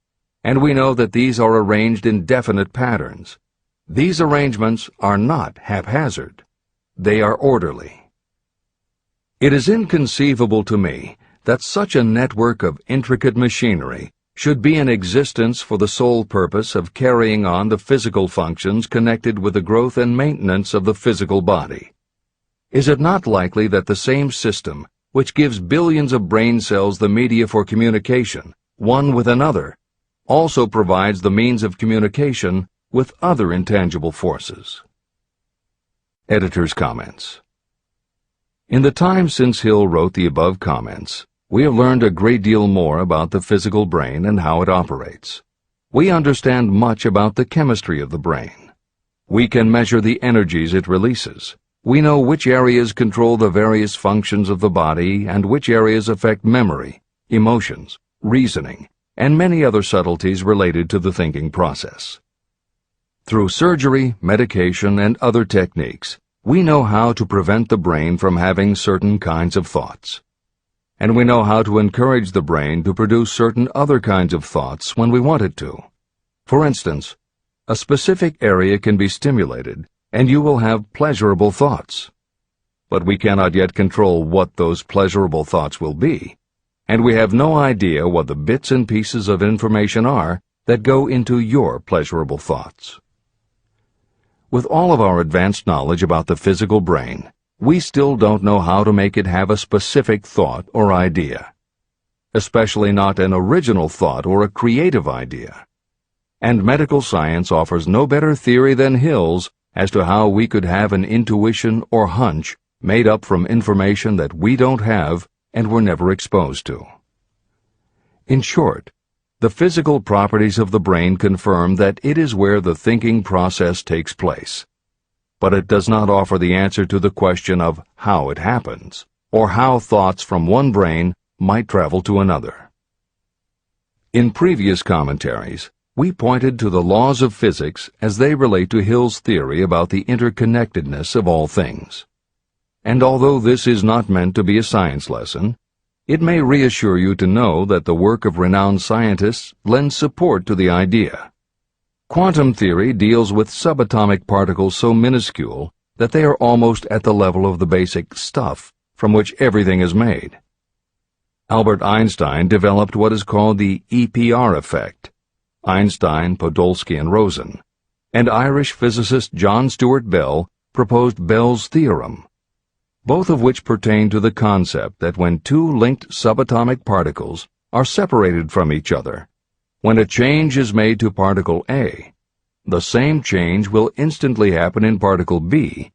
Speaker 1: and we know that these are arranged in definite patterns. These arrangements are not haphazard. They are orderly. It is inconceivable to me that such a network of intricate machinery should be in existence for the sole purpose of carrying on the physical functions connected with the growth and maintenance of the physical body. Is it not likely that the same system, which gives billions of brain cells the media for communication, one with another, also provides the means of communication with other intangible forces?" Editor's comments. In the time since Hill wrote the above comments, we have learned a great deal more about the physical brain and how it operates. We understand much about the chemistry of the brain. We can measure the energies it releases. We know which areas control the various functions of the body and which areas affect memory, emotions, reasoning, and many other subtleties related to the thinking process. Through surgery, medication, and other techniques, we know how to prevent the brain from having certain kinds of thoughts. And we know how to encourage the brain to produce certain other kinds of thoughts when we want it to. For instance, a specific area can be stimulated, and you will have pleasurable thoughts. But we cannot yet control what those pleasurable thoughts will be, and we have no idea what the bits and pieces of information are that go into your pleasurable thoughts. With all of our advanced knowledge about the physical brain, we still don't know how to make it have a specific thought or idea, especially not an original thought or a creative idea. And medical science offers no better theory than Hill's as to how we could have an intuition or hunch made up from information that we don't have and were never exposed to. In short, the physical properties of the brain confirm that it is where the thinking process takes place. But it does not offer the answer to the question of how it happens, or how thoughts from one brain might travel to another. In previous commentaries, we pointed to the laws of physics as they relate to Hill's theory about the interconnectedness of all things. And although this is not meant to be a science lesson, it may reassure you to know that the work of renowned scientists lends support to the idea. Quantum theory deals with subatomic particles so minuscule that they are almost at the level of the basic stuff from which everything is made. Albert Einstein developed what is called the EPR effect. Einstein, Podolsky, and Rosen. And Irish physicist John Stuart Bell proposed Bell's theorem, both of which pertain to the concept that when two linked subatomic particles are separated from each other, when a change is made to particle A, the same change will instantly happen in particle B,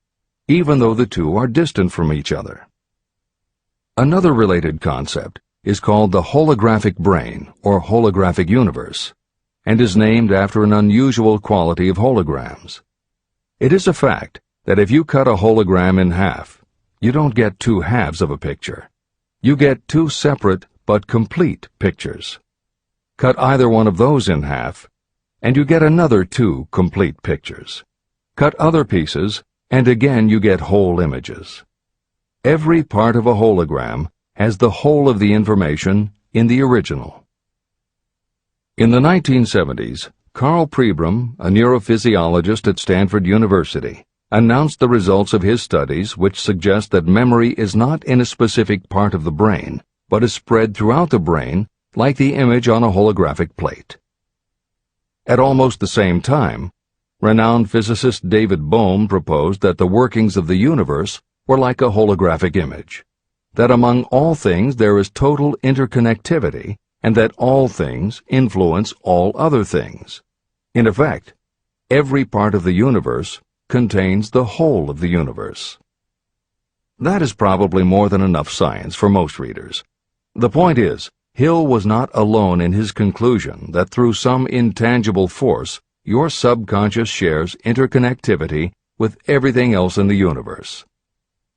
Speaker 1: even though the two are distant from each other. Another related concept is called the holographic brain or holographic universe, and is named after an unusual quality of holograms. It is a fact that if you cut a hologram in half, you don't get two halves of a picture. You get two separate but complete pictures. Cut either one of those in half, and you get another two complete pictures. Cut other pieces, and again you get whole images. Every part of a hologram has the whole of the information in the original. In the 1970s, Carl Pribram, a neurophysiologist at Stanford University, announced the results of his studies which suggest that memory is not in a specific part of the brain, but is spread throughout the brain like the image on a holographic plate. At almost the same time, renowned physicist David Bohm proposed that the workings of the universe were like a holographic image, that among all things there is total interconnectivity, and that all things influence all other things. In effect, every part of the universe contains the whole of the universe. That is probably more than enough science for most readers. The point is, Hill was not alone in his conclusion that through some intangible force, your subconscious shares interconnectivity with everything else in the universe.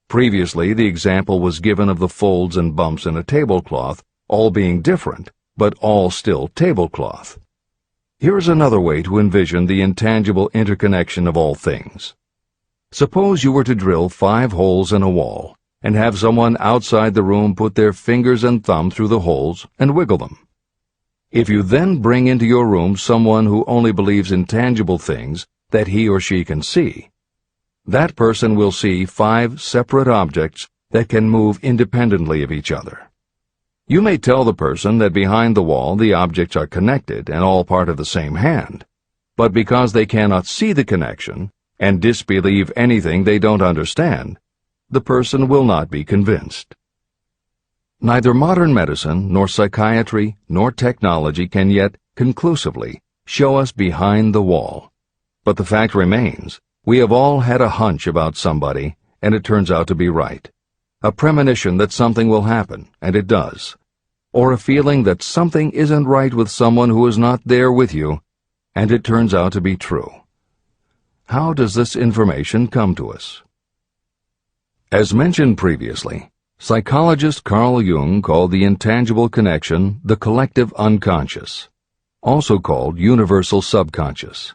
Speaker 1: Previously, the example was given of the folds and bumps in a tablecloth, all being different, but all still tablecloth. Here is another way to envision the intangible interconnection of all things. Suppose you were to drill 5 holes in a wall, and have someone outside the room put their fingers and thumb through the holes and wiggle them. If you then bring into your room someone who only believes in tangible things that he or she can see, that person will see 5 separate objects that can move independently of each other. You may tell the person that behind the wall the objects are connected and all part of the same hand, but because they cannot see the connection and disbelieve anything they don't understand, the person will not be convinced. Neither modern medicine, nor psychiatry, nor technology can yet conclusively show us behind the wall. But the fact remains, we have all had a hunch about somebody, and it turns out to be right. A premonition that something will happen, and it does. Or a feeling that something isn't right with someone who is not there with you, and it turns out to be true. How does this information come to us? As mentioned previously, psychologist Carl Jung called the intangible connection the collective unconscious, also called universal subconscious.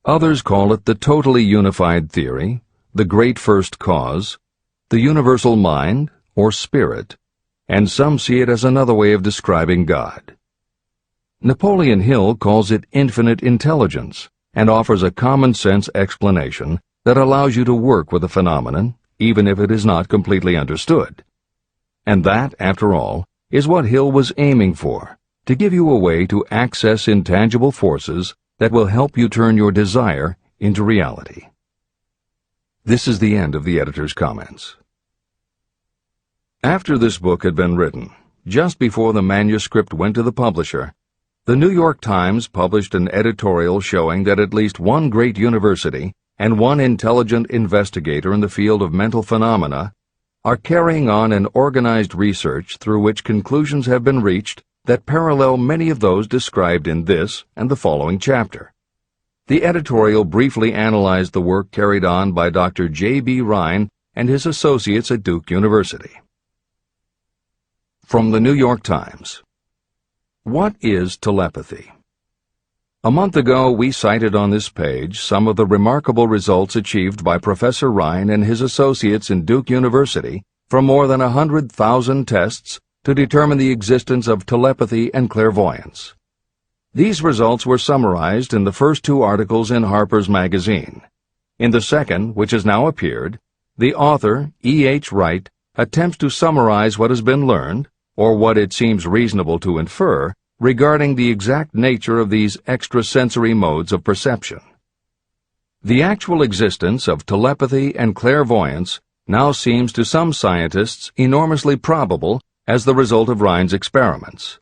Speaker 1: Others call it the totally unified theory, the great first cause, the universal mind, or spirit, and some see it as another way of describing God. Napoleon Hill calls it infinite intelligence and offers a common-sense explanation that allows you to work with a phenomenon, even if it is not completely understood. And that, after all, is what Hill was aiming for, to give you a way to access intangible forces that will help you turn your desire into reality. This is the end of the editor's comments. After this book had been written, just before the manuscript went to the publisher, the New York Times published an editorial showing that at least one great university and one intelligent investigator in the field of mental phenomena are carrying on an organized research through which conclusions have been reached that parallel many of those described in this and the following chapter. The editorial briefly analyzed the work carried on by Dr. J.B. Rhine and his associates at Duke University. From the New York Times. What is telepathy? A month ago, we cited on this page some of the remarkable results achieved by Professor Rhine and his associates in Duke University from more than 100,000 tests to determine the existence of telepathy and clairvoyance. These results were summarized in the first 2 articles in Harper's Magazine. In the second, which has now appeared, the author, E.H. Wright, attempts to summarize what has been learned, or what it seems reasonable to infer, regarding the exact nature of these extrasensory modes of perception. The actual existence of telepathy and clairvoyance now seems to some scientists enormously probable as the result of Rhine's experiments.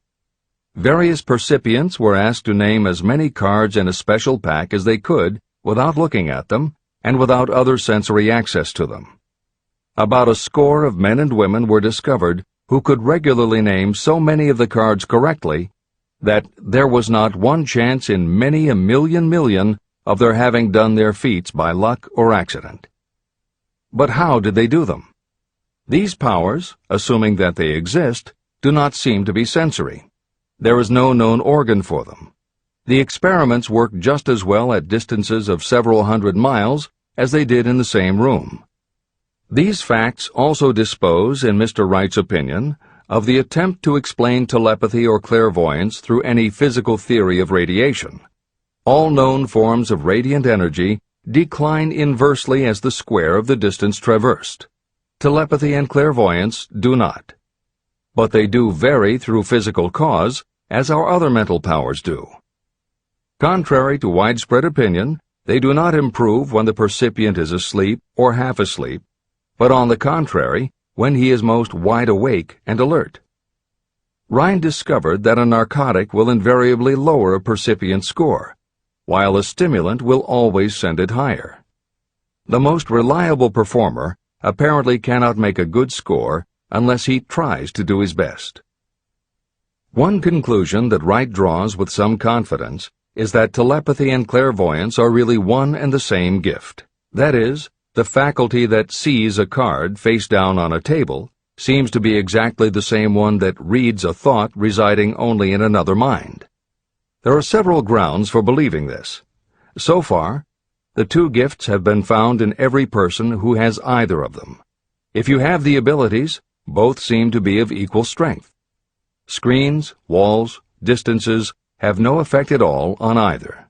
Speaker 1: Various percipients were asked to name as many cards in a special pack as they could without looking at them and without other sensory access to them. About a score of men and women were discovered who could regularly name so many of the cards correctly that there was not one chance in many a million of their having done their feats by luck or accident. But how did they do them? These powers, assuming that they exist, do not seem to be sensory. There is no known organ for them. The experiments work just as well at distances of several hundred miles as they did in the same room. These facts also dispose, in Mr. Wright's opinion, of the attempt to explain telepathy or clairvoyance through any physical theory of radiation. All known forms of radiant energy decline inversely as the square of the distance traversed. Telepathy and clairvoyance do not. But they do vary through physical cause, as our other mental powers do. Contrary to widespread opinion, they do not improve when the percipient is asleep or half asleep, but on the contrary, when he is most wide awake and alert. Rhine discovered that a narcotic will invariably lower a percipient score, while a stimulant will always send it higher. The most reliable performer apparently cannot make a good score unless he tries to do his best. One conclusion that Wright draws with some confidence is that telepathy and clairvoyance are really one and the same gift. That is, the faculty that sees a card face down on a table seems to be exactly the same one that reads a thought residing only in another mind. There are several grounds for believing this. So far, the two gifts have been found in every person who has either of them. If you have the abilities, both seem to be of equal strength. Screens, walls, distances have no effect at all on either.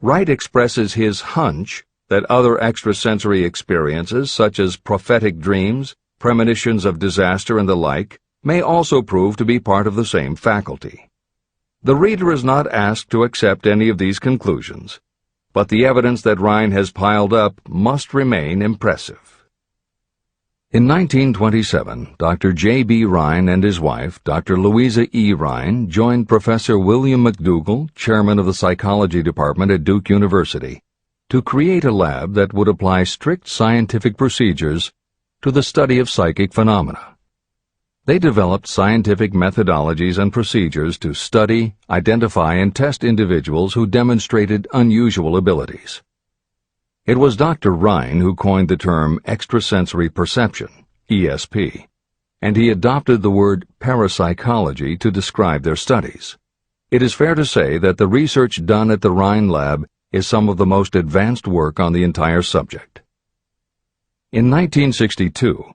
Speaker 1: Wright expresses his hunch that other extrasensory experiences, such as prophetic dreams, premonitions of disaster, and the like, may also prove to be part of the same faculty. The reader is not asked to accept any of these conclusions, but the evidence that Rhine has piled up must remain impressive. In 1927, Dr. J.B. Rhine and his wife, Dr. Louisa E. Rhine, joined Professor William McDougall, chairman of the psychology department at Duke University, to create a lab that would apply strict scientific procedures to the study of psychic phenomena. They developed scientific methodologies and procedures to study, identify, and test individuals who demonstrated unusual abilities. It was Dr. Rhine who coined the term extrasensory perception, ESP, and he adopted the word parapsychology to describe their studies. It is fair to say that the research done at the Rhine Lab is some of the most advanced work on the entire subject. In 1962,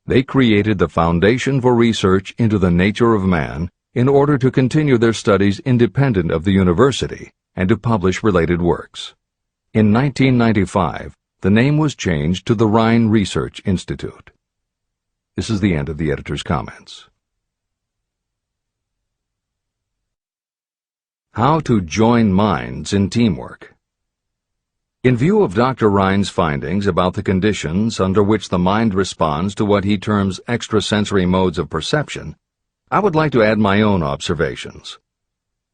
Speaker 1: they created the Foundation for Research into the Nature of Man in order to continue their studies independent of the university and to publish related works. In 1995, the name was changed to the Rhine Research Institute. This is the end of the editor's comments. How to join minds in teamwork. In view of Dr. Rhine's findings about the conditions under which the mind responds to what he terms extrasensory modes of perception, I would like to add my own observations.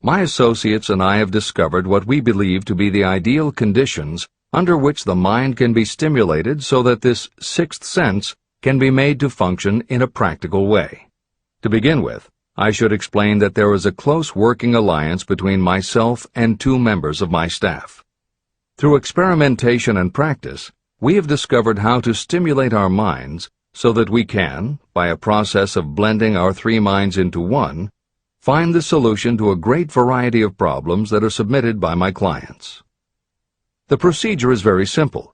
Speaker 1: My associates and I have discovered what we believe to be the ideal conditions under which the mind can be stimulated so that this sixth sense can be made to function in a practical way. To begin with, I should explain that there is a close working alliance between myself and two members of my staff. Through experimentation and practice, we have discovered how to stimulate our minds so that we can, by a process of blending our three minds into one, find the solution to a great variety of problems that are submitted by my clients. The procedure is very simple.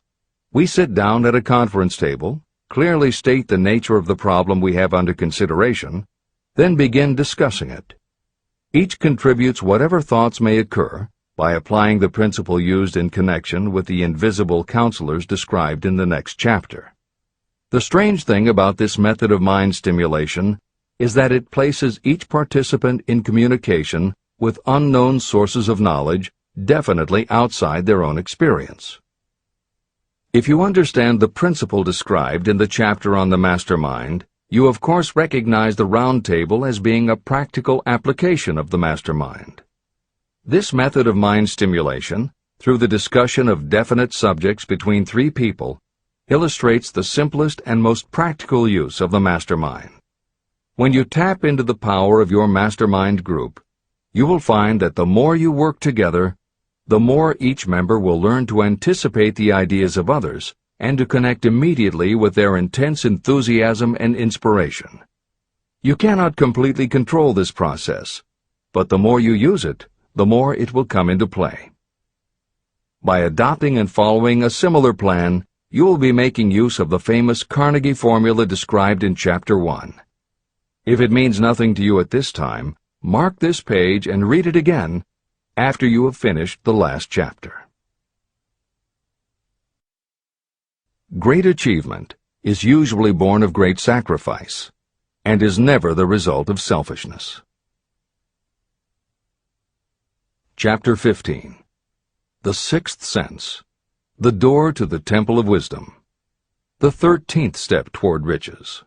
Speaker 1: We sit down at a conference table, clearly state the nature of the problem we have under consideration, then begin discussing it. Each contributes whatever thoughts may occur by applying the principle used in connection with the invisible counselors described in the next chapter. The strange thing about this method of mind stimulation is that it places each participant in communication with unknown sources of knowledge definitely outside their own experience. If you understand the principle described in the chapter on the mastermind, you of course recognize the round table as being a practical application of the mastermind. This method of mind stimulation, through the discussion of definite subjects between three people, illustrates the simplest and most practical use of the mastermind. When you tap into the power of your mastermind group, you will find that the more you work together, the more each member will learn to anticipate the ideas of others and to connect immediately with their intense enthusiasm and inspiration. You cannot completely control this process, but the more you use it, the more it will come into play. By adopting and following a similar plan, you will be making use of the famous Carnegie formula described in Chapter 1. If it means nothing to you at this time, mark this page and read it again after you have finished the last chapter. Great achievement is usually born of great sacrifice and is never the result of selfishness. Chapter 15. The Sixth Sense, the door to the Temple of Wisdom, the 13th step toward riches.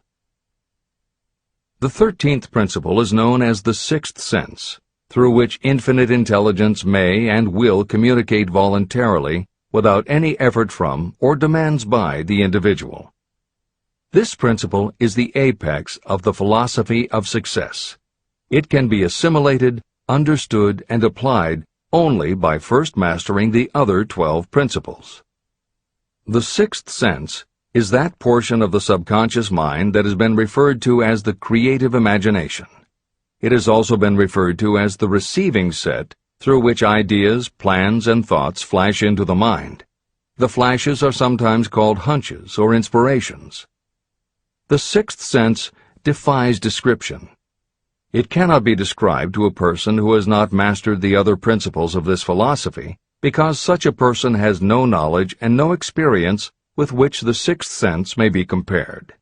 Speaker 1: The 13th principle is known as the Sixth Sense, through which infinite intelligence may and will communicate voluntarily without any effort from or demands by the individual. This principle is the apex of the philosophy of success. It can be assimilated, understood, and applied only by first mastering the other 12 principles. The sixth sense is that portion of the subconscious mind that has been referred to as the creative imagination. It has also been referred to as the receiving set through which ideas, plans, and thoughts flash into the mind. The flashes are sometimes called hunches or inspirations. The sixth sense defies description. It cannot be described to a person who has not mastered the other principles of this philosophy, because such a person has no knowledge and no experience with which the sixth sense may be compared.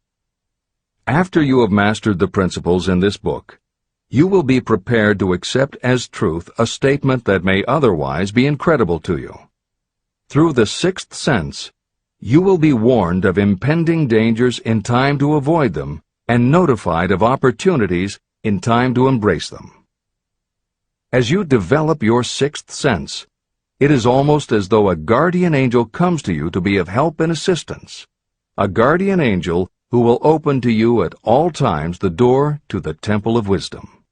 Speaker 1: After you have mastered the principles in this book, you will be prepared to accept as truth a statement that may otherwise be incredible to you. Through the sixth sense, you will be warned of impending dangers in time to avoid them and notified of opportunities in time to embrace them. As you develop your sixth sense, it is almost as though a guardian angel comes to you to be of help and assistance, a guardian angel who will open to you at all times the door to the Temple of Wisdom.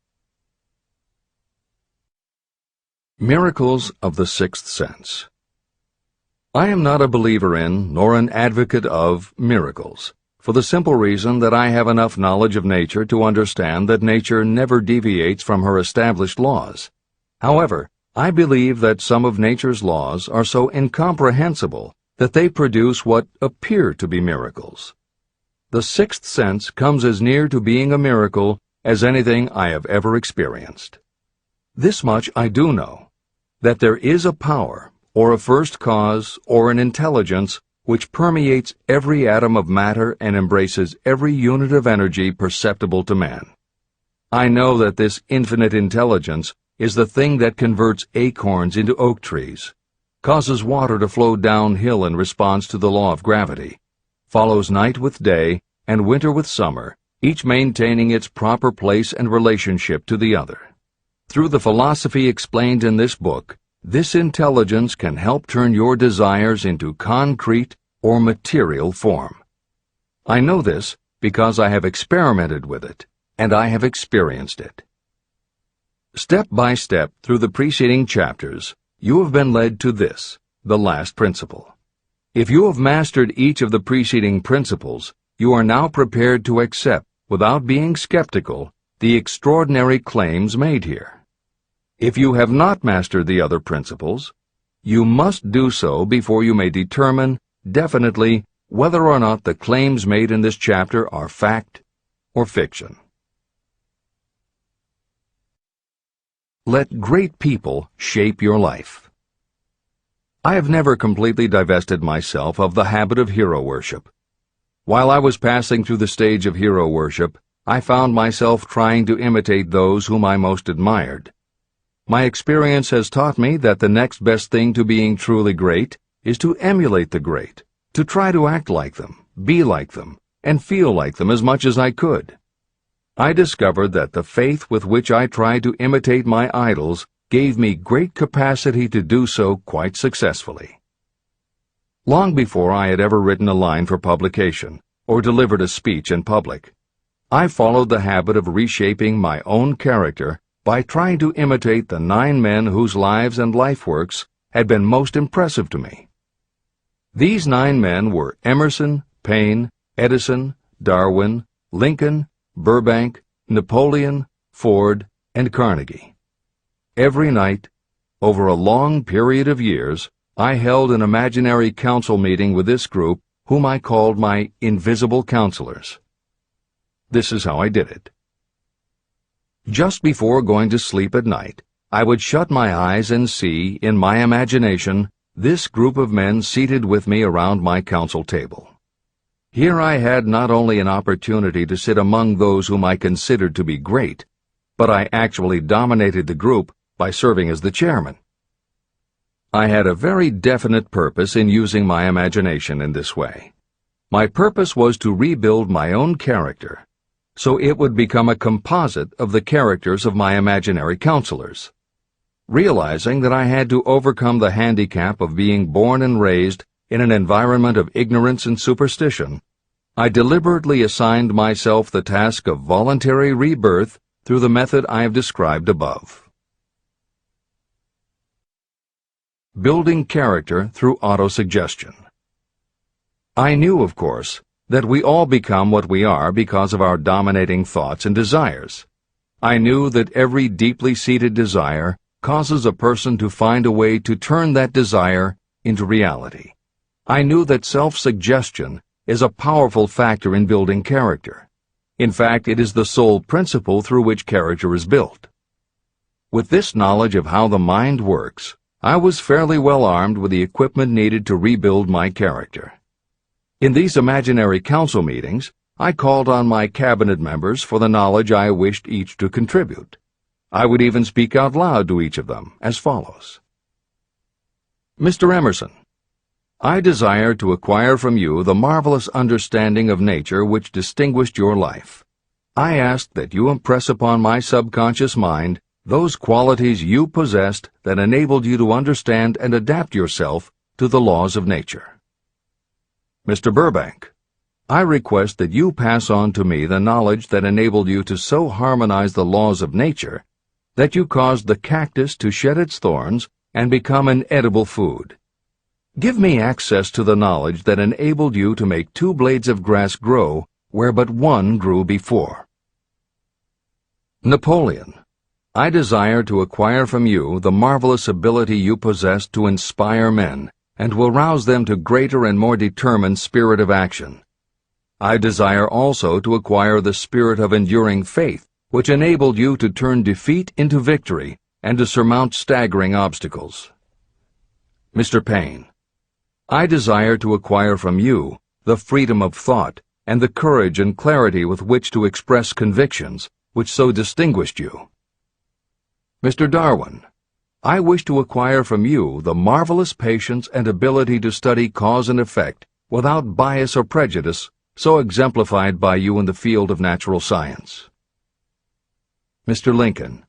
Speaker 1: Miracles of the Sixth Sense. I am not a believer in, nor an advocate of, miracles, for the simple reason that I have enough knowledge of nature to understand that nature never deviates from her established laws. However, I believe that some of nature's laws are so incomprehensible that they produce what appear to be miracles. The sixth sense comes as near to being a miracle as anything I have ever experienced. This much I do know, that there is a power, or a first cause, or an intelligence which permeates every atom of matter and embraces every unit of energy perceptible to man. I know that this infinite intelligence is the thing that converts acorns into oak trees, causes water to flow downhill in response to the law of gravity, follows night with day and winter with summer, each maintaining its proper place and relationship to the other. Through the philosophy explained in this book, this intelligence can help turn your desires into concrete or material form. I know this because I have experimented with it, and I have experienced it. Step by step through the preceding chapters, you have been led to this, the last principle. If you have mastered each of the preceding principles, you are now prepared to accept, without being skeptical, the extraordinary claims made here. If you have not mastered the other principles, you must do so before you may determine definitely whether or not the claims made in this chapter are fact or fiction. Let great people shape your life. I have never completely divested myself of the habit of hero worship. While I was passing through the stage of hero worship, I found myself trying to imitate those whom I most admired. My experience has taught me that the next best thing to being truly great is to emulate the great, to try to act like them, be like them, and feel like them as much as I could. I discovered that the faith with which I tried to imitate my idols gave me great capacity to do so quite successfully. Long before I had ever written a line for publication or delivered a speech in public, I followed the habit of reshaping my own character by trying to imitate the 9 men whose lives and life works had been most impressive to me. These 9 men were Emerson, Paine, Edison, Darwin, Lincoln, Burbank, Napoleon, Ford, and Carnegie. Every night, over a long period of years, I held an imaginary council meeting with this group, whom I called my invisible counselors. This is how I did it. Just before going to sleep at night, I would shut my eyes and see, in my imagination, this group of men seated with me around my council table. Here I had not only an opportunity to sit among those whom I considered to be great, but I actually dominated the group by serving as the chairman. I had a very definite purpose in using my imagination in this way. My purpose was to rebuild my own character, so it would become a composite of the characters of my imaginary counselors. Realizing that I had to overcome the handicap of being born and raised in an environment of ignorance and superstition, I deliberately assigned myself the task of voluntary rebirth through the method I have described above. Building character through autosuggestion. I knew, of course, that we all become what we are because of our dominating thoughts and desires. I knew that every deeply seated desire causes a person to find a way to turn that desire into reality. I knew that self-suggestion is a powerful factor in building character. In fact, it is the sole principle through which character is built. With this knowledge of how the mind works, I was fairly well armed with the equipment needed to rebuild my character. In these imaginary council meetings, I called on my cabinet members for the knowledge I wished each to contribute. I would even speak out loud to each of them as follows. Mr. Emerson, I desire to acquire from you the marvelous understanding of nature which distinguished your life. I ask that you impress upon my subconscious mind those qualities you possessed that enabled you to understand and adapt yourself to the laws of nature. Mr. Burbank, I request that you pass on to me the knowledge that enabled you to so harmonize the laws of nature that you caused the cactus to shed its thorns and become an edible food. Give me access to the knowledge that enabled you to make 2 blades of grass grow where but 1 grew before. Napoleon, I desire to acquire from you the marvelous ability you possess to inspire men and to arouse them to greater and more determined spirit of action. I desire also to acquire the spirit of enduring faith, which enabled you to turn defeat into victory and to surmount staggering obstacles. Mr. Paine, I desire to acquire from you the freedom of thought and the courage and clarity with which to express convictions which so distinguished you. Mr. Darwin, I wish to acquire from you the marvelous patience and ability to study cause and effect without bias or prejudice so exemplified by you in the field of natural science. Mr. Lincoln,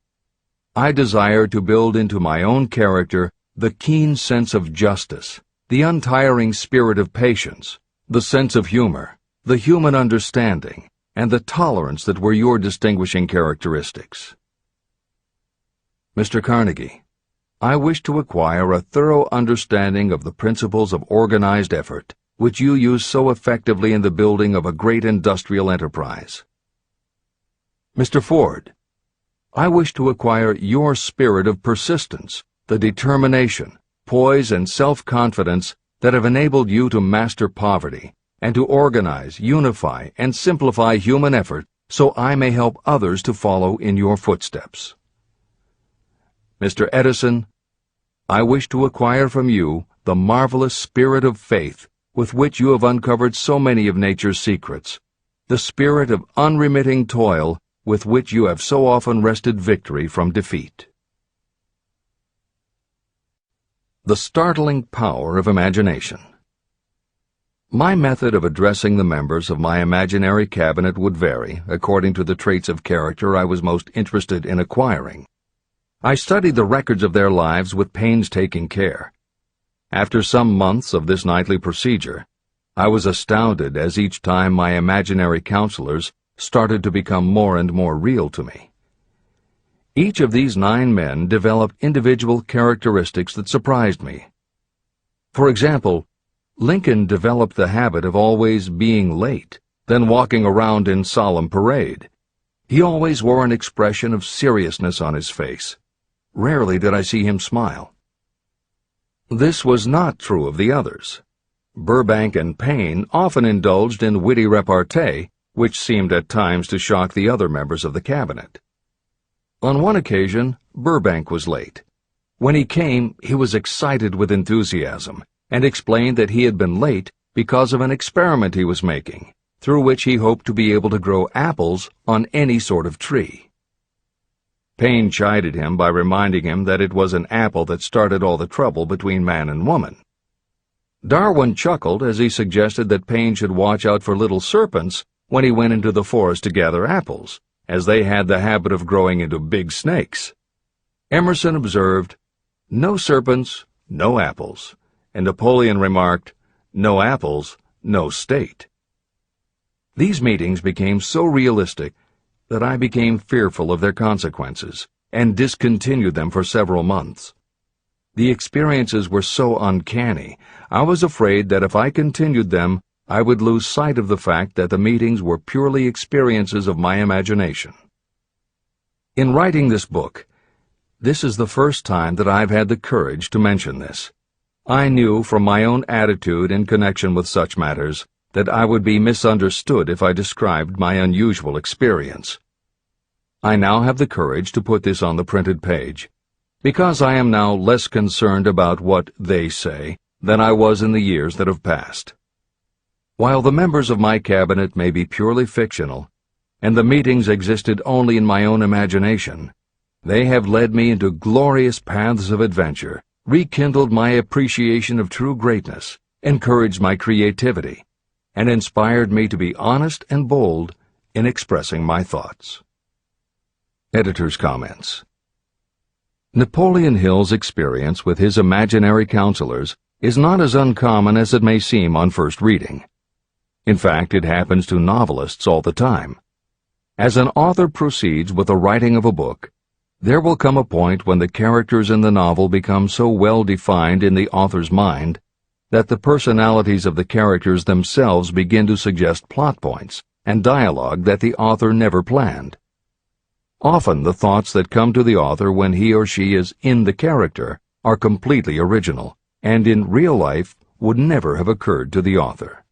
Speaker 1: I desire to build into my own character the keen sense of justice, the untiring spirit of patience, the sense of humor, the human understanding, and the tolerance that were your distinguishing characteristics. Mr. Carnegie, I wish to acquire a thorough understanding of the principles of organized effort, which you use so effectively in the building of a great industrial enterprise. Mr. Ford, I wish to acquire your spirit of persistence, the determination, poise, and self-confidence that have enabled you to master poverty and to organize, unify, and simplify human effort so I may help others to follow in your footsteps. Mr. Edison, I wish to acquire from you the marvelous spirit of faith with which you have uncovered so many of nature's secrets. the spirit of unremitting toil with which you have so often wrested victory from defeat. The startling power of imagination. My method of addressing the members of my imaginary cabinet would vary according to the traits of character I was most interested in acquiring. I studied the records of their lives with painstaking care. After some months of this nightly procedure, I was astounded as each time my imaginary counselors started to become more and more real to me. Each of these 9 men developed individual characteristics that surprised me. For example, Lincoln developed the habit of always being late, then walking around in solemn parade. He always wore an expression of seriousness on his face. Rarely did I see him smile. This was not true of the others. Burbank and Payne often indulged in witty repartee, which seemed at times to shock the other members of the cabinet. On one occasion, Burbank was late. When he came, he was excited with enthusiasm, and explained that he had been late because of an experiment he was making, through which he hoped to be able to grow apples on any sort of tree. Payne chided him by reminding him that it was an apple that started all the trouble between man and woman. Darwin chuckled as he suggested that Payne should watch out for little serpents when he went into the forest to gather apples, as they had the habit of growing into big snakes. Emerson observed, "No serpents, no apples," and Napoleon remarked, "No apples, no state." These meetings became so realistic that I became fearful of their consequences and discontinued them for several months. The experiences were so uncanny, I was afraid that if I continued them, I would lose sight of the fact that the meetings were purely experiences of my imagination. In writing this book, this is the first time that I've had the courage to mention this. I knew from my own attitude in connection with such matters that I would be misunderstood if I described my unusual experience. I now have the courage to put this on the printed page, because I am now less concerned about what they say than I was in the years that have passed. While the members of my cabinet may be purely fictional, and the meetings existed only in my own imagination, they have led me into glorious paths of adventure, rekindled my appreciation of true greatness, encouraged my creativity, and inspired me to be honest and bold in expressing my thoughts. Editor's comments. Napoleon Hill's experience with his imaginary counselors is not as uncommon as it may seem on first reading. In fact, it happens to novelists all the time. As an author proceeds with the writing of a book, there will come a point when the characters in the novel become so well defined in the author's mind that the personalities of the characters themselves begin to suggest plot points and dialogue that the author never planned. Often the thoughts that come to the author when he or she is in the character are completely original, and in real life would never have occurred to the author.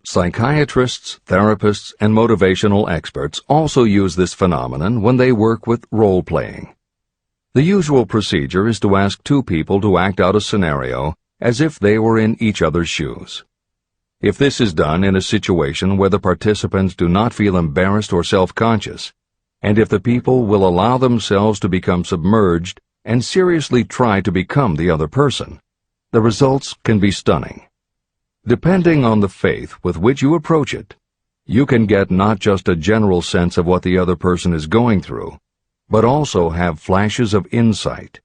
Speaker 1: Psychiatrists, therapists, and motivational experts also use this phenomenon when they work with role-playing. The usual procedure is to ask 2 people to act out a scenario as if they were in each other's shoes. If this is done in a situation where the participants do not feel embarrassed or self-conscious, and if the people will allow themselves to become submerged and seriously try to become the other person, the results can be stunning. Depending on the faith with which you approach it, you can get not just a general sense of what the other person is going through, but also have flashes of insight,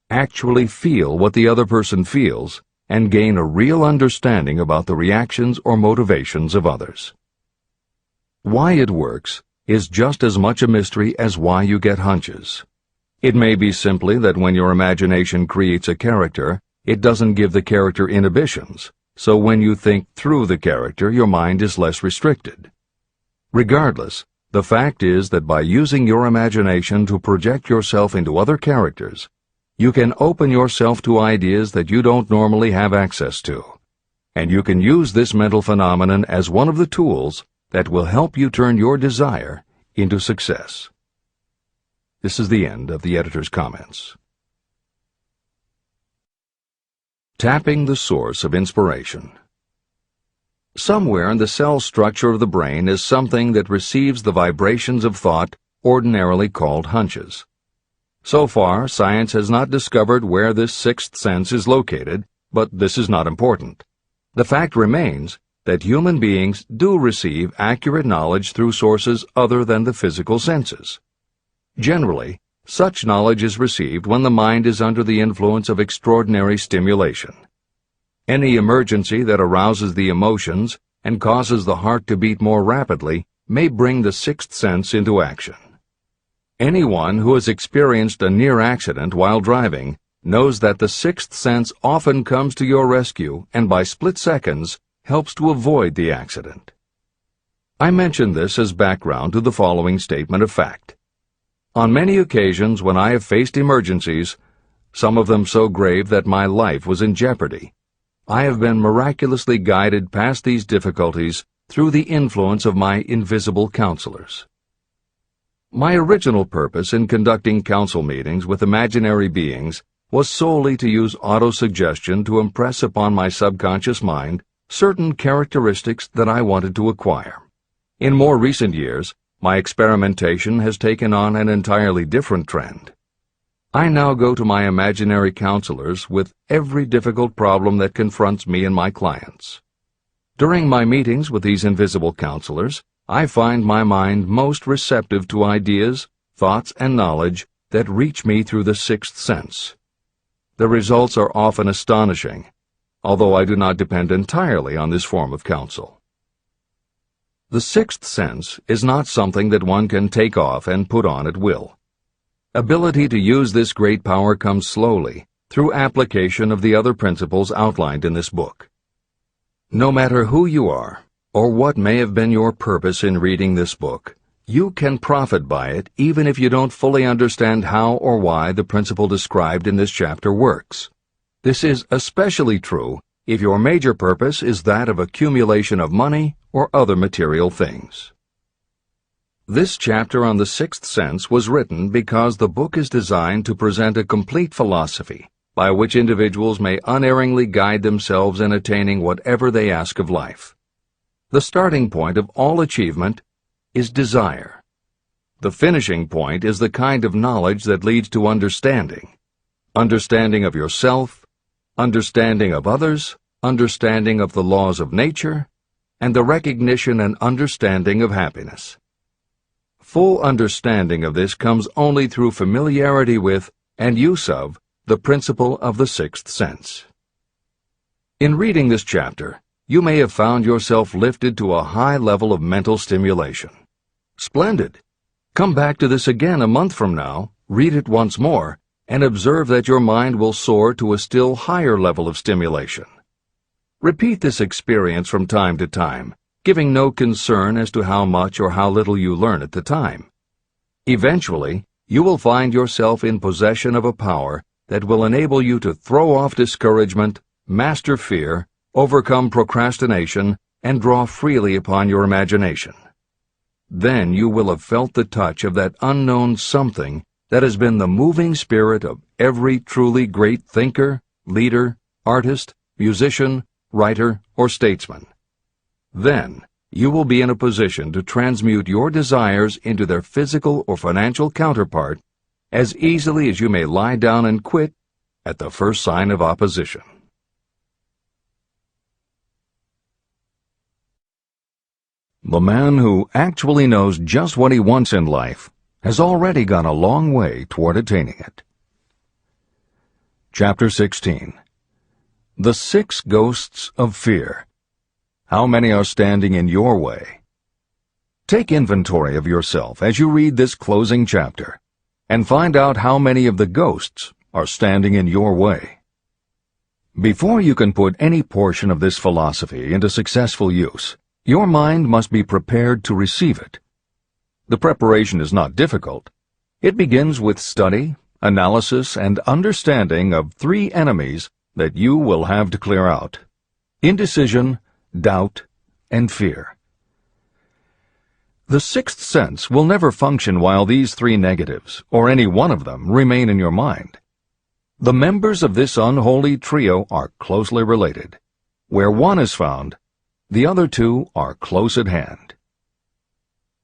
Speaker 1: actually feel what the other person feels, and gain a real understanding about the reactions or motivations of others. Why it works is just as much a mystery as why you get hunches. It may be simply that when your imagination creates a character, it doesn't give the character inhibitions. So when you think through the character, your mind is less restricted. Regardless, the fact is that by using your imagination to project yourself into other characters, you can open yourself to ideas that you don't normally have access to, and you can use this mental phenomenon as one of the tools that will help you turn your desire into success. This is the end of the editor's comments. Tapping the source of inspiration. Somewhere in the cell structure of the brain is something that receives the vibrations of thought ordinarily called hunches. So far, science has not discovered where this sixth sense is located, but this is not important. The fact remains that human beings do receive accurate knowledge through sources other than the physical senses. Generally, such knowledge is received when the mind is under the influence of extraordinary stimulation. Any emergency that arouses the emotions and causes the heart to beat more rapidly may bring the sixth sense into action. Anyone who has experienced a near accident while driving knows that the sixth sense often comes to your rescue and by split seconds helps to avoid the accident. I mention this as background to the following statement of fact. On many occasions when I have faced emergencies, some of them so grave that my life was in jeopardy, I have been miraculously guided past these difficulties through the influence of my invisible counselors. My original purpose in conducting council meetings with imaginary beings was solely to use autosuggestion to impress upon my subconscious mind certain characteristics that I wanted to acquire. In more recent years, my experimentation has taken on an entirely different trend. I now go to my imaginary counselors with every difficult problem that confronts me and my clients. During my meetings with these invisible counselors, I find my mind most receptive to ideas, thoughts, and knowledge that reach me through the sixth sense. The results are often astonishing, although I do not depend entirely on this form of counsel. The sixth sense is not something that one can take off and put on at will. Ability to use this great power comes slowly, through application of the other principles outlined in this book. No matter who you are, or what may have been your purpose in reading this book, you can profit by it even if you don't fully understand how or why the principle described in this chapter works. This is especially true if your major purpose is that of accumulation of money or other material things. This chapter on the sixth sense was written because the book is designed to present a complete philosophy by which individuals may unerringly guide themselves in attaining whatever they ask of life. The starting point of all achievement is desire. The finishing point is the kind of knowledge that leads to understanding. Understanding of yourself, understanding of others, understanding of the laws of nature, and the recognition and understanding of happiness. Full understanding of this comes only through familiarity with and use of the principle of the sixth sense. In reading this chapter, you may have found yourself lifted to a high level of mental stimulation. Splendid! Come back to this again a month from now, read it once more, and observe that your mind will soar to a still higher level of stimulation. Repeat this experience from time to time, giving no concern as to how much or how little you learn at the time. Eventually, you will find yourself in possession of a power that will enable you to throw off discouragement, master fear, overcome procrastination, and draw freely upon your imagination. Then you will have felt the touch of that unknown something that has been the moving spirit of every truly great thinker, leader, artist, musician, writer, or statesman. Then you will be in a position to transmute your desires into their physical or financial counterpart as easily as you may lie down and quit at the first sign of opposition. The man who actually knows just what he wants in life has already gone a long way toward attaining it. Chapter 16. The Six Ghosts of Fear. How many are standing in your way? Take inventory of yourself as you read this closing chapter, and find out how many of the ghosts are standing in your way. Before you can put any portion of this philosophy into successful use, your mind must be prepared to receive it. The preparation is not difficult. It begins with study, analysis, and understanding of three enemies that you will have to clear out: indecision, doubt, and fear. The sixth sense will never function while these three negatives, or any one of them, remain in your mind. The members of this unholy trio are closely related. Where one is found, The other two are close at hand.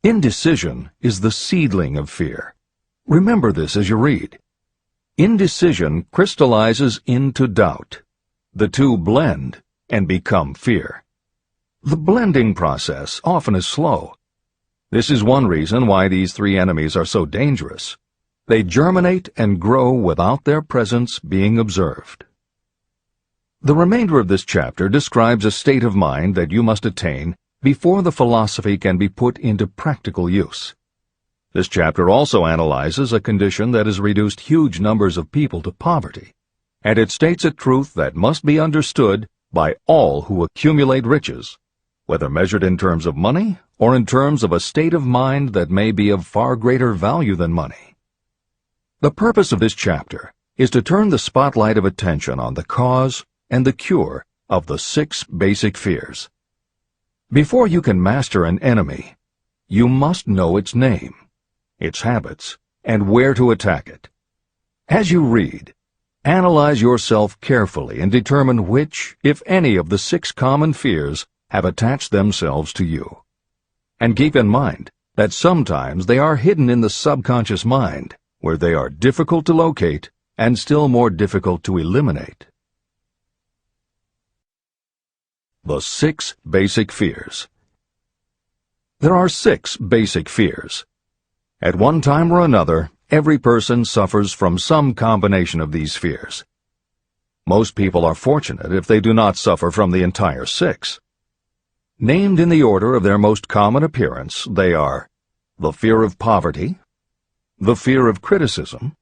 Speaker 1: Indecision is the seedling of fear. Remember this as you read. Indecision crystallizes into doubt. The two blend and become fear. The blending process often is slow. This is one reason why these three enemies are so dangerous. They germinate and grow without their presence being observed. The remainder of this chapter describes a state of mind that you must attain before the philosophy can be put into practical use. This chapter also analyzes a condition that has reduced huge numbers of people to poverty, and it states a truth that must be understood by all who accumulate riches, whether measured in terms of money or in terms of a state of mind that may be of far greater value than money. The purpose of this chapter is to turn the spotlight of attention on the cause and the cure of the 6 basic fears. Before you can master an enemy, you must know its name, its habits, and where to attack it. As you read, analyze yourself carefully and determine which, if any, of the 6 common fears have attached themselves to you. And keep in mind that sometimes they are hidden in the subconscious mind, where they are difficult to locate and still more difficult to eliminate. The 6 basic fears. There are 6 basic fears. At one time or another, every person suffers from some combination of these fears. Most people are fortunate if they do not suffer from the entire 6. Named in the order of their most common appearance, they are the fear of poverty, the fear of criticism,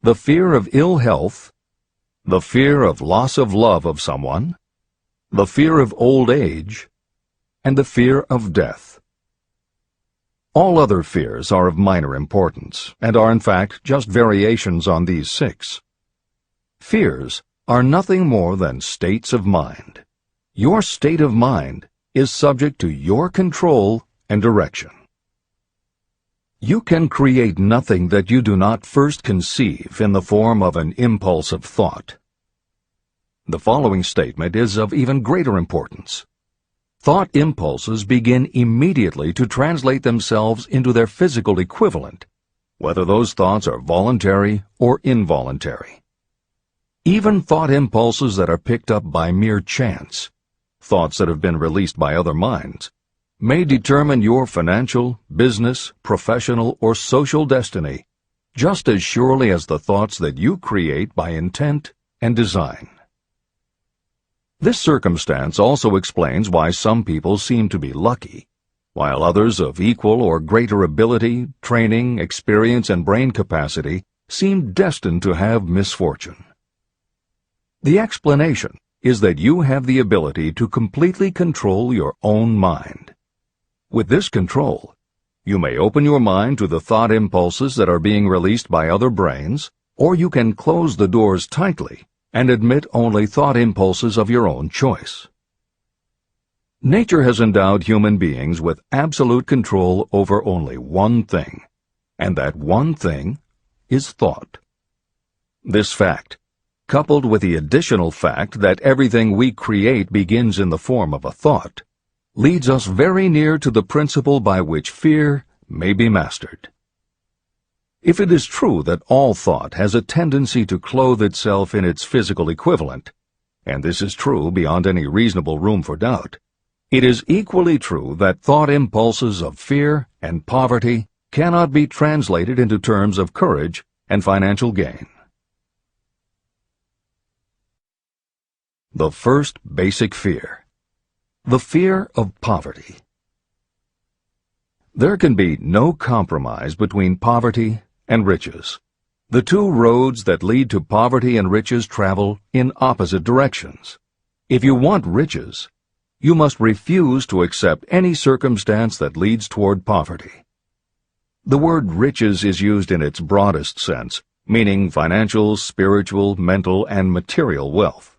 Speaker 1: the fear of ill health, the fear of loss of love of someone, the fear of old age, and the fear of death. All other fears are of minor importance, and are in fact just variations on these 6. Fears are nothing more than states of mind. Your state of mind is subject to your control and direction. You can create nothing that you do not first conceive in the form of an impulse of thought. The following statement is of even greater importance. Thought impulses begin immediately to translate themselves into their physical equivalent, whether those thoughts are voluntary or involuntary. Even thought impulses that are picked up by mere chance, thoughts that have been released by other minds, may determine your financial, business, professional, or social destiny just as surely as the thoughts that you create by intent and design. This circumstance also explains why some people seem to be lucky, while others of equal or greater ability, training, experience, and brain capacity seem destined to have misfortune. The explanation is that you have the ability to completely control your own mind. With this control, you may open your mind to the thought impulses that are being released by other brains, or you can close the doors tightly and admit only thought impulses of your own choice. Nature has endowed human beings with absolute control over only one thing, and that one thing is thought. This fact, coupled with the additional fact that everything we create begins in the form of a thought, leads us very near to the principle by which fear may be mastered. If it is true that all thought has a tendency to clothe itself in its physical equivalent, and this is true beyond any reasonable room for doubt, it is equally true that thought impulses of fear and poverty cannot be translated into terms of courage and financial gain. The first basic fear. The fear of poverty. There can be no compromise between poverty and riches. The two roads that lead to poverty and riches travel in opposite directions. If you want riches, you must refuse to accept any circumstance that leads toward poverty. The word riches is used in its broadest sense, meaning financial, spiritual, mental, and material wealth.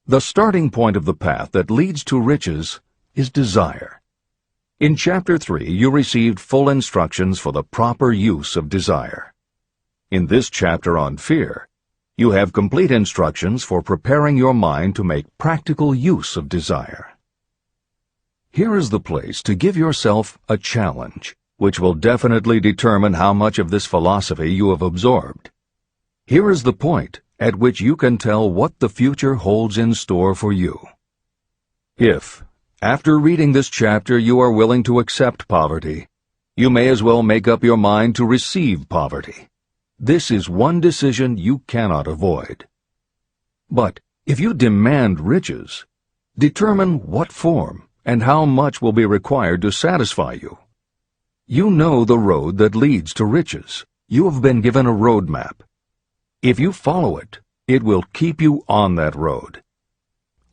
Speaker 1: The starting point of the path that leads to riches is desire. In Chapter 3, you received full instructions for the proper use of desire. In this chapter on fear, you have complete instructions for preparing your mind to make practical use of desire. Here is the place to give yourself a challenge, which will definitely determine how much of this philosophy you have absorbed. Here is the point at which you can tell what the future holds in store for you. If, after reading this chapter, you are willing to accept poverty, you may as well make up your mind to receive poverty. This is one decision you cannot avoid. But if you demand riches, determine what form and how much will be required to satisfy you. You know the road that leads to riches. You have been given a road map. If you follow it, it will keep you on that road.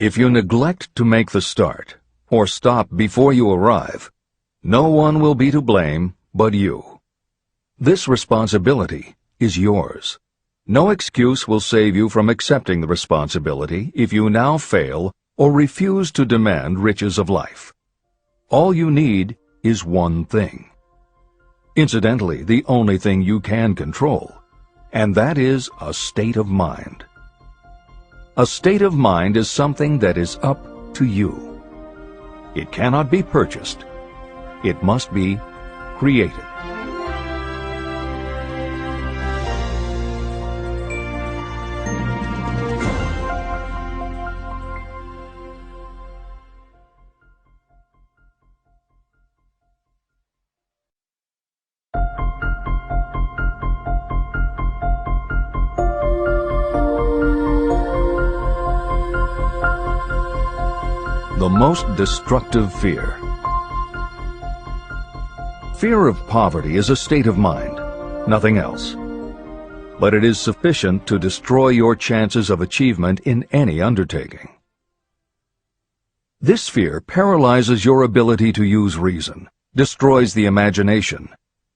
Speaker 1: If you neglect to make the start, or stop before you arrive, no one will be to blame but you. This responsibility is yours. No excuse will save you from accepting the responsibility if you now fail or refuse to demand riches of life. All you need is one thing. Incidentally, the only thing you can control, and that is a state of mind. A state of mind is something that is up to you. It cannot be purchased. It must be created. The most destructive fear. Fear of poverty is a state of mind, nothing else. But it is sufficient to destroy your chances of achievement in any undertaking. This fear paralyzes your ability to use reason, destroys the imagination,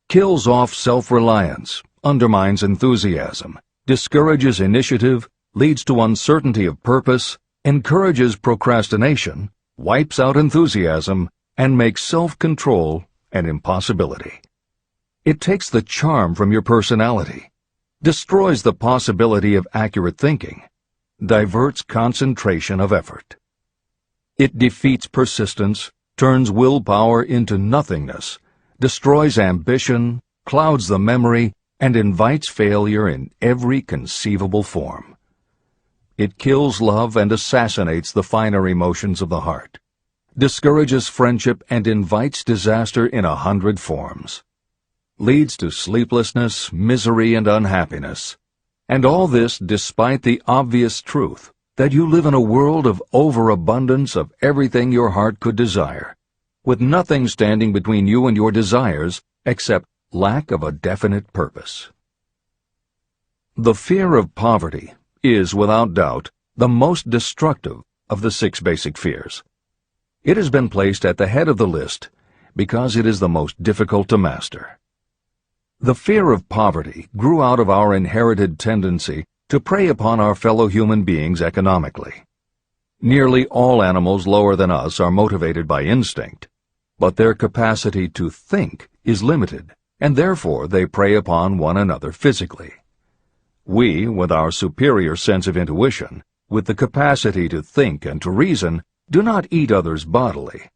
Speaker 1: kills off self-reliance, undermines enthusiasm, discourages initiative, leads to uncertainty of purpose, encourages procrastination, wipes out enthusiasm, and makes self-control an impossibility. It takes the charm from your personality, destroys the possibility of accurate thinking, diverts concentration of effort. It defeats persistence, turns willpower into nothingness, destroys ambition, clouds the memory, and invites failure in every conceivable form. It kills love and assassinates the finer emotions of the heart, discourages friendship and invites disaster in 100 forms, leads to sleeplessness, misery, and unhappiness. And all this despite the obvious truth that you live in a world of overabundance of everything your heart could desire, with nothing standing between you and your desires except lack of a definite purpose. The fear of poverty is, without doubt, the most destructive of the 6 basic fears. It has been placed at the head of the list because it is the most difficult to master. The fear of poverty grew out of our inherited tendency to prey upon our fellow human beings economically. Nearly all animals lower than us are motivated by instinct, but their capacity to think is limited, and therefore they prey upon one another physically. We, with our superior sense of intuition, with the capacity to think and to reason, do not eat others bodily.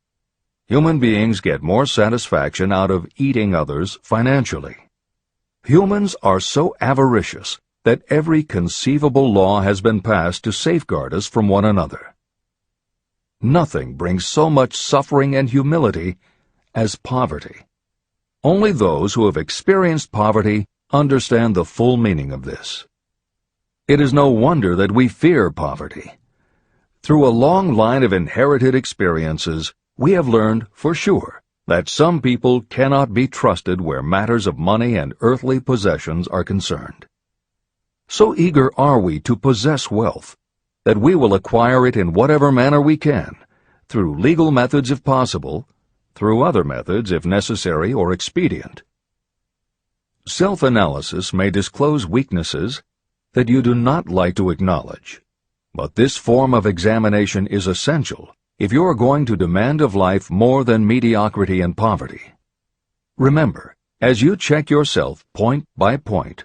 Speaker 1: Human beings get more satisfaction out of eating others financially. Humans are so avaricious that every conceivable law has been passed to safeguard us from one another. Nothing brings so much suffering and humility as poverty. Only those who have experienced poverty understand the full meaning of this. It is no wonder that we fear poverty. Through a long line of inherited experiences, we have learned for sure that some people cannot be trusted where matters of money and earthly possessions are concerned. So eager are we to possess wealth that we will acquire it in whatever manner we can, through legal methods if possible, through other methods if necessary or expedient. Self-analysis may disclose weaknesses that you do not like to acknowledge, but this form of examination is essential if you are going to demand of life more than mediocrity and poverty. Remember, as you check yourself point by point,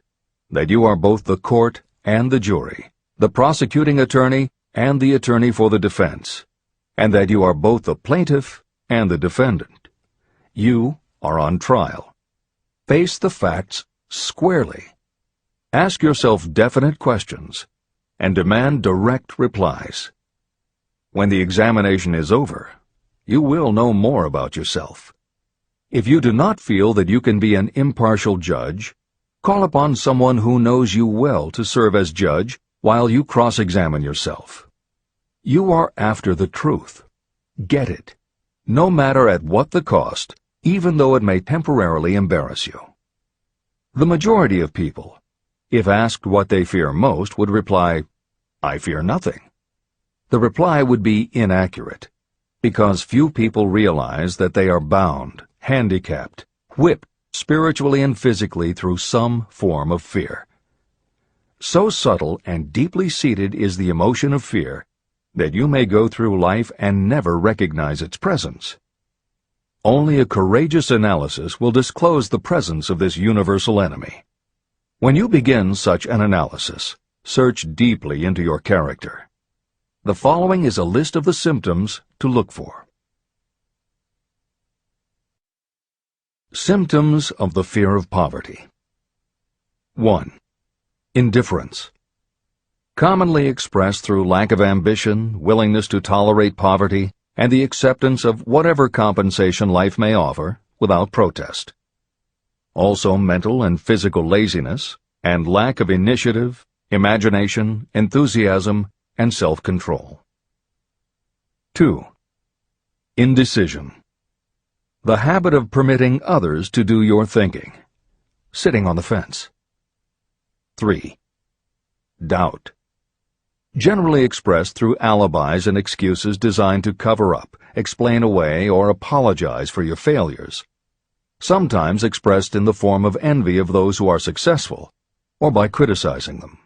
Speaker 1: that you are both the court and the jury, the prosecuting attorney and the attorney for the defense, and that you are both the plaintiff and the defendant. You are on trial. Face the facts squarely. Ask yourself definite questions and demand direct replies. When the examination is over, you will know more about yourself. If you do not feel that you can be an impartial judge, call upon someone who knows you well to serve as judge while you cross-examine yourself. You are after the truth. Get it, no matter at what the cost, even though it may temporarily embarrass you. The majority of people, if asked what they fear most, would reply, "I fear nothing." The reply would be inaccurate, because few people realize that they are bound, handicapped, whipped spiritually and physically through some form of fear. So subtle and deeply seated is the emotion of fear that you may go through life and never recognize its presence. Only a courageous analysis will disclose the presence of this universal enemy. When you begin such an analysis, search deeply into your character. The following is a list of the symptoms to look for. Symptoms of the fear of poverty. 1. Indifference. Commonly expressed through lack of ambition, willingness to tolerate poverty, and the acceptance of whatever compensation life may offer without protest. Also mental and physical laziness, and lack of initiative, imagination, enthusiasm, and self-control. 2. Indecision. The habit of permitting others to do your thinking. Sitting on the fence. 3. Doubt. Generally expressed through alibis and excuses designed to cover up, explain away, or apologize for your failures. Sometimes expressed in the form of envy of those who are successful, or by criticizing them.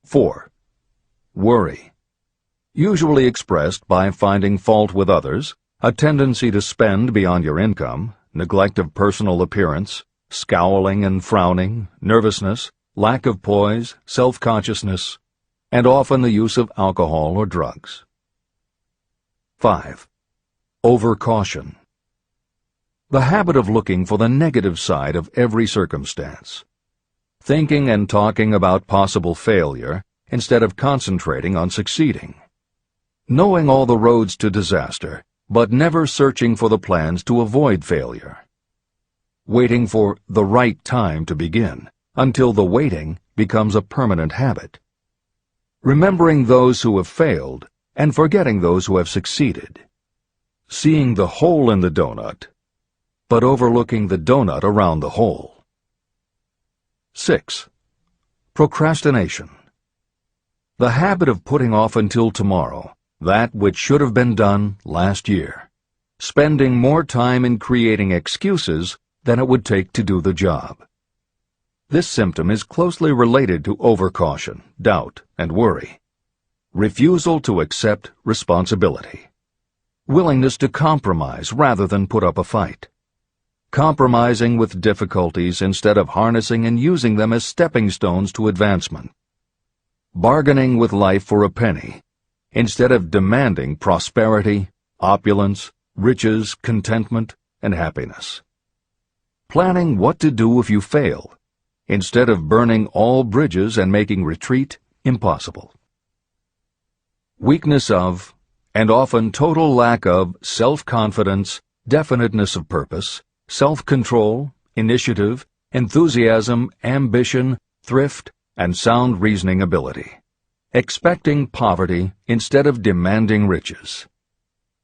Speaker 1: 4. Worry. Usually expressed by finding fault with others, a tendency to spend beyond your income, neglect of personal appearance, scowling and frowning, nervousness, lack of poise, self-consciousness, and often the use of alcohol or drugs. 5. Overcaution. The habit of looking for the negative side of every circumstance. Thinking and talking about possible failure instead of concentrating on succeeding. Knowing all the roads to disaster, but never searching for the plans to avoid failure. Waiting for the right time to begin, until the waiting becomes a permanent habit. Remembering those who have failed and forgetting those who have succeeded. Seeing the hole in the donut, but overlooking the donut around the hole. 6. Procrastination. The habit of putting off until tomorrow that which should have been done last year, spending more time in creating excuses than it would take to do the job. This symptom is closely related to overcaution, doubt, and worry. Refusal to accept responsibility. Willingness to compromise rather than put up a fight. Compromising with difficulties instead of harnessing and using them as stepping stones to advancement. Bargaining with life for a penny instead of demanding prosperity, opulence, riches, contentment, and happiness. Planning what to do if you fail, instead of burning all bridges and making retreat impossible. Weakness of, and often total lack of, self-confidence, definiteness of purpose, self-control, initiative, enthusiasm, ambition, thrift, and sound reasoning ability. Expecting poverty instead of demanding riches.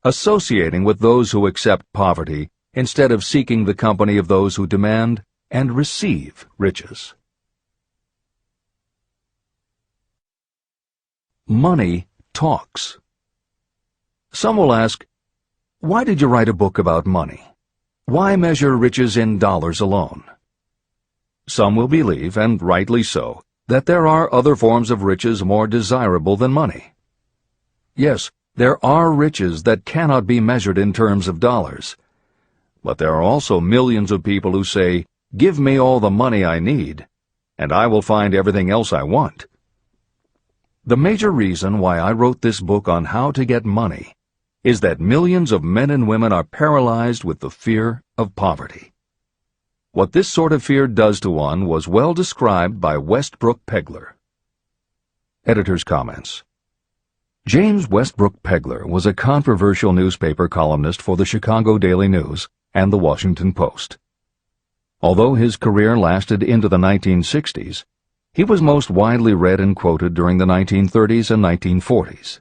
Speaker 1: Associating with those who accept poverty instead of seeking the company of those who demand and receive riches. Money talks. Some will ask, why did you write a book about money? Why measure riches in dollars alone? Some will believe, and rightly so, that there are other forms of riches more desirable than money. Yes, there are riches that cannot be measured in terms of dollars. But there are also millions of people who say, "Give me all the money I need, and I will find everything else I want." The major reason why I wrote this book on how to get money is that millions of men and women are paralyzed with the fear of poverty. What this sort of fear does to one was well described by Westbrook Pegler. Editor's comments. James Westbrook Pegler was a controversial newspaper columnist for the Chicago Daily News and the Washington Post. Although his career lasted into the 1960s, he was most widely read and quoted during the 1930s and 1940s.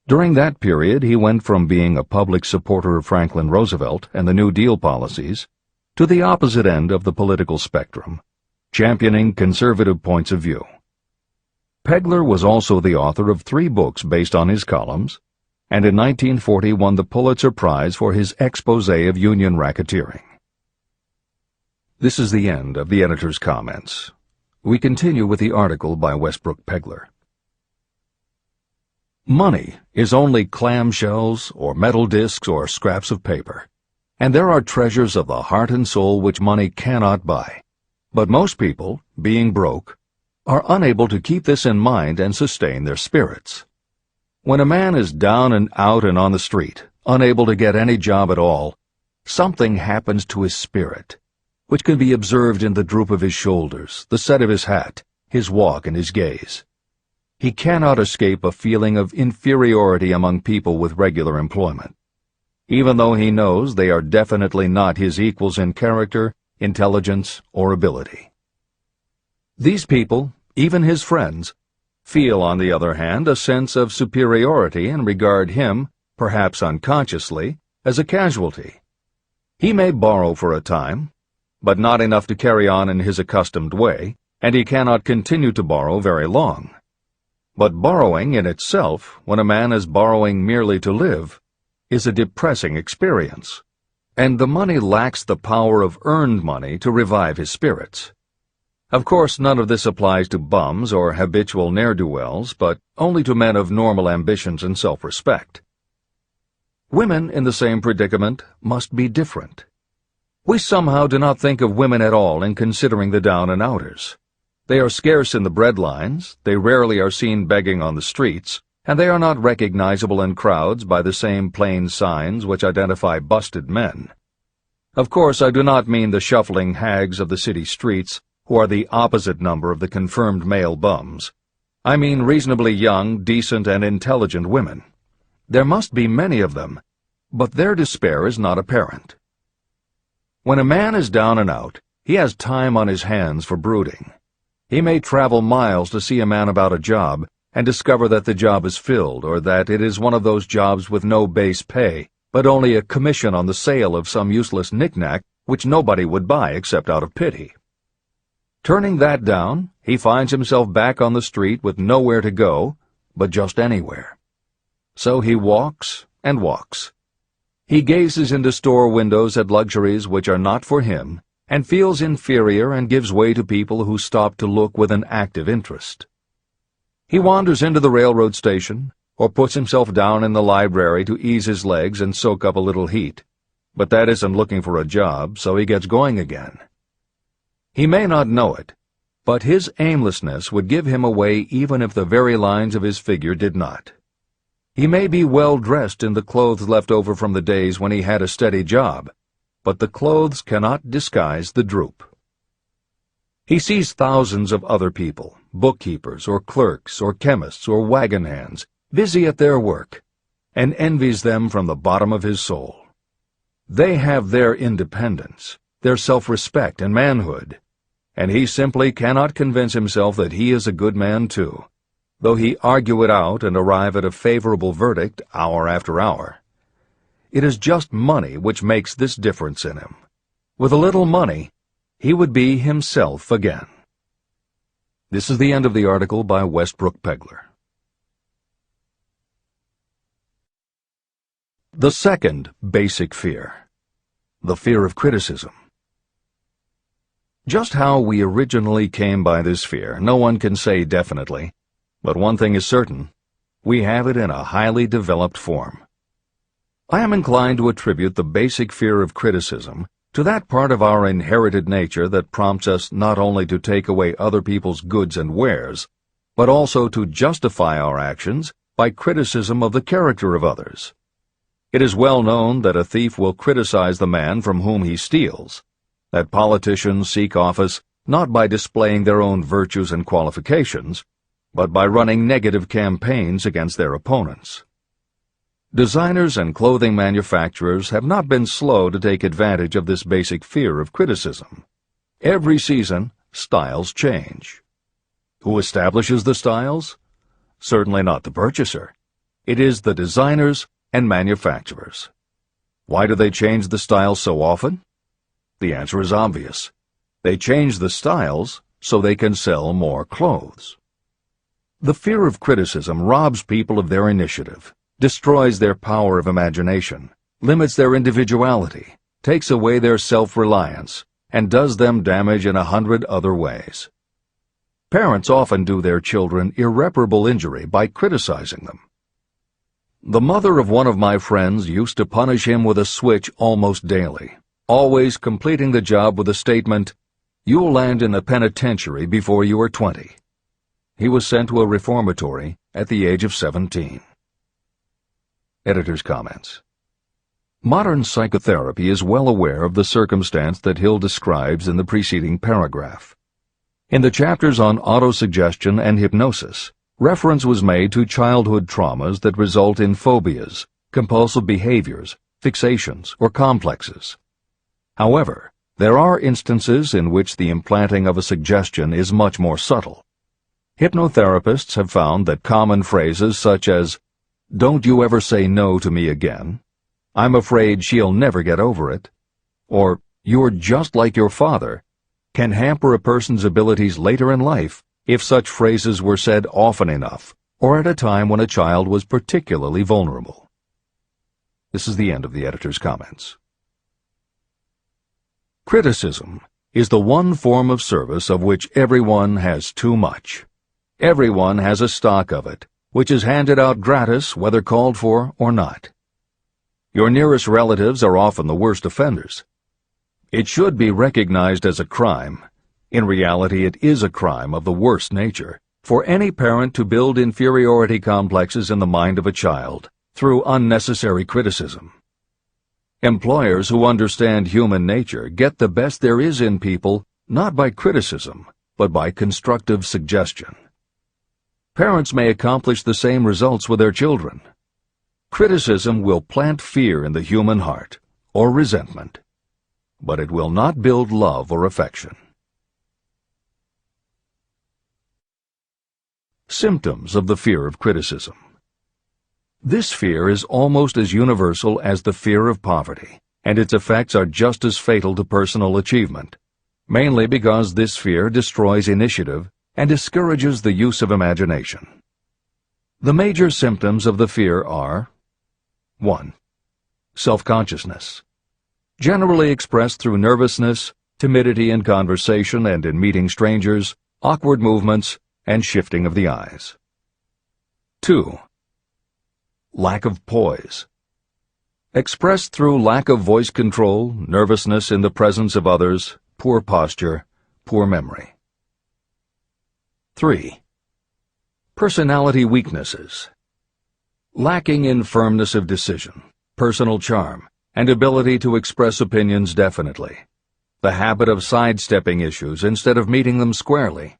Speaker 1: During that period, he went from being a public supporter of Franklin Roosevelt and the New Deal policies to the opposite end of the political spectrum, championing conservative points of view. Pegler was also the author of 3 books based on his columns, and in 1940 won the Pulitzer Prize for his expose of union racketeering. This is the end of the editor's comments. We continue with the article by Westbrook Pegler. Money is only clamshells or metal discs or scraps of paper, and there are treasures of the heart and soul which money cannot buy. But most people, being broke, are unable to keep this in mind and sustain their spirits. When a man is down and out and on the street, unable to get any job at all, something happens to his spirit, which can be observed in the droop of his shoulders, the set of his hat, his walk, and his gaze. He cannot escape a feeling of inferiority among people with regular employment, even though he knows they are definitely not his equals in character, intelligence, or ability. These people, even his friends, feel, on the other hand, a sense of superiority and regard him, perhaps unconsciously, as a casualty. He may borrow for a time, but not enough to carry on in his accustomed way, and he cannot continue to borrow very long. But borrowing in itself, when a man is borrowing merely to live, is a depressing experience, and the money lacks the power of earned money to revive his spirits. Of course, none of this applies to bums or habitual ne'er-do-wells, but only to men of normal ambitions and self-respect. Women in the same predicament must be different. We somehow do not think of women at all in considering the down-and-outers. They are scarce in the breadlines, they rarely are seen begging on the streets, and they are not recognizable in crowds by the same plain signs which identify busted men. Of course, I do not mean the shuffling hags of the city streets, who are the opposite number of the confirmed male bums. I mean reasonably young, decent, and intelligent women. There must be many of them, but their despair is not apparent. When a man is down and out, he has time on his hands for brooding. He may travel miles to see a man about a job and discover that the job is filled, or that it is one of those jobs with no base pay, but only a commission on the sale of some useless knick-knack which nobody would buy except out of pity. Turning that down, he finds himself back on the street with nowhere to go, but just anywhere. So he walks and walks. He gazes into store windows at luxuries which are not for him, and feels inferior and gives way to people who stop to look with an active interest. He wanders into the railroad station, or puts himself down in the library to ease his legs and soak up a little heat, but that isn't looking for a job, so he gets going again. He may not know it, but his aimlessness would give him away even if the very lines of his figure did not. He may be well dressed in the clothes left over from the days when he had a steady job, but the clothes cannot disguise the droop. He sees thousands of other people, bookkeepers or clerks or chemists or wagon hands, busy at their work, and envies them from the bottom of his soul. They have their independence, their self-respect and manhood, and he simply cannot convince himself that he is a good man too, though he argue it out and arrive at a favorable verdict hour after hour. It is just money which makes this difference in him. With a little money, he would be himself again. This is the end of the article by Westbrook Pegler. The second basic fear, the fear of criticism. Just how we originally came by this fear, no one can say definitely, but one thing is certain: we have it in a highly developed form. I am inclined to attribute the basic fear of criticism to that part of our inherited nature that prompts us not only to take away other people's goods and wares, but also to justify our actions by criticism of the character of others. It is well known that a thief will criticize the man from whom he steals, that politicians seek office not by displaying their own virtues and qualifications, but by running negative campaigns against their opponents. Designers and clothing manufacturers have not been slow to take advantage of this basic fear of criticism. Every season, styles change. Who establishes the styles? Certainly not the purchaser. It is the designers and manufacturers. Why do they change the styles so often? The answer is obvious. They change the styles so they can sell more clothes. The fear of criticism robs people of their initiative, destroys their power of imagination, limits their individuality, takes away their self-reliance, and does them damage in 100 other ways. Parents often do their children irreparable injury by criticizing them. The mother of one of my friends used to punish him with a switch almost daily, always completing the job with the statement, "You'll land in the penitentiary before you are 20. He was sent to a reformatory at the age of 17. Editor's comments. Modern psychotherapy is well aware of the circumstance that Hill describes in the preceding paragraph. In the chapters on autosuggestion and hypnosis, reference was made to childhood traumas that result in phobias, compulsive behaviors, fixations, or complexes. However, there are instances in which the implanting of a suggestion is much more subtle. Hypnotherapists have found that common phrases such as, "Don't you ever say no to me again," "I'm afraid she'll never get over it," or "You're just like your father," can hamper a person's abilities later in life if such phrases were said often enough or at a time when a child was particularly vulnerable. This is the end of the editor's comments. Criticism is the one form of service of which everyone has too much. Everyone has a stock of it, which is handed out gratis whether called for or not. Your nearest relatives are often the worst offenders. It should be recognized as a crime. In reality, it is a crime of the worst nature for any parent to build inferiority complexes in the mind of a child through unnecessary criticism. Employers who understand human nature get the best there is in people not by criticism, but by constructive suggestion. Parents may accomplish the same results with their children. Criticism will plant fear in the human heart, or resentment, but it will not build love or affection. Symptoms of the fear of criticism. This fear is almost as universal as the fear of poverty, and its effects are just as fatal to personal achievement, mainly because this fear destroys initiative and discourages the use of imagination. The major symptoms of the fear are 1. Self-consciousness, generally expressed through nervousness, timidity in conversation and in meeting strangers, awkward movements, and shifting of the eyes. 2. Lack of poise, expressed through lack of voice control, nervousness in the presence of others, poor posture, poor memory. 3. Personality weaknesses, lacking in firmness of decision, personal charm, and ability to express opinions definitely, the habit of sidestepping issues instead of meeting them squarely,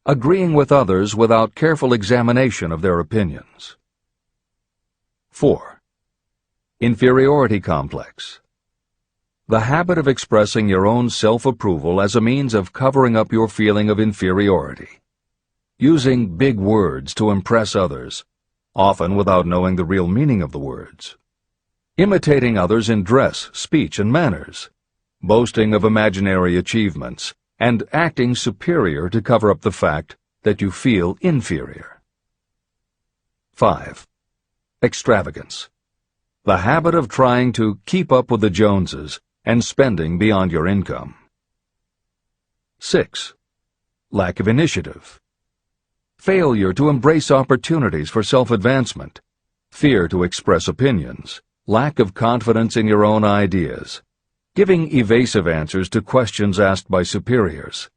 Speaker 1: agreeing with others without careful examination of their opinions. 4. Inferiority complex, the habit of expressing your own self-approval as a means of covering up your feeling of inferiority, using big words to impress others, often without knowing the real meaning of the words, imitating others in dress, speech, and manners, boasting of imaginary achievements, and acting superior to cover up the fact that you feel inferior. 5. Extravagance, the habit of trying to keep up with the Joneses and spending beyond your income. 6. Lack of initiative, failure to embrace opportunities for self-advancement, fear to express opinions, lack of confidence in your own ideas, giving evasive answers to questions asked by superiors,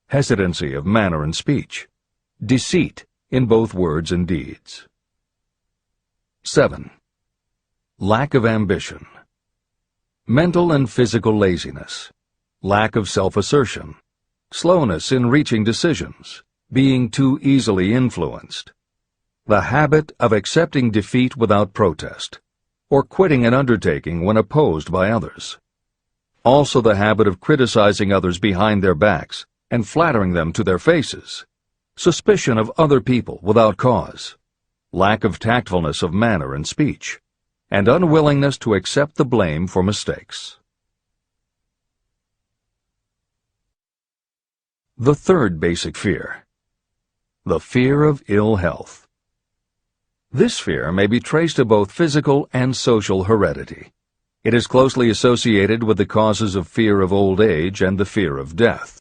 Speaker 1: hesitancy of manner and speech, deceit in both words and deeds. 7. lack of ambition. Mental and physical laziness, lack of self-assertion, slowness in reaching decisions, being too easily influenced, the habit of accepting defeat without protest, or quitting an undertaking when opposed by others. Also the habit of criticizing others behind their backs and flattering them to their faces, suspicion of other people without cause, lack of tactfulness of manner and speech, and unwillingness to accept the blame for mistakes. The third basic fear, the fear of ill health. This fear may be traced to both physical and social heredity. It is closely associated with the causes of fear of old age and the fear of death.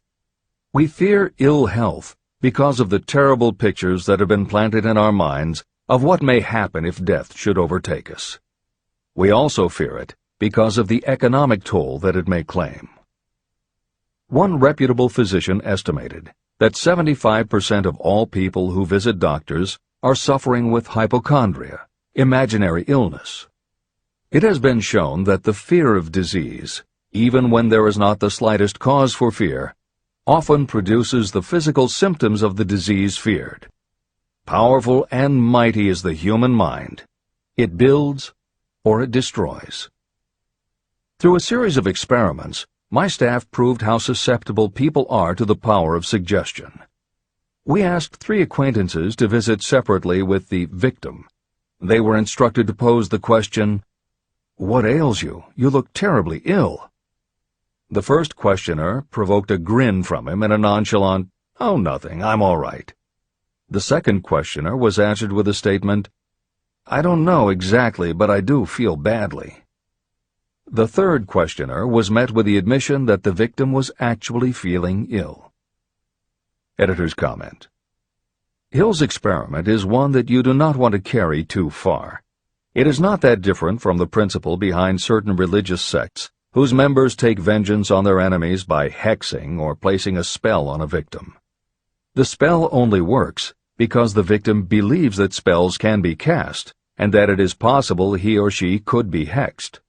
Speaker 1: We fear ill health because of the terrible pictures that have been planted in our minds of what may happen if death should overtake us. We also fear it because of the economic toll that it may claim. One reputable physician estimated that 75% of all people who visit doctors are suffering with hypochondria, imaginary illness. It has been shown that the fear of disease, even when there is not the slightest cause for fear, often produces the physical symptoms of the disease feared. Powerful and mighty is the human mind. It builds or it destroys. Through a series of experiments, my staff proved how susceptible people are to the power of suggestion. We asked 3 acquaintances to visit separately with the victim. They were instructed to pose the question, "What ails you? You look terribly ill." The first questioner provoked a grin from him and a nonchalant, "Oh, nothing, I'm all right." The second questioner was answered with a statement, "I don't know exactly, but I do feel badly." The third questioner was met with the admission that the victim was actually feeling ill. Editor's comment. Hill's experiment is one that you do not want to carry too far. It is not that different from the principle behind certain religious sects whose members take vengeance on their enemies by hexing or placing a spell on a victim. The spell only works because the victim believes that spells can be cast and that it is possible he or she could be hexed.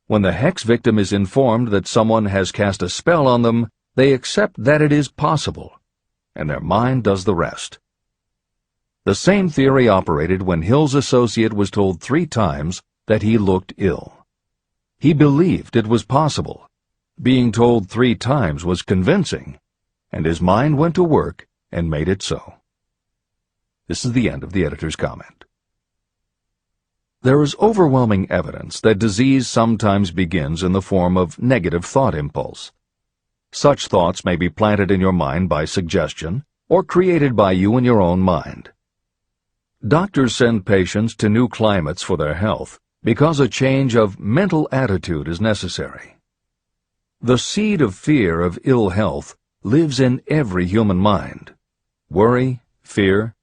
Speaker 1: When the hex victim is informed that someone has cast a spell on them, they accept that it is possible, and their mind does the rest. The same theory operated when Hill's associate was told 3 times that he looked ill. He believed it was possible. Being told 3 times was convincing, and his mind went to work and made it so. This is the end of the editor's comment. There is overwhelming evidence that disease sometimes begins in the form of negative thought impulse. Such thoughts may be planted in your mind by suggestion or created by you in your own mind. Doctors send patients to new climates for their health because a change of mental attitude is necessary. The seed of fear of ill health lives in every human mind. Worry, fear,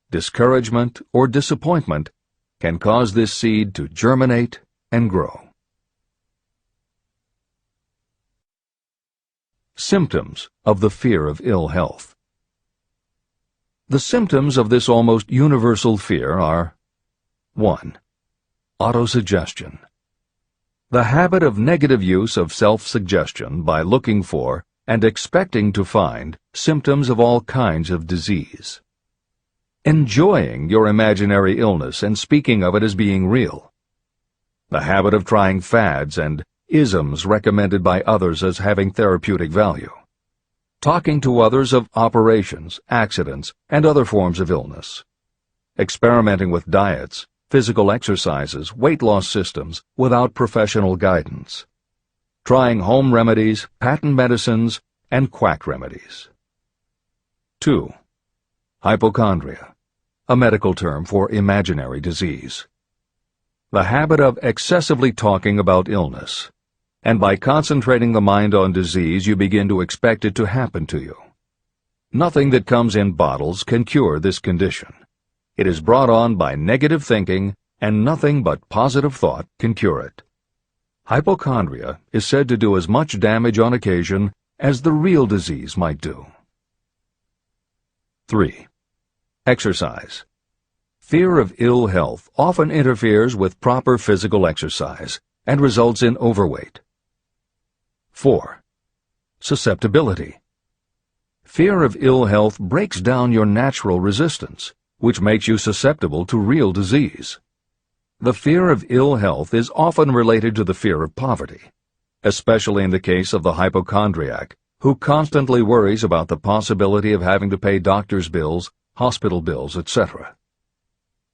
Speaker 1: discouragement, or disappointment can cause this seed to germinate and grow. Symptoms of the fear of ill health. The symptoms of this almost universal fear are 1. Autosuggestion. The habit of negative use of self-suggestion by looking for and expecting to find symptoms of all kinds of disease. Enjoying your imaginary illness and speaking of it as being real. The habit of trying fads and isms recommended by others as having therapeutic value. Talking to others of operations, accidents, and other forms of illness. Experimenting with diets, physical exercises, weight loss systems without professional guidance. Trying home remedies, patent medicines, and quack remedies. 2. Hypochondria, a medical term for imaginary disease. The habit of excessively talking about illness, and by concentrating the mind on disease you begin to expect it to happen to you. Nothing that comes in bottles can cure this condition. It is brought on by negative thinking, and nothing but positive thought can cure it. Hypochondria is said to do as much damage on occasion as the real disease might do. 3. Exercise. Fear of ill health often interferes with proper physical exercise and results in overweight. 4. Susceptibility. Fear of ill health breaks down your natural resistance, which makes you susceptible to real disease. The fear of ill health is often related to the fear of poverty, especially in the case of the hypochondriac, who constantly worries about the possibility of having to pay doctor's bills, hospital bills, etc.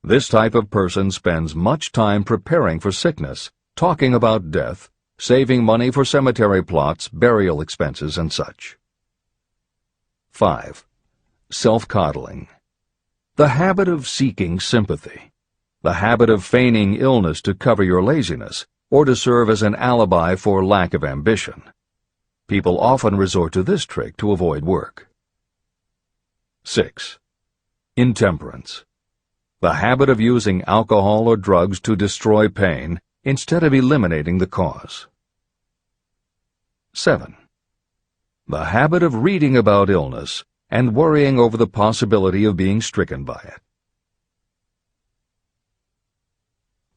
Speaker 1: This type of person spends much time preparing for sickness, talking about death, saving money for cemetery plots, burial expenses, and such. 5. Self-coddling. The habit of seeking sympathy. The habit of feigning illness to cover your laziness or to serve as an alibi for lack of ambition. People often resort to this trick to avoid work. 6. Intemperance. The habit of using alcohol or drugs to destroy pain instead of eliminating the cause. 7. The habit of reading about illness and worrying over the possibility of being stricken by it.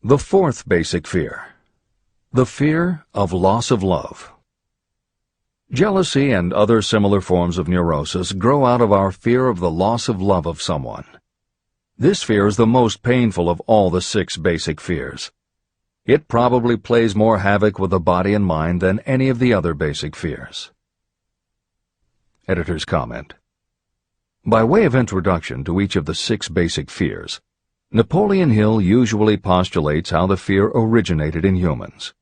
Speaker 1: The fourth basic fear. The fear of loss of love. Jealousy and other similar forms of neurosis grow out of our fear of the loss of love of someone. This fear is the most painful of all the 6 basic fears. It probably plays more havoc with the body and mind than any of the other basic fears. Editor's comment. By way of introduction to each of the 6 basic fears, Napoleon Hill usually postulates how the fear originated in humans.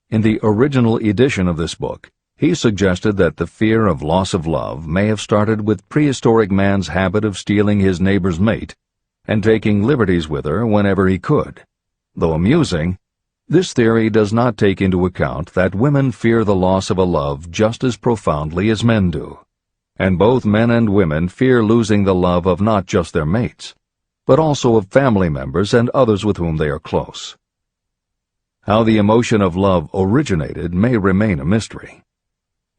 Speaker 1: In the original edition of this book, he suggested that the fear of loss of love may have started with prehistoric man's habit of stealing his neighbor's mate and taking liberties with her whenever he could. Though amusing, this theory does not take into account that women fear the loss of a love just as profoundly as men do, and both men and women fear losing the love of not just their mates, but also of family members and others with whom they are close. How the emotion of love originated may remain a mystery,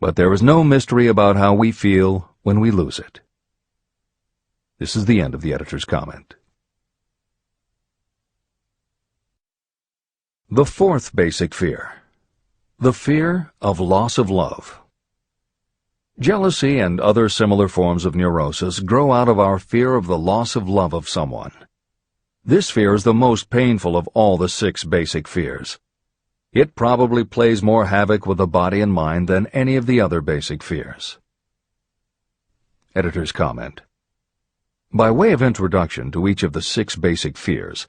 Speaker 1: but there is no mystery about how we feel when we lose it. This is the end of the editor's comment. The fourth basic fear. The fear of loss of love. Jealousy and other similar forms of neurosis grow out of our fear of the loss of love of someone. This fear is the most painful of all the 6 basic fears. It probably plays more havoc with the body and mind than any of the other basic fears. Editor's comment. By way of introduction to each of the 6 basic fears,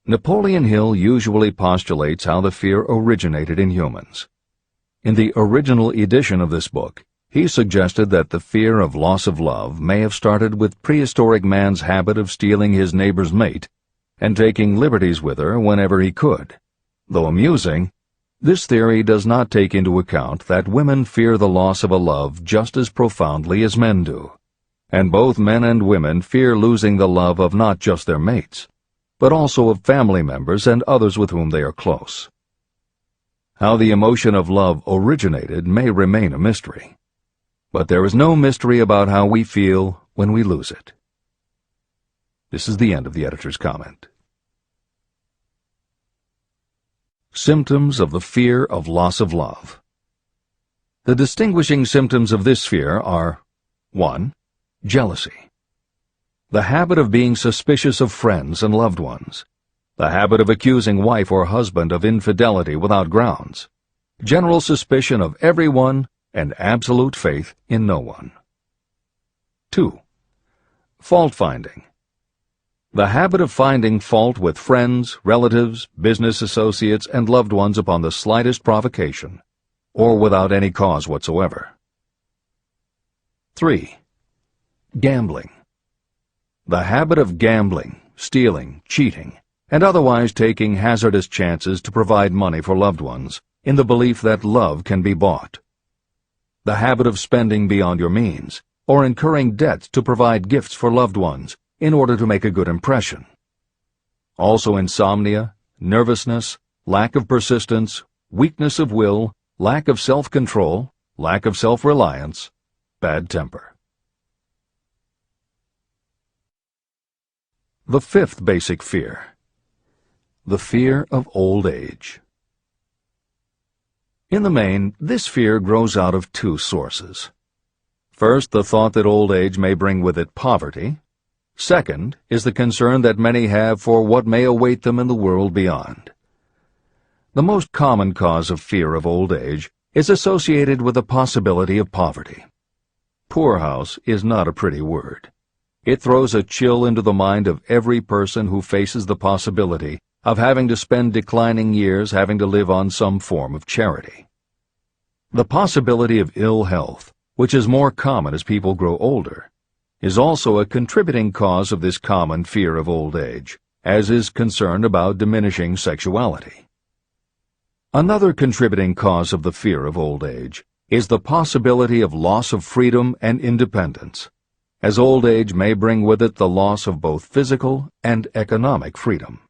Speaker 1: Napoleon Hill usually postulates how the fear originated in humans. In the original edition of this book, he suggested that the fear of loss of love may have started with prehistoric man's habit of stealing his neighbor's mate and taking liberties with her whenever he could. Though amusing, this theory does not take into account that women fear the loss of a love just as profoundly as men do, and both men and women fear losing the love of not just their mates, but also of family members and others with whom they are close. How the emotion of love originated may remain a mystery, but there is no mystery about how we feel when we lose it. This is the end of the editor's comment. Symptoms of the fear of loss of love. The distinguishing symptoms of this fear are 1. Jealousy. The habit of being suspicious of friends and loved ones. The habit of accusing wife or husband of infidelity without grounds. General suspicion of everyone and absolute faith in no one. 2. Fault-finding. The habit of finding fault with friends, relatives, business associates, and loved ones upon the slightest provocation, or without any cause whatsoever. 3. Gambling. The habit of gambling, stealing, cheating, and otherwise taking hazardous chances to provide money for loved ones in the belief that love can be bought. The habit of spending beyond your means, or incurring debts to provide gifts for loved ones in order to make a good impression. Also insomnia, nervousness, lack of persistence, weakness of will, lack of self-control, lack of self-reliance, bad temper. The fifth basic fear. The fear of old age. In the main, this fear grows out of two sources. First, the thought that old age may bring with it poverty. Second is the concern that many have for what may await them in the world beyond. The most common cause of fear of old age is associated with the possibility of poverty. Poorhouse is not a pretty word. It throws a chill into the mind of every person who faces the possibility of having to spend declining years having to live on some form of charity. The possibility of ill health, which is more common as people grow older, is also a contributing cause of this common fear of old age, as is concern about diminishing sexuality. Another contributing cause of the fear of old age is the possibility of loss of freedom and independence, as old age may bring with it the loss of both physical and economic freedom.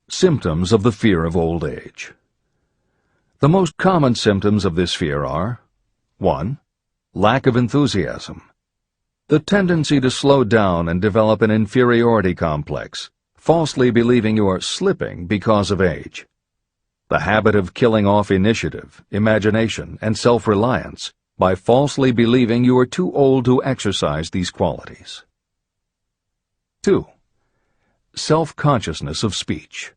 Speaker 1: Symptoms of the fear of old age. The most common symptoms of this fear are 1. Lack of enthusiasm. The tendency to slow down and develop an inferiority complex, falsely believing you are slipping because of age. The habit of killing off initiative, imagination, and self-reliance by falsely believing you are too old to exercise these qualities. 2. Self-consciousness of speech.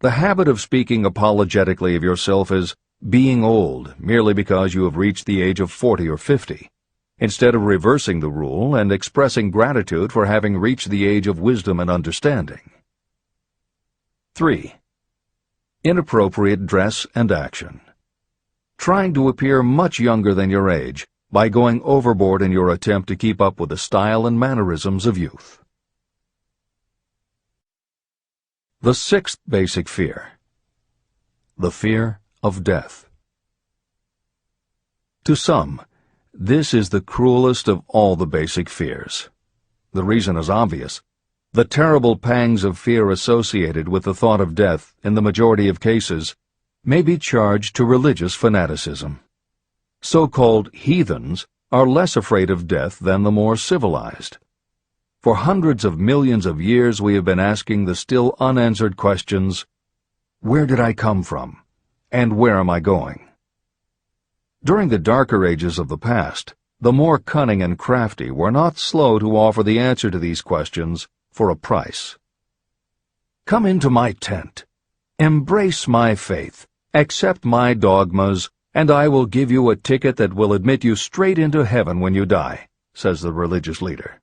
Speaker 1: The habit of speaking apologetically of yourself as being old merely because you have reached the age of 40 or 50, instead of reversing the rule and expressing gratitude for having reached the age of wisdom and understanding. 3. Inappropriate dress and action. Trying to appear much younger than your age by going overboard in your attempt to keep up with the style and mannerisms of youth. The sixth basic fear. The fear of death. To some, this is the cruelest of all the basic fears. The reason is obvious. The terrible pangs of fear associated with the thought of death, in the majority of cases, may be charged to religious fanaticism. So-called heathens are less afraid of death than the more civilized. For hundreds of millions of years we have been asking the still unanswered questions, where did I come from, and where am I going? During the darker ages of the past, the more cunning and crafty were not slow to offer the answer to these questions for a price. Come into my tent, embrace my faith, accept my dogmas, and I will give you a ticket that will admit you straight into heaven when you die, says the religious leader.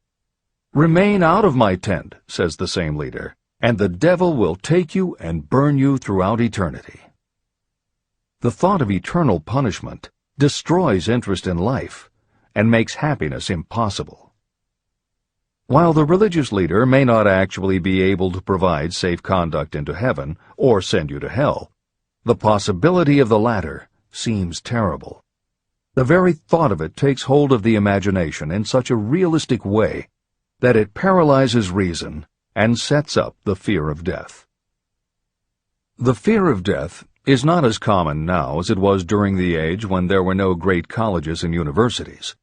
Speaker 1: Remain out of my tent, says the same leader, and the devil will take you and burn you throughout eternity. The thought of eternal punishment destroys interest in life and makes happiness impossible. While the religious leader may not actually be able to provide safe conduct into heaven or send you to hell, the possibility of the latter seems terrible. The very thought of it takes hold of the imagination in such a realistic way that it paralyzes reason and sets up the fear of death. The fear of death is not as common now as it was during the age when there were no great colleges and universities.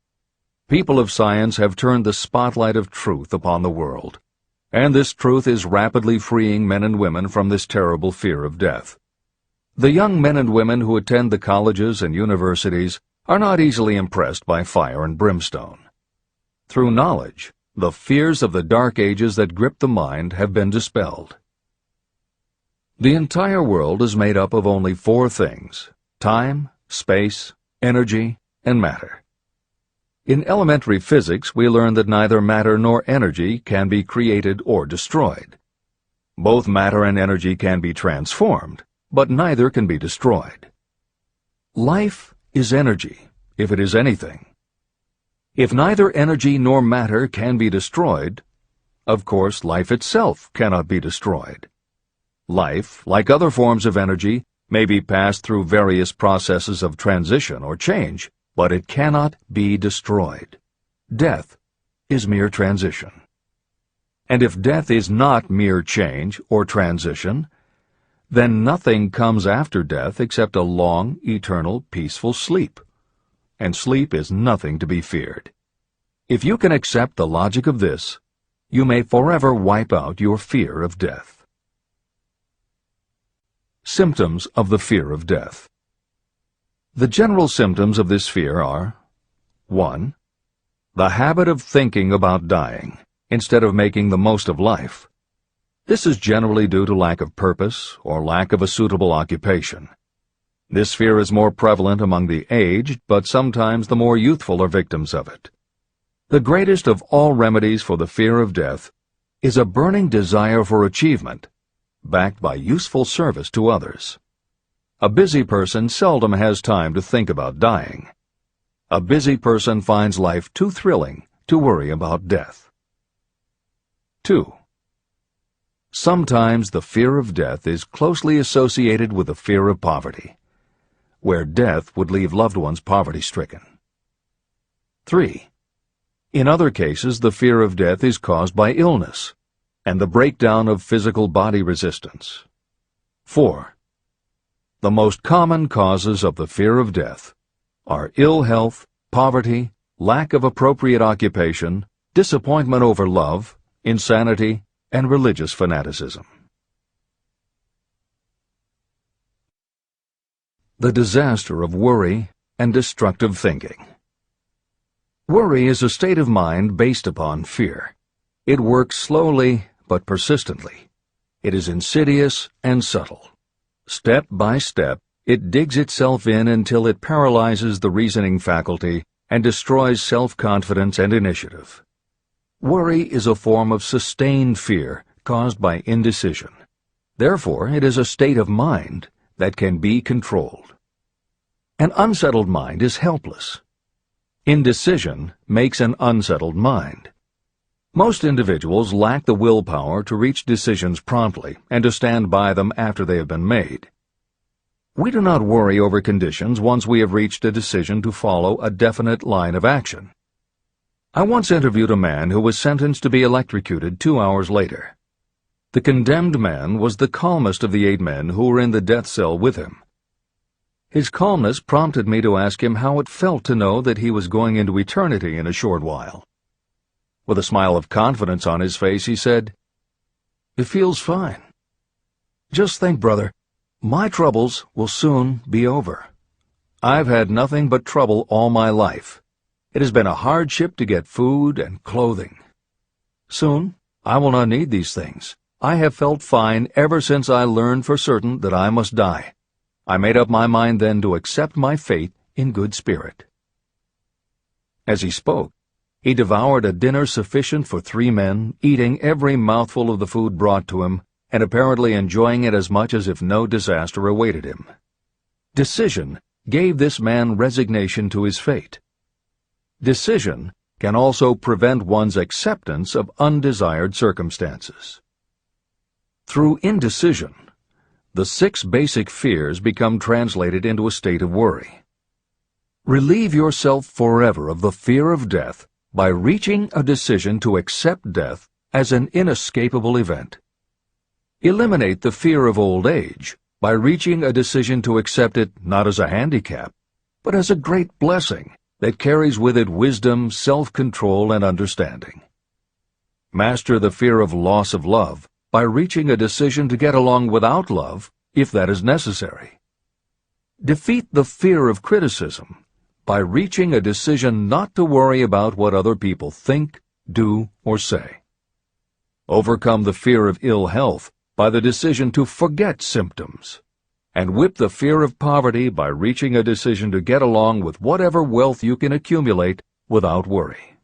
Speaker 1: People of science have turned the spotlight of truth upon the world, and this truth is rapidly freeing men and women from this terrible fear of death. The young men and women who attend the colleges and universities are not easily impressed by fire and brimstone. Through knowledge, the fears of the dark ages that grip the mind have been dispelled. The entire world is made up of only four things: time, space, energy, and matter. In elementary physics, we learn that neither matter nor energy can be created or destroyed. Both matter and energy can be transformed, but neither can be destroyed. Life is energy, if it is anything. If neither energy nor matter can be destroyed, of course life itself cannot be destroyed. Life, like other forms of energy, may be passed through various processes of transition or change, but it cannot be destroyed. Death is mere transition. And if death is not mere change or transition, then nothing comes after death except a long, eternal, peaceful sleep. And sleep is nothing to be feared. If you can accept the logic of this, you may forever wipe out your fear of death. Symptoms of the fear of death. The general symptoms of this fear are: 1. The habit of thinking about dying instead of making the most of life. This is generally due to lack of purpose or lack of a suitable occupation. This fear is more prevalent among the aged, but sometimes the more youthful are victims of it. The greatest of all remedies for the fear of death is a burning desire for achievement, backed by useful service to others. A busy person seldom has time to think about dying. A busy person finds life too thrilling to worry about death. 2. Sometimes the fear of death is closely associated with the fear of poverty, where death would leave loved ones poverty-stricken. 3. In other cases, the fear of death is caused by illness and the breakdown of physical body resistance. 4. The most common causes of the fear of death are ill health, poverty, lack of appropriate occupation, disappointment over love, insanity, and religious fanaticism. The disaster of worry and destructive thinking. Worry is a state of mind based upon fear. It works slowly but persistently. It is insidious and subtle. Step by step, it digs itself in until it paralyzes the reasoning faculty and destroys self-confidence and initiative. Worry is a form of sustained fear caused by indecision. Therefore, it is a state of mind that can be controlled. An unsettled mind is helpless. Indecision makes an unsettled mind. Most individuals lack the willpower to reach decisions promptly and to stand by them after they have been made. We do not worry over conditions once we have reached a decision to follow a definite line of action. I once interviewed a man who was sentenced to be electrocuted 2 hours later. The condemned man was the calmest of the 8 men who were in the death cell with him. His calmness prompted me to ask him how it felt to know that he was going into eternity in a short while. With a smile of confidence on his face, he said, "It feels fine. Just think, brother, my troubles will soon be over. I've had nothing but trouble all my life. It has been a hardship to get food and clothing. Soon, I will not need these things. I have felt fine ever since I learned for certain that I must die. I made up my mind then to accept my fate in good spirit." As he spoke, he devoured a dinner sufficient for 3 men, eating every mouthful of the food brought to him, and apparently enjoying it as much as if no disaster awaited him. Decision gave this man resignation to his fate. Decision can also prevent one's acceptance of undesired circumstances. Through indecision, the 6 basic fears become translated into a state of worry. Relieve yourself forever of the fear of death by reaching a decision to accept death as an inescapable event. Eliminate the fear of old age by reaching a decision to accept it not as a handicap, but as a great blessing that carries with it wisdom, self-control, and understanding. Master the fear of loss of love by reaching a decision to get along without love, if that is necessary. Defeat the fear of criticism by reaching a decision not to worry about what other people think, do, or say. Overcome the fear of ill health by the decision to forget symptoms, and whip the fear of poverty by reaching a decision to get along with whatever wealth you can accumulate without worry.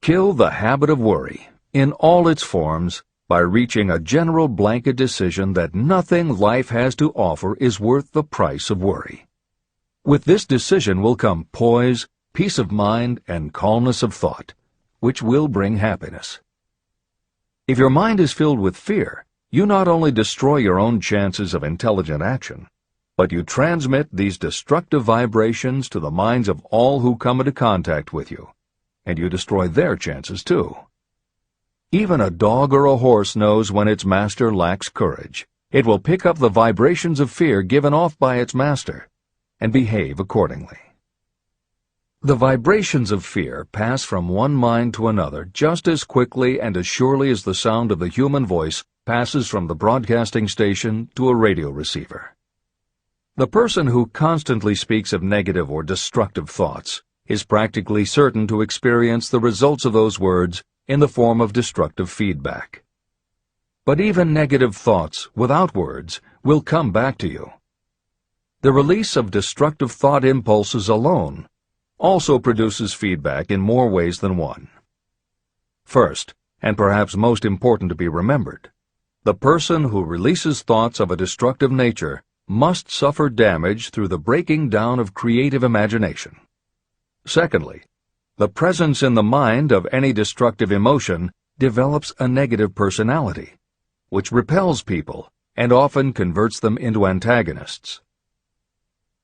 Speaker 1: Kill the habit of worry in all its forms by reaching a general blanket decision that nothing life has to offer is worth the price of worry. With this decision will come poise, peace of mind, and calmness of thought, which will bring happiness. If your mind is filled with fear, you not only destroy your own chances of intelligent action, but you transmit these destructive vibrations to the minds of all who come into contact with you, and you destroy their chances too. Even a dog or a horse knows when its master lacks courage. It will pick up the vibrations of fear given off by its master and behave accordingly. The vibrations of fear pass from one mind to another just as quickly and as surely as the sound of the human voice passes from the broadcasting station to a radio receiver. The person who constantly speaks of negative or destructive thoughts is practically certain to experience the results of those words in the form of destructive feedback. But even negative thoughts without words will come back to you. The release of destructive thought impulses alone also produces feedback in more ways than one. First, and perhaps most important to be remembered, the person who releases thoughts of a destructive nature must suffer damage through the breaking down of creative imagination. Secondly, the presence in the mind of any destructive emotion develops a negative personality, which repels people and often converts them into antagonists.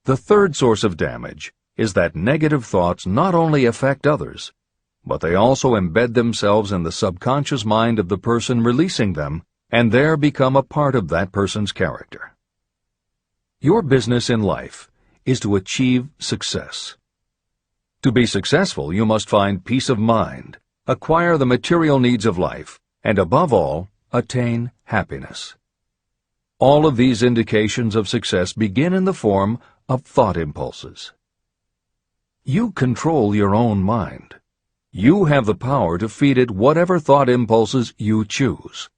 Speaker 1: The third source of damage is that negative thoughts not only affect others, but they also embed themselves in the subconscious mind of the person releasing them and there become a part of that person's character. Your business in life is to achieve success. To be successful, you must find peace of mind, acquire the material needs of life, and above all, attain happiness. All of these indications of success begin in the form of thought impulses. You control your own mind. You have the power to feed it whatever thought impulses you choose.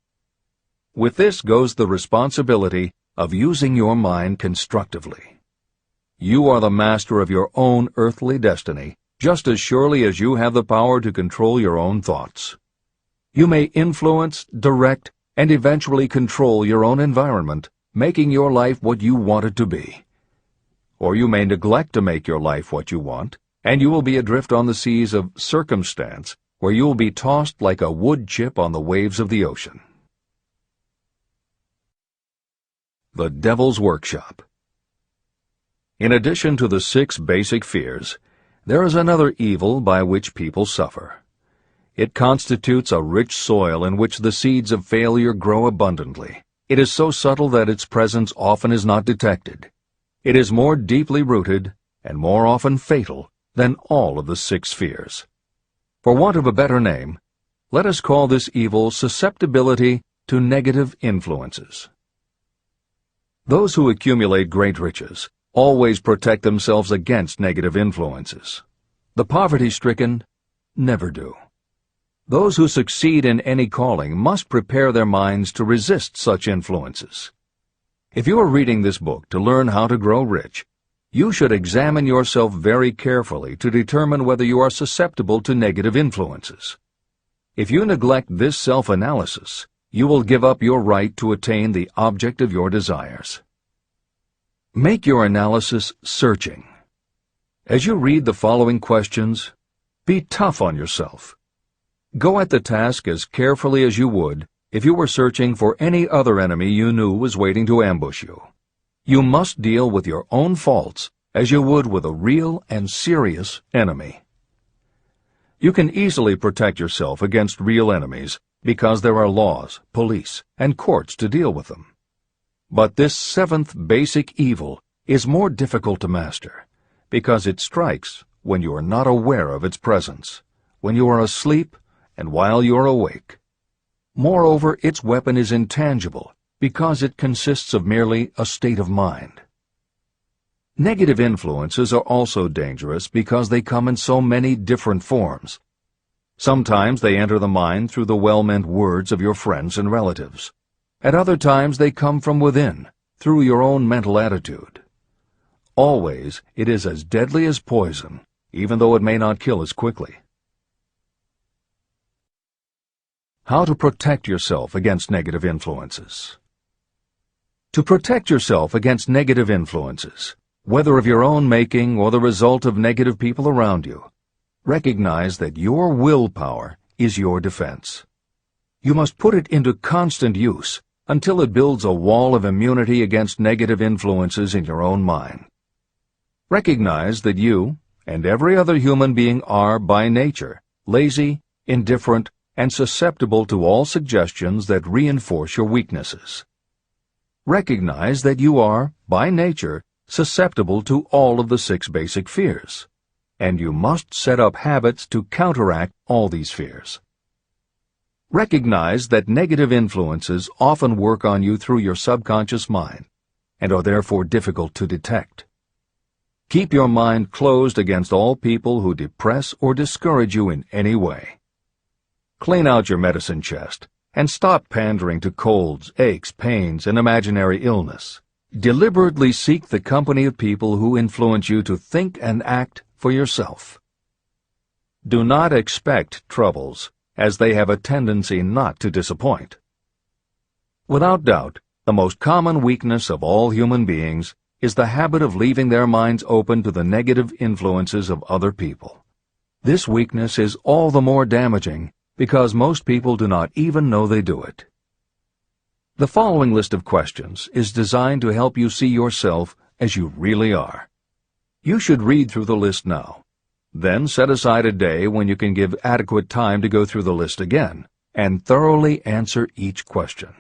Speaker 1: With this goes the responsibility of using your mind constructively. You are the master of your own earthly destiny, just as surely as you have the power to control your own thoughts. You may influence, direct, and eventually control your own environment, making your life what you want it to be. Or you may neglect to make your life what you want, and you will be adrift on the seas of circumstance, where you will be tossed like a wood chip on the waves of the ocean. The Devil's Workshop. In addition to the 6 basic fears, there is another evil by which people suffer. It constitutes a rich soil in which the seeds of failure grow abundantly. It is so subtle that its presence often is not detected. It is more deeply rooted and more often fatal than all of the 6 fears. For want of a better name, let us call this evil susceptibility to negative influences. Those who accumulate great riches always protect themselves against negative influences. The poverty-stricken never do. Those who succeed in any calling must prepare their minds to resist such influences. If you are reading this book to learn how to grow rich, you should examine yourself very carefully to determine whether you are susceptible to negative influences. If you neglect this self-analysis, you will give up your right to attain the object of your desires. Make your analysis searching. As you read the following questions, be tough on yourself. Go at the task as carefully as you would if you were searching for any other enemy you knew was waiting to ambush you. You must deal with your own faults as you would with a real and serious enemy. You can easily protect yourself against real enemies because there are laws, police, and courts to deal with them. But this 7th basic evil is more difficult to master because it strikes when you are not aware of its presence, when you are asleep and while you are awake. Moreover, its weapon is intangible because it consists of merely a state of mind. Negative influences are also dangerous because they come in so many different forms. Sometimes they enter the mind through the well-meant words of your friends and relatives. At other times they come from within, through your own mental attitude. Always it is as deadly as poison, even though it may not kill as quickly. How to protect yourself against negative influences. To protect yourself against negative influences, whether of your own making or the result of negative people around you, recognize that your willpower is your defense. You must put it into constant use until it builds a wall of immunity against negative influences in your own mind. Recognize that you and every other human being are, by nature, lazy, indifferent, and susceptible to all suggestions that reinforce your weaknesses. Recognize that you are, by nature, susceptible to all of the 6 basic fears. and you must set up habits to counteract all these fears. Recognize that negative influences often work on you through your subconscious mind and are therefore difficult to detect. Keep your mind closed against all people who depress or discourage you in any way. Clean out your medicine chest and stop pandering to colds, aches, pains, and imaginary illness. Deliberately seek the company of people who influence you to think and act for yourself. Do not expect troubles, as they have a tendency not to disappoint. Without doubt, the most common weakness of all human beings is the habit of leaving their minds open to the negative influences of other people. This weakness is all the more damaging because most people do not even know they do it. The following list of questions is designed to help you see yourself as you really are. You should read through the list now. Then set aside a day when you can give adequate time to go through the list again and thoroughly answer each question.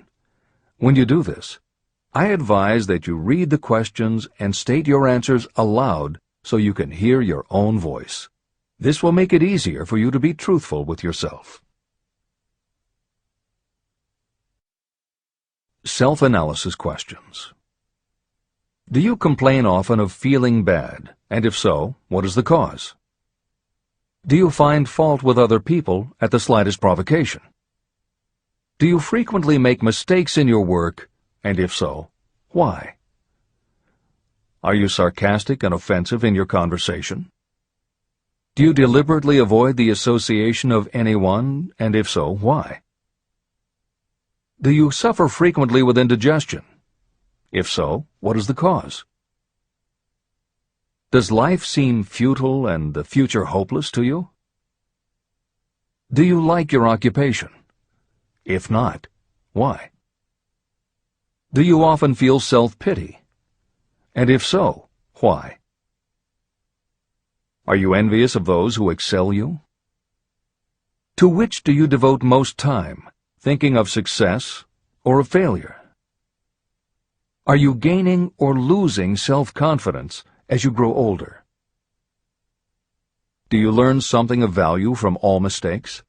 Speaker 1: When you do this, I advise that you read the questions and state your answers aloud so you can hear your own voice. This will make it easier for you to be truthful with yourself. Self-analysis questions. Do you complain often of feeling bad, and if so, what is the cause? Do you find fault with other people at the slightest provocation? Do you frequently make mistakes in your work, and if so, why? Are you sarcastic and offensive in your conversation? Do you deliberately avoid the association of anyone, and if so, why? Do you suffer frequently with indigestion? If so, what is the cause? Does life seem futile and the future hopeless to you? Do you like your occupation? If not, why? Do you often feel self-pity? And if so, why? Are you envious of those who excel you? To which do you devote most time, thinking of success or of failure? Are you gaining or losing self-confidence as you grow older? Do you learn something of value from all mistakes?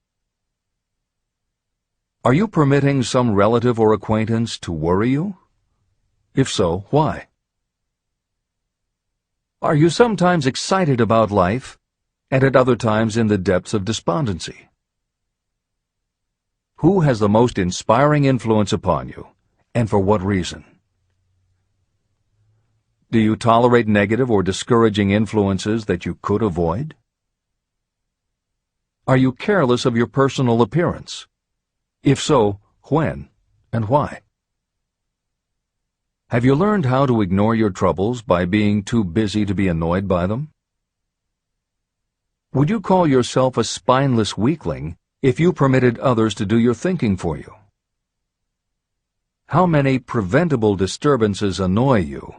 Speaker 1: Are you permitting some relative or acquaintance to worry you? If so, why? Are you sometimes excited about life, and at other times in the depths of despondency? Who has the most inspiring influence upon you, and for what reason? Do you tolerate negative or discouraging influences that you could avoid? Are you careless of your personal appearance? If so, when and why? Have you learned how to ignore your troubles by being too busy to be annoyed by them? Would you call yourself a spineless weakling if you permitted others to do your thinking for you? How many preventable disturbances annoy you,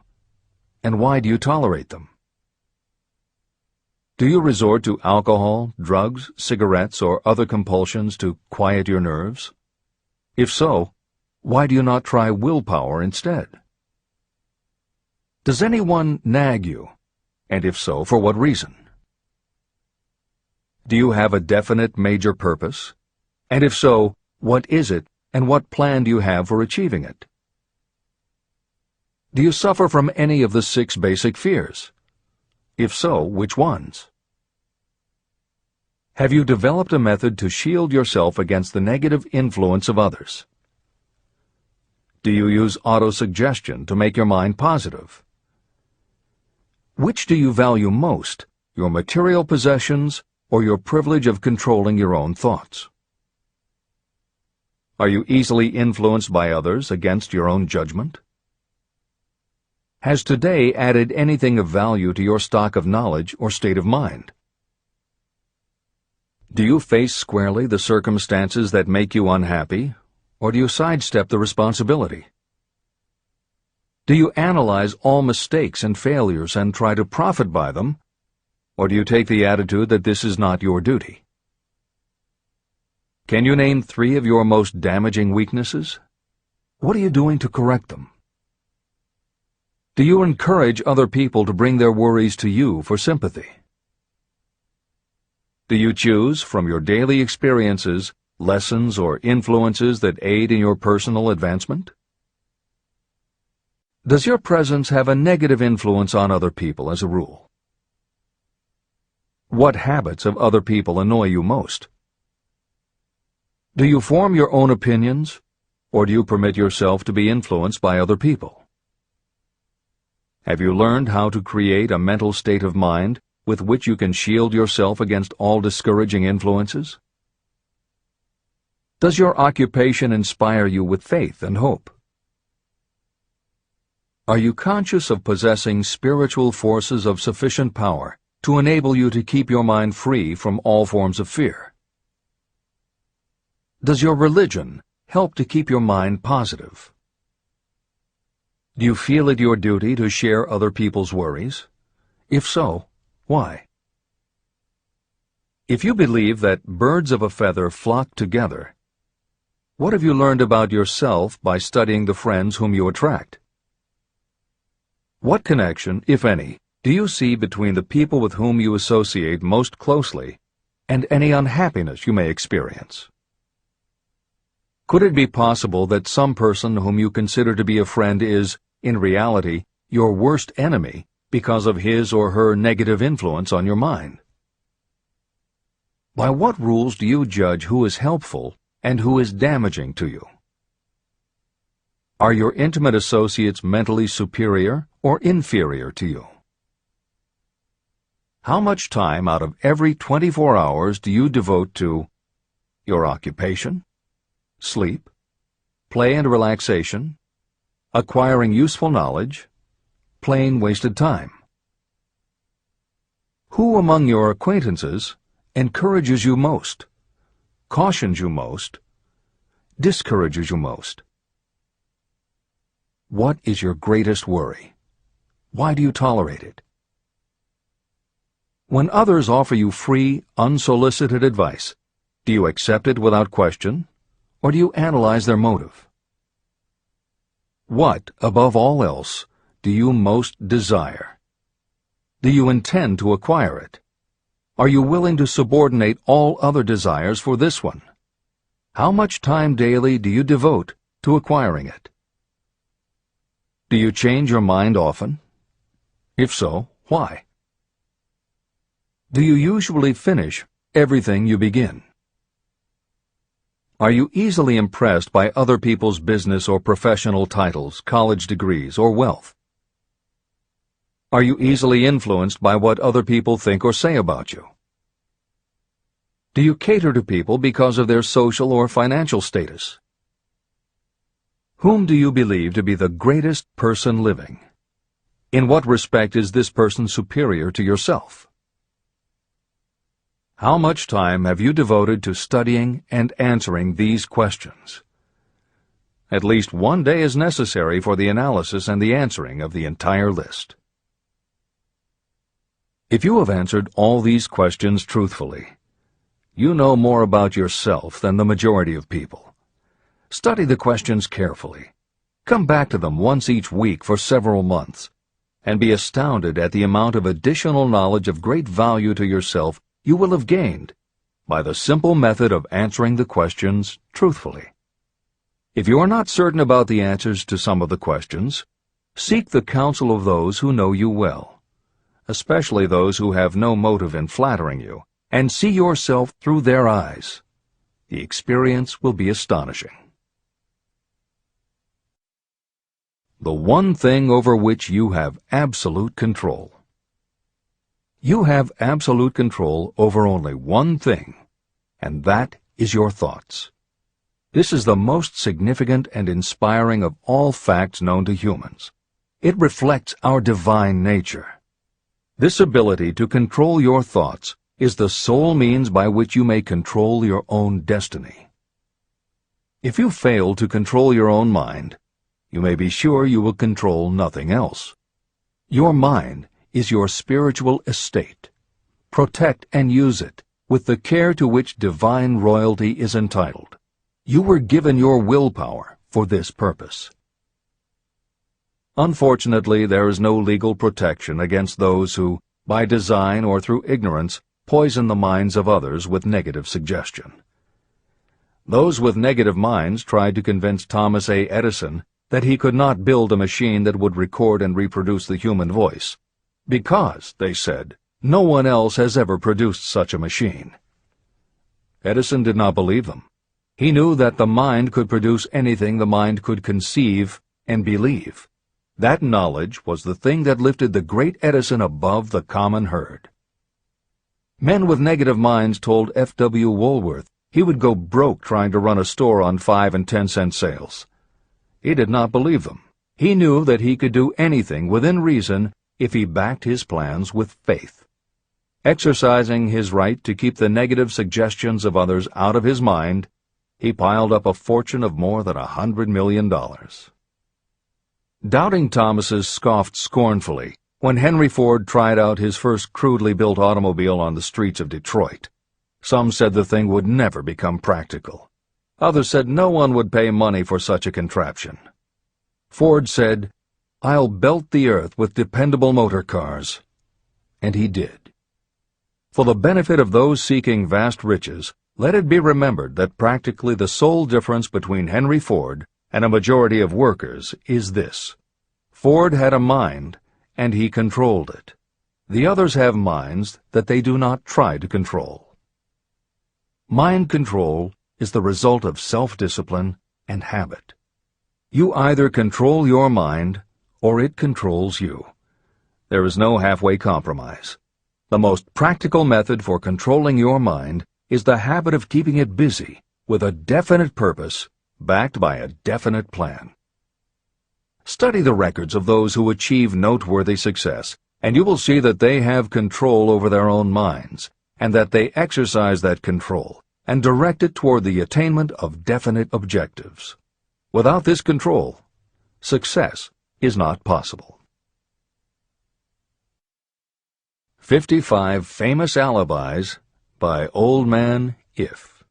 Speaker 1: and why do you tolerate them? Do you resort to alcohol, drugs, cigarettes, or other compulsions to quiet your nerves? If so, why do you not try willpower instead? Does anyone nag you, and if so, for what reason? Do you have a definite major purpose? And if so, what is it, and what plan do you have for achieving it? Do you suffer from any of the 6 basic fears? If so, which ones? Have you developed a method to shield yourself against the negative influence of others? Do you use autosuggestion to make your mind positive? Which do you value most, your material possessions or your privilege of controlling your own thoughts? Are you easily influenced by others against your own judgment? Has today added anything of value to your stock of knowledge or state of mind? Do you face squarely the circumstances that make you unhappy, or do you sidestep the responsibility? Do you analyze all mistakes and failures and try to profit by them, or do you take the attitude that this is not your duty? Can you name 3 of your most damaging weaknesses? What are you doing to correct them? Do you encourage other people to bring their worries to you for sympathy? Do you choose from your daily experiences lessons or influences that aid in your personal advancement? Does your presence have a negative influence on other people as a rule? What habits of other people annoy you most? Do you form your own opinions, or do you permit yourself to be influenced by other people? Have you learned how to create a mental state of mind with which you can shield yourself against all discouraging influences? Does your occupation inspire you with faith and hope? Are you conscious of possessing spiritual forces of sufficient power to enable you to keep your mind free from all forms of fear? Does your religion help to keep your mind positive? Do you feel it your duty to share other people's worries? If so, why? If you believe that birds of a feather flock together, what have you learned about yourself by studying the friends whom you attract? What connection, if any, do you see between the people with whom you associate most closely and any unhappiness you may experience? Could it be possible that some person whom you consider to be a friend is, in reality, your worst enemy because of his or her negative influence on your mind? By what rules do you judge who is helpful and who is damaging to you? Are your intimate associates mentally superior or inferior to you? How much time out of every 24 hours do you devote to your occupation, sleep, play and relaxation, acquiring useful knowledge, plain wasted time? Who among your acquaintances encourages you most, cautions you most, discourages you most? What is your greatest worry? Why do you tolerate it? When others offer you free, unsolicited advice, do you accept it without question, or do you analyze their motive? What, above all else, do you most desire? Do you intend to acquire it? Are you willing to subordinate all other desires for this one? How much time daily do you devote to acquiring it? Do you change your mind often? If so, why? Do you usually finish everything you begin? Are you easily impressed by other people's business or professional titles, college degrees, or wealth? Are you easily influenced by what other people think or say about you? Do you cater to people because of their social or financial status? Whom do you believe to be the greatest person living? In what respect is this person superior to yourself? How much time have you devoted to studying and answering these questions? At least one day is necessary for the analysis and the answering of the entire list. If you have answered all these questions truthfully, you know more about yourself than the majority of people. Study the questions carefully. Come back to them once each week for several months, and be astounded at the amount of additional knowledge of great value to yourself you will have gained by the simple method of answering the questions truthfully. If you are not certain about the answers to some of the questions, seek the counsel of those who know you well, especially those who have no motive in flattering you, and see yourself through their eyes. The experience will be astonishing. The one thing over which you have absolute control. You have absolute control over only one thing, and that is your thoughts. This is the most significant and inspiring of all facts known to humans. It reflects our divine nature. This ability to control your thoughts is the sole means by which you may control your own destiny. If you fail to control your own mind, you may be sure you will control nothing else. Your mind is your spiritual estate. Protect and use it with the care to which divine royalty is entitled. You were given your willpower for this purpose. Unfortunately, there is no legal protection against those who, by design or through ignorance, poison the minds of others with negative suggestion. Those with negative minds tried to convince Thomas A. Edison that he could not build a machine that would record and reproduce the human voice, because, they said, no one else has ever produced such a machine. Edison did not believe them. He knew that the mind could produce anything the mind could conceive and believe. That knowledge was the thing that lifted the great Edison above the common herd. Men with negative minds told F.W. Woolworth he would go broke trying to run a store on 5 and 10-cent sales. He did not believe them. He knew that he could do anything within reason if he backed his plans with faith. Exercising his right to keep the negative suggestions of others out of his mind, he piled up a fortune of more than $100 million. Doubting Thomases scoffed scornfully when Henry Ford tried out his first crudely built automobile on the streets of Detroit. Some said the thing would never become practical. Others said no one would pay money for such a contraption. Ford said, "I'll belt the earth with dependable motor cars." And he did. For the benefit of those seeking vast riches, let it be remembered that practically the sole difference between Henry Ford and a majority of workers is this: Ford had a mind, and he controlled it. The others have minds that they do not try to control. Mind control is the result of self-discipline and habit. You either control your mind, or it controls you. There is no halfway compromise. The most practical method for controlling your mind is the habit of keeping it busy with a definite purpose, backed by a definite plan. Study the records of those who achieve noteworthy success, and you will see that they have control over their own minds, and that they exercise that control and direct it toward the attainment of definite objectives. Without this control, success is not possible. 55 Famous Alibis by Old Man If.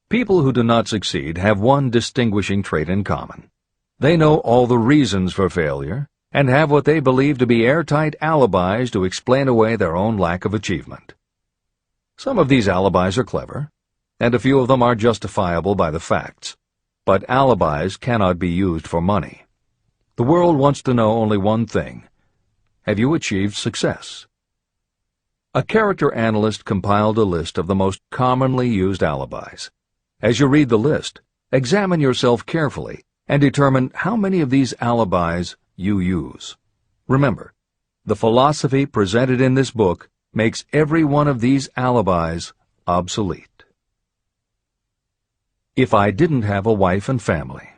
Speaker 1: People who do not succeed have one distinguishing trait in common. They know all the reasons for failure and have what they believe to be airtight alibis to explain away their own lack of achievement. Some of these alibis are clever, and a few of them are justifiable by the facts. But alibis cannot be used for money. The world wants to know only one thing: have you achieved success? A character analyst compiled a list of the most commonly used alibis. As you read the list, examine yourself carefully and determine how many of these alibis you use. Remember, the philosophy presented in this book makes every one of these alibis obsolete. If I didn't have a wife and family.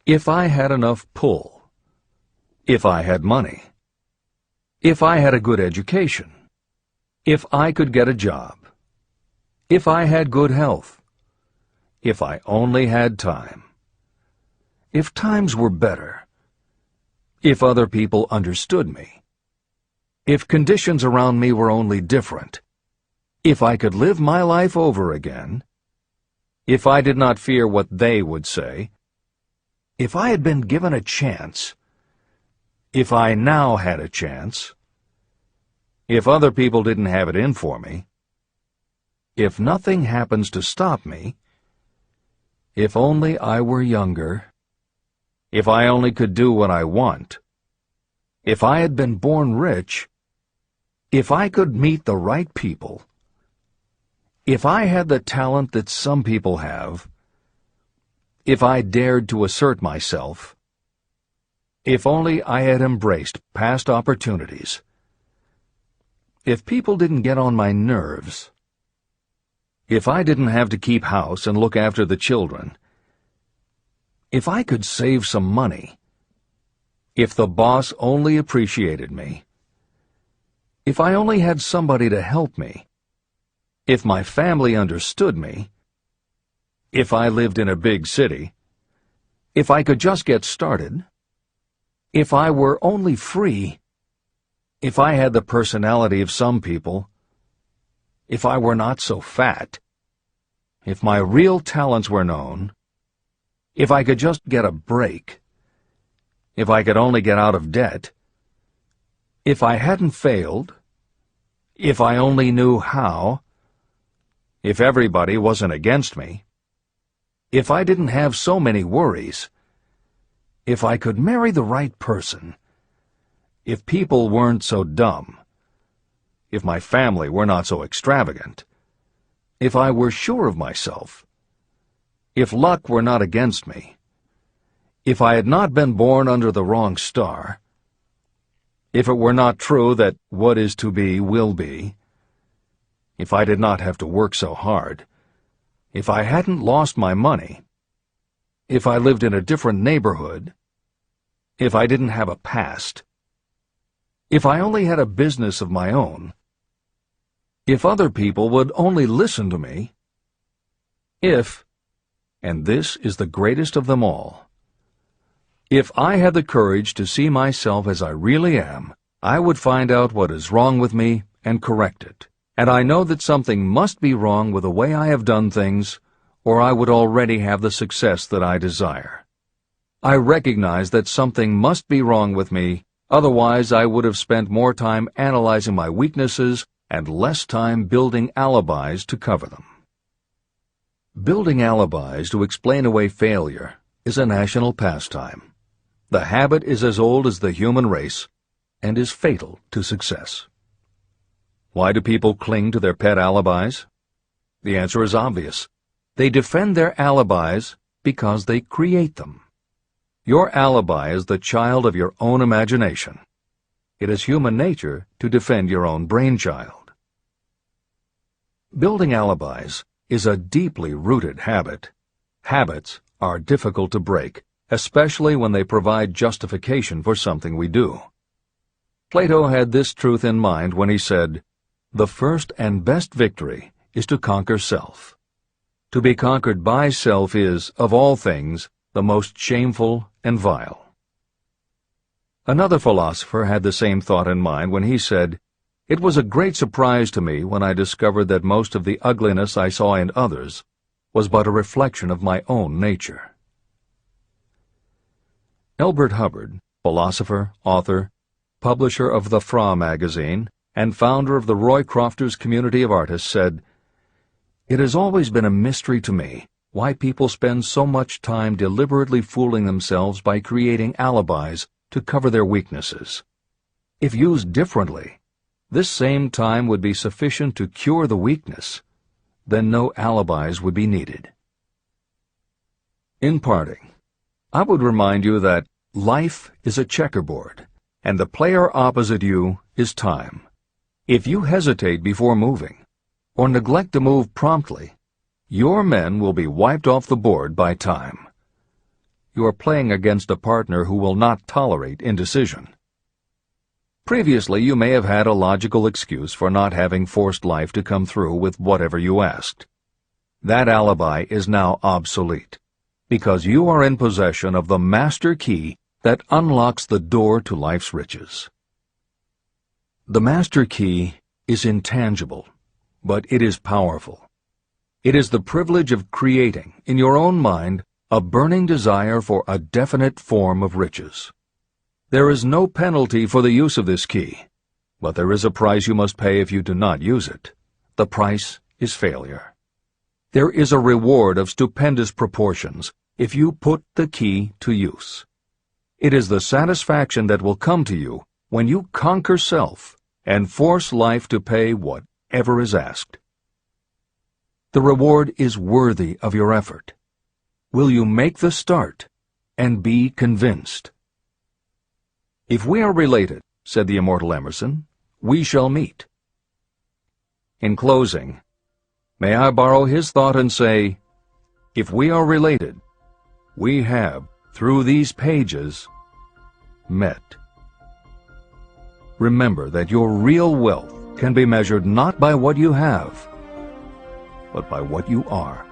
Speaker 1: If I had enough pull. If I had money. If I had a good education. If I could get a job. If I had good health. If I only had time. If times were better. If other people understood me. If conditions around me were only different. If I could live my life over again. If I did not fear what they would say. If I had been given a chance. If I now had a chance. If other people didn't have it in for me. If nothing happens to stop me. If only I were younger. If I only could do what I want. If I had been born rich. If I could meet the right people. If I had the talent that some people have. If I dared to assert myself. If only I had embraced past opportunities. If people didn't get on my nerves. If I didn't have to keep house and look after the children. If I could save some money. If the boss only appreciated me. If I only had somebody to help me. If my family understood me. If I lived in a big city. If I could just get started. If I were only free. If I had the personality of some people. If I were not so fat. If my real talents were known. If I could just get a break. If I could only get out of debt. If I hadn't failed. If I only knew how. If everybody wasn't against me. If I didn't have so many worries. If I could marry the right person. If people weren't so dumb. If my family were not so extravagant. If I were sure of myself. If luck were not against me. If I had not been born under the wrong star. If it were not true that what is to be will be. If I did not have to work so hard. If I hadn't lost my money. If I lived in a different neighborhood. If I didn't have a past. If I only had a business of my own. If other people would only listen to me. If, and this is the greatest of them all, if I had the courage to see myself as I really am, I would find out what is wrong with me and correct it. And I know that something must be wrong with the way I have done things, or I would already have the success that I desire. I recognize that something must be wrong with me, otherwise I would have spent more time analyzing my weaknesses and less time building alibis to cover them. Building alibis to explain away failure is a national pastime. The habit is as old as the human race and is fatal to success. Why do people cling to their pet alibis? The answer is obvious. They defend their alibis because they create them. Your alibi is the child of your own imagination. It is human nature to defend your own brainchild. Building alibis is a deeply rooted habit. Habits are difficult to break, especially when they provide justification for something we do. Plato had this truth in mind when he said, "The first and best victory is to conquer self. To be conquered by self is, of all things, the most shameful and vile." Another philosopher had the same thought in mind when he said, "It was a great surprise to me when I discovered that most of the ugliness I saw in others was but a reflection of my own nature." Elbert Hubbard, philosopher, author, publisher of the Fra magazine, and founder of the Roycrofters community of artists, said, "It has always been a mystery to me why people spend so much time deliberately fooling themselves by creating alibis to cover their weaknesses. If used differently, this same time would be sufficient to cure the weakness. Then no alibis would be needed." In parting, I would remind you that life is a checkerboard, and the player opposite you is time. If you hesitate before moving, or neglect to move promptly, your men will be wiped off the board by time. You are playing against a partner who will not tolerate indecision. Previously, you may have had a logical excuse for not having forced life to come through with whatever you asked. That alibi is now obsolete, because you are in possession of the master key that unlocks the door to life's riches. The master key is intangible, but it is powerful. It is the privilege of creating, in your own mind, a burning desire for a definite form of riches. There is no penalty for the use of this key, but there is a price you must pay if you do not use it. The price is failure. There is a reward of stupendous proportions if you put the key to use. It is the satisfaction that will come to you when you conquer self and force life to pay whatever is asked. The reward is worthy of your effort. Will you make the start and be convinced? "If we are related," said the immortal Emerson, "we shall meet." In closing, may I borrow his thought and say, if we are related, we have, through these pages, met. Remember that your real wealth can be measured not by what you have, but by what you are.